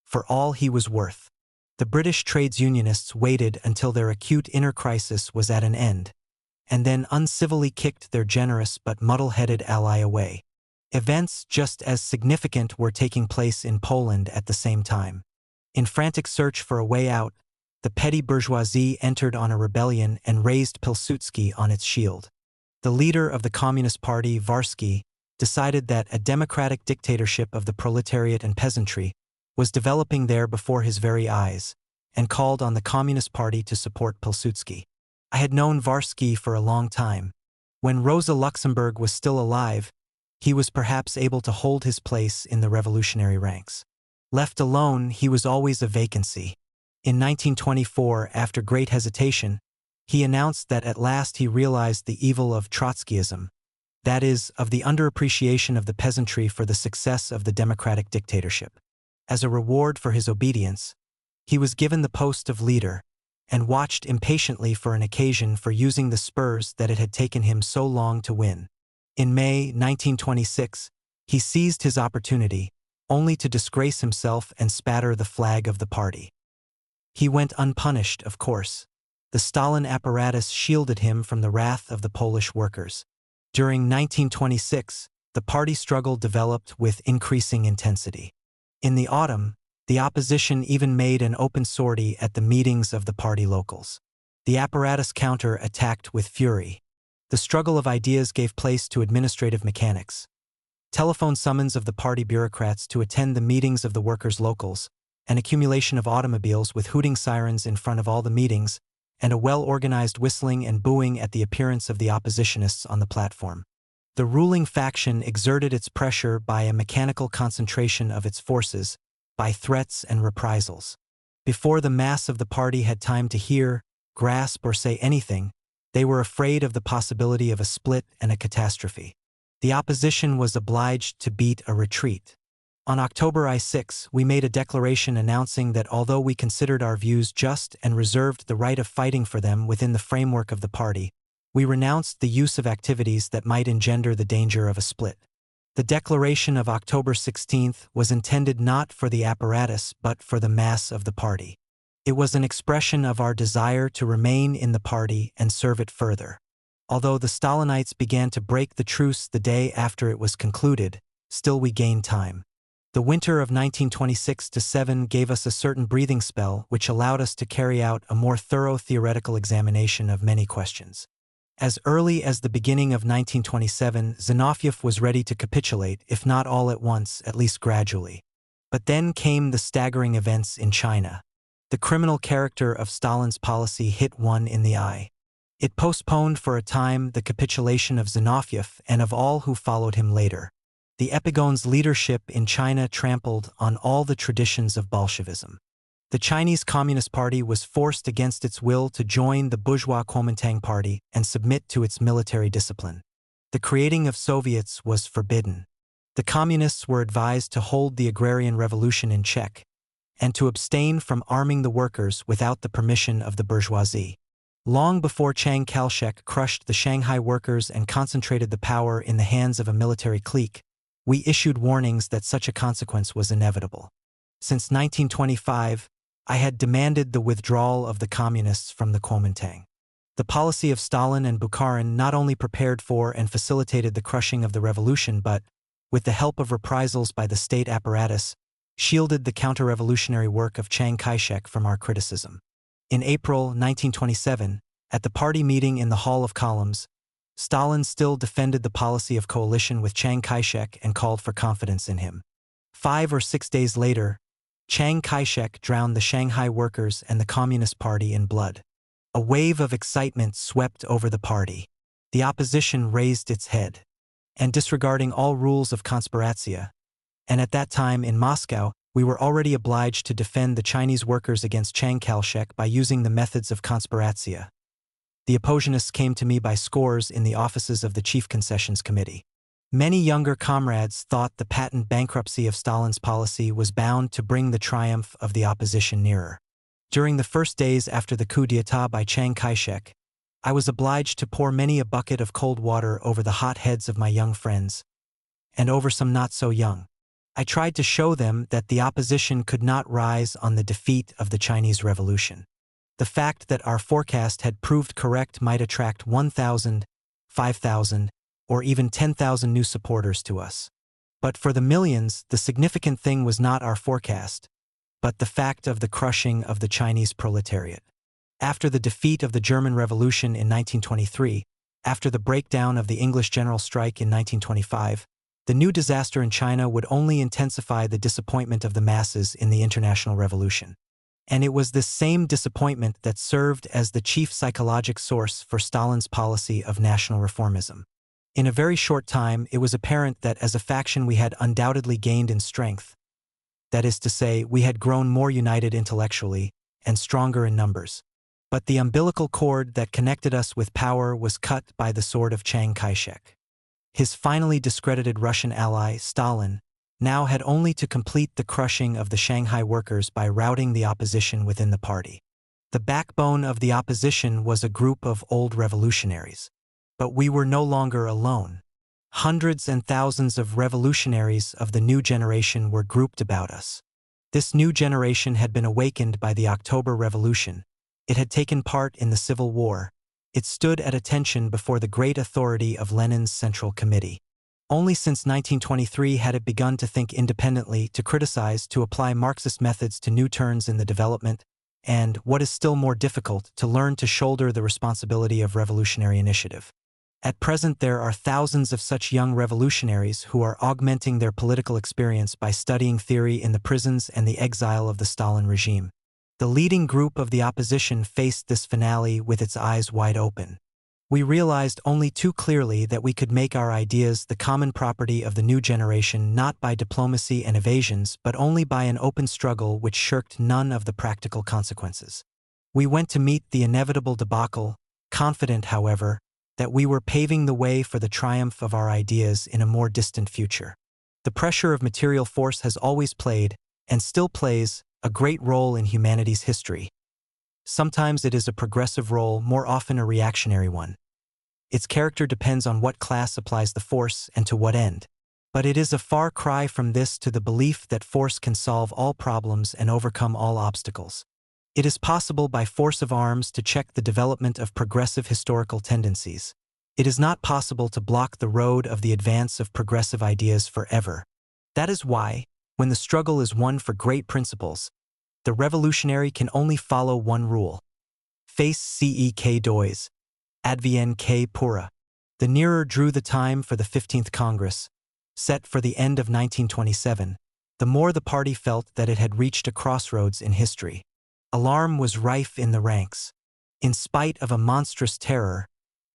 for all he was worth. The British trades unionists waited until their acute inner crisis was at an end, and then uncivilly kicked their generous but muddle-headed ally away. Events just as significant were taking place in Poland at the same time. In frantic search for a way out, the petty bourgeoisie entered on a rebellion and raised Pilsudski on its shield. The leader of the Communist Party, Varsky, decided that a democratic dictatorship of the proletariat and peasantry was developing there before his very eyes, and called on the Communist Party to support Pilsudski. I had known Varsky for a long time. When Rosa Luxemburg was still alive, he was perhaps able to hold his place in the revolutionary ranks. Left alone, he was always a vacancy. In 1924, after great hesitation, he announced that at last he realized the evil of Trotskyism, that is, of the underappreciation of the peasantry for the success of the democratic dictatorship. As a reward for his obedience, he was given the post of leader, and watched impatiently for an occasion for using the spurs that it had taken him so long to win. In May 1926, he seized his opportunity, only to disgrace himself and spatter the flag of the party. He went unpunished, of course. The Stalin apparatus shielded him from the wrath of the Polish workers. During 1926, the party struggle developed with increasing intensity. In the autumn, the opposition even made an open sortie at the meetings of the party locals. The apparatus counter-attacked with fury. The struggle of ideas gave place to administrative mechanics. Telephone summons of the party bureaucrats to attend the meetings of the workers' locals, an accumulation of automobiles with hooting sirens in front of all the meetings, and a well-organized whistling and booing at the appearance of the oppositionists on the platform. The ruling faction exerted its pressure by a mechanical concentration of its forces, by threats and reprisals. Before the mass of the party had time to hear, grasp, or say anything, they were afraid of the possibility of a split and a catastrophe. The opposition was obliged to beat a retreat. On October 6, we made a declaration announcing that although we considered our views just and reserved the right of fighting for them within the framework of the party, we renounced the use of activities that might engender the danger of a split. The declaration of October 16 was intended not for the apparatus but for the mass of the party. It was an expression of our desire to remain in the party and serve it further. Although the Stalinites began to break the truce the day after it was concluded, still we gained time. The winter of 1926-7 gave us a certain breathing spell which allowed us to carry out a more thorough theoretical examination of many questions. As early as the beginning of 1927, Zinoviev was ready to capitulate, if not all at once, at least gradually. But then came the staggering events in China. The criminal character of Stalin's policy hit one in the eye. It postponed for a time the capitulation of Zinoviev and of all who followed him later. The Epigone's leadership in China trampled on all the traditions of Bolshevism. The Chinese Communist Party was forced against its will to join the bourgeois Kuomintang Party and submit to its military discipline. The creating of Soviets was forbidden. The Communists were advised to hold the agrarian revolution in check and to abstain from arming the workers without the permission of the bourgeoisie. Long before Chiang Kai-shek crushed the Shanghai workers and concentrated the power in the hands of a military clique, we issued warnings that such a consequence was inevitable. Since 1925, I had demanded the withdrawal of the Communists from the Kuomintang. The policy of Stalin and Bukharin not only prepared for and facilitated the crushing of the revolution but, with the help of reprisals by the state apparatus, shielded the counter-revolutionary work of Chiang Kai-shek from our criticism. In April 1927, at the party meeting in the Hall of Columns, Stalin still defended the policy of coalition with Chiang Kai-shek and called for confidence in him. 5 or 6 days later, Chiang Kai-shek drowned the Shanghai workers and the Communist Party in blood. A wave of excitement swept over the party. The opposition raised its head. And disregarding all rules of conspiratsia, and at that time in Moscow, we were already obliged to defend the Chinese workers against Chiang Kai-shek by using the methods of conspiratsia. The opposionists came to me by scores in the offices of the Chief Concessions Committee. Many younger comrades thought the patent bankruptcy of Stalin's policy was bound to bring the triumph of the opposition nearer. During the first days after the coup d'état by Chiang Kai-shek, I was obliged to pour many a bucket of cold water over the hot heads of my young friends, and over some not so young. I tried to show them that the opposition could not rise on the defeat of the Chinese Revolution. The fact that our forecast had proved correct might attract 1,000, 5,000, or even 10,000 new supporters to us. But for the millions, the significant thing was not our forecast, but the fact of the crushing of the Chinese proletariat. After the defeat of the German Revolution in 1923, after the breakdown of the English general strike in 1925, the new disaster in China would only intensify the disappointment of the masses in the international revolution. And it was this same disappointment that served as the chief psychologic source for Stalin's policy of national reformism. In a very short time, it was apparent that as a faction we had undoubtedly gained in strength. That is to say, we had grown more united intellectually and stronger in numbers. But the umbilical cord that connected us with power was cut by the sword of Chiang Kai-shek. His finally discredited Russian ally, Stalin, now had only to complete the crushing of the Shanghai workers by routing the opposition within the party. The backbone of the opposition was a group of old revolutionaries. But we were no longer alone. Hundreds and thousands of revolutionaries of the new generation were grouped about us. This new generation had been awakened by the October Revolution. It had taken part in the Civil War. It stood at attention before the great authority of Lenin's Central Committee. Only since 1923 had it begun to think independently, to criticize, to apply Marxist methods to new turns in the development, and, what is still more difficult, to learn to shoulder the responsibility of revolutionary initiative. At present there are thousands of such young revolutionaries who are augmenting their political experience by studying theory in the prisons and the exile of the Stalin regime. The leading group of the opposition faced this finale with its eyes wide open. We realized only too clearly that we could make our ideas the common property of the new generation not by diplomacy and evasions but only by an open struggle which shirked none of the practical consequences. We went to meet the inevitable debacle, confident, however, that we were paving the way for the triumph of our ideas in a more distant future. The pressure of material force has always played, and still plays, a great role in humanity's history. Sometimes it is a progressive role, more often a reactionary one. Its character depends on what class applies the force and to what end. But it is a far cry from this to the belief that force can solve all problems and overcome all obstacles. It is possible by force of arms to check the development of progressive historical tendencies. It is not possible to block the road of the advance of progressive ideas forever. That is why, when the struggle is won for great principles, the revolutionary can only follow one rule. Face cek dois, advien que pura. The nearer drew the time for the 15th Congress, set for the end of 1927, the more the party felt that it had reached a crossroads in history. Alarm was rife in the ranks. In spite of a monstrous terror,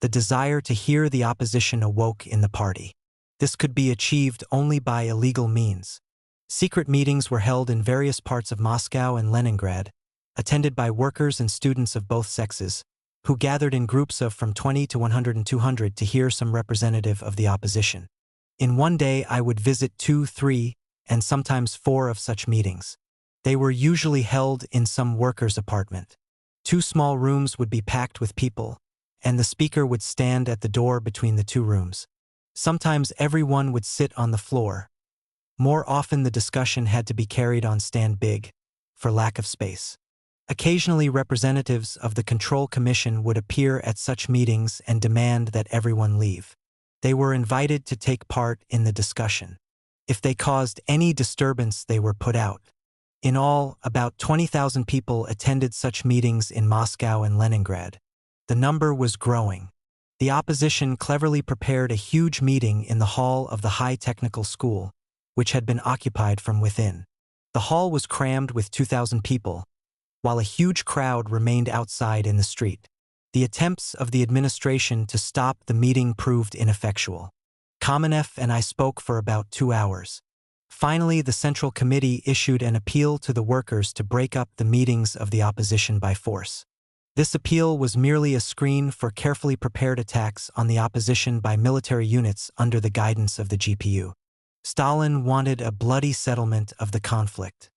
the desire to hear the opposition awoke in the party. This could be achieved only by illegal means. Secret meetings were held in various parts of Moscow and Leningrad, attended by workers and students of both sexes, who gathered in groups of from 20 to 100 and 200 to hear some representative of the opposition. In one day I would visit 2, 3, and sometimes 4 of such meetings. They were usually held in some worker's apartment. 2 small rooms would be packed with people, and the speaker would stand at the door between the 2 rooms. Sometimes everyone would sit on the floor. More often the discussion had to be carried on stand big, for lack of space. Occasionally representatives of the Control Commission would appear at such meetings and demand that everyone leave. They were invited to take part in the discussion. If they caused any disturbance, they were put out. In all, about 20,000 people attended such meetings in Moscow and Leningrad. The number was growing. The opposition cleverly prepared a huge meeting in the hall of the High Technical School, which had been occupied from within. The hall was crammed with 2,000 people, while a huge crowd remained outside in the street. The attempts of the administration to stop the meeting proved ineffectual. Kamenev and I spoke for about 2 hours. Finally, the Central Committee issued an appeal to the workers to break up the meetings of the opposition by force. This appeal was merely a screen for carefully prepared attacks on the opposition by military units under the guidance of the GPU. Stalin wanted a bloody settlement of the conflict.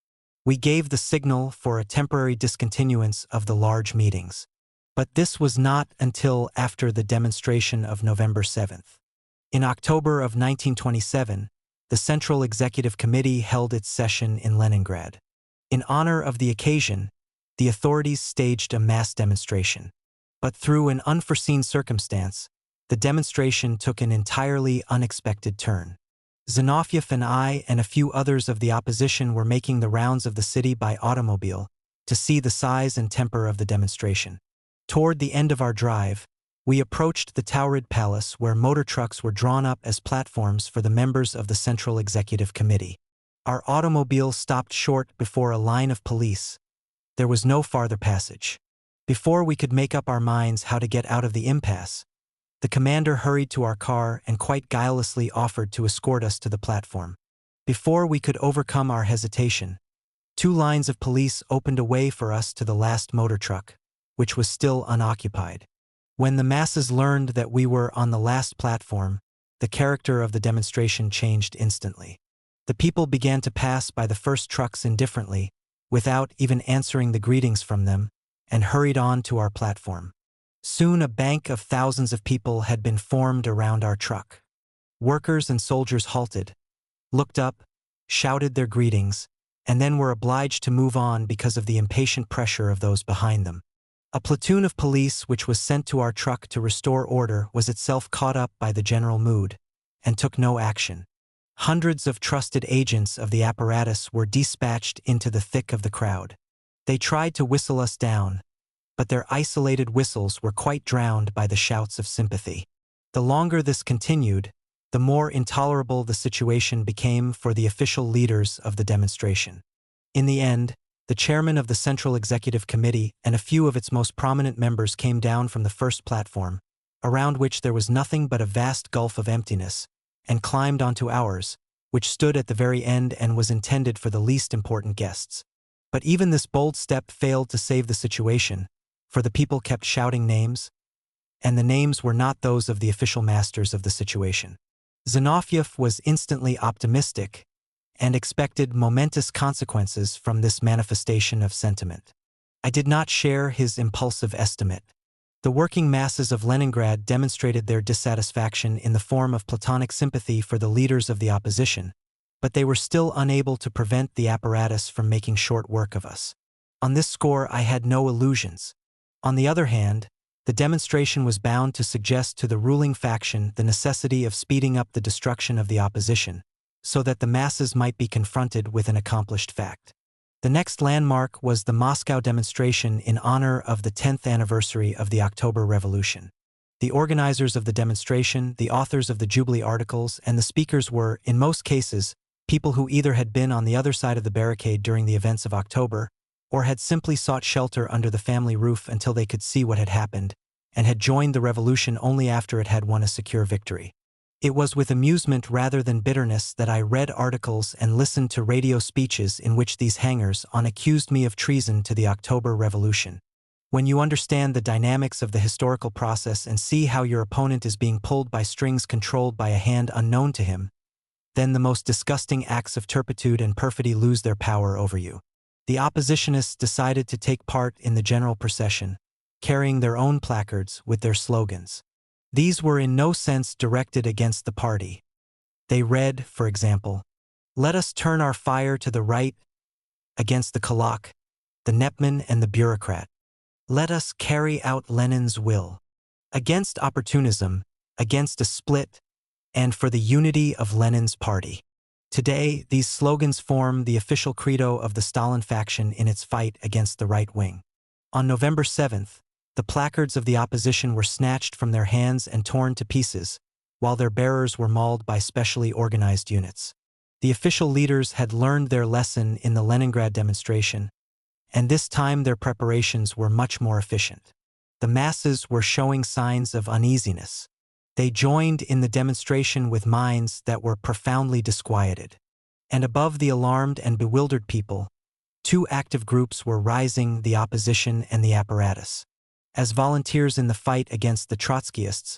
We gave the signal for a temporary discontinuance of the large meetings. But this was not until after the demonstration of November 7th. In October of 1927, the Central Executive Committee held its session in Leningrad. In honor of the occasion, the authorities staged a mass demonstration. But through an unforeseen circumstance, the demonstration took an entirely unexpected turn. Zinoviev and I and a few others of the opposition were making the rounds of the city by automobile to see the size and temper of the demonstration. Toward the end of our drive, we approached the Taurid Palace where motor trucks were drawn up as platforms for the members of the Central Executive Committee. Our automobile stopped short before a line of police. There was no farther passage. Before we could make up our minds how to get out of the impasse, the commander hurried to our car and quite guilelessly offered to escort us to the platform. Before we could overcome our hesitation, 2 lines of police opened a way for us to the last motor truck, which was still unoccupied. When the masses learned that we were on the last platform, the character of the demonstration changed instantly. The people began to pass by the first trucks indifferently, without even answering the greetings from them, and hurried on to our platform. Soon a bank of thousands of people had been formed around our truck. Workers and soldiers halted, looked up, shouted their greetings, and then were obliged to move on because of the impatient pressure of those behind them. A platoon of police which was sent to our truck to restore order was itself caught up by the general mood, and took no action. Hundreds of trusted agents of the apparatus were dispatched into the thick of the crowd. They tried to whistle us down, but their isolated whistles were quite drowned by the shouts of sympathy. The longer this continued, the more intolerable the situation became for the official leaders of the demonstration. In the end, the chairman of the Central Executive Committee and a few of its most prominent members came down from the first platform, around which there was nothing but a vast gulf of emptiness, and climbed onto ours, which stood at the very end and was intended for the least important guests. But even this bold step failed to save the situation, for the people kept shouting names, and the names were not those of the official masters of the situation. Zinoviev was instantly optimistic and expected momentous consequences from this manifestation of sentiment. I did not share his impulsive estimate. The working masses of Leningrad demonstrated their dissatisfaction in the form of platonic sympathy for the leaders of the opposition, but they were still unable to prevent the apparatus from making short work of us. On this score, I had no illusions. On the other hand, the demonstration was bound to suggest to the ruling faction the necessity of speeding up the destruction of the opposition, so that the masses might be confronted with an accomplished fact. The next landmark was the Moscow demonstration in honor of the 10th anniversary of the October Revolution. The organizers of the demonstration, the authors of the Jubilee articles, and the speakers were, in most cases, people who either had been on the other side of the barricade during the events of October, or had simply sought shelter under the family roof until they could see what had happened, and had joined the revolution only after it had won a secure victory. It was with amusement rather than bitterness that I read articles and listened to radio speeches in which these hangers-on accused me of treason to the October Revolution. When you understand the dynamics of the historical process and see how your opponent is being pulled by strings controlled by a hand unknown to him, then the most disgusting acts of turpitude and perfidy lose their power over you. The oppositionists decided to take part in the general procession, carrying their own placards with their slogans. These were in no sense directed against the party. They read, for example, "Let us turn our fire to the right against the Kulak, the Nepman and the bureaucrat. Let us carry out Lenin's will. Against opportunism, against a split, and for the unity of Lenin's party." Today, these slogans form the official credo of the Stalin faction in its fight against the right wing. On November 7th, the placards of the opposition were snatched from their hands and torn to pieces, while their bearers were mauled by specially organized units. The official leaders had learned their lesson in the Leningrad demonstration, and this time their preparations were much more efficient. The masses were showing signs of uneasiness. They joined in the demonstration with minds that were profoundly disquieted. And above the alarmed and bewildered people, two active groups were rising: the opposition and the apparatus. As volunteers in the fight against the Trotskyists,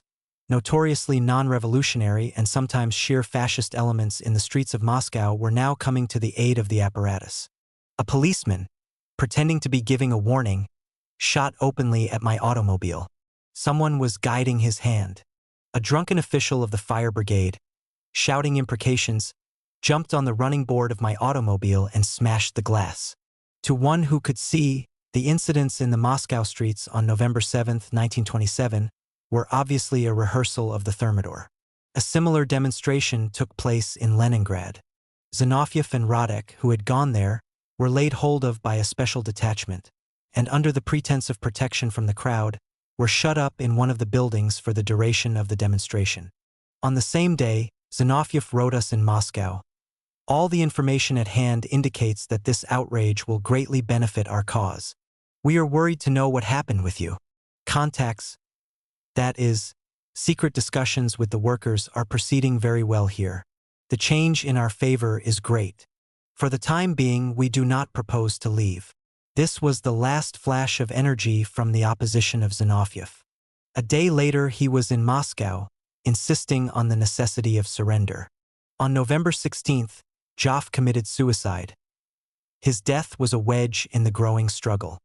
notoriously non-revolutionary and sometimes sheer fascist elements in the streets of Moscow were now coming to the aid of the apparatus. A policeman, pretending to be giving a warning, shot openly at my automobile. Someone was guiding his hand. A drunken official of the fire brigade, shouting imprecations, jumped on the running board of my automobile and smashed the glass. To one who could see, the incidents in the Moscow streets on November 7, 1927, were obviously a rehearsal of the Thermidor. A similar demonstration took place in Leningrad. Zinoviev and Radek, who had gone there, were laid hold of by a special detachment, and under the pretense of protection from the crowd, were shut up in one of the buildings for the duration of the demonstration. On the same day, Zinoviev wrote us in Moscow, "All the information at hand indicates that this outrage will greatly benefit our cause. We are worried to know what happened with you. Contacts, that is, secret discussions with the workers, are proceeding very well here. The change in our favor is great. For the time being, we do not propose to leave." This was the last flash of energy from the opposition of Zinoviev. A day later, he was in Moscow, insisting on the necessity of surrender. On November 16th, Joff committed suicide. His death was a wedge in the growing struggle.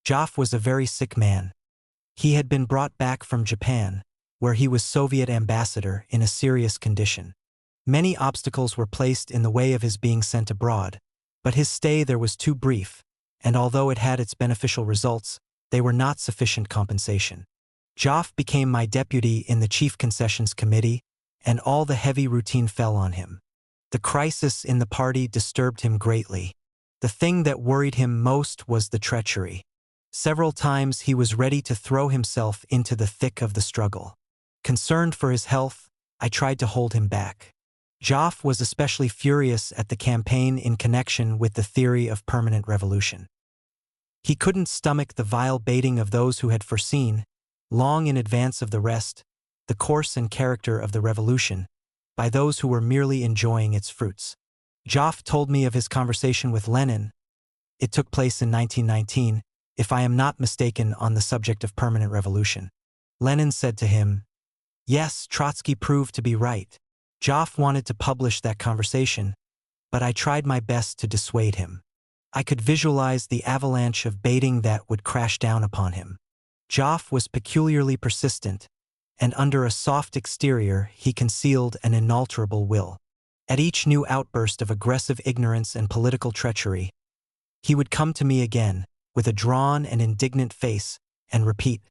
Joff was a very sick man. He had been brought back from Japan, where he was Soviet ambassador, in a serious condition. Many obstacles were placed in the way of his being sent abroad, but his stay there was too brief, and although it had its beneficial results, they were not sufficient compensation. Joff became my deputy in the Chief Concessions Committee, and all the heavy routine fell on him. The crisis in the party disturbed him greatly. The thing that worried him most was the treachery. Several times he was ready to throw himself into the thick of the struggle. Concerned for his health, I tried to hold him back. Joff was especially furious at the campaign in connection with the theory of permanent revolution. He couldn't stomach the vile baiting of those who had foreseen, long in advance of the rest, the course and character of the revolution, by those who were merely enjoying its fruits. Joff told me of his conversation with Lenin. It took place in 1919, if I am not mistaken, on the subject of permanent revolution. Lenin said to him, "Yes, Trotsky proved to be right." Joff wanted to publish that conversation, but I tried my best to dissuade him. I could visualize the avalanche of baiting that would crash down upon him. Joff was peculiarly persistent, and under a soft exterior he concealed an inalterable will. At each new outburst of aggressive ignorance and political treachery, he would come to me again, with a drawn and indignant face, and repeat,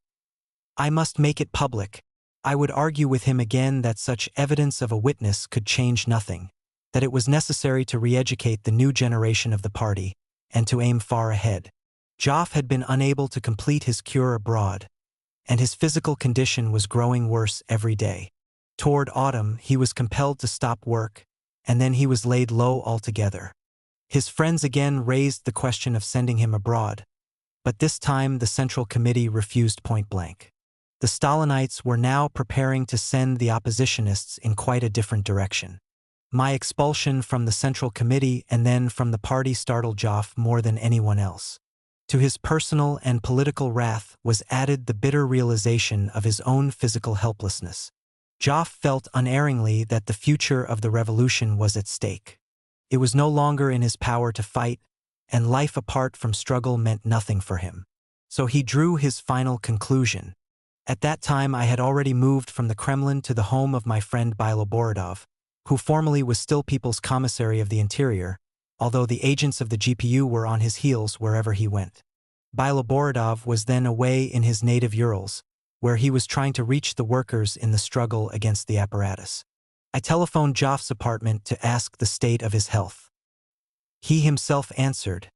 "I must make it public." I would argue with him again that such evidence of a witness could change nothing, that it was necessary to re-educate the new generation of the party, and to aim far ahead. Joff had been unable to complete his cure abroad, and his physical condition was growing worse every day. Toward autumn, he was compelled to stop work, and then he was laid low altogether. His friends again raised the question of sending him abroad, but this time the Central Committee refused point-blank. The Stalinites were now preparing to send the oppositionists in quite a different direction. My expulsion from the Central Committee and then from the party startled Joff more than anyone else. To his personal and political wrath was added the bitter realization of his own physical helplessness. Joff felt unerringly that the future of the revolution was at stake. It was no longer in his power to fight, and life apart from struggle meant nothing for him. So he drew his final conclusion. At that time I had already moved from the Kremlin to the home of my friend Borat, who formerly was still People's Commissary of the Interior, although the agents of the GPU were on his heels wherever he went. Borat was then away in his native Urals, where he was trying to reach the workers in the struggle against the apparatus. I telephoned Joff's apartment to ask the state of his health. He himself answered.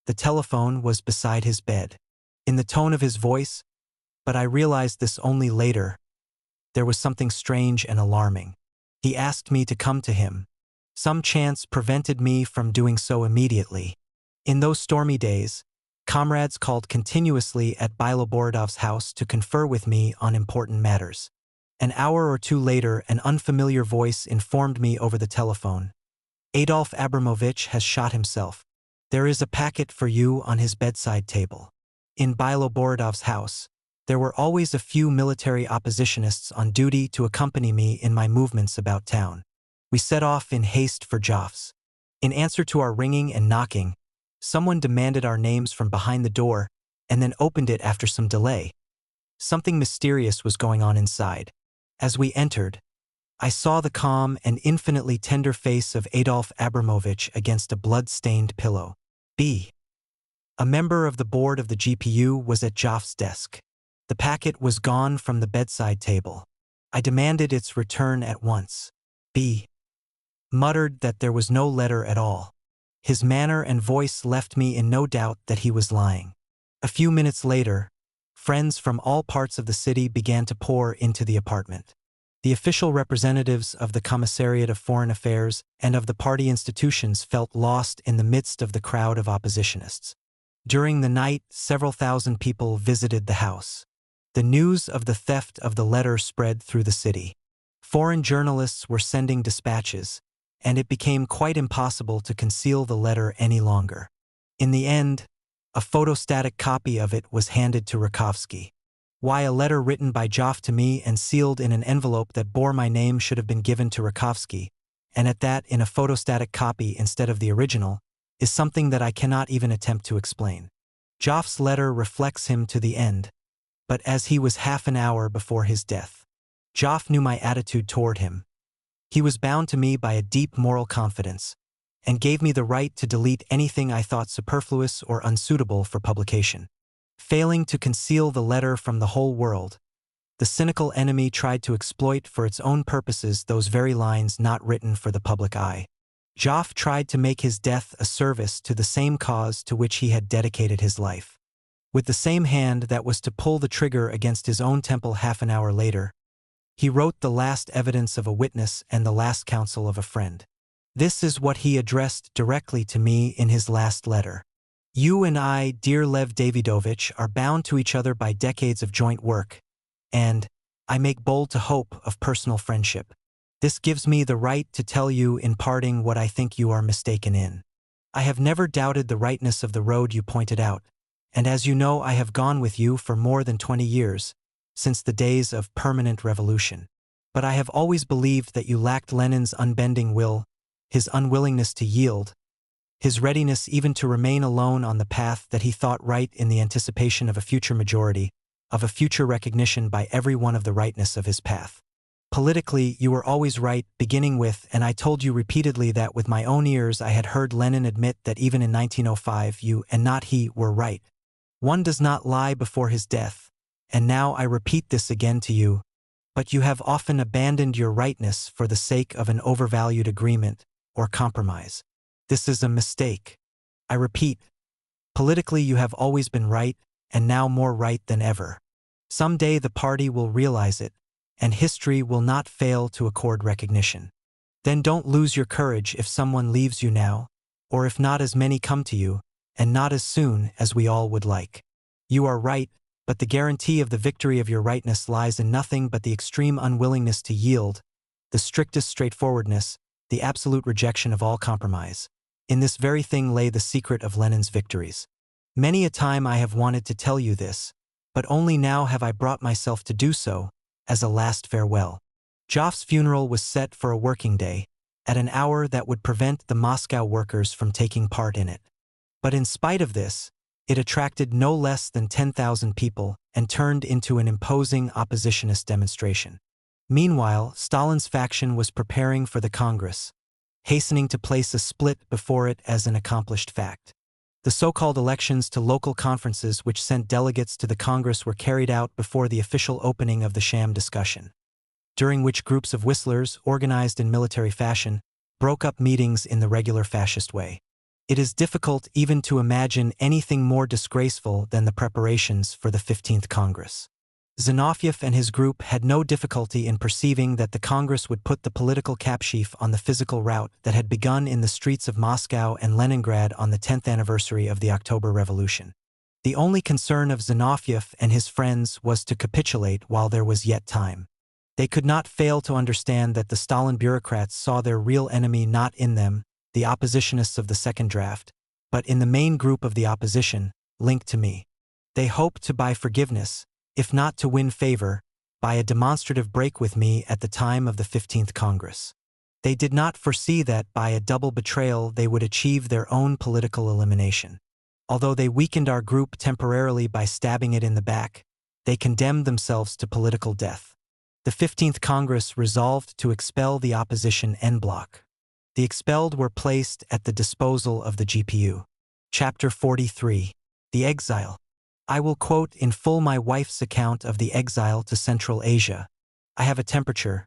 The telephone was beside his bed. In the tone of his voice, but I realized this only later, there was something strange and alarming. He asked me to come to him. Some chance prevented me from doing so immediately. In those stormy days, comrades called continuously at Boratov's house to confer with me on important matters. An hour or two later, an unfamiliar voice informed me over the telephone. "Adolf Abramovich has shot himself. There is a packet for you on his bedside table." In Boratov's house, there were always a few military oppositionists on duty to accompany me in my movements about town. We set off in haste for Joff's. In answer to our ringing and knocking, someone demanded our names from behind the door and then opened it after some delay. Something mysterious was going on inside. As we entered, I saw the calm and infinitely tender face of Adolf Abramovich against a blood-stained pillow. A member of the board of the GPU was at Joff's desk. The packet was gone from the bedside table. I demanded its return at once. Muttered that there was no letter at all. His manner and voice left me in no doubt that he was lying. A few minutes later, friends from all parts of the city began to pour into the apartment. The official representatives of the Commissariat of Foreign Affairs and of the party institutions felt lost in the midst of the crowd of oppositionists. During the night, several thousand people visited the house. The news of the theft of the letter spread through the city. Foreign journalists were sending dispatches, and it became quite impossible to conceal the letter any longer. In the end, a photostatic copy of it was handed to Rakovsky. Why a letter written by Joff to me and sealed in an envelope that bore my name should have been given to Rakovsky, and at that in a photostatic copy instead of the original, is something that I cannot even attempt to explain. Joff's letter reflects him to the end, but as he was half an hour before his death. Joff knew my attitude toward him. He was bound to me by a deep moral confidence, and gave me the right to delete anything I thought superfluous or unsuitable for publication. Failing to conceal the letter from the whole world, the cynical enemy tried to exploit for its own purposes those very lines not written for the public eye. Joff tried to make his death a service to the same cause to which he had dedicated his life. With the same hand that was to pull the trigger against his own temple half an hour later, he wrote the last evidence of a witness and the last counsel of a friend. This is what he addressed directly to me in his last letter. "You and I, dear Lev Davidovich, are bound to each other by decades of joint work, and, I make bold to hope, of personal friendship. This gives me the right to tell you in parting what I think you are mistaken in. I have never doubted the rightness of the road you pointed out, and as you know I have gone with you for more than 20 years, since the days of permanent revolution. But I have always believed that you lacked Lenin's unbending will, his unwillingness to yield, his readiness even to remain alone on the path that he thought right in the anticipation of a future majority, of a future recognition by everyone of the rightness of his path. Politically, you were always right, beginning with, and I told you repeatedly that with my own ears I had heard Lenin admit that even in 1905 you, and not he, were right. One does not lie before his death, and now I repeat this again to you, but you have often abandoned your rightness for the sake of an overvalued agreement or compromise. This is a mistake. I repeat, politically you have always been right, and now more right than ever. Someday the party will realize it, and history will not fail to accord recognition. Then don't lose your courage if someone leaves you now, or if not as many come to you, and not as soon as we all would like. You are right, but the guarantee of the victory of your rightness lies in nothing but the extreme unwillingness to yield, the strictest straightforwardness, the absolute rejection of all compromise. In this very thing lay the secret of Lenin's victories. Many a time I have wanted to tell you this, but only now have I brought myself to do so, as a last farewell. Joff's funeral was set for a working day, at an hour that would prevent the Moscow workers from taking part in it. But in spite of this, it attracted no less than 10,000 people and turned into an imposing oppositionist demonstration. Meanwhile, Stalin's faction was preparing for the Congress, hastening to place a split before it as an accomplished fact. The so-called elections to local conferences which sent delegates to the Congress were carried out before the official opening of the sham discussion, during which groups of whistlers, organized in military fashion, broke up meetings in the regular fascist way. It is difficult even to imagine anything more disgraceful than the preparations for the 15th Congress. Zinoviev and his group had no difficulty in perceiving that the Congress would put the political kapsheaf on the physical route that had begun in the streets of Moscow and Leningrad on the 10th anniversary of the October Revolution. The only concern of Zinoviev and his friends was to capitulate while there was yet time. They could not fail to understand that the Stalin bureaucrats saw their real enemy not in them, the oppositionists of the second draft, but in the main group of the opposition, linked to me. They hoped to buy forgiveness, if not to win favor, by a demonstrative break with me at the time of the 15th Congress. They did not foresee that by a double betrayal they would achieve their own political elimination. Although they weakened our group temporarily by stabbing it in the back, they condemned themselves to political death. The 15th Congress resolved to expel the opposition en bloc. The expelled were placed at the disposal of the GPU. Chapter 43. The Exile. I will quote in full my wife's account of the exile to Central Asia. I have a temperature.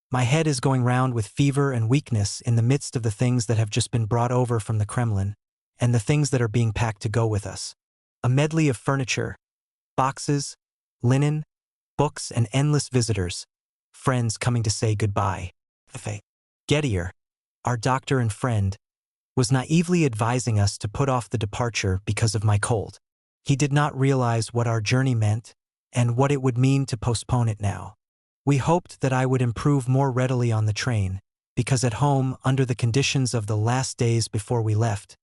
My head is going round with fever and weakness in the midst of the things that have just been brought over from the Kremlin, and the things that are being packed to go with us. A medley of furniture, boxes, linen, books, and endless visitors, friends coming to say goodbye. Gettier, our doctor and friend, was naively advising us to put off the departure because of my cold. He did not realize what our journey meant and what it would mean to postpone it now. We hoped that I would improve more readily on the train, because at home, under the conditions of the last days before we left,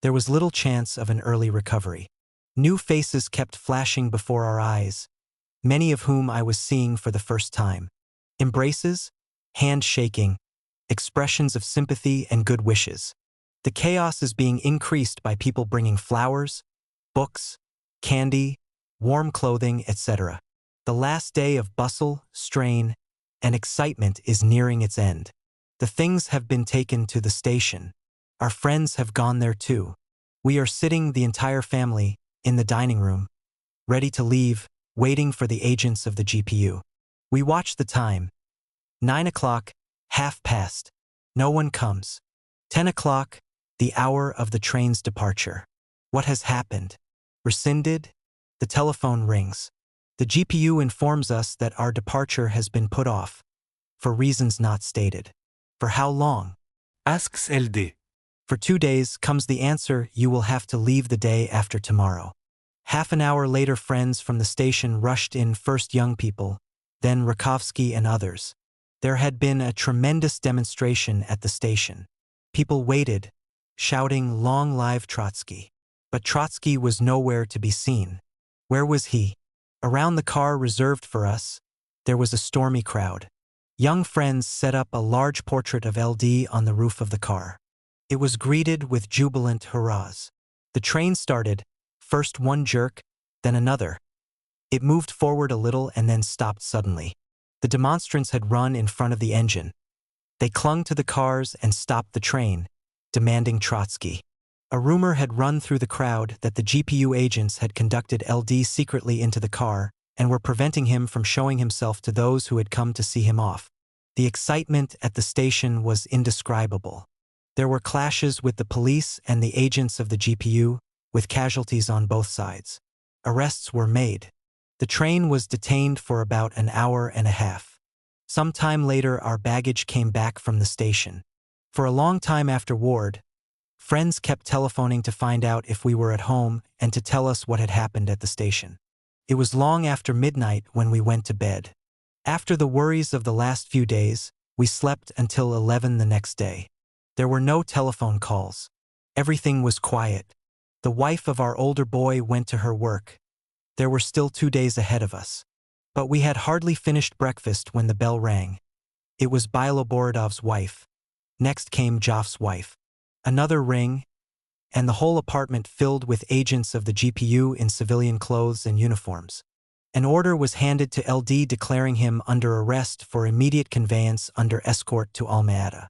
there was little chance of an early recovery. New faces kept flashing before our eyes, many of whom I was seeing for the first time. Embraces, hand-shaking, expressions of sympathy and good wishes. The chaos is being increased by people bringing flowers, books, candy, warm clothing, etc. The last day of bustle, strain, and excitement is nearing its end. The things have been taken to the station. Our friends have gone there too. We are sitting, the entire family, in the dining room, ready to leave, waiting for the agents of the GPU. We watch the time. 9 o'clock, half past. No one comes. 10 o'clock, the hour of the train's departure. What has happened? Rescinded? The telephone rings. The GPU informs us that our departure has been put off, for reasons not stated. For how long? Asks LD. For 2 days. Comes the answer, you will have to leave the day after tomorrow. Half an hour later, friends from the station rushed in, first young people, then Rakovsky and others. There had been a tremendous demonstration at the station. People waited, shouting, "Long live Trotsky." But Trotsky was nowhere to be seen. Where was he? Around the car reserved for us, there was a stormy crowd. Young friends set up a large portrait of LD on the roof of the car. It was greeted with jubilant hurrahs. The train started, first one jerk, then another. It moved forward a little and then stopped suddenly. The demonstrants had run in front of the engine. They clung to the cars and stopped the train, demanding Trotsky. A rumor had run through the crowd that the GPU agents had conducted LD secretly into the car and were preventing him from showing himself to those who had come to see him off. The excitement at the station was indescribable. There were clashes with the police and the agents of the GPU, with casualties on both sides. Arrests were made. The train was detained for about an hour and a half. Some time later, our baggage came back from the station. For a long time afterward, friends kept telephoning to find out if we were at home and to tell us what had happened at the station. It was long after midnight when we went to bed. After the worries of the last few days, we slept until 11 the next day. There were no telephone calls. Everything was quiet. The wife of our older boy went to her work. There were still 2 days ahead of us. But we had hardly finished breakfast when the bell rang. It was Borodov's wife. Next came Joff's wife. Another ring, and the whole apartment filled with agents of the GPU in civilian clothes and uniforms. An order was handed to LD declaring him under arrest for immediate conveyance under escort to Almeida.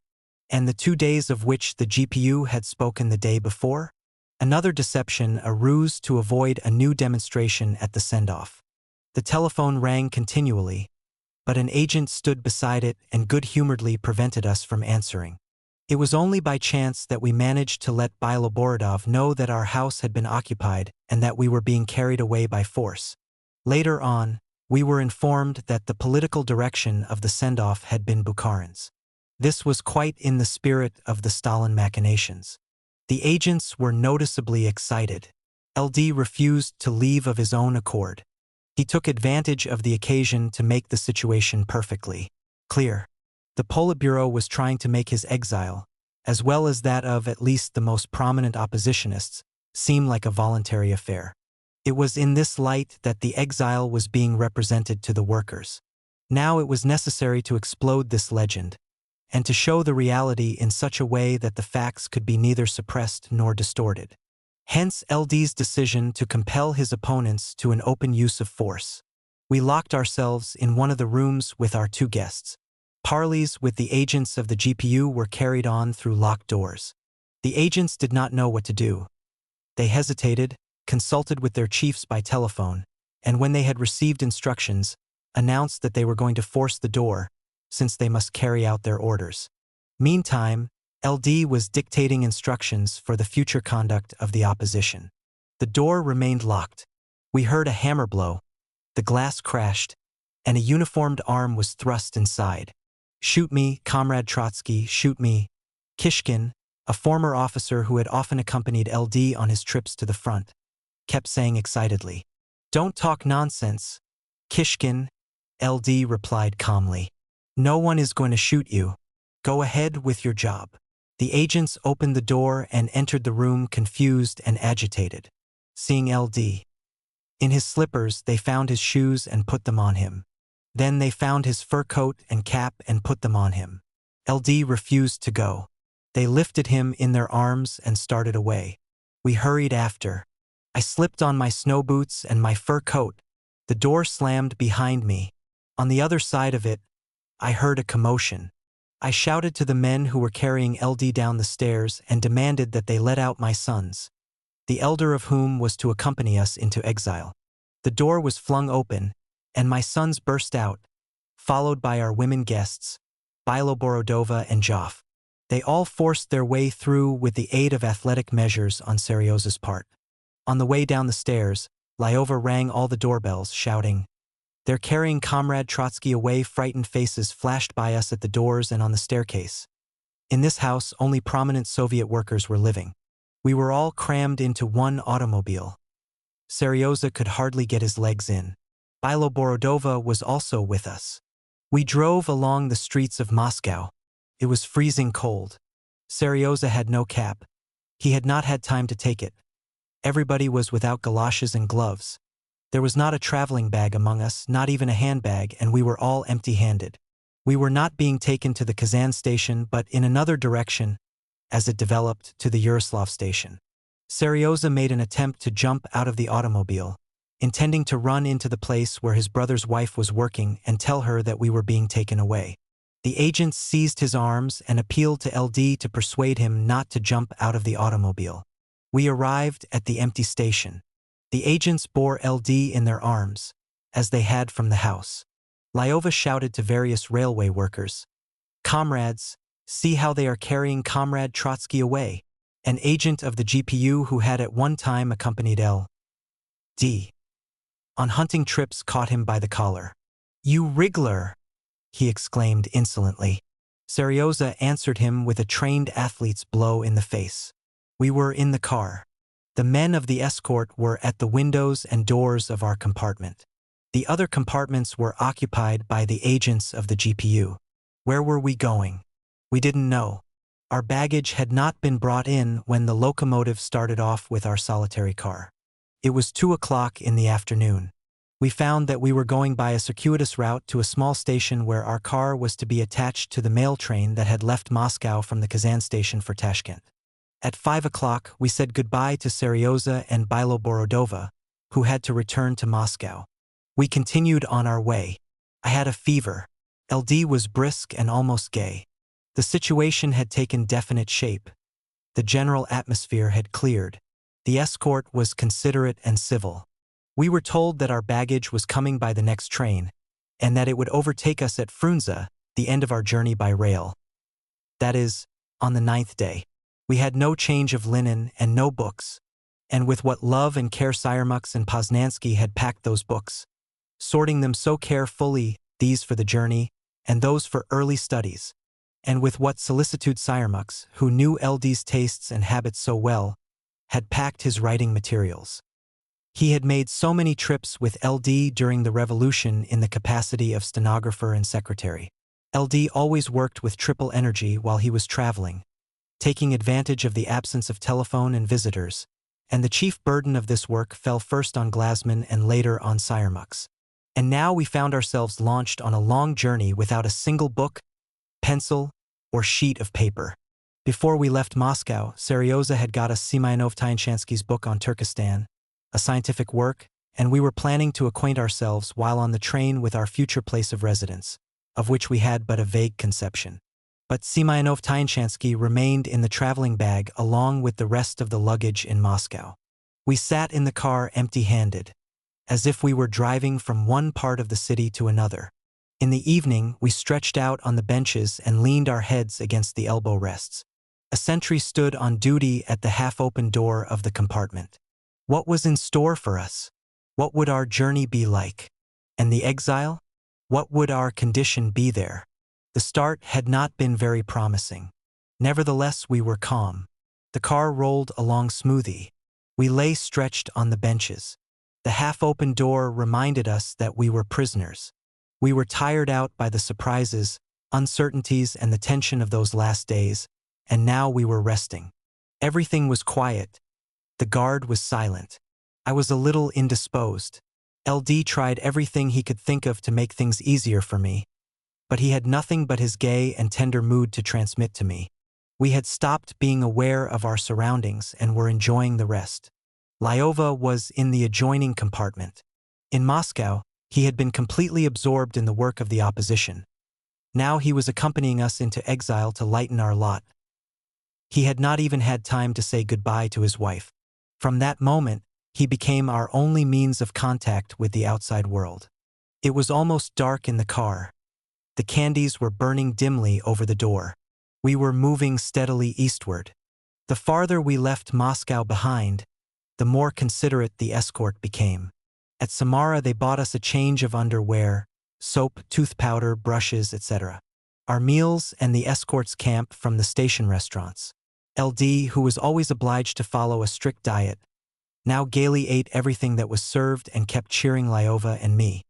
And the 2 days of which the GPU had spoken the day before? Another deception, a ruse to avoid a new demonstration at the send-off. The telephone rang continually, but an agent stood beside it and good-humoredly prevented us from answering. It was only by chance that we managed to let Borodov know that our house had been occupied and that we were being carried away by force. Later on, we were informed that the political direction of the send-off had been Bukharin's. This was quite in the spirit of the Stalin machinations. The agents were noticeably excited. LD refused to leave of his own accord. He took advantage of the occasion to make the situation perfectly clear. The Politburo was trying to make his exile, as well as that of at least the most prominent oppositionists, seem like a voluntary affair. It was in this light that the exile was being represented to the workers. Now it was necessary to explode this legend, and to show the reality in such a way that the facts could be neither suppressed nor distorted. Hence LD's decision to compel his opponents to an open use of force. We locked ourselves in one of the rooms with our 2 guests. Parleys with the agents of the GPU were carried on through locked doors. The agents did not know what to do. They hesitated, consulted with their chiefs by telephone, and when they had received instructions, announced that they were going to force the door, since they must carry out their orders. Meantime, LD was dictating instructions for the future conduct of the opposition. The door remained locked. We heard a hammer blow. The glass crashed, and a uniformed arm was thrust inside. "Shoot me, Comrade Trotsky, shoot me." Kishkin, a former officer who had often accompanied LD on his trips to the front, kept saying excitedly, "Don't talk nonsense, Kishkin." LD replied calmly, "No one is going to shoot you. Go ahead with your job." The agents opened the door and entered the room confused and agitated. Seeing LD in his slippers, they found his shoes and put them on him. Then they found his fur coat and cap and put them on him. LD refused to go. They lifted him in their arms and started away. We hurried after. I slipped on my snow boots and my fur coat. The door slammed behind me. On the other side of it, I heard a commotion. I shouted to the men who were carrying LD down the stairs and demanded that they let out my sons, the elder of whom was to accompany us into exile. The door was flung open, and my sons burst out, followed by our women guests, Borodova and Joff. They all forced their way through with the aid of athletic measures on Seryoza's part. On the way down the stairs, Lyova rang all the doorbells, shouting, "They're carrying Comrade Trotsky away." Frightened faces flashed by us at the doors and on the staircase. In this house, only prominent Soviet workers were living. We were all crammed into one automobile. Seryoza could hardly get his legs in. Borodova was also with us. We drove along the streets of Moscow. It was freezing cold. Seryoza had no cap. He had not had time to take it. Everybody was without galoshes and gloves. There was not a traveling bag among us, not even a handbag, and we were all empty-handed. We were not being taken to the Kazan station, but in another direction, as it developed, to the Yaroslav station. Seryoza made an attempt to jump out of the automobile, intending to run into the place where his brother's wife was working and tell her that we were being taken away. The agents seized his arms and appealed to LD to persuade him not to jump out of the automobile. We arrived at the empty station. The agents bore LD in their arms, as they had from the house. Lyova shouted to various railway workers, "Comrades, see how they are carrying Comrade Trotsky away," an agent of the GPU who had at one time accompanied LD on hunting trips caught him by the collar. "You wriggler!" he exclaimed insolently. Serioza answered him with a trained athlete's blow in the face. We were in the car. The men of the escort were at the windows and doors of our compartment. The other compartments were occupied by the agents of the GPU. Where were we going? We didn't know. Our baggage had not been brought in when the locomotive started off with our solitary car. It was 2 o'clock in the afternoon. We found that we were going by a circuitous route to a small station where our car was to be attached to the mail train that had left Moscow from the Kazan station for Tashkent. At 5 o'clock, we said goodbye to Serioza and Biloborodova, who had to return to Moscow. We continued on our way. I had a fever. LD was brisk and almost gay. The situation had taken definite shape. The general atmosphere had cleared. The escort was considerate and civil. We were told that our baggage was coming by the next train, and that it would overtake us at Frunze, the end of our journey by rail. That is, on the 9th day. We had no change of linen and no books, and with what love and care Syrmux and Poznansky had packed those books, sorting them so carefully, these for the journey, and those for early studies, and with what solicitude Syrmux, who knew LD's tastes and habits so well, had packed his writing materials. He had made so many trips with LD during the revolution in the capacity of stenographer and secretary. LD always worked with triple energy while he was traveling, taking advantage of the absence of telephone and visitors, and the chief burden of this work fell first on Glasman and later on Syrmux. And now we found ourselves launched on a long journey without a single book, pencil, or sheet of paper. Before we left Moscow, Serioza had got us Semyonov Tyanshansky's book on Turkestan, a scientific work, and we were planning to acquaint ourselves while on the train with our future place of residence, of which we had but a vague conception. But Semyonov Tyanshansky remained in the traveling bag along with the rest of the luggage in Moscow. We sat in the car empty-handed, as if we were driving from one part of the city to another. In the evening, we stretched out on the benches and leaned our heads against the elbow rests. A sentry stood on duty at the half-open door of the compartment. What was in store for us? What would our journey be like? And the exile? What would our condition be there? The start had not been very promising. Nevertheless, we were calm. The car rolled along smoothly. We lay stretched on the benches. The half-open door reminded us that we were prisoners. We were tired out by the surprises, uncertainties, and the tension of those last days, and now we were resting. Everything was quiet. The guard was silent. I was a little indisposed. LD tried everything he could think of to make things easier for me, but he had nothing but his gay and tender mood to transmit to me. We had stopped being aware of our surroundings and were enjoying the rest. Lyova was in the adjoining compartment. In Moscow, he had been completely absorbed in the work of the opposition. Now he was accompanying us into exile to lighten our lot. He had not even had time to say goodbye to his wife. From that moment, he became our only means of contact with the outside world. It was almost dark in the car. The candies were burning dimly over the door. We were moving steadily eastward. The farther we left Moscow behind, the more considerate the escort became. At Samara they bought us a change of underwear, soap, tooth powder, brushes, etc. Our meals and the escort's camp from the station restaurants. LD, who was always obliged to follow a strict diet, now gaily ate everything that was served and kept cheering Lyova and me.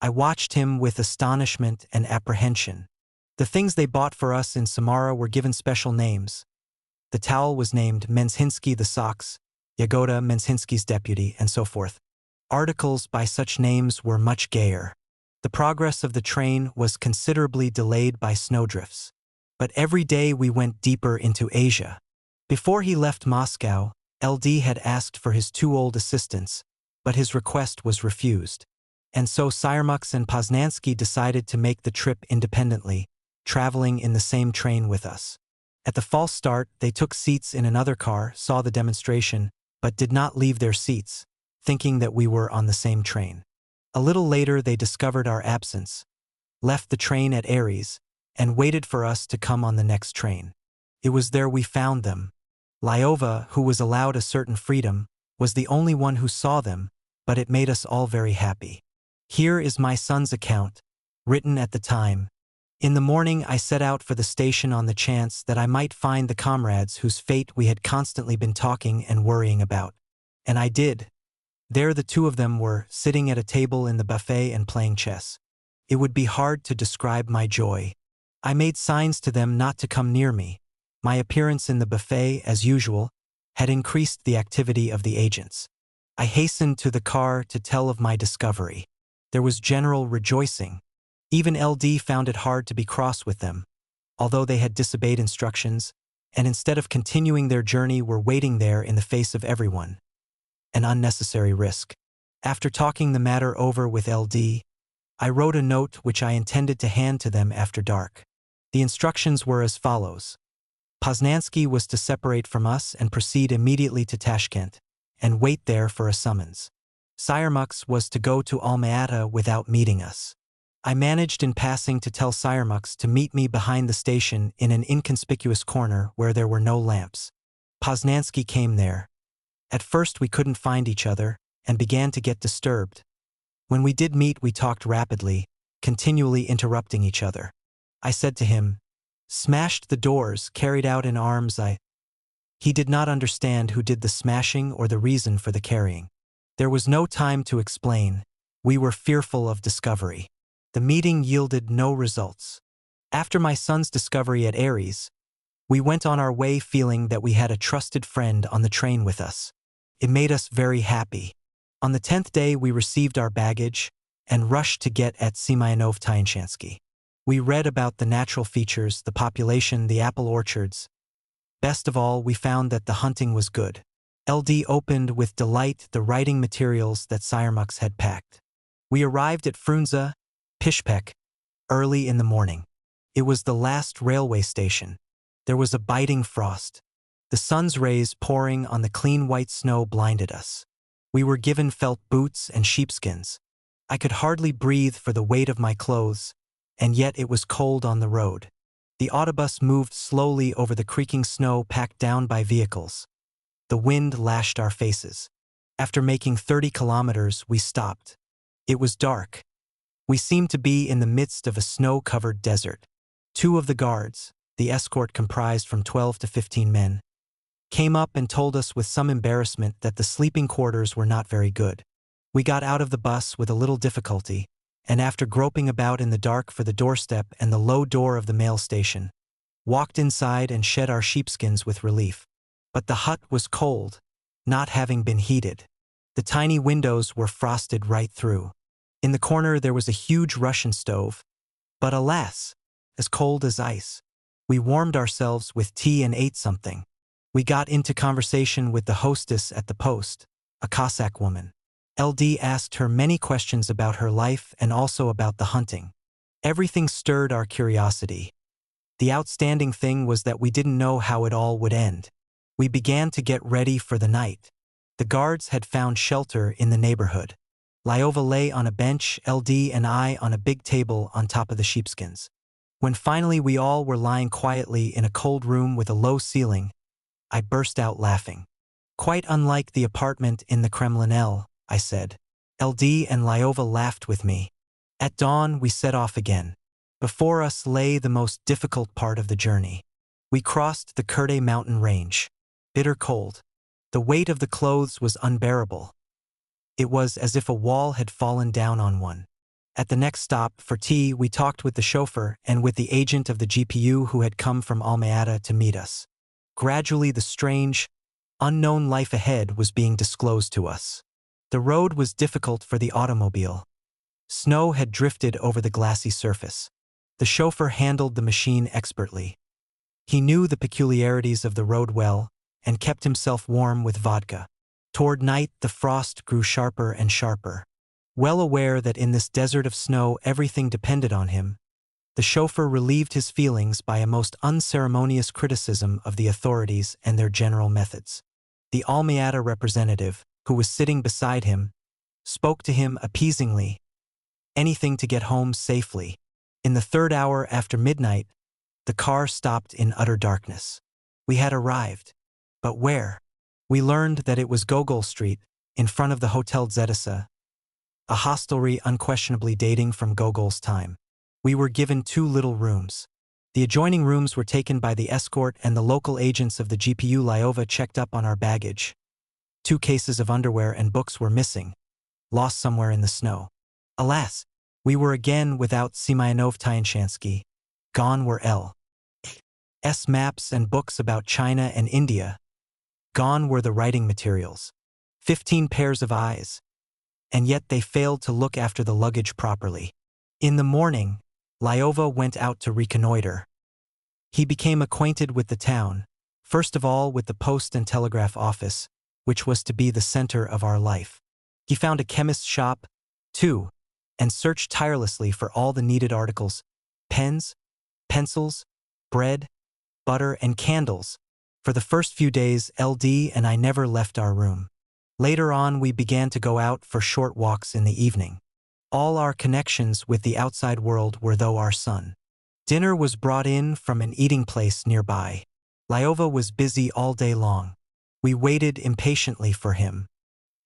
I watched him with astonishment and apprehension. The things they bought for us in Samara were given special names. The towel was named Menshinsky, the socks, Yagoda, Menshinsky's deputy, and so forth. Articles by such names were much gayer. The progress of the train was considerably delayed by snowdrifts. But every day we went deeper into Asia. Before he left Moscow, LD had asked for his 2 old assistants, but his request was refused. And so Syrmux and Poznansky decided to make the trip independently, traveling in the same train with us. At the false start, they took seats in another car, saw the demonstration, but did not leave their seats, thinking that we were on the same train. A little later they discovered our absence, left the train at Aries, and waited for us to come on the next train. It was there we found them. Lyova, who was allowed a certain freedom, was the only one who saw them, but it made us all very happy. Here is my son's account, written at the time. In the morning I set out for the station on the chance that I might find the comrades whose fate we had constantly been talking and worrying about. And I did. There the two of them were, sitting at a table in the buffet and playing chess. It would be hard to describe my joy. I made signs to them not to come near me. My appearance in the buffet, as usual, had increased the activity of the agents. I hastened to the car to tell of my discovery. There was general rejoicing. Even LD found it hard to be cross with them, although they had disobeyed instructions, and instead of continuing their journey were waiting there in the face of everyone. An unnecessary risk. After talking the matter over with LD, I wrote a note which I intended to hand to them after dark. The instructions were as follows. Poznansky was to separate from us and proceed immediately to Tashkent, and wait there for a summons. Sayermux was to go to Alma-Ata without meeting us. I managed in passing to tell Sayermux to meet me behind the station in an inconspicuous corner where there were no lamps. Poznansky came there. At first we couldn't find each other, and began to get disturbed. When we did meet we talked rapidly, continually interrupting each other. I said to him, "Smashed the doors, carried out in arms He did not understand who did the smashing or the reason for the carrying. There was no time to explain. We were fearful of discovery. The meeting yielded no results. After my son's discovery at Aries, we went on our way feeling that we had a trusted friend on the train with us. It made us very happy. On the 10th day we received our baggage and rushed to get at Semyanov-Tyanshansky. We read about the natural features, the population, the apple orchards. Best of all, we found that the hunting was good. LD opened with delight the writing materials that Sayermux had packed. We arrived at Frunze, Pishpek, early in the morning. It was the last railway station. There was a biting frost. The sun's rays pouring on the clean white snow blinded us. We were given felt boots and sheepskins. I could hardly breathe for the weight of my clothes, and yet it was cold on the road. The autobus moved slowly over the creaking snow packed down by vehicles. The wind lashed our faces. After making 30 kilometers, we stopped. It was dark. We seemed to be in the midst of a snow-covered desert. Two of the guards, the escort comprised from 12 to 15 men, came up and told us with some embarrassment that the sleeping quarters were not very good. We got out of the bus with a little difficulty, and after groping about in the dark for the doorstep and the low door of the mail station, walked inside and shed our sheepskins with relief. But the hut was cold, not having been heated. The tiny windows were frosted right through. In the corner there was a huge Russian stove, but alas, as cold as ice. We warmed ourselves with tea and ate something. We got into conversation with the hostess at the post, a Cossack woman. LD asked her many questions about her life and also about the hunting. Everything stirred our curiosity. The outstanding thing was that we didn't know how it all would end. We began to get ready for the night. The guards had found shelter in the neighborhood. Lyova lay on a bench, LD and I on a big table on top of the sheepskins. When finally we all were lying quietly in a cold room with a low ceiling, I burst out laughing. "Quite unlike the apartment in the Kremlinel," I said. LD and Lyova laughed with me. At dawn we set off again. Before us lay the most difficult part of the journey. We crossed the Kurde mountain range. Bitter cold. The weight of the clothes was unbearable. It was as if a wall had fallen down on one. At the next stop, for tea, we talked with the chauffeur and with the agent of the GPU who had come from Alma-Ata to meet us. Gradually the strange, unknown life ahead was being disclosed to us. The road was difficult for the automobile. Snow had drifted over the glassy surface. The chauffeur handled the machine expertly. He knew the peculiarities of the road well and kept himself warm with vodka. Toward night the frost grew sharper and sharper. Well aware that in this desert of snow everything depended on him, The chauffeur relieved his feelings by a most unceremonious criticism of the authorities and their general methods. The Almeida representative, who was sitting beside him, spoke to him appeasingly. Anything to get home safely. In the third hour after midnight, the car stopped in utter darkness. We had arrived. But where? We learned that it was Gogol Street, in front of the Hotel Zedesa, a hostelry unquestionably dating from Gogol's time. We were given 2 little rooms. The adjoining rooms were taken by the escort, and the local agents of the GPU Lyova checked up on our baggage. 2 cases of underwear and books were missing, lost somewhere in the snow. Alas, we were again without Simeonov Tyanshansky. Gone were L.'s maps and books about China and India. Gone were the writing materials. 15 pairs of eyes. And yet they failed to look after the luggage properly. In the morning, Lyova went out to reconnoiter. He became acquainted with the town, first of all with the post and telegraph office, which was to be the center of our life. He found a chemist's shop, too, and searched tirelessly for all the needed articles: pens, pencils, bread, butter, and candles. For the first few days, LD and I never left our room. Later on, we began to go out for short walks in the evening. All our connections with the outside world were through our son. Dinner was brought in from an eating place nearby. Lyova was busy all day long. We waited impatiently for him.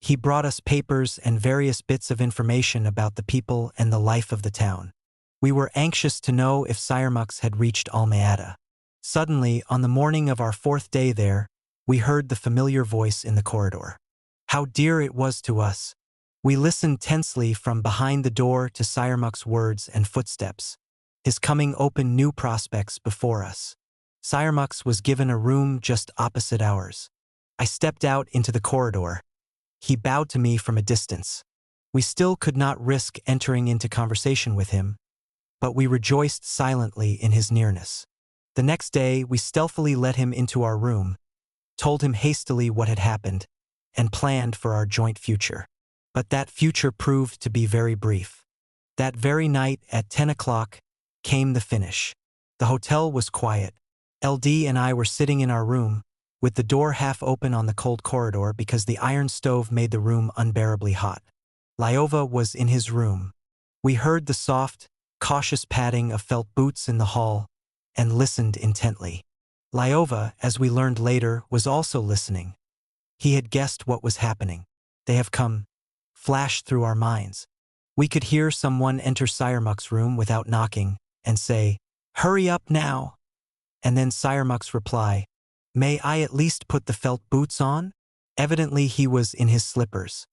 He brought us papers and various bits of information about the people and the life of the town. We were anxious to know if Sirmux had reached Almeida. Suddenly, on the morning of our 4th day there, we heard the familiar voice in the corridor. How dear it was to us! We listened tensely from behind the door to Sirmuk's words and footsteps. His coming opened new prospects before us. Sirmux was given a room just opposite ours. I stepped out into the corridor. He bowed to me from a distance. We still could not risk entering into conversation with him, but we rejoiced silently in his nearness. The next day, we stealthily let him into our room, told him hastily what had happened, and planned for our joint future. But that future proved to be very brief. That very night at 10 o'clock came the finish. The hotel was quiet. LD and I were sitting in our room, with the door half open on the cold corridor because the iron stove made the room unbearably hot. Lyova was in his room. We heard the soft, cautious padding of felt boots in the hall and listened intently. Lyova, as we learned later, was also listening. He had guessed what was happening. They have come, flashed through our minds. We could hear someone enter Sirmuk's room without knocking and say, "Hurry up now!" And then Sirmuk's reply, "May I at least put the felt boots on?" Evidently he was in his slippers.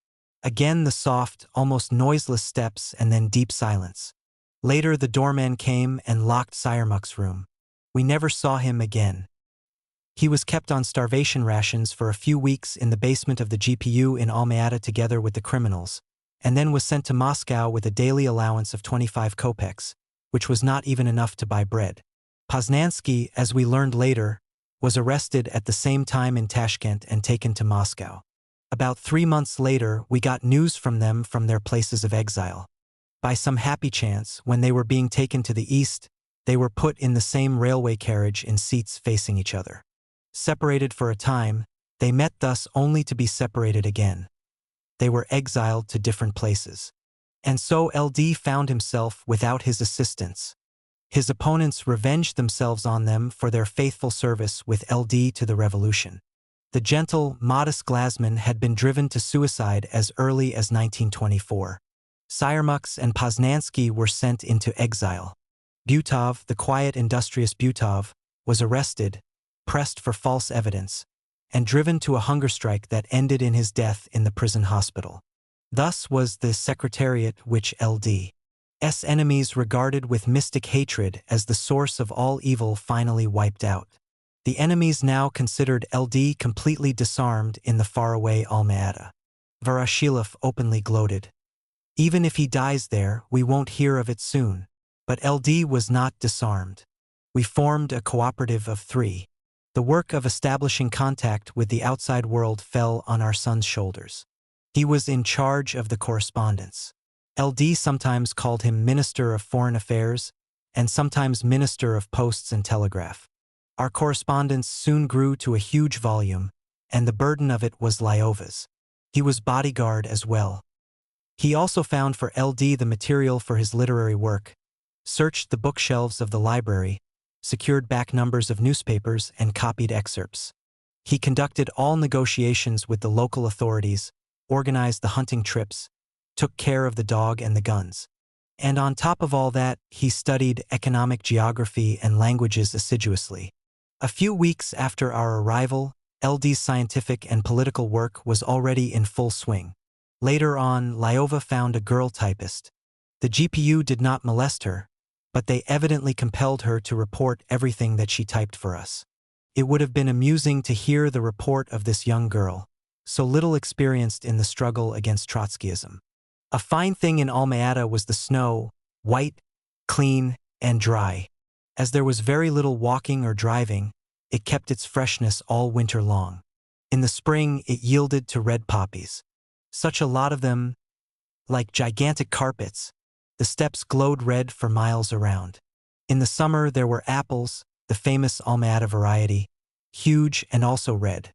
Again the soft, almost noiseless steps, and then deep silence. Later the doorman came and locked Sirmuk's room. We never saw him again. He was kept on starvation rations for a few weeks in the basement of the GPU in Almeida together with the criminals, and then was sent to Moscow with a daily allowance of 25 kopecks, which was not even enough to buy bread. Poznansky, as we learned later, was arrested at the same time in Tashkent and taken to Moscow. About 3 months later, we got news from them from their places of exile. By some happy chance, when they were being taken to the east, they were put in the same railway carriage in seats facing each other. Separated for a time, they met thus only to be separated again. They were exiled to different places. And so LD found himself without his assistance. His opponents revenged themselves on them for their faithful service with LD to the revolution. The gentle, modest Glasman had been driven to suicide as early as 1924. Sirmux and Poznansky were sent into exile. Butov, the quiet, industrious Butov, was arrested, pressed for false evidence, and driven to a hunger strike that ended in his death in the prison hospital. Thus was the Secretariat which LD's enemies regarded with mystic hatred as the source of all evil finally wiped out. The enemies now considered LD completely disarmed in the faraway Almeida. Voroshilov openly gloated. "Even if he dies there, we won't hear of it soon." But LD was not disarmed. We formed a cooperative of 3. The work of establishing contact with the outside world fell on our son's shoulders. He was in charge of the correspondence. LD sometimes called him Minister of Foreign Affairs, and sometimes Minister of Posts and Telegraph. Our correspondence soon grew to a huge volume, and the burden of it was Lyova's. He was bodyguard as well. He also found for LD the material for his literary work, searched the bookshelves of the library, secured back numbers of newspapers, and copied excerpts. He conducted all negotiations with the local authorities, organized the hunting trips, took care of the dog and the guns. And on top of all that, he studied economic geography and languages assiduously. A few weeks after our arrival, LD's scientific and political work was already in full swing. Later on, Lyova found a girl typist. The GPU did not molest her, but they evidently compelled her to report everything that she typed for us. It would have been amusing to hear the report of this young girl, so little experienced in the struggle against Trotskyism. A fine thing in Alma-Ata was the snow, white, clean, and dry. As there was very little walking or driving, it kept its freshness all winter long. In the spring, it yielded to red poppies. Such a lot of them, like gigantic carpets, the steps glowed red for miles around. In the summer, there were apples, the famous Alma-Ata variety, huge and also red.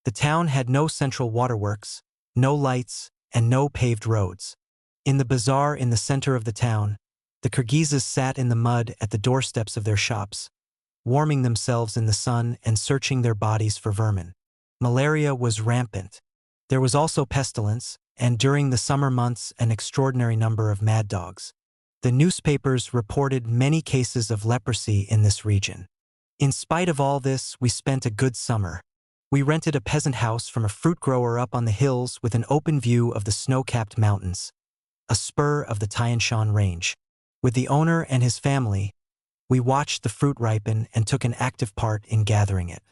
The town had no central waterworks, no lights, and no paved roads. In the bazaar in the center of the town, the Kyrgyzs sat in the mud at the doorsteps of their shops, warming themselves in the sun and searching their bodies for vermin. Malaria was rampant. There was also pestilence, and during the summer months an extraordinary number of mad dogs. The newspapers reported many cases of leprosy in this region. In spite of all this, we spent a good summer. We rented a peasant house from a fruit grower up on the hills with an open view of the snow-capped mountains, a spur of the Tian Shan Range. With the owner and his family, we watched the fruit ripen and took an active part in gathering it.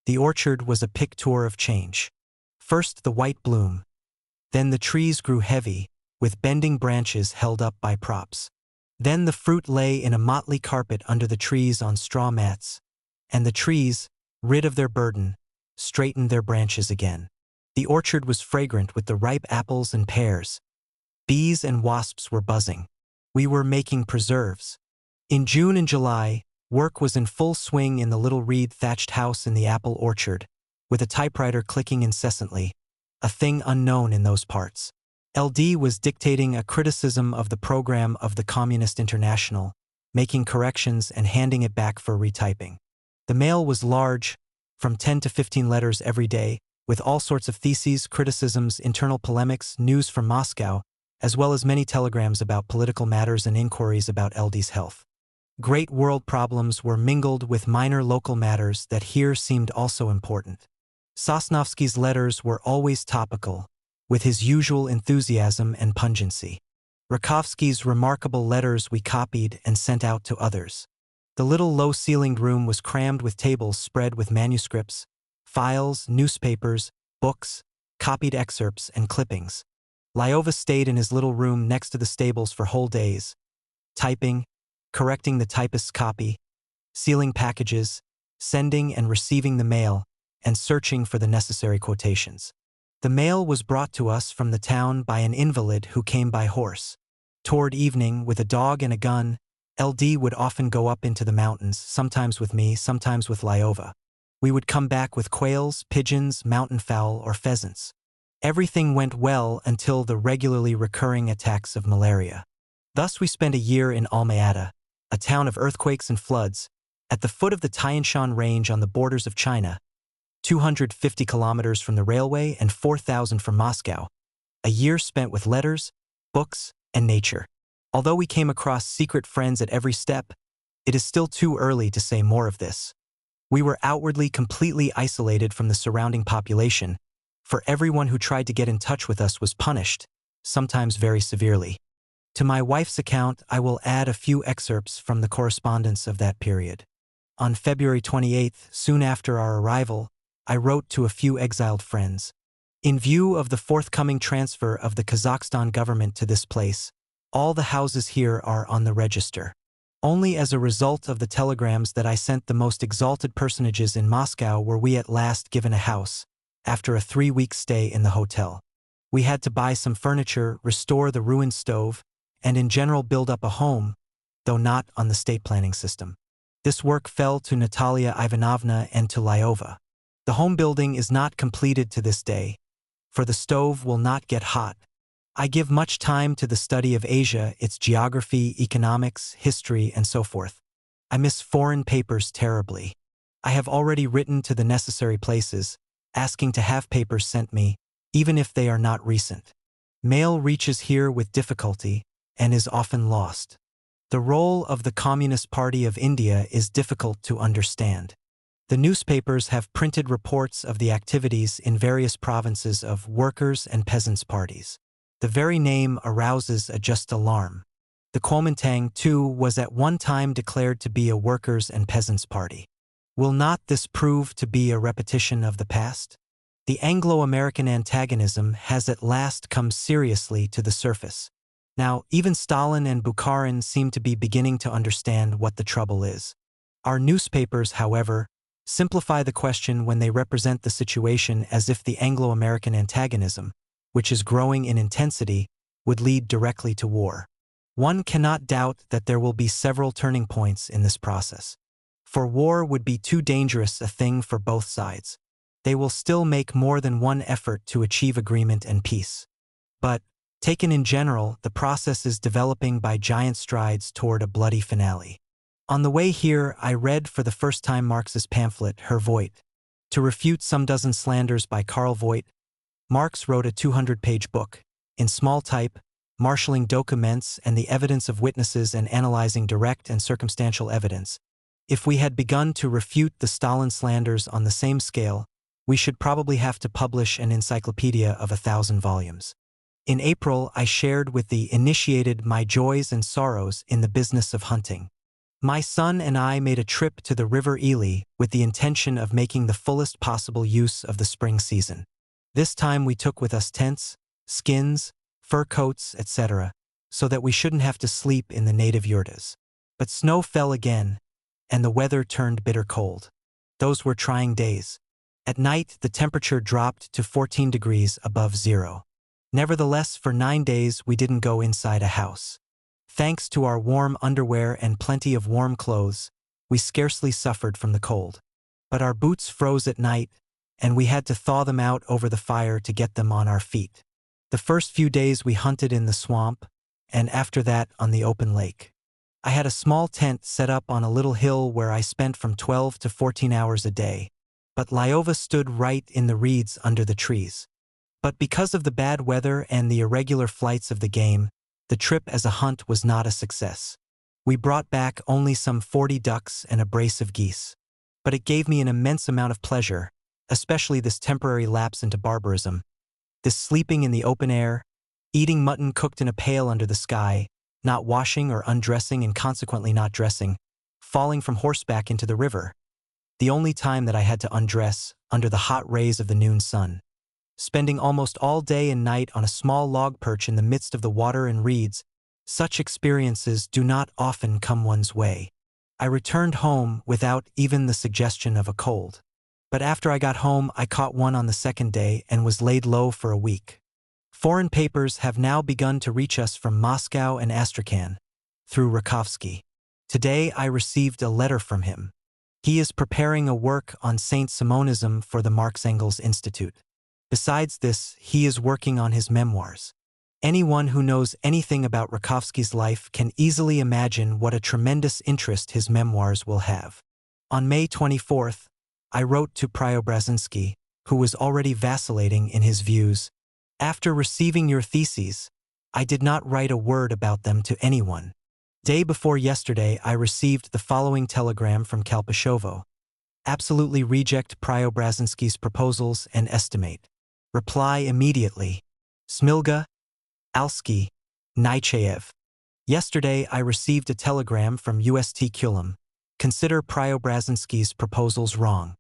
The orchard was a picture of change. First the white bloom. Then the trees grew heavy, with bending branches held up by props. Then the fruit lay in a motley carpet under the trees on straw mats, and the trees, rid of their burden, straightened their branches again. The orchard was fragrant with the ripe apples and pears. Bees and wasps were buzzing. We were making preserves. In June and July, work was in full swing in the little reed-thatched house in the apple orchard, with a typewriter clicking incessantly, a thing unknown in those parts. LD was dictating a criticism of the program of the Communist International, making corrections and handing it back for retyping. The mail was large, from 10 to 15 letters every day, with all sorts of theses, criticisms, internal polemics, news from Moscow, as well as many telegrams about political matters and inquiries about LD's health. Great world problems were mingled with minor local matters that here seemed also important. Sosnovsky's letters were always topical, with his usual enthusiasm and pungency. Rakovsky's remarkable letters we copied and sent out to others. The little low-ceilinged room was crammed with tables spread with manuscripts, files, newspapers, books, copied excerpts, and clippings. Lyova stayed in his little room next to the stables for whole days, typing, correcting the typist's copy, sealing packages, sending and receiving the mail, and searching for the necessary quotations. The mail was brought to us from the town by an invalid who came by horse. Toward evening, with a dog and a gun, LD would often go up into the mountains, sometimes with me, sometimes with Lyova. We would come back with quails, pigeons, mountain fowl, or pheasants. Everything went well until the regularly recurring attacks of malaria. Thus we spent a year in Alma-Ata, a town of earthquakes and floods, at the foot of the Tian Shan Range on the borders of China, 250 kilometers from the railway and 4,000 from Moscow. A year spent with letters, books, and nature. Although we came across secret friends at every step, it is still too early to say more of this. We were outwardly completely isolated from the surrounding population, for everyone who tried to get in touch with us was punished, sometimes very severely. To my wife's account, I will add a few excerpts from the correspondence of that period. On February 28th, soon after our arrival, I wrote to a few exiled friends. In view of the forthcoming transfer of the Kazakhstan government to this place, all the houses here are on the register. Only as a result of the telegrams that I sent the most exalted personages in Moscow were we at last given a house, after a 3-week stay in the hotel. We had to buy some furniture, restore the ruined stove, and in general build up a home, though not on the state planning system. This work fell to Natalia Ivanovna and to Lyova. The home building is not completed to this day, for the stove will not get hot. I give much time to the study of Asia, its geography, economics, history, and so forth. I miss foreign papers terribly. I have already written to the necessary places, asking to have papers sent me, even if they are not recent. Mail reaches here with difficulty and is often lost. The role of the Communist Party of India is difficult to understand. The newspapers have printed reports of the activities in various provinces of workers' and peasants' parties. The very name arouses a just alarm. The Kuomintang, too, was at one time declared to be a workers' and peasants' party. Will not this prove to be a repetition of the past? The Anglo-American antagonism has at last come seriously to the surface. Now, even Stalin and Bukharin seem to be beginning to understand what the trouble is. Our newspapers, however, simplify the question when they represent the situation as if the Anglo-American antagonism, which is growing in intensity, would lead directly to war. One cannot doubt that there will be several turning points in this process. For war would be too dangerous a thing for both sides. They will still make more than one effort to achieve agreement and peace. But, taken in general, the process is developing by giant strides toward a bloody finale. On the way here, I read for the first time Marx's pamphlet, Herr Voigt. To refute some dozen slanders by Karl Voigt, Marx wrote a 200-page book, in small type, marshalling documents and the evidence of witnesses and analyzing direct and circumstantial evidence. If we had begun to refute the Stalin slanders on the same scale, we should probably have to publish an encyclopedia of 1,000 volumes. In April, I shared with the initiated my joys and sorrows in the business of hunting. My son and I made a trip to the River Ely with the intention of making the fullest possible use of the spring season. This time we took with us tents, skins, fur coats, etc., so that we shouldn't have to sleep in the native yurtas. But snow fell again, and the weather turned bitter cold. Those were trying days. At night, the temperature dropped to 14 degrees above zero. Nevertheless, for 9 days we didn't go inside a house. Thanks to our warm underwear and plenty of warm clothes, we scarcely suffered from the cold. But our boots froze at night, and we had to thaw them out over the fire to get them on our feet. The first few days we hunted in the swamp, and after that on the open lake. I had a small tent set up on a little hill where I spent from 12 to 14 hours a day, but Lyova stood right in the reeds under the trees. But because of the bad weather and the irregular flights of the game, the trip as a hunt was not a success. We brought back only some 40 ducks and a brace of geese. But it gave me an immense amount of pleasure, especially this temporary lapse into barbarism. This sleeping in the open air, eating mutton cooked in a pail under the sky, not washing or undressing and consequently not dressing, falling from horseback into the river. The only time that I had to undress, under the hot rays of the noon sun. Spending almost all day and night on a small log perch in the midst of the water and reeds, such experiences do not often come one's way. I returned home without even the suggestion of a cold. But after I got home, I caught one on the second day and was laid low for a week. Foreign papers have now begun to reach us from Moscow and Astrakhan, through Rakovsky. Today I received a letter from him. He is preparing a work on Saint Simonism for the Marx-Engels Institute. Besides this, he is working on his memoirs. Anyone who knows anything about Rakovsky's life can easily imagine what a tremendous interest his memoirs will have. On May 24th, I wrote to Preobrazhensky, who was already vacillating in his views. After receiving your theses, I did not write a word about them to anyone. Day before yesterday, I received the following telegram from Kalpashovo. Absolutely reject Preobrazhensky's proposals and estimate. Reply immediately. Smilga, Alsky, Nechayev. Yesterday, I received a telegram from UST Kulim. Consider Preobrazhensky's proposals wrong.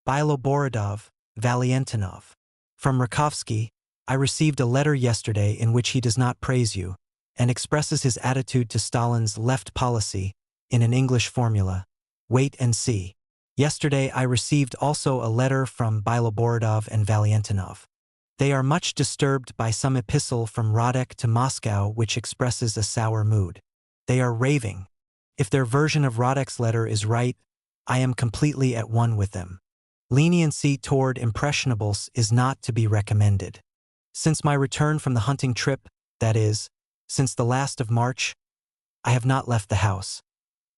Biloborodov, Valiantinov. From Rakovsky, I received a letter yesterday in which he does not praise you, and expresses his attitude to Stalin's left policy in an English formula. Wait and see. Yesterday I received also a letter from Biloborodov and Valiantinov. They are much disturbed by some epistle from Radek to Moscow which expresses a sour mood. They are raving. If their version of Rodek's letter is right, I am completely at one with them. Leniency toward impressionables is not to be recommended. Since my return from the hunting trip, that is, since the last of March, I have not left the house.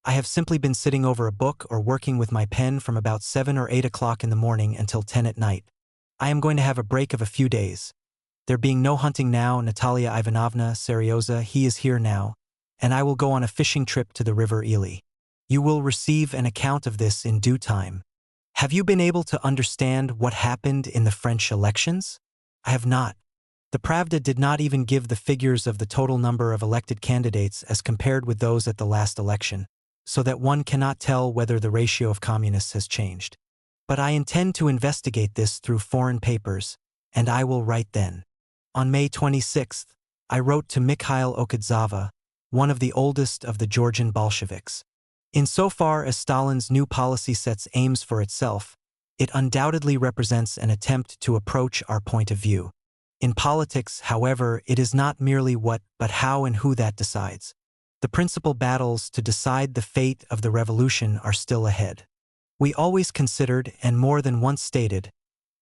I have simply been sitting over a book or working with my pen from about 7 or 8 o'clock in the morning until 10 at night. I am going to have a break of a few days. There being no hunting now, Natalia Ivanovna, Seryoza, he is here now, and I will go on a fishing trip to the river Ely. You will receive an account of this in due time. Have you been able to understand what happened in the French elections? I have not. The Pravda did not even give the figures of the total number of elected candidates as compared with those at the last election, so that one cannot tell whether the ratio of communists has changed. But I intend to investigate this through foreign papers, and I will write then. On May 26th, I wrote to Mikhail Okadzava, one of the oldest of the Georgian Bolsheviks. Insofar as Stalin's new policy sets aims for itself, it undoubtedly represents an attempt to approach our point of view. In politics, however, it is not merely what but how and who that decides. The principal battles to decide the fate of the revolution are still ahead. We always considered, and more than once stated,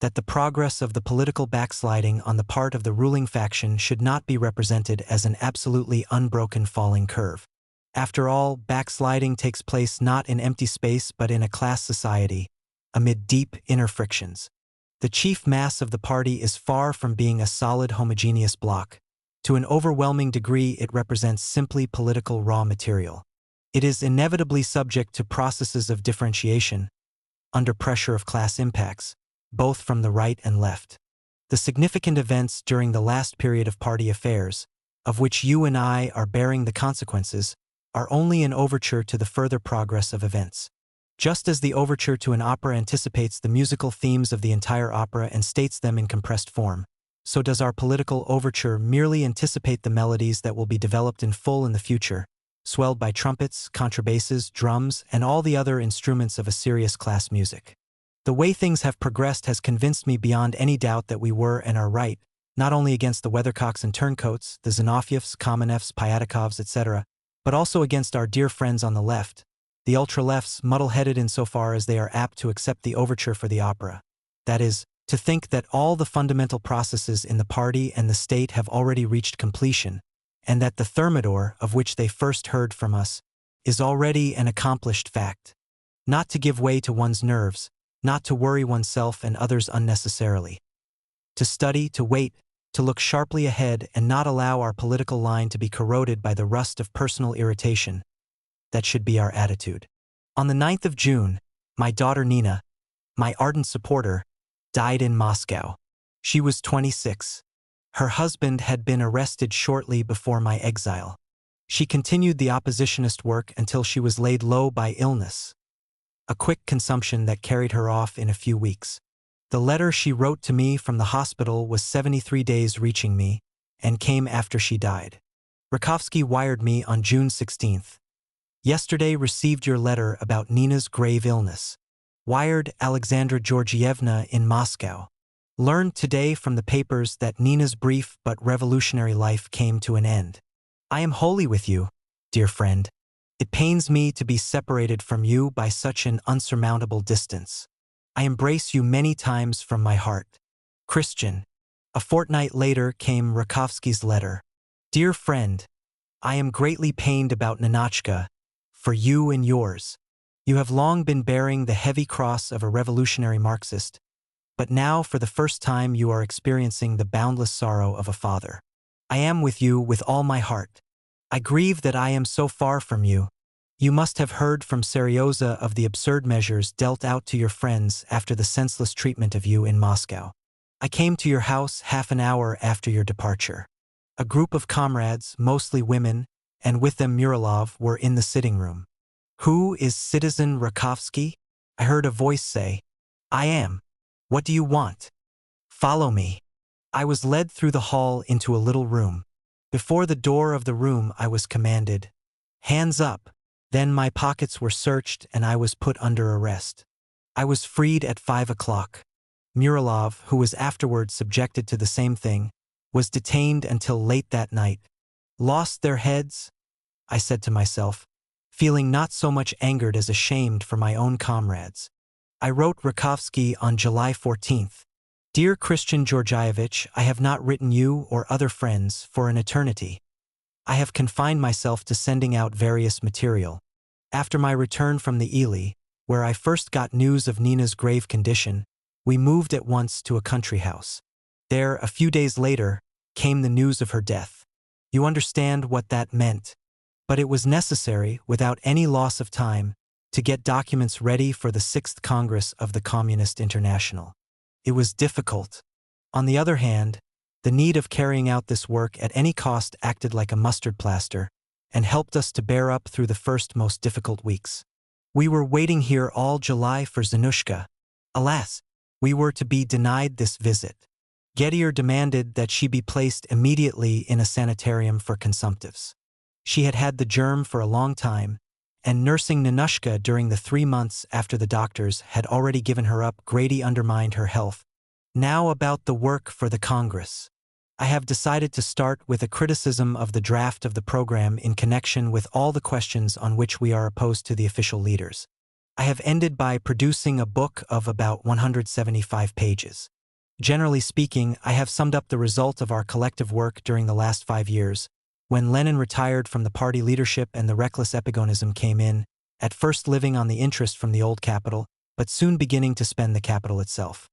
that the progress of the political backsliding on the part of the ruling faction should not be represented as an absolutely unbroken falling curve. After all, backsliding takes place not in empty space but in a class society, amid deep inner frictions. The chief mass of the party is far from being a solid homogeneous bloc. To an overwhelming degree, it represents simply political raw material. It is inevitably subject to processes of differentiation, under pressure of class impacts, both from the right and left. The significant events during the last period of party affairs, of which you and I are bearing the consequences, are only an overture to the further progress of events. Just as the overture to an opera anticipates the musical themes of the entire opera and states them in compressed form, so does our political overture merely anticipate the melodies that will be developed in full in the future, swelled by trumpets, contrabasses, drums, and all the other instruments of a serious class music. The way things have progressed has convinced me beyond any doubt that we were and are right, not only against the weathercocks and turncoats, the Zinovьevs, Kamenevs, Pyatakovs, etc., but also against our dear friends on the left, the ultra-lefts, muddle-headed insofar as they are apt to accept the overture for the opera. That is, to think that all the fundamental processes in the party and the state have already reached completion, and that the Thermidor, of which they first heard from us, is already an accomplished fact. Not to give way to one's nerves, not to worry oneself and others unnecessarily. To study, to wait, to look sharply ahead and not allow our political line to be corroded by the rust of personal irritation. That should be our attitude. On the 9th of June, my daughter Nina, my ardent supporter, died in Moscow. She was 26. Her husband had been arrested shortly before my exile. She continued the oppositionist work until she was laid low by illness, a quick consumption that carried her off in a few weeks. The letter she wrote to me from the hospital was 73 days reaching me, and came after she died. Rakovsky wired me on June 16th. Yesterday received your letter about Nina's grave illness. Wired Alexandra Georgievna in Moscow. Learned today from the papers that Nina's brief but revolutionary life came to an end. I am wholly with you, dear friend. It pains me to be separated from you by such an unsurmountable distance. I embrace you many times from my heart. Christian. A fortnight later came Rakovsky's letter. Dear friend, I am greatly pained about Ninotchka, for you and yours. You have long been bearing the heavy cross of a revolutionary Marxist, but now for the first time you are experiencing the boundless sorrow of a father. I am with you with all my heart. I grieve that I am so far from you. You must have heard from Seryoza of the absurd measures dealt out to your friends after the senseless treatment of you in Moscow. I came to your house half an hour after your departure. A group of comrades, mostly women, and with them Murilov, were in the sitting room. Who is Citizen Rakovsky? I heard a voice say. I am. What do you want? Follow me. I was led through the hall into a little room. Before the door of the room I was commanded, hands up. Then my pockets were searched and I was put under arrest. I was freed at 5 o'clock. Murilov, who was afterwards subjected to the same thing, was detained until late that night. Lost their heads? I said to myself. feeling not so much angered as ashamed for my own comrades. I wrote Rakovsky on July 14th. Dear Christian Georgievich, I have not written you or other friends for an eternity. I have confined myself to sending out various material. After my return from the Ely, where I first got news of Nina's grave condition, we moved at once to a country house. There, a few days later, came the news of her death. You understand what that meant. But it was necessary, without any loss of time, to get documents ready for the 6th Congress of the Communist International. It was difficult. On the other hand, the need of carrying out this work at any cost acted like a mustard plaster and helped us to bear up through the first most difficult weeks. We were waiting here all July for Zanushka. Alas, we were to be denied this visit. Gettier demanded that she be placed immediately in a sanitarium for consumptives. She had had the germ for a long time, and nursing Nanushka during the 3 months after the doctors had already given her up greatly undermined her health. Now about the work for the Congress. I have decided to start with a criticism of the draft of the program in connection with all the questions on which we are opposed to the official leaders. I have ended by producing a book of about 175 pages. Generally speaking, I have summed up the result of our collective work during the last 5 years, when Lenin retired from the party leadership and the reckless epigonism came in, at first living on the interest from the old capital, but soon beginning to spend the capital itself.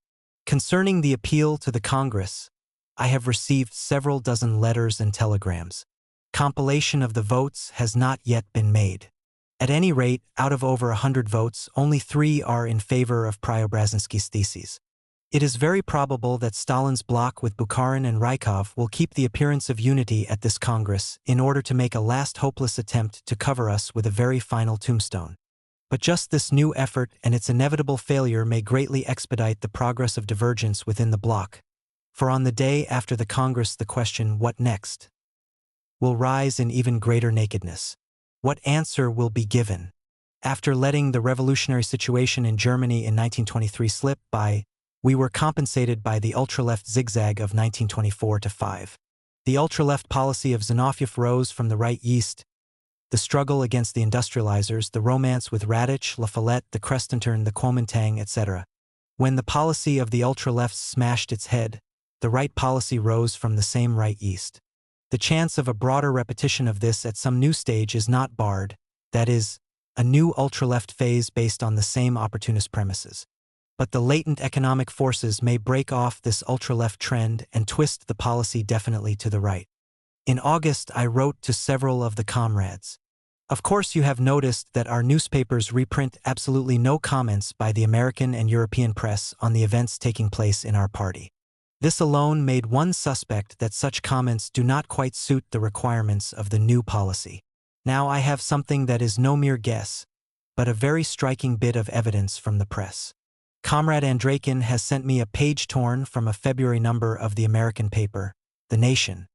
Concerning the appeal to the Congress, I have received several dozen letters and telegrams. Compilation of the votes has not yet been made. At any rate, out of over 100 votes, only 3 are in favor of Preobrazhensky's theses. It is very probable that Stalin's bloc with Bukharin and Rykov will keep the appearance of unity at this Congress in order to make a last hopeless attempt to cover us with a very final tombstone. But just this new effort and its inevitable failure may greatly expedite the progress of divergence within the bloc. For on the day after the Congress the question, what next? Will rise in even greater nakedness. What answer will be given? After letting the revolutionary situation in Germany in 1923 slip by, we were compensated by the ultra-left zigzag of 1924-5. The ultra-left policy of Zinoviev rose from the right east, the struggle against the industrializers, the romance with Radich, La Follette, the Crescentern, the Kuomintang, etc. When the policy of the ultra-left smashed its head, the right policy rose from the same right east. The chance of a broader repetition of this at some new stage is not barred, that is, a new ultra-left phase based on the same opportunist premises. But the latent economic forces may break off this ultra-left trend and twist the policy definitely to the right. In August, I wrote to several of the comrades. Of course, you have noticed that our newspapers reprint absolutely no comments by the American and European press on the events taking place in our party. This alone made one suspect that such comments do not quite suit the requirements of the new policy. Now I have something that is no mere guess, but a very striking bit of evidence from the press. Comrade Andreykin has sent me a page torn from a February number of the American paper, The Nation.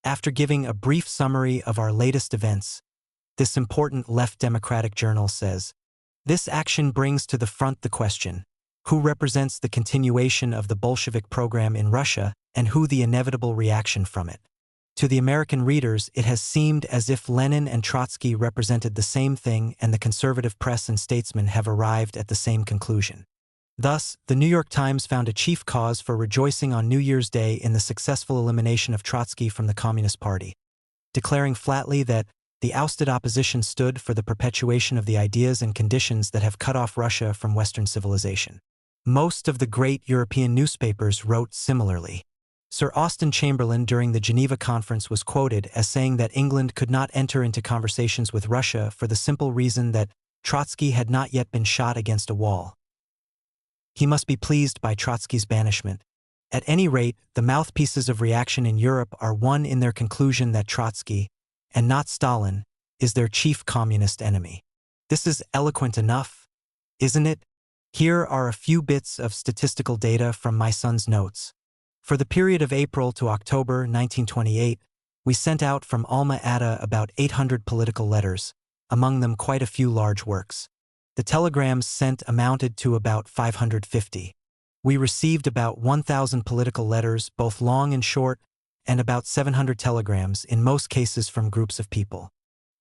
After giving a brief summary of our latest events, this important left democratic journal says, "This action brings to the front the question, who represents the continuation of the Bolshevik program in Russia and who the inevitable reaction from it? To the American readers, it has seemed as if Lenin and Trotsky represented the same thing and the conservative press and statesmen have arrived at the same conclusion." Thus, the New York Times found a chief cause for rejoicing on New Year's Day in the successful elimination of Trotsky from the Communist Party, declaring flatly that the ousted opposition stood for the perpetuation of the ideas and conditions that have cut off Russia from Western civilization. Most of the great European newspapers wrote similarly. Sir Austen Chamberlain during the Geneva Conference was quoted as saying that England could not enter into conversations with Russia for the simple reason that Trotsky had not yet been shot against a wall. He must be pleased by Trotsky's banishment. At any rate, the mouthpieces of reaction in Europe are one in their conclusion that Trotsky, and not Stalin, is their chief communist enemy. This is eloquent enough, isn't it? Here are a few bits of statistical data from my son's notes. For the period of April to October 1928, we sent out from Alma Ata about 800 political letters, among them quite a few large works. The telegrams sent amounted to about 550. We received about 1,000 political letters, both long and short, and about 700 telegrams, in most cases from groups of people.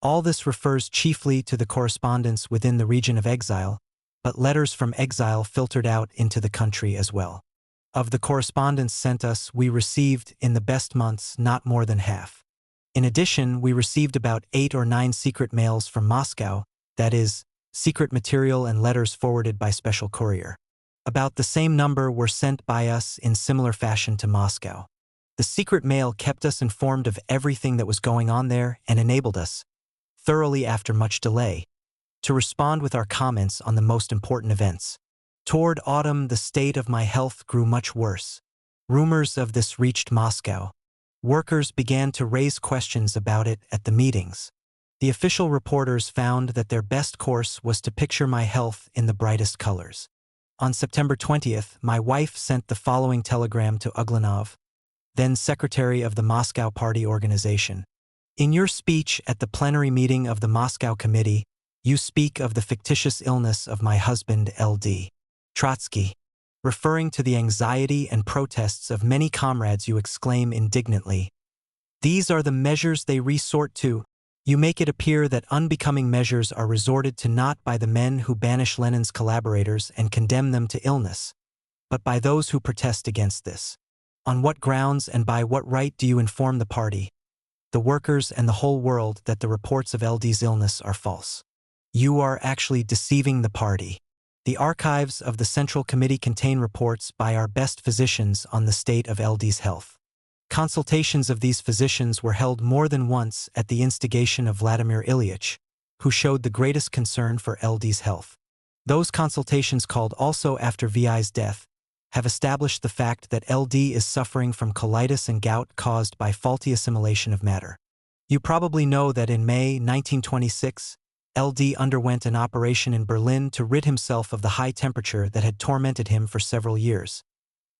All this refers chiefly to the correspondence within the region of exile, but letters from exile filtered out into the country as well. Of the correspondence sent us, we received, in the best months, not more than half. In addition, we received about 8 or 9 secret mails from Moscow, that is, secret material and letters forwarded by special courier. About the same number were sent by us in similar fashion to Moscow. The secret mail kept us informed of everything that was going on there and enabled us, thoroughly after much delay, to respond with our comments on the most important events. Toward autumn, the state of my health grew much worse. Rumors of this reached Moscow. Workers began to raise questions about it at the meetings. The official reporters found that their best course was to picture my health in the brightest colors. On September 20th, my wife sent the following telegram to Uglanov, then secretary of the Moscow Party Organization. In your speech at the plenary meeting of the Moscow Committee, you speak of the fictitious illness of my husband, L.D. Trotsky. Referring to the anxiety and protests of many comrades, you exclaim indignantly, "These are the measures they resort to." You make it appear that unbecoming measures are resorted to not by the men who banish Lenin's collaborators and condemn them to illness, but by those who protest against this. On what grounds and by what right do you inform the party, the workers and the whole world that the reports of LD's illness are false? You are actually deceiving the party. The archives of the Central Committee contain reports by our best physicians on the state of LD's health. Consultations of these physicians were held more than once at the instigation of Vladimir Ilyich, who showed the greatest concern for LD's health. Those consultations, called also after VI's death, have established the fact that LD is suffering from colitis and gout caused by faulty assimilation of matter. You probably know that in May 1926, LD underwent an operation in Berlin to rid himself of the high temperature that had tormented him for several years.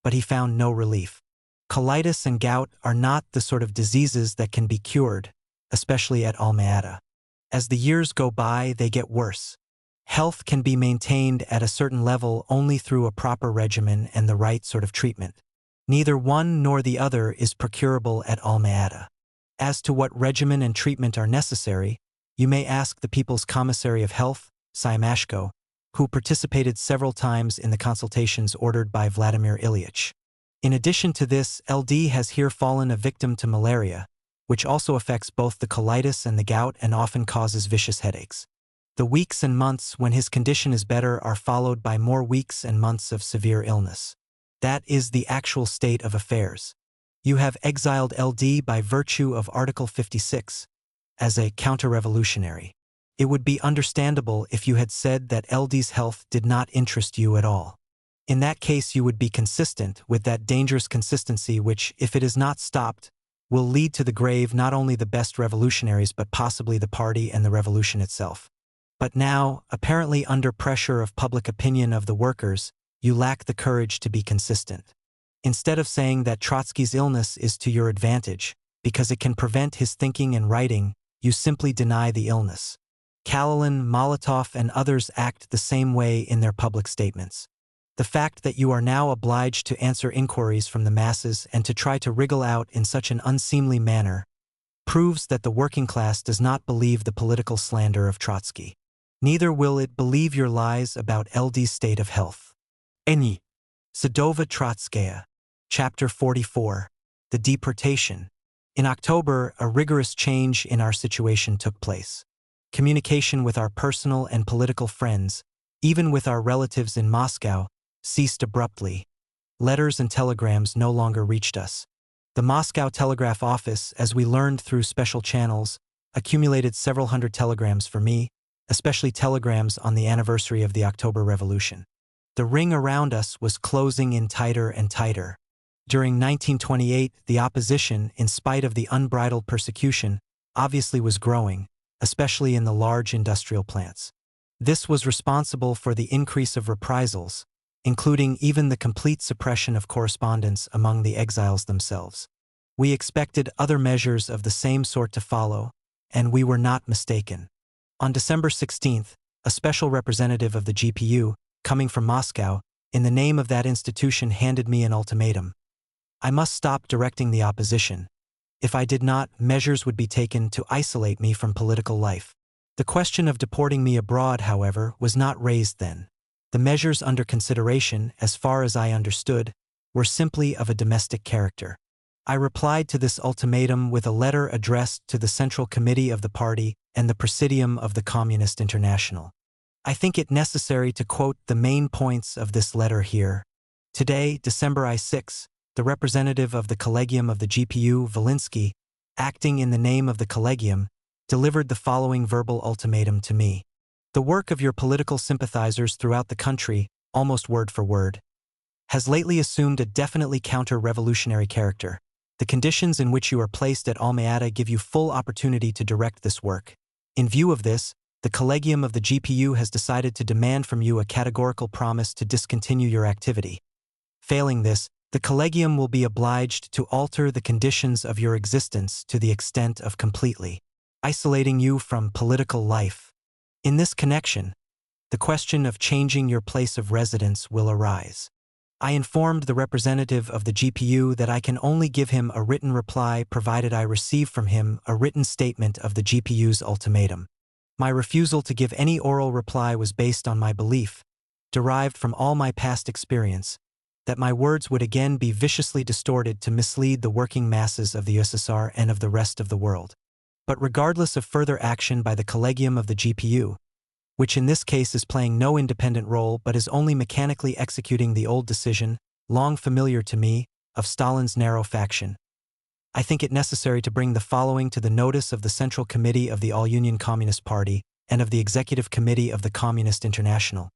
But he found no relief. Colitis and gout are not the sort of diseases that can be cured, especially at Alma-Ata. As the years go by, they get worse. Health can be maintained at a certain level only through a proper regimen and the right sort of treatment. Neither one nor the other is procurable at Alma-Ata. As to what regimen and treatment are necessary, you may ask the People's Commissary of Health, Siamashko, who participated several times in the consultations ordered by Vladimir Ilyich. In addition to this, LD has here fallen a victim to malaria, which also affects both the colitis and the gout and often causes vicious headaches. The weeks and months when his condition is better are followed by more weeks and months of severe illness. That is the actual state of affairs. You have exiled LD by virtue of Article 56, as a counter-revolutionary. It would be understandable if you had said that LD's health did not interest you at all. In that case, you would be consistent with that dangerous consistency which, if it is not stopped, will lead to the grave not only the best revolutionaries but possibly the party and the revolution itself. But now, apparently under pressure of public opinion of the workers, you lack the courage to be consistent. Instead of saying that Trotsky's illness is to your advantage, because it can prevent his thinking and writing, you simply deny the illness. Kalinin, Molotov, and others act the same way in their public statements. The fact that you are now obliged to answer inquiries from the masses and to try to wriggle out in such an unseemly manner proves that the working class does not believe the political slander of Trotsky. Neither will it believe your lies about LD's state of health. Eni. Sadova Trotskaya. Chapter 44. The Deportation. In October, a rigorous change in our situation took place. Communication with our personal and political friends, even with our relatives in Moscow, ceased abruptly. Letters and telegrams no longer reached us. The Moscow Telegraph Office, as we learned through special channels, accumulated several hundred telegrams for me, especially telegrams on the anniversary of the October Revolution. The ring around us was closing in tighter and tighter. During 1928, the opposition, in spite of the unbridled persecution, obviously was growing, especially in the large industrial plants. This was responsible for the increase of reprisals, including even the complete suppression of correspondence among the exiles themselves. We expected other measures of the same sort to follow, and we were not mistaken. On December 16th, a special representative of the GPU, coming from Moscow, in the name of that institution handed me an ultimatum. I must stop directing the opposition. If I did not, measures would be taken to isolate me from political life. The question of deporting me abroad, however, was not raised then. The measures under consideration, as far as I understood, were simply of a domestic character. I replied to this ultimatum with a letter addressed to the Central Committee of the party and the Presidium of the Communist International. I think it necessary to quote the main points of this letter here. Today, December 6, the representative of the Collegium of the GPU, Volinsky, acting in the name of the Collegium, delivered the following verbal ultimatum to me. The work of your political sympathizers throughout the country, almost word for word, has lately assumed a definitely counter-revolutionary character. The conditions in which you are placed at Almeida give you full opportunity to direct this work. In view of this, the Collegium of the GPU has decided to demand from you a categorical promise to discontinue your activity. Failing this, the Collegium will be obliged to alter the conditions of your existence to the extent of completely isolating you from political life. In this connection, the question of changing your place of residence will arise. I informed the representative of the GPU that I can only give him a written reply provided I receive from him a written statement of the GPU's ultimatum. My refusal to give any oral reply was based on my belief, derived from all my past experience, that my words would again be viciously distorted to mislead the working masses of the USSR and of the rest of the world. But regardless of further action by the Collegium of the GPU, which in this case is playing no independent role but is only mechanically executing the old decision, long familiar to me, of Stalin's narrow faction, I think it necessary to bring the following to the notice of the Central Committee of the All-Union Communist Party and of the Executive Committee of the Communist International.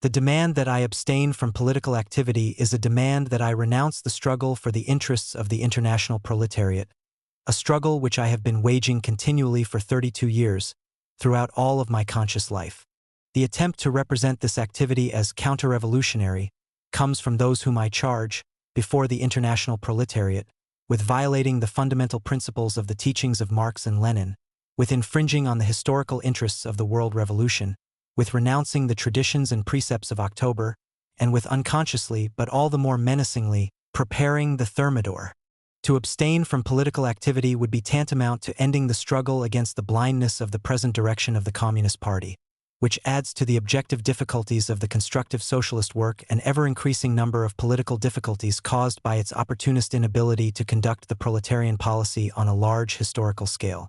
The demand that I abstain from political activity is a demand that I renounce the struggle for the interests of the international proletariat, a struggle which I have been waging continually for 32 years, throughout all of my conscious life. The attempt to represent this activity as counter-revolutionary comes from those whom I charge, before the international proletariat, with violating the fundamental principles of the teachings of Marx and Lenin, with infringing on the historical interests of the world revolution, with renouncing the traditions and precepts of October, and with unconsciously, but all the more menacingly, preparing the Thermidor. To abstain from political activity would be tantamount to ending the struggle against the blindness of the present direction of the Communist Party, which adds to the objective difficulties of the constructive socialist work an ever-increasing number of political difficulties caused by its opportunist inability to conduct the proletarian policy on a large historical scale.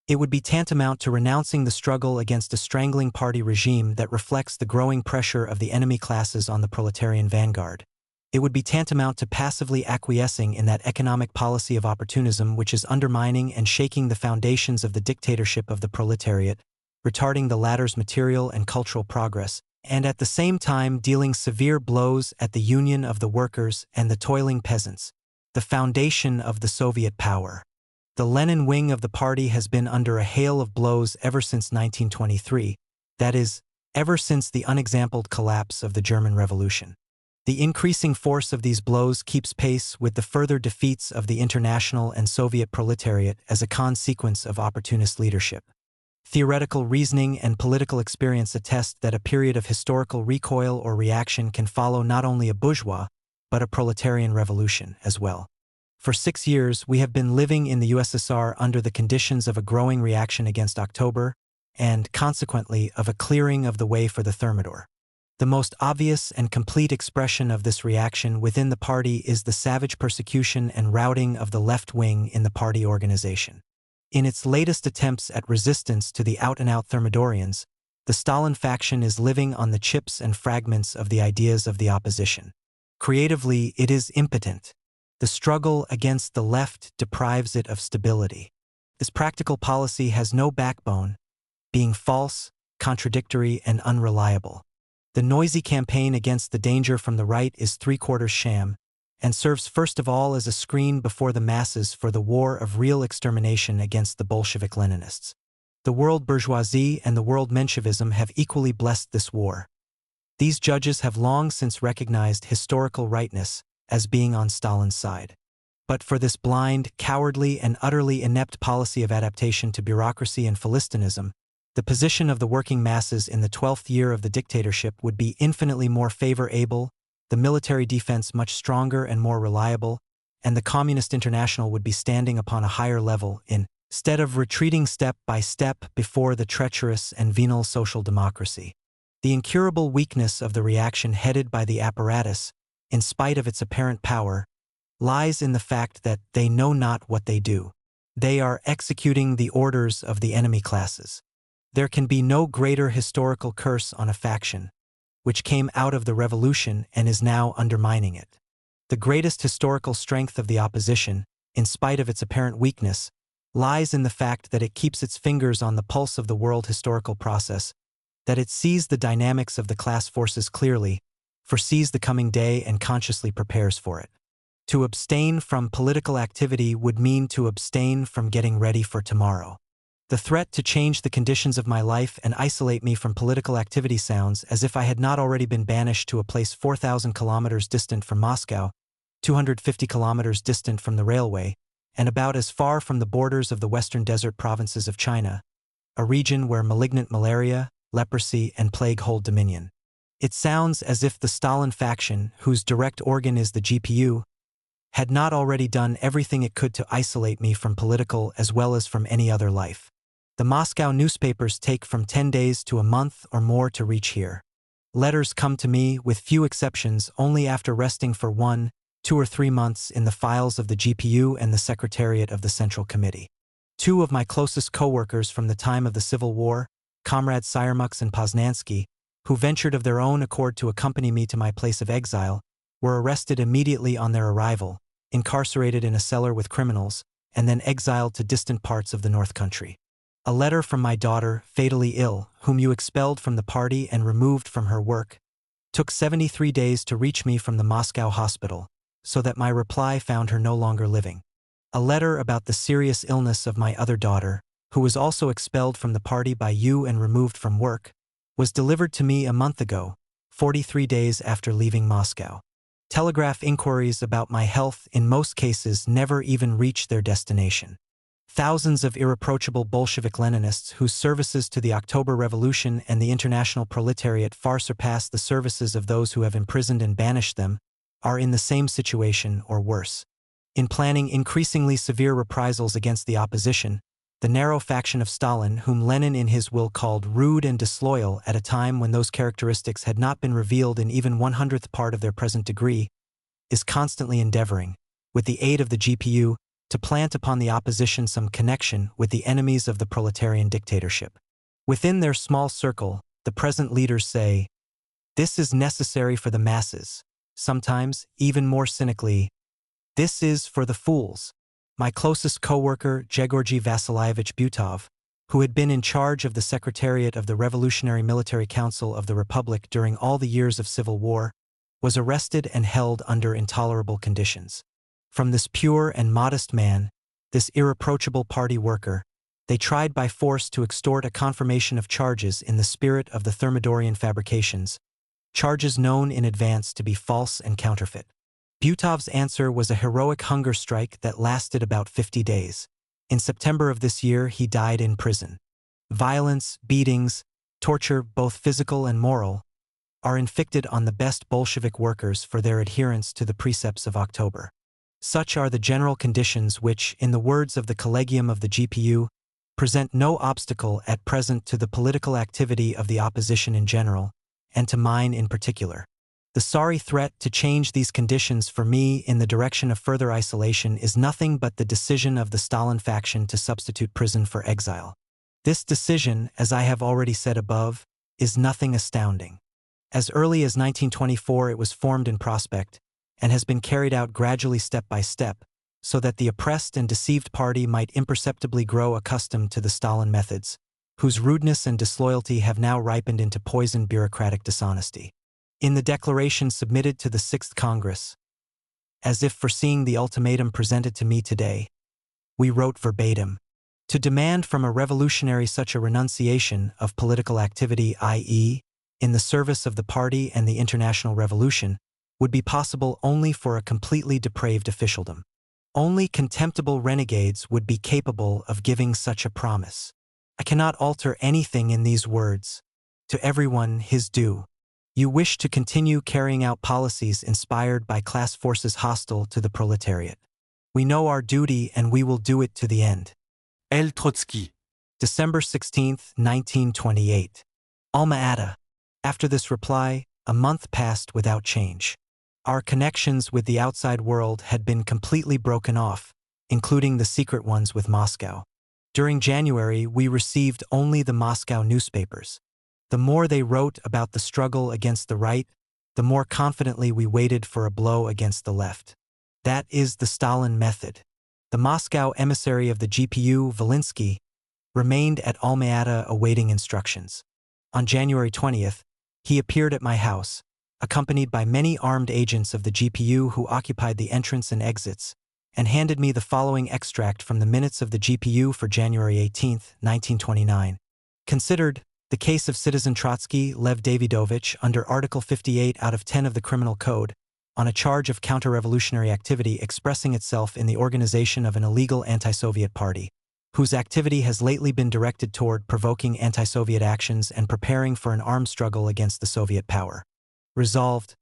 It would be tantamount to renouncing the struggle against a strangling party regime that reflects the growing pressure of the enemy classes on the proletarian vanguard. It would be tantamount to passively acquiescing in that economic policy of opportunism which is undermining and shaking the foundations of the dictatorship of the proletariat, retarding the latter's material and cultural progress, and at the same time dealing severe blows at the union of the workers and the toiling peasants, the foundation of the Soviet power. The Lenin wing of the party has been under a hail of blows ever since 1923, that is, ever since the unexampled collapse of the German Revolution. The increasing force of these blows keeps pace with the further defeats of the international and Soviet proletariat as a consequence of opportunist leadership. Theoretical reasoning and political experience attest that a period of historical recoil or reaction can follow not only a bourgeois, but a proletarian revolution as well. For 6 years, we have been living in the USSR under the conditions of a growing reaction against October, and, consequently, of a clearing of the way for the Thermidor. The most obvious and complete expression of this reaction within the party is the savage persecution and routing of the left wing in the party organization. In its latest attempts at resistance to the out-and-out Thermidorians, the Stalin faction is living on the chips and fragments of the ideas of the opposition. Creatively, it is impotent. The struggle against the left deprives it of stability. This practical policy has no backbone, being false, contradictory, and unreliable. The noisy campaign against the danger from the right is three-quarters sham, and serves first of all as a screen before the masses for the war of real extermination against the Bolshevik Leninists. The world bourgeoisie and the world Menshevism have equally blessed this war. These judges have long since recognized historical rightness as being on Stalin's side. But for this blind, cowardly, and utterly inept policy of adaptation to bureaucracy and Philistinism, the position of the working masses in the 12th year of the dictatorship would be infinitely more favorable, the military defense much stronger and more reliable, and the Communist International would be standing upon a higher level instead of retreating step by step before the treacherous and venal social democracy. The incurable weakness of the reaction headed by the apparatus, in spite of its apparent power, lies in the fact that they know not what they do. They are executing the orders of the enemy classes. There can be no greater historical curse on a faction, which came out of the revolution and is now undermining it. The greatest historical strength of the opposition, in spite of its apparent weakness, lies in the fact that it keeps its fingers on the pulse of the world historical process, that it sees the dynamics of the class forces clearly, foresees the coming day and consciously prepares for it. To abstain from political activity would mean to abstain from getting ready for tomorrow. The threat to change the conditions of my life and isolate me from political activity sounds as if I had not already been banished to a place 4,000 kilometers distant from Moscow, 250 kilometers distant from the railway, and about as far from the borders of the western desert provinces of China, a region where malignant malaria, leprosy, and plague hold dominion. It sounds as if the Stalin faction, whose direct organ is the GPU, had not already done everything it could to isolate me from political as well as from any other life. The Moscow newspapers take from 10 days to a month or more to reach here. Letters come to me, with few exceptions, only after resting for 1, 2 or 3 months in the files of the GPU and the Secretariat of the Central Committee. 2 of my closest co-workers from the time of the Civil War, comrades Syrmux and Poznansky, who ventured of their own accord to accompany me to my place of exile, were arrested immediately on their arrival, incarcerated in a cellar with criminals, and then exiled to distant parts of the North Country. A letter from my daughter, fatally ill, whom you expelled from the party and removed from her work, took 73 days to reach me from the Moscow hospital, so that my reply found her no longer living. A letter about the serious illness of my other daughter, who was also expelled from the party by you and removed from work, was delivered to me a month ago, 43 days after leaving Moscow. Telegraph inquiries about my health in most cases never even reach their destination. Thousands of irreproachable Bolshevik-Leninists whose services to the October Revolution and the international proletariat far surpass the services of those who have imprisoned and banished them, are in the same situation or worse. In planning increasingly severe reprisals against the opposition, the narrow faction of Stalin, whom Lenin in his will called rude and disloyal at a time when those characteristics had not been revealed in even 1/100th part of their present degree, is constantly endeavoring, with the aid of the GPU, to plant upon the opposition some connection with the enemies of the proletarian dictatorship. Within their small circle, the present leaders say, "This is necessary for the masses," sometimes, even more cynically, "This is for the fools." My closest co-worker, Georgy Vasilyevich Butov, who had been in charge of the Secretariat of the Revolutionary Military Council of the Republic during all the years of civil war, was arrested and held under intolerable conditions. From this pure and modest man, this irreproachable party worker, they tried by force to extort a confirmation of charges in the spirit of the Thermidorian fabrications, charges known in advance to be false and counterfeit. Butov's answer was a heroic hunger strike that lasted about 50 days. In September of this year, he died in prison. Violence, beatings, torture, both physical and moral, are inflicted on the best Bolshevik workers for their adherence to the precepts of October. Such are the general conditions which, in the words of the Collegium of the GPU, present no obstacle at present to the political activity of the opposition in general, and to mine in particular. The sorry threat to change these conditions for me in the direction of further isolation is nothing but the decision of the Stalin faction to substitute prison for exile. This decision, as I have already said above, is nothing astounding. As early as 1924 it was formed in prospect, and has been carried out gradually step by step, so that the oppressed and deceived party might imperceptibly grow accustomed to the Stalin methods, whose rudeness and disloyalty have now ripened into poisoned bureaucratic dishonesty. In the declaration submitted to the 6th Congress, as if foreseeing the ultimatum presented to me today, we wrote verbatim, "To demand from a revolutionary such a renunciation of political activity, i.e., in the service of the party and the international revolution, would be possible only for a completely depraved officialdom. Only contemptible renegades would be capable of giving such a promise. I cannot alter anything in these words. To everyone his due. You wish to continue carrying out policies inspired by class forces hostile to the proletariat. We know our duty and we will do it to the end. L. Trotsky. December 16, 1928. Alma-Ata. After this reply, a month passed without change. Our connections with the outside world had been completely broken off, including the secret ones with Moscow. During January, we received only the Moscow newspapers. The more they wrote about the struggle against the right, the more confidently we waited for a blow against the left. That is the Stalin method. The Moscow emissary of the GPU, Volinsky, remained at Alma-Ata awaiting instructions. On January 20th, he appeared at my house, accompanied by many armed agents of the GPU who occupied the entrance and exits, and handed me the following extract from the minutes of the GPU for January 18, 1929. Considered, the case of citizen Trotsky Lev Davidovich under Article 58 out of 10 of the Criminal Code, on a charge of counter-revolutionary activity expressing itself in the organization of an illegal anti-Soviet party, whose activity has lately been directed toward provoking anti-Soviet actions and preparing for an armed struggle against the Soviet power. Resolved,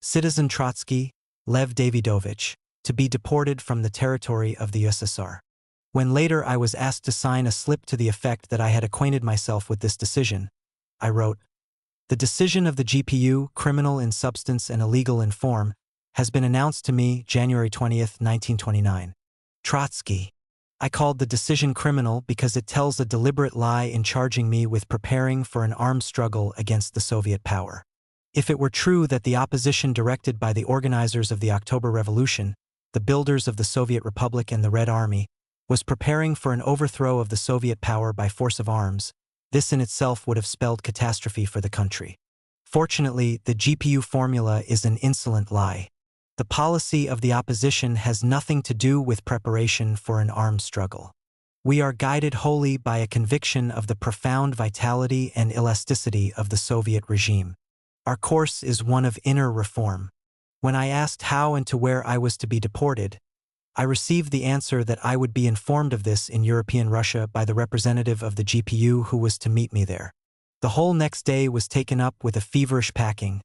Citizen Trotsky, Lev Davidovich, to be deported from the territory of the USSR. When later I was asked to sign a slip to the effect that I had acquainted myself with this decision, I wrote, "The decision of the GPU, criminal in substance and illegal in form, has been announced to me January 20th, 1929. Trotsky." I called the decision criminal because it tells a deliberate lie in charging me with preparing for an armed struggle against the Soviet power. If it were true that the opposition directed by the organizers of the October Revolution, the builders of the Soviet Republic and the Red Army, was preparing for an overthrow of the Soviet power by force of arms, this in itself would have spelled catastrophe for the country. Fortunately, the GPU formula is an insolent lie. The policy of the opposition has nothing to do with preparation for an armed struggle. We are guided wholly by a conviction of the profound vitality and elasticity of the Soviet regime. Our course is one of inner reform. When I asked how and to where I was to be deported, I received the answer that I would be informed of this in European Russia by the representative of the GPU who was to meet me there. The whole next day was taken up with a feverish packing,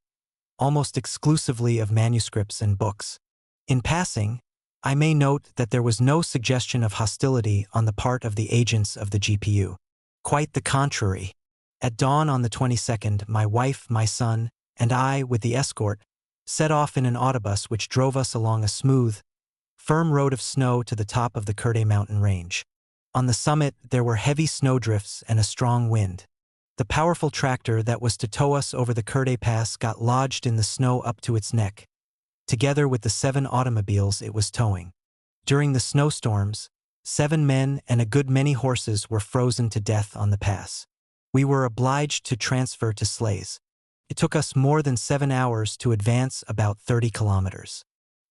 almost exclusively of manuscripts and books. In passing, I may note that there was no suggestion of hostility on the part of the agents of the GPU. Quite the contrary. At dawn on the 22nd, my wife, my son, and I, with the escort, set off in an autobus which drove us along a smooth, firm road of snow to the top of the Kurde mountain range. On the summit, there were heavy snowdrifts and a strong wind. The powerful tractor that was to tow us over the Kurde Pass got lodged in the snow up to its neck, together with the 7 automobiles it was towing. During the snowstorms, 7 men and a good many horses were frozen to death on the pass. We were obliged to transfer to sleighs. It took us more than 7 hours to advance about 30 kilometers.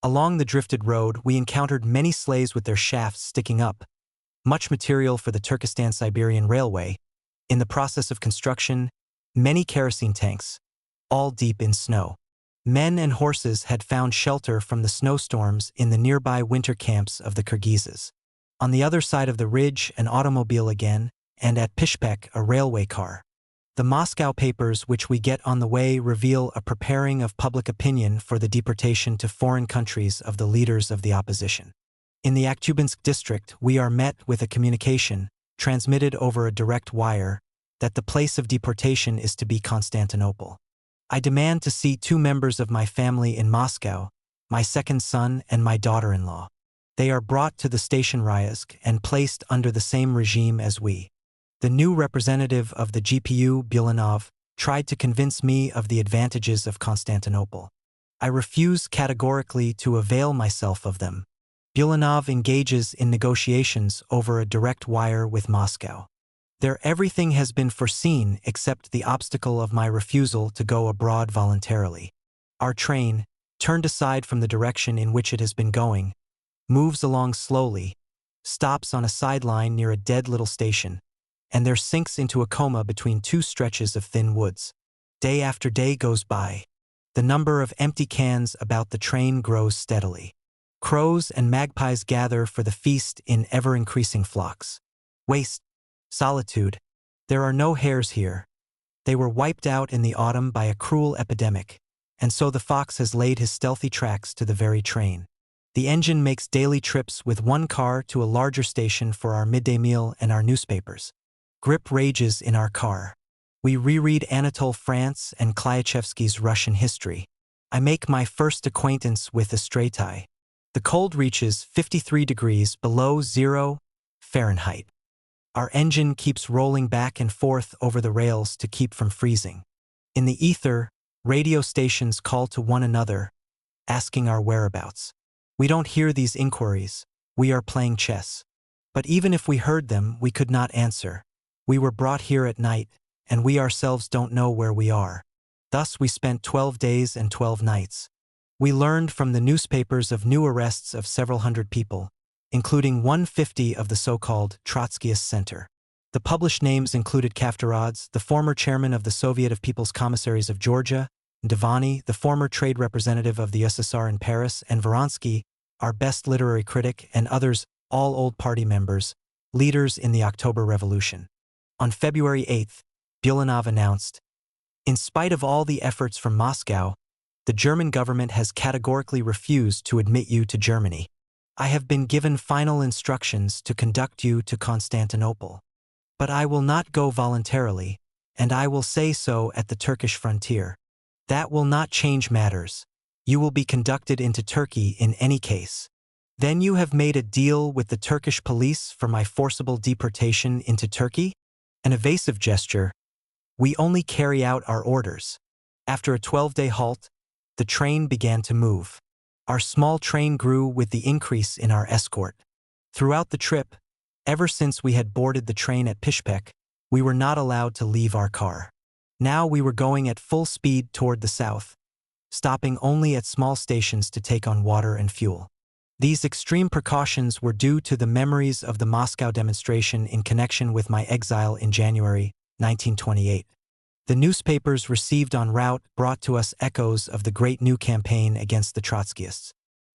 Along the drifted road, we encountered many sleighs with their shafts sticking up, much material for the Turkestan-Siberian Railway, in the process of construction, many kerosene tanks, all deep in snow. Men and horses had found shelter from the snowstorms in the nearby winter camps of the Kyrgyzs. On the other side of the ridge, an automobile again, and at Pishpek, a railway car. The Moscow papers which we get on the way reveal a preparing of public opinion for the deportation to foreign countries of the leaders of the opposition. In the Akhtubinsk district, we are met with a communication, transmitted over a direct wire, that the place of deportation is to be Constantinople. I demand to see 2 members of my family in Moscow, my second son and my daughter-in-law. They are brought to the station Ryazk and placed under the same regime as we. The new representative of the GPU, Bulanov, tried to convince me of the advantages of Constantinople. I refuse categorically to avail myself of them. Bulanov engages in negotiations over a direct wire with Moscow. There everything has been foreseen except the obstacle of my refusal to go abroad voluntarily. Our train, turned aside from the direction in which it has been going, moves along slowly, stops on a sideline near a dead little station, and there sinks into a coma between 2 stretches of thin woods. Day after day goes by. The number of empty cans about the train grows steadily. Crows and magpies gather for the feast in ever-increasing flocks. Waste, solitude. There are no hares here. They were wiped out in the autumn by a cruel epidemic, and so the fox has laid his stealthy tracks to the very train. The engine makes daily trips with one car to a larger station for our midday meal and our newspapers. Grip rages in our car. We reread Anatole France and Klyachevsky's Russian history. I make my first acquaintance with Astratai. The cold reaches 53 degrees below 0 Fahrenheit. Our engine keeps rolling back and forth over the rails to keep from freezing. In the ether, radio stations call to one another, asking our whereabouts. We don't hear these inquiries. We are playing chess. But even if we heard them, we could not answer. We were brought here at night, and we ourselves don't know where we are. Thus we spent 12 days and 12 nights. We learned from the newspapers of new arrests of several hundred people, including 150 of the so-called Trotskyist Center. The published names included Kaftaradze, the former chairman of the Soviet of People's Commissaries of Georgia, Devani, the former trade representative of the USSR in Paris, and Vronsky, our best literary critic, and others, all old party members, leaders in the October Revolution. On February 8th, Bulanov announced, "In spite of all the efforts from Moscow, the German government has categorically refused to admit you to Germany. I have been given final instructions to conduct you to Constantinople. But I will not go voluntarily, and I will say so at the Turkish frontier. That will not change matters. You will be conducted into Turkey in any case. Then you have made a deal with the Turkish police for my forcible deportation into Turkey?" An evasive gesture. We only carry out our orders. After a 12-day halt, the train began to move. Our small train grew with the increase in our escort. Throughout the trip, ever since we had boarded the train at Pishpek, we were not allowed to leave our car. Now we were going at full speed toward the south, stopping only at small stations to take on water and fuel. These extreme precautions were due to the memories of the Moscow demonstration in connection with my exile in January 1928. The newspapers received en route brought to us echoes of the great new campaign against the Trotskyists.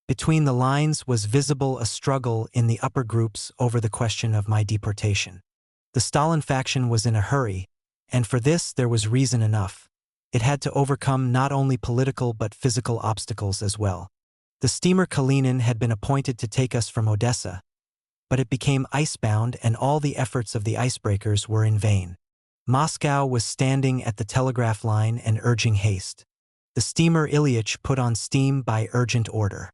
Between the lines was visible a struggle in the upper groups over the question of my deportation. The Stalin faction was in a hurry, and for this there was reason enough. It had to overcome not only political but physical obstacles as well. The steamer Kalinin had been appointed to take us from Odessa, but it became icebound and all the efforts of the icebreakers were in vain. Moscow was standing at the telegraph line and urging haste. The steamer Ilyich put on steam by urgent order.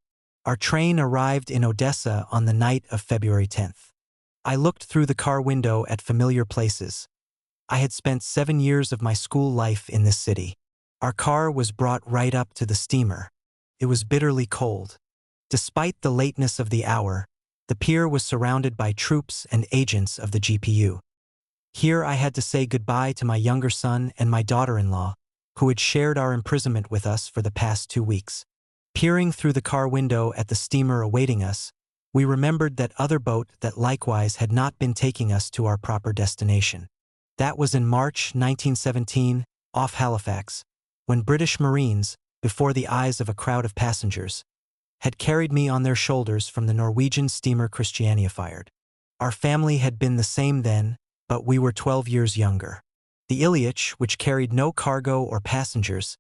Our train arrived in Odessa on the night of February 10th. I looked through the car window at familiar places. I had spent 7 years of my school life in this city. Our car was brought right up to the steamer. It was bitterly cold. Despite the lateness of the hour, the pier was surrounded by troops and agents of the GPU. Here I had to say goodbye to my younger son and my daughter-in-law, who had shared our imprisonment with us for the past 2 weeks. Peering through the car window at the steamer awaiting us, we remembered that other boat that likewise had not been taking us to our proper destination. That was in March 1917, off Halifax, when British Marines, before the eyes of a crowd of passengers, had carried me on their shoulders from the Norwegian steamer Christiania fired. Our family had been the same then, but we were 12 years younger. The Ilyich, which carried no cargo or passengers,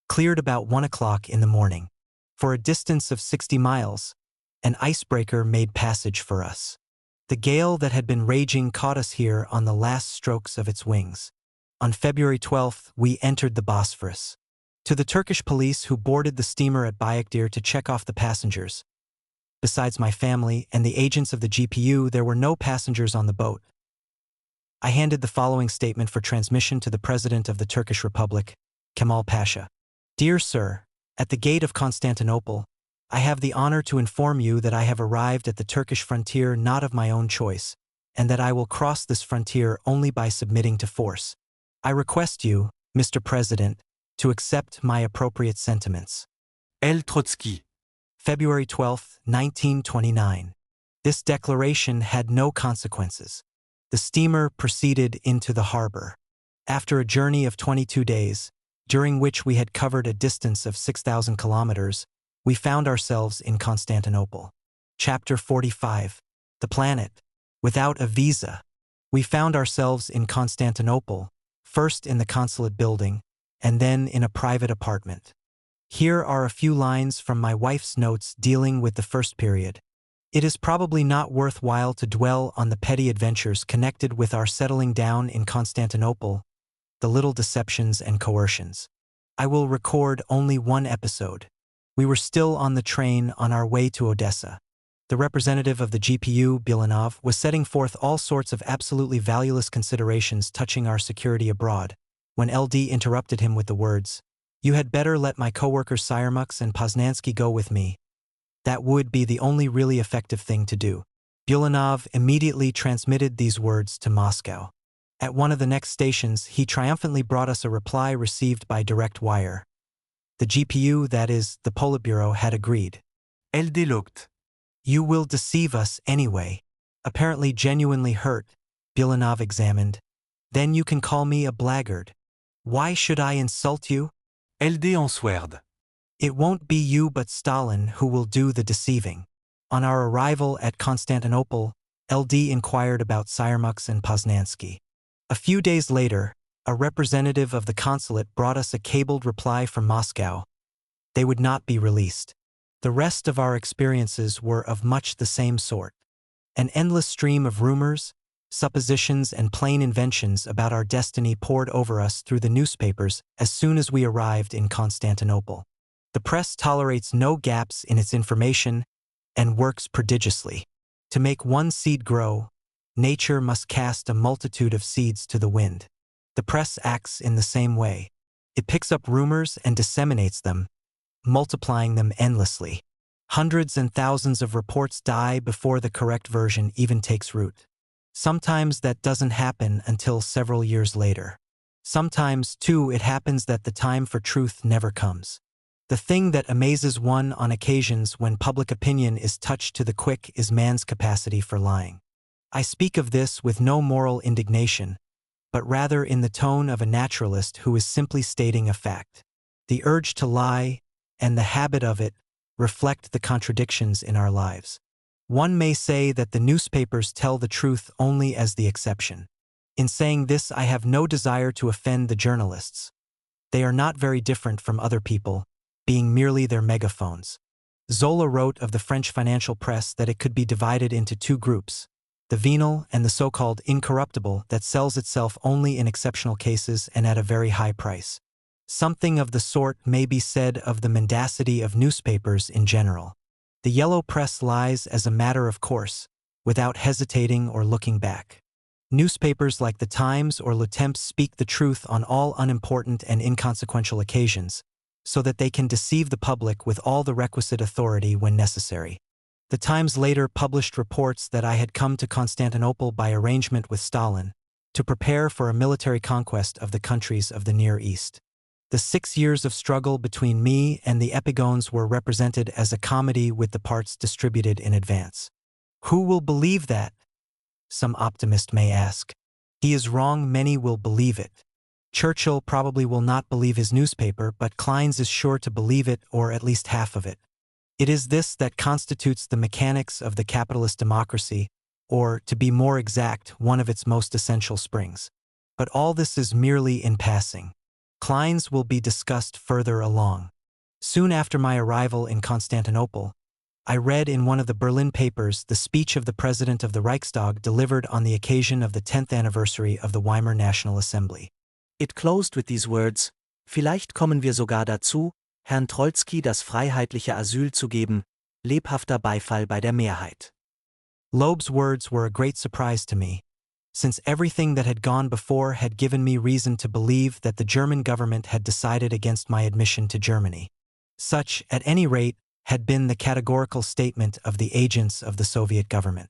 cleared about 1 o'clock in the morning. For a distance of 60 miles, an icebreaker made passage for us. The gale that had been raging caught us here on the last strokes of its wings. On February 12th, we entered the Bosphorus. To the Turkish police who boarded the steamer at Bayakdir to check off the passengers. Besides my family and the agents of the GPU, there were no passengers on the boat. I handed the following statement for transmission to the President of the Turkish Republic, Kemal Pasha. Dear Sir, at the gate of Constantinople, I have the honor to inform you that I have arrived at the Turkish frontier not of my own choice, and that I will cross this frontier only by submitting to force. I request you, Mr. President, to accept my appropriate sentiments. L. Trotsky. February 12, 1929. This declaration had no consequences. The steamer proceeded into the harbor. After a journey of 22 days, during which we had covered a distance of 6,000 kilometers, we found ourselves in Constantinople. Chapter 45. The Planet. Without a visa. We found ourselves in Constantinople, first in the consulate building, and then in a private apartment. Here are a few lines from my wife's notes dealing with the first period. It is probably not worthwhile to dwell on the petty adventures connected with our settling down in Constantinople, the little deceptions and coercions. I will record only one episode. We were still on the train on our way to Odessa. The representative of the GPU, Bilanov, was setting forth all sorts of absolutely valueless considerations touching our security abroad, when LD interrupted him with the words, "You had better let my co-workers Syrmux and Poznansky go with me. That would be the only really effective thing to do." Bilanov immediately transmitted these words to Moscow. At one of the next stations, he triumphantly brought us a reply received by direct wire. The GPU, that is, the Politburo, had agreed. LD looked. "You will deceive us anyway." Apparently genuinely hurt, Bilanov examined. "Then you can call me a blackguard. Why should I insult you?" LD en sweared. "It won't be you but Stalin who will do the deceiving." On our arrival at Constantinople, LD inquired about Syrmux and Poznansky. A few days later, a representative of the consulate brought us a cabled reply from Moscow. They would not be released. The rest of our experiences were of much the same sort. An endless stream of rumors, suppositions, and plain inventions about our destiny poured over us through the newspapers as soon as we arrived in Constantinople. The press tolerates no gaps in its information and works prodigiously. To make one seed grow, nature must cast a multitude of seeds to the wind. The press acts in the same way. It picks up rumors and disseminates them, multiplying them endlessly. Hundreds and thousands of reports die before the correct version even takes root. Sometimes that doesn't happen until several years later. Sometimes, too, it happens that the time for truth never comes. The thing that amazes one on occasions when public opinion is touched to the quick is man's capacity for lying. I speak of this with no moral indignation, but rather in the tone of a naturalist who is simply stating a fact. The urge to lie, and the habit of it, reflect the contradictions in our lives. One may say that the newspapers tell the truth only as the exception. In saying this, I have no desire to offend the journalists. They are not very different from other people, being merely their megaphones. Zola wrote of the French financial press that it could be divided into two groups, the venal and the so-called incorruptible, that sells itself only in exceptional cases and at a very high price. Something of the sort may be said of the mendacity of newspapers in general. The yellow press lies as a matter of course, without hesitating or looking back. Newspapers like the Times or Le Temps speak the truth on all unimportant and inconsequential occasions, so that they can deceive the public with all the requisite authority when necessary. The Times later published reports that I had come to Constantinople by arrangement with Stalin, to prepare for a military conquest of the countries of the Near East. The 6 years of struggle between me and the epigones were represented as a comedy with the parts distributed in advance. Who will believe that? Some optimist may ask. He is wrong, many will believe it. Churchill probably will not believe his newspaper, but Kleins is sure to believe it, or at least half of it. It is this that constitutes the mechanics of the capitalist democracy, or, to be more exact, one of its most essential springs. But all this is merely in passing. Kleins will be discussed further along. Soon after my arrival in Constantinople, I read in one of the Berlin papers the speech of the President of the Reichstag delivered on the occasion of the 10th anniversary of the Weimar National Assembly. It closed with these words: "Vielleicht kommen wir sogar dazu, Herrn Trotsky das freiheitliche Asyl zu geben, lebhafter Beifall bei der Mehrheit." Loeb's words were a great surprise to me, since everything that had gone before had given me reason to believe that the German government had decided against my admission to Germany. Such, at any rate, had been the categorical statement of the agents of the Soviet government.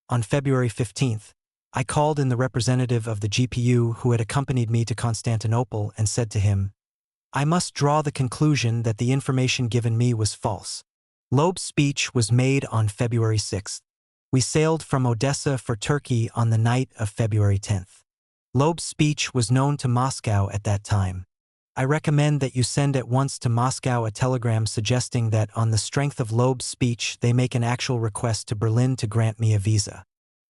On February 15th, I called in the representative of the GPU who had accompanied me to Constantinople and said to him, "I must draw the conclusion that the information given me was false." Loeb's speech was made on February 6th. We sailed from Odessa for Turkey on the night of February 10th. Loeb's speech was known to Moscow at that time. I recommend that you send at once to Moscow a telegram suggesting that on the strength of Loeb's speech they make an actual request to Berlin to grant me a visa.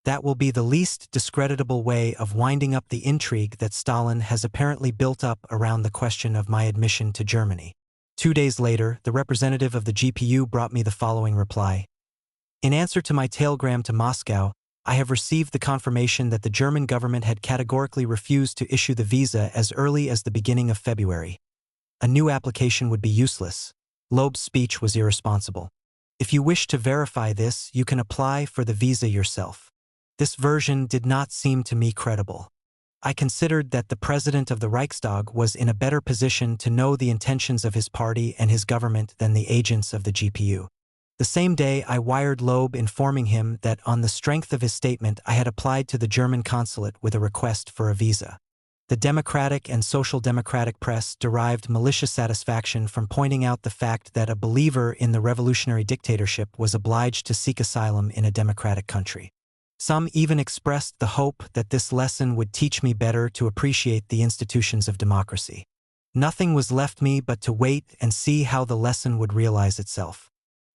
That will be the least discreditable way of winding up the intrigue that Stalin has apparently built up around the question of my admission to Germany. 2 days later, the representative of the GPU brought me the following reply. In answer to my telegram to Moscow, I have received the confirmation that the German government had categorically refused to issue the visa as early as the beginning of February. A new application would be useless. Loeb's speech was irresponsible. If you wish to verify this, you can apply for the visa yourself. This version did not seem to me credible. I considered that the president of the Reichstag was in a better position to know the intentions of his party and his government than the agents of the GPU. The same day, I wired Loeb informing him that on the strength of his statement, I had applied to the German consulate with a request for a visa. The Democratic and Social Democratic press derived malicious satisfaction from pointing out the fact that a believer in the revolutionary dictatorship was obliged to seek asylum in a democratic country. Some even expressed the hope that this lesson would teach me better to appreciate the institutions of democracy. Nothing was left me but to wait and see how the lesson would realize itself.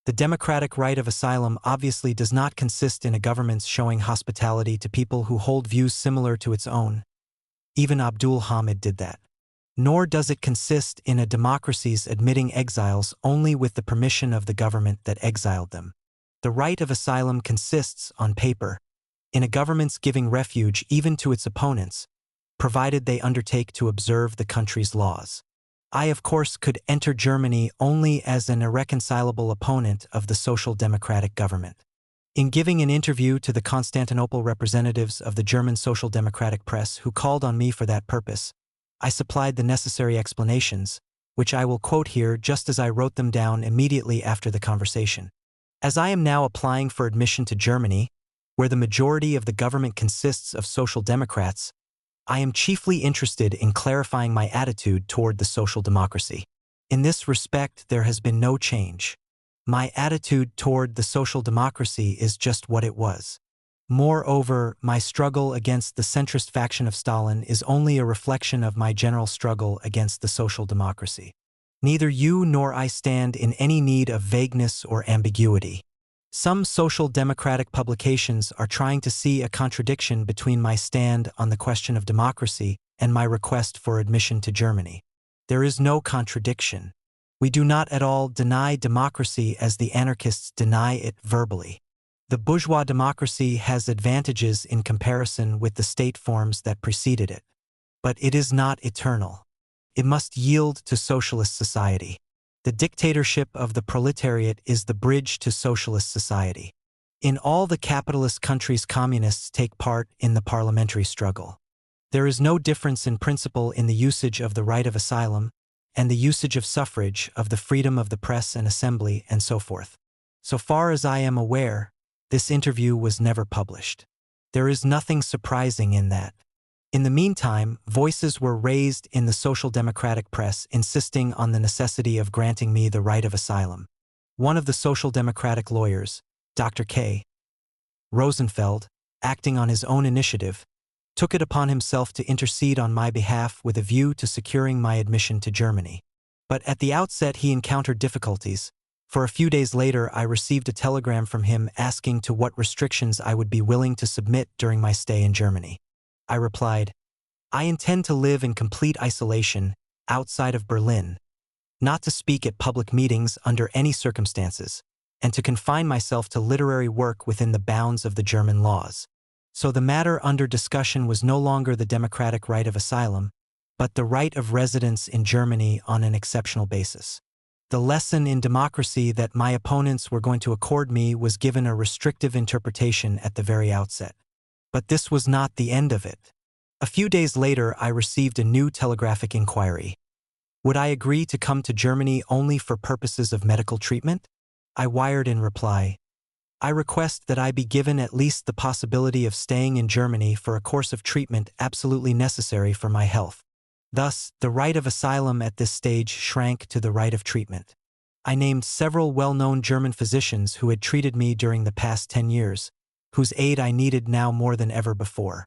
The democratic right of asylum obviously does not consist in a government's showing hospitality to people who hold views similar to its own. Even Abdul Hamid did that. Nor does it consist in a democracy's admitting exiles only with the permission of the government that exiled them. The right of asylum consists, on paper, in a government's giving refuge even to its opponents, provided they undertake to observe the country's laws. I, of course, could enter Germany only as an irreconcilable opponent of the social democratic government. In giving an interview to the Constantinople representatives of the German social democratic press who called on me for that purpose, I supplied the necessary explanations, which I will quote here just as I wrote them down immediately after the conversation. As I am now applying for admission to Germany, where the majority of the government consists of social democrats, I am chiefly interested in clarifying my attitude toward the social democracy. In this respect, there has been no change. My attitude toward the social democracy is just what it was. Moreover, my struggle against the centrist faction of Stalin is only a reflection of my general struggle against the social democracy. Neither you nor I stand in any need of vagueness or ambiguity. Some social democratic publications are trying to see a contradiction between my stand on the question of democracy and my request for admission to Germany. There is no contradiction. We do not at all deny democracy as the anarchists deny it verbally. The bourgeois democracy has advantages in comparison with the state forms that preceded it. But it is not eternal. It must yield to socialist society. The dictatorship of the proletariat is the bridge to socialist society. In all the capitalist countries, communists take part in the parliamentary struggle. There is no difference in principle in the usage of the right of asylum and the usage of suffrage, of the freedom of the press and assembly, and so forth. So far as I am aware, this interview was never published. There is nothing surprising in that. In the meantime, voices were raised in the social democratic press insisting on the necessity of granting me the right of asylum. One of the social democratic lawyers, Dr. K. Rosenfeld, acting on his own initiative, took it upon himself to intercede on my behalf with a view to securing my admission to Germany. But at the outset he encountered difficulties, for a few days later I received a telegram from him asking to what restrictions I would be willing to submit during my stay in Germany. I replied, I intend to live in complete isolation, outside of Berlin, not to speak at public meetings under any circumstances, and to confine myself to literary work within the bounds of the German laws. So the matter under discussion was no longer the democratic right of asylum, but the right of residence in Germany on an exceptional basis. The lesson in democracy that my opponents were going to accord me was given a restrictive interpretation at the very outset. But this was not the end of it. A few days later, I received a new telegraphic inquiry. Would I agree to come to Germany only for purposes of medical treatment? I wired in reply, I request that I be given at least the possibility of staying in Germany for a course of treatment absolutely necessary for my health. Thus, the right of asylum at this stage shrank to the right of treatment. I named several well-known German physicians who had treated me during the past 10 years, whose aid I needed now more than ever before.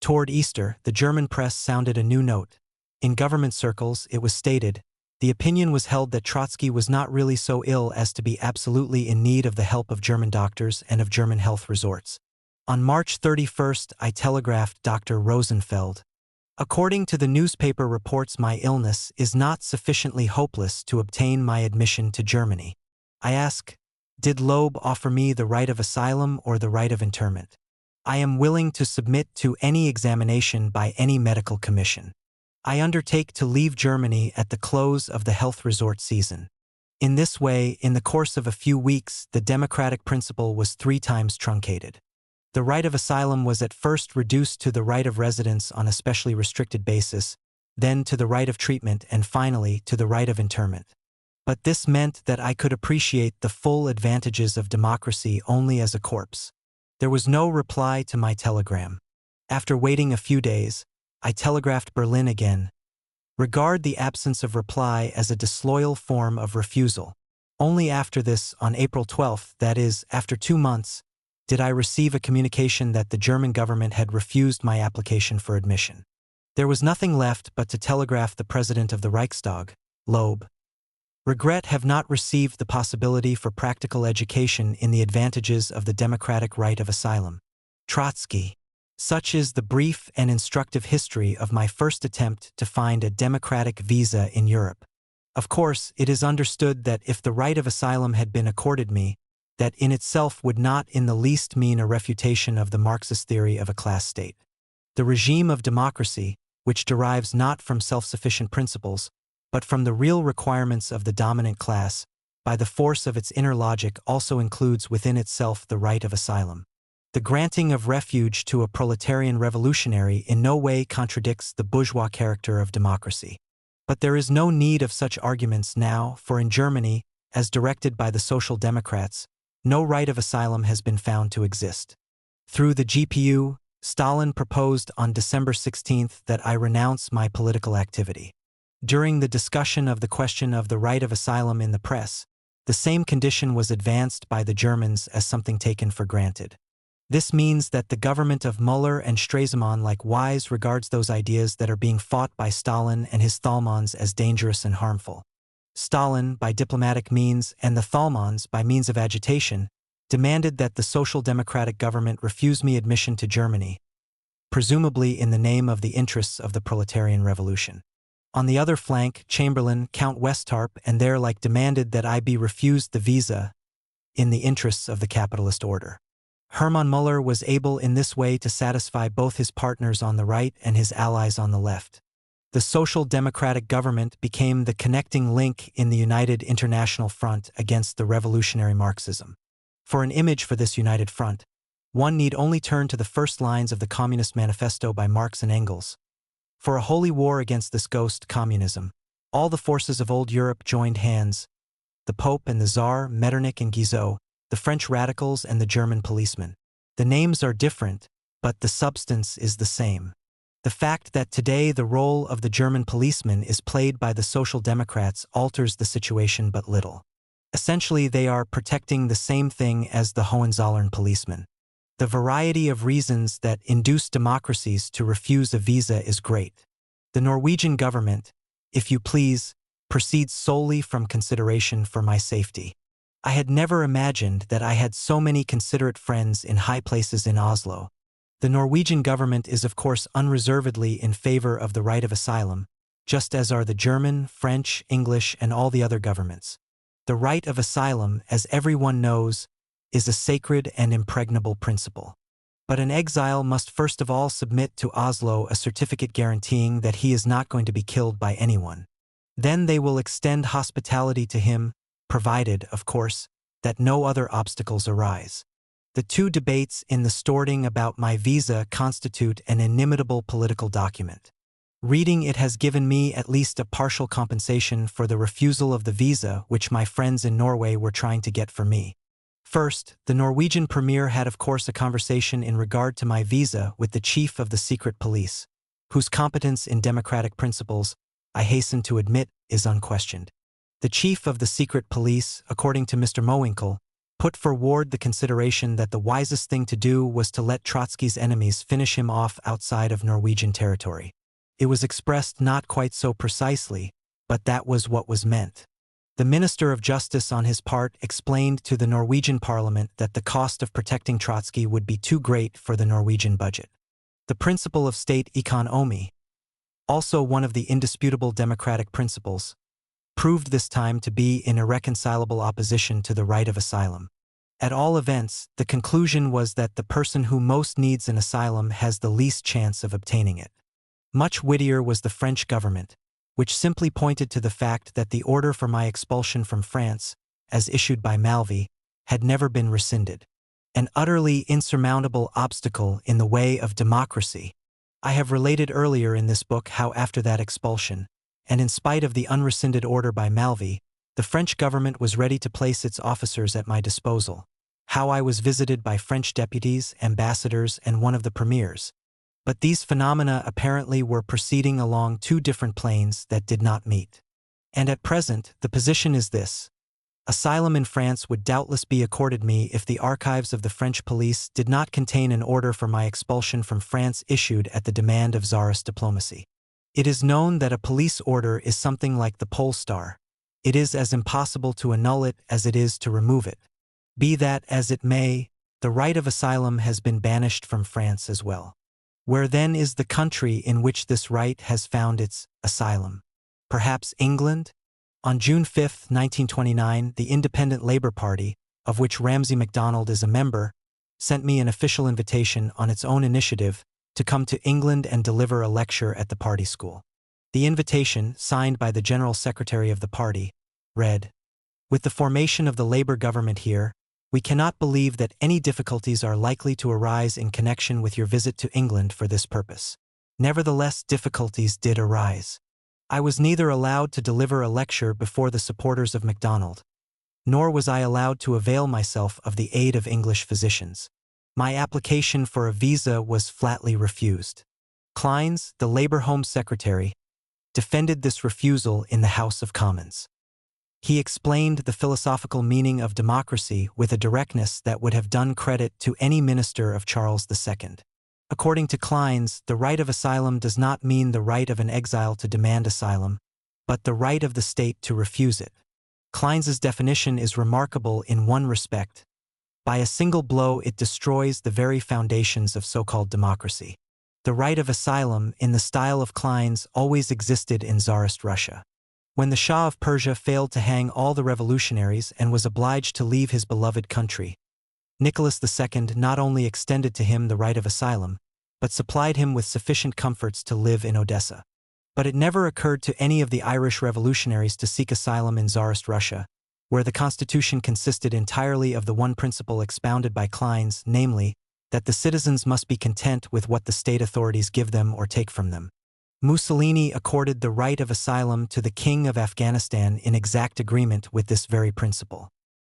Toward Easter, the German press sounded a new note. In government circles, it was stated, the opinion was held that Trotsky was not really so ill as to be absolutely in need of the help of German doctors and of German health resorts. On March 31st, I telegraphed Dr. Rosenfeld, According to the newspaper reports, my illness is not sufficiently hopeless to obtain my admission to Germany. I ask, did Loeb offer me the right of asylum or the right of internment? I am willing to submit to any examination by any medical commission. I undertake to leave Germany at the close of the health resort season. In this way, in the course of a few weeks, the democratic principle was 3 times truncated. The right of asylum was at first reduced to the right of residence on a specially restricted basis, then to the right of treatment, and finally to the right of internment. But this meant that I could appreciate the full advantages of democracy only as a corpse. There was no reply to my telegram. After waiting a few days, I telegraphed Berlin again. Regard the absence of reply as a disloyal form of refusal. Only after this, on April 12th, that is, after 2 months, did I receive a communication that the German government had refused my application for admission. There was nothing left but to telegraph the President of the Reichstag, Loeb. Regret have not received the possibility for practical education in the advantages of the democratic right of asylum. Trotsky. Such is the brief and instructive history of my first attempt to find a democratic visa in Europe. Of course, it is understood that if the right of asylum had been accorded me, that in itself would not in the least mean a refutation of the Marxist theory of a class state. The regime of democracy, which derives not from self-sufficient principles, but from the real requirements of the dominant class, by the force of its inner logic also includes within itself the right of asylum. The granting of refuge to a proletarian revolutionary in no way contradicts the bourgeois character of democracy. But there is no need of such arguments now, for in Germany, as directed by the Social Democrats, no right of asylum has been found to exist. Through the GPU, Stalin proposed on December 16 that I renounce my political activity. During the discussion of the question of the right of asylum in the press, the same condition was advanced by the Germans as something taken for granted. This means that the government of Müller and Stresemann likewise regards those ideas that are being fought by Stalin and his Thalmanns as dangerous and harmful. Stalin, by diplomatic means, and the Thalmanns, by means of agitation, demanded that the Social Democratic government refuse me admission to Germany, presumably in the name of the interests of the proletarian revolution. On the other flank, Chamberlain, Count Westarp, and their like demanded that I be refused the visa in the interests of the capitalist order. Hermann Müller was able in this way to satisfy both his partners on the right and his allies on the left. The Social Democratic government became the connecting link in the united international front against the revolutionary Marxism. For an image for this united front, one need only turn to the first lines of the Communist Manifesto by Marx and Engels. For a holy war against this ghost communism, all the forces of old Europe joined hands, the Pope and the Tsar, Metternich and Guizot, the French radicals and the German policemen. The names are different, but the substance is the same. The fact that today the role of the German policeman is played by the Social Democrats alters the situation but little. Essentially, they are protecting the same thing as the Hohenzollern policemen. The variety of reasons that induce democracies to refuse a visa is great. The Norwegian government, if you please, proceeds solely from consideration for my safety. I had never imagined that I had so many considerate friends in high places in Oslo. The Norwegian government is of course unreservedly in favor of the right of asylum, just as are the German, French, English, and all the other governments. The right of asylum, as everyone knows, is a sacred and impregnable principle. But an exile must first of all submit to Oslo a certificate guaranteeing that he is not going to be killed by anyone. Then they will extend hospitality to him, provided, of course, that no other obstacles arise. The 2 debates in the Storting about my visa constitute an inimitable political document. Reading it has given me at least a partial compensation for the refusal of the visa which my friends in Norway were trying to get for me. First, the Norwegian premier had of course a conversation in regard to my visa with the chief of the secret police, whose competence in democratic principles, I hasten to admit, is unquestioned. The chief of the secret police, according to Mr. Mowinckel, put forward the consideration that the wisest thing to do was to let Trotsky's enemies finish him off outside of Norwegian territory. It was expressed not quite so precisely, but that was what was meant. The Minister of Justice on his part explained to the Norwegian Parliament that the cost of protecting Trotsky would be too great for the Norwegian budget. The principle of state economy, also one of the indisputable democratic principles, proved this time to be in irreconcilable opposition to the right of asylum. At all events, the conclusion was that the person who most needs an asylum has the least chance of obtaining it. Much wittier was the French government, which simply pointed to the fact that the order for my expulsion from France, as issued by Malvy, had never been rescinded. An utterly insurmountable obstacle in the way of democracy. I have related earlier in this book how after that expulsion, and in spite of the unrescinded order by Malvy, the French government was ready to place its officers at my disposal, how I was visited by French deputies, ambassadors, and one of the premiers. But these phenomena apparently were proceeding along two different planes that did not meet. And at present, the position is this. Asylum in France would doubtless be accorded me if the archives of the French police did not contain an order for my expulsion from France issued at the demand of Tsarist diplomacy. It is known that a police order is something like the pole star. It is as impossible to annul it as it is to remove it. Be that as it may, the right of asylum has been banished from France as well. Where then is the country in which this right has found its asylum? Perhaps England? On June 5, 1929, the Independent Labour Party, of which Ramsay MacDonald is a member, sent me an official invitation on its own initiative to come to England and deliver a lecture at the party school. The invitation, signed by the General Secretary of the party, read, "With the formation of the Labour government here, we cannot believe that any difficulties are likely to arise in connection with your visit to England for this purpose. Nevertheless, difficulties did arise. I was neither allowed to deliver a lecture before the supporters of MacDonald, nor was I allowed to avail myself of the aid of English physicians. My application for a visa was flatly refused. Kleins, the Labour Home Secretary, defended this refusal in the House of Commons. He explained the philosophical meaning of democracy with a directness that would have done credit to any minister of Charles II. According to Kleins, the right of asylum does not mean the right of an exile to demand asylum, but the right of the state to refuse it. Kleins's definition is remarkable in one respect. By a single blow it destroys the very foundations of so-called democracy. The right of asylum, in the style of Kleins, always existed in Tsarist Russia. When the Shah of Persia failed to hang all the revolutionaries and was obliged to leave his beloved country, Nicholas II not only extended to him the right of asylum, but supplied him with sufficient comforts to live in Odessa. But it never occurred to any of the Irish revolutionaries to seek asylum in Tsarist Russia, where the constitution consisted entirely of the one principle expounded by Kleins, namely, that the citizens must be content with what the state authorities give them or take from them. Mussolini accorded the right of asylum to the King of Afghanistan in exact agreement with this very principle.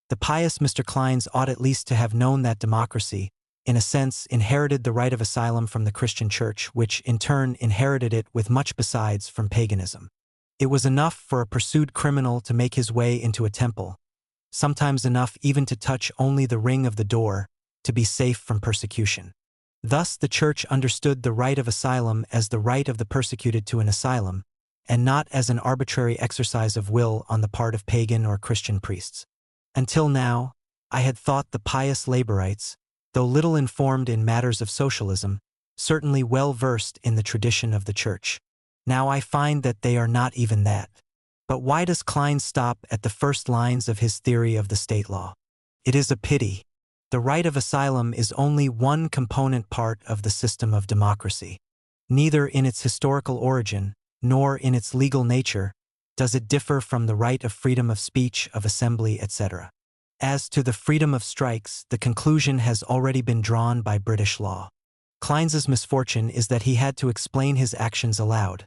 The pious Mr. Kleins ought at least to have known that democracy, in a sense, inherited the right of asylum from the Christian Church, which, in turn, inherited it with much besides from paganism. It was enough for a pursued criminal to make his way into a temple, sometimes enough even to touch only the ring of the door, to be safe from persecution. Thus the Church understood the right of asylum as the right of the persecuted to an asylum, and not as an arbitrary exercise of will on the part of pagan or Christian priests. Until now, I had thought the pious Laborites, though little informed in matters of socialism, certainly well versed in the tradition of the Church. Now I find that they are not even that. But why does Klein stop at the first lines of his theory of the state law? It is a pity. The right of asylum is only one component part of the system of democracy. Neither in its historical origin, nor in its legal nature, does it differ from the right of freedom of speech, of assembly, etc. As to the freedom of strikes, the conclusion has already been drawn by British law. Kleins's misfortune is that he had to explain his actions aloud,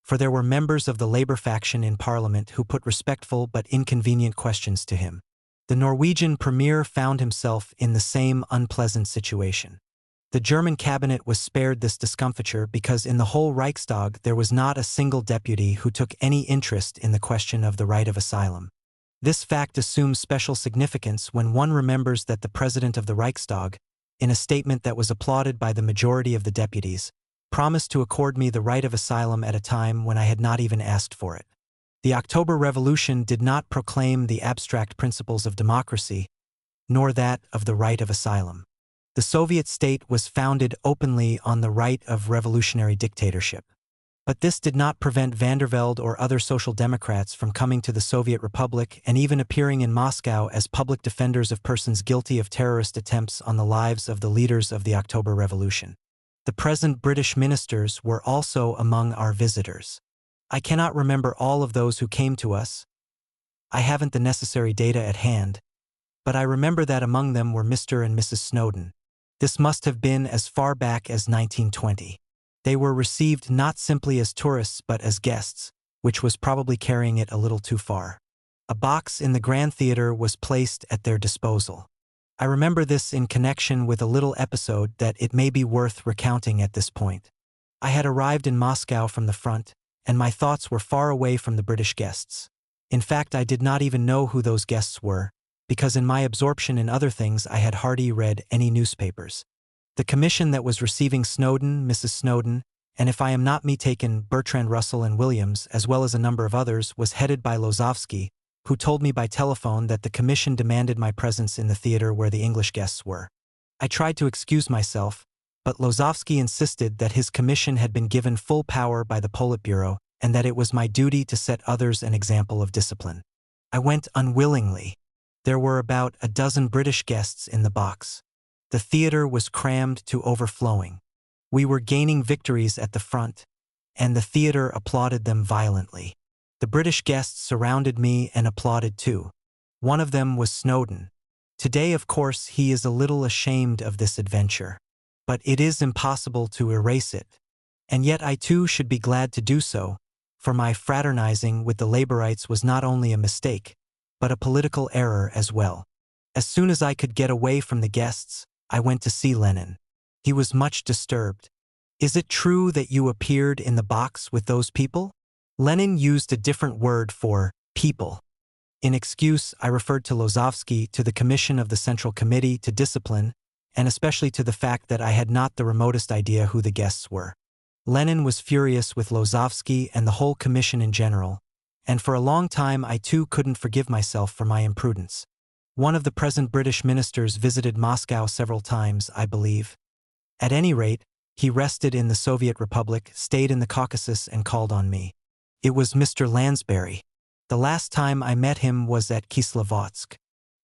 for there were members of the Labour faction in Parliament who put respectful but inconvenient questions to him. The Norwegian premier found himself in the same unpleasant situation. The German cabinet was spared this discomfiture because in the whole Reichstag there was not a single deputy who took any interest in the question of the right of asylum. This fact assumes special significance when one remembers that the president of the Reichstag, in a statement that was applauded by the majority of the deputies, promised to accord me the right of asylum at a time when I had not even asked for it. The October Revolution did not proclaim the abstract principles of democracy, nor that of the right of asylum. The Soviet state was founded openly on the right of revolutionary dictatorship. But this did not prevent Vandervelde or other Social Democrats from coming to the Soviet Republic and even appearing in Moscow as public defenders of persons guilty of terrorist attempts on the lives of the leaders of the October Revolution. The present British ministers were also among our visitors. I cannot remember all of those who came to us. I haven't the necessary data at hand, but I remember that among them were Mr. and Mrs. Snowden. This must have been as far back as 1920. They were received not simply as tourists but as guests, which was probably carrying it a little too far. A box in the Grand Theater was placed at their disposal. I remember this in connection with a little episode that it may be worth recounting at this point. I had arrived in Moscow from the front, and my thoughts were far away from the British guests. In fact, I did not even know who those guests were, because in my absorption in other things I had hardly read any newspapers. The commission that was receiving Snowden, Mrs. Snowden, and if I am not mistaken, Bertrand Russell and Williams, as well as a number of others, was headed by Lozovsky, who told me by telephone that the commission demanded my presence in the theater where the English guests were. I tried to excuse myself, but Lozovsky insisted that his commission had been given full power by the Politburo and that it was my duty to set others an example of discipline. I went unwillingly. There were about a dozen British guests in the box. The theater was crammed to overflowing. We were gaining victories at the front, and the theater applauded them violently. The British guests surrounded me and applauded too. One of them was Snowden. Today, of course, he is a little ashamed of this adventure. But it is impossible to erase it. And yet I too should be glad to do so, for my fraternizing with the Laborites was not only a mistake, but a political error as well. As soon as I could get away from the guests, I went to see Lenin. He was much disturbed. "Is it true that you appeared in the box with those people?" Lenin used a different word for people. In excuse, I referred to Lozovsky, to the commission of the Central Committee to Discipline, and especially to the fact that I had not the remotest idea who the guests were. Lenin was furious with Lozovsky and the whole commission in general, and for a long time I too couldn't forgive myself for my imprudence. One of the present British ministers visited Moscow several times, I believe. At any rate, he rested in the Soviet Republic, stayed in the Caucasus, and called on me. It was Mr. Lansbury. The last time I met him was at Kislovodsk.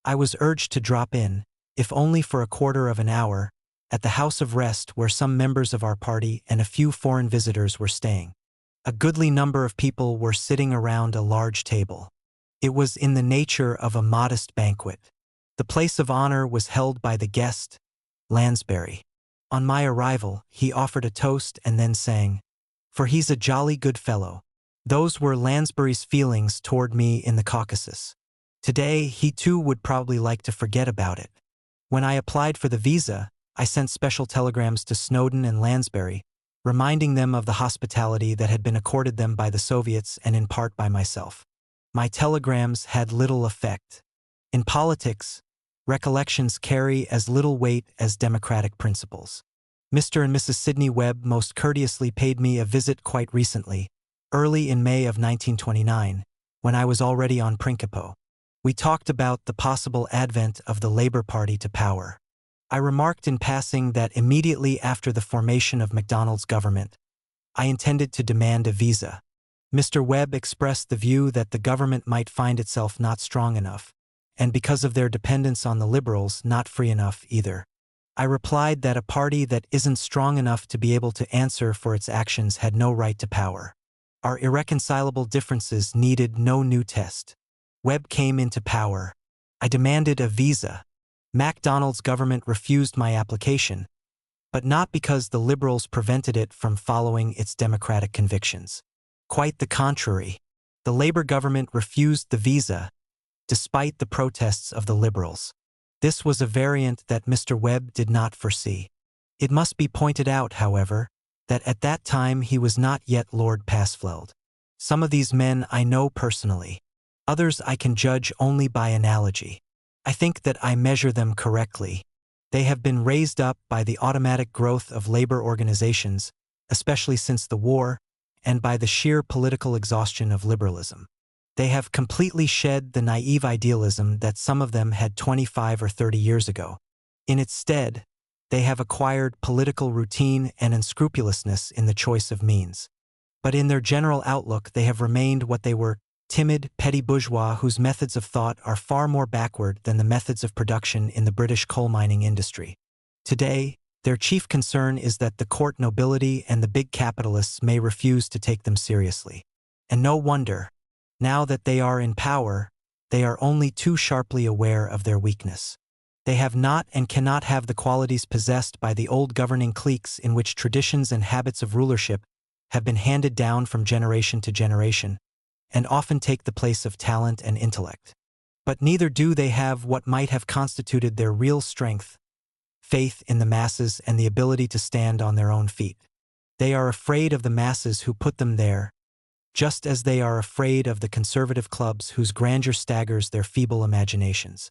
I was urged to drop in, if only for a quarter of an hour, at the house of rest where some members of our party and a few foreign visitors were staying. A goodly number of people were sitting around a large table. It was in the nature of a modest banquet. The place of honor was held by the guest, Lansbury. On my arrival, he offered a toast and then sang, "For he's a jolly good fellow." Those were Lansbury's feelings toward me in the Caucasus. Today, he too would probably like to forget about it. When I applied for the visa, I sent special telegrams to Snowden and Lansbury, reminding them of the hospitality that had been accorded them by the Soviets and in part by myself. My telegrams had little effect. In politics, recollections carry as little weight as democratic principles. Mr. and Mrs. Sidney Webb most courteously paid me a visit quite recently, early in May of 1929, when I was already on Principo. We talked about the possible advent of the Labour Party to power. I remarked in passing that immediately after the formation of MacDonald's government, I intended to demand a visa. Mr. Webb expressed the view that the government might find itself not strong enough, and because of their dependence on the Liberals, not free enough either. I replied that a party that isn't strong enough to be able to answer for its actions had no right to power. Our irreconcilable differences needed no new test. Webb came into power. I demanded a visa. MacDonald's government refused my application, but not because the Liberals prevented it from following its democratic convictions. Quite the contrary. The Labour government refused the visa, despite the protests of the Liberals. This was a variant that Mr. Webb did not foresee. It must be pointed out, however, that at that time he was not yet Lord Passfeld. Some of these men I know personally. Others I can judge only by analogy. I think that I measure them correctly. They have been raised up by the automatic growth of labor organizations, especially since the war, and by the sheer political exhaustion of liberalism. They have completely shed the naive idealism that some of them had 25 or 30 years ago. In its stead, they have acquired political routine and unscrupulousness in the choice of means. But in their general outlook they have remained what they were, timid, petty bourgeois whose methods of thought are far more backward than the methods of production in the British coal mining industry. Today, their chief concern is that the court nobility and the big capitalists may refuse to take them seriously. And no wonder. Now that they are in power, they are only too sharply aware of their weakness. They have not and cannot have the qualities possessed by the old governing cliques in which traditions and habits of rulership have been handed down from generation to generation, and often take the place of talent and intellect. But neither do they have what might have constituted their real strength, faith in the masses and the ability to stand on their own feet. They are afraid of the masses who put them there, just as they are afraid of the conservative clubs whose grandeur staggers their feeble imaginations.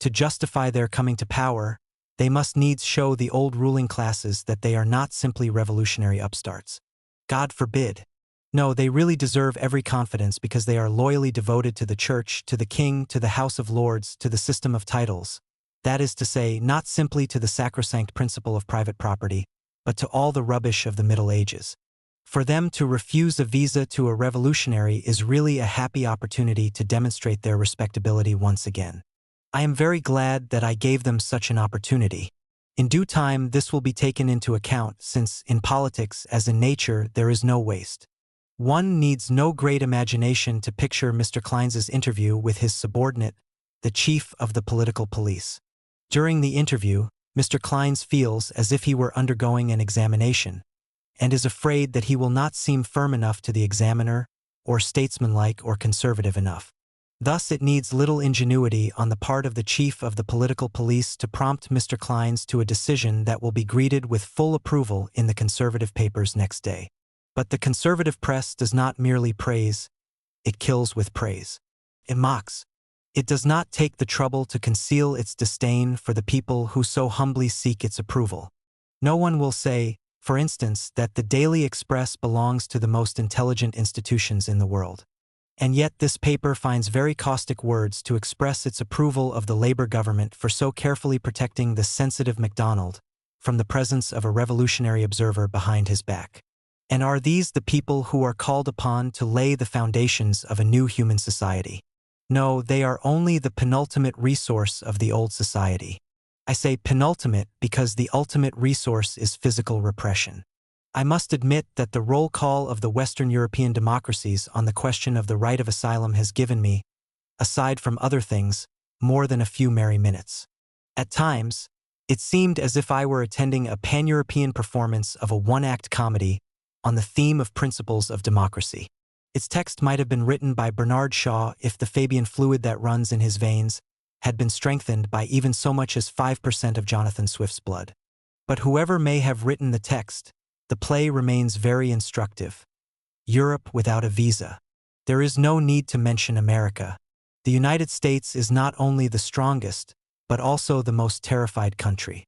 To justify their coming to power, they must needs show the old ruling classes that they are not simply revolutionary upstarts. God forbid. No, they really deserve every confidence because they are loyally devoted to the church, to the king, to the House of Lords, to the system of titles. That is to say, not simply to the sacrosanct principle of private property, but to all the rubbish of the Middle Ages. For them to refuse a visa to a revolutionary is really a happy opportunity to demonstrate their respectability once again. I am very glad that I gave them such an opportunity. In due time this will be taken into account since, in politics as in nature, there is no waste. One needs no great imagination to picture Mr. Kleins's interview with his subordinate, the chief of the political police. During the interview, Mr. Kleins feels as if he were undergoing an examination, and is afraid that he will not seem firm enough to the examiner, or statesmanlike or conservative enough. Thus it needs little ingenuity on the part of the chief of the political police to prompt Mr. Kleins to a decision that will be greeted with full approval in the conservative papers next day. But the conservative press does not merely praise, it kills with praise. It mocks. It does not take the trouble to conceal its disdain for the people who so humbly seek its approval. No one will say, for instance, that the Daily Express belongs to the most intelligent institutions in the world. And yet this paper finds very caustic words to express its approval of the Labour government for so carefully protecting the sensitive MacDonald from the presence of a revolutionary observer behind his back. And are these the people who are called upon to lay the foundations of a new human society? No, they are only the penultimate resource of the old society. I say penultimate because the ultimate resource is physical repression. I must admit that the roll call of the Western European democracies on the question of the right of asylum has given me, aside from other things, more than a few merry minutes. At times, it seemed as if I were attending a pan-European performance of a one-act comedy on the theme of principles of democracy. Its text might have been written by Bernard Shaw if the Fabian fluid that runs in his veins had been strengthened by even so much as 5% of Jonathan Swift's blood. But whoever may have written the text, the play remains very instructive. Europe without a visa. There is no need to mention America. The United States is not only the strongest, but also the most terrified country.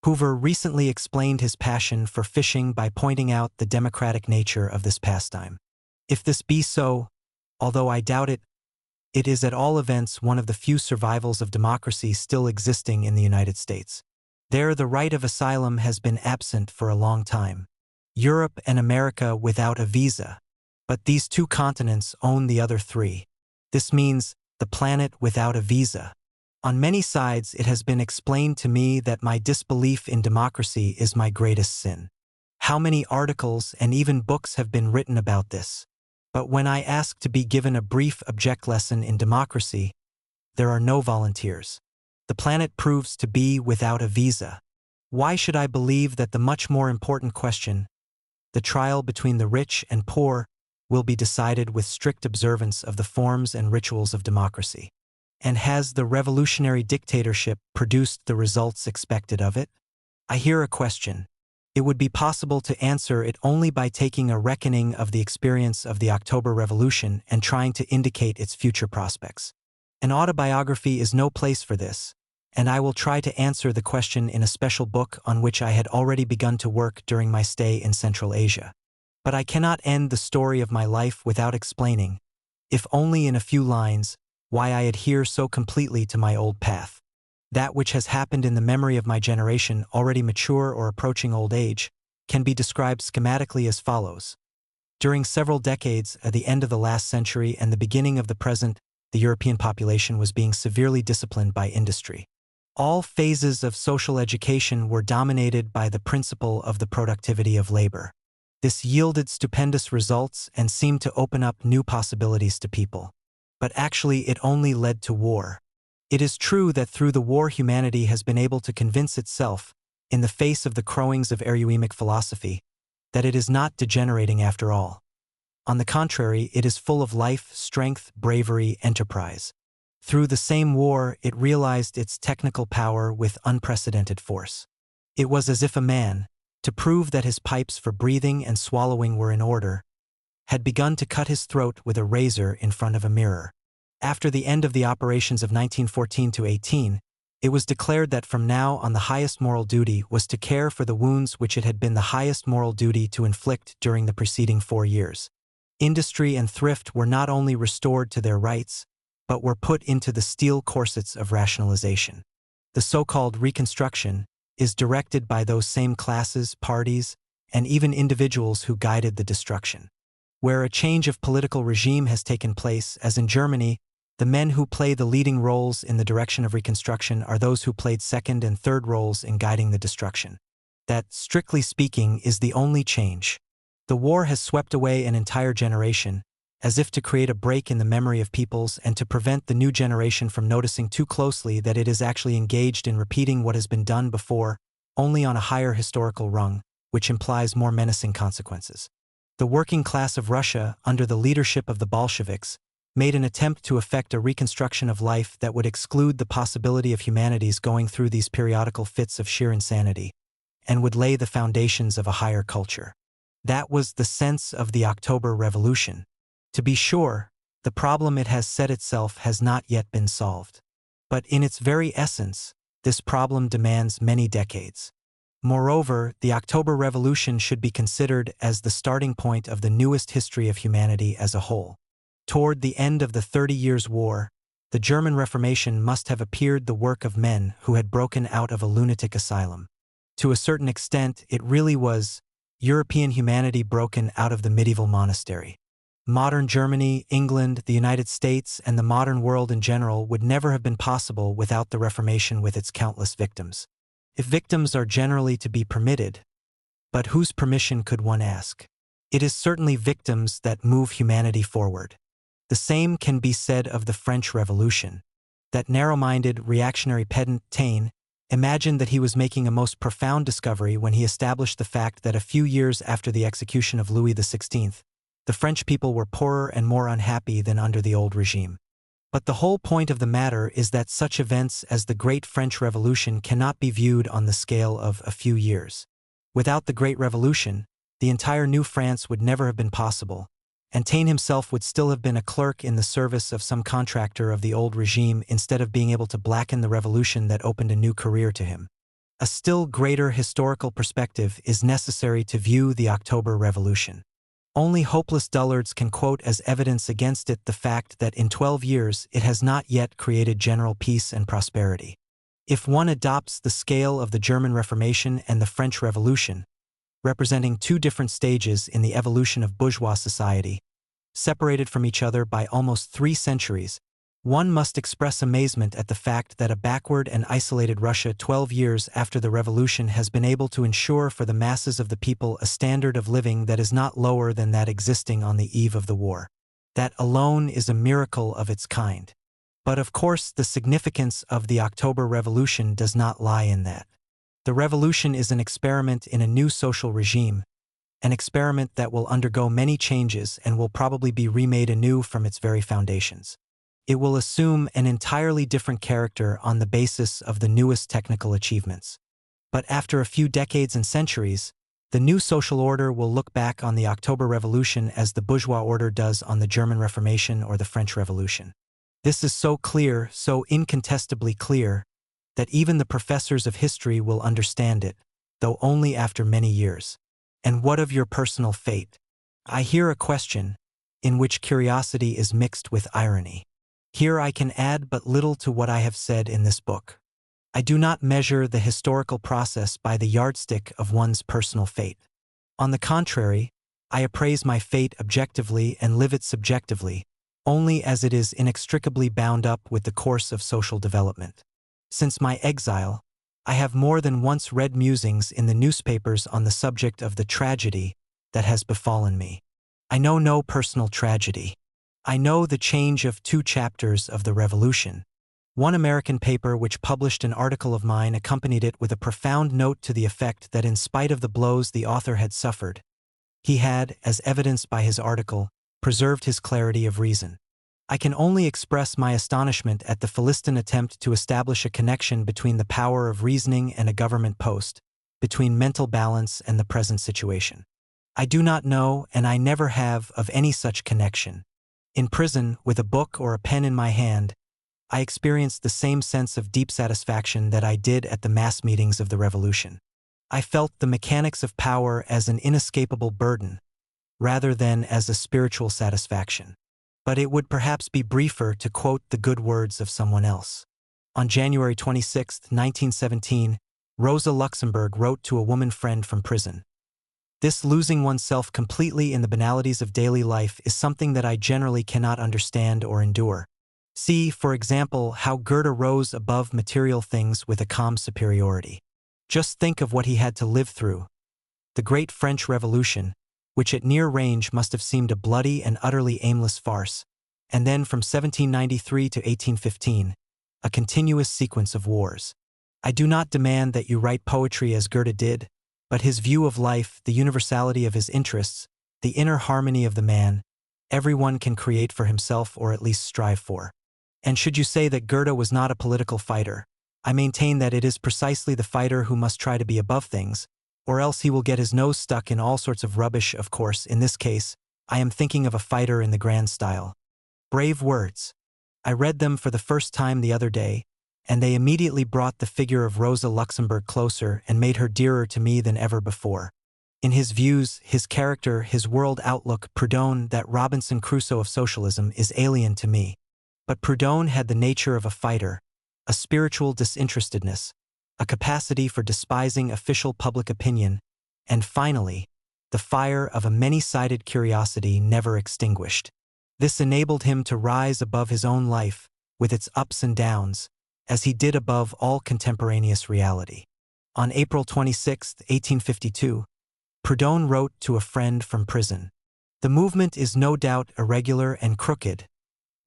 Hoover recently explained his passion for fishing by pointing out the democratic nature of this pastime. If this be so, although I doubt it, it is at all events one of the few survivals of democracy still existing in the United States. There the right of asylum has been absent for a long time. Europe and America without a visa. But these two continents own the other three. This means the planet without a visa. On many sides it has been explained to me that my disbelief in democracy is my greatest sin. How many articles and even books have been written about this? But when I ask to be given a brief object lesson in democracy, there are no volunteers. The planet proves to be without a visa. Why should I believe that the much more important question, the trial between the rich and poor, will be decided with strict observance of the forms and rituals of democracy? And has the revolutionary dictatorship produced the results expected of it? I hear a question. It would be possible to answer it only by taking a reckoning of the experience of the October Revolution and trying to indicate its future prospects. An autobiography is no place for this, and I will try to answer the question in a special book on which I had already begun to work during my stay in Central Asia. But I cannot end the story of my life without explaining, if only in a few lines, why I adhere so completely to my old path. That which has happened in the memory of my generation, already mature or approaching old age, can be described schematically as follows. During several decades at the end of the last century and the beginning of the present, the European population was being severely disciplined by industry. All phases of social education were dominated by the principle of the productivity of labor. This yielded stupendous results and seemed to open up new possibilities to people. But actually it only led to war. It is true that through the war humanity has been able to convince itself, in the face of the crowings of ereuemic philosophy, that it is not degenerating after all. On the contrary, it is full of life, strength, bravery, enterprise. Through the same war, it realized its technical power with unprecedented force. It was as if a man, to prove that his pipes for breathing and swallowing were in order, had begun to cut his throat with a razor in front of a mirror. After the end of the operations of 1914 to 18, it was declared that from now on the highest moral duty was to care for the wounds which it had been the highest moral duty to inflict during the preceding 4 years. Industry and thrift were not only restored to their rights, but were put into the steel corsets of rationalization. The so-called Reconstruction is directed by those same classes, parties, and even individuals who guided the destruction. Where a change of political regime has taken place, as in Germany, the men who play the leading roles in the direction of Reconstruction are those who played second and third roles in guiding the destruction. That, strictly speaking, is the only change. The war has swept away an entire generation, as if to create a break in the memory of peoples and to prevent the new generation from noticing too closely that it is actually engaged in repeating what has been done before, only on a higher historical rung, which implies more menacing consequences. The working class of Russia, under the leadership of the Bolsheviks, made an attempt to effect a reconstruction of life that would exclude the possibility of humanity's going through these periodical fits of sheer insanity, and would lay the foundations of a higher culture. That was the sense of the October Revolution. To be sure, the problem it has set itself has not yet been solved. But in its very essence, this problem demands many decades. Moreover, the October Revolution should be considered as the starting point of the newest history of humanity as a whole. Toward the end of the 30 Years' War, the German Reformation must have appeared the work of men who had broken out of a lunatic asylum. To a certain extent, it really was European humanity broken out of the medieval monastery. Modern Germany, England, the United States, and the modern world in general would never have been possible without the Reformation with its countless victims. If victims are generally to be permitted, but whose permission could one ask? It is certainly victims that move humanity forward. The same can be said of the French Revolution. That narrow-minded, reactionary pedant, Taine, imagined that he was making a most profound discovery when he established the fact that a few years after the execution of Louis XVI, the French people were poorer and more unhappy than under the old regime. But the whole point of the matter is that such events as the Great French Revolution cannot be viewed on the scale of a few years. Without the Great Revolution, the entire New France would never have been possible, and Taine himself would still have been a clerk in the service of some contractor of the old regime instead of being able to blacken the revolution that opened a new career to him. A still greater historical perspective is necessary to view the October Revolution. Only hopeless dullards can quote as evidence against it the fact that in 12 years it has not yet created general peace and prosperity. If one adopts the scale of the German Reformation and the French Revolution, representing two different stages in the evolution of bourgeois society, separated from each other by almost 3 centuries, one must express amazement at the fact that a backward and isolated Russia 12 years after the revolution has been able to ensure for the masses of the people a standard of living that is not lower than that existing on the eve of the war. That alone is a miracle of its kind. But of course the significance of the October Revolution does not lie in that. The revolution is an experiment in a new social regime, an experiment that will undergo many changes and will probably be remade anew from its very foundations. It will assume an entirely different character on the basis of the newest technical achievements. But after a few decades and centuries, the new social order will look back on the October Revolution as the bourgeois order does on the German Reformation or the French Revolution. This is so clear, so incontestably clear, that even the professors of history will understand it, though only after many years. And what of your personal fate? I hear a question, in which curiosity is mixed with irony. Here I can add but little to what I have said in this book. I do not measure the historical process by the yardstick of one's personal fate. On the contrary, I appraise my fate objectively and live it subjectively, only as it is inextricably bound up with the course of social development. Since my exile, I have more than once read musings in the newspapers on the subject of the tragedy that has befallen me. I know no personal tragedy. I know the change of 2 chapters of the revolution. One American paper which published an article of mine accompanied it with a profound note to the effect that in spite of the blows the author had suffered, he had, as evidenced by his article, preserved his clarity of reason. I can only express my astonishment at the Philistine attempt to establish a connection between the power of reasoning and a government post, between mental balance and the present situation. I do not know, and I never have, of any such connection. In prison, with a book or a pen in my hand, I experienced the same sense of deep satisfaction that I did at the mass meetings of the revolution. I felt the mechanics of power as an inescapable burden, rather than as a spiritual satisfaction. But it would perhaps be briefer to quote the good words of someone else. On January 26, 1917, Rosa Luxemburg wrote to a woman friend from prison. This losing oneself completely in the banalities of daily life is something that I generally cannot understand or endure. See, for example, how Goethe rose above material things with a calm superiority. Just think of what he had to live through. The Great French Revolution, which at near range must have seemed a bloody and utterly aimless farce, and then from 1793 to 1815, a continuous sequence of wars. I do not demand that you write poetry as Goethe did, but his view of life, the universality of his interests, the inner harmony of the man, everyone can create for himself or at least strive for. And should you say that Goethe was not a political fighter, I maintain that it is precisely the fighter who must try to be above things, or else he will get his nose stuck in all sorts of rubbish. Of course, in this case, I am thinking of a fighter in the grand style. Brave words. I read them for the first time the other day, and they immediately brought the figure of Rosa Luxemburg closer and made her dearer to me than ever before. In his views, his character, his world outlook, Proudhon, that Robinson Crusoe of socialism, is alien to me. But Proudhon had the nature of a fighter, a spiritual disinterestedness, a capacity for despising official public opinion, and finally, the fire of a many-sided curiosity never extinguished. This enabled him to rise above his own life, with its ups and downs, as he did above all contemporaneous reality. On April 26, 1852, Proudhon wrote to a friend from prison, "The movement is no doubt irregular and crooked,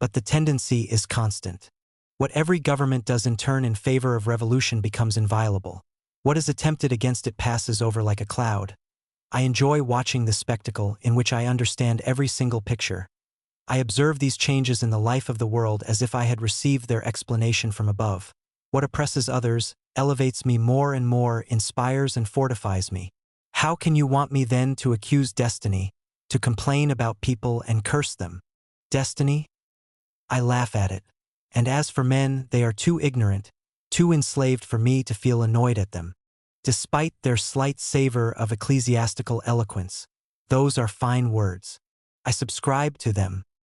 but the tendency is constant. What every government does in turn in favor of revolution becomes inviolable. What is attempted against it passes over like a cloud. I enjoy watching this spectacle in which I understand every single picture. I observe these changes in the life of the world as if I had received their explanation from above. What oppresses others, elevates me more and more, inspires and fortifies me. How can you want me then to accuse destiny, to complain about people and curse them? Destiny? I laugh at it. And as for men, they are too ignorant, too enslaved for me to feel annoyed at them. Despite their slight savor of ecclesiastical eloquence, those are fine words. I subscribe to them,